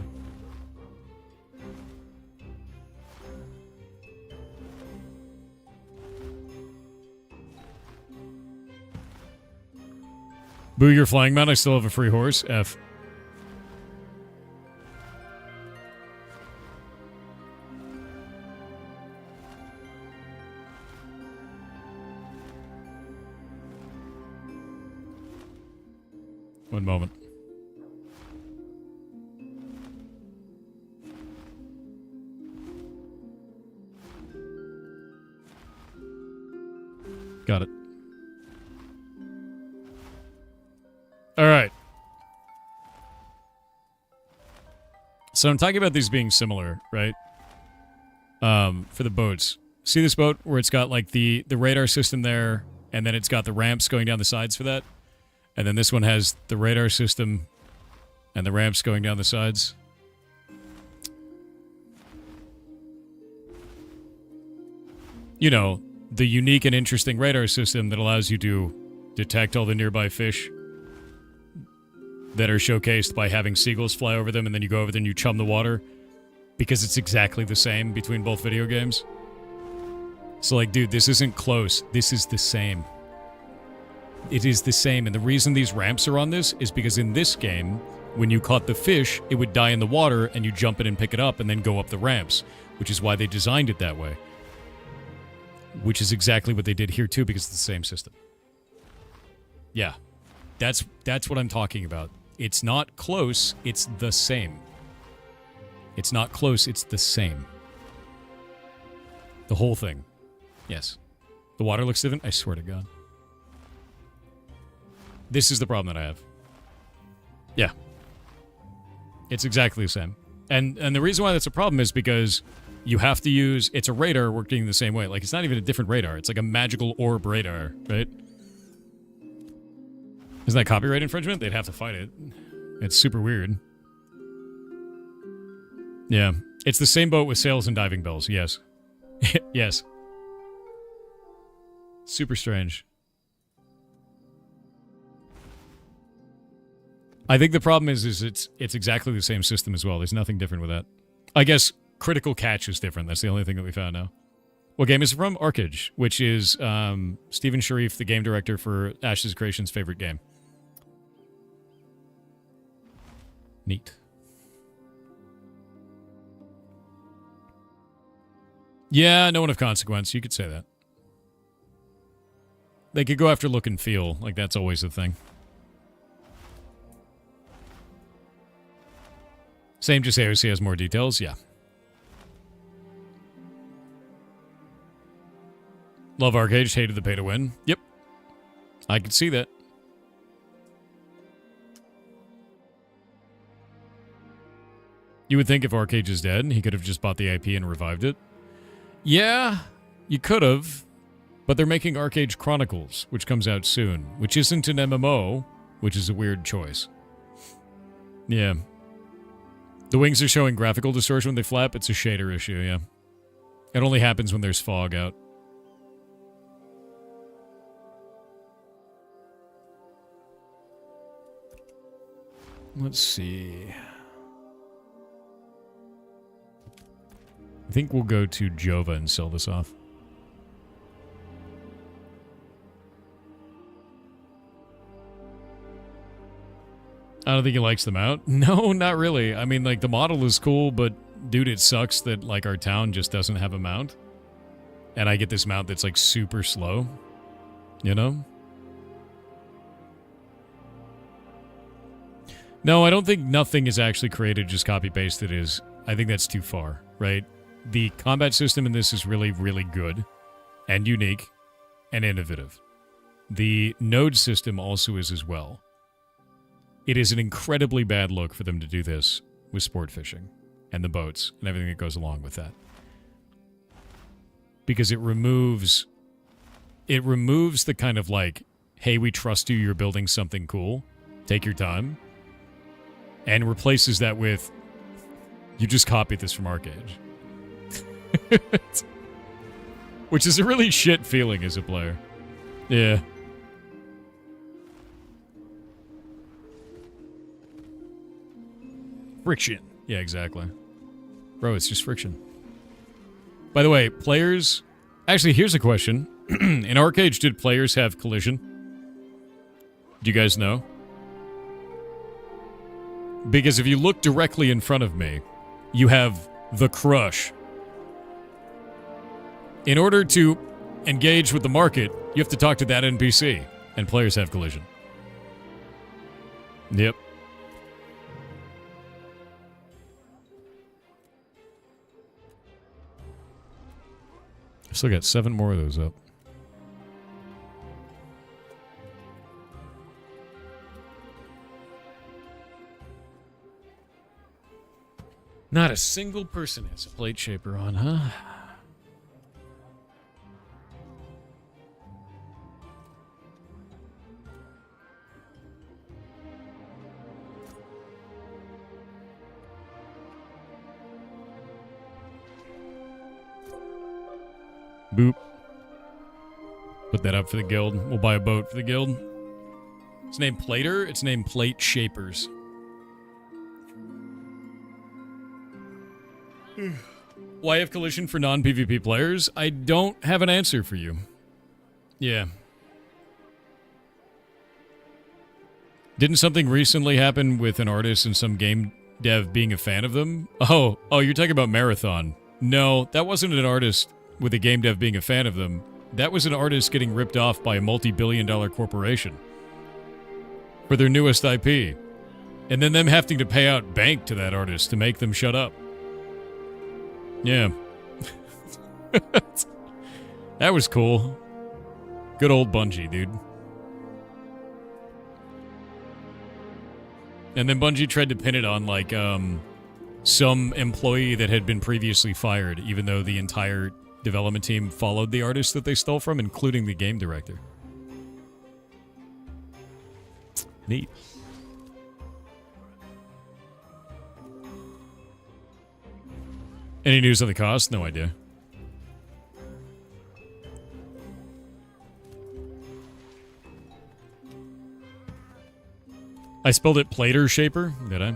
Boo, you're flying mount. I still have a free horse. F. One moment. Got it. All right. So I'm talking about these being similar, right? For the boats. See this boat where it's got like the radar system there, and then it's got the ramps going down the sides for that? And then this one has the radar system and the ramps going down the sides. you know, the unique and interesting radar system that allows you to detect all the nearby fish that are showcased by having seagulls fly over them, and then you go over there and you chum the water, because it's exactly the same between both video games. So, like, dude, this isn't close. This is the same. It is the same, and the reason these ramps are on this is because in this game, when you caught the fish, it would die in the water, and you jump in and pick it up and then go up the ramps, which is why they designed it that way. Which is exactly what they did here, too, because it's the same system. Yeah. That's what I'm talking about. It's not close, it's the same. It's not close, it's the same. The whole thing. Yes. The water looks different? I swear to God. This is the problem that I have. Yeah. It's exactly the same. And the reason why that's a problem is because you have to use... It's a radar working the same way. Like, it's not even a different radar. It's like a magical orb radar, right? Isn't that copyright infringement? They'd have to fight it. It's super weird. Yeah. It's the same boat with sails and diving bells, yes. Yes. Super strange. I think the problem is it's exactly the same system as well. There's nothing different with that. I guess critical catch is different. That's the only thing that we found now. What game is it from? Arcage, which is Stephen Sharif, the game director for Ash's Creation's favorite game. Neat. Yeah, no one of consequence. You could say that. They could go after look and feel. Like, that's always the thing. Same, just AOC has more details. Yeah. Love Arcade, hated the pay to win. Yep. I could see that. You would think if Arcade is dead, he could have just bought the IP and revived it. Yeah, you could have. But they're making Arcade Chronicles, which comes out soon, which isn't an MMO, which is a weird choice. Yeah. The wings are showing graphical distortion when they flap. It's a shader issue, yeah. It only happens when there's fog out. Let's see. I think we'll go to Jova and sell this off. I don't think he likes the mount. No, not really. I mean, like, the model is cool, but, dude, it sucks that, like, our town just doesn't have a mount. And I get this mount that's, like, super slow. You know? No, I don't think nothing is actually created, just copy-pasted is. I think that's too far, right? The combat system in this is really, really good. And unique. And innovative. The node system also is as well. It is an incredibly bad look for them to do this with sport fishing and the boats and everything that goes along with that. Because it removes the kind of like, hey, we trust you, you're building something cool, take your time, and replaces that with, you just copied this from Arcade. Which is a really shit feeling as a player. Yeah. Friction. Yeah, exactly. Bro, it's just friction. By the way, players... Actually, here's a question. In Arcade, did players have collision? Do you guys know? Because if you look directly in front of me, you have the crush. In order to engage with the market, you have to talk to that NPC, and players have collision. Yep. I still got 7 more of those up. Not a single person has a plate shaper on, huh? Boop. Put that up for the guild. We'll buy a boat for the guild. It's named Plater. It's named Plate Shapers. Why have collision for non-PvP players? I don't have an answer for you. Yeah. Didn't something recently happen with an artist and some game dev being a fan of them? Oh, you're talking about Marathon. No, that wasn't an artist with a game dev being a fan of them. That was an artist getting ripped off by a multi-billion-dollar corporation for their newest IP. And then them having to pay out bank to that artist to make them shut up. Yeah. That was cool. Good old Bungie, dude. And then Bungie tried to pin it on, like, some employee that had been previously fired, even though the entire development team followed the artist that they stole from, including the game director. Neat. Any news on the cost? No idea. I spelled it Plater Shaper, did I?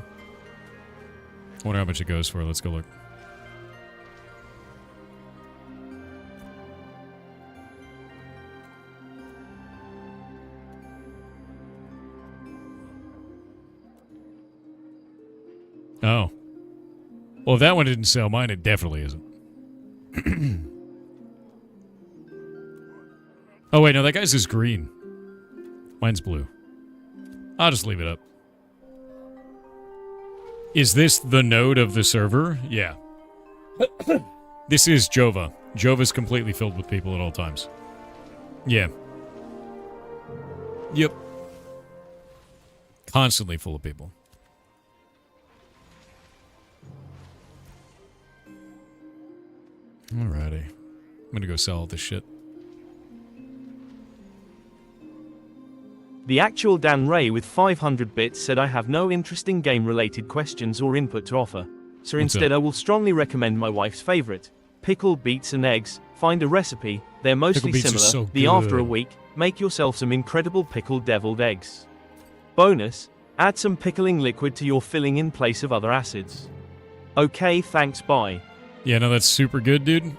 Wonder how much it goes for. Let's go look. Oh. Well, if that one didn't sell mine, it definitely isn't. Oh, wait, no, that guy's is green. Mine's blue. I'll just leave it up. Is this the node of the server? Yeah. This is Jova. Jova's completely filled with people at all times. Yeah. Yep. Constantly full of people. Alrighty. I'm gonna go sell all this shit. The actual Dan Ray with 500 bits said I have no interesting game-related questions or input to offer. So instead I will strongly recommend my wife's favorite. Pickle beets and eggs. Find a recipe. They're mostly similar. So after a week, make yourself some incredible pickled deviled eggs. Bonus, add some pickling liquid to your filling in place of other acids. Okay, thanks, bye. Yeah, no, that's super good, dude.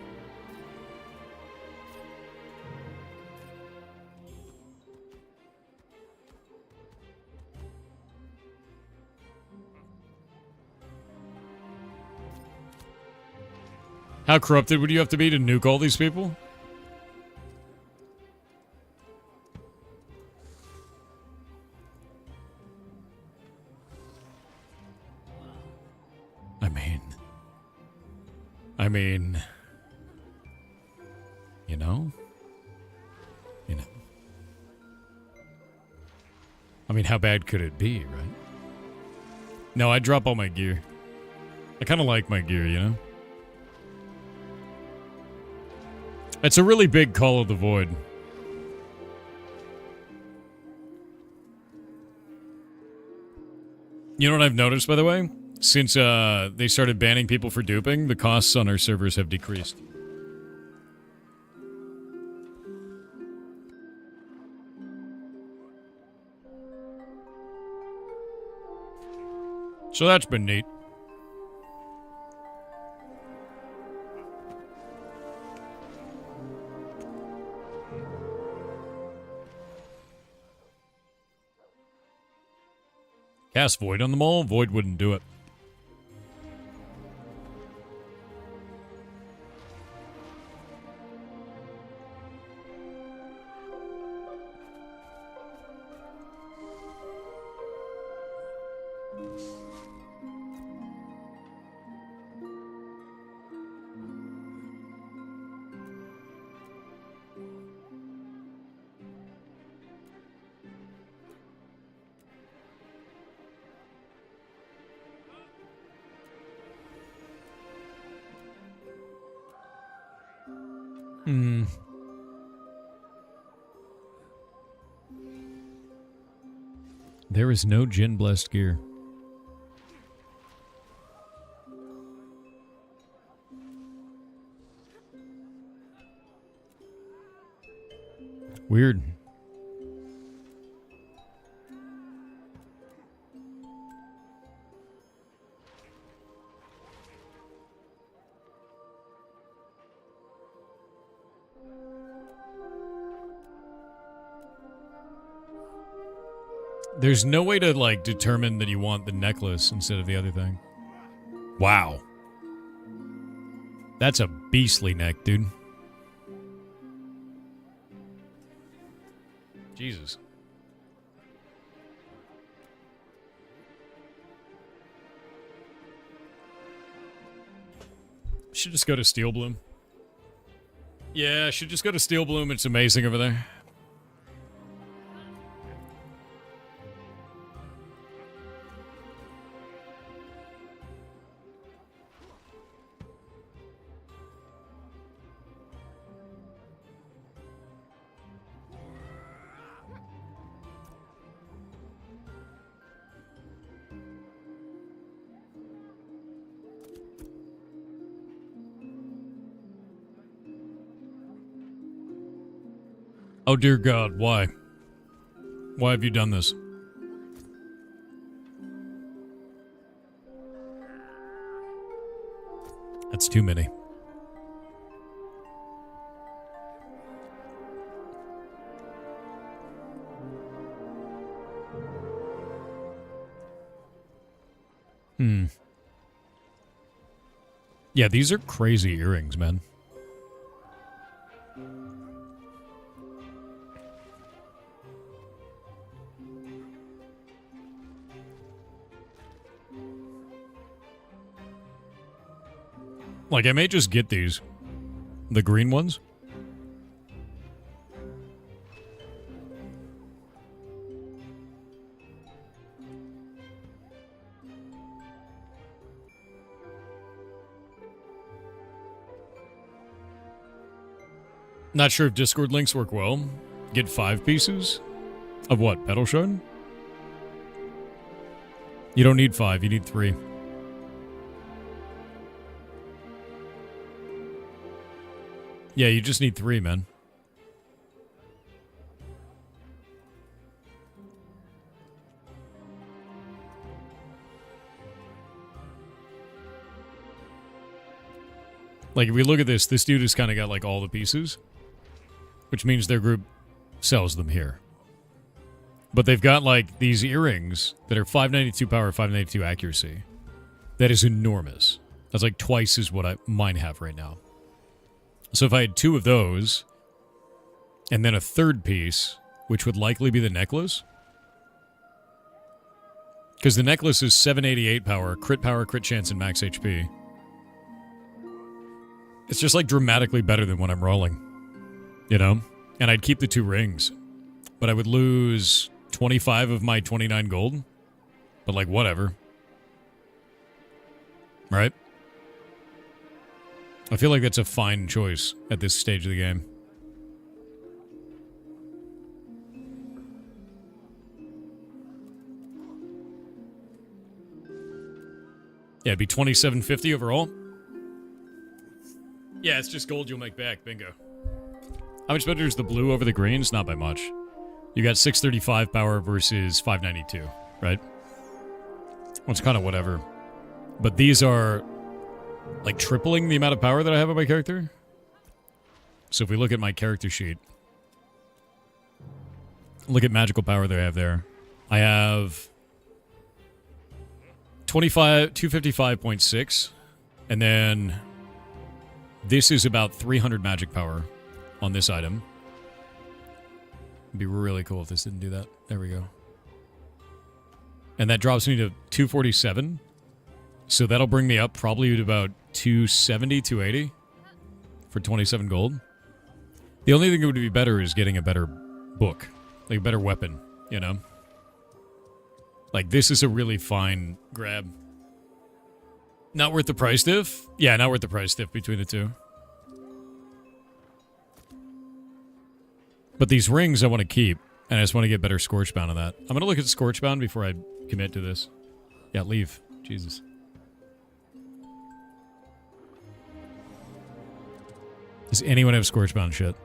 How corrupted would you have to be to nuke all these people? I mean, you know? I mean, how bad could it be, right? No, I'd drop all my gear. I kind of like my gear, you know? It's a really big Call of the Void. You know what I've noticed, by the way? Since they started banning people for duping, the costs on our servers have decreased. So that's been neat. Cast Void on them all? Void wouldn't do it. There is no Jin-blessed gear. Weird. There's no way to, like, determine that you want the necklace instead of the other thing. Wow. That's a beastly neck, dude. Jesus. Should just go to Steel Bloom. Yeah, should just go to Steel Bloom. It's amazing over there. Oh dear God, why? Why have you done this? That's too many. Yeah, these are crazy earrings, man. Like, I may just get these. The green ones. Not sure if Discord links work well. Get 5 pieces? Of what? Petal Shard? You don't need 5, you need 3. Yeah, you just need 3, man. Like, if we look at this dude has kind of got, like, all the pieces. Which means their group sells them here. But they've got, like, these earrings that are 592 power, 592 accuracy. That is enormous. That's, like, twice as what mine have right now. So if I had 2 of those, and then a third piece, which would likely be the necklace. Because the necklace is 788 power, crit chance, and max HP. It's just, like, dramatically better than what I'm rolling. You know? And I'd keep the 2 rings. But I would lose 25 of my 29 gold. But, like, whatever. Right? I feel like that's a fine choice at this stage of the game. Yeah, it'd be 2750 overall. Yeah, it's just gold you'll make back. Bingo. How much better is the blue over the green? It's not by much. You got 635 power versus 592, right? Well, it's kind of whatever. But these are, like, tripling the amount of power that I have on my character. So if we look at my character sheet, look at magical power that I have there. I have 255.6, and then this is about 300 magic power on this item. It'd be really cool if this didn't do that. There we go. And that drops me to 247. So that'll bring me up probably to about 270, 280 for 27 gold. The only thing that would be better is getting a better book. Like a better weapon, you know? Like, this is a really fine grab. Not worth the price diff? Yeah, not worth the price diff between the two. But these rings I want to keep, and I just want to get better Scorchbound on that. I'm going to look at Scorchbound before I commit to this. Yeah, leave. Jesus. Does anyone have Scorchbound shit?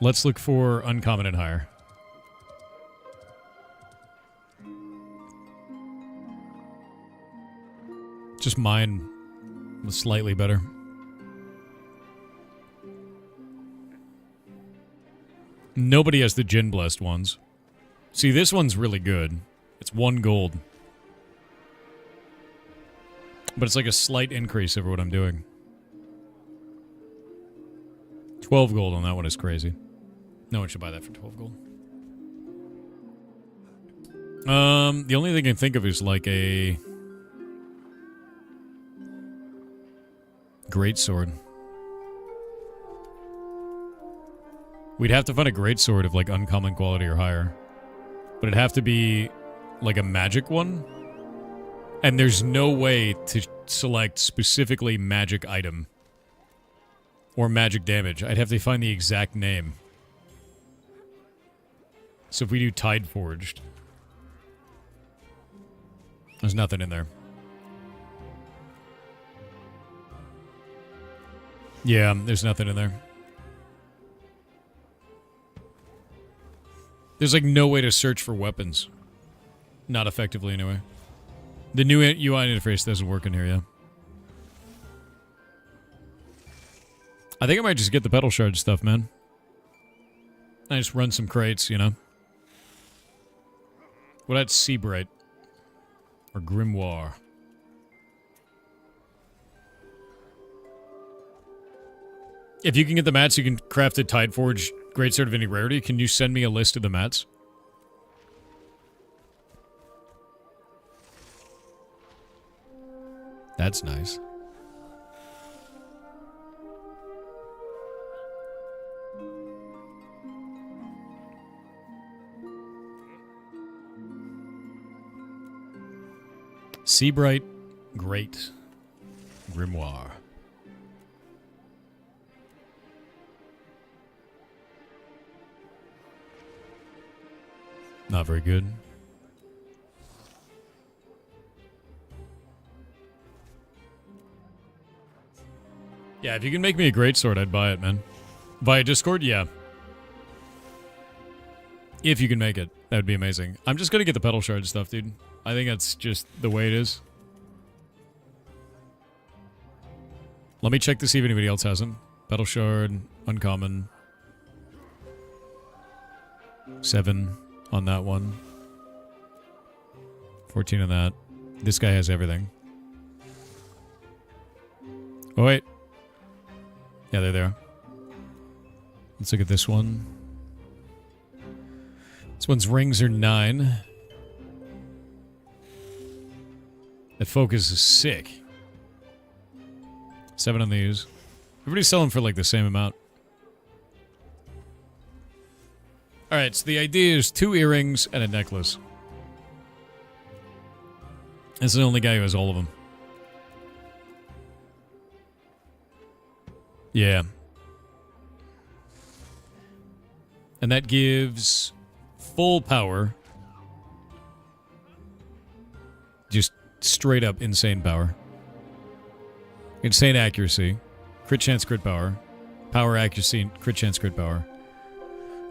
Let's look for uncommon and higher. Just mine was slightly better. Nobody has the Gin Blessed ones. See, this one's really good. It's 1 gold. But it's like a slight increase over what I'm doing. 12 gold on that one is crazy. No one should buy that for 12 gold. The only thing I can think of is like a greatsword. We'd have to find a greatsword of like uncommon quality or higher. But it'd have to be like a magic one. And there's no way to select specifically magic item. Or magic damage. I'd have to find the exact name. So if we do Tide Forged. There's nothing in there. Yeah, there's nothing in there. There's like no way to search for weapons. Not effectively anyway. The new UI interface doesn't work in here, yeah. I think I might just get the Petal Shard stuff, man. I just run some crates, you know. What about Seabright? Or Grimoire? If you can get the mats, you can craft a Tide Forge Greatsword of any rarity. Can you send me a list of the mats? That's nice. Seabright, great. Grimoire. Not very good. Yeah, if you can make me a greatsword, I'd buy it, man. Via Discord, yeah. If you can make it, that would be amazing. I'm just gonna get the Petal Shard stuff, dude. I think that's just the way it is. Let me check to see if anybody else has them. Petal Shard, uncommon. 7 on that one. 14 on that. This guy has everything. Oh, wait. Yeah, they're there. Let's look at this one. This one's rings are 9. That focus is sick. 7 on these. Everybody's selling for like the same amount. Alright, so the idea is 2 earrings and a necklace. That's the only guy who has all of them. Yeah. And that gives full power. Just straight up insane power. Insane accuracy. Crit chance, crit power. Power, accuracy, crit chance, crit power.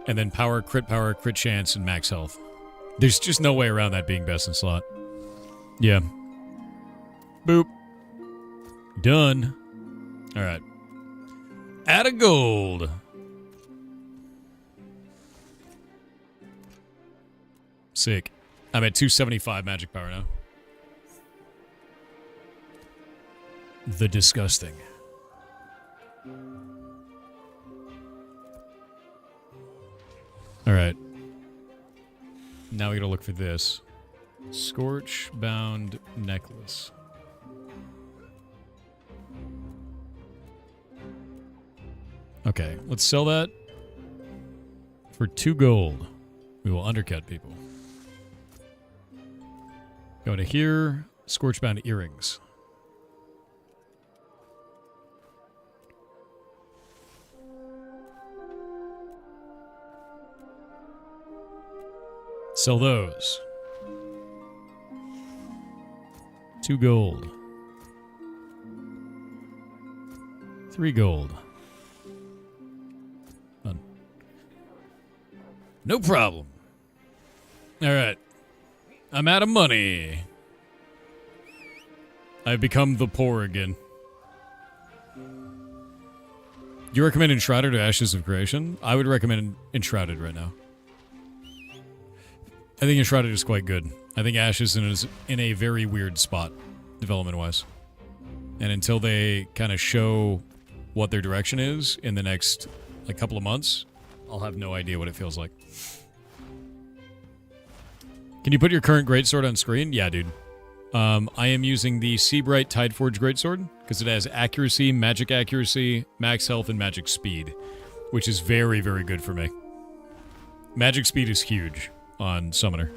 And then power, crit chance, and max health. There's just no way around that being best in slot. Yeah. Boop. Done. Alright. Add a gold. Sick. I'm at 275 magic power now. The disgusting. Alright. Now we gotta look for this. Scorch bound necklace. Okay, let's sell that for 2 gold. We will undercut people. Go to here. Scorchbound earrings. Sell those. 2 gold. 3 gold. Done. No problem. All right. I'm out of money. I've become the poor again. You recommend Enshrouded or Ashes of Creation? I would recommend Enshrouded right now. I think Enshrouded is quite good. I think Ashes is in a very weird spot, development-wise. And until they kind of show what their direction is in the next couple of months, I'll have no idea what it feels like. Can you put your current greatsword on screen? Yeah, dude. I am using the Seabright Tideforge greatsword because it has accuracy, magic accuracy, max health, and magic speed, which is very, very good for me. Magic speed is huge on Summoner.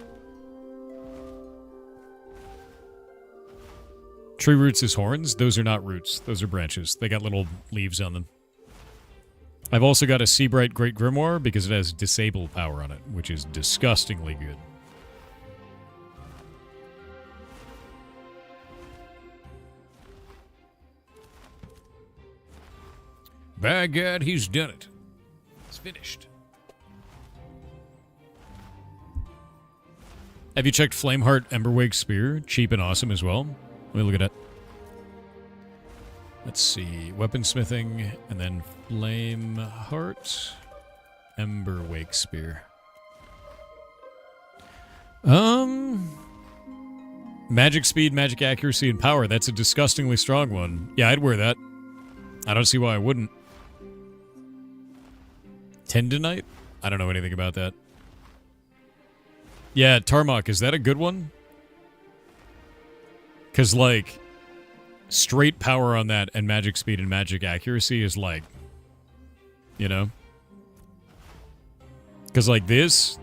Tree roots is horns. Those are not roots. Those are branches. They got little leaves on them. I've also got a Seabright Great Grimoire because it has disable power on it, which is disgustingly good. By God, he's done it. It's finished. Have you checked Flameheart Emberwake Spear? Cheap and awesome as well. Let me look at it. Let's see. Weaponsmithing, and then Flameheart Emberwake Spear. Magic speed, magic accuracy, and power. That's a disgustingly strong one. Yeah, I'd wear that. I don't see why I wouldn't. Tendonite? I don't know anything about that. Yeah, Tarmok, is that a good one? Because, straight power on that and magic speed and magic accuracy is you know? Because, this...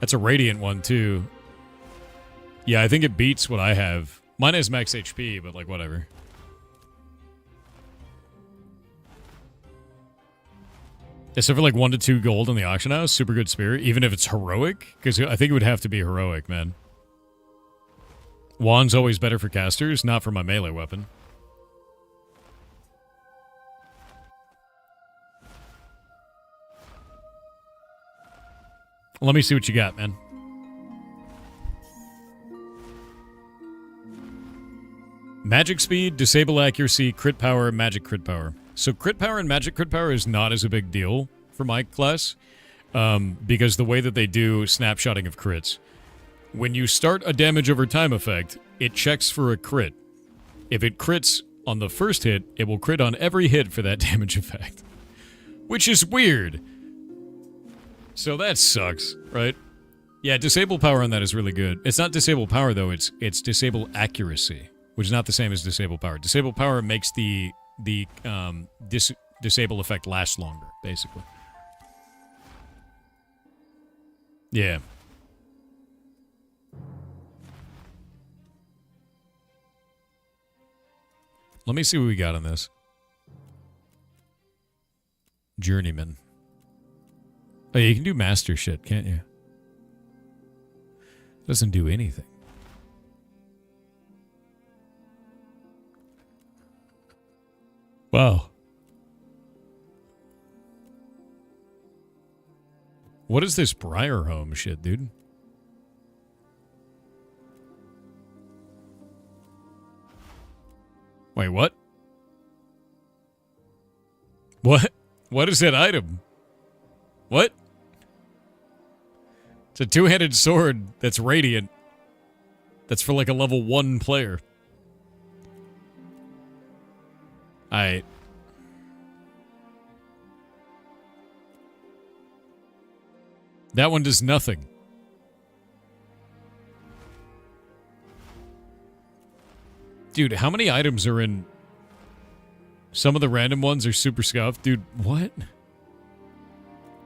That's a Radiant one, too. Yeah, I think it beats what I have. Mine has max HP, but, whatever. Except for 1 to 2 gold in the auction house, super good spear, even if it's heroic, because I think it would have to be heroic, man. Wand's always better for casters, not for my melee weapon. Let me see what you got, man. Magic speed, disable accuracy, crit power, magic crit power. So crit power and magic crit power is not as a big deal for my class, because the way that they do snapshotting of crits. When you start a damage over time effect, it checks for a crit. If it crits on the first hit, it will crit on every hit for that damage effect. Which is weird. So that sucks, right? Yeah, disable power on that is really good. It's not disable power, though. It's disable accuracy, which is not the same as disable power. Disable power makes the disable effect last longer, basically. Yeah. Let me see what we got on this. Journeyman. Oh, yeah, you can do master shit, can't you? Doesn't do anything. Wow. What is this Briarhome shit, dude? Wait, what? What? What is that item? What? It's a two-handed sword that's radiant. That's for a level 1 player. Alright. That one does nothing. Dude, how many items are in... Some of the random ones are super scuffed. Dude, what?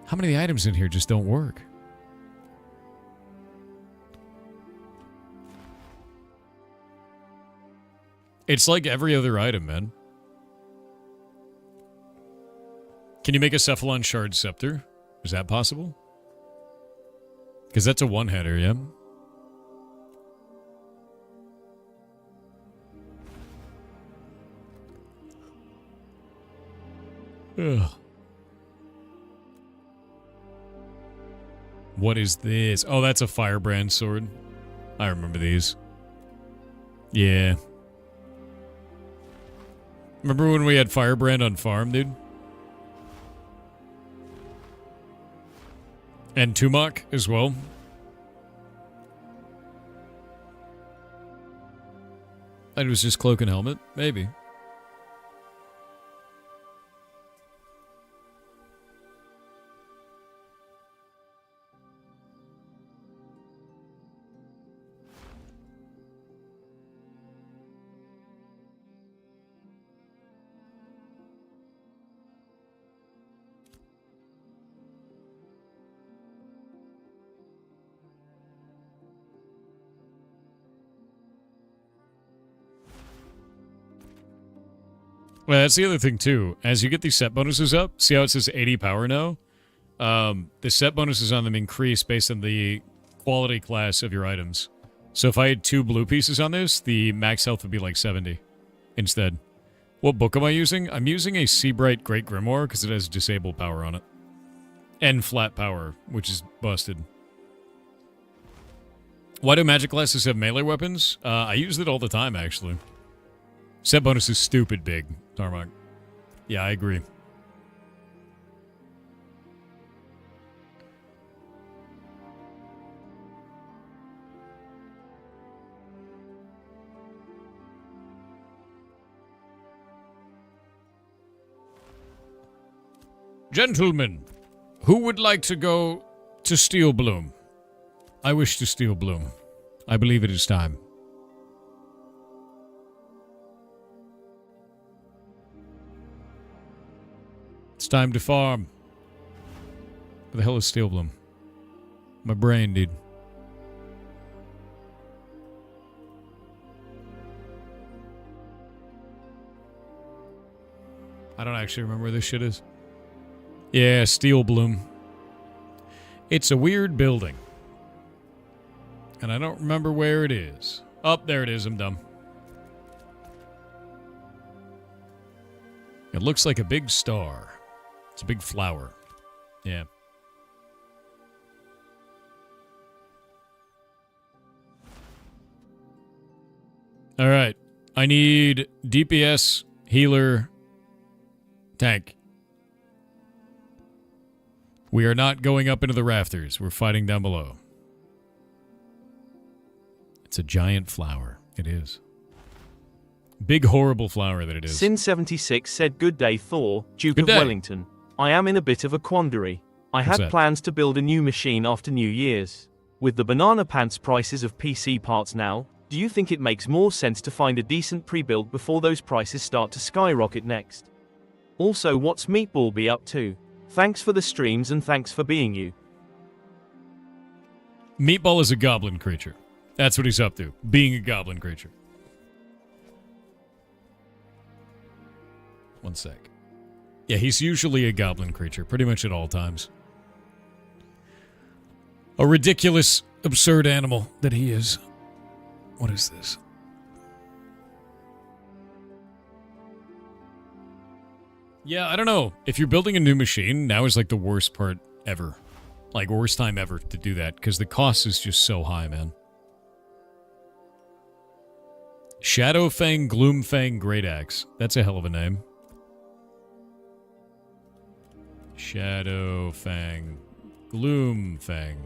How many items in here just don't work? It's like every other item, man. Can you make a Cephalon Shard Scepter? Is that possible? Because that's a one-header, yeah? Ugh. What is this? Oh, that's a firebrand sword. I remember these. Yeah. Remember when we had firebrand on farm, dude? And Tumok as well. And it was just cloak and helmet? Maybe. Well, that's the other thing, too. As you get these set bonuses up, see how it says 80 power now? The set bonuses on them increase based on the quality class of your items. So if I had 2 blue pieces on this, the max health would be like 70 instead. What book am I using? I'm using a Seabright Great Grimoire because it has disabled power on it. And flat power, which is busted. Why do magic classes have melee weapons? I use it all the time, actually. Set bonus is stupid big, Tarmac. Yeah, I agree. Gentlemen, who would like to go to Steel Bloom? I wish to Steel Bloom. I believe it is time. It's time to farm. Where the hell is Steel Bloom? My brain, dude. I don't actually remember where this shit is. Yeah, Steel Bloom. It's a weird building. And I don't remember where it is. Oh, there it is. I'm dumb. It looks like a big star. It's a big flower. Yeah. All right. I need DPS, healer, tank. We are not going up into the rafters. We're fighting down below. It's a giant flower. It is. Big, horrible flower that it is. Sin76 said, "Good day, Thor, Duke Good of day. Wellington. I am in a bit of a quandary. I What's had that? plans to build a new machine after New Year's. With the banana pants prices of PC parts now, do you think it makes more sense to find a decent pre-build before those prices start to skyrocket next? Also, what's Meatball be up to? Thanks for the streams and thanks for being you." Meatball is a goblin creature. That's what he's up to. Being a goblin creature. One sec. Yeah, he's usually a goblin creature, pretty much at all times. A ridiculous, absurd animal that he is. What is this? Yeah, I don't know. If you're building a new machine, now is like the worst part ever. Like, worst time ever to do that, because the cost is just so high, man. Shadowfang Gloomfang Great Axe. That's a hell of a name. Shadowfang Gloomfang.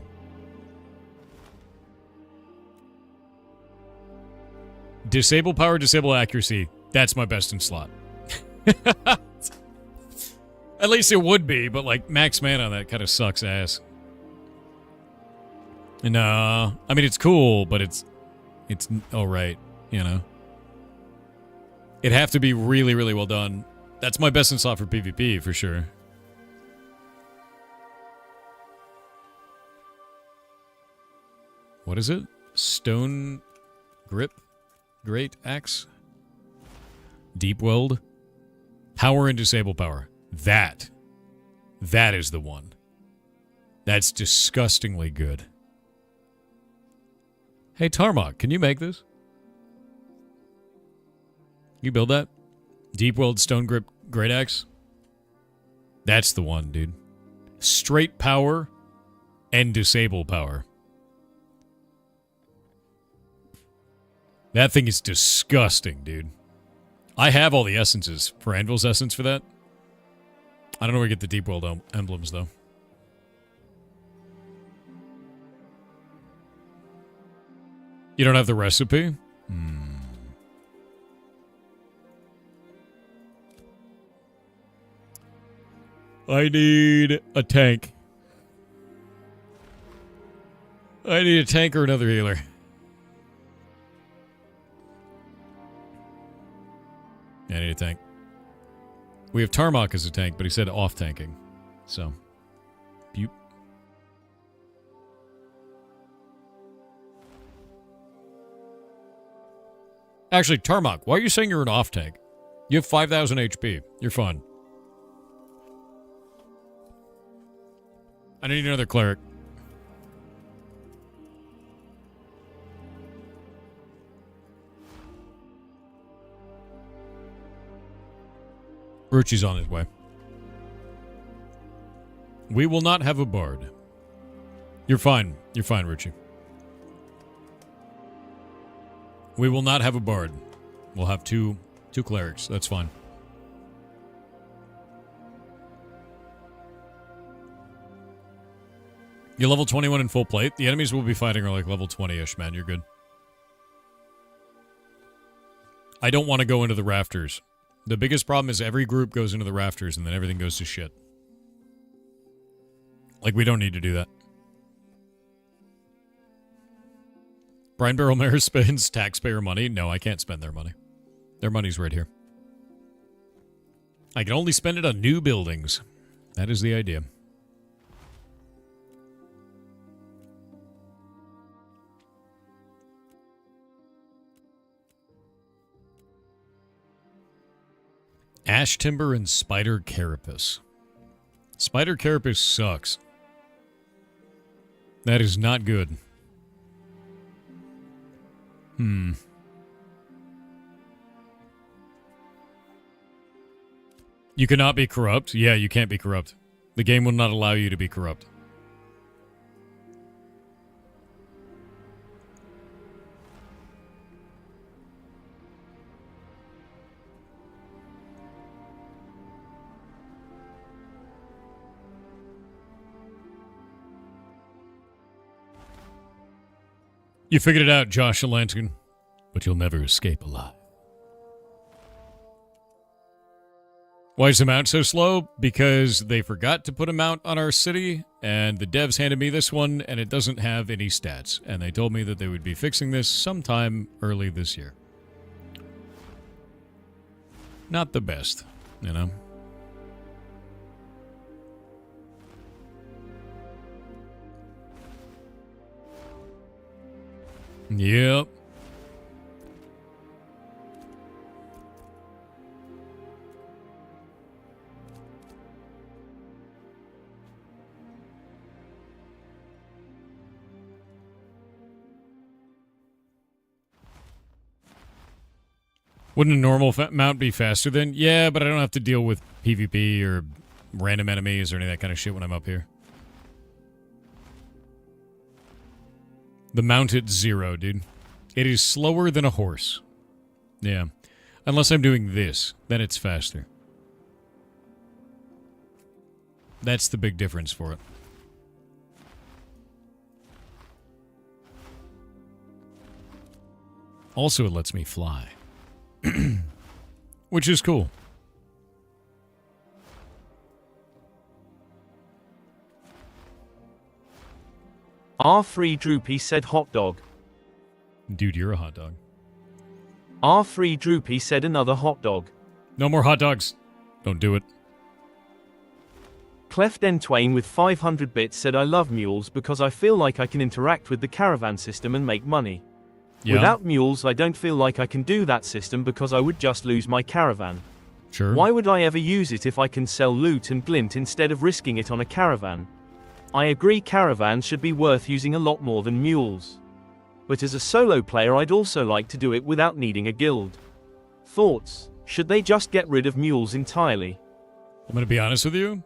Disable power, disable accuracy. That's my best in slot. At least it would be, but like max mana on that kind of sucks ass. No, I mean it's cool, but it's alright, you know. It'd have to be really, really well done. That's my best in slot for PvP for sure. What is it? Stone grip? Great axe? Deep weld? Power and disable power. That is the one. That's disgustingly good. Hey, Tarmac, can you make this? You build that? Deep weld stone grip great axe? That's the one, dude. Straight power and disable power. That thing is disgusting, dude. I have all the essences for Anvil's essence for that. I don't know where to get the Deep World emblems, though. You don't have the recipe? I need a tank. I need a tank or another healer. I need a tank. We have Tarmok as a tank, but he said off-tanking. So, Bupe. Actually, Tarmok, why are you saying you're an off-tank? You have 5,000 HP. You're fine. I need another cleric. Ruchi's on his way. We will not have a bard. You're fine. You're fine, Ruchi. We will not have a bard. We'll have two clerics. That's fine. You're level 21 in full plate. The enemies we'll be fighting are like level 20-ish, man. You're good. I don't want to go into the rafters. The biggest problem is every group goes into the rafters and then everything goes to shit. Like, we don't need to do that. Brinebarrel Mayor spends taxpayer money. No, I can't spend their money. Their money's right here. I can only spend it on new buildings. That is the idea. Ash Timber and Spider Carapace. Spider Carapace sucks. That is not good. You cannot be corrupt? Yeah, you can't be corrupt. The game will not allow you to be corrupt. You figured it out, Josh Lanskin, but you'll never escape alive. Why is the mount so slow? Because they forgot to put a mount on our city, and the devs handed me this one, and it doesn't have any stats. And they told me that they would be fixing this sometime early this year. Not the best, you know? Yep. Wouldn't a normal mount be faster then? Yeah, but I don't have to deal with PvP or random enemies or any of that kind of shit when I'm up here. The mount at 0, dude. It is slower than a horse. Yeah. Unless I'm doing this, then it's faster. That's the big difference for it. Also, it lets me fly. Which is cool. R3 Droopy said hot dog. Dude, you're a hot dog. R3 Droopy said another hot dog. No more hot dogs. Don't do it. Cleft N Twain with 500 bits said I love mules because I feel like I can interact with the caravan system and make money. Yeah. Without mules I don't feel like I can do that system because I would just lose my caravan. Sure. Why would I ever use it if I can sell loot and glint instead of risking it on a caravan? I agree caravans should be worth using a lot more than mules. But as a solo player I'd also like to do it without needing a guild. Thoughts? Should they just get rid of mules entirely? I'm going to be honest with you.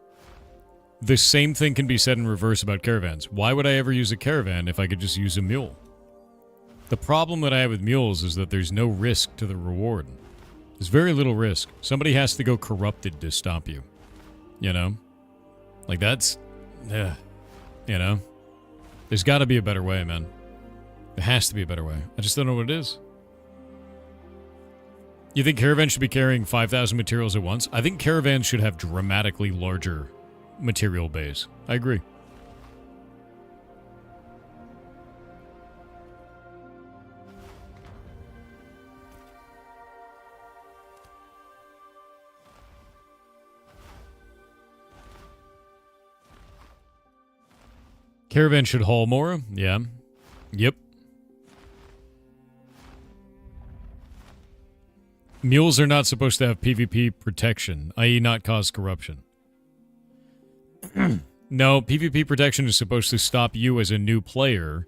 the same thing can be said in reverse about caravans. Why would I ever use a caravan if I could just use a mule? The problem that I have with mules is that there's no risk to the reward. There's very little risk. Somebody has to go corrupted to stop you. You know? Like, that's... Yeah. You know? There's got to be a better way, man. There has to be a better way. I just don't know what it is. You think caravans should be carrying 5,000 materials at once? I think caravans should have dramatically larger material base. I agree. Caravan should haul more. Yeah. Yep. Mules are not supposed to have PvP protection, i.e. not cause corruption. No, PvP protection is supposed to stop you as a new player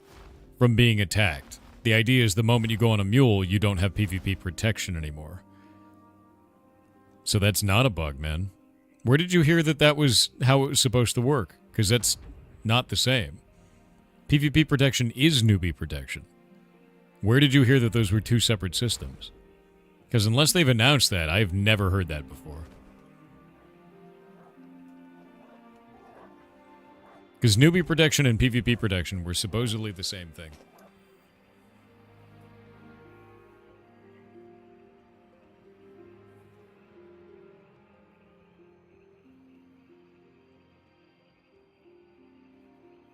from being attacked. The idea is the moment you go on a mule, you don't have PvP protection anymore. So that's not a bug, man. Where did you hear that that was how it was supposed to work? Because that's not the same. PvP protection is newbie protection. Where did you hear that those were two separate systems? Because unless they've announced that, I've never heard that before. Because newbie protection and PvP protection were supposedly the same thing.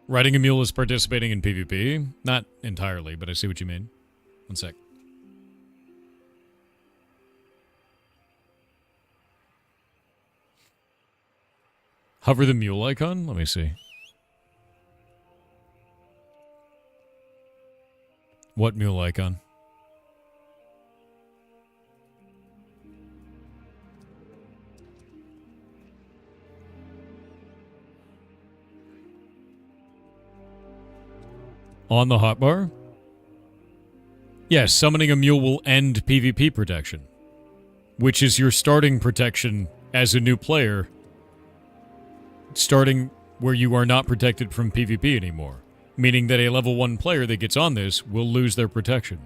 Riding a mule is participating in PvP? Not entirely, but I see what you mean. One sec. Hover the mule icon? Let me see. What mule icon? On the hotbar? Yes, summoning a mule will end PvP protection, which is your starting protection as a new player, starting where you are not protected from PvP anymore, meaning that a level 1 player that gets on this will lose their protection.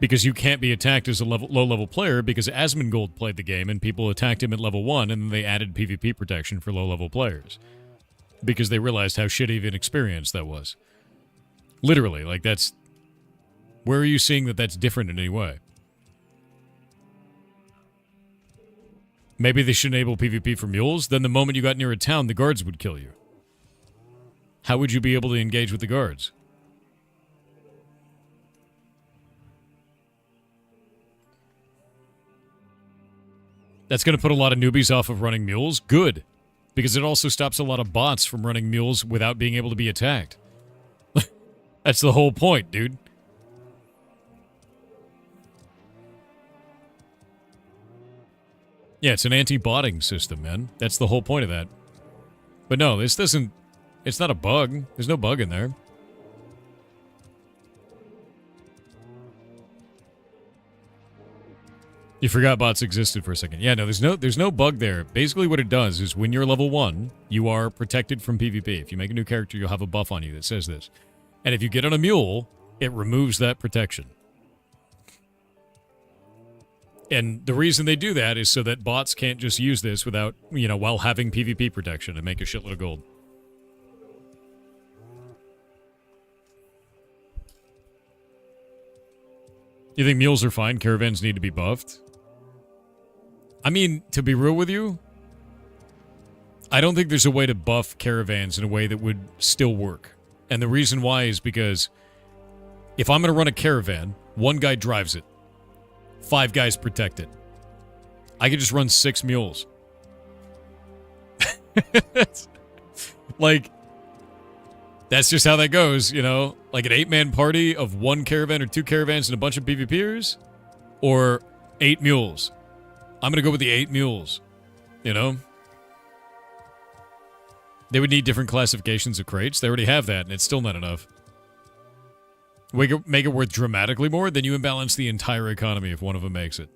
Because you can't be attacked as a low-level player, because Asmongold played the game and people attacked him at level 1 and then they added PvP protection for low-level players. Because they realized how shitty of an experience that was. Literally, like that's... Where are you seeing that that's different in any way? Maybe they should enable PvP for mules? Then the moment you got near a town, the guards would kill you. How would you be able to engage with the guards? That's going to put a lot of newbies off of running mules? Good. Because it also stops a lot of bots from running mules without being able to be attacked. That's the whole point, dude. Yeah, it's an anti-botting system, man. That's the whole point of that. But no, this doesn't... It's not a bug. There's no bug in there. You forgot bots existed for a second. Yeah, no, there's no bug there. Basically what it does is when you're level 1, you are protected from PvP. If you make a new character, you'll have a buff on you that says this. And if you get on a mule, it removes that protection. And the reason they do that is so that bots can't just use this without, you know, while having PvP protection and make a shitload of gold. You think mules are fine? Caravans need to be buffed? I mean, to be real with you, I don't think there's a way to buff caravans in a way that would still work. And the reason why is because if I'm going to run a caravan, one guy drives it, 5 guys protect it. I could just run 6 mules. Like, that's just how that goes, you know? Like an 8-man party of 1 caravan or 2 caravans and a bunch of PvPers? Or 8 mules? I'm going to go with the 8 mules, you know? They would need different classifications of crates. They already have that, and it's still not enough. Make it worth dramatically more, then you imbalance the entire economy if one of them makes it.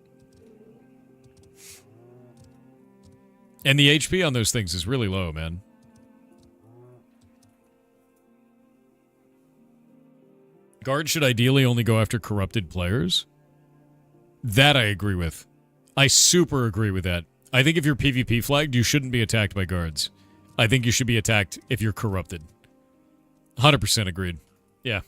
And the HP on those things is really low, man. Guards should ideally only go after corrupted players. That I agree with. I super agree with that. I think if you're PvP flagged, you shouldn't be attacked by guards. I think you should be attacked if you're corrupted. 100% agreed. Yeah.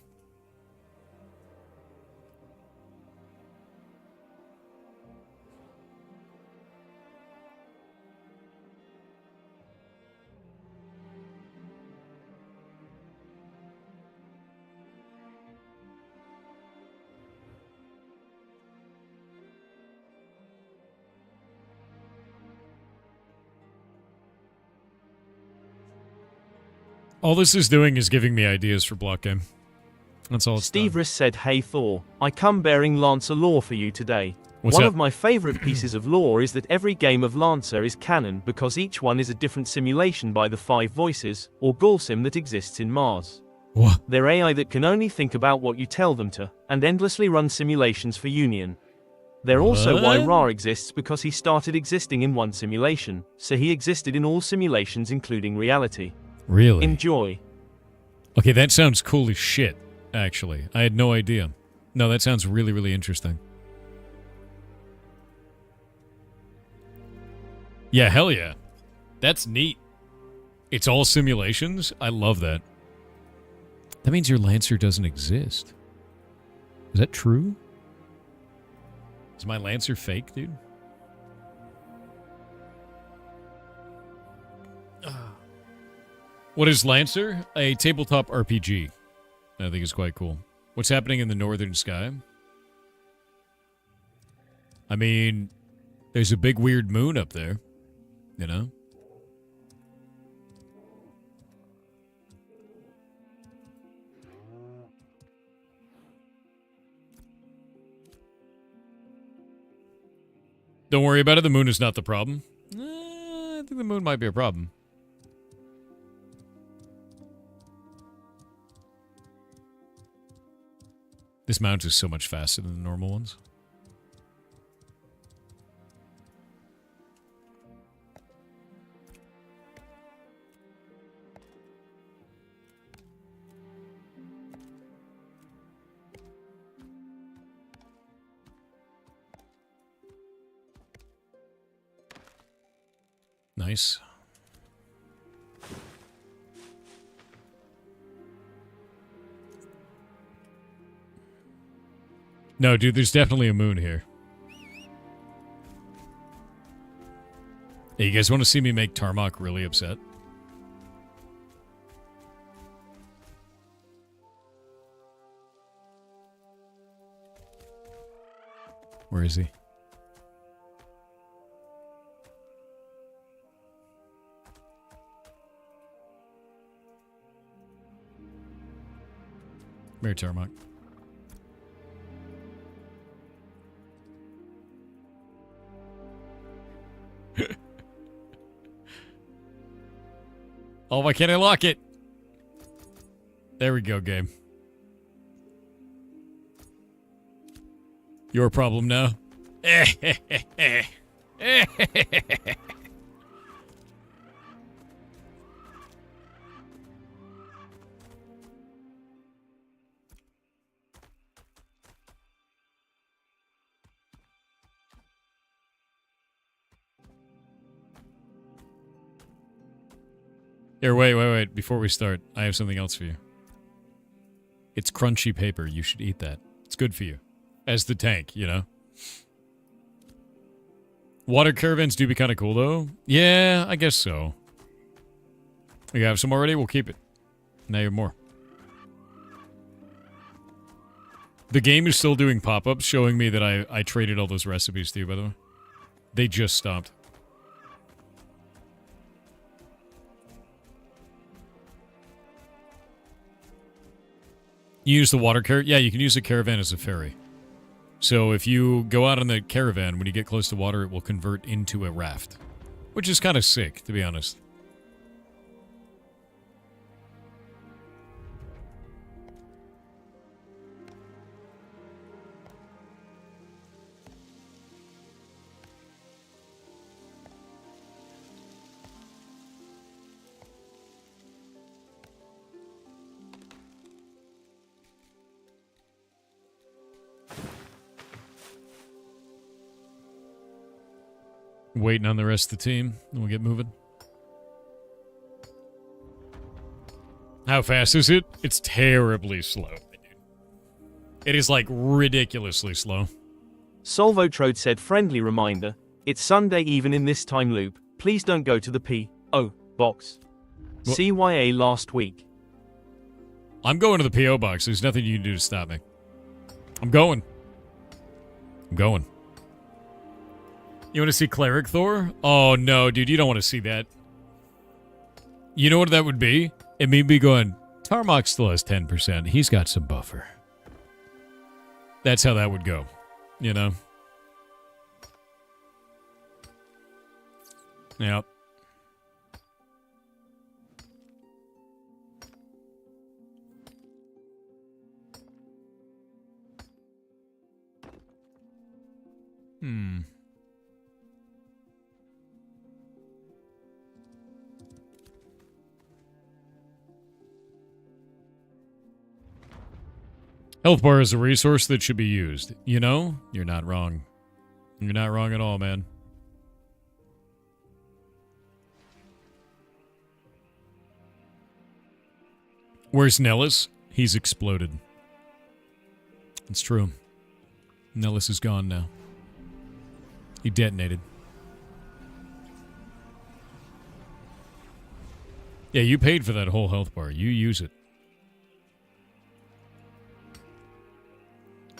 All this is doing is giving me ideas for block game. That's all it's Steve done. Riss said, "Hey Thor, I come bearing Lancer lore for you today. What's One up? of my favorite pieces of lore is that every game of Lancer is canon because each one is a different simulation by the 5 voices, or Gulsim that exists in Mars. What? They're AI that can only think about what you tell them to, and endlessly run simulations for Union. They're also why What? Ra exists because he started existing in one simulation, so he existed in all simulations including reality. Really? Enjoy." Okay, that sounds cool as shit, actually. I had no idea. No, that sounds really, really interesting. Yeah, hell yeah. That's neat. It's all simulations? I love that. That means your Lancer doesn't exist. Is that true? Is my Lancer fake, dude? What is Lancer? A tabletop RPG. I think it's quite cool. What's happening in the northern sky? I mean, there's a big weird moon up there, you know? Don't worry about it. The moon is not the problem. I think the moon might be a problem. This mount is so much faster than the normal ones. Nice. No, dude, there's definitely a moon here. Hey, you guys want to see me make Tarmok really upset? Where is he? Come here, Tarmok. Oh, why can't I lock it? There we go, game. Your problem now. Here, wait. Before we start, I have something else for you. It's crunchy paper. You should eat that. It's good for you. As the tank, you know? Water caravans do be kind of cool, though. Yeah, I guess so. You have some already? We'll keep it. Now you have more. The game is still doing pop-ups showing me that I traded all those recipes to you, by the way. They just stopped. You use the water caravan? Yeah, you can use a caravan as a ferry. So if you go out on the caravan, when you get close to water, it will convert into a raft. Which is kind of sick, to be honest. Waiting on the rest of the team. Then we'll get moving. How fast is it? It's terribly slow. It is, like, ridiculously slow. Solvotrode said friendly reminder, it's Sunday even in this time loop, please don't go to the P.O. box. What? CYA last week. I'm going to the P.O. box. There's nothing you can do to stop me. I'm going. You want to see Cleric Thor? Oh, no, dude, you don't want to see that. You know what that would be? It may be going, Tarmok still has 10%. He's got some buffer. That's how that would go, you know? Yep. Health bar is a resource that should be used. You know? You're not wrong. You're not wrong at all, man. Where's Nellis? He's exploded. It's true. Nellis is gone now. He detonated. Yeah, you paid for that whole health bar. You use it.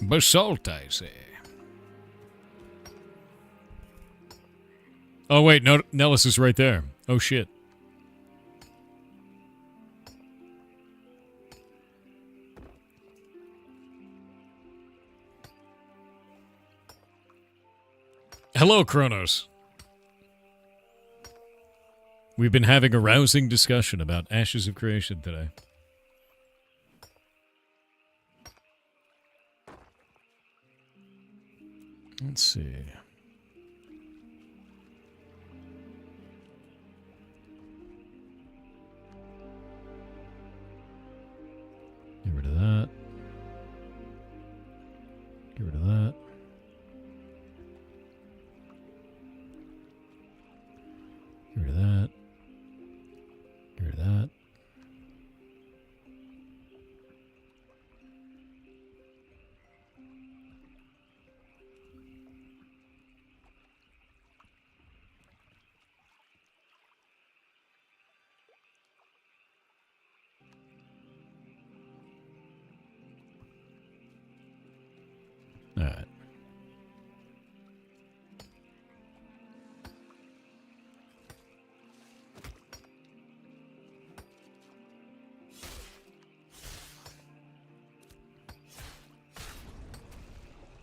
Basalt, I say. Oh, wait. No, Nellis is right there. Oh, shit. Hello, Kronos. We've been having a rousing discussion about Ashes of Creation today. Let's see. Get rid of that. Get rid of that. Get rid of that. Get rid of that. All right.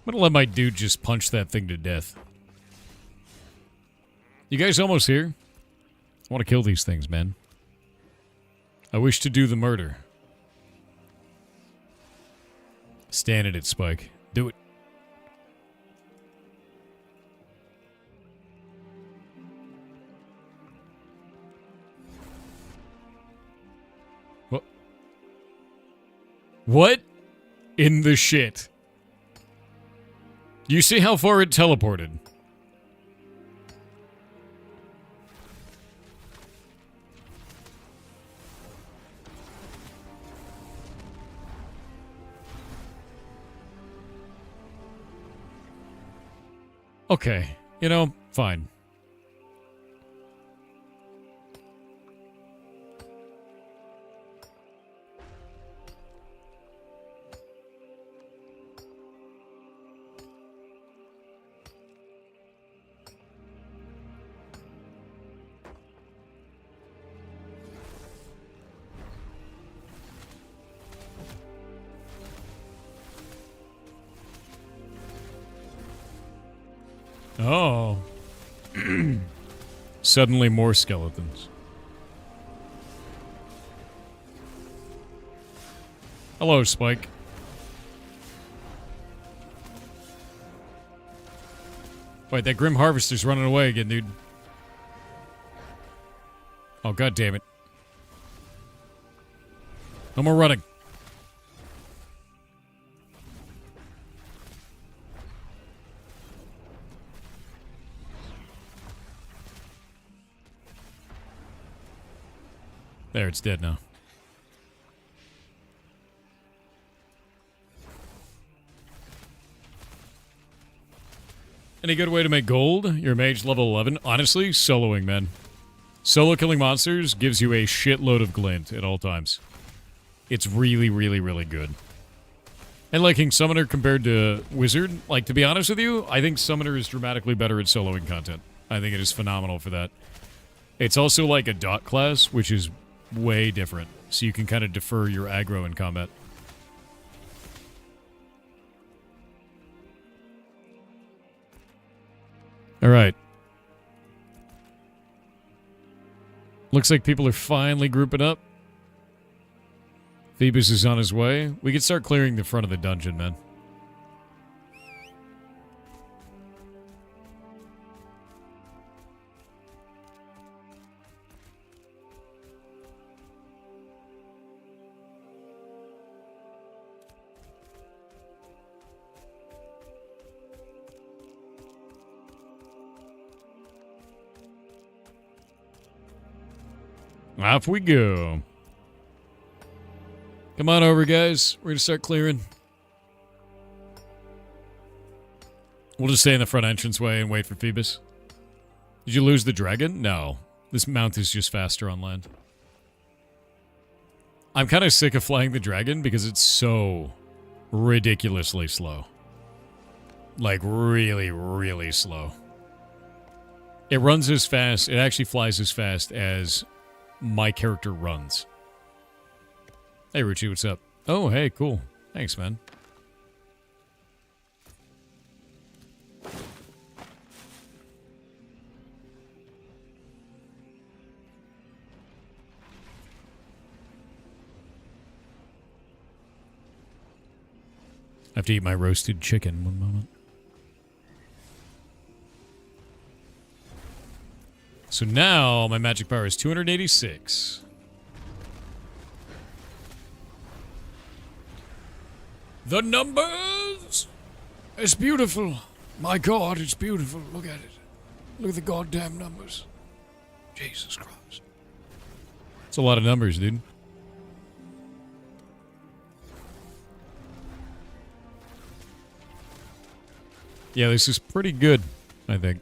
I'm gonna let my dude just punch that thing to death. You guys almost here? I want to kill these things, man. I wish to do the murder. Stand at it, Spike. Do it. What? What in the shit? You see how far it teleported? Okay, you know, fine. Oh. Suddenly more skeletons. Hello, Spike. Wait, that Grim Harvester's running away again, dude. Oh, god damn it. No more running. There, it's dead now. Any good way to make gold? You're a mage level 11? Honestly, soloing, man. Solo killing monsters gives you a shitload of glint at all times. It's really, really, really good. And like King Summoner compared to Wizard, like, to be honest with you, I think Summoner is dramatically better at soloing content. I think it is phenomenal for that. It's also like a dot class, which is way different. So you can kind of defer your aggro in combat. Alright. Looks like people are finally grouping up. Phoebus is on his way. We can start clearing the front of the dungeon, man. Off we go. Come on over, guys. We're going to start clearing. We'll just stay in the front entranceway and wait for Phoebus. Did you lose the dragon? No. This mount is just faster on land. I'm kind of sick of flying the dragon because it's so ridiculously slow. Like, really, really slow. It runs as fast. It actually flies as fast as my character runs. Hey, Ruchi, what's up? Oh, hey, cool. Thanks, man. I have to eat my roasted chicken. One moment. So now my magic power is 286. The numbers! It's beautiful. My God, it's beautiful. Look at it. Look at the goddamn numbers. Jesus Christ. It's a lot of numbers, dude. Yeah, this is pretty good, I think.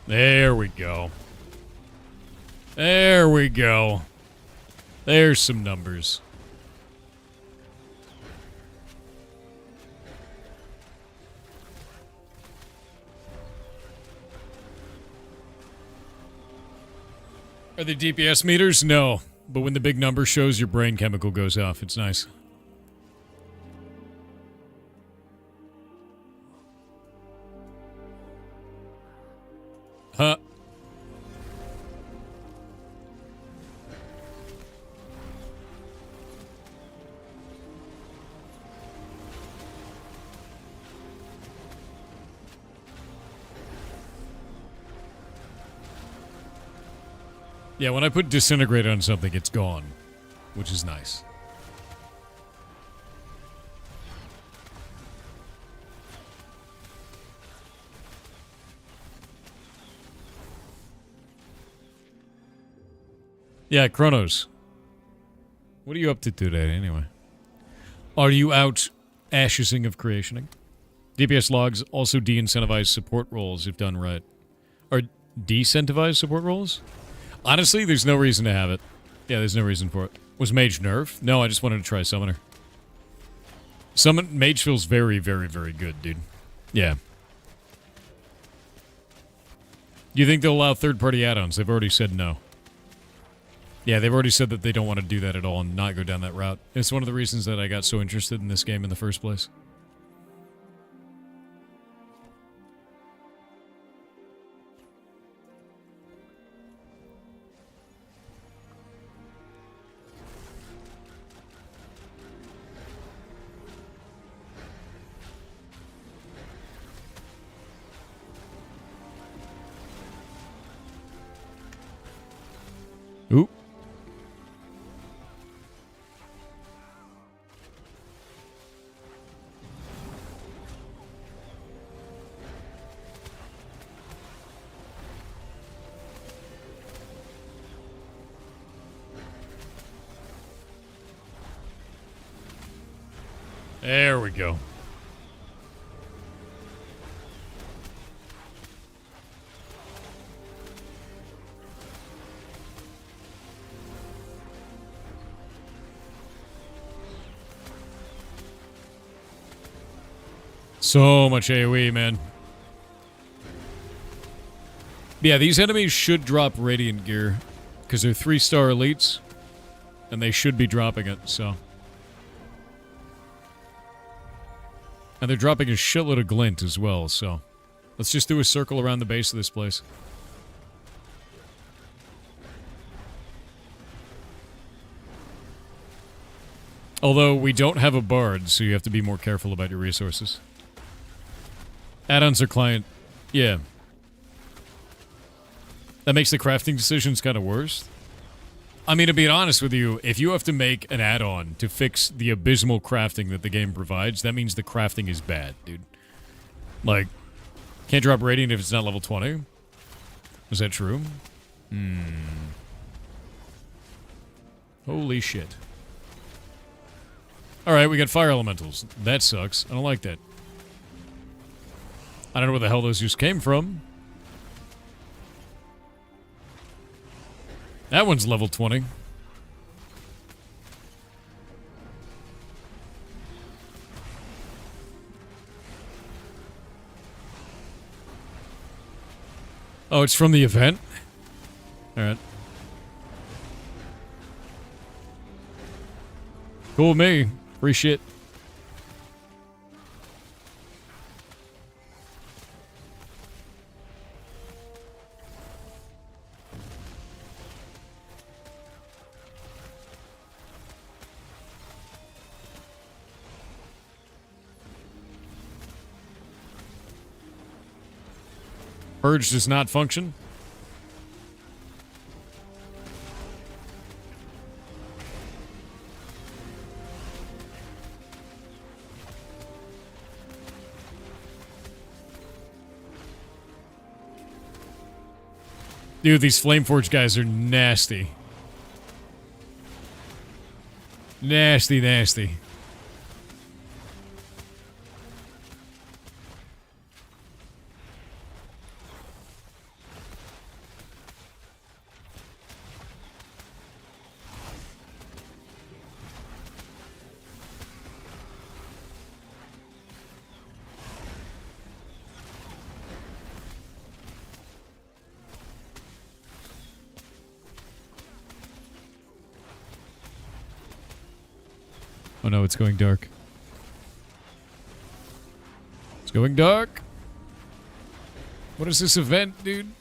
There we go. There we go. There's some numbers. Are they DPS meters? No. But when the big number shows, your brain chemical goes off. It's nice. Huh. Yeah, when I put disintegrate on something, it's gone, which is nice. Yeah, Chronos. What are you up to today, anyway? Are you out ashesing of creationing? DPS logs also de-incentivize support roles if done right. Or decentivize support roles? Honestly, there's no reason to have it. Yeah, there's no reason for it. Was Mage nerf? No, I just wanted to try Summoner. Mage feels very, very, very good, dude. Yeah. Do you think they'll allow third-party add-ons? They've already said no. Yeah, they've already said that they don't want to do that at all and not go down that route. It's one of the reasons that I got so interested in this game in the first place. Ooh. There we go. So much AoE, man. Yeah, these enemies should drop Radiant gear, because they're 3-star elites, and they should be dropping it, so. And they're dropping a shitload of glint as well, so. Let's just do a circle around the base of this place. Although, we don't have a bard, so you have to be more careful about your resources. Add-ons are client. Yeah. That makes the crafting decisions kind of worse. I mean, to be honest with you, if you have to make an add-on to fix the abysmal crafting that the game provides, that means the crafting is bad, dude. Like, can't drop Radiant if it's not level 20? Is that true? Holy shit. Alright, we got fire elementals. That sucks. I don't like that. I don't know where the hell those just came from. That one's level 20. Oh, it's from the event? Alright. Cool with me. Free shit. Purge does not function. Dude, these Flameforge guys are nasty. Nasty, nasty. Oh no, it's going dark. It's going dark. What is this event, dude?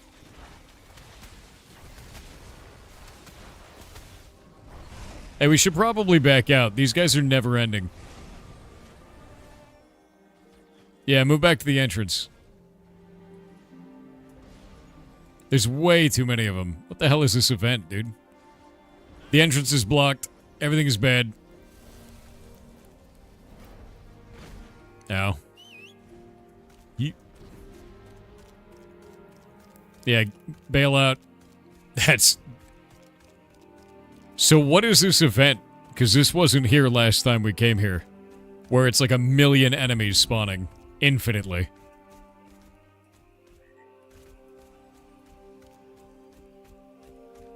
Hey, we should probably back out. These guys are never ending. Yeah, move back to the entrance. There's way too many of them. What the hell is this event, dude? The entrance is blocked. Everything is bad. Ow. Yeah, bail out. That's... So what is this event? Because this wasn't here last time we came here. Where it's like 1,000,000 enemies spawning. Infinitely.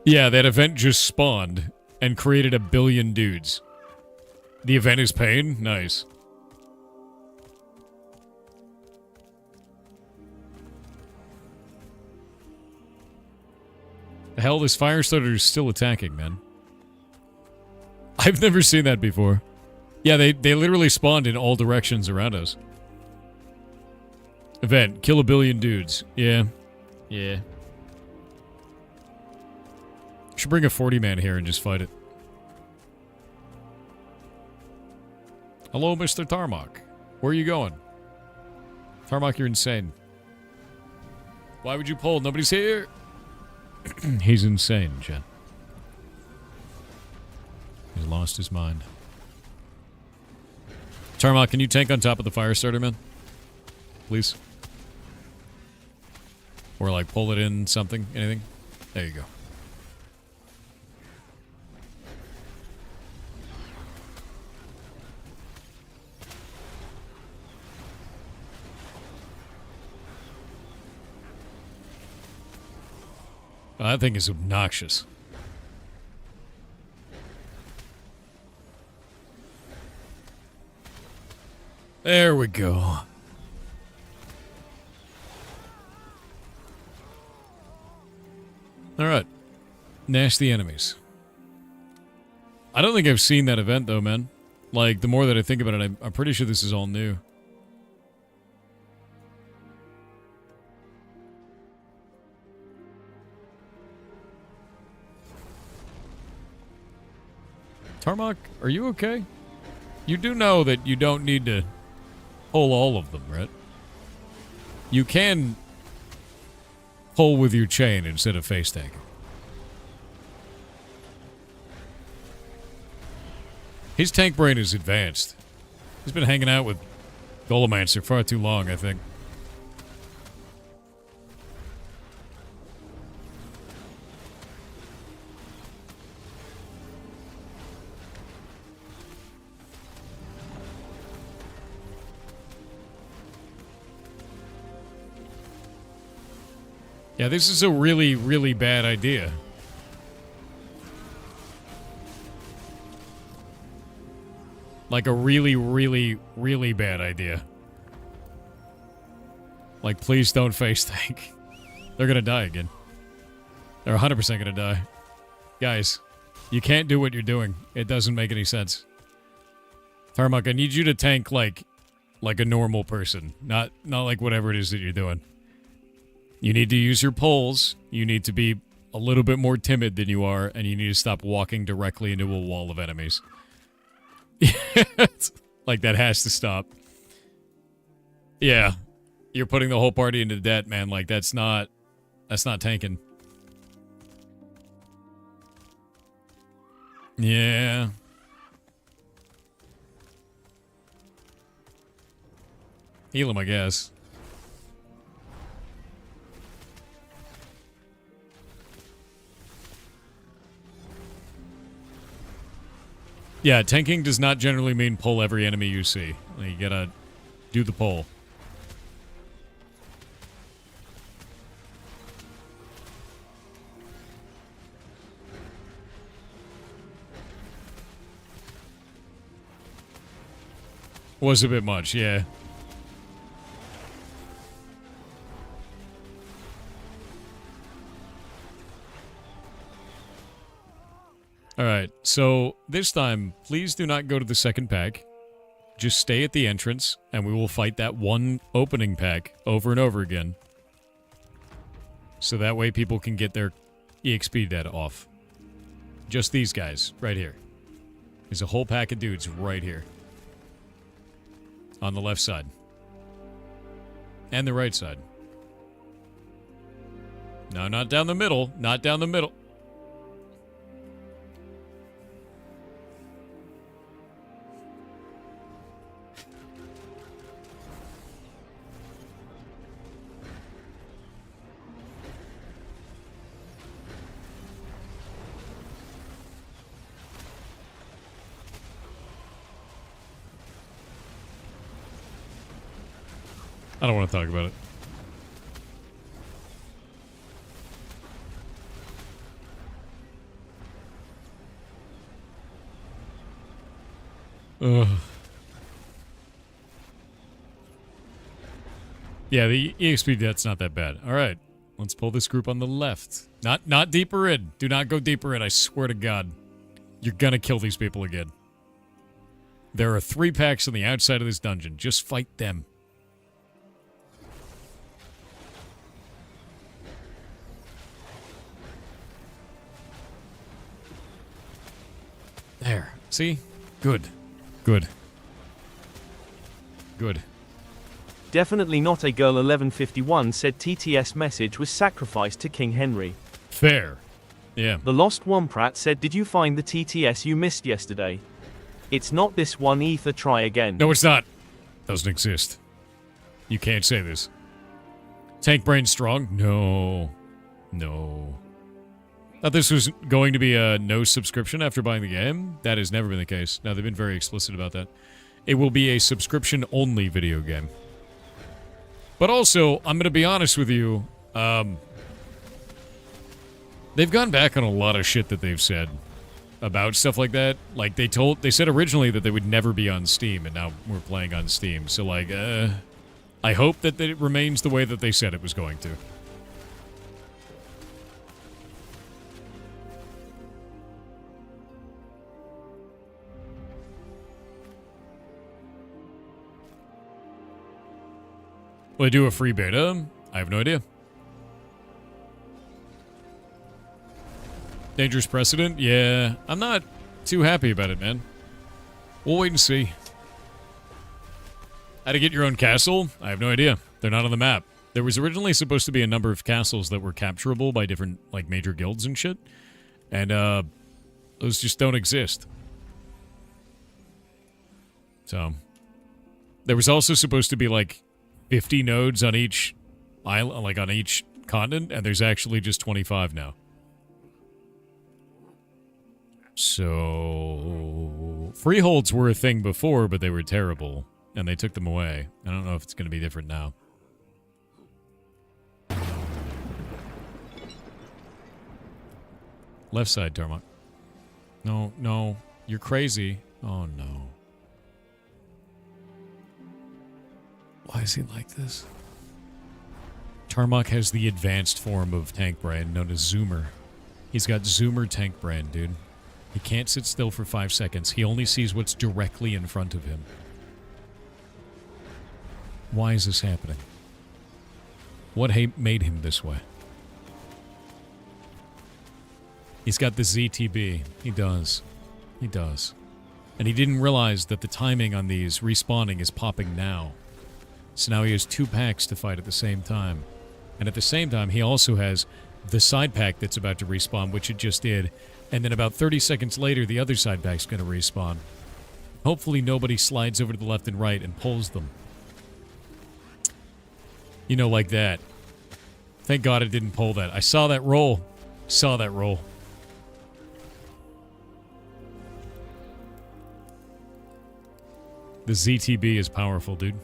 Yeah, that event just spawned and created 1 billion dudes. The event is pain? Nice. The hell, this fire starter is still attacking, man. I've never seen that before. Yeah, they literally spawned in all directions around us. Event, kill 1 billion dudes. Yeah. Yeah. Should bring a 40-man here and just fight it. Hello, Mr. Tarmac. Where are you going? Tarmac, you're insane. Why would you pull? Nobody's here. He's insane, Jen. He's lost his mind. Tarmac, can you tank on top of the fire starter, man? Please. Or, like, pull it in something? Anything? There you go. That thing is obnoxious. There we go. Alright. Nasty enemies. I don't think I've seen that event, though, man. Like, the more that I think about it, I'm pretty sure this is all new. Tarmac, are you okay? You do know that you don't need to pull all of them, right? You can pull with your chain instead of face tanking. His tank brain is advanced. He's been hanging out with Golemancer far too long, I think. Yeah, this is a really, really bad idea. Like a really, really, really bad idea. Like, please don't face tank. They're gonna die again. They're 100% gonna die. Guys, you can't do what you're doing. It doesn't make any sense. Tarmac, I need you to tank like a normal person. Not like whatever it is that you're doing. You need to use your poles. You need to be a little bit more timid than you are, and you need to stop walking directly into a wall of enemies. Like, that has to stop. Yeah. You're putting the whole party into debt, man. Like, that's not tanking. Yeah. Heal him, I guess. Yeah, tanking does not generally mean pull every enemy you see. Like, you gotta do the pull. Was a bit much, yeah. Alright, so this time, please do not go to the second pack. Just stay at the entrance, and we will fight that one opening pack over and over again. So that way people can get their EXP data off. Just these guys, right here. There's a whole pack of dudes right here. On the left side. And the right side. No, not down the middle. Not down the middle. I don't want to talk about it. Ugh. Yeah, the EXP debt's not that bad. All right, let's pull this group on the left. Not deeper in. Do not go deeper in. I swear to God, you're gonna kill these people again. There are 3 packs on the outside of this dungeon. Just fight them. There. See? Good. Good. Good. Definitely not a girl. 1151 said TTS message was sacrificed to King Henry. Fair. Yeah. The Lost Womprat said, did you find the TTS you missed yesterday? It's not this one, Ether, try again. No, it's not. Doesn't exist. You can't say this. Tank brain strong? No. No. Thought this was going to be a no subscription after buying the game. That has never been the case. Now, they've been very explicit about that. It will be a subscription-only video game. But also, I'm going to be honest with you, They've gone back on a lot of shit that they've said about stuff like that. Like, they said originally that they would never be on Steam, and now we're playing on Steam. So, like, I hope that it remains the way that they said it was going to. Will I do a free beta? I have no idea. Dangerous precedent? Yeah, I'm not too happy about it, man. We'll wait and see. How to get your own castle? I have no idea. They're not on the map. There was originally supposed to be a number of castles that were capturable by different, like, major guilds and shit. And, those just don't exist. So, there was also supposed to be, like, 50 nodes on each island, like, on each continent, and there's actually just 25 now. So, freeholds were a thing before, but they were terrible, and they took them away. I don't know if it's going to be different now. Left side, Tarmac. No, no, you're crazy. Oh, no. Why is he like this? Tarmac has the advanced form of tank brand known as Zoomer. He's got Zoomer tank brand, dude. He can't sit still for 5 seconds. He only sees what's directly in front of him. Why is this happening? What made him this way? He's got the ZTB. He does. He does. And he didn't realize that the timing on these respawning is popping now. So now he has 2 packs to fight at the same time. And at the same time, he also has the side pack that's about to respawn, which it just did. And then about 30 seconds later, the other side pack's going to respawn. Hopefully nobody slides over to the left and right and pulls them. You know, like that. Thank God it didn't pull that. I saw that roll. Saw that roll. The ZTB is powerful, dude.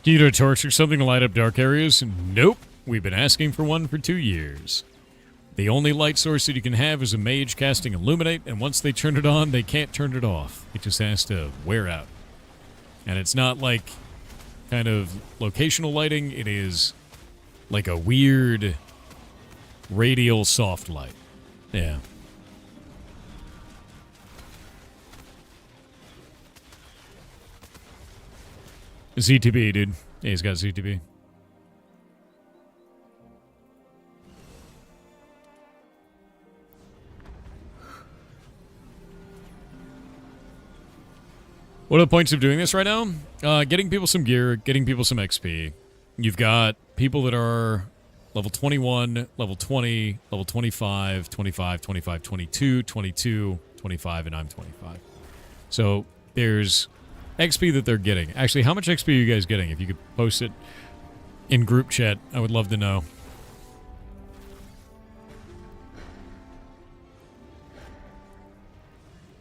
Do you need a torch or something to light up dark areas? Nope. We've been asking for one for 2 years. The only light source that you can have is a mage casting Illuminate, and once they turn it on, they can't turn it off. It just has to wear out. And it's not like kind of locational lighting. It is like a weird radial soft light. Yeah. ZTB, dude. Yeah, he's got ZTB. What are the points of doing this right now? Getting people some gear, getting people some XP. You've got people that are level 21, level 20, level 25, 25, 25, 22, 22, 25, and I'm 25. So there's XP that they're getting. Actually, how much XP are you guys getting? If you could post it in group chat, I would love to know.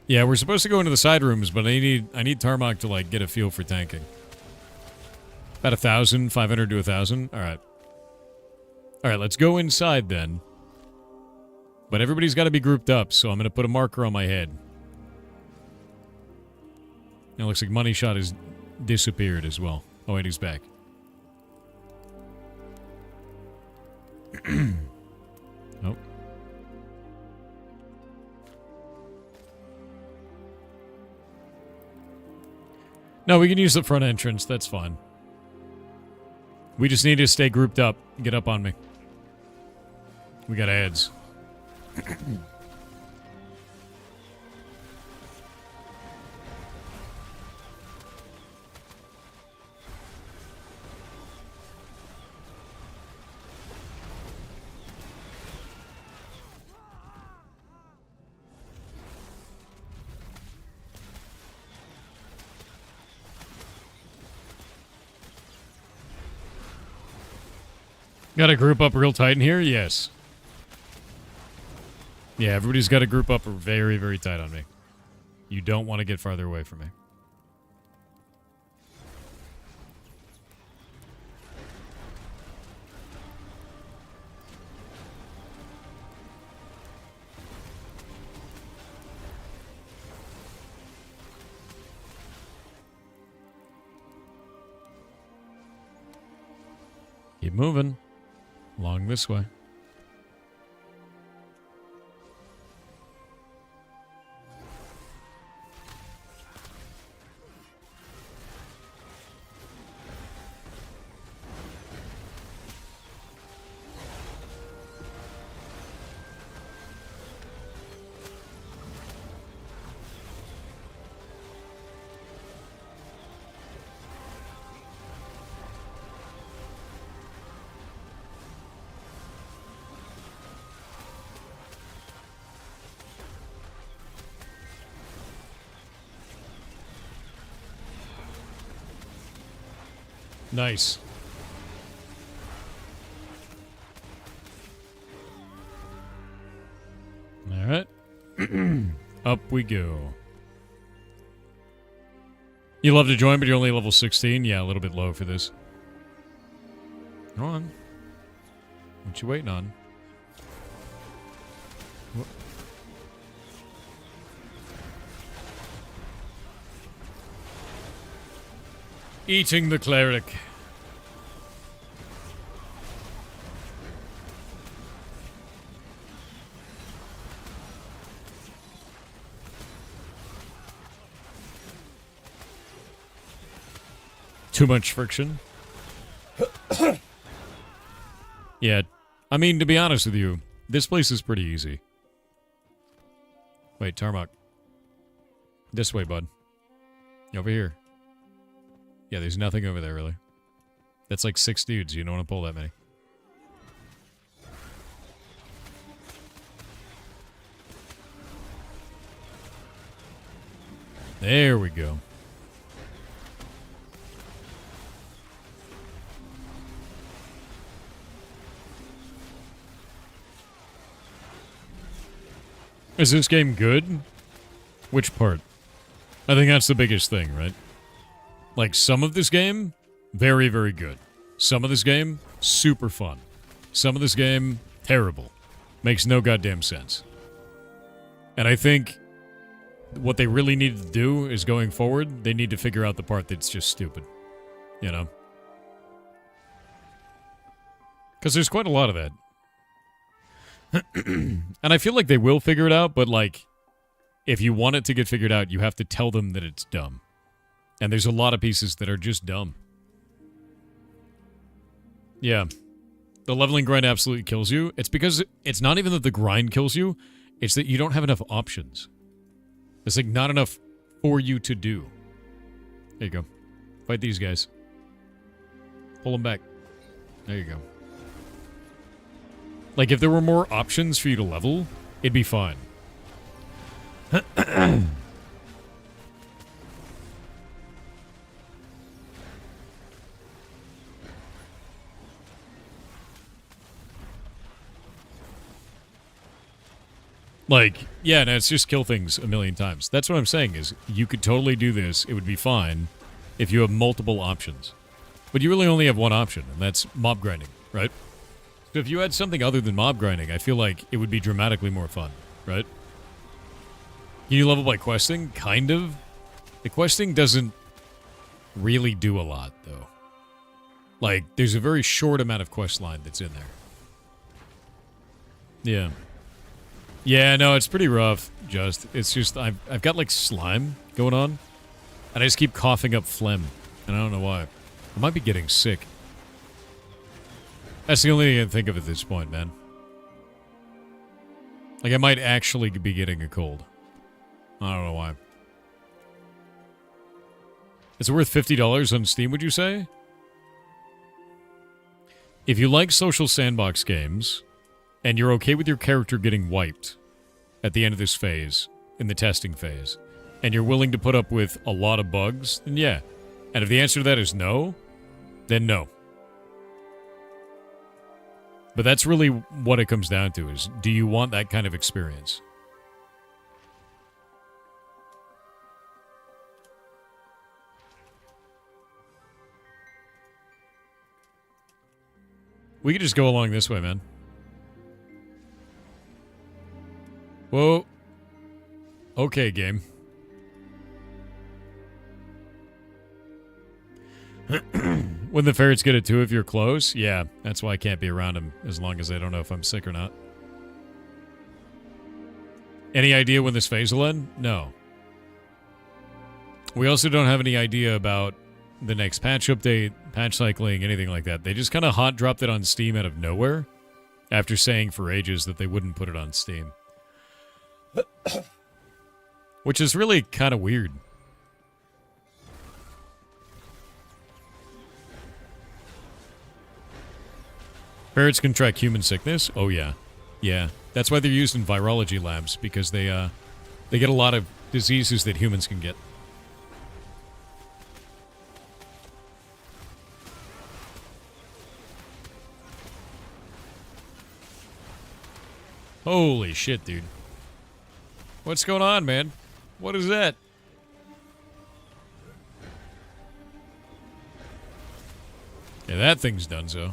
Yeah, we're supposed to go into the side rooms, but I need Tarmac to, like, get a feel for tanking. About 1,000, 500 to 1,000. All right. All right, let's go inside then. But everybody's got to be grouped up, so I'm going to put a marker on my head. It looks like Money Shot has disappeared as well. Oh, wait, he's back. Nope. No, we can use the front entrance. That's fine. We just need to stay grouped up. Get up on me. We got ads. Got to group up real tight in here? Yes. Yeah, everybody's got to group up very, very tight on me. You don't want to get farther away from me. Keep moving along this way. Nice. All right. Up we go. You love to join, but you're only level 16? Yeah, a little bit low for this. Come on. What you waiting on? Eating the cleric. Too much friction. Yeah, I mean, to be honest with you, this place is pretty easy. Wait, Tarmac. This way, bud. Over here. Yeah, there's nothing over there, really. That's like 6 dudes. You don't want to pull that many. There we go. Is this game good? Which part? I think that's the biggest thing, right? Like, some of this game, very, very good. Some of this game, super fun. Some of this game, terrible. Makes no goddamn sense. And I think what they really need to do is, going forward, they need to figure out the part that's just stupid. You know? Because there's quite a lot of that. And I feel like they will figure it out, but, like, if you want it to get figured out, you have to tell them that it's dumb. And there's a lot of pieces that are just dumb. Yeah. The leveling grind absolutely kills you. It's because it's not even that the grind kills you. It's that you don't have enough options. It's like not enough for you to do. There you go. Fight these guys. Pull them back. There you go. Like, if there were more options for you to level, it'd be fine. Like, yeah, no, it's just kill things a million times. That's what I'm saying is, you could totally do this. It would be fine if you have multiple options. But you really only have one option, and that's mob grinding, right? So if you had something other than mob grinding, I feel like it would be dramatically more fun, right? Can you level by questing? Kind of. The questing doesn't really do a lot, though. Like, there's a very short amount of quest line that's in there. Yeah. Yeah, no, it's pretty rough, just. It's just, I've got, like, slime going on, and I just keep coughing up phlegm, and I don't know why. I might be getting sick. That's the only thing I can think of at this point, man. Like, I might actually be getting a cold. I don't know why. Is it worth $50 on Steam, would you say? If you like social sandbox games, and you're okay with your character getting wiped at the end of this phase, in the testing phase, and you're willing to put up with a lot of bugs, then yeah. And if the answer to that is no, then no. But that's really what it comes down to is, do you want that kind of experience? We could just go along this way, man. Whoa. Okay, game. When the ferrets get it too if you're close? Yeah, that's why I can't be around them as long as I don't know if I'm sick or not. Any idea when this phase will end? No. We also don't have any idea about the next patch update, patch cycling, anything like that. They just kind of hot dropped it on Steam out of nowhere after saying for ages that they wouldn't put it on Steam. Which is really kind of weird. Ferrets can track human sickness? Oh, yeah. Yeah. That's why they're used in virology labs, because they get a lot of diseases that humans can get. Holy shit, dude. What's going on, man? What is that? Yeah, that thing's done so.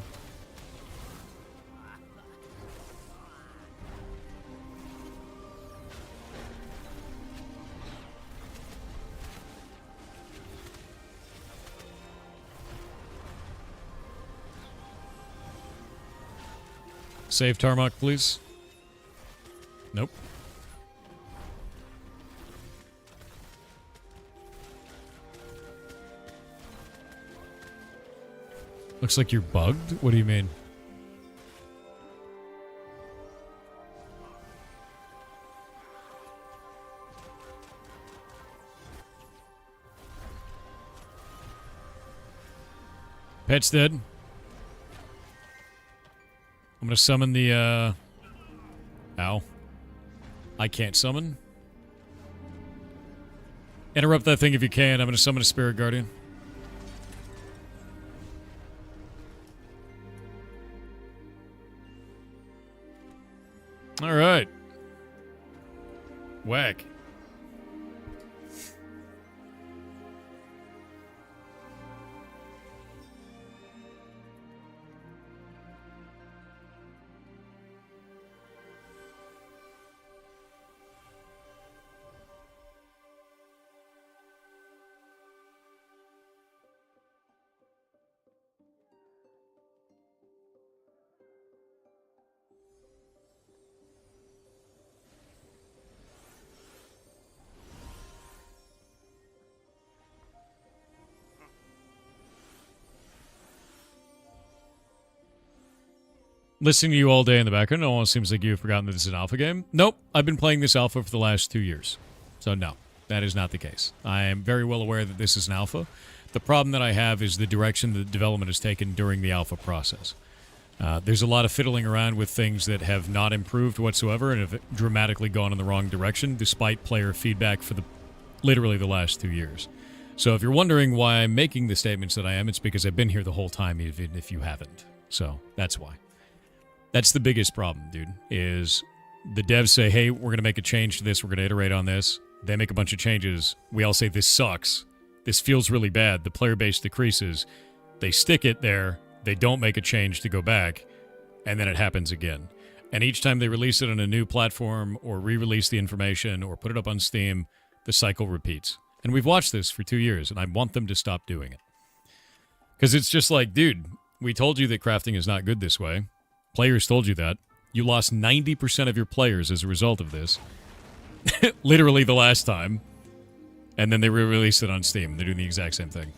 Save Tarmac, please. Nope. Looks like you're bugged? What do you mean? Pet's dead. I'm gonna summon the, Ow. I can't summon. Interrupt that thing if you can. I'm gonna summon a Spirit Guardian. Alright. Whack. Listening to you all day in the background, it almost seems like you've forgotten that this is an alpha game. Nope, I've been playing this alpha for the last 2 years. So no, that is not the case. I am very well aware that this is an alpha. The problem that I have is the direction the development has taken during the alpha process. There's a lot of fiddling around with things that have not improved whatsoever and have dramatically gone in the wrong direction, despite player feedback for literally the last 2 years. So if you're wondering why I'm making the statements that I am, it's because I've been here the whole time, even if you haven't. So that's why. That's the biggest problem, dude, is the devs say, hey, we're going to make a change to this. We're going to iterate on this. They make a bunch of changes. We all say, this sucks. This feels really bad. The player base decreases. They stick it there. They don't make a change to go back. And then it happens again. And each time they release it on a new platform or re-release the information or put it up on Steam, the cycle repeats. And we've watched this for 2 years, and I want them to stop doing it. Because it's just like, dude, we told you that crafting is not good this way. Players told you that. You lost 90% of your players as a result of this. Literally the last time. And then they re-released it on Steam. They're doing the exact same thing.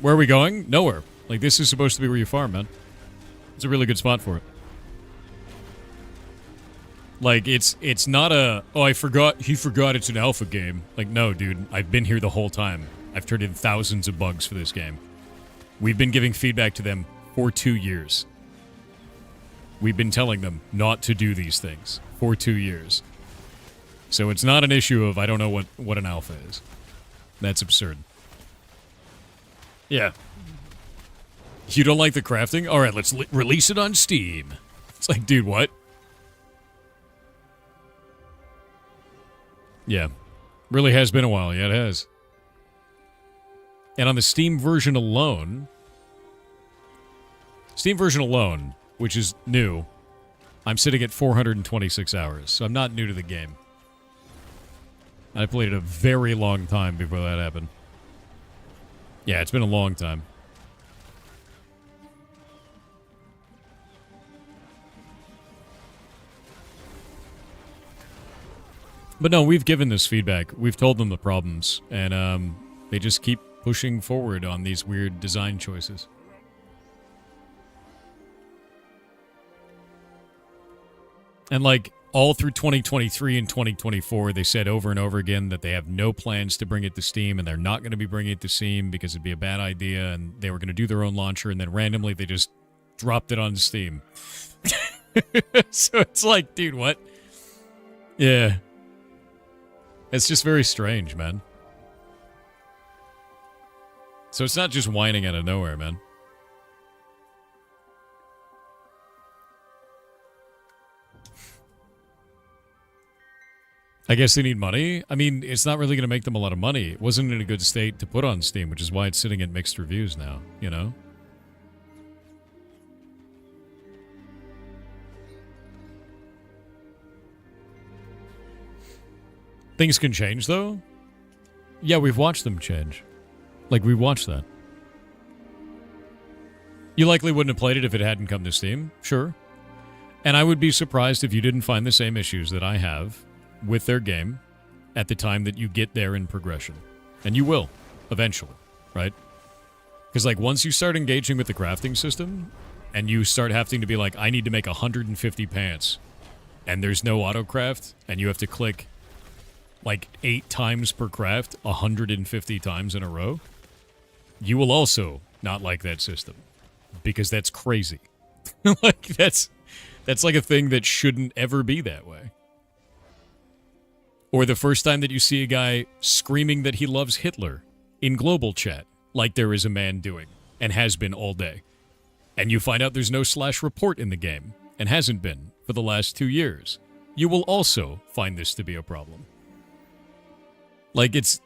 Where are we going? Nowhere. Like, this is supposed to be where you farm, man. It's a really good spot for it. Like, it's not a, oh, he forgot it's an alpha game. Like, no, dude. I've been here the whole time. I've turned in thousands of bugs for this game. We've been giving feedback to them for 2 years. We've been telling them not to do these things for 2 years. So it's not an issue of I don't know what an alpha is. That's absurd. Yeah. You don't like the crafting? All right, let's release it on Steam. It's like, dude, what? Yeah. Really has been a while. Yeah, it has. And on the Steam version alone, which is new, I'm sitting at 426 hours, so I'm not new to the game. I played it a very long time before that happened. Yeah, it's been a long time. But no, we've given this feedback. We've told them the problems, and they just keep pushing forward on these weird design choices. And like all through 2023 and 2024, they said over and over again that they have no plans to bring it to Steam, and they're not going to be bringing it to Steam because it'd be a bad idea, and they were going to do their own launcher, and then randomly they just dropped it on Steam. So it's like, dude, what? Yeah. It's just very strange, man. So it's not just whining out of nowhere, man. I guess they need money. I mean, it's not really going to make them a lot of money. It wasn't in a good state to put on Steam, which is why it's sitting at mixed reviews now, you know? Things can change, though. Yeah, we've watched them change. Like, we watched that. You likely wouldn't have played it if it hadn't come to Steam, sure. And I would be surprised if you didn't find the same issues that I have with their game at the time that you get there in progression. And you will, eventually, right? Because, like, once you start engaging with the crafting system, and you start having to be like, I need to make 150 pants, and there's no autocraft, and you have to click, like, 8 times per craft, 150 times in a row, you will also not like that system. Because that's crazy. Like, that's like a thing that shouldn't ever be that way. Or the first time that you see a guy screaming that he loves Hitler in global chat, like there is a man doing, and has been all day. And you find out there's no /report in the game, and hasn't been for the last 2 years. You will also find this to be a problem. Like, this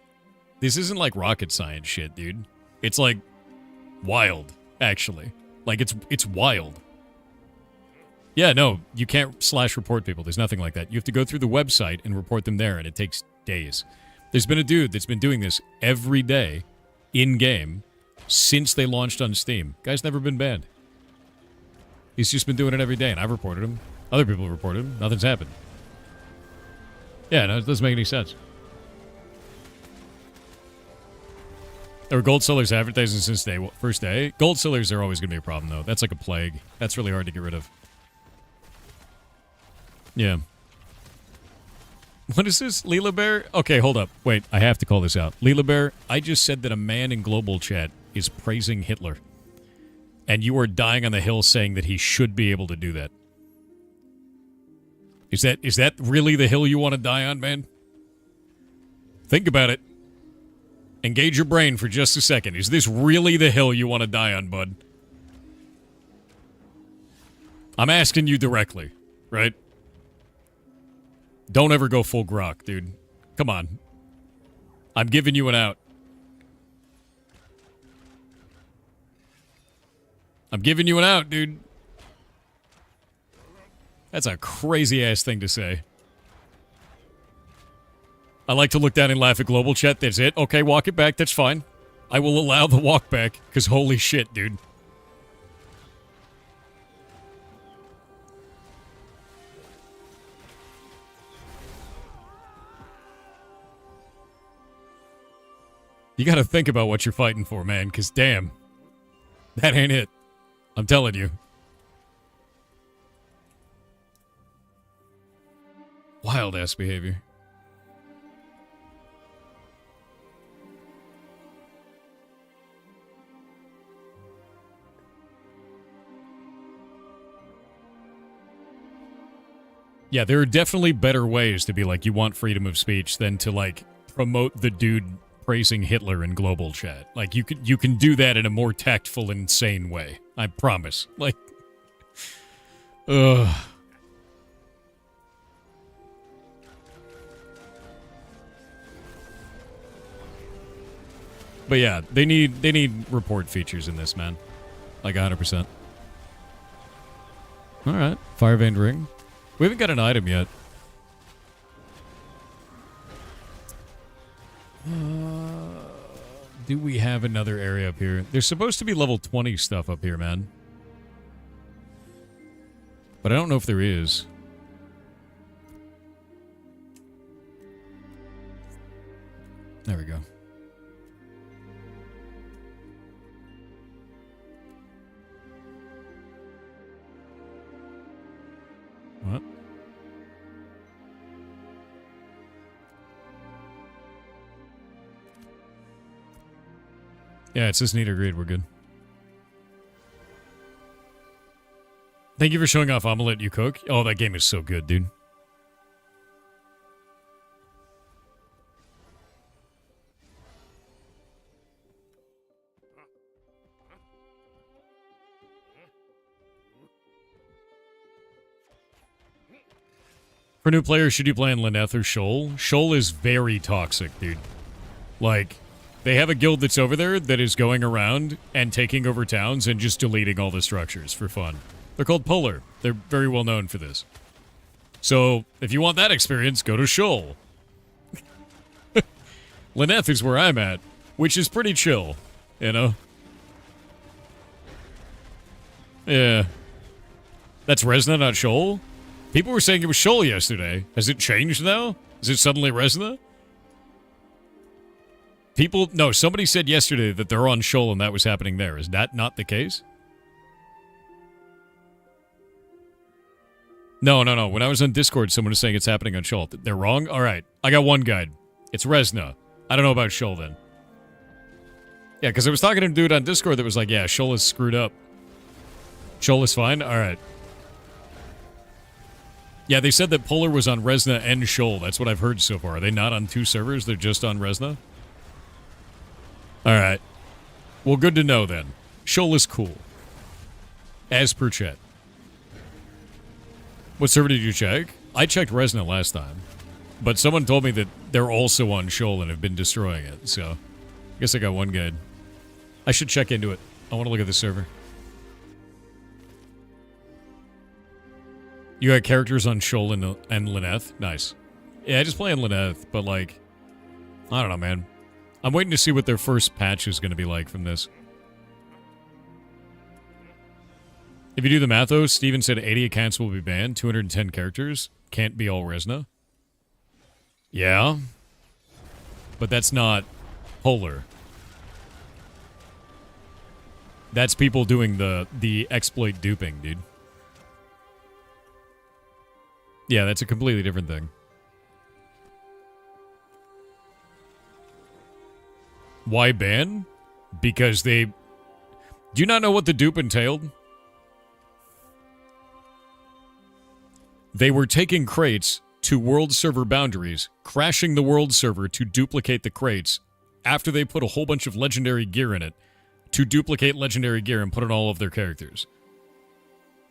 isn't like rocket science shit, dude. It's like wild, actually. Like, it's wild. Yeah, no, you can't /report people. There's nothing like that. You have to go through the website and report them there, and it takes days. There's been a dude that's been doing this every day in-game since they launched on Steam. Guy's never been banned. He's just been doing it every day, and I've reported him. Other people have reported him. Nothing's happened. Yeah, no, it doesn't make any sense. There were gold sellers advertising since first day. Gold sellers are always going to be a problem, though. That's like a plague. That's really hard to get rid of. Yeah. What is this? Leela Bear? Okay, hold up. Wait, I have to call this out. Leela Bear, I just said that a man in global chat is praising Hitler. And you are dying on the hill saying that he should be able to do that. Is that really the hill you want to die on, man? Think about it. Engage your brain for just a second. Is this really the hill you want to die on, bud? I'm asking you directly, right? Don't ever go full grok, dude. Come on. I'm giving you an out. I'm giving you an out, dude. That's a crazy-ass thing to say. I like to look down and laugh at global chat. That's it. Okay, walk it back. That's fine. I will allow the walk back, because holy shit, dude. You gotta think about what you're fighting for, man, because damn. That ain't it. I'm telling you. Wild-ass behavior. Yeah, there are definitely better ways to be like, you want freedom of speech than to, like, promote the dude praising Hitler in global chat. Like, you can do that in a more tactful and sane way. I promise. Like, ugh. But yeah, they need report features in this, man. Like 100%. All right, Fire Veined Ring. We haven't got an item yet. Do we have another area up here? There's supposed to be level 20 stuff up here, man. But I don't know if there is. There we go. What? Yeah, it's just need agreed. We're good. Thank you for showing off Omelette You Cook. Oh, that game is so good, dude. For new players, should you play in Lyneth or Shoal? Shoal is very toxic, dude. Like, they have a guild that's over there that is going around and taking over towns and just deleting all the structures for fun. They're called Polar. They're very well known for this. So, if you want that experience, go to Shoal. Lyneth is where I'm at, which is pretty chill, you know? Yeah. That's Resna, not Shoal? People were saying it was Shoal yesterday. Has it changed now? Is it suddenly Resna? No, somebody said yesterday that they're on Shoal and that was happening there. Is that not the case? No. When I was on Discord, someone was saying it's happening on Shoal. They're wrong? All right. I got one guide. It's Resna. I don't know about Shoal then. Yeah, because I was talking to a dude on Discord that was like, yeah, Shoal is screwed up. Shoal is fine? All right. Yeah, they said that Polar was on Resna and Shoal. That's what I've heard so far. Are they not on two servers? They're just on Resna? Alright. Well, good to know then. Shoal is cool. As per chat. What server did you check? I checked Resna last time. But someone told me that they're also on Shoal and have been destroying it, so... I guess I got one guide. I should check into it. I want to look at the server. You got characters on Shoal and Lyneth? Nice. Yeah, I just play on Lyneth, but like... I don't know, man. I'm waiting to see what their first patch is going to be like from this. If you do the math, though, Steven said 80 accounts will be banned, 210 characters. Can't be all Resna. Yeah. But that's not Polar. That's people doing the exploit duping, dude. Yeah, that's a completely different thing. Why ban? Because they... Do you not know what the dupe entailed? They were taking crates to world server boundaries, crashing the world server to duplicate the crates after they put a whole bunch of legendary gear in it to duplicate legendary gear and put in all of their characters.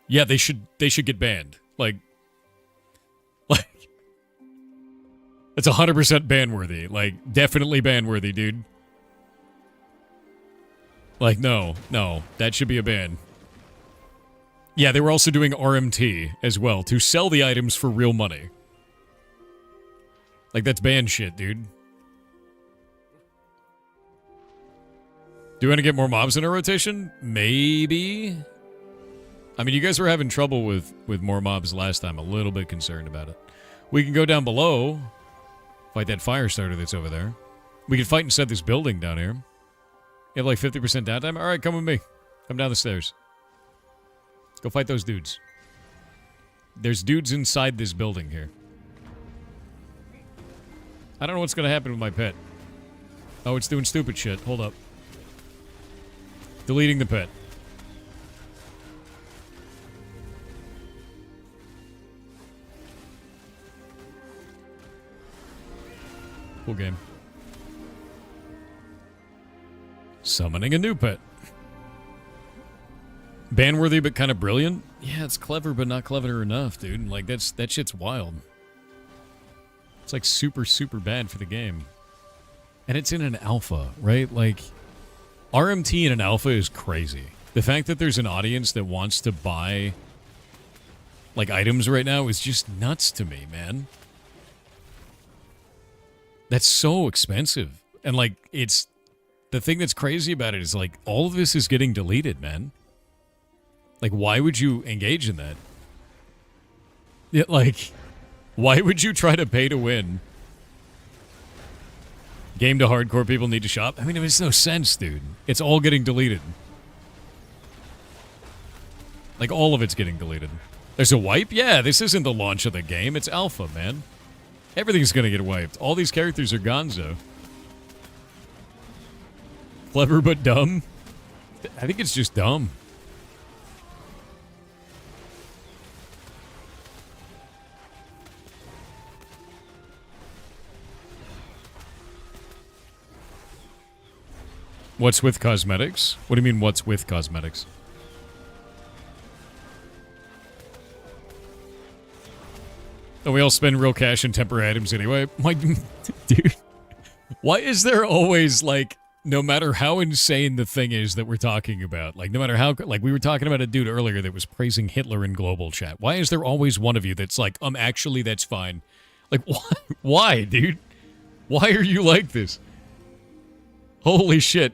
Yeah, they should get banned. Like, it's 100% ban-worthy. Like, definitely ban-worthy, dude. Like, no, that should be a ban. Yeah, they were also doing RMT as well, to sell the items for real money. Like, that's ban shit, dude. Do you want to get more mobs in a rotation? Maybe. I mean, you guys were having trouble with more mobs last time. A little bit concerned about it. We can go down below. Fight that fire starter that's over there. We can fight inside this building down here. You have like 50% downtime? Alright, come with me. Come down the stairs. Let's go fight those dudes. There's dudes inside this building here. I don't know what's going to happen with my pet. Oh, it's doing stupid shit. Hold up. Deleting the pet. Cool game. Summoning a new pet. Ban-worthy but kind of brilliant? Yeah, it's clever but not clever enough, dude. Like, that shit's wild. It's like super, super bad for the game. And it's in an alpha, right? Like, RMT in an alpha is crazy. The fact that there's an audience that wants to buy, like, items right now is just nuts to me, man. That's so expensive. And, like, it's... The thing that's crazy about it is, like, all of this is getting deleted, man. Like, why would you engage in that? Yeah, like, why would you try to pay to win? Game to hardcore people need to shop? I mean, it makes no sense, dude. It's all getting deleted. Like, all of it's getting deleted. There's a wipe? Yeah, this isn't the launch of the game. It's alpha, man. Everything's gonna get wiped. All these characters are gonzo. Clever but dumb? I think it's just dumb. What's with cosmetics? What do you mean, what's with cosmetics? And we all spend real cash in temporary items anyway. My dude, why is there always, like, no matter how insane the thing is that we're talking about, like, no matter how, like, we were talking about a dude earlier that was praising Hitler in global chat. Why is there always one of you that's like, actually, that's fine? Like, why, dude? Why are you like this? Holy shit.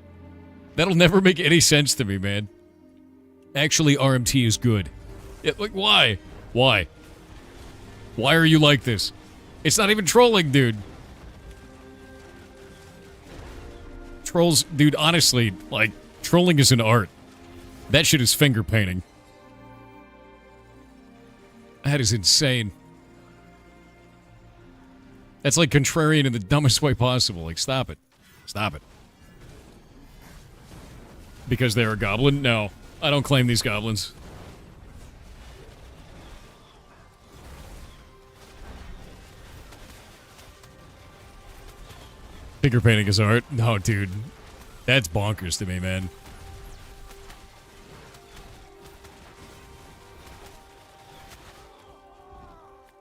That'll never make any sense to me, man. Actually, RMT is good. Yeah, like, why? Why? Why are you like this? It's not even trolling, dude. Trolls, dude, honestly, like, trolling is an art. That shit is finger painting. That is insane. That's like contrarian in the dumbest way possible. Like, stop it. Stop it. Because they're a goblin? No. I don't claim these goblins. Finger painting is art? No, dude. That's bonkers to me, man.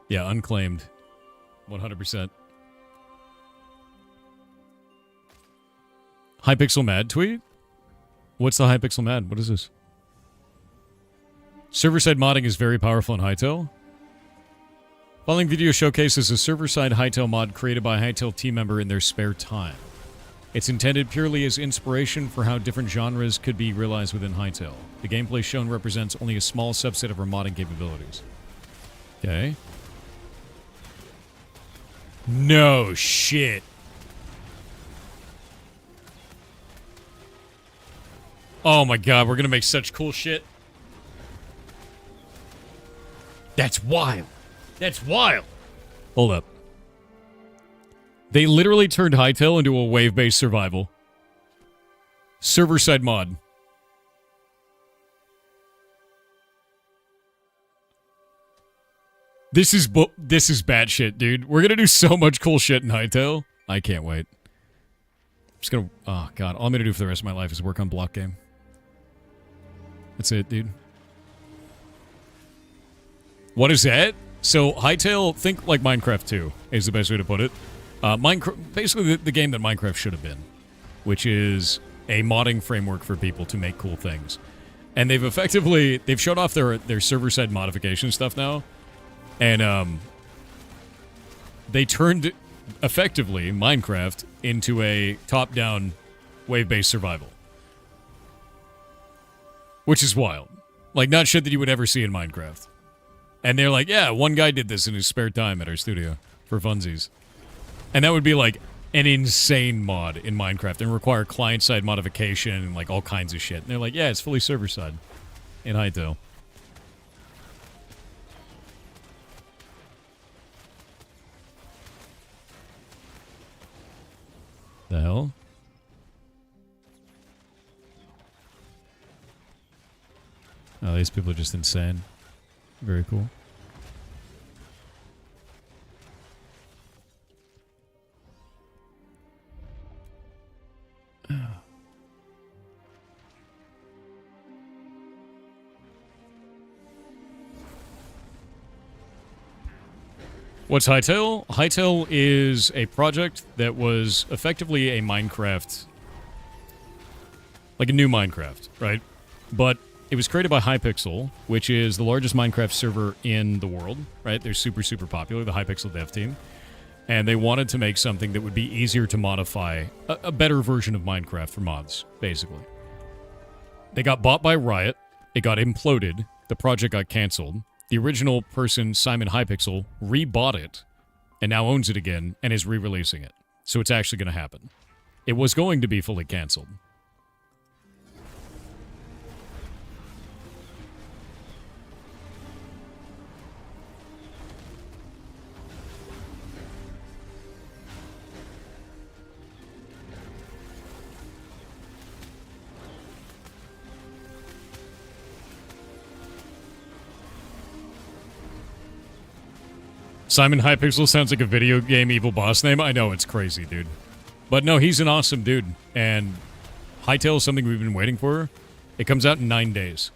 Yeah, unclaimed. 100%. Hypixel Mad tweet? What's the Hypixel Mad? What is this? Server-side modding is very powerful in Hytale. Following video showcases a server-side Hytale mod created by a Hytale team member in their spare time. It's intended purely as inspiration for how different genres could be realized within Hytale. The gameplay shown represents only a small subset of our modding capabilities. Okay. No shit. Oh my god, we're gonna make such cool shit. That's wild. That's wild. Hold up. They literally turned Hytale into a wave-based survival. Server-side mod. This is batshit, dude. We're gonna do so much cool shit in Hytale. I can't wait. I'm just gonna... Oh, God. All I'm gonna do for the rest of my life is work on block game. That's it, dude. What is that? So, Hytale, think like Minecraft 2, is the best way to put it. Basically, the game that Minecraft should have been, which is a modding framework for people to make cool things. And they've showed off their server-side modification stuff now, and they turned, effectively, Minecraft into a top-down, wave-based survival. Which is wild. Like, not shit that you would ever see in Minecraft. And they're like, yeah, one guy did this in his spare time at our studio for funsies. And that would be like an insane mod in Minecraft and require client-side modification and like all kinds of shit. And they're like, yeah, it's fully server-side in Hytale. The hell? Oh, these people are just insane. Very cool. What's Hytale? Hytale is a project that was effectively a Minecraft, like a new Minecraft, right? But it was created by Hypixel, which is the largest Minecraft server in the world, right? They're super, super popular, the Hypixel dev team. And they wanted to make something that would be easier to modify, a better version of Minecraft for mods, basically. They got bought by Riot, it got imploded, the project got canceled. The original person, Simon Hypixel, rebought it and now owns it again and is re-releasing it. So it's actually going to happen. It was going to be fully canceled. Simon Hypixel sounds like a video game evil boss name. I know, it's crazy, dude. But no, he's an awesome dude. And Hytale is something we've been waiting for. It comes out in 9 days.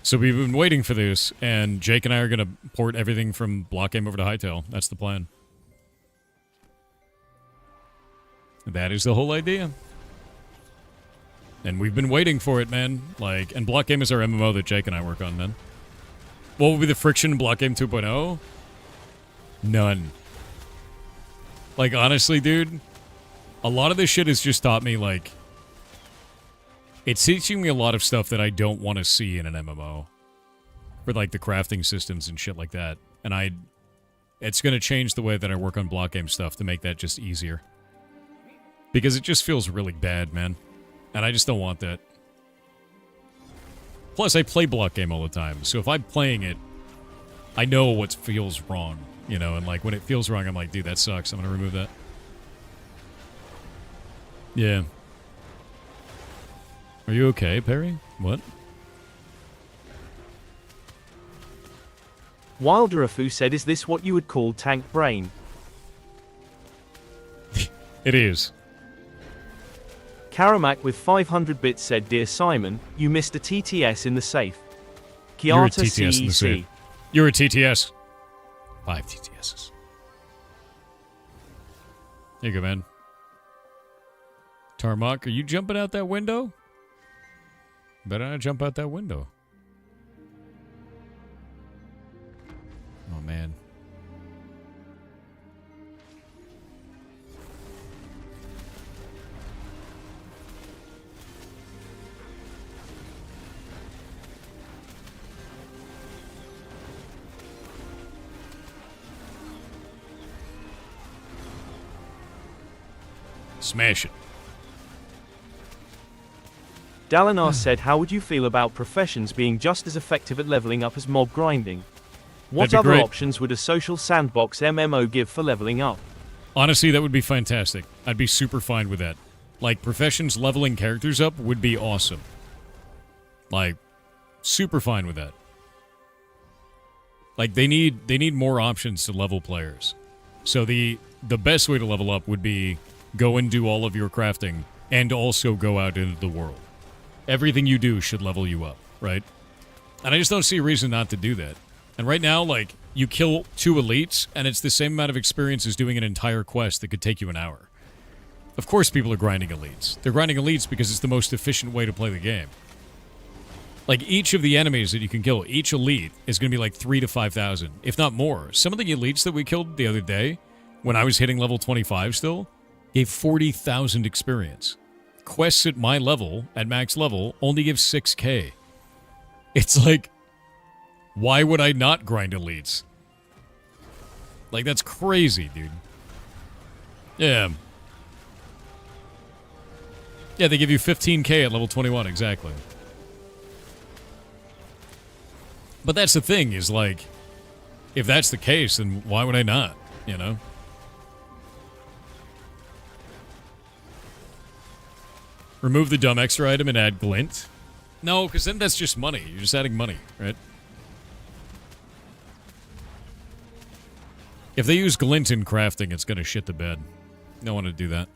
So we've been waiting for this, and Jake and I are going to port everything from Block Game over to Hytale. That's the plan. That is the whole idea. And we've been waiting for it, man. Like, and Block Game is our MMO that Jake and I work on, man. What will be the friction in Block Game 2.0? None. Like, honestly, dude, a lot of this shit has just taught me, like, it's teaching me a lot of stuff that I don't want to see in an MMO. For, like, the crafting systems and shit like that. And it's going to change the way that I work on Block Game stuff to make that just easier. Because it just feels really bad, man. And I just don't want that. Plus, I play Block Game all the time, so if I'm playing it, I know what feels wrong. You know, and like when it feels wrong, I'm like, dude, that sucks. I'm gonna remove that. Yeah. Are you okay, Perry? What? Wilderafu said, is this what you would call tank brain? It is. Karamak with 500 bits said, dear Simon, you missed a TTS in the safe. You're a Kiata TTS in the CEC. safe. You're a TTS. 5 TTSs. There you go, man. Tarmac, are you jumping out that window? Better not jump out that window. Oh, man. Smash it. Dalinar said, how would you feel about professions being just as effective at leveling up as mob grinding? What That'd be other great. options would a social sandbox MMO give for leveling up? Honestly, that would be fantastic. I'd be super fine with that. Like, professions leveling characters up would be awesome. Like, super fine with that. Like, they need more options to level players. So the best way to level up would be go and do all of your crafting and also go out into the world. Everything you do should level you up, right? And I just don't see a reason not to do that. And right now, like, you kill 2 elites, and it's the same amount of experience as doing an entire quest that could take you an hour. Of course people are grinding elites. They're grinding elites because it's the most efficient way to play the game. Like, each of the enemies that you can kill, each elite, is going to be like 3,000 to 5,000, if not more. Some of the elites that we killed the other day, when I was hitting level 25 still, gave 40,000 experience. Quests at my level, at max level, only give 6k. It's like, why would I not grind elites? Like, that's crazy, dude. Yeah. Yeah, they give you 15k at level 21, exactly. But that's the thing, is like, if that's the case, then why would I not, you know? Remove the dumb extra item and add glint? No, because then that's just money. You're just adding money, right? If they use glint in crafting, it's going to shit the bed. Don't want to do that.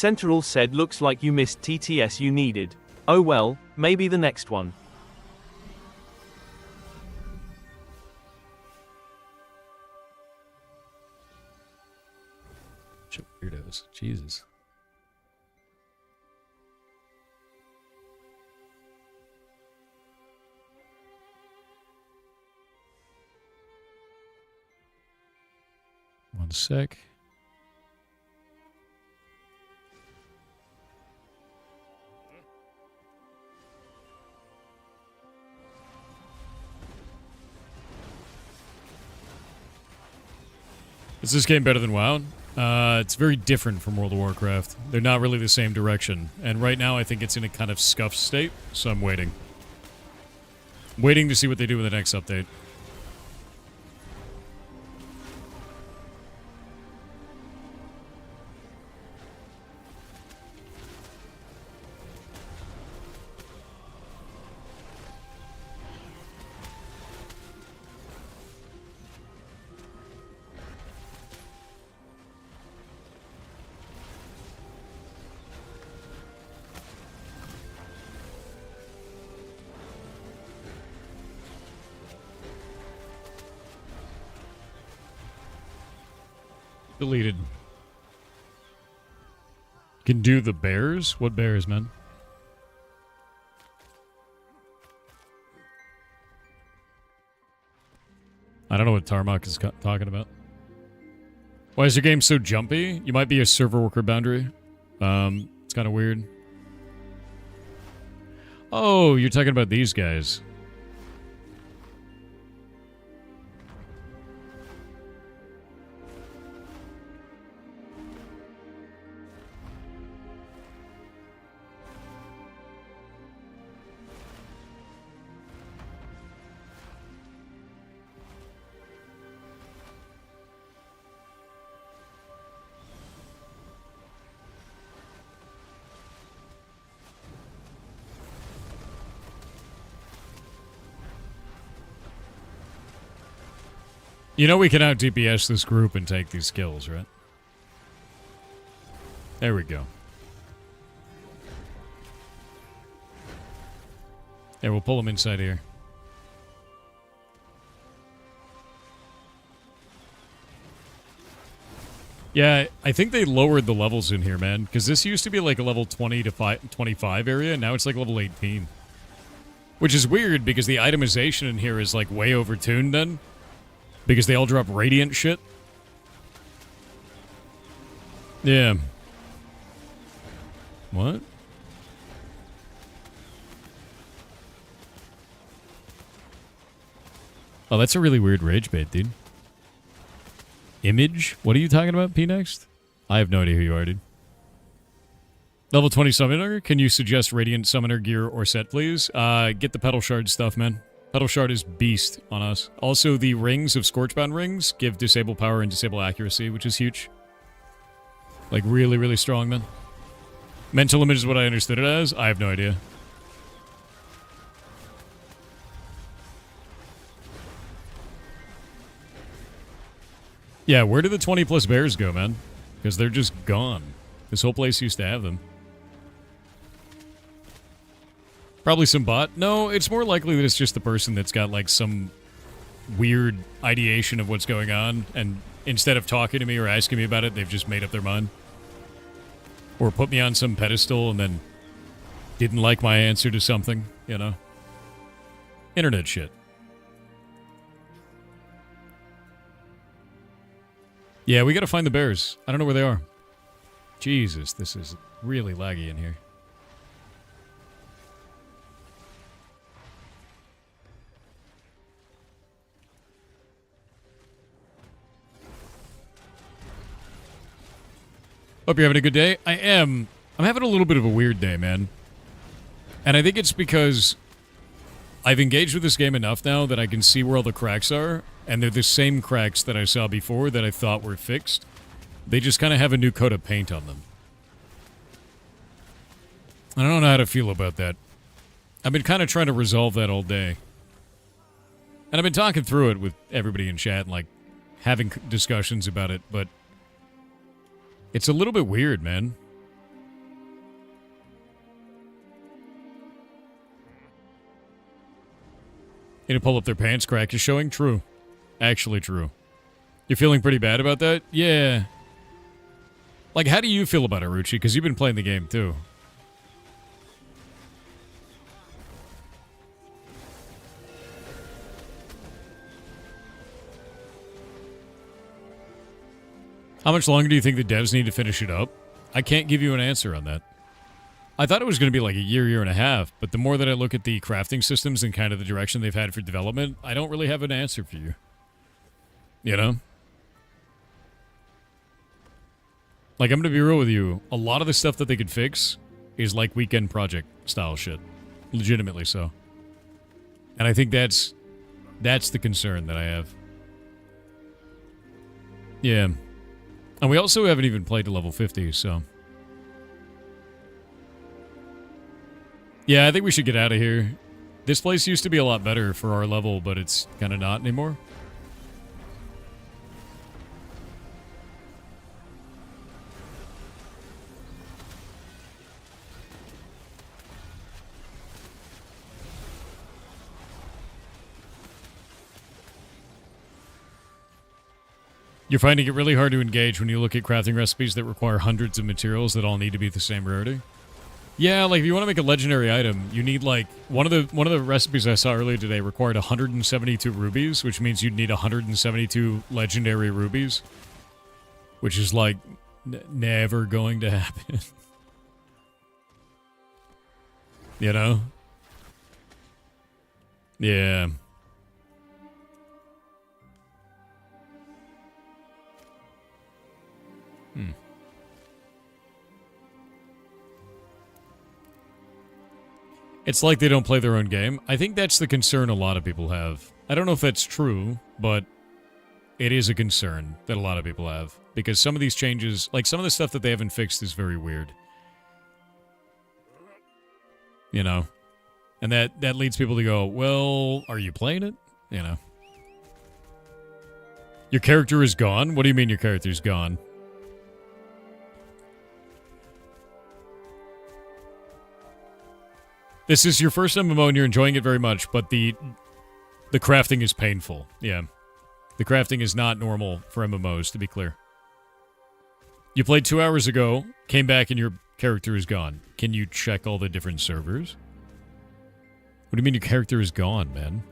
Central said looks like you missed TTS you needed. Oh well, maybe the next one. Weirdos. Jesus. One sec. Is this game better than WoW? It's very different from World of Warcraft. They're not really the same direction. And right now I think it's in a kind of scuffed state, so I'm waiting. Waiting to see what they do with the next update. Deleted. Can do the bears? What bears, man? I don't know what Tarmac is talking about. Why is your game so jumpy? You might be a server worker boundary. It's kind of weird. Oh, you're talking about these guys. You know we can out-DPS this group and take these skills, right? There we go. Yeah, we'll pull them inside here. Yeah, I think they lowered the levels in here, man. Because this used to be like a level 20 to 25 area, and now it's like level 18. Which is weird, because the itemization in here is like way overtuned then. Because they all drop radiant shit. Yeah. What? Oh, that's a really weird rage bait, dude. Image? What are you talking about, P-Next? I have no idea who you are, dude. Level 20 Summoner? Can you suggest Radiant Summoner gear or set, please? Get the Petal Shard stuff, man. Petal Shard is beast on us. Also, the rings of Scorchbound rings give disable power and disable accuracy, which is huge. Like, really, really strong, man. Mental image is what I understood it as. I have no idea. Yeah, where did the 20 plus bears go, man? Because they're just gone. This whole place used to have them. Probably some bot. No, it's more likely that it's just the person that's got, like, some weird ideation of what's going on, and instead of talking to me or asking me about it, they've just made up their mind. Or put me on some pedestal and then didn't like my answer to something, you know? Internet shit. Yeah, we gotta find the bears. I don't know where they are. Jesus, this is really laggy in here. Hope you're having a good day. I am. I'm having a little bit of a weird day, man. And I think it's because I've engaged with this game enough now that I can see where all the cracks are, and they're the same cracks that I saw before that I thought were fixed. They just kind of have a new coat of paint on them. I don't know how to feel about that. I've been kind of trying to resolve that all day. And I've been talking through it with everybody in chat and, like, having discussions about it, but it's a little bit weird, man. You know, pull up their pants, crack is showing? True. Actually true. You're feeling pretty bad about that? Yeah. Like, how do you feel about it, Ruchi? Because you've been playing the game, too. How much longer do you think the devs need to finish it up? I can't give you an answer on that. I thought it was going to be like a year and a half, but the more that I look at the crafting systems and kind of the direction they've had for development, I don't really have an answer for you. You know? Like, I'm going to be real with you. A lot of the stuff that they could fix is like weekend project style shit. Legitimately so. And I think that's the concern that I have. Yeah. And we also haven't even played to level 50, so... Yeah, I think we should get out of here. This place used to be a lot better for our level, but it's kind of not anymore. You're finding it really hard to engage when you look at crafting recipes that require hundreds of materials that all need to be the same rarity. Yeah, like if you want to make a legendary item, you need like one of the recipes I saw earlier today required 172 rubies, which means you'd need 172 legendary rubies, which is like never going to happen. You know? Yeah. It's like they don't play their own game. I think that's the concern a lot of people have. I don't know if that's true, but it is a concern that a lot of people have. Because some of these changes, like some of the stuff that they haven't fixed is very weird. You know? And that leads people to go, well, are you playing it? You know? Your character is gone? What do you mean your character is gone? This is your first MMO and you're enjoying it very much, but the crafting is painful. Yeah. The crafting is not normal for MMOs, to be clear. You played 2 hours ago, came back and your character is gone. Can you check all the different servers? What do you mean your character is gone, man?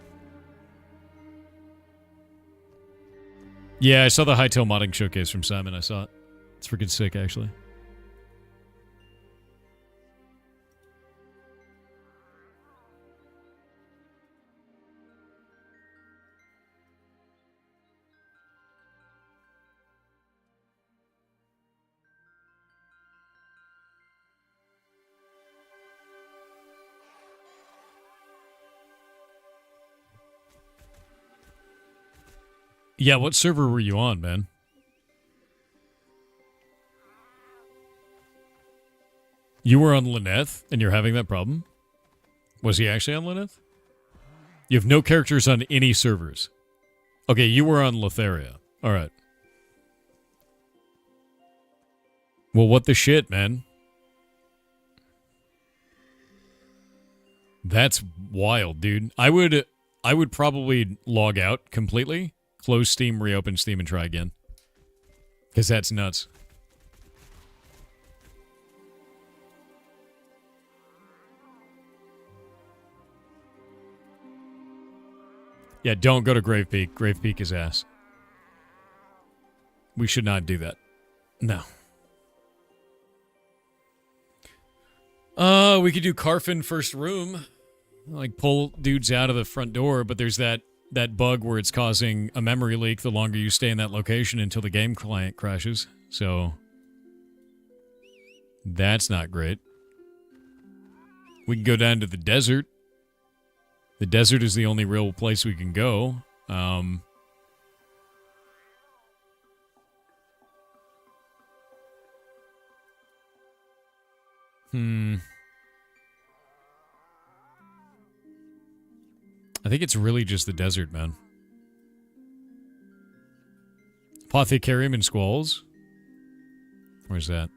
Yeah, I saw the Hightail modding showcase from Simon. I saw it. It's freaking sick, actually. Yeah, what server were you on, man? You were on Lyneth, and you're having that problem? Was he actually on Lyneth? You have no characters on any servers. Okay, you were on Letheria. Alright. Well, what the shit, man? That's wild, dude. I would probably log out completely. Close Steam, reopen Steam, and try again. Because that's nuts. Yeah, don't go to Grave Peak. Grave Peak is ass. We should not do that. No. We could do Carfin first room. Like, pull dudes out of the front door, but there's that bug where it's causing a memory leak the longer you stay in that location until the game client crashes. So, that's not great. We can go down to the desert. The desert is the only real place we can go. I think it's really just the desert, man. Apothecarium and Squalls? Where's that?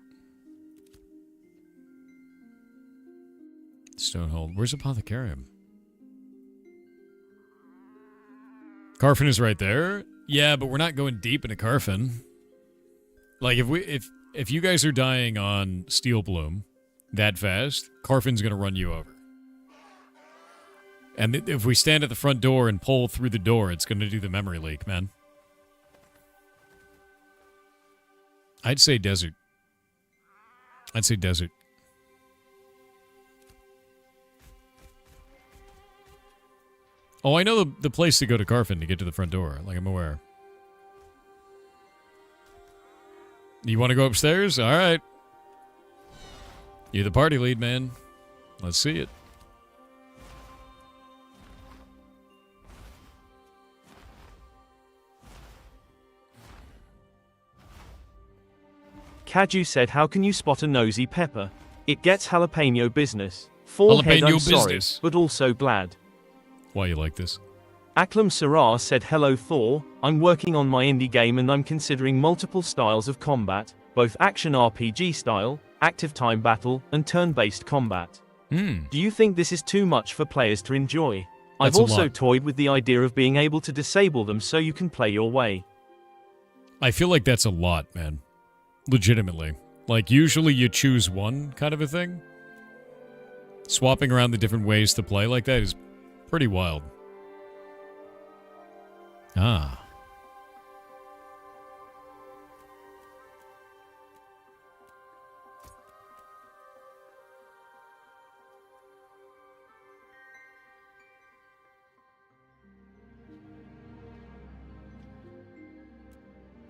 Stonehold. Where's Apothecarium? Carfin is right there. Yeah, but we're not going deep into Carfin. Like, if you guys are dying on Steel Bloom that fast, Carfin's going to run you over. And if we stand at the front door and pull through the door, it's going to do the memory leak, man. I'd say desert. I'd say desert. Oh, I know the place to go to Carfin to get to the front door. Like, I'm aware. You want to go upstairs? All right. You're the party lead, man. Let's see it. Kaju said, how can you spot a nosy pepper? It gets jalapeno business. Forehead, Jalapeno I'm sorry, business. but also glad. Why you like this? Aklam Sarah said, hello Thor, I'm working on my indie game and I'm considering multiple styles of combat, both action RPG style, active time battle, and turn-based combat. Do you think this is too much for players to enjoy? That's I've also lot. toyed with the idea of being able to disable them so you can play your way. I feel like that's a lot, man. Legitimately. Like, usually you choose one kind of a thing. Swapping around the different ways to play like that is pretty wild. Ah.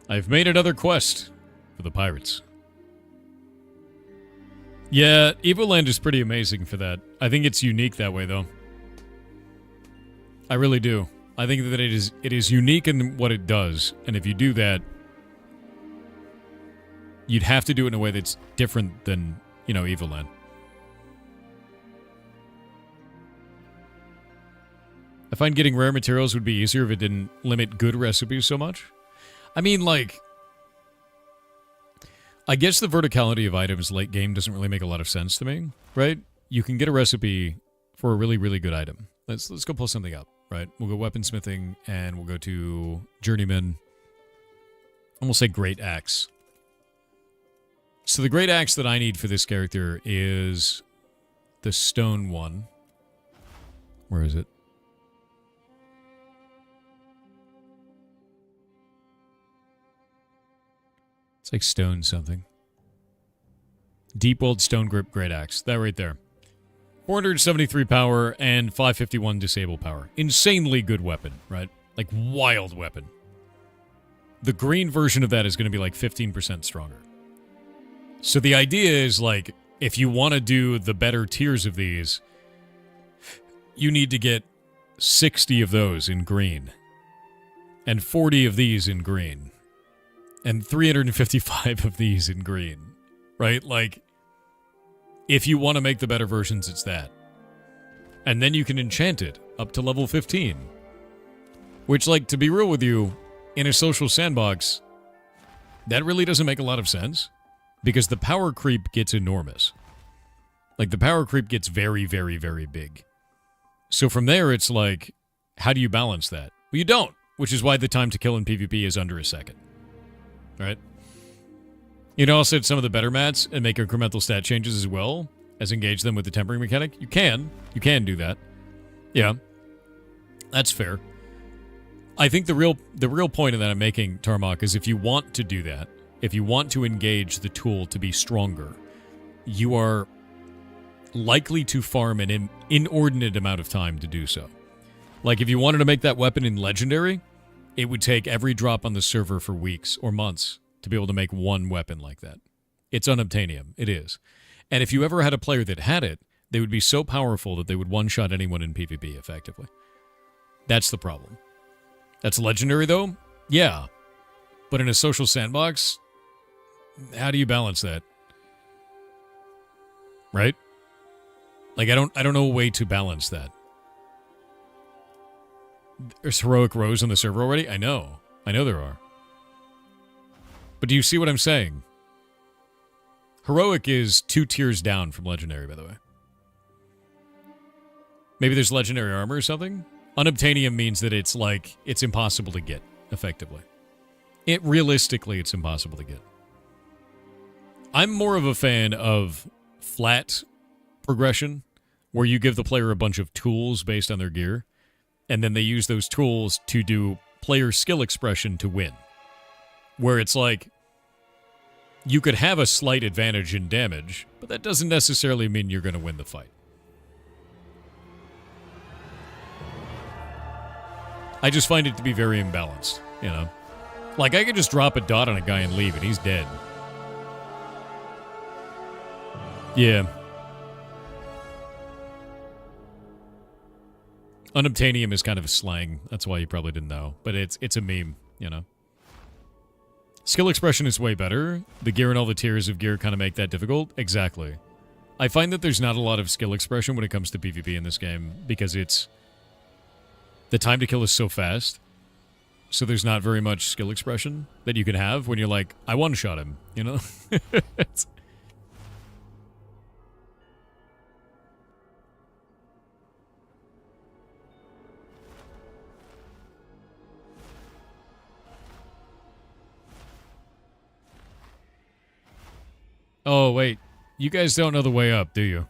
I've made another quest for the pirates. Yeah, Evoland is pretty amazing for that. I think it's unique that way, though. I really do. I think that it is unique in what it does, and if you do that, you'd have to do it in a way that's different than, you know, Evoland. I find getting rare materials would be easier if it didn't limit good recipes so much. I mean, like, I guess the verticality of items late game doesn't really make a lot of sense to me, right? You can get a recipe for a really, really good item. Let's go pull something up, right? We'll go weaponsmithing, and we'll go to journeyman, and we'll say great axe. So the great axe that I need for this character is the stone one. Where is it? It's like stone something. Deep weld stone grip great axe. That right there. 473 power and 551 disable power. Insanely good weapon, right? Like wild weapon. The green version of that is going to be like 15% stronger. So the idea is like, if you want to do the better tiers of these, you need to get 60 of those in green. And 40 of these in green. And 355 of these in green, right? Like, if you want to make the better versions, it's that. And then you can enchant it up to level 15. Which, like, to be real with you, in a social sandbox, that really doesn't make a lot of sense. Because the power creep gets enormous. Like, the power creep gets very, very, very big. So from there, it's like, how do you balance that? Well, you don't. Which is why the time to kill in PvP is under a second. Right? You can also hit some of the better mats and make incremental stat changes as well as engage them with the tempering mechanic. You can do that. Yeah. That's fair. I think the real point of that I'm making, Tarmok, is if you want to do that, if you want to engage the tool to be stronger, you are likely to farm an inordinate amount of time to do so. Like, if you wanted to make that weapon in Legendary, it would take every drop on the server for weeks or months to be able to make one weapon like that. It's unobtainium. It is. And if you ever had a player that had it, they would be so powerful that they would one-shot anyone in PvP effectively. That's the problem. That's Legendary, though? Yeah. But in a social sandbox, how do you balance that? Right? Like, I don't know a way to balance that. There's heroic rows on the server already? I know there are. But do you see what I'm saying? Heroic is 2 tiers down from Legendary, by the way. Maybe there's Legendary armor or something? Unobtainium means that it's like, it's impossible to get, effectively. Realistically, it's impossible to get. I'm more of a fan of flat progression, where you give the player a bunch of tools based on their gear, and then they use those tools to do player skill expression to win. Where it's like, you could have a slight advantage in damage, but that doesn't necessarily mean you're going to win the fight. I just find it to be very imbalanced, you know? Like, I could just drop a dot on a guy and leave, and he's dead. Yeah. Unobtainium is kind of a slang. That's why you probably didn't know. But it's a meme, you know? Skill expression is way better. The gear and all the tiers of gear kind of make that difficult. Exactly. I find that there's not a lot of skill expression when it comes to PvP in this game, because it's... the time to kill is so fast, so there's not very much skill expression that you can have when you're like, I one-shot him, you know? Oh, wait. You guys don't know the way up, do you?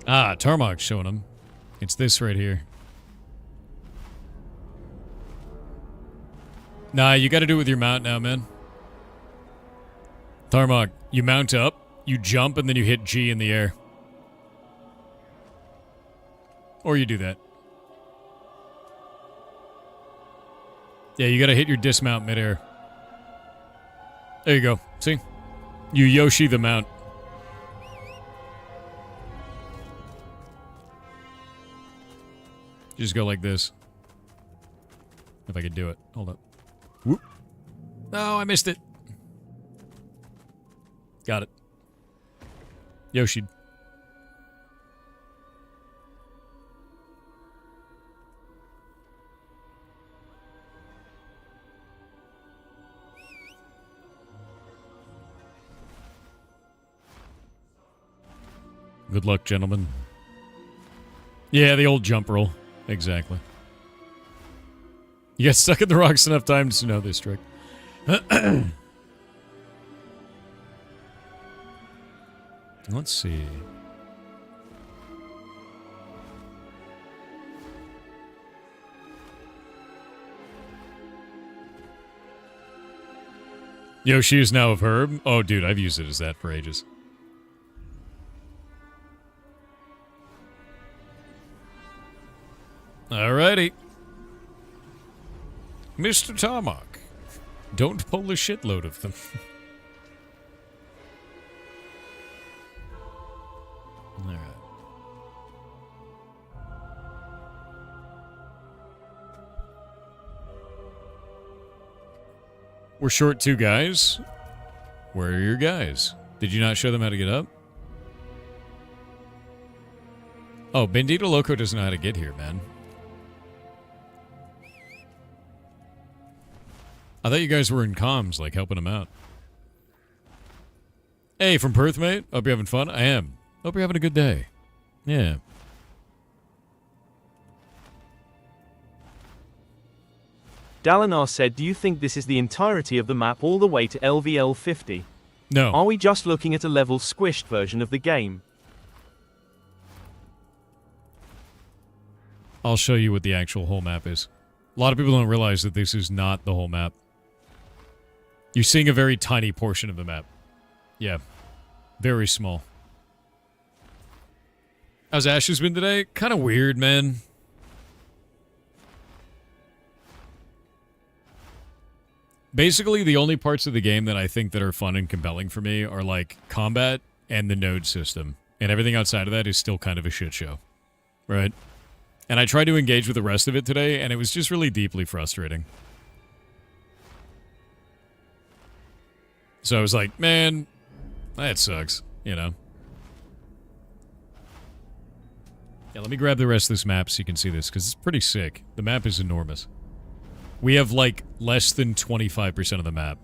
Ah, Tarmok's showing him. It's this right here. Nah, you gotta do it with your mount now, man. Tarmok, you mount up, you jump, and then you hit G in the air. Or you do that. Yeah, you gotta hit your dismount midair. There you go. See? You Yoshi the mount. Just go like this. If I could do it. Hold up. Whoop. Oh, I missed it. Got it. Yoshi. Good luck, gentlemen. Yeah, the old jump roll. Exactly. You get stuck in the rocks enough times to know this trick. Let's see. Yoshi is now of Herb. Oh, dude, I've used it as that for ages. Alrighty. Mr. Tarmok, don't pull a shitload of them. Alright. We're short 2 guys. Where are your guys? Did you not show them how to get up? Oh, Bendito Loco doesn't know how to get here, man. I thought you guys were in comms, like, helping him out. Hey, from Perth, mate. Hope you're having fun. I am. Hope you're having a good day. Yeah. Dalinar said, do you think this is the entirety of the map all the way to LVL 50? No. Are we just looking at a level squished version of the game? I'll show you what the actual whole map is. A lot of people don't realize that this is not the whole map. You're seeing a very tiny portion of the map. Yeah. Very small. How's Ashes been today? Kind of weird, man. Basically, the only parts of the game that I think that are fun and compelling for me are, like, combat and the node system. And everything outside of that is still kind of a shit show. Right? And I tried to engage with the rest of it today, and it was just really deeply frustrating. So I was like, man, that sucks, you know? Yeah, let me grab the rest of this map so you can see this, because it's pretty sick. The map is enormous. We have, like, less than 25% of the map.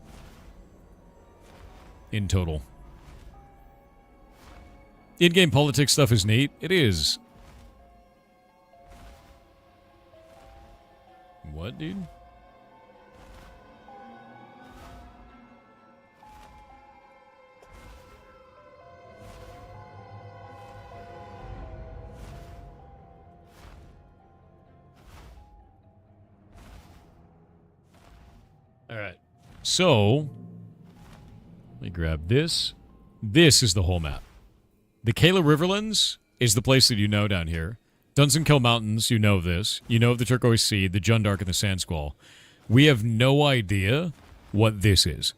In total. In-game politics stuff is neat. It is. What, dude? Alright. So, let me grab this. This is the whole map. The Kayla Riverlands is the place that you know down here. Dunsinkill Mountains, you know this. You know of the Turquoise Sea, the Jundark, and the Sand Squall. We have no idea what this is.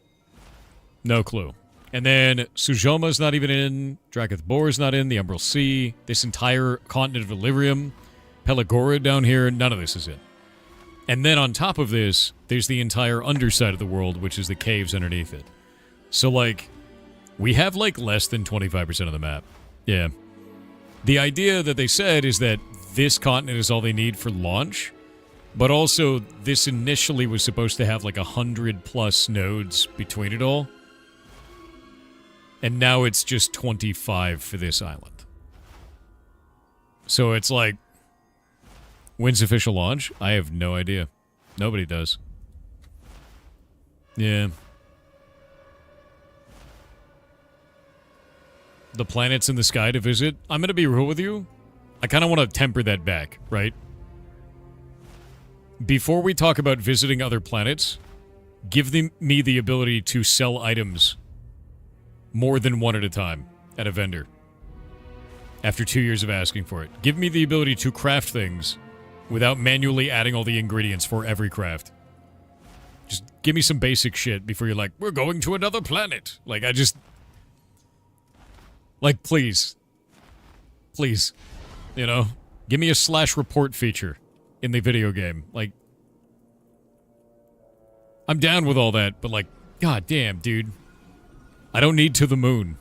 No clue. And then Sujoma's not even in, Drakath Bor's not in, the Umbral Sea, this entire continent of Illyrium, Pelagorod down here, none of this is in. And then on top of this, there's the entire underside of the world, which is the caves underneath it. So, like, we have, like, less than 25% of the map. Yeah. The idea that they said is that this continent is all they need for launch, but also this initially was supposed to have, like, 100+ nodes between it all. And now it's just 25 for this island. So it's like, when's official launch? I have no idea. Nobody does. Yeah. The planets in the sky to visit. I'm going to be real with you. I kind of want to temper that back, right? Before we talk about visiting other planets, give me the ability to sell items more than one at a time at a vendor. After 2 years of asking for it. Give me the ability to craft things without manually adding all the ingredients for every craft. Just give me some basic shit before you're like, we're going to another planet. Like, I just... Like, please. Please. You know? Give me a slash report feature in the video game. Like, I'm down with all that, but like, god damn, dude. I don't need to the moon.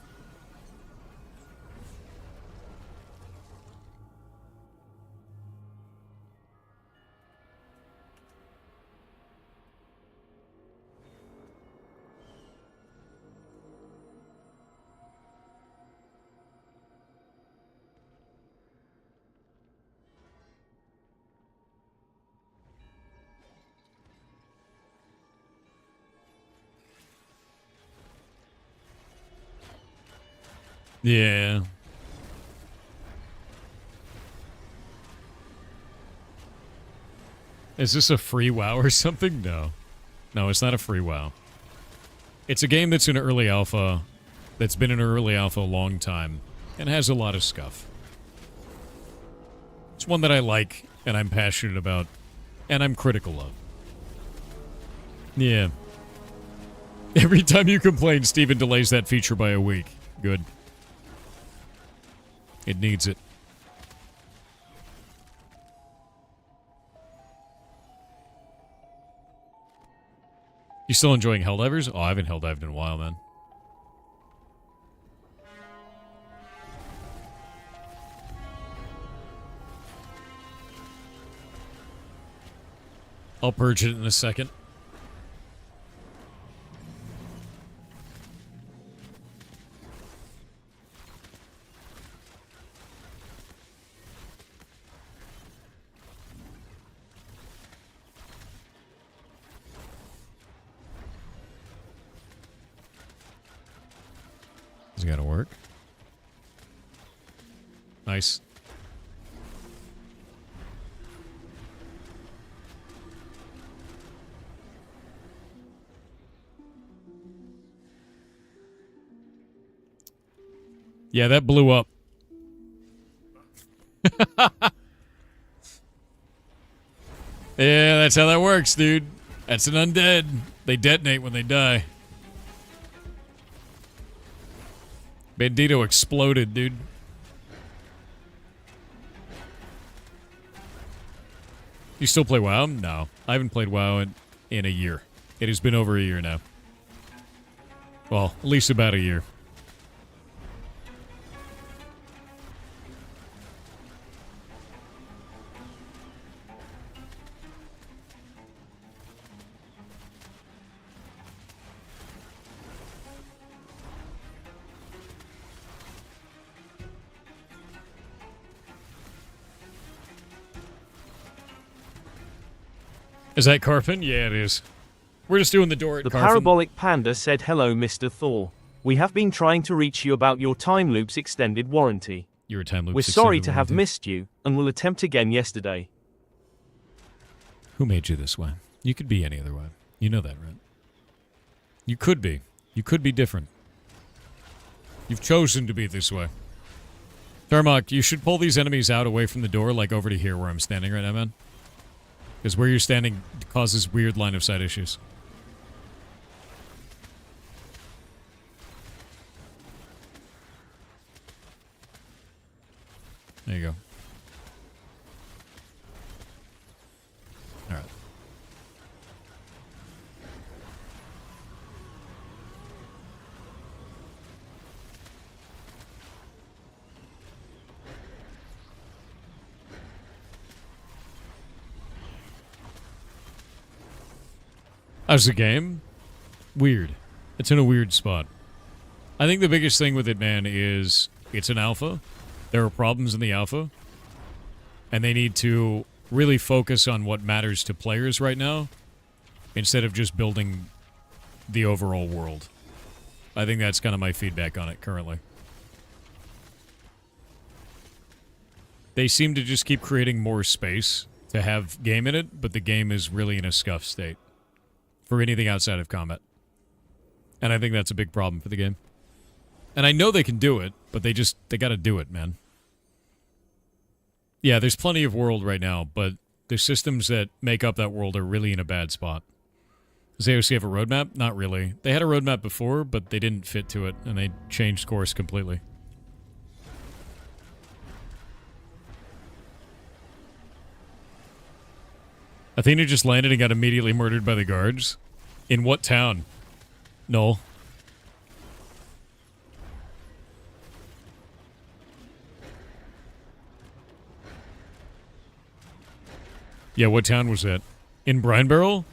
Yeah. Is this a free WoW or something? No. No, it's not a free WoW. It's a game that's in early alpha, that's been in early alpha a long time, and has a lot of scuff. It's one that I like, and I'm passionate about, and I'm critical of. Yeah. Every time you complain, Steven delays that feature by a week. Good. It needs it. You still enjoying Helldivers? Oh, I haven't Helldived in a while, man. I'll purge it in a second. It's gotta work. Nice. Yeah, that blew up. Yeah, that's how that works, dude. That's an undead. They detonate when they die. Bandito exploded, dude. You still play WoW? No. I haven't played WoW in a year. It has been over a year now. Well, at least about a year. Is that Carpin? Yeah, it is. We're just doing the door at The Carpin. Parabolic Panda said, "Hello, Mr. Thor. We have been trying to reach you about your time loop's extended warranty. You're a time loop. We're sorry to have missed you, and will attempt again yesterday." Who made you this way? You could be any other way. You know that, right? You could be. You could be different. You've chosen to be this way. Thermok, you should pull these enemies out away from the door, like over to here where I'm standing right now, man. Because where you're standing causes weird line of sight issues. There you go. All right. How's the game? Weird. It's in a weird spot. I think the biggest thing with it, man, is it's an alpha. There are problems in the alpha. And they need to really focus on what matters to players right now instead of just building the overall world. I think that's kind of my feedback on it currently. They seem to just keep creating more space to have game in it, but the game is really in a scuffed state for anything outside of combat. And I think that's a big problem for the game. And I know they can do it, but they gotta do it, man. Yeah, there's plenty of world right now, but the systems that make up that world are really in a bad spot. Does AOC have a roadmap? Not really. They had a roadmap before, but they didn't fit to it, and they changed course completely. Athena just landed and got immediately murdered by the guards. In what town? No. Yeah, what town was that? In Brinebarrel?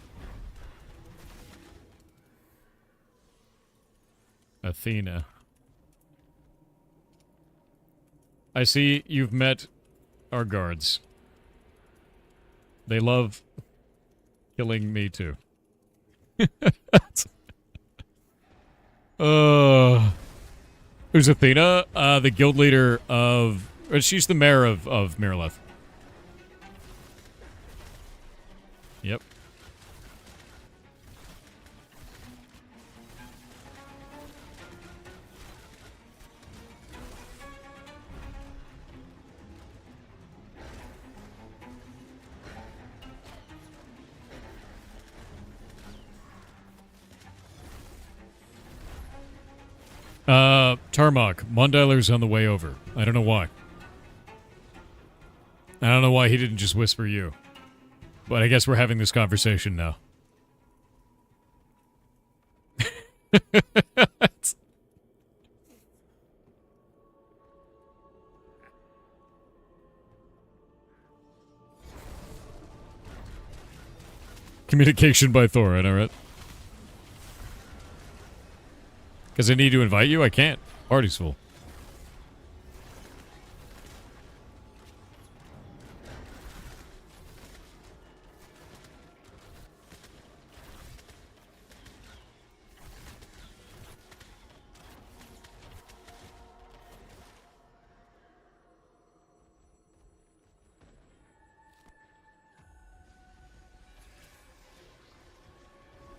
Athena. I see you've met our guards. They love killing me too. Who's Athena? The guild leader of... she's the mayor of Miraleth. Yep. Tarmok, Mondiler's on the way over. I don't know why. I don't know why he didn't just whisper you. But I guess we're having this conversation now. Communication by Thor, I know, right? Because I need to invite you? I can't. Party's full.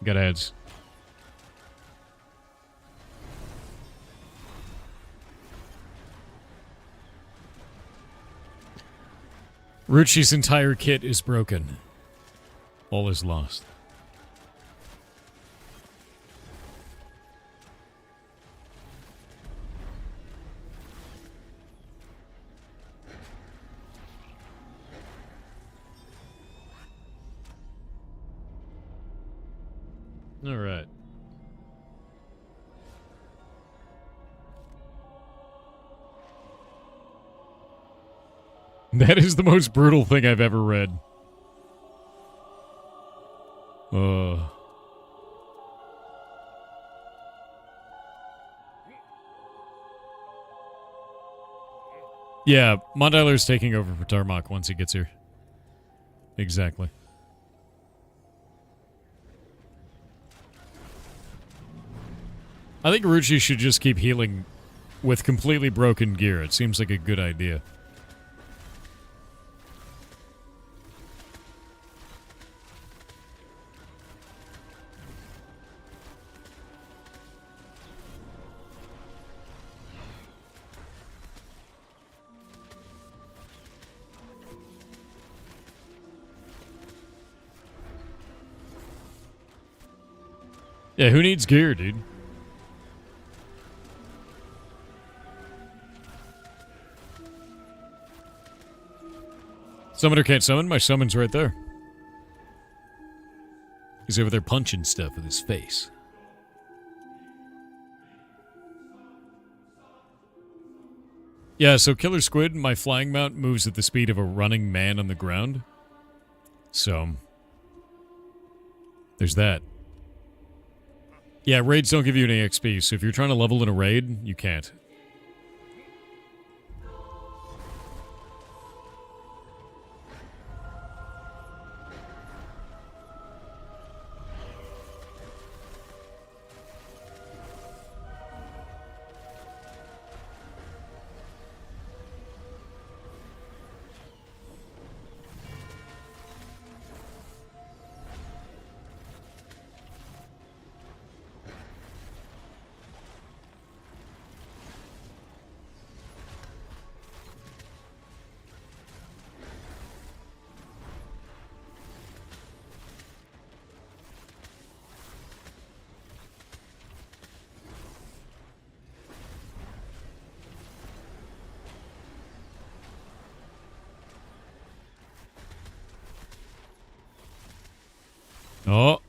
Got ads. Ruchi's entire kit is broken. All is lost. All right. That is the most brutal thing I've ever read. Yeah, Mondiler's taking over for Tarmac once he gets here. Exactly. I think Ruchi should just keep healing with completely broken gear. It seems like a good idea. Yeah, who needs gear, dude? Summoner can't summon? My summon's right there. He's over there punching stuff with his face. Yeah, so Killer Squid, my flying mount, moves at the speed of a running man on the ground. So, there's that. Yeah, raids don't give you any XP, so if you're trying to level in a raid, you can't. Oh.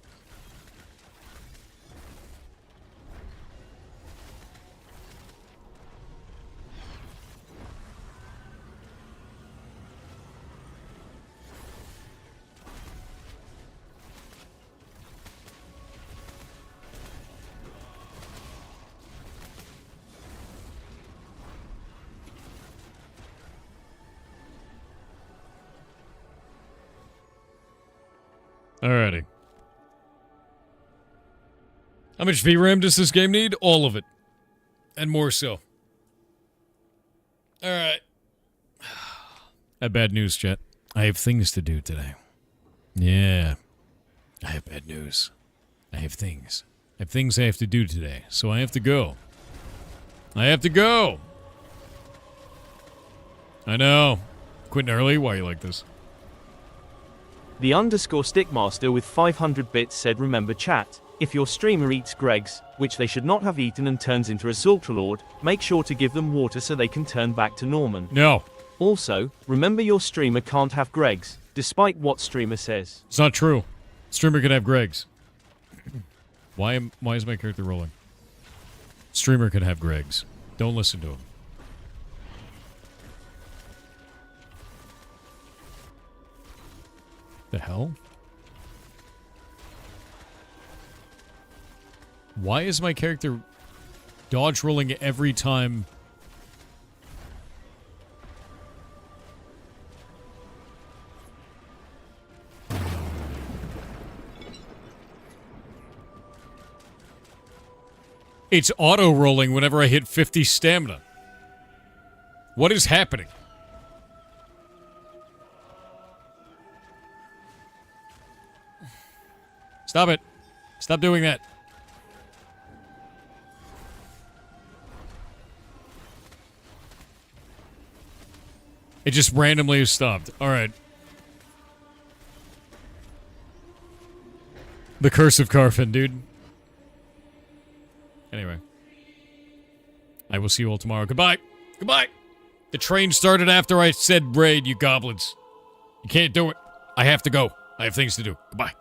Alrighty. How much VRAM does this game need? All of it. And more so. Alright. I have bad news, chat. I have things to do today. Yeah. I have bad news. I have things. I have things I have to do today. So I have to go. I have to go! I know. Quitting early? Why are you like this? The underscore stickmaster with 500 bits said, remember chat, if your streamer eats Greg's, which they should not have eaten, and turns into a Zultralord, make sure to give them water so they can turn back to Norman. No. Also, remember your streamer can't have Greg's, despite what streamer says. It's not true. Streamer could have Greg's. Why is my character rolling? Streamer could have Greg's. Don't listen to him. The hell? Why is my character dodge rolling every time? It's auto rolling whenever I hit 50 stamina. What is happening? Stop it. Stop doing that. It just randomly stopped. Alright. The curse of Carfin, dude. Anyway. I will see you all tomorrow. Goodbye. Goodbye. The train started after I said raid, you goblins. You can't do it. I have to go. I have things to do. Goodbye.